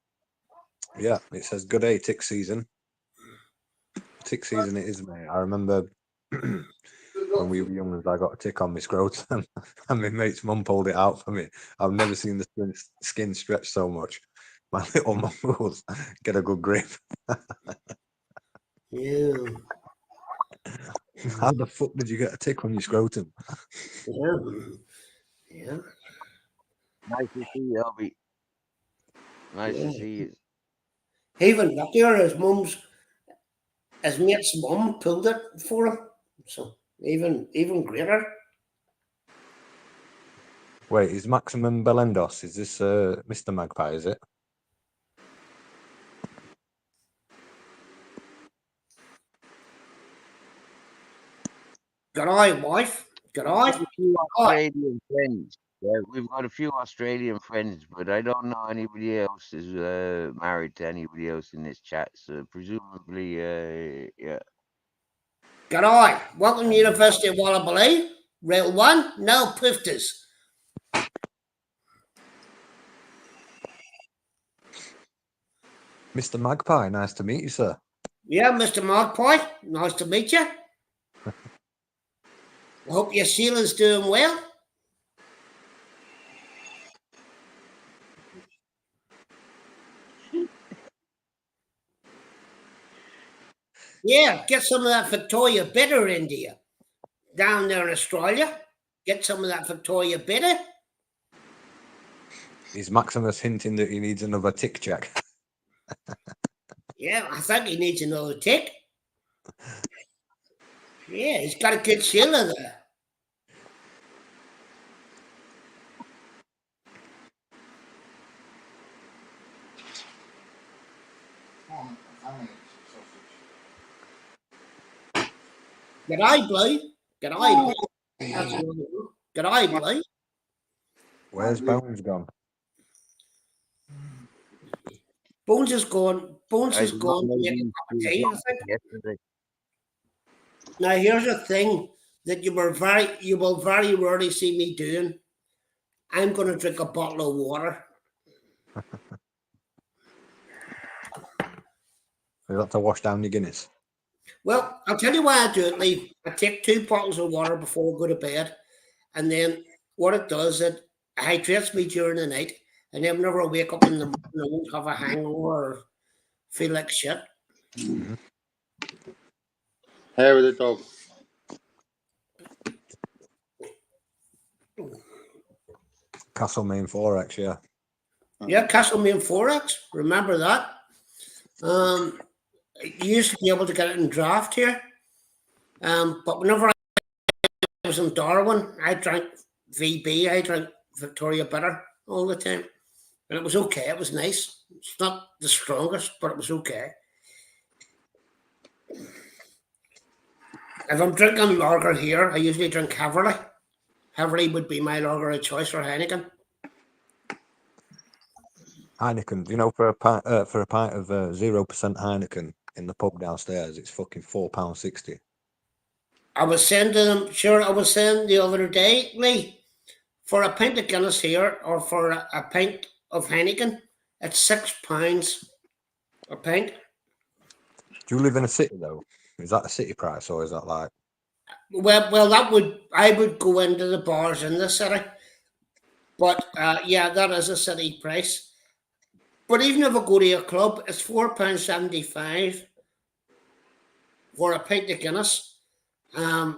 Yeah, it says good day, tick season. Tick season it is, mate. I remember when we were young, I got a tick on my scrotum, and my mate's mum pulled it out for me. I've never seen the skin stretch so much. My little muscles get a good grip. Yeah. How the fuck did you get a tick on your scrotum? Yeah. Yeah. Nice to see you, Elby. Nice to see you. Even luckier, his mate's mum pulled it for him. So even greater. Wait, is Maximum Belendos? Is this Mr. Magpie, is it? Good eye, wife. Good eye. A few Australian friends. Yeah, we've got a few Australian friends, but I don't know anybody else is married to anybody else in this chat. So presumably, yeah. Good eye. Welcome to University of Wallaby. Rail 1, no pifters. Mr. Magpie, nice to meet you, sir. Yeah, Mr. Magpie, nice to meet you. I hope your ceiling's doing well. Yeah, get some of that Victoria Bitter into you. Down there in Australia. Get some of that Victoria Bitter. Is Maximus hinting that he needs another tick check? Yeah, I think he needs another tick. Yeah, he's got a good chiller there. G'day, Blue. G'day, Blue. G'day, Blue. Where's Bones gone? Bones is gone. Bones is gone to make a cup of tea, I think. Now, here's the thing. that you will very rarely see me doing. I'm going to drink a bottle of water. You have to wash down your Guinness. Well, I'll tell you why I do it, Lee. I take 2 bottles of water before I go to bed, and then what it does, it hydrates me during the night, and then whenever I wake up in the morning, I won't have a hangover or feel like shit. Mm-hmm. Hair of the dog. Castlemaine 4X, yeah. Yeah, Castlemaine 4X. Remember that? You used to be able to get it in draft here. But whenever I was in Darwin, I drank VB, I drank Victoria Bitter all the time. And it was okay, it was nice. It's not the strongest, but it was okay. If I'm drinking lager here, I usually drink Heverly. Heverly would be my lager of choice, or Heineken. Heineken, you know, for a pint of 0% Heineken in the pub downstairs, it's fucking £4.60. I was saying to them, sure, I was saying the other day, Lee, for a pint of Guinness here, or for a pint of Heineken, it's £6 a pint. Do you live in a city though? Is that a city price, or is that like? Well, I would go into the bars in the city, but yeah, that is a city price. But even if I go to a club, it's £4.75 for a pint of Guinness, and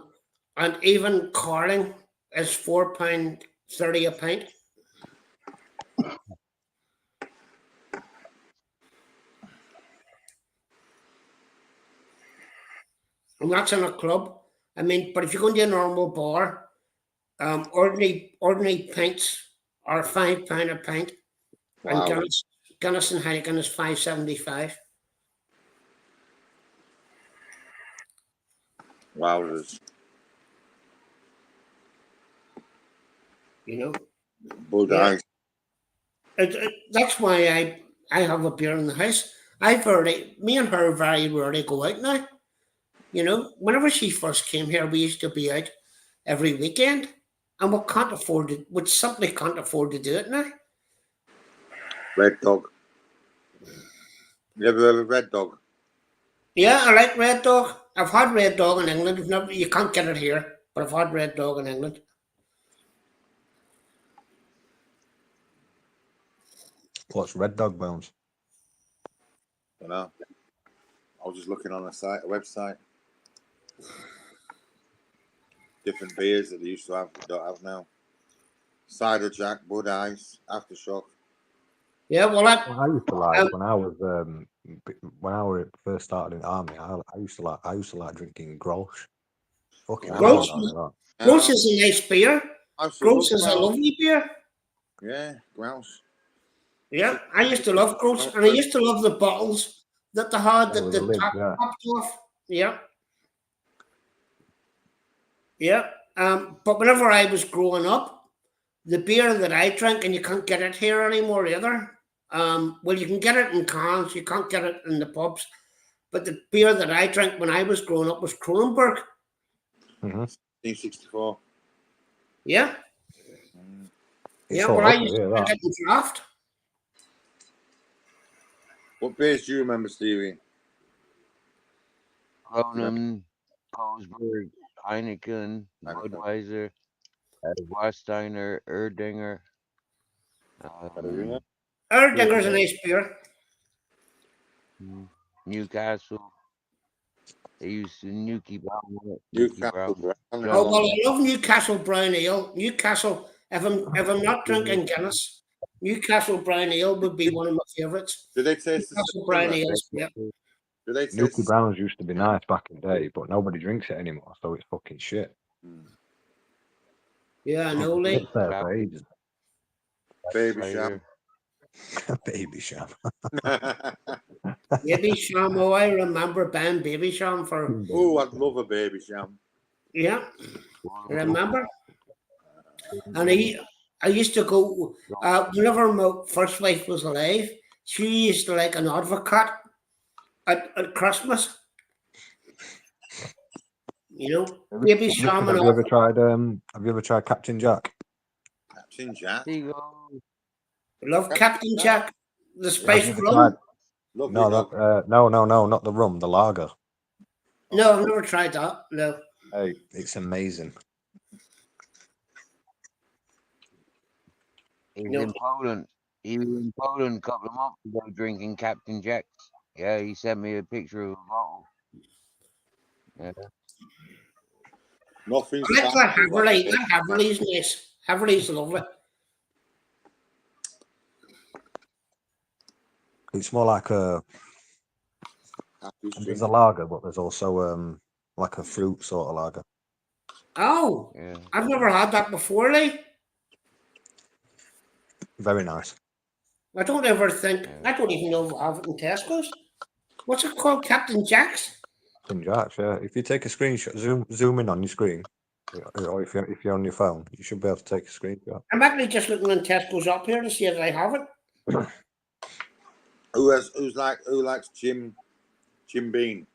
even Carling is £4.30 a pint. And that's in a club. I mean, but if you go into a normal bar, ordinary pints are £5 a pint, and Wow. Guinness and Heineken is £5.75. Wowzers. You know, Bud yeah. Ice. That's why I have a beer in the house. Me and her very rarely go out now. You know, whenever she first came here, we used to be out every weekend, and we simply can't afford to do it now. Red Dog. You ever heard of Red Dog? Yeah, I like Red Dog. I've had Red Dog in England. You can't get it here, but I've had Red Dog in England. What's Red Dog Bones? I don't know. I was just looking on a website. Different beers that they used to have, don't have now. Cider Jack, Bud Ice, Aftershock. Yeah, well, I used to like when I was first started in the army. I used to like drinking Grolsch. Fucking Grolsch, Grolsch is a nice beer. Grolsch is a lovely beer. Yeah, Grouse. Yeah, I used to love Grolsch, and I used to love the bottles that they had that with the the lid, top yeah. popped off. Yeah. Yeah. But whenever I was growing up, the beer that I drank, and you can't get it here anymore either. Well, you can get it in cans, you can't get it in the pubs. But the beer that I drank when I was growing up was Kronenberg. 1964. Yeah. It's Yeah, all well, I over used here, to drink that. it in draft. What beers do you remember, Stevie? Cronum, Carlsberg, Heineken, Budweiser, Warsteiner, Erdinger. Erdinger's a nice beer. Newcastle. They used to Nuki Brown. Newcastle Brown. Oh well, I love Newcastle Brown Ale. Newcastle. If I'm not drinking Guinness, Newcastle Brown Ale would be one of my favourites. Do they taste Newcastle Brown Ale? Yeah. Do they Nuki Browns used to be nice back in the day, but nobody drinks it anymore, so it's fucking shit. Yeah, I know, Lee. It's there for ages. Baby Sham. Baby Sham. Baby Sham. Oh, I remember buying Baby Sham for. Oh, I'd love a Baby Sham. Yeah, remember. And I used to go whenever my first wife was alive. She used to like an advocate at Christmas. You know, maybe Richard, salmon. have you ever tried Captain Jack? Captain Jack. Love Captain Jack. The Have spiced you ever rum. tried? Lovely No, dog. no, not the rum, the lager. No, I've never tried that. No. Hey, it's amazing. He was No. in Poland. He was in Poland a couple of months ago drinking Captain Jack's. Yeah, he sent me a picture of a bottle. Yeah. Nothing's I like fast that as well. Haverley. That Haverley's nice. Haverley's lovely. It's more like there's a lager, but there's also like a fruit sort of lager. Oh, Yeah. I've never had that before, Lee. Very nice. I don't ever think. I don't even know if I have it in Tesco's. What's it called? Captain Jack's? Captain Jack's, yeah. If you take a screenshot, zoom in on your screen, or if you're on your phone, you should be able to take a screenshot. I'm actually just looking in Tesco's up here to see if I have it. Who likes Jim Beam?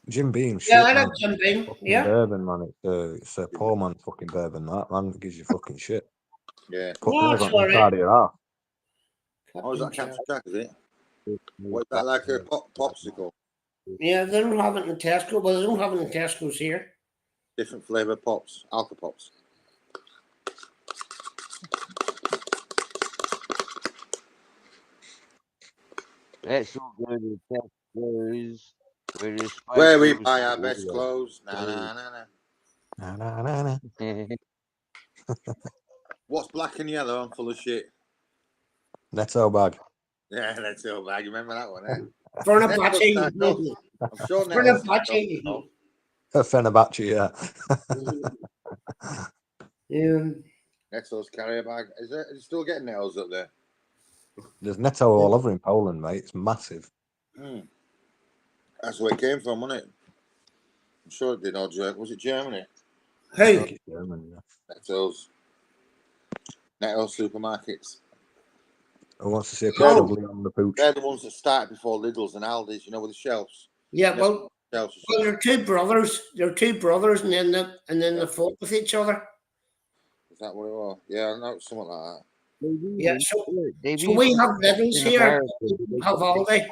Jim Beam, shit, Yeah, I like man. Jim Beam. Fucking Yeah. bourbon, man. It's a poor man fucking bourbon. That man it gives you fucking shit. Yeah. Put No, nails it's on the alright. side of your ass. Oh, is that Captain Jack, is it? What is that, like a popsicle? Yeah, they don't have it in Tesco, but they don't have it in Tesco's here. Different flavour pops, Alka Pops. Let's all go to Tesco's. Where we buy our best clothes. Nah, nah, nah, nah. Nah, nah, nah. What's black and yellow and full of shit? Netto bag. Yeah, that's all bag. You remember that one, eh? Fenerbahce. I'm sure Fenerbahce. Fenerbahce, yeah. Netto's carrier bag. Are you still getting Netto's up there? There's Netto all over in Poland, mate. It's massive. That's where it came from, wasn't it? I'm sure it did. Was it Germany? Hey. Germany, yeah. Netto supermarkets. Who wants to see a picture of Lee on the pooch? They're the ones that started before Lidl's and Aldi's, you know, with the shelves. Yeah, well, they're two brothers. They're two brothers, and then they fought with each other. Is that what it was? Yeah, I know it's something like that. Yeah, so we have Lidl's here. Have Aldi.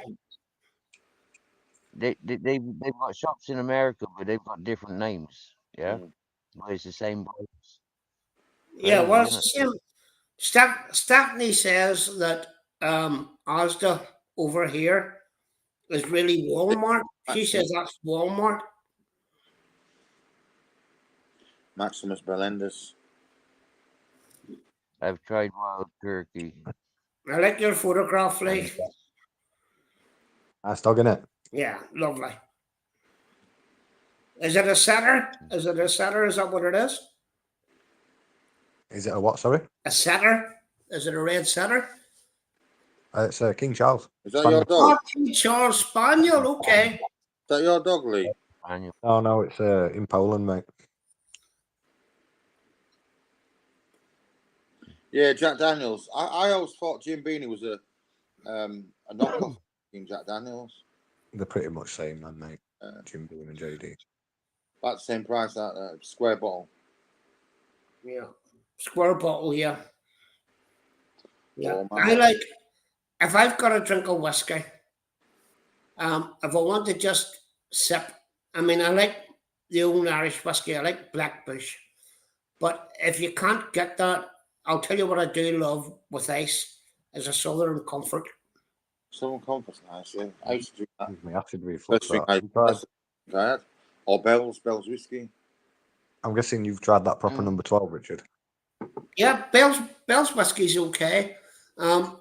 They've got shops in America, but they've got different names. Yeah, but it's the same place. Yeah, well, it's the same. Stephanie says that Asda over here is really Walmart. She says that's Walmart. Maximus Belendis. I've tried wild turkey. I like your photograph, Lee. Nice dog, innit? Yeah, lovely. Is it a setter? Is it a setter? Is that what it is? Is it a what, sorry? A setter? Is it a red setter? It's King Charles. Is that your dog? Oh, King Charles Spaniel, okay. Is that your dog, Lee? Oh, no, it's in Poland, mate. Yeah, Jack Daniels. I always thought Jim Beanie was a knockoff of King Jack Daniels. They're pretty much same, man, mate. Jim Beam and JD. About the same price, that square bottle. Yeah, square bottle, yeah. Yeah, Oh, I like, if I've got a drink of whiskey, if I want to just sip, I mean, I like the old Irish whiskey, I like Blackbush. But if you can't get that, I'll tell you what I do love with ice is a Southern Comfort. Southern Comfort's nice, yeah. I used to drink that. My acid reflux. First drink I had. Or Bell's whiskey. I'm guessing you've tried that proper number 12, Richard. Yeah, Bell's whiskey's okay. I'm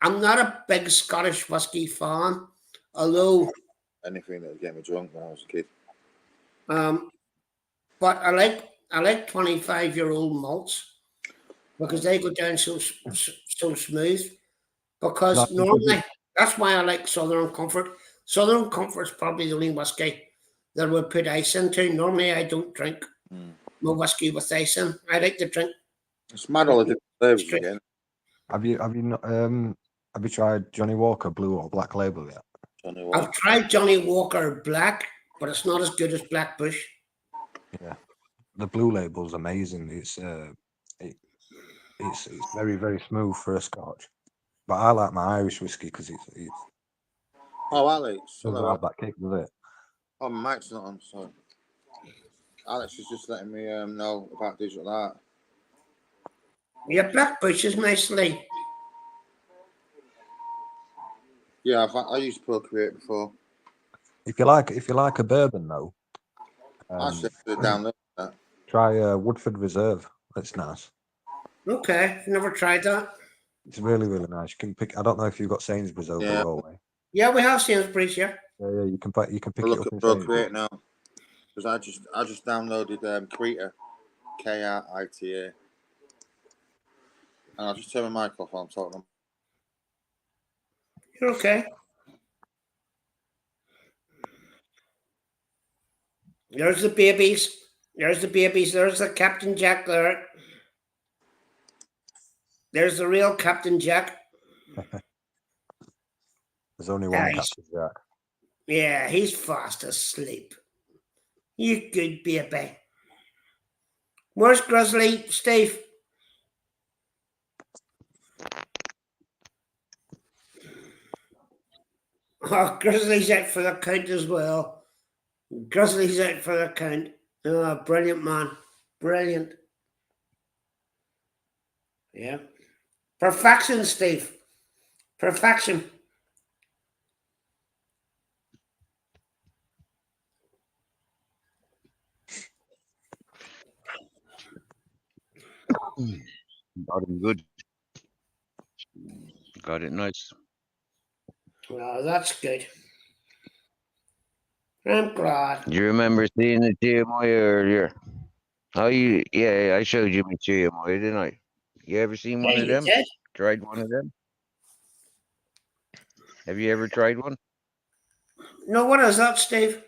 not a big Scottish whiskey fan, although anything that would get me drunk when I was a kid. But I like 25-year-old malts because they go down so smooth. Because normally that's why I like Southern Comfort. Southern Comfort's probably the only whiskey that would put ice into. Normally I don't drink no whiskey with ice in. I like to drink. It's mad all the different flavors again. Have you tried Johnny Walker Blue or Black Label yet? I've tried Johnny Walker Black, but it's not as good as Blackbush. Yeah, the blue label's amazing. It's very very smooth for a Scotch, but I like my Irish whiskey because it Oh, Alex. doesn't Hello. have that kick, does it? Oh, my mic's not on, so. Alex is just letting me know about digital art. Your black bushes nicely. Yeah, I used Procreate before. If you like a bourbon though, I should download that. try Woodford Reserve. That's nice. Okay, never tried that. It's really really nice. You can pick. I don't know if you've got Sainsbury's over your way. Yeah, we have Sainsbury's, yeah. Yeah, you can pick I'll it look up at in Procreate Sainsbury's. now because I just downloaded Krita, Krita, and I'll just turn my mic off while I'm talking. You're okay. There's the babies. There's the babies. There's the Captain Jack there. There's the real Captain Jack. There's only one Captain Jack. Yeah, he's fast asleep. You good baby. Where's Grizzly, Steve? Oh, Grizzly's out for the count as well. Grizzly's out for the count. Oh, brilliant, man. Brilliant. Yeah. Perfection, Steve. Perfection. Got it good. Got it nice. Oh, that's good. I'm glad. Do you remember seeing the TMI earlier? Yeah, I showed you my TMI, didn't I? You ever seen one Yeah, of you them? did. Tried one of them? Have you ever tried one? No, what is that, Steve?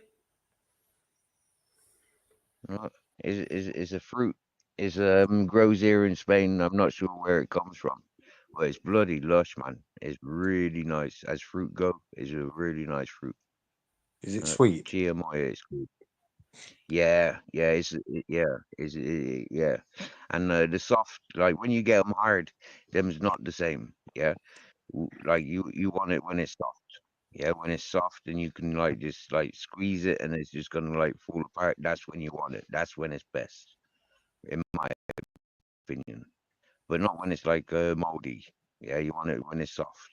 Is a fruit. It's grows here in Spain. I'm not sure where it comes from, but it's bloody lush, man. It's really nice. As fruit go, it's a really nice fruit. Is it sweet? TMI is good. Yeah, yeah, yeah, and the soft, like when you get them hard, them's not the same. Yeah, like you want it when it's soft. Yeah, when it's soft and you can like just like squeeze it and it's just gonna like fall apart. That's when you want it. That's when it's best, in my opinion. But not when it's like moldy. Yeah, you want it when it's soft.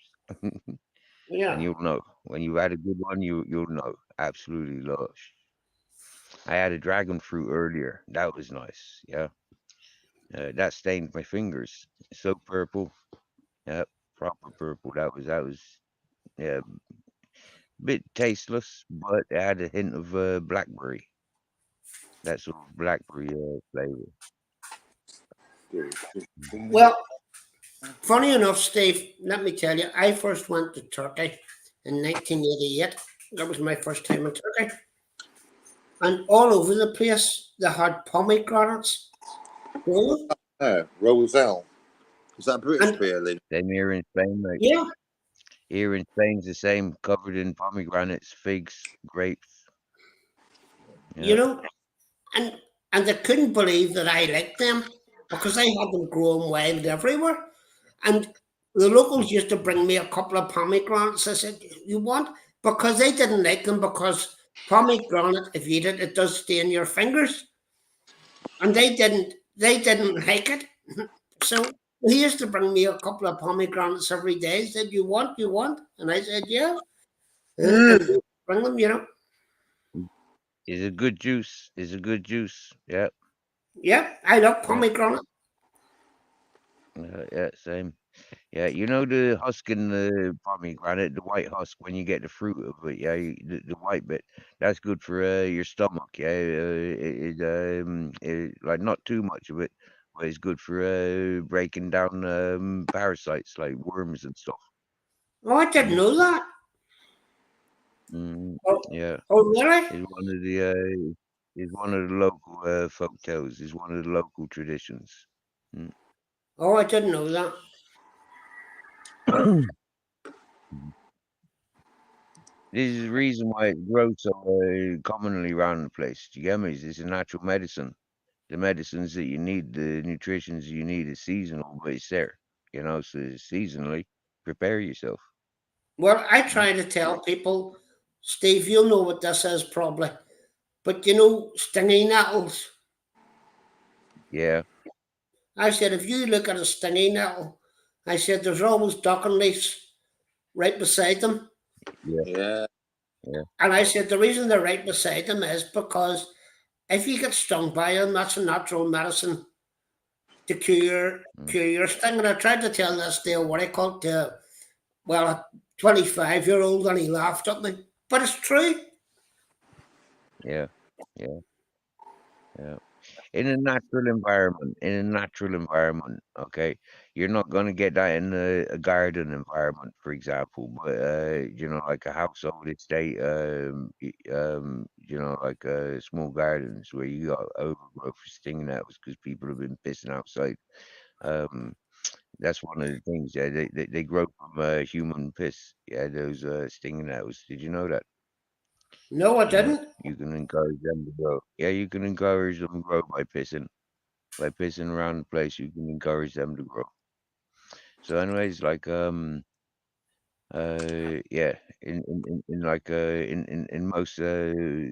Yeah. And you'll know when you've had a good one. You'll know. Absolutely lush. I had a dragon fruit earlier. That was nice. Yeah. That stained my fingers. So purple. Yep. Proper purple. That was yeah. Bit tasteless, but it had a hint of blackberry. That sort of blackberry flavor. Well, funny enough, Steve, let me tell you, I first went to Turkey in 1988. That was my first time in Turkey. And all over the place, they had pomegranates. Roselle. Is that British beer, Lee? Same here in Spain, mate. Yeah. Here in Spain's the same, covered in pomegranates, figs, grapes. You know, and they couldn't believe that I liked them because I had them growing wild everywhere. And the locals used to bring me a couple of pomegranates. I said, "You want?" Because they didn't like them because pomegranate, if you eat it, it does stain your fingers, and they didn't like it. So he used to bring me a couple of pomegranates every day. He said, "You want? You want?" And I said, "Yeah." And he'd bring them, you know. Is a good juice. Is a good juice. Yeah. Yeah, I love pomegranate. Yeah, same. Yeah, you know the husk in the pomegranate, the white husk when you get the fruit of it. Yeah, the white bit. That's good for your stomach. Yeah, like not too much of it, but it's good for breaking down parasites like worms and stuff. Oh, I didn't know that. Yeah. Oh, really? Is one of the local folk tales. Is one of the local traditions. Oh, I didn't know that. This is the reason why it grows so commonly around the place. Do you get me? It's a natural medicine. The medicines that you need, the nutritions you need is seasonal, but it's there. You know, so seasonally, prepare yourself. Well, I try to tell people, Steve, you'll know what this is probably, but you know, stingy nettles. Yeah. I said, if you look at a stingy nettle, I said, there's always ducking leaves right beside them. Yeah. Yeah. Yeah. And I said, the reason they're right beside them is because if you get stung by them, that's a natural medicine to cure your sting. And I tried to tell this to what I called a 25-year-old, and he laughed at me. But it's true. Yeah. Yeah. Yeah. In a natural environment, okay, you're not going to get that in a garden environment, for example, but you know, like a household estate, you know, like small gardens where you got overgrowth for stinging nettles because people have been pissing outside. That's one of the things. Yeah, they grow from human piss. Yeah, those stinging nettles. Did you know that? No, I didn't. You can encourage them to grow. Yeah, you can encourage them to grow by pissing. By pissing around the place, you can encourage them to grow. So, anyways, like yeah, in like in most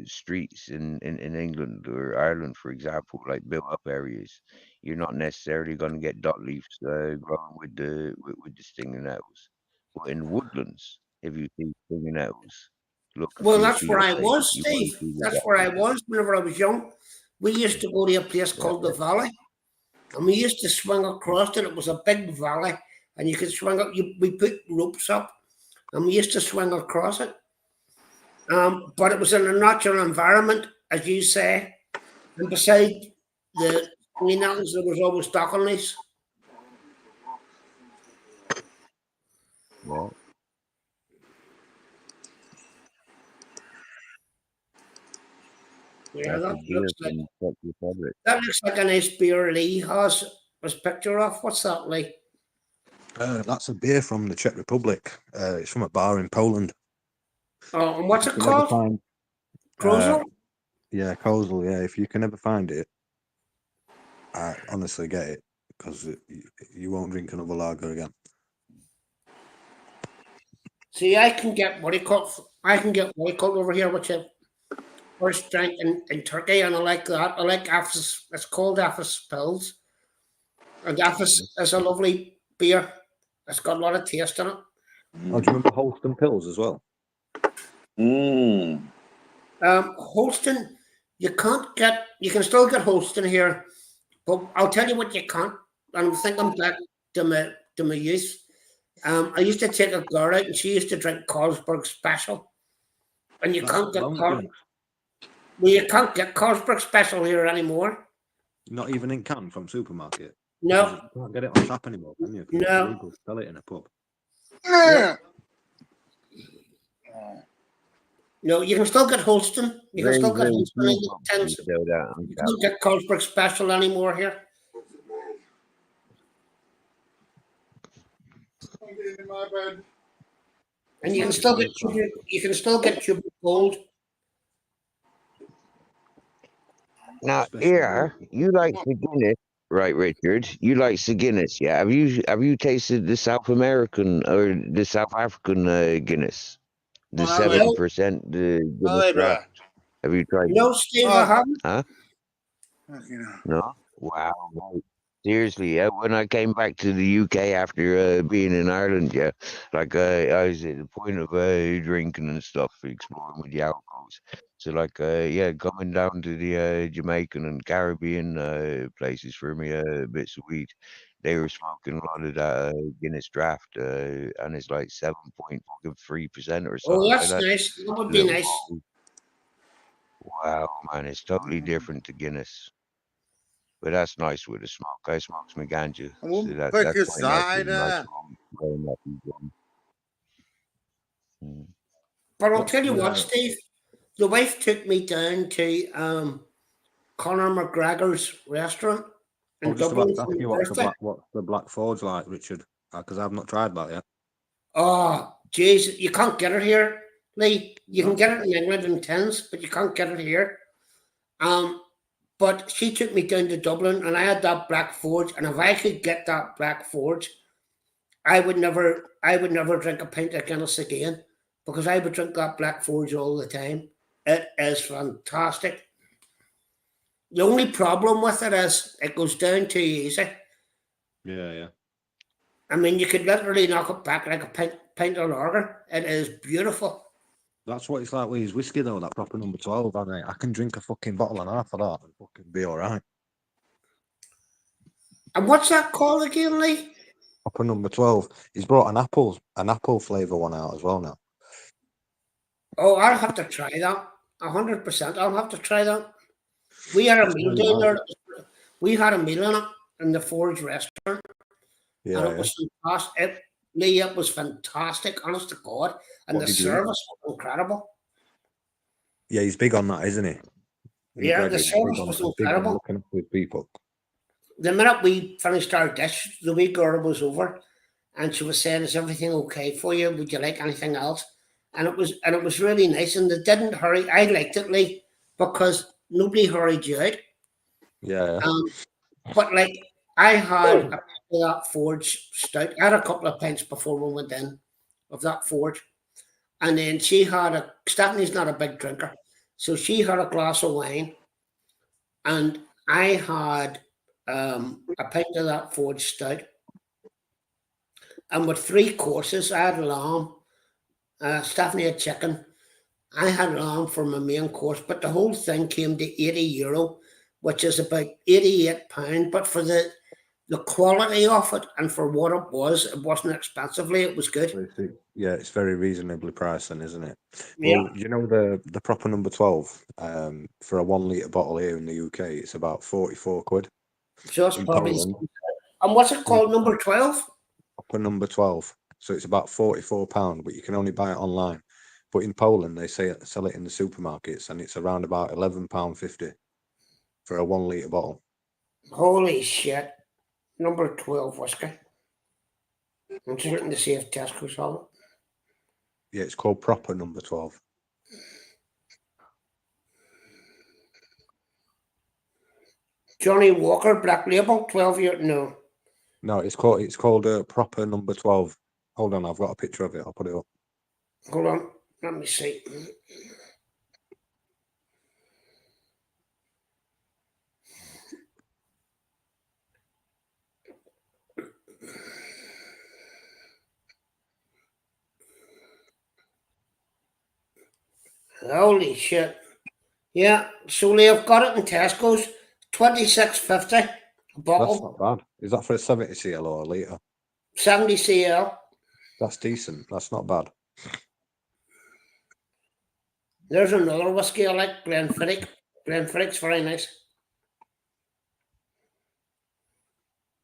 streets in England or Ireland, for example, like built up areas, you're not necessarily going to get dot leaves growing with the stinging nettles. But in woodlands, if you see stinging nettles, look a Well, few that's feet where I away, was, you might Steve. see the That's dot where I leaves. was whenever I was young. We used to go to a place Yeah, called yeah, the Valley, and we used to swing across it. It was a big valley, and you could swing up. We put ropes up, and we used to swing across it. But it was in a natural environment, as you say, and beside the green mountains, there was always dockleys. yeah. Yeah, That's a that beer looks like from Czech Republic. a nice beer Lee has his picture of. What's that, Lee? That's a beer from the Czech Republic. It's from a bar in Poland. Oh, and If what's you it can ever called? find, Krozel? yeah, Kozel. Yeah, if you can ever find it, I honestly get it because you won't drink another lager again. See, I can get what he called. I can get what he called over here, which I first drank in Turkey, and I like that. I like Afis. It's called Afis Pills, and Afis is a lovely beer. It's got a lot of taste in it. Oh, do you remember Holston Pills as well? Holston, you can't get. You can still get Holston here, but I'll tell you what you can't. And I'm thinking back to my youth. I used to take a girl out, and she used to drink Carlsberg Special, and you That's can't the get long drinks. Well, you can't get Carlsberg Special here anymore. Not even in can from supermarket. No. Because you can't get it on tap anymore, can you? Because it's No. illegal to sell it in a pub. No, you can still get Holston. You can still get Very Holston few in the pubs can tents. sell that on You tap. can't get Carlsberg Special anymore here. In my bed. And you can still get Cuban Gold. Now, here, you like the Guinness, right, Richard? You like the Guinness, yeah? Have you tasted the South American or the South African Guinness? The 7% the Guinness draft. Have you tried No, it? Steve, I haven't. Huh? No? Wow. Mate. Seriously, yeah. When I came back to the UK after being in Ireland, yeah, like I was at the point of drinking and stuff, exploring with the alcohols. So like, yeah, coming down to the Jamaican and Caribbean places for me bits of weed, they were smoking a lot of that Guinness draft, and it's like 7.3% or Oh, something like that's that. nice. That would be Little nice. bottle. Wow, man, it's totally different to Guinness. But that's nice with the smoke. I smokes my ganja, so that's quite nice with a nice long one. But I'll What's tell you what, the Steve. The wife took me down to Conor McGregor's restaurant I in was just about Dublin to for ask my you birthday. what's the Black Forge like, Richard? Because I've not tried that yet. Oh, jeez, you can't get it here. Lee. You can get it in England in tins, but you can't get it here. But she took me down to Dublin, and I had that Black Forge, and if I could get that Black Forge, I would never drink a pint of Guinness again, because I would drink that Black Forge all the time. It is fantastic. The only problem with it is it goes down too easy. Yeah. I mean, you could literally knock it back like a pint of lager. It is beautiful. That's what it's like with his whiskey, though, that proper number 12. I can drink a fucking bottle and a half of that and fucking be all right. And what's that called again, Lee? Proper number 12. He's brought an apple flavour one out as well now. Oh, I'll have to try that. 100%. I'll have to try that. We had a meal down there. We had a meal in it in the Forge restaurant. Yeah, and it was fantastic. Lee, it was fantastic, honest to God. And the service was incredible. Yeah, he's big on that, isn't he? Yeah, the service was incredible. Looking up with people. The minute we finished our dish, the wee girl was over, and she was saying, "Is everything okay for you? Would you like anything else?" And it was really nice, and they didn't hurry. I liked it, Lee, because nobody hurried you out. Yeah. But like I had that Forge stout. I had a couple of pints before we went in of that Forge, and then she had Stephanie's not a big drinker, so she had a glass of wine, and I had a pint of that Forge stout. And with 3 courses, I had lamb, Stephanie had chicken, I had lamb for my main course, but the whole thing came to €80, which is about £88. But for the quality of it and for what it wasn't expensively, it was good. Yeah, it's very reasonably priced then, isn't it? Yeah. Well, you know the proper number 12, for a 1 litre bottle here in the UK, it's about 44 quid. Just probably. And what's it called, number 12? Proper number 12. So it's about £44, but you can only buy it online. But in Poland, they sell it in the supermarkets, and it's around about £11.50 for a 1 litre bottle. Holy shit. Number 12 whiskey. I'm just looking to see if Tesco's have it. Yeah, it's called proper number 12. Johnny Walker Black Label, 12 year. No. No, it's called proper number 12. Hold on, I've got a picture of it. I'll put it up. Hold on, let me see. Holy shit. Yeah, so they've got it in Tesco's, $26.50 a bottle. That's not bad. Is that for a 70 cl or a litre? 70 cl. That's decent. That's not bad. There's another whiskey I like, Glenfiddich. Glenfiddich's very nice.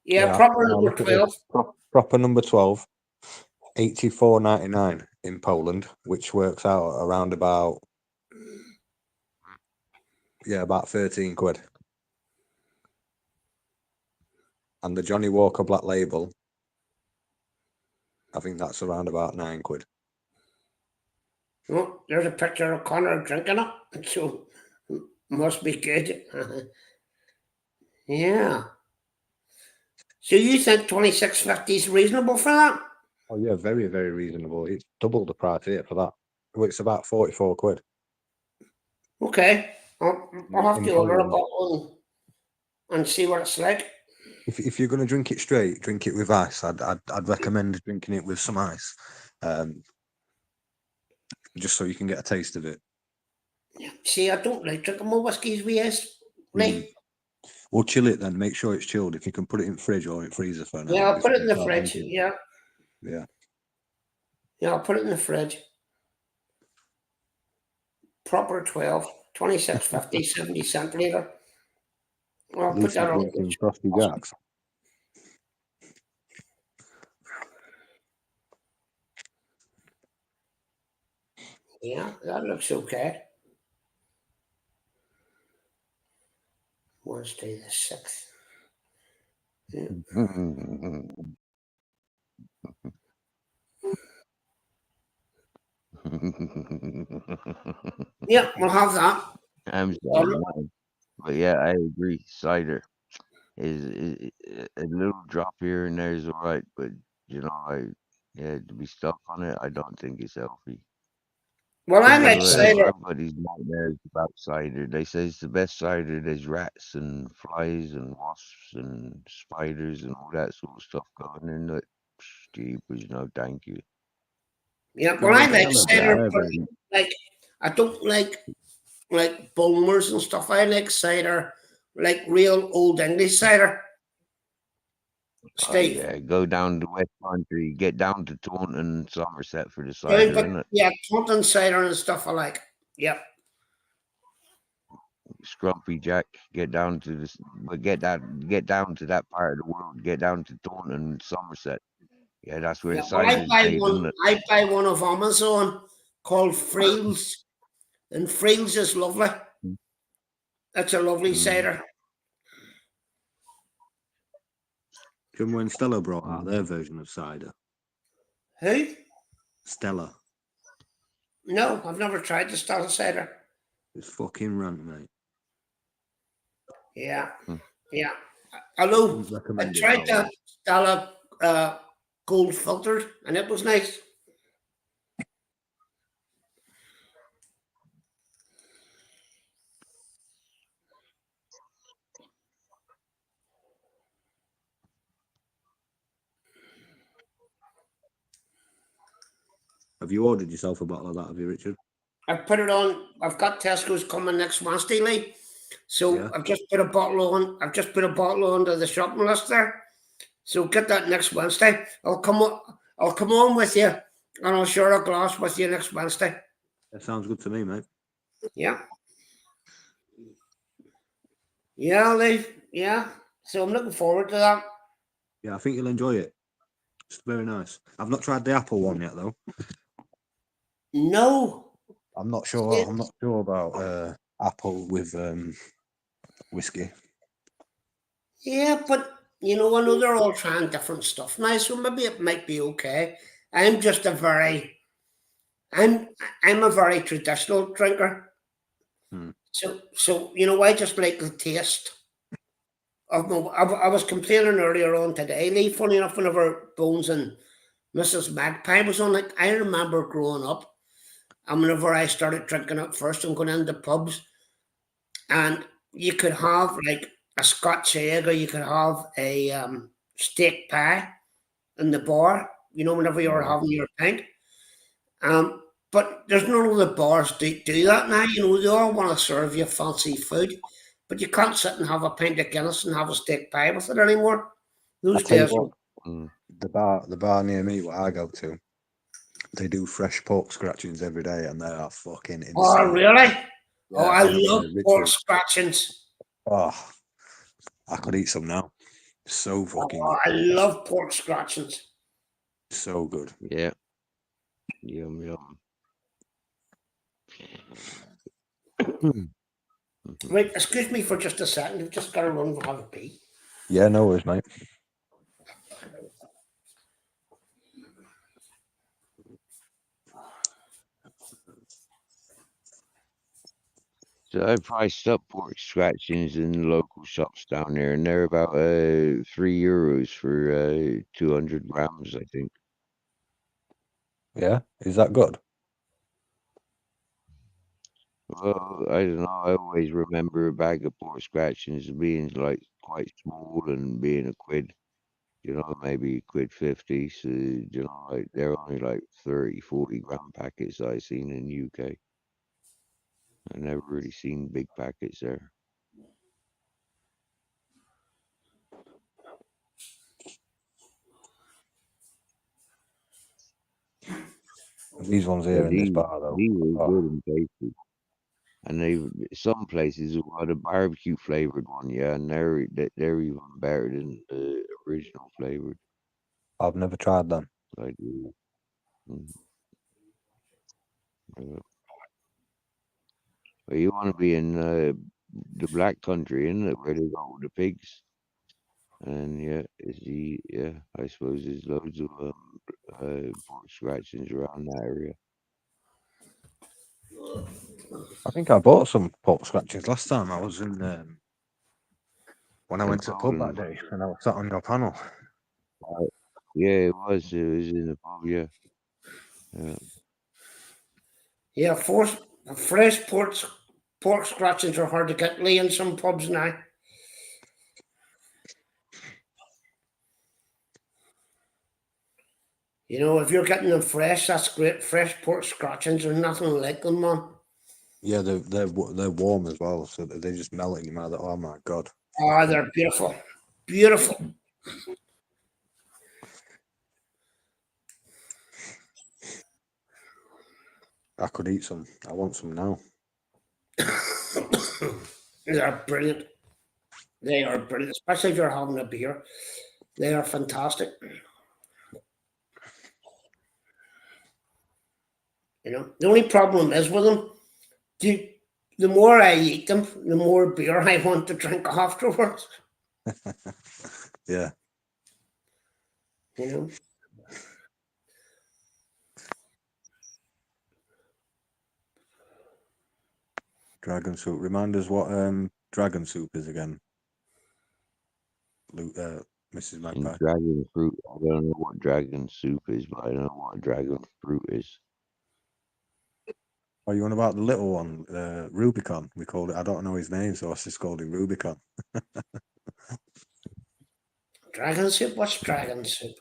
Yeah, proper number 12. Proper number 12, $84.99 in Poland, which works out around about, about 13 quid. And the Johnny Walker Black Label, I think that's around about 9 quid. Oh, there's a picture of Connor drinking it, so must be good. Yeah. So you think $26.50 is reasonable for that? Oh yeah, very, very reasonable. It's double the price here for that. Well, it's about 44 quid. Okay, I'll have to order a bottle and see what it's like. If you're going to drink it straight, drink it with ice. I'd recommend drinking it with some ice, just so you can get a taste of it. See, I don't like drinking my whiskies with ice. Right? Well, chill it then. Make sure it's chilled. If you can put it in fridge or in freezer for now. Yeah, I'll put it in the fridge. Yeah. Yeah. Yeah, I'll put it in the fridge. Proper 12, $26.50, 70 centiliter. I'll put that on. Frosty Jacks. Yeah, that looks okay. Wednesday the 6th. Yeah. Yeah, we'll have that. I'm sorry, man. But yeah, I agree. Cider is a little drop here and there is all right, but you know, yeah, to be stuck on it, I don't think it's healthy. Well, I like cider. I've got these nightmares about cider. They say it's the best cider. There's rats and flies and wasps and spiders and all that sort of stuff going in it. Jeepers, no, thank you. Yeah, well, I like But cider, I but haven't. like I don't like Bulmers and stuff. I like cider, like real old English cider. Oh Steve. yeah, go down to West Country, get down to Taunton and Somerset for the Yeah, cider, but innit? yeah, Taunton cider and stuff I like. Yep. Scrumpy Jack, get down to this, but get down to that part of the world. Get down to Taunton and Somerset. Yeah, that's where Yeah. the Well, cider's made, isn't it? I buy one of Amazon called Fleas, and Fleas is lovely. That's a lovely cider. Do you remember when Stella brought out their version of cider? Who? Stella. No, I've never tried the Stella cider. It's fucking rank, mate. Yeah. Yeah. Although I tried the Stella gold filtered and it was nice. Have you ordered yourself a bottle of that, have you, Richard? I've put it on. I've got Tesco's coming next Wednesday, Lee. So Yeah. I've just put a bottle on. I've just put a bottle onto the shopping list there. So get that next Wednesday. I'll come on with you, and I'll share a glass with you next Wednesday. That sounds good to me, mate. Yeah. Yeah, Lee. Yeah. So I'm looking forward to that. Yeah, I think you'll enjoy it. It's very nice. I've not tried the apple one yet, though. No. I'm not sure. I'm not sure about apple with whiskey. Yeah, but you know, I know they're all trying different stuff now, so maybe it might be okay. I'm just a very, I'm a very traditional drinker. So you know, I just like the taste of my. I was complaining earlier on today, Lee. Funny enough, whenever Bones and Mrs. Magpie was on, like I remember growing up, and whenever I started drinking it first and going into pubs, and you could have like a Scotch egg, or you could have a steak pie in the bar. You know, whenever you were having your pint. But there's none of the bars do that now. You know, they all want to serve you fancy food, but you can't sit and have a pint of Guinness and have a steak pie with it anymore. I Those tell you days. what, the bar near me where I go to, they do fresh pork scratchings every day, and they are fucking insane. Oh, really? Yeah, Oh, I honestly, love pork scratchings. Oh, I could eat some now. So fucking Oh, I love pork scratchings. so good. Yeah. Yum yum. Right, excuse me for just a second. I've just got to run and have a pee. Yeah, no worries, mate. So I priced up pork scratchings in the local shops down there, and they're about €3 for 200 grams, I think. Yeah, is that good? Well, I don't know. I always remember a bag of pork scratchings being like quite small and being a quid. You know, maybe £1.50. So you know, like they're only like 30-40 gram packets I seen in the UK. I never really seen big packets there. These ones here in this bar, though. These are good and tasty. And some places have got a barbecue flavored one, yeah, and they're even better than the original flavored. I've never tried them. I do. But you want to be in the black country, isn't it, where they got all the pigs? And yeah, I suppose there's loads of pork scratchings around that area. I think I bought some pork scratchings last time I was in when I In went to the pub that Poland. day and I was sat on your panel. Yeah, it was. It was in the pub. Yeah. Yeah. Yeah, fresh pork scratchings are hard to get, Lee, in some pubs now. You know, if you're getting them fresh, that's great. Fresh pork scratchings are nothing like them, man. Yeah, they're warm as well, so they just melt in your mouth. Oh my god! Oh, they're beautiful, beautiful. I could eat some. I want some now. They're brilliant. They are brilliant, especially if you're having a beer. They are fantastic. You know, the only problem is with them, the more I eat them, the more beer I want to drink afterwards. Yeah. You know. Dragon soup. Remind us what dragon soup is again. Mrs. And Magpie. dragon fruit. I don't know what dragon soup is, but I know what dragon fruit is. Oh, you on about the little one, Rubicon? We called it. I don't know his name, so I just called him Rubicon. Dragon soup? What's dragon soup?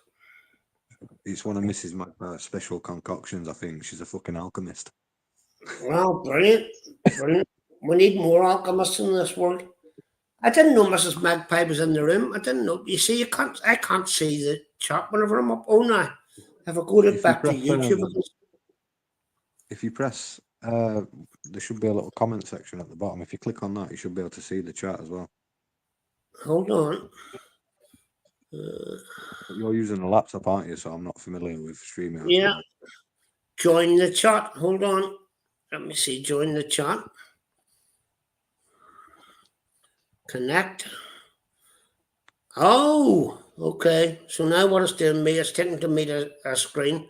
It's one of Mrs. Magpie's special concoctions. I think she's a fucking alchemist. Well, brilliant, brilliant. We need more alchemists in this world. I didn't know Mrs. Magpie was in the room. I didn't know. You see, I can't see the chat whenever I'm up. Oh no! If I go back to YouTube, if you press, there should be a little comment section at the bottom. If you click on that, you should be able to see the chat as well. Hold on. You're using a laptop, aren't you? So I'm not familiar with streaming. Yeah. Join the chat. Hold on. Let me see. Join the chat. Connect. Oh, okay. So now what it's doing me, it's taking to me to a screen.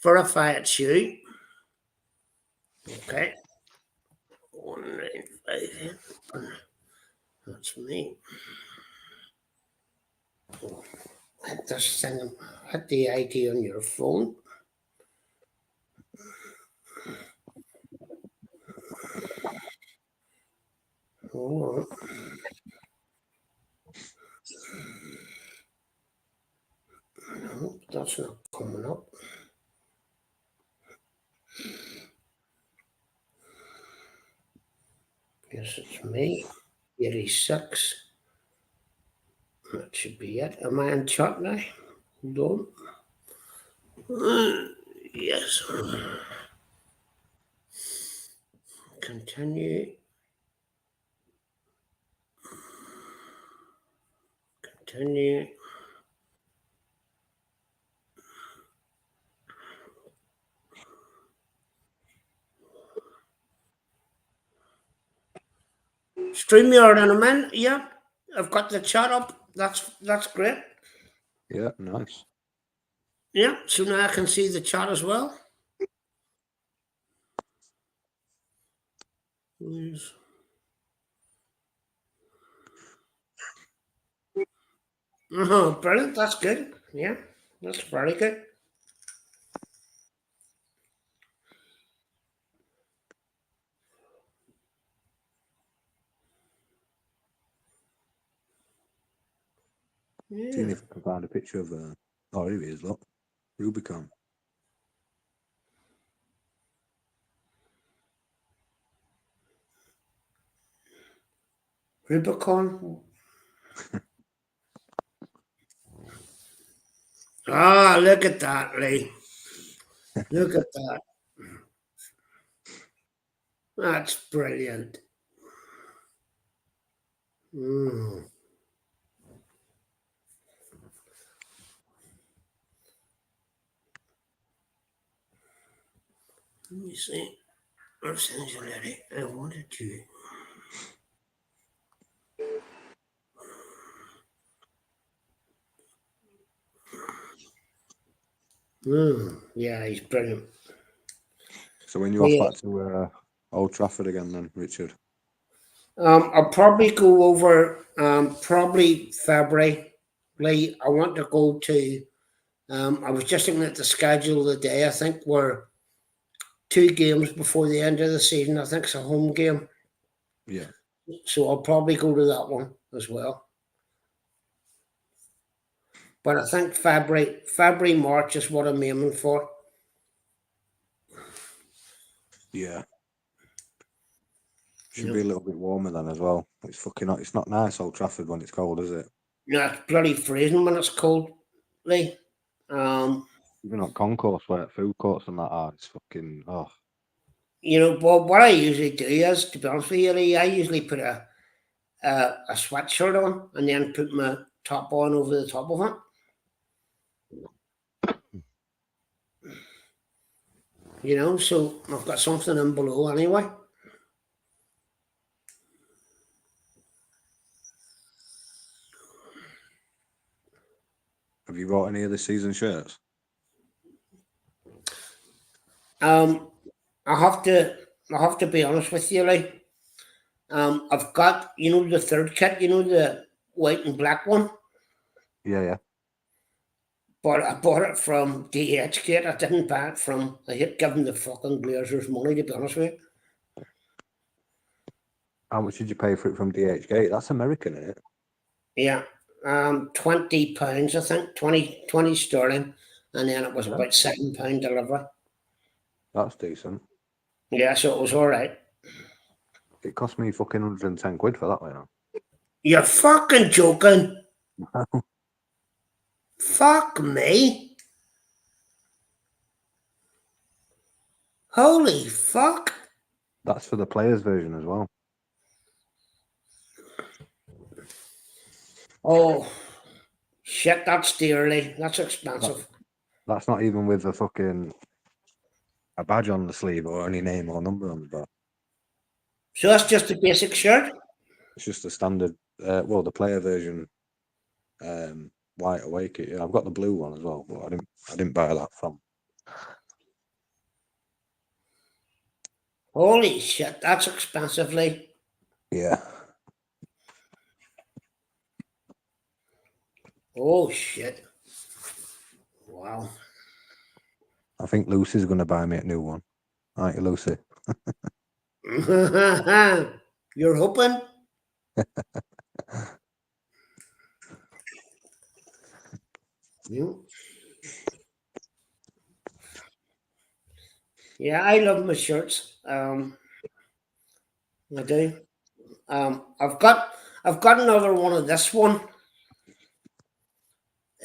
Verify it's you. Okay. 195. That's me. Hit the ID on your phone. Hold on. No, that's not coming up. Yes, it's me. 86. That should be it. Am I in chat now? Hold on. Yes. Continue. Continue. StreamYard and I'm in. Yeah, I've got the chat up. That's great. Yeah, nice. Yeah, so now I can see the chat as well. Yes. Oh, brilliant. That's good. Yeah, that's very good. Yeah. Seeing if I can find a picture of oh, here he is, look. Rubicon. Rubicon. Ah, look at that, Lee. Look at that. That's brilliant. Mm. Let me see. I'll send you that. I wanted you. Yeah, he's brilliant. So when you're off back to Old Trafford again then, Richard. I'll probably go over probably February. Like, I want to go to. I was just looking at the schedule of the day. I think we're 2 games before the end of the season. I think it's a home game. Yeah. So I'll probably go to that one as well. But I think February, March is what I'm aiming for. Yeah. Should be a little bit warmer then as well. It's fucking hot. It's not nice, Old Trafford, when it's cold, is it? Yeah, it's bloody freezing when it's cold, Lee. Even on concourse where food courts and that are, it's fucking You know, but what I usually do is, to be honest with you, Lee, I usually put a sweatshirt on and then put my top on over the top of it. You know, so I've got something in below anyway. Have you bought any of the season shirts? I have to be honest with you, like, I've got, you know, the third kit, you know, the white and black one. Yeah. But I bought it from DHgate. I didn't buy it from. I hate giving the fucking Glazers money, to be honest with you. How much did you pay for it from DHgate? That's American, isn't it? Yeah, £20, I think, 20 sterling, and then it was about £7 delivery. That's decent. Yeah, so it was all right. It cost me fucking 110 quid for that, you know. You're fucking joking. Fuck me. Holy fuck. That's for the players version as well. Oh, shit, that's dearly. That's expensive. That's not even with a badge on the sleeve or any name or number on the back. So that's just a basic shirt? It's just a standard, the player version, white away kit. Yeah, I've got the blue one as well, but I didn't buy that from. Holy shit, that's expensive, Lee. Yeah. Oh shit. Wow. I think Lucy's going to buy me a new one. Aren't you, Lucy? You're hoping? Yeah, I love my shirts. I do. I've got another one of this one.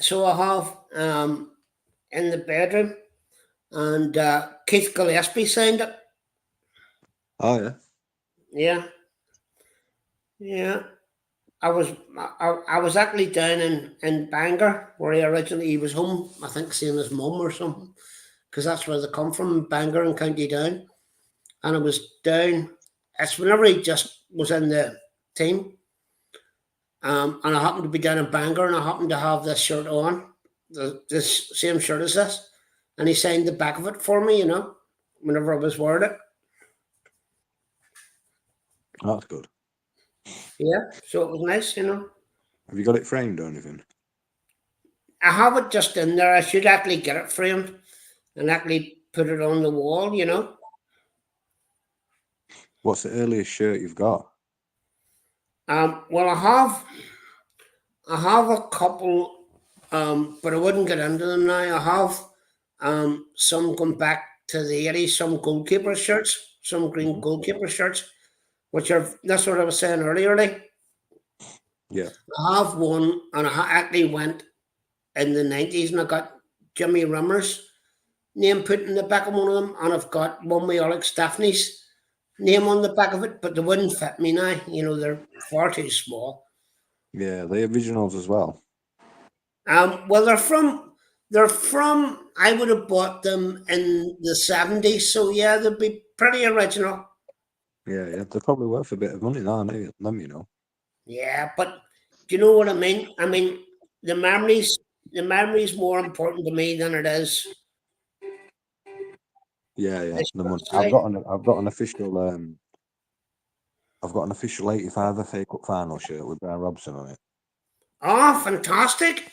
So I have in the bedroom, and Keith Gillespie signed it. Oh yeah. Yeah. Yeah. I was actually down in Bangor, where he was home, I think, seeing his mum or something, because that's where they come from, Bangor in County Down. And I was down, it's whenever he just was in the team. And I happened to be down in Bangor, and I happened to have this shirt on, this same shirt as this. And he signed the back of it for me, you know, whenever I was wearing it. That's good. Yeah, so it was nice, you know. Have you got it framed or anything? I have it just in there. I should actually get it framed and actually put it on the wall, you know. What's the earliest shirt you've got? Well, I have a couple, but I wouldn't get into them now. I have some going back to the 80s, some goalkeeper shirts, some green goalkeeper shirts, which are, that's what I was saying earlier, like. Yeah. I have one, and I actually went in the 90s, and I got Jimmy Rimmer's name put in the back of one of them, and I've got one with Alex Daphne's name on the back of it, but they wouldn't fit me now. You know, they're far too small. Yeah, the originals as well. Well, they're from, I would have bought them in the 70s, so yeah, they'd be pretty original. Yeah, they're probably worth a bit of money now, them, you know. Yeah, but do you know what I mean? I mean, the memory's more important to me than it is. Yeah, yeah. This The money. was I've like, got an official 85 FA Cup final shirt with Brian Robson on it. oh, fantastic.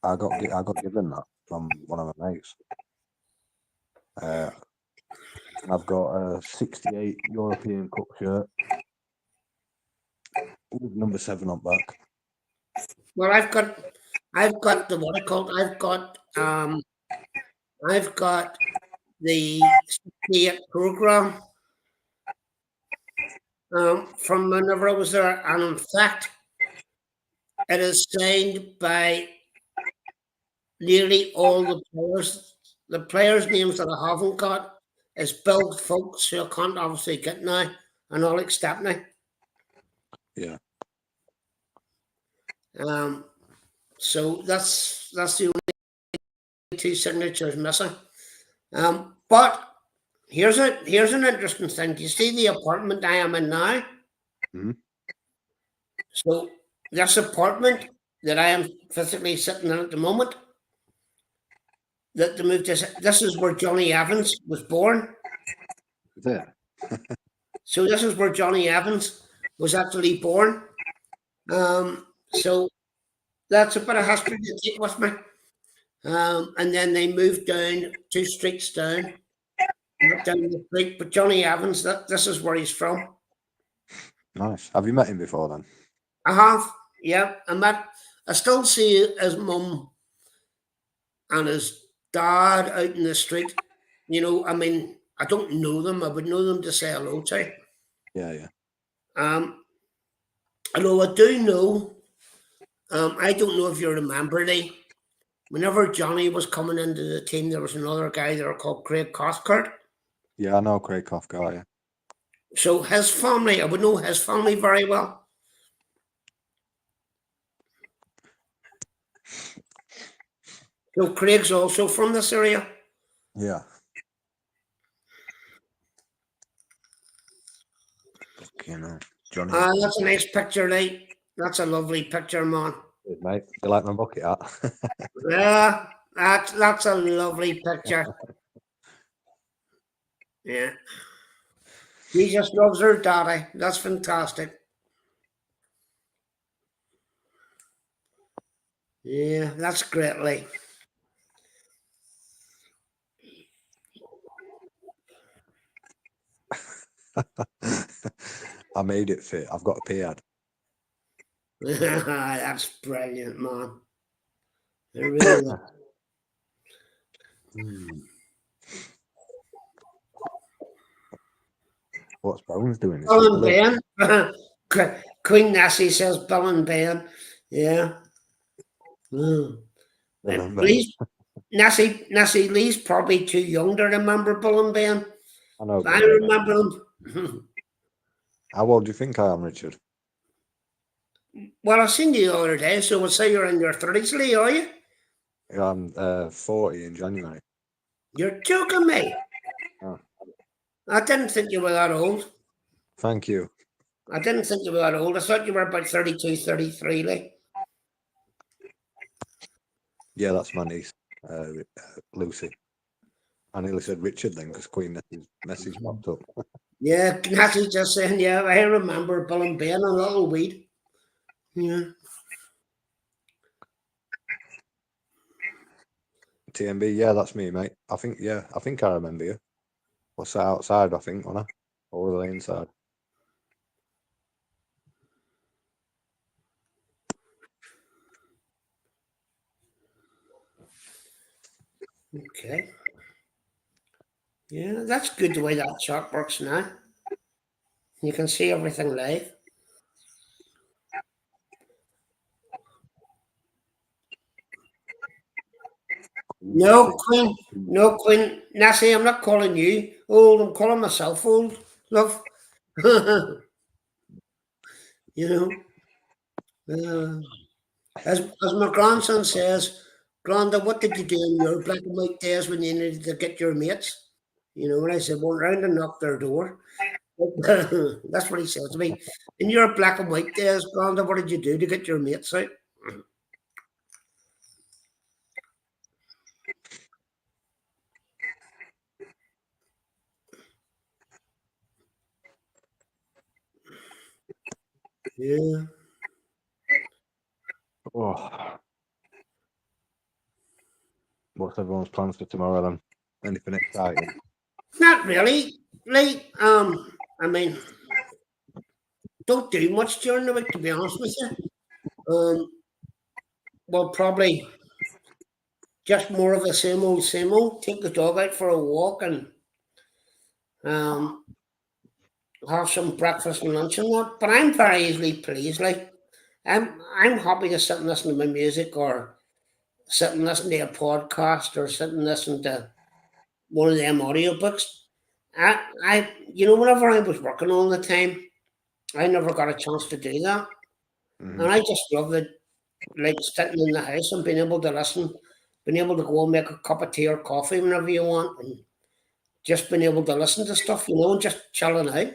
I got given that from one of my mates. And I've got a 68 European Cup shirt with number 7 on back. Well, I've got the what I call I've got the 68 program from whenever I was there, and in fact, it is signed by nearly all the players. The players' names that I haven't got is Bill Folks, who I can't obviously get now, and Alex Stepney. Yeah. So that's the only 2 signatures missing. But here's an interesting thing. Do you see the apartment I am in now? Mm-hmm. So this apartment that I am physically sitting in at the moment, that they moved this is where Johnny Evans was born. There. So this is where Johnny Evans was actually born. So that's a bit of history to take with me. And then they moved down 2 streets down, not down the street. But Johnny Evans, this is where he's from. Nice. Have you met him before then? I have, yeah. I still see his mum and his dad out in the street. You know, I mean, I don't know them. I would know them to say hello to. Yeah, yeah. Although I do know, I don't know if you remember, Lee, whenever Johnny was coming into the team, there was another guy there called Craig Cathcart. Yeah, I know Craig Cathcart, yeah. So his family, I would know his family very well. So Craig's also from this area. Yeah. You know, Johnny. That's a nice picture, Lee. That's a lovely picture, man. Good, mate. Do you like my bucket hat? Yeah, that's a lovely picture. Yeah. He just loves her daddy. That's fantastic. Yeah, that's great, Lee. I made it fit. I've got a pee ad. That's brilliant, man. It really is. What's Bones doing? Bill and Ben. Queen Nessie says Bill and Ben. Yeah. Nessie Lee's probably too young to remember Bill and Ben. I know. I remember them. How old do you think I am, Richard? Well, I seen you the other day, so we'll say you're in your 30s, Lee, are you? I'm 40 in January. You're joking me. Oh. I didn't think you were that old. Thank you. I didn't think you were that old. I thought you were about 32, 33, Lee. Yeah, that's my niece, Lucy. I nearly said Richard then because Queen Nessie's message popped up. Yeah, Nessie's just saying, yeah, I remember Bill and Ben and Little Weed. Yeah. TMB, yeah, that's me, mate. I think I remember you. What's that outside, I think, wasn't I? Or was I inside? Okay. Yeah, that's good the way that chart works now. You can see everything live. No, Queen. Nessie, I'm not calling you old. I'm calling myself old, love. You know, as my grandson says, Granda, what did you do in your black and white days when you needed to get your mates? You know, when I said, went round and knocked their door. That's what he says to me. In your black and white days, Granda, what did you do to get your mates out? Yeah. Oh, what's everyone's plans for tomorrow then? Anything exciting? Not really. Like, I mean, don't do much during the week, to be honest with you. Well, probably just more of the same old, same old. Take the dog out for a walk and um, have some breakfast and lunch and that. But I'm very easily pleased. Like, I'm happy to sit and listen to my music, or sit and listen to a podcast, or sit and listen to one of them audiobooks. Whenever I was working all the time, I never got a chance to do that. And I just love it, like sitting in the house and being able to listen, being able to go and make a cup of tea or coffee whenever you want, and just being able to listen to stuff, and just chilling out.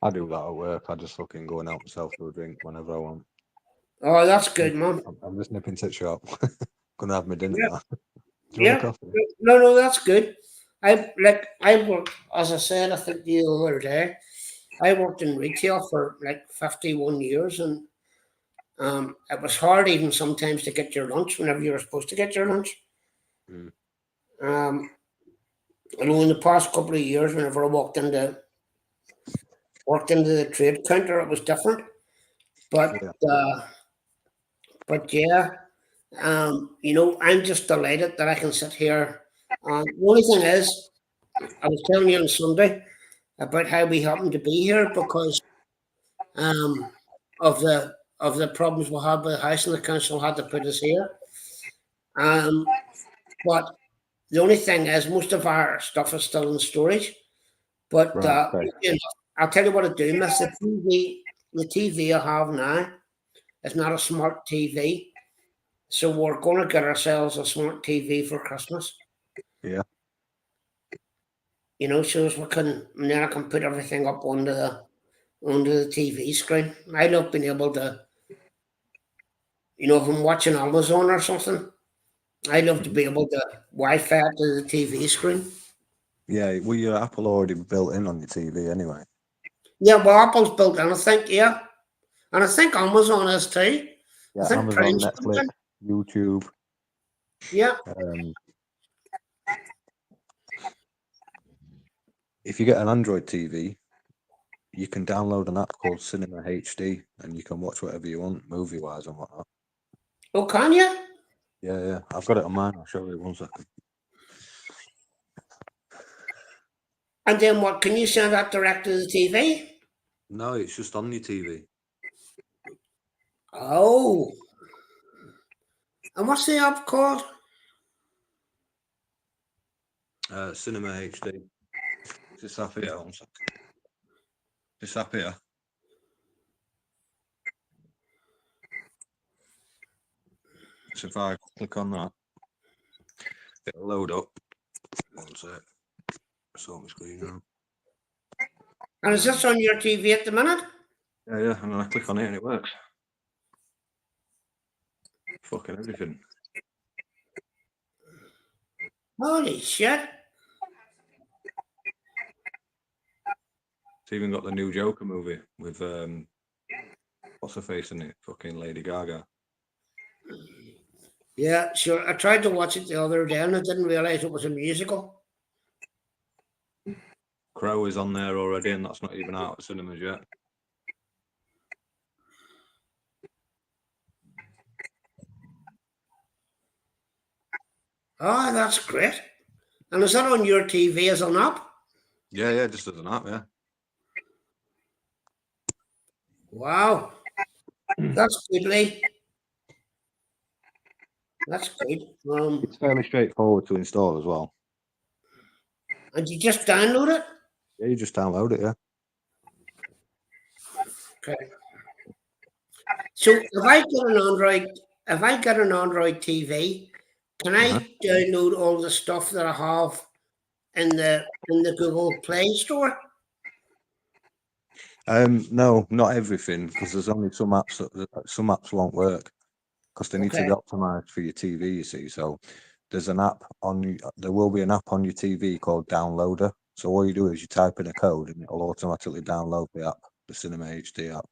I do that at work. I just fucking go and help myself for a drink whenever I want. Oh, that's good, man. I'm just nipping to the shop. Gonna have my dinner Yeah. now. Do you want a Yeah. coffee? No, that's good. I worked, as I said, I think the other day, I worked in retail for like 51 years, and it was hard even sometimes to get your lunch whenever you were supposed to get your lunch. Mm. Although in the past couple of years, whenever I worked into the trade counter, it was different. But yeah, I'm just delighted that I can sit here. The only thing is, I was telling you on Sunday about how we happened to be here because of the problems we had with the house, and the council had to put us here. But the only thing is, most of our stuff is still in storage. But Right, okay. I'll tell you what I do, miss. The TV I have now is not a smart TV. So we're going to get ourselves a smart TV for Christmas. Yeah. So as and then I can put everything up onto the TV screen. I love being able to, if I'm watching Amazon or something, I love to be able to Wi-Fi to the TV screen. Yeah, well, your Apple already built in on your TV anyway. Yeah, well, Apple's built in, I think, yeah. And I think Amazon is too. Yeah, I think Amazon, Prime's Netflix, YouTube. Yeah. If you get an Android TV, you can download an app called Cinema HD, and you can watch whatever you want, movie-wise and whatnot. Oh, can you? Yeah. I've got it on mine. I'll show you 1 second. And then what? Can you send that direct to the TV? No, it's just on your TV. Oh. And what's the app called? Cinema HD. This app here. 1 second. This app here. So if I click on that, it'll load up. 1 sec. It's on the screen now. And is this on your TV at the minute? Yeah, and then I click on it and it works. Fucking everything. Holy shit. It's even got the new Joker movie with what's her face in it? Fucking Lady Gaga. Yeah, sure. I tried to watch it the other day and I didn't realize it was a musical. Crow is on there already, and that's not even out of cinemas yet. Oh, that's great. And is that on your TV as an app? Yeah, just as an app, yeah. Wow. That's good, Lee. That's good. It's fairly straightforward to install as well. And you just download it? Yeah, you just download it, yeah. Okay. So if I get an Android TV, can I download all the stuff that I have in the Google Play Store? No, not everything, because there's only some apps won't work because they need to be optimized for your TV. You see, so there's an app there will be an app on your TV called Downloader. So all you do is you type in a code and it'll automatically download the app, the Cinema HD app.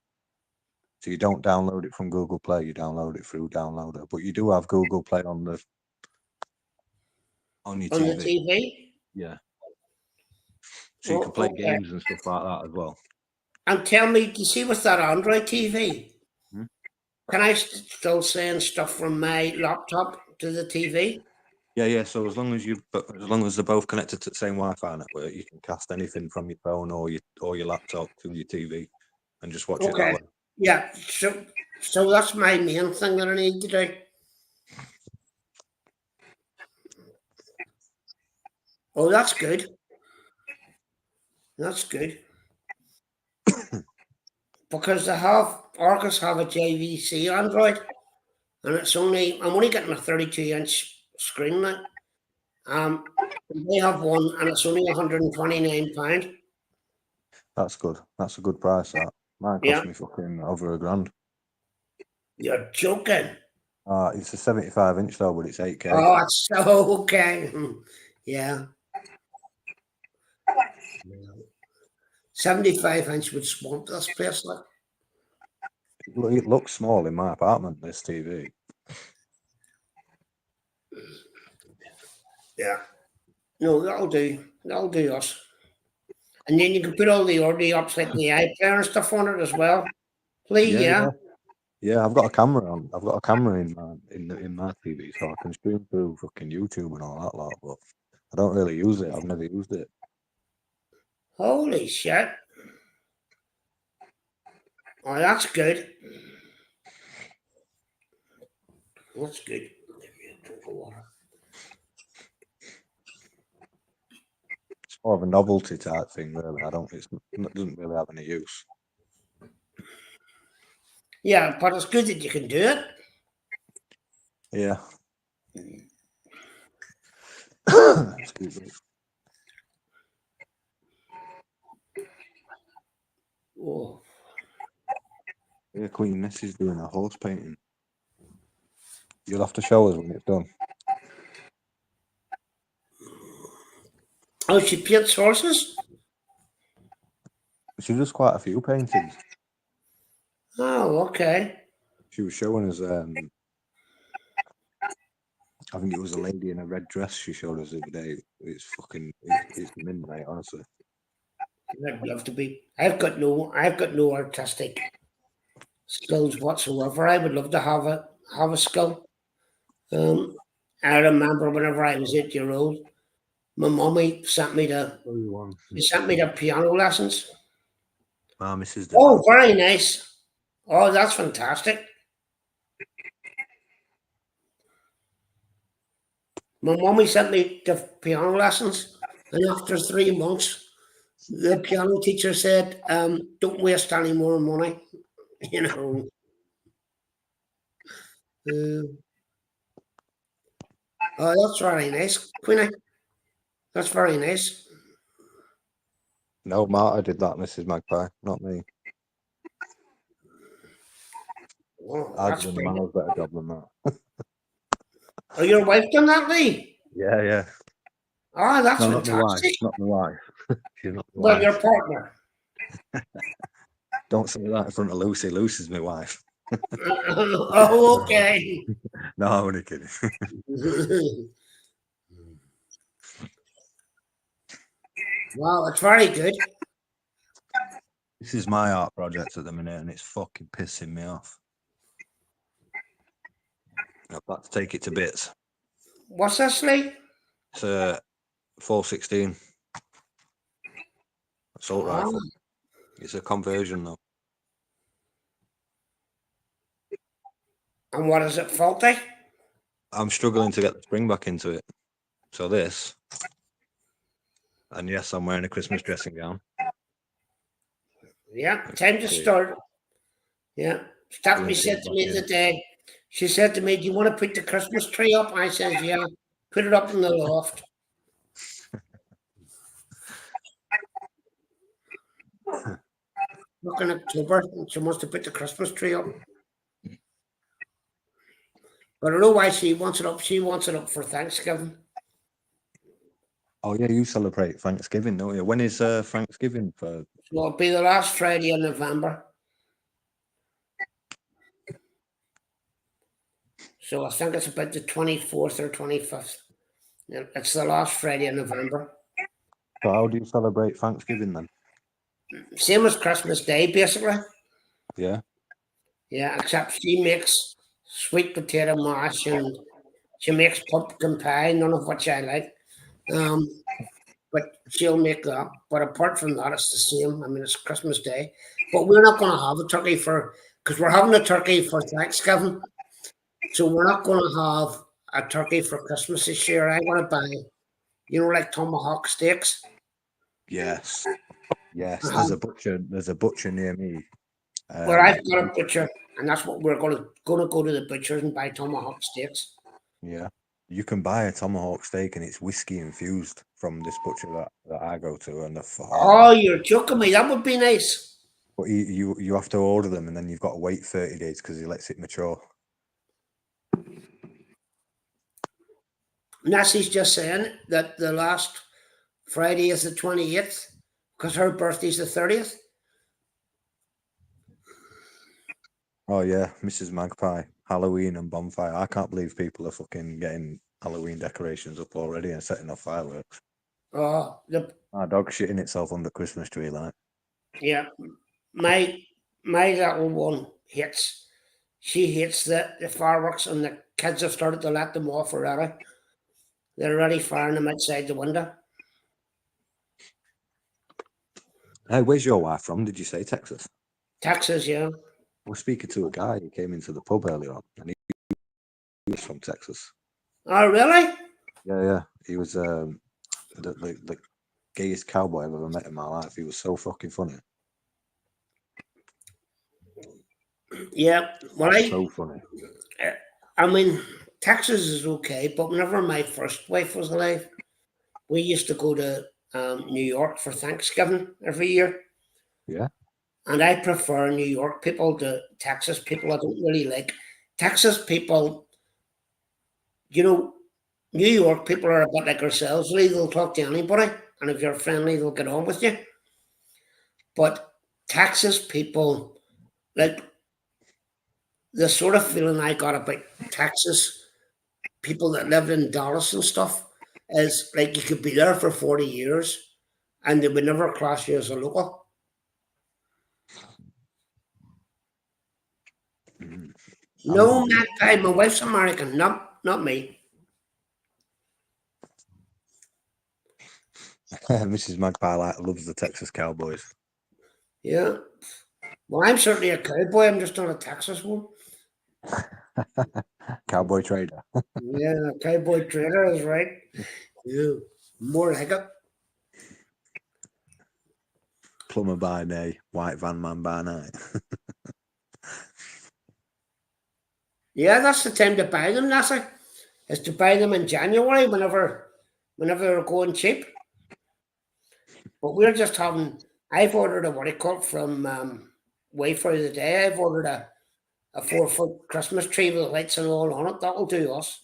So you don't download it from Google Play, you download it through Downloader. But you do have Google Play on your On the TV. TV? Yeah. So you can play Okay. games and stuff like that as well. And tell me, do you see with that Android TV? Hmm? Can I still send stuff from my laptop to the TV? Yeah. So as long as they're both connected to the same Wi-Fi network, you can cast anything from your phone or your laptop to your TV and just watch it that way. Yeah. So that's my main thing that I need to do. Oh, that's good. That's good. Because Arcus have a JVC Android, and I'm only getting a 32-inch screen now. They have one, and it's only £129. That's good. That's a good price. That mine cost me fucking over £1,000. You're joking. It's a 75-inch though, but it's 8K. Oh, it's so okay. Yeah. 75-inch would swamp this place. Like. It looks small in my apartment, this TV. Yeah. No, that'll do. That'll do us. And then you can put all the audio apps like the iPlayer and stuff on it as well. Please, Yeah, I've got a camera on. I've got a camera in my TV, so I can stream through fucking YouTube and all that lot. But I don't really use it. I've never used it. Holy shit! Oh, that's good. That's good. Give me a drink of water. It's more of a novelty type thing, really. It doesn't really have any use. Yeah, but it's good that you can do it. Yeah. Excuse me. Oh. Yeah, Queen, this is doing a horse painting. You'll have to show us when it's done. Oh, she paints horses? She does quite a few paintings. Oh, okay. She was showing us, I think it was a lady in a red dress she showed us the other day. It's midnight, honestly. I'd love to be. I've got no artistic skills whatsoever. I would love to have a skill. I remember whenever I was 8 years old, my mummy sent me to piano lessons. Mrs. Oh, very nice. Oh, that's fantastic. My mummy sent me to piano lessons, and after 3 months, the piano teacher said, "Don't waste any more money." You know. Oh, that's very nice, Queenie. That's very nice. No, Marta did that, Mrs. Magpie, not me. Oh, I that's did a brilliant. miles better job than that. Oh, your wife done that, Lee? Yeah. Oh, that's no, fantastic. Not my wife. She's not my Well, wife. your partner. Don't say that in front of Lucy. Lucy's my wife. Oh, okay. No, I'm only kidding. Wow, that's very good. This is my art project at the minute, and it's fucking pissing me off. I've got to take it to bits. What's this, Lee? It's a 416 assault rifle. It's a conversion, though. And what is it, faulty? I'm struggling to get the spring back into it. So this, and yes, I'm wearing a Christmas dressing gown. Yeah, time to start. Yeah. Stephanie said to me the day, she said to me, "Do you want to put the Christmas tree up?" I said, "Yeah, put it up in the loft." Look in October, and she wants to put the Christmas tree up. But I don't know why she wants it up. She wants it up for Thanksgiving. Oh yeah, you celebrate Thanksgiving, don't you? When is Thanksgiving for? So it'll be the last Friday in November. So I think it's about the 24th or 25th. It's the last Friday in November. So how do you celebrate Thanksgiving then? Same as Christmas Day, basically. Yeah. Yeah, except she makes sweet potato mash and she makes pumpkin pie, none of which I like. But she'll make that. But apart from that, it's the same. I mean, it's Christmas Day. But we're not going to have a turkey because we're having a turkey for Thanksgiving. So we're not going to have a turkey for Christmas this year. I want to buy, like tomahawk steaks. Yes. Yes. Uh-huh. There's a butcher near me. Well, I've got a butcher, and that's what we're going to go to the butcher and buy tomahawk steaks. Yeah. You can buy a tomahawk steak and it's whiskey infused from this butcher that I go to, and Oh, you're joking me. That would be nice. But you have to order them, and then you've got to wait 30 days because he lets it mature. Nassie's just saying that the last Friday is the 28th because her birthday's the 30th. Oh yeah, Mrs. Magpie, Halloween and bonfire. I can't believe people are fucking getting Halloween decorations up already and setting off fireworks. Oh, Our dog's shitting itself on the Christmas tree, like. Yeah, my little one hates. She hates the fireworks, and the kids have started to let them off already. They're already firing them outside the window. Hey, where's your wife from? Did you say Texas? Texas, yeah. I was speaking to a guy who came into the pub earlier on, and he was from Texas. Oh, really? Yeah. He was the gayest cowboy I've ever met in my life. He was so fucking funny. Yeah, well, so funny. I mean, Texas is okay, but whenever my first wife was alive, we used to go to New York for Thanksgiving every year. Yeah. And I prefer New York people to Texas people. I don't really like Texas people. New York people are a bit like ourselves. They'll talk to anybody, and if you're friendly, they'll get on with you. But Texas people, like the sort of feeling I got about Texas people that lived in Dallas and stuff is like you could be there for 40 years and they would never class you as a local. No, Magpie, my wife's American, not me. Mrs. Magpie loves the Texas Cowboys. Yeah. Well, I'm certainly a cowboy. I'm just not a Texas one. Cowboy trader. Yeah, cowboy trader is right. Yeah, more like it. Plumber by day, white van man by night. Yeah, that's the time to buy them, Nasser. Is to buy them in January whenever they're going cheap. But we're just having. I've ordered a what I call from Wayfair the day. I've ordered a 4-foot Christmas tree with lights and all on it. That'll do us.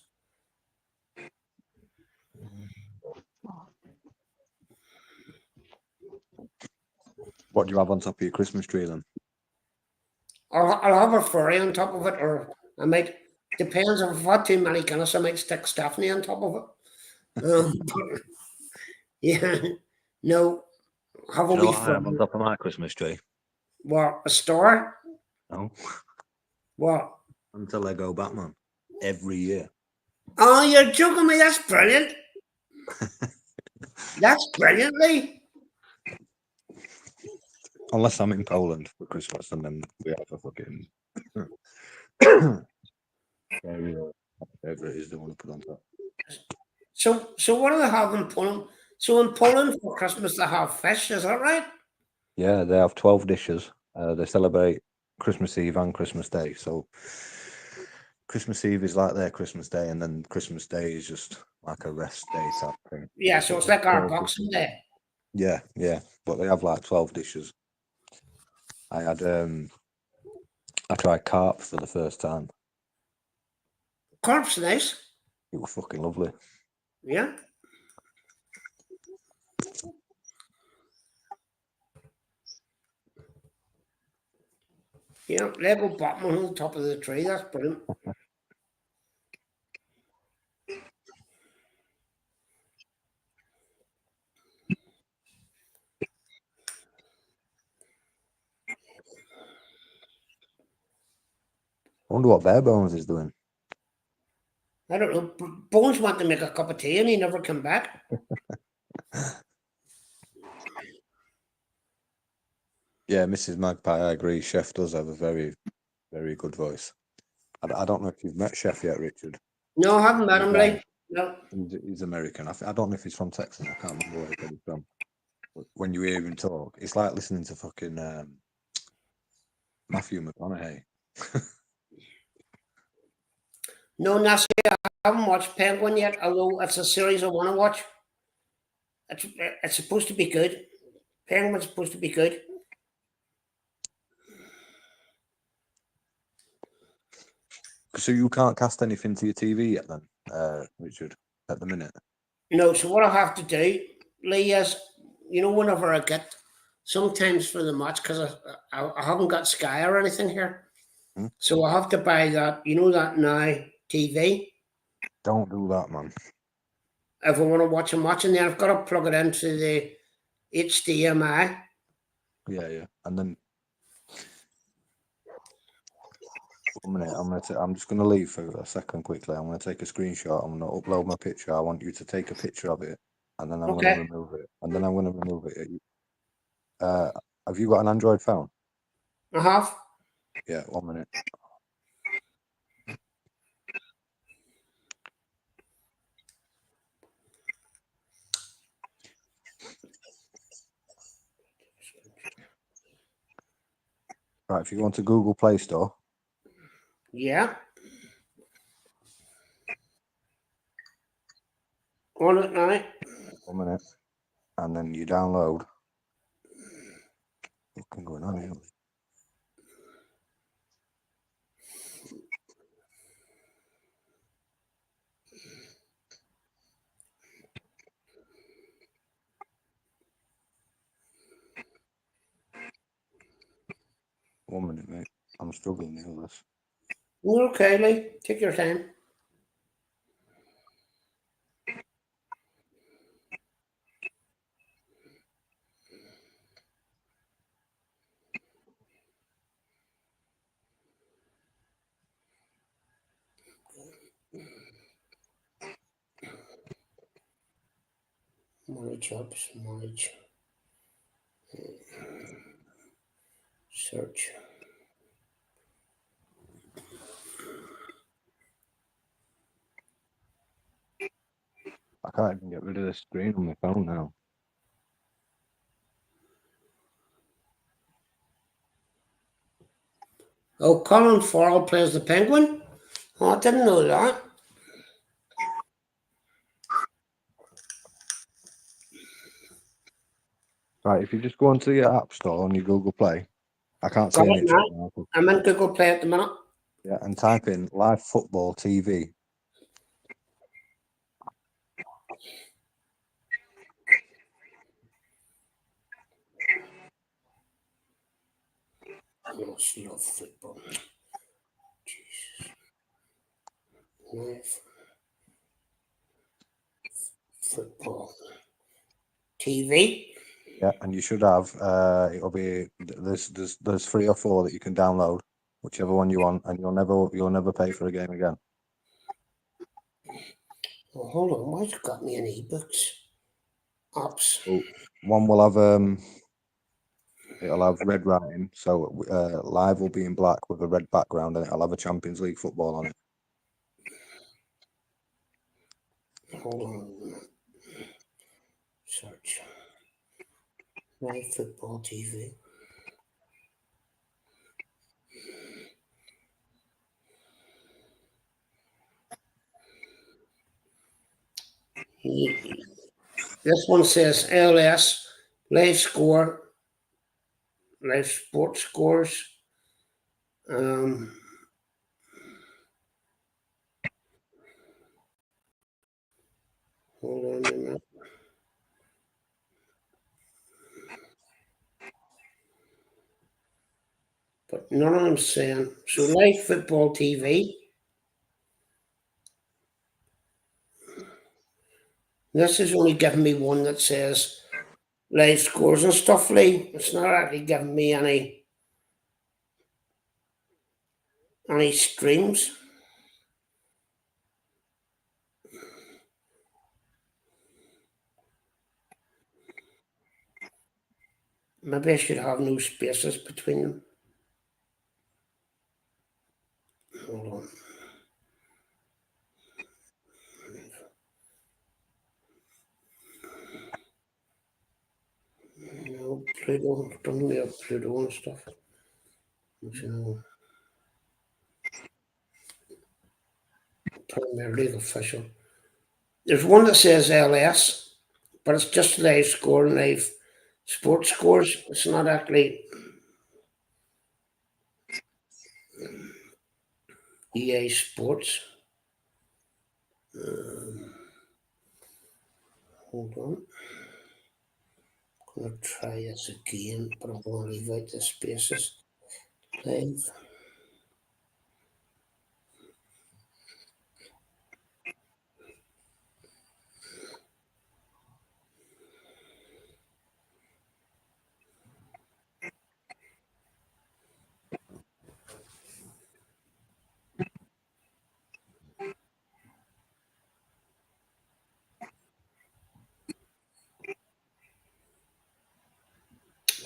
What do you have on top of your Christmas tree then? I'll have a furry on top of it, or I might. Depends if I've had too many Guinness, I might stick Stephanie on top of it. Yeah, no. Have a Do you know wee what I have on top of my Christmas tree? What, a star? No. What? Until Lego Batman. Every year. Oh, you're joking me. That's brilliant. That's brilliant, Lee. Unless I'm in Poland for Christmas, and then we have a fucking whatever it is they want to put on top. So what do they have in Poland? So in Poland for Christmas they have fish, is that right? Yeah, they have 12 dishes. They celebrate Christmas Eve and Christmas Day. So Christmas Eve is like their Christmas Day, and then Christmas Day is just like a rest day type thing. Yeah, so it's like our Boxing Day. Yeah, but they have like 12 dishes. I tried carp for the first time. Carp's nice. It was fucking lovely. Yeah. Yeah, Lego Batman on top of the tree. That's brilliant. I wonder what Bare Bones is doing. I don't know. Bones went to make a cup of tea and he never came back. Yeah, Mrs. Magpie, I agree. Chef does have a very, very good voice. I don't know if you've met Chef yet, Richard. No, I haven't met him, like. No. He's American. I don't know if he's from Texas. I can't remember where he's from. But when you hear him talk, it's like listening to fucking Matthew McConaughey. No, Nasty, I haven't watched Penguin yet, although it's a series I want to watch. It's supposed to be good. Penguin's supposed to be good. So you can't cast anything to your TV yet, then, Richard, at the minute. No, so what I have to do, Lee, is, whenever I get, sometimes for the match, because I haven't got Sky or anything here, so I have to buy that, that Now TV. Don't do that, man. If I want to watch a match, and then I've got to plug it into the HDMI. Yeah, and then 1 minute. I'm just gonna leave for a second quickly. I'm gonna take a screenshot. I'm gonna upload my picture. I want you to take a picture of it, and then I'm gonna remove it. Have you got an Android phone? I have. Yeah, 1 minute. Right, if you go onto Google Play Store. Yeah. On it now. 1 minute. And then you download. What's going on here? One minute, mate. I'm struggling with this. You're okay, Lee. Take your time. Marriage. Search. I can't even get rid of the screen on my phone now. Oh, Colin Farrell plays the Penguin? Oh, I didn't know that. Right, if you just go onto your App Store on your Google Play, I can't Got say it any. now. I'm in Google Play at the minute. Yeah, and type in live football TV. I must love football. Jesus. Live football TV. Yeah, and you should have. It'll be there's 3 or 4 that you can download, whichever one you want, and you'll never pay for a game again. Oh, hold on. Why's it got me in ebooks? Apps. So one will have it'll have red writing, so live will be in black with a red background, and it'll have a Champions League football on it. Hold on. Search. Live football TV. This one says LS, live score, live sports scores. Hold on a minute. But None of them saying. So live football TV. This is only giving me one that says live scores and stuff, Lee. It's not actually giving me any streams. Maybe I should have no spaces between them. Hold on. No, Pluto, don't we have Pluto and stuff? So, primarily the official. There's one that says LS, but it's just live score and live sports scores. It's not actually EA Sports. Hold on. I'm going to try this again, but I'm going to leave out the spaces. Live.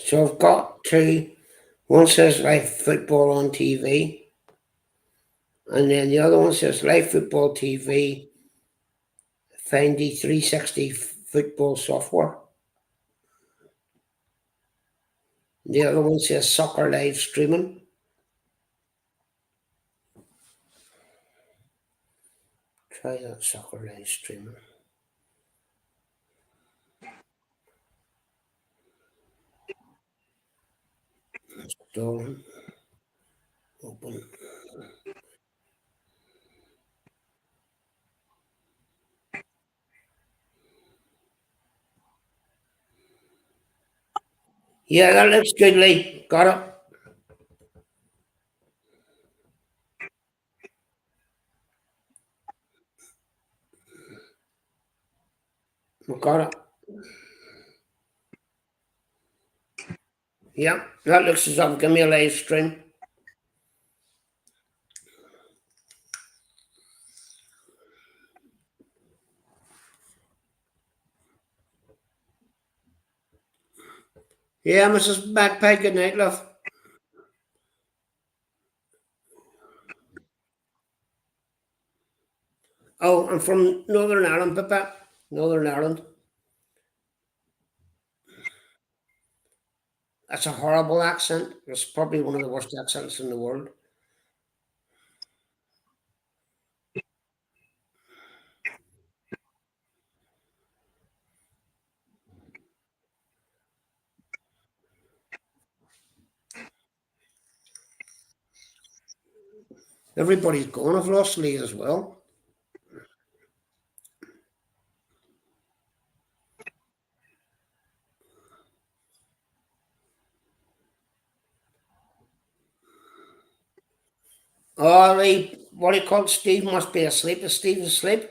So I've got two. One says live football on TV, and then the other one says live football TV, Findy 360 football software. The other one says soccer live streaming. Try that soccer live streaming. Stolen. Open. Yeah, that looks good, Lee. Got it. We got it. Yeah, that looks as if give me a live stream. Yeah, Mrs. Backpack, good night, love. Oh, I'm from Northern Ireland, Pippa. Northern Ireland. That's a horrible accent. It's probably one of the worst accents in the world. Everybody's going. I've lost Lee as well. Oh, Lee, what do you call it? Steve must be asleep. Is Steve asleep?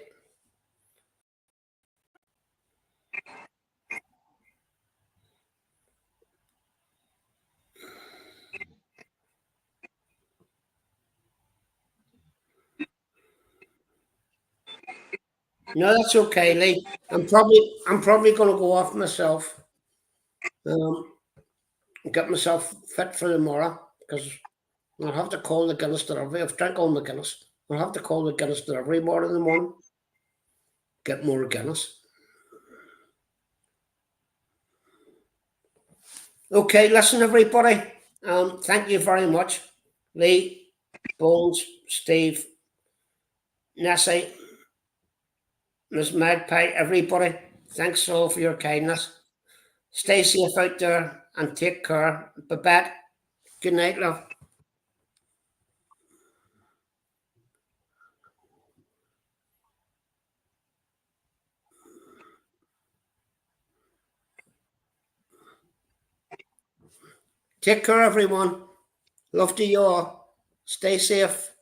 No, that's okay, Lee. I'm probably going to go off myself. Get myself fit for tomorrow because I'll have to call the Guinness delivery. I've drank all my Guinness. I'll have to call the Guinness delivery more in the morning. Get more Guinness. Okay, listen, everybody. Thank you very much, Lee, Bones, Steve, Nessie, Miss Magpie, everybody. Thanks all for your kindness. Stay safe out there and take care. Babette, good night, love. Take care, everyone. Love to you all. Stay safe.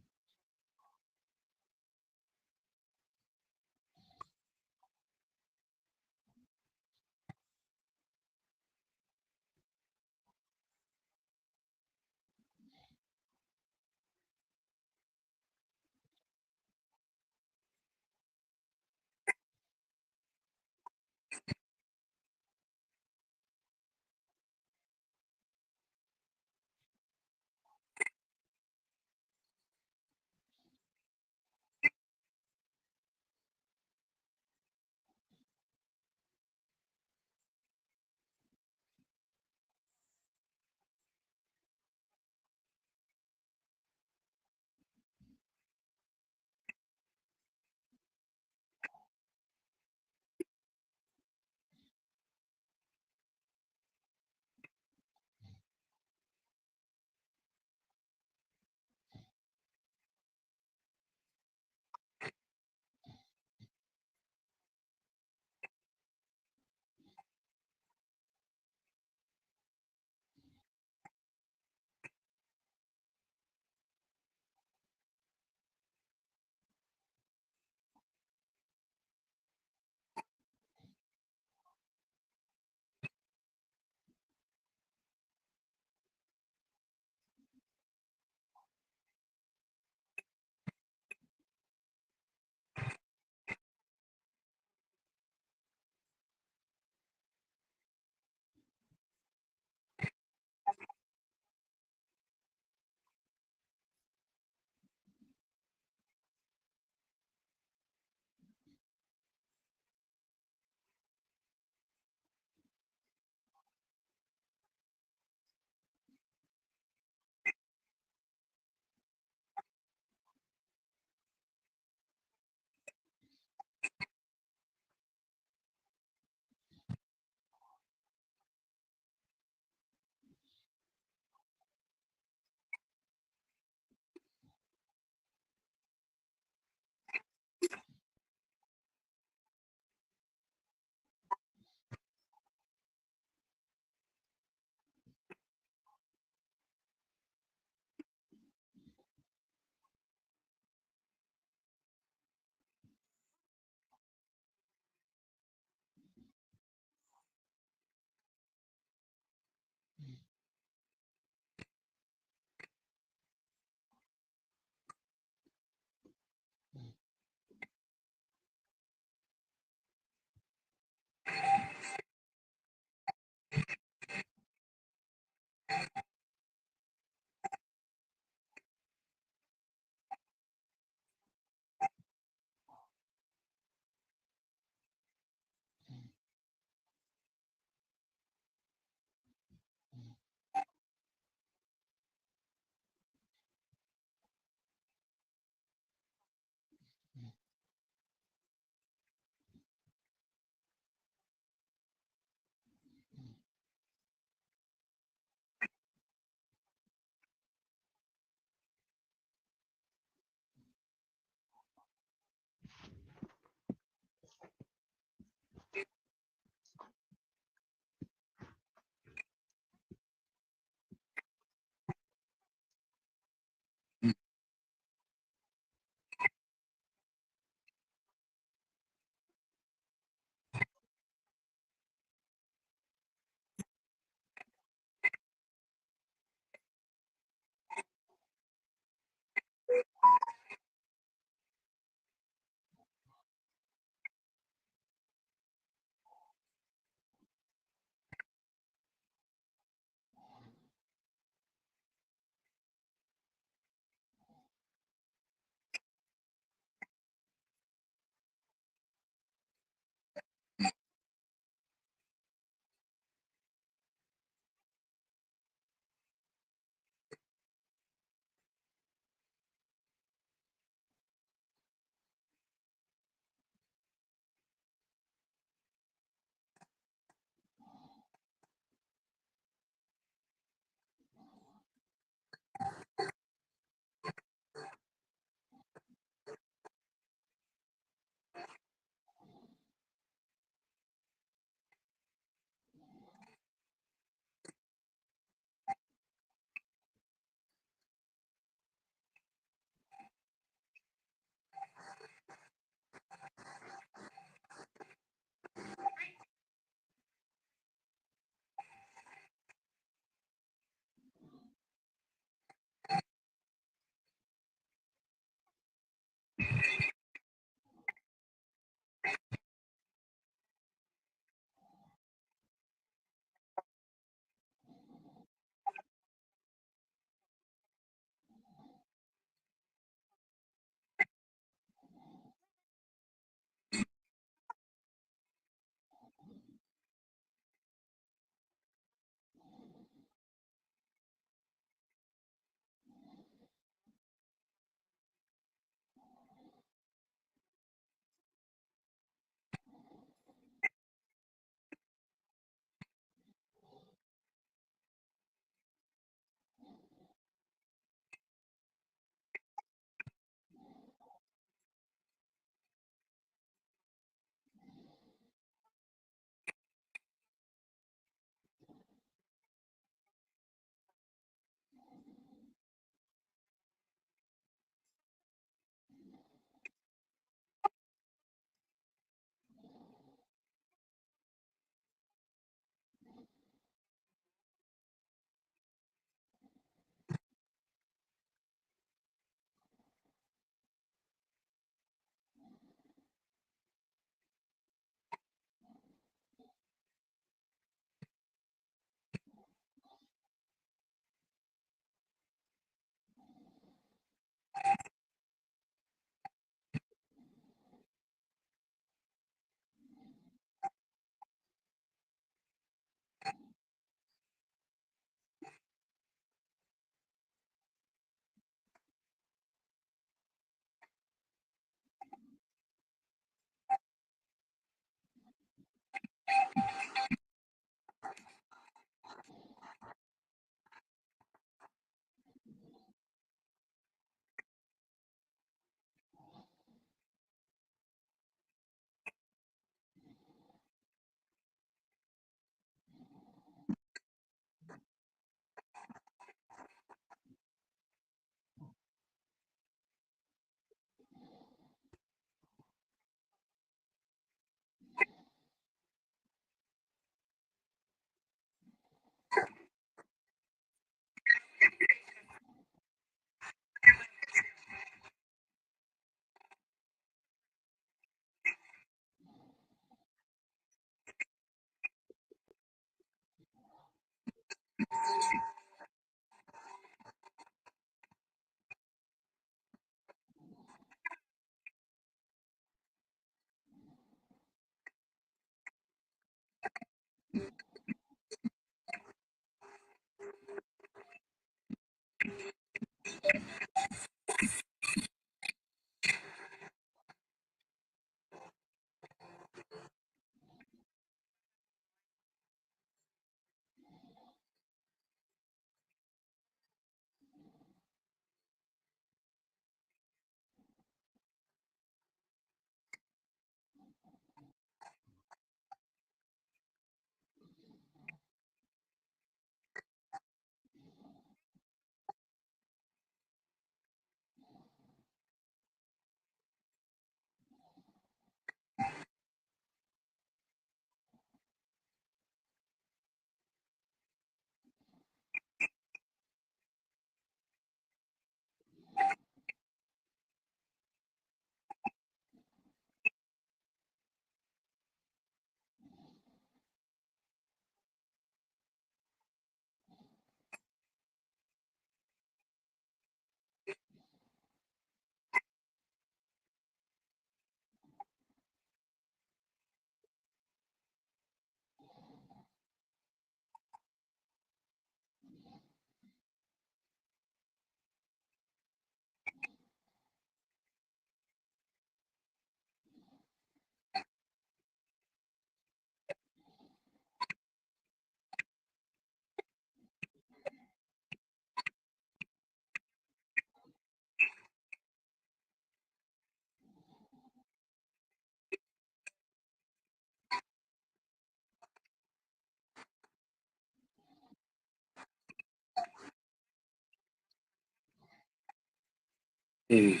Maybe.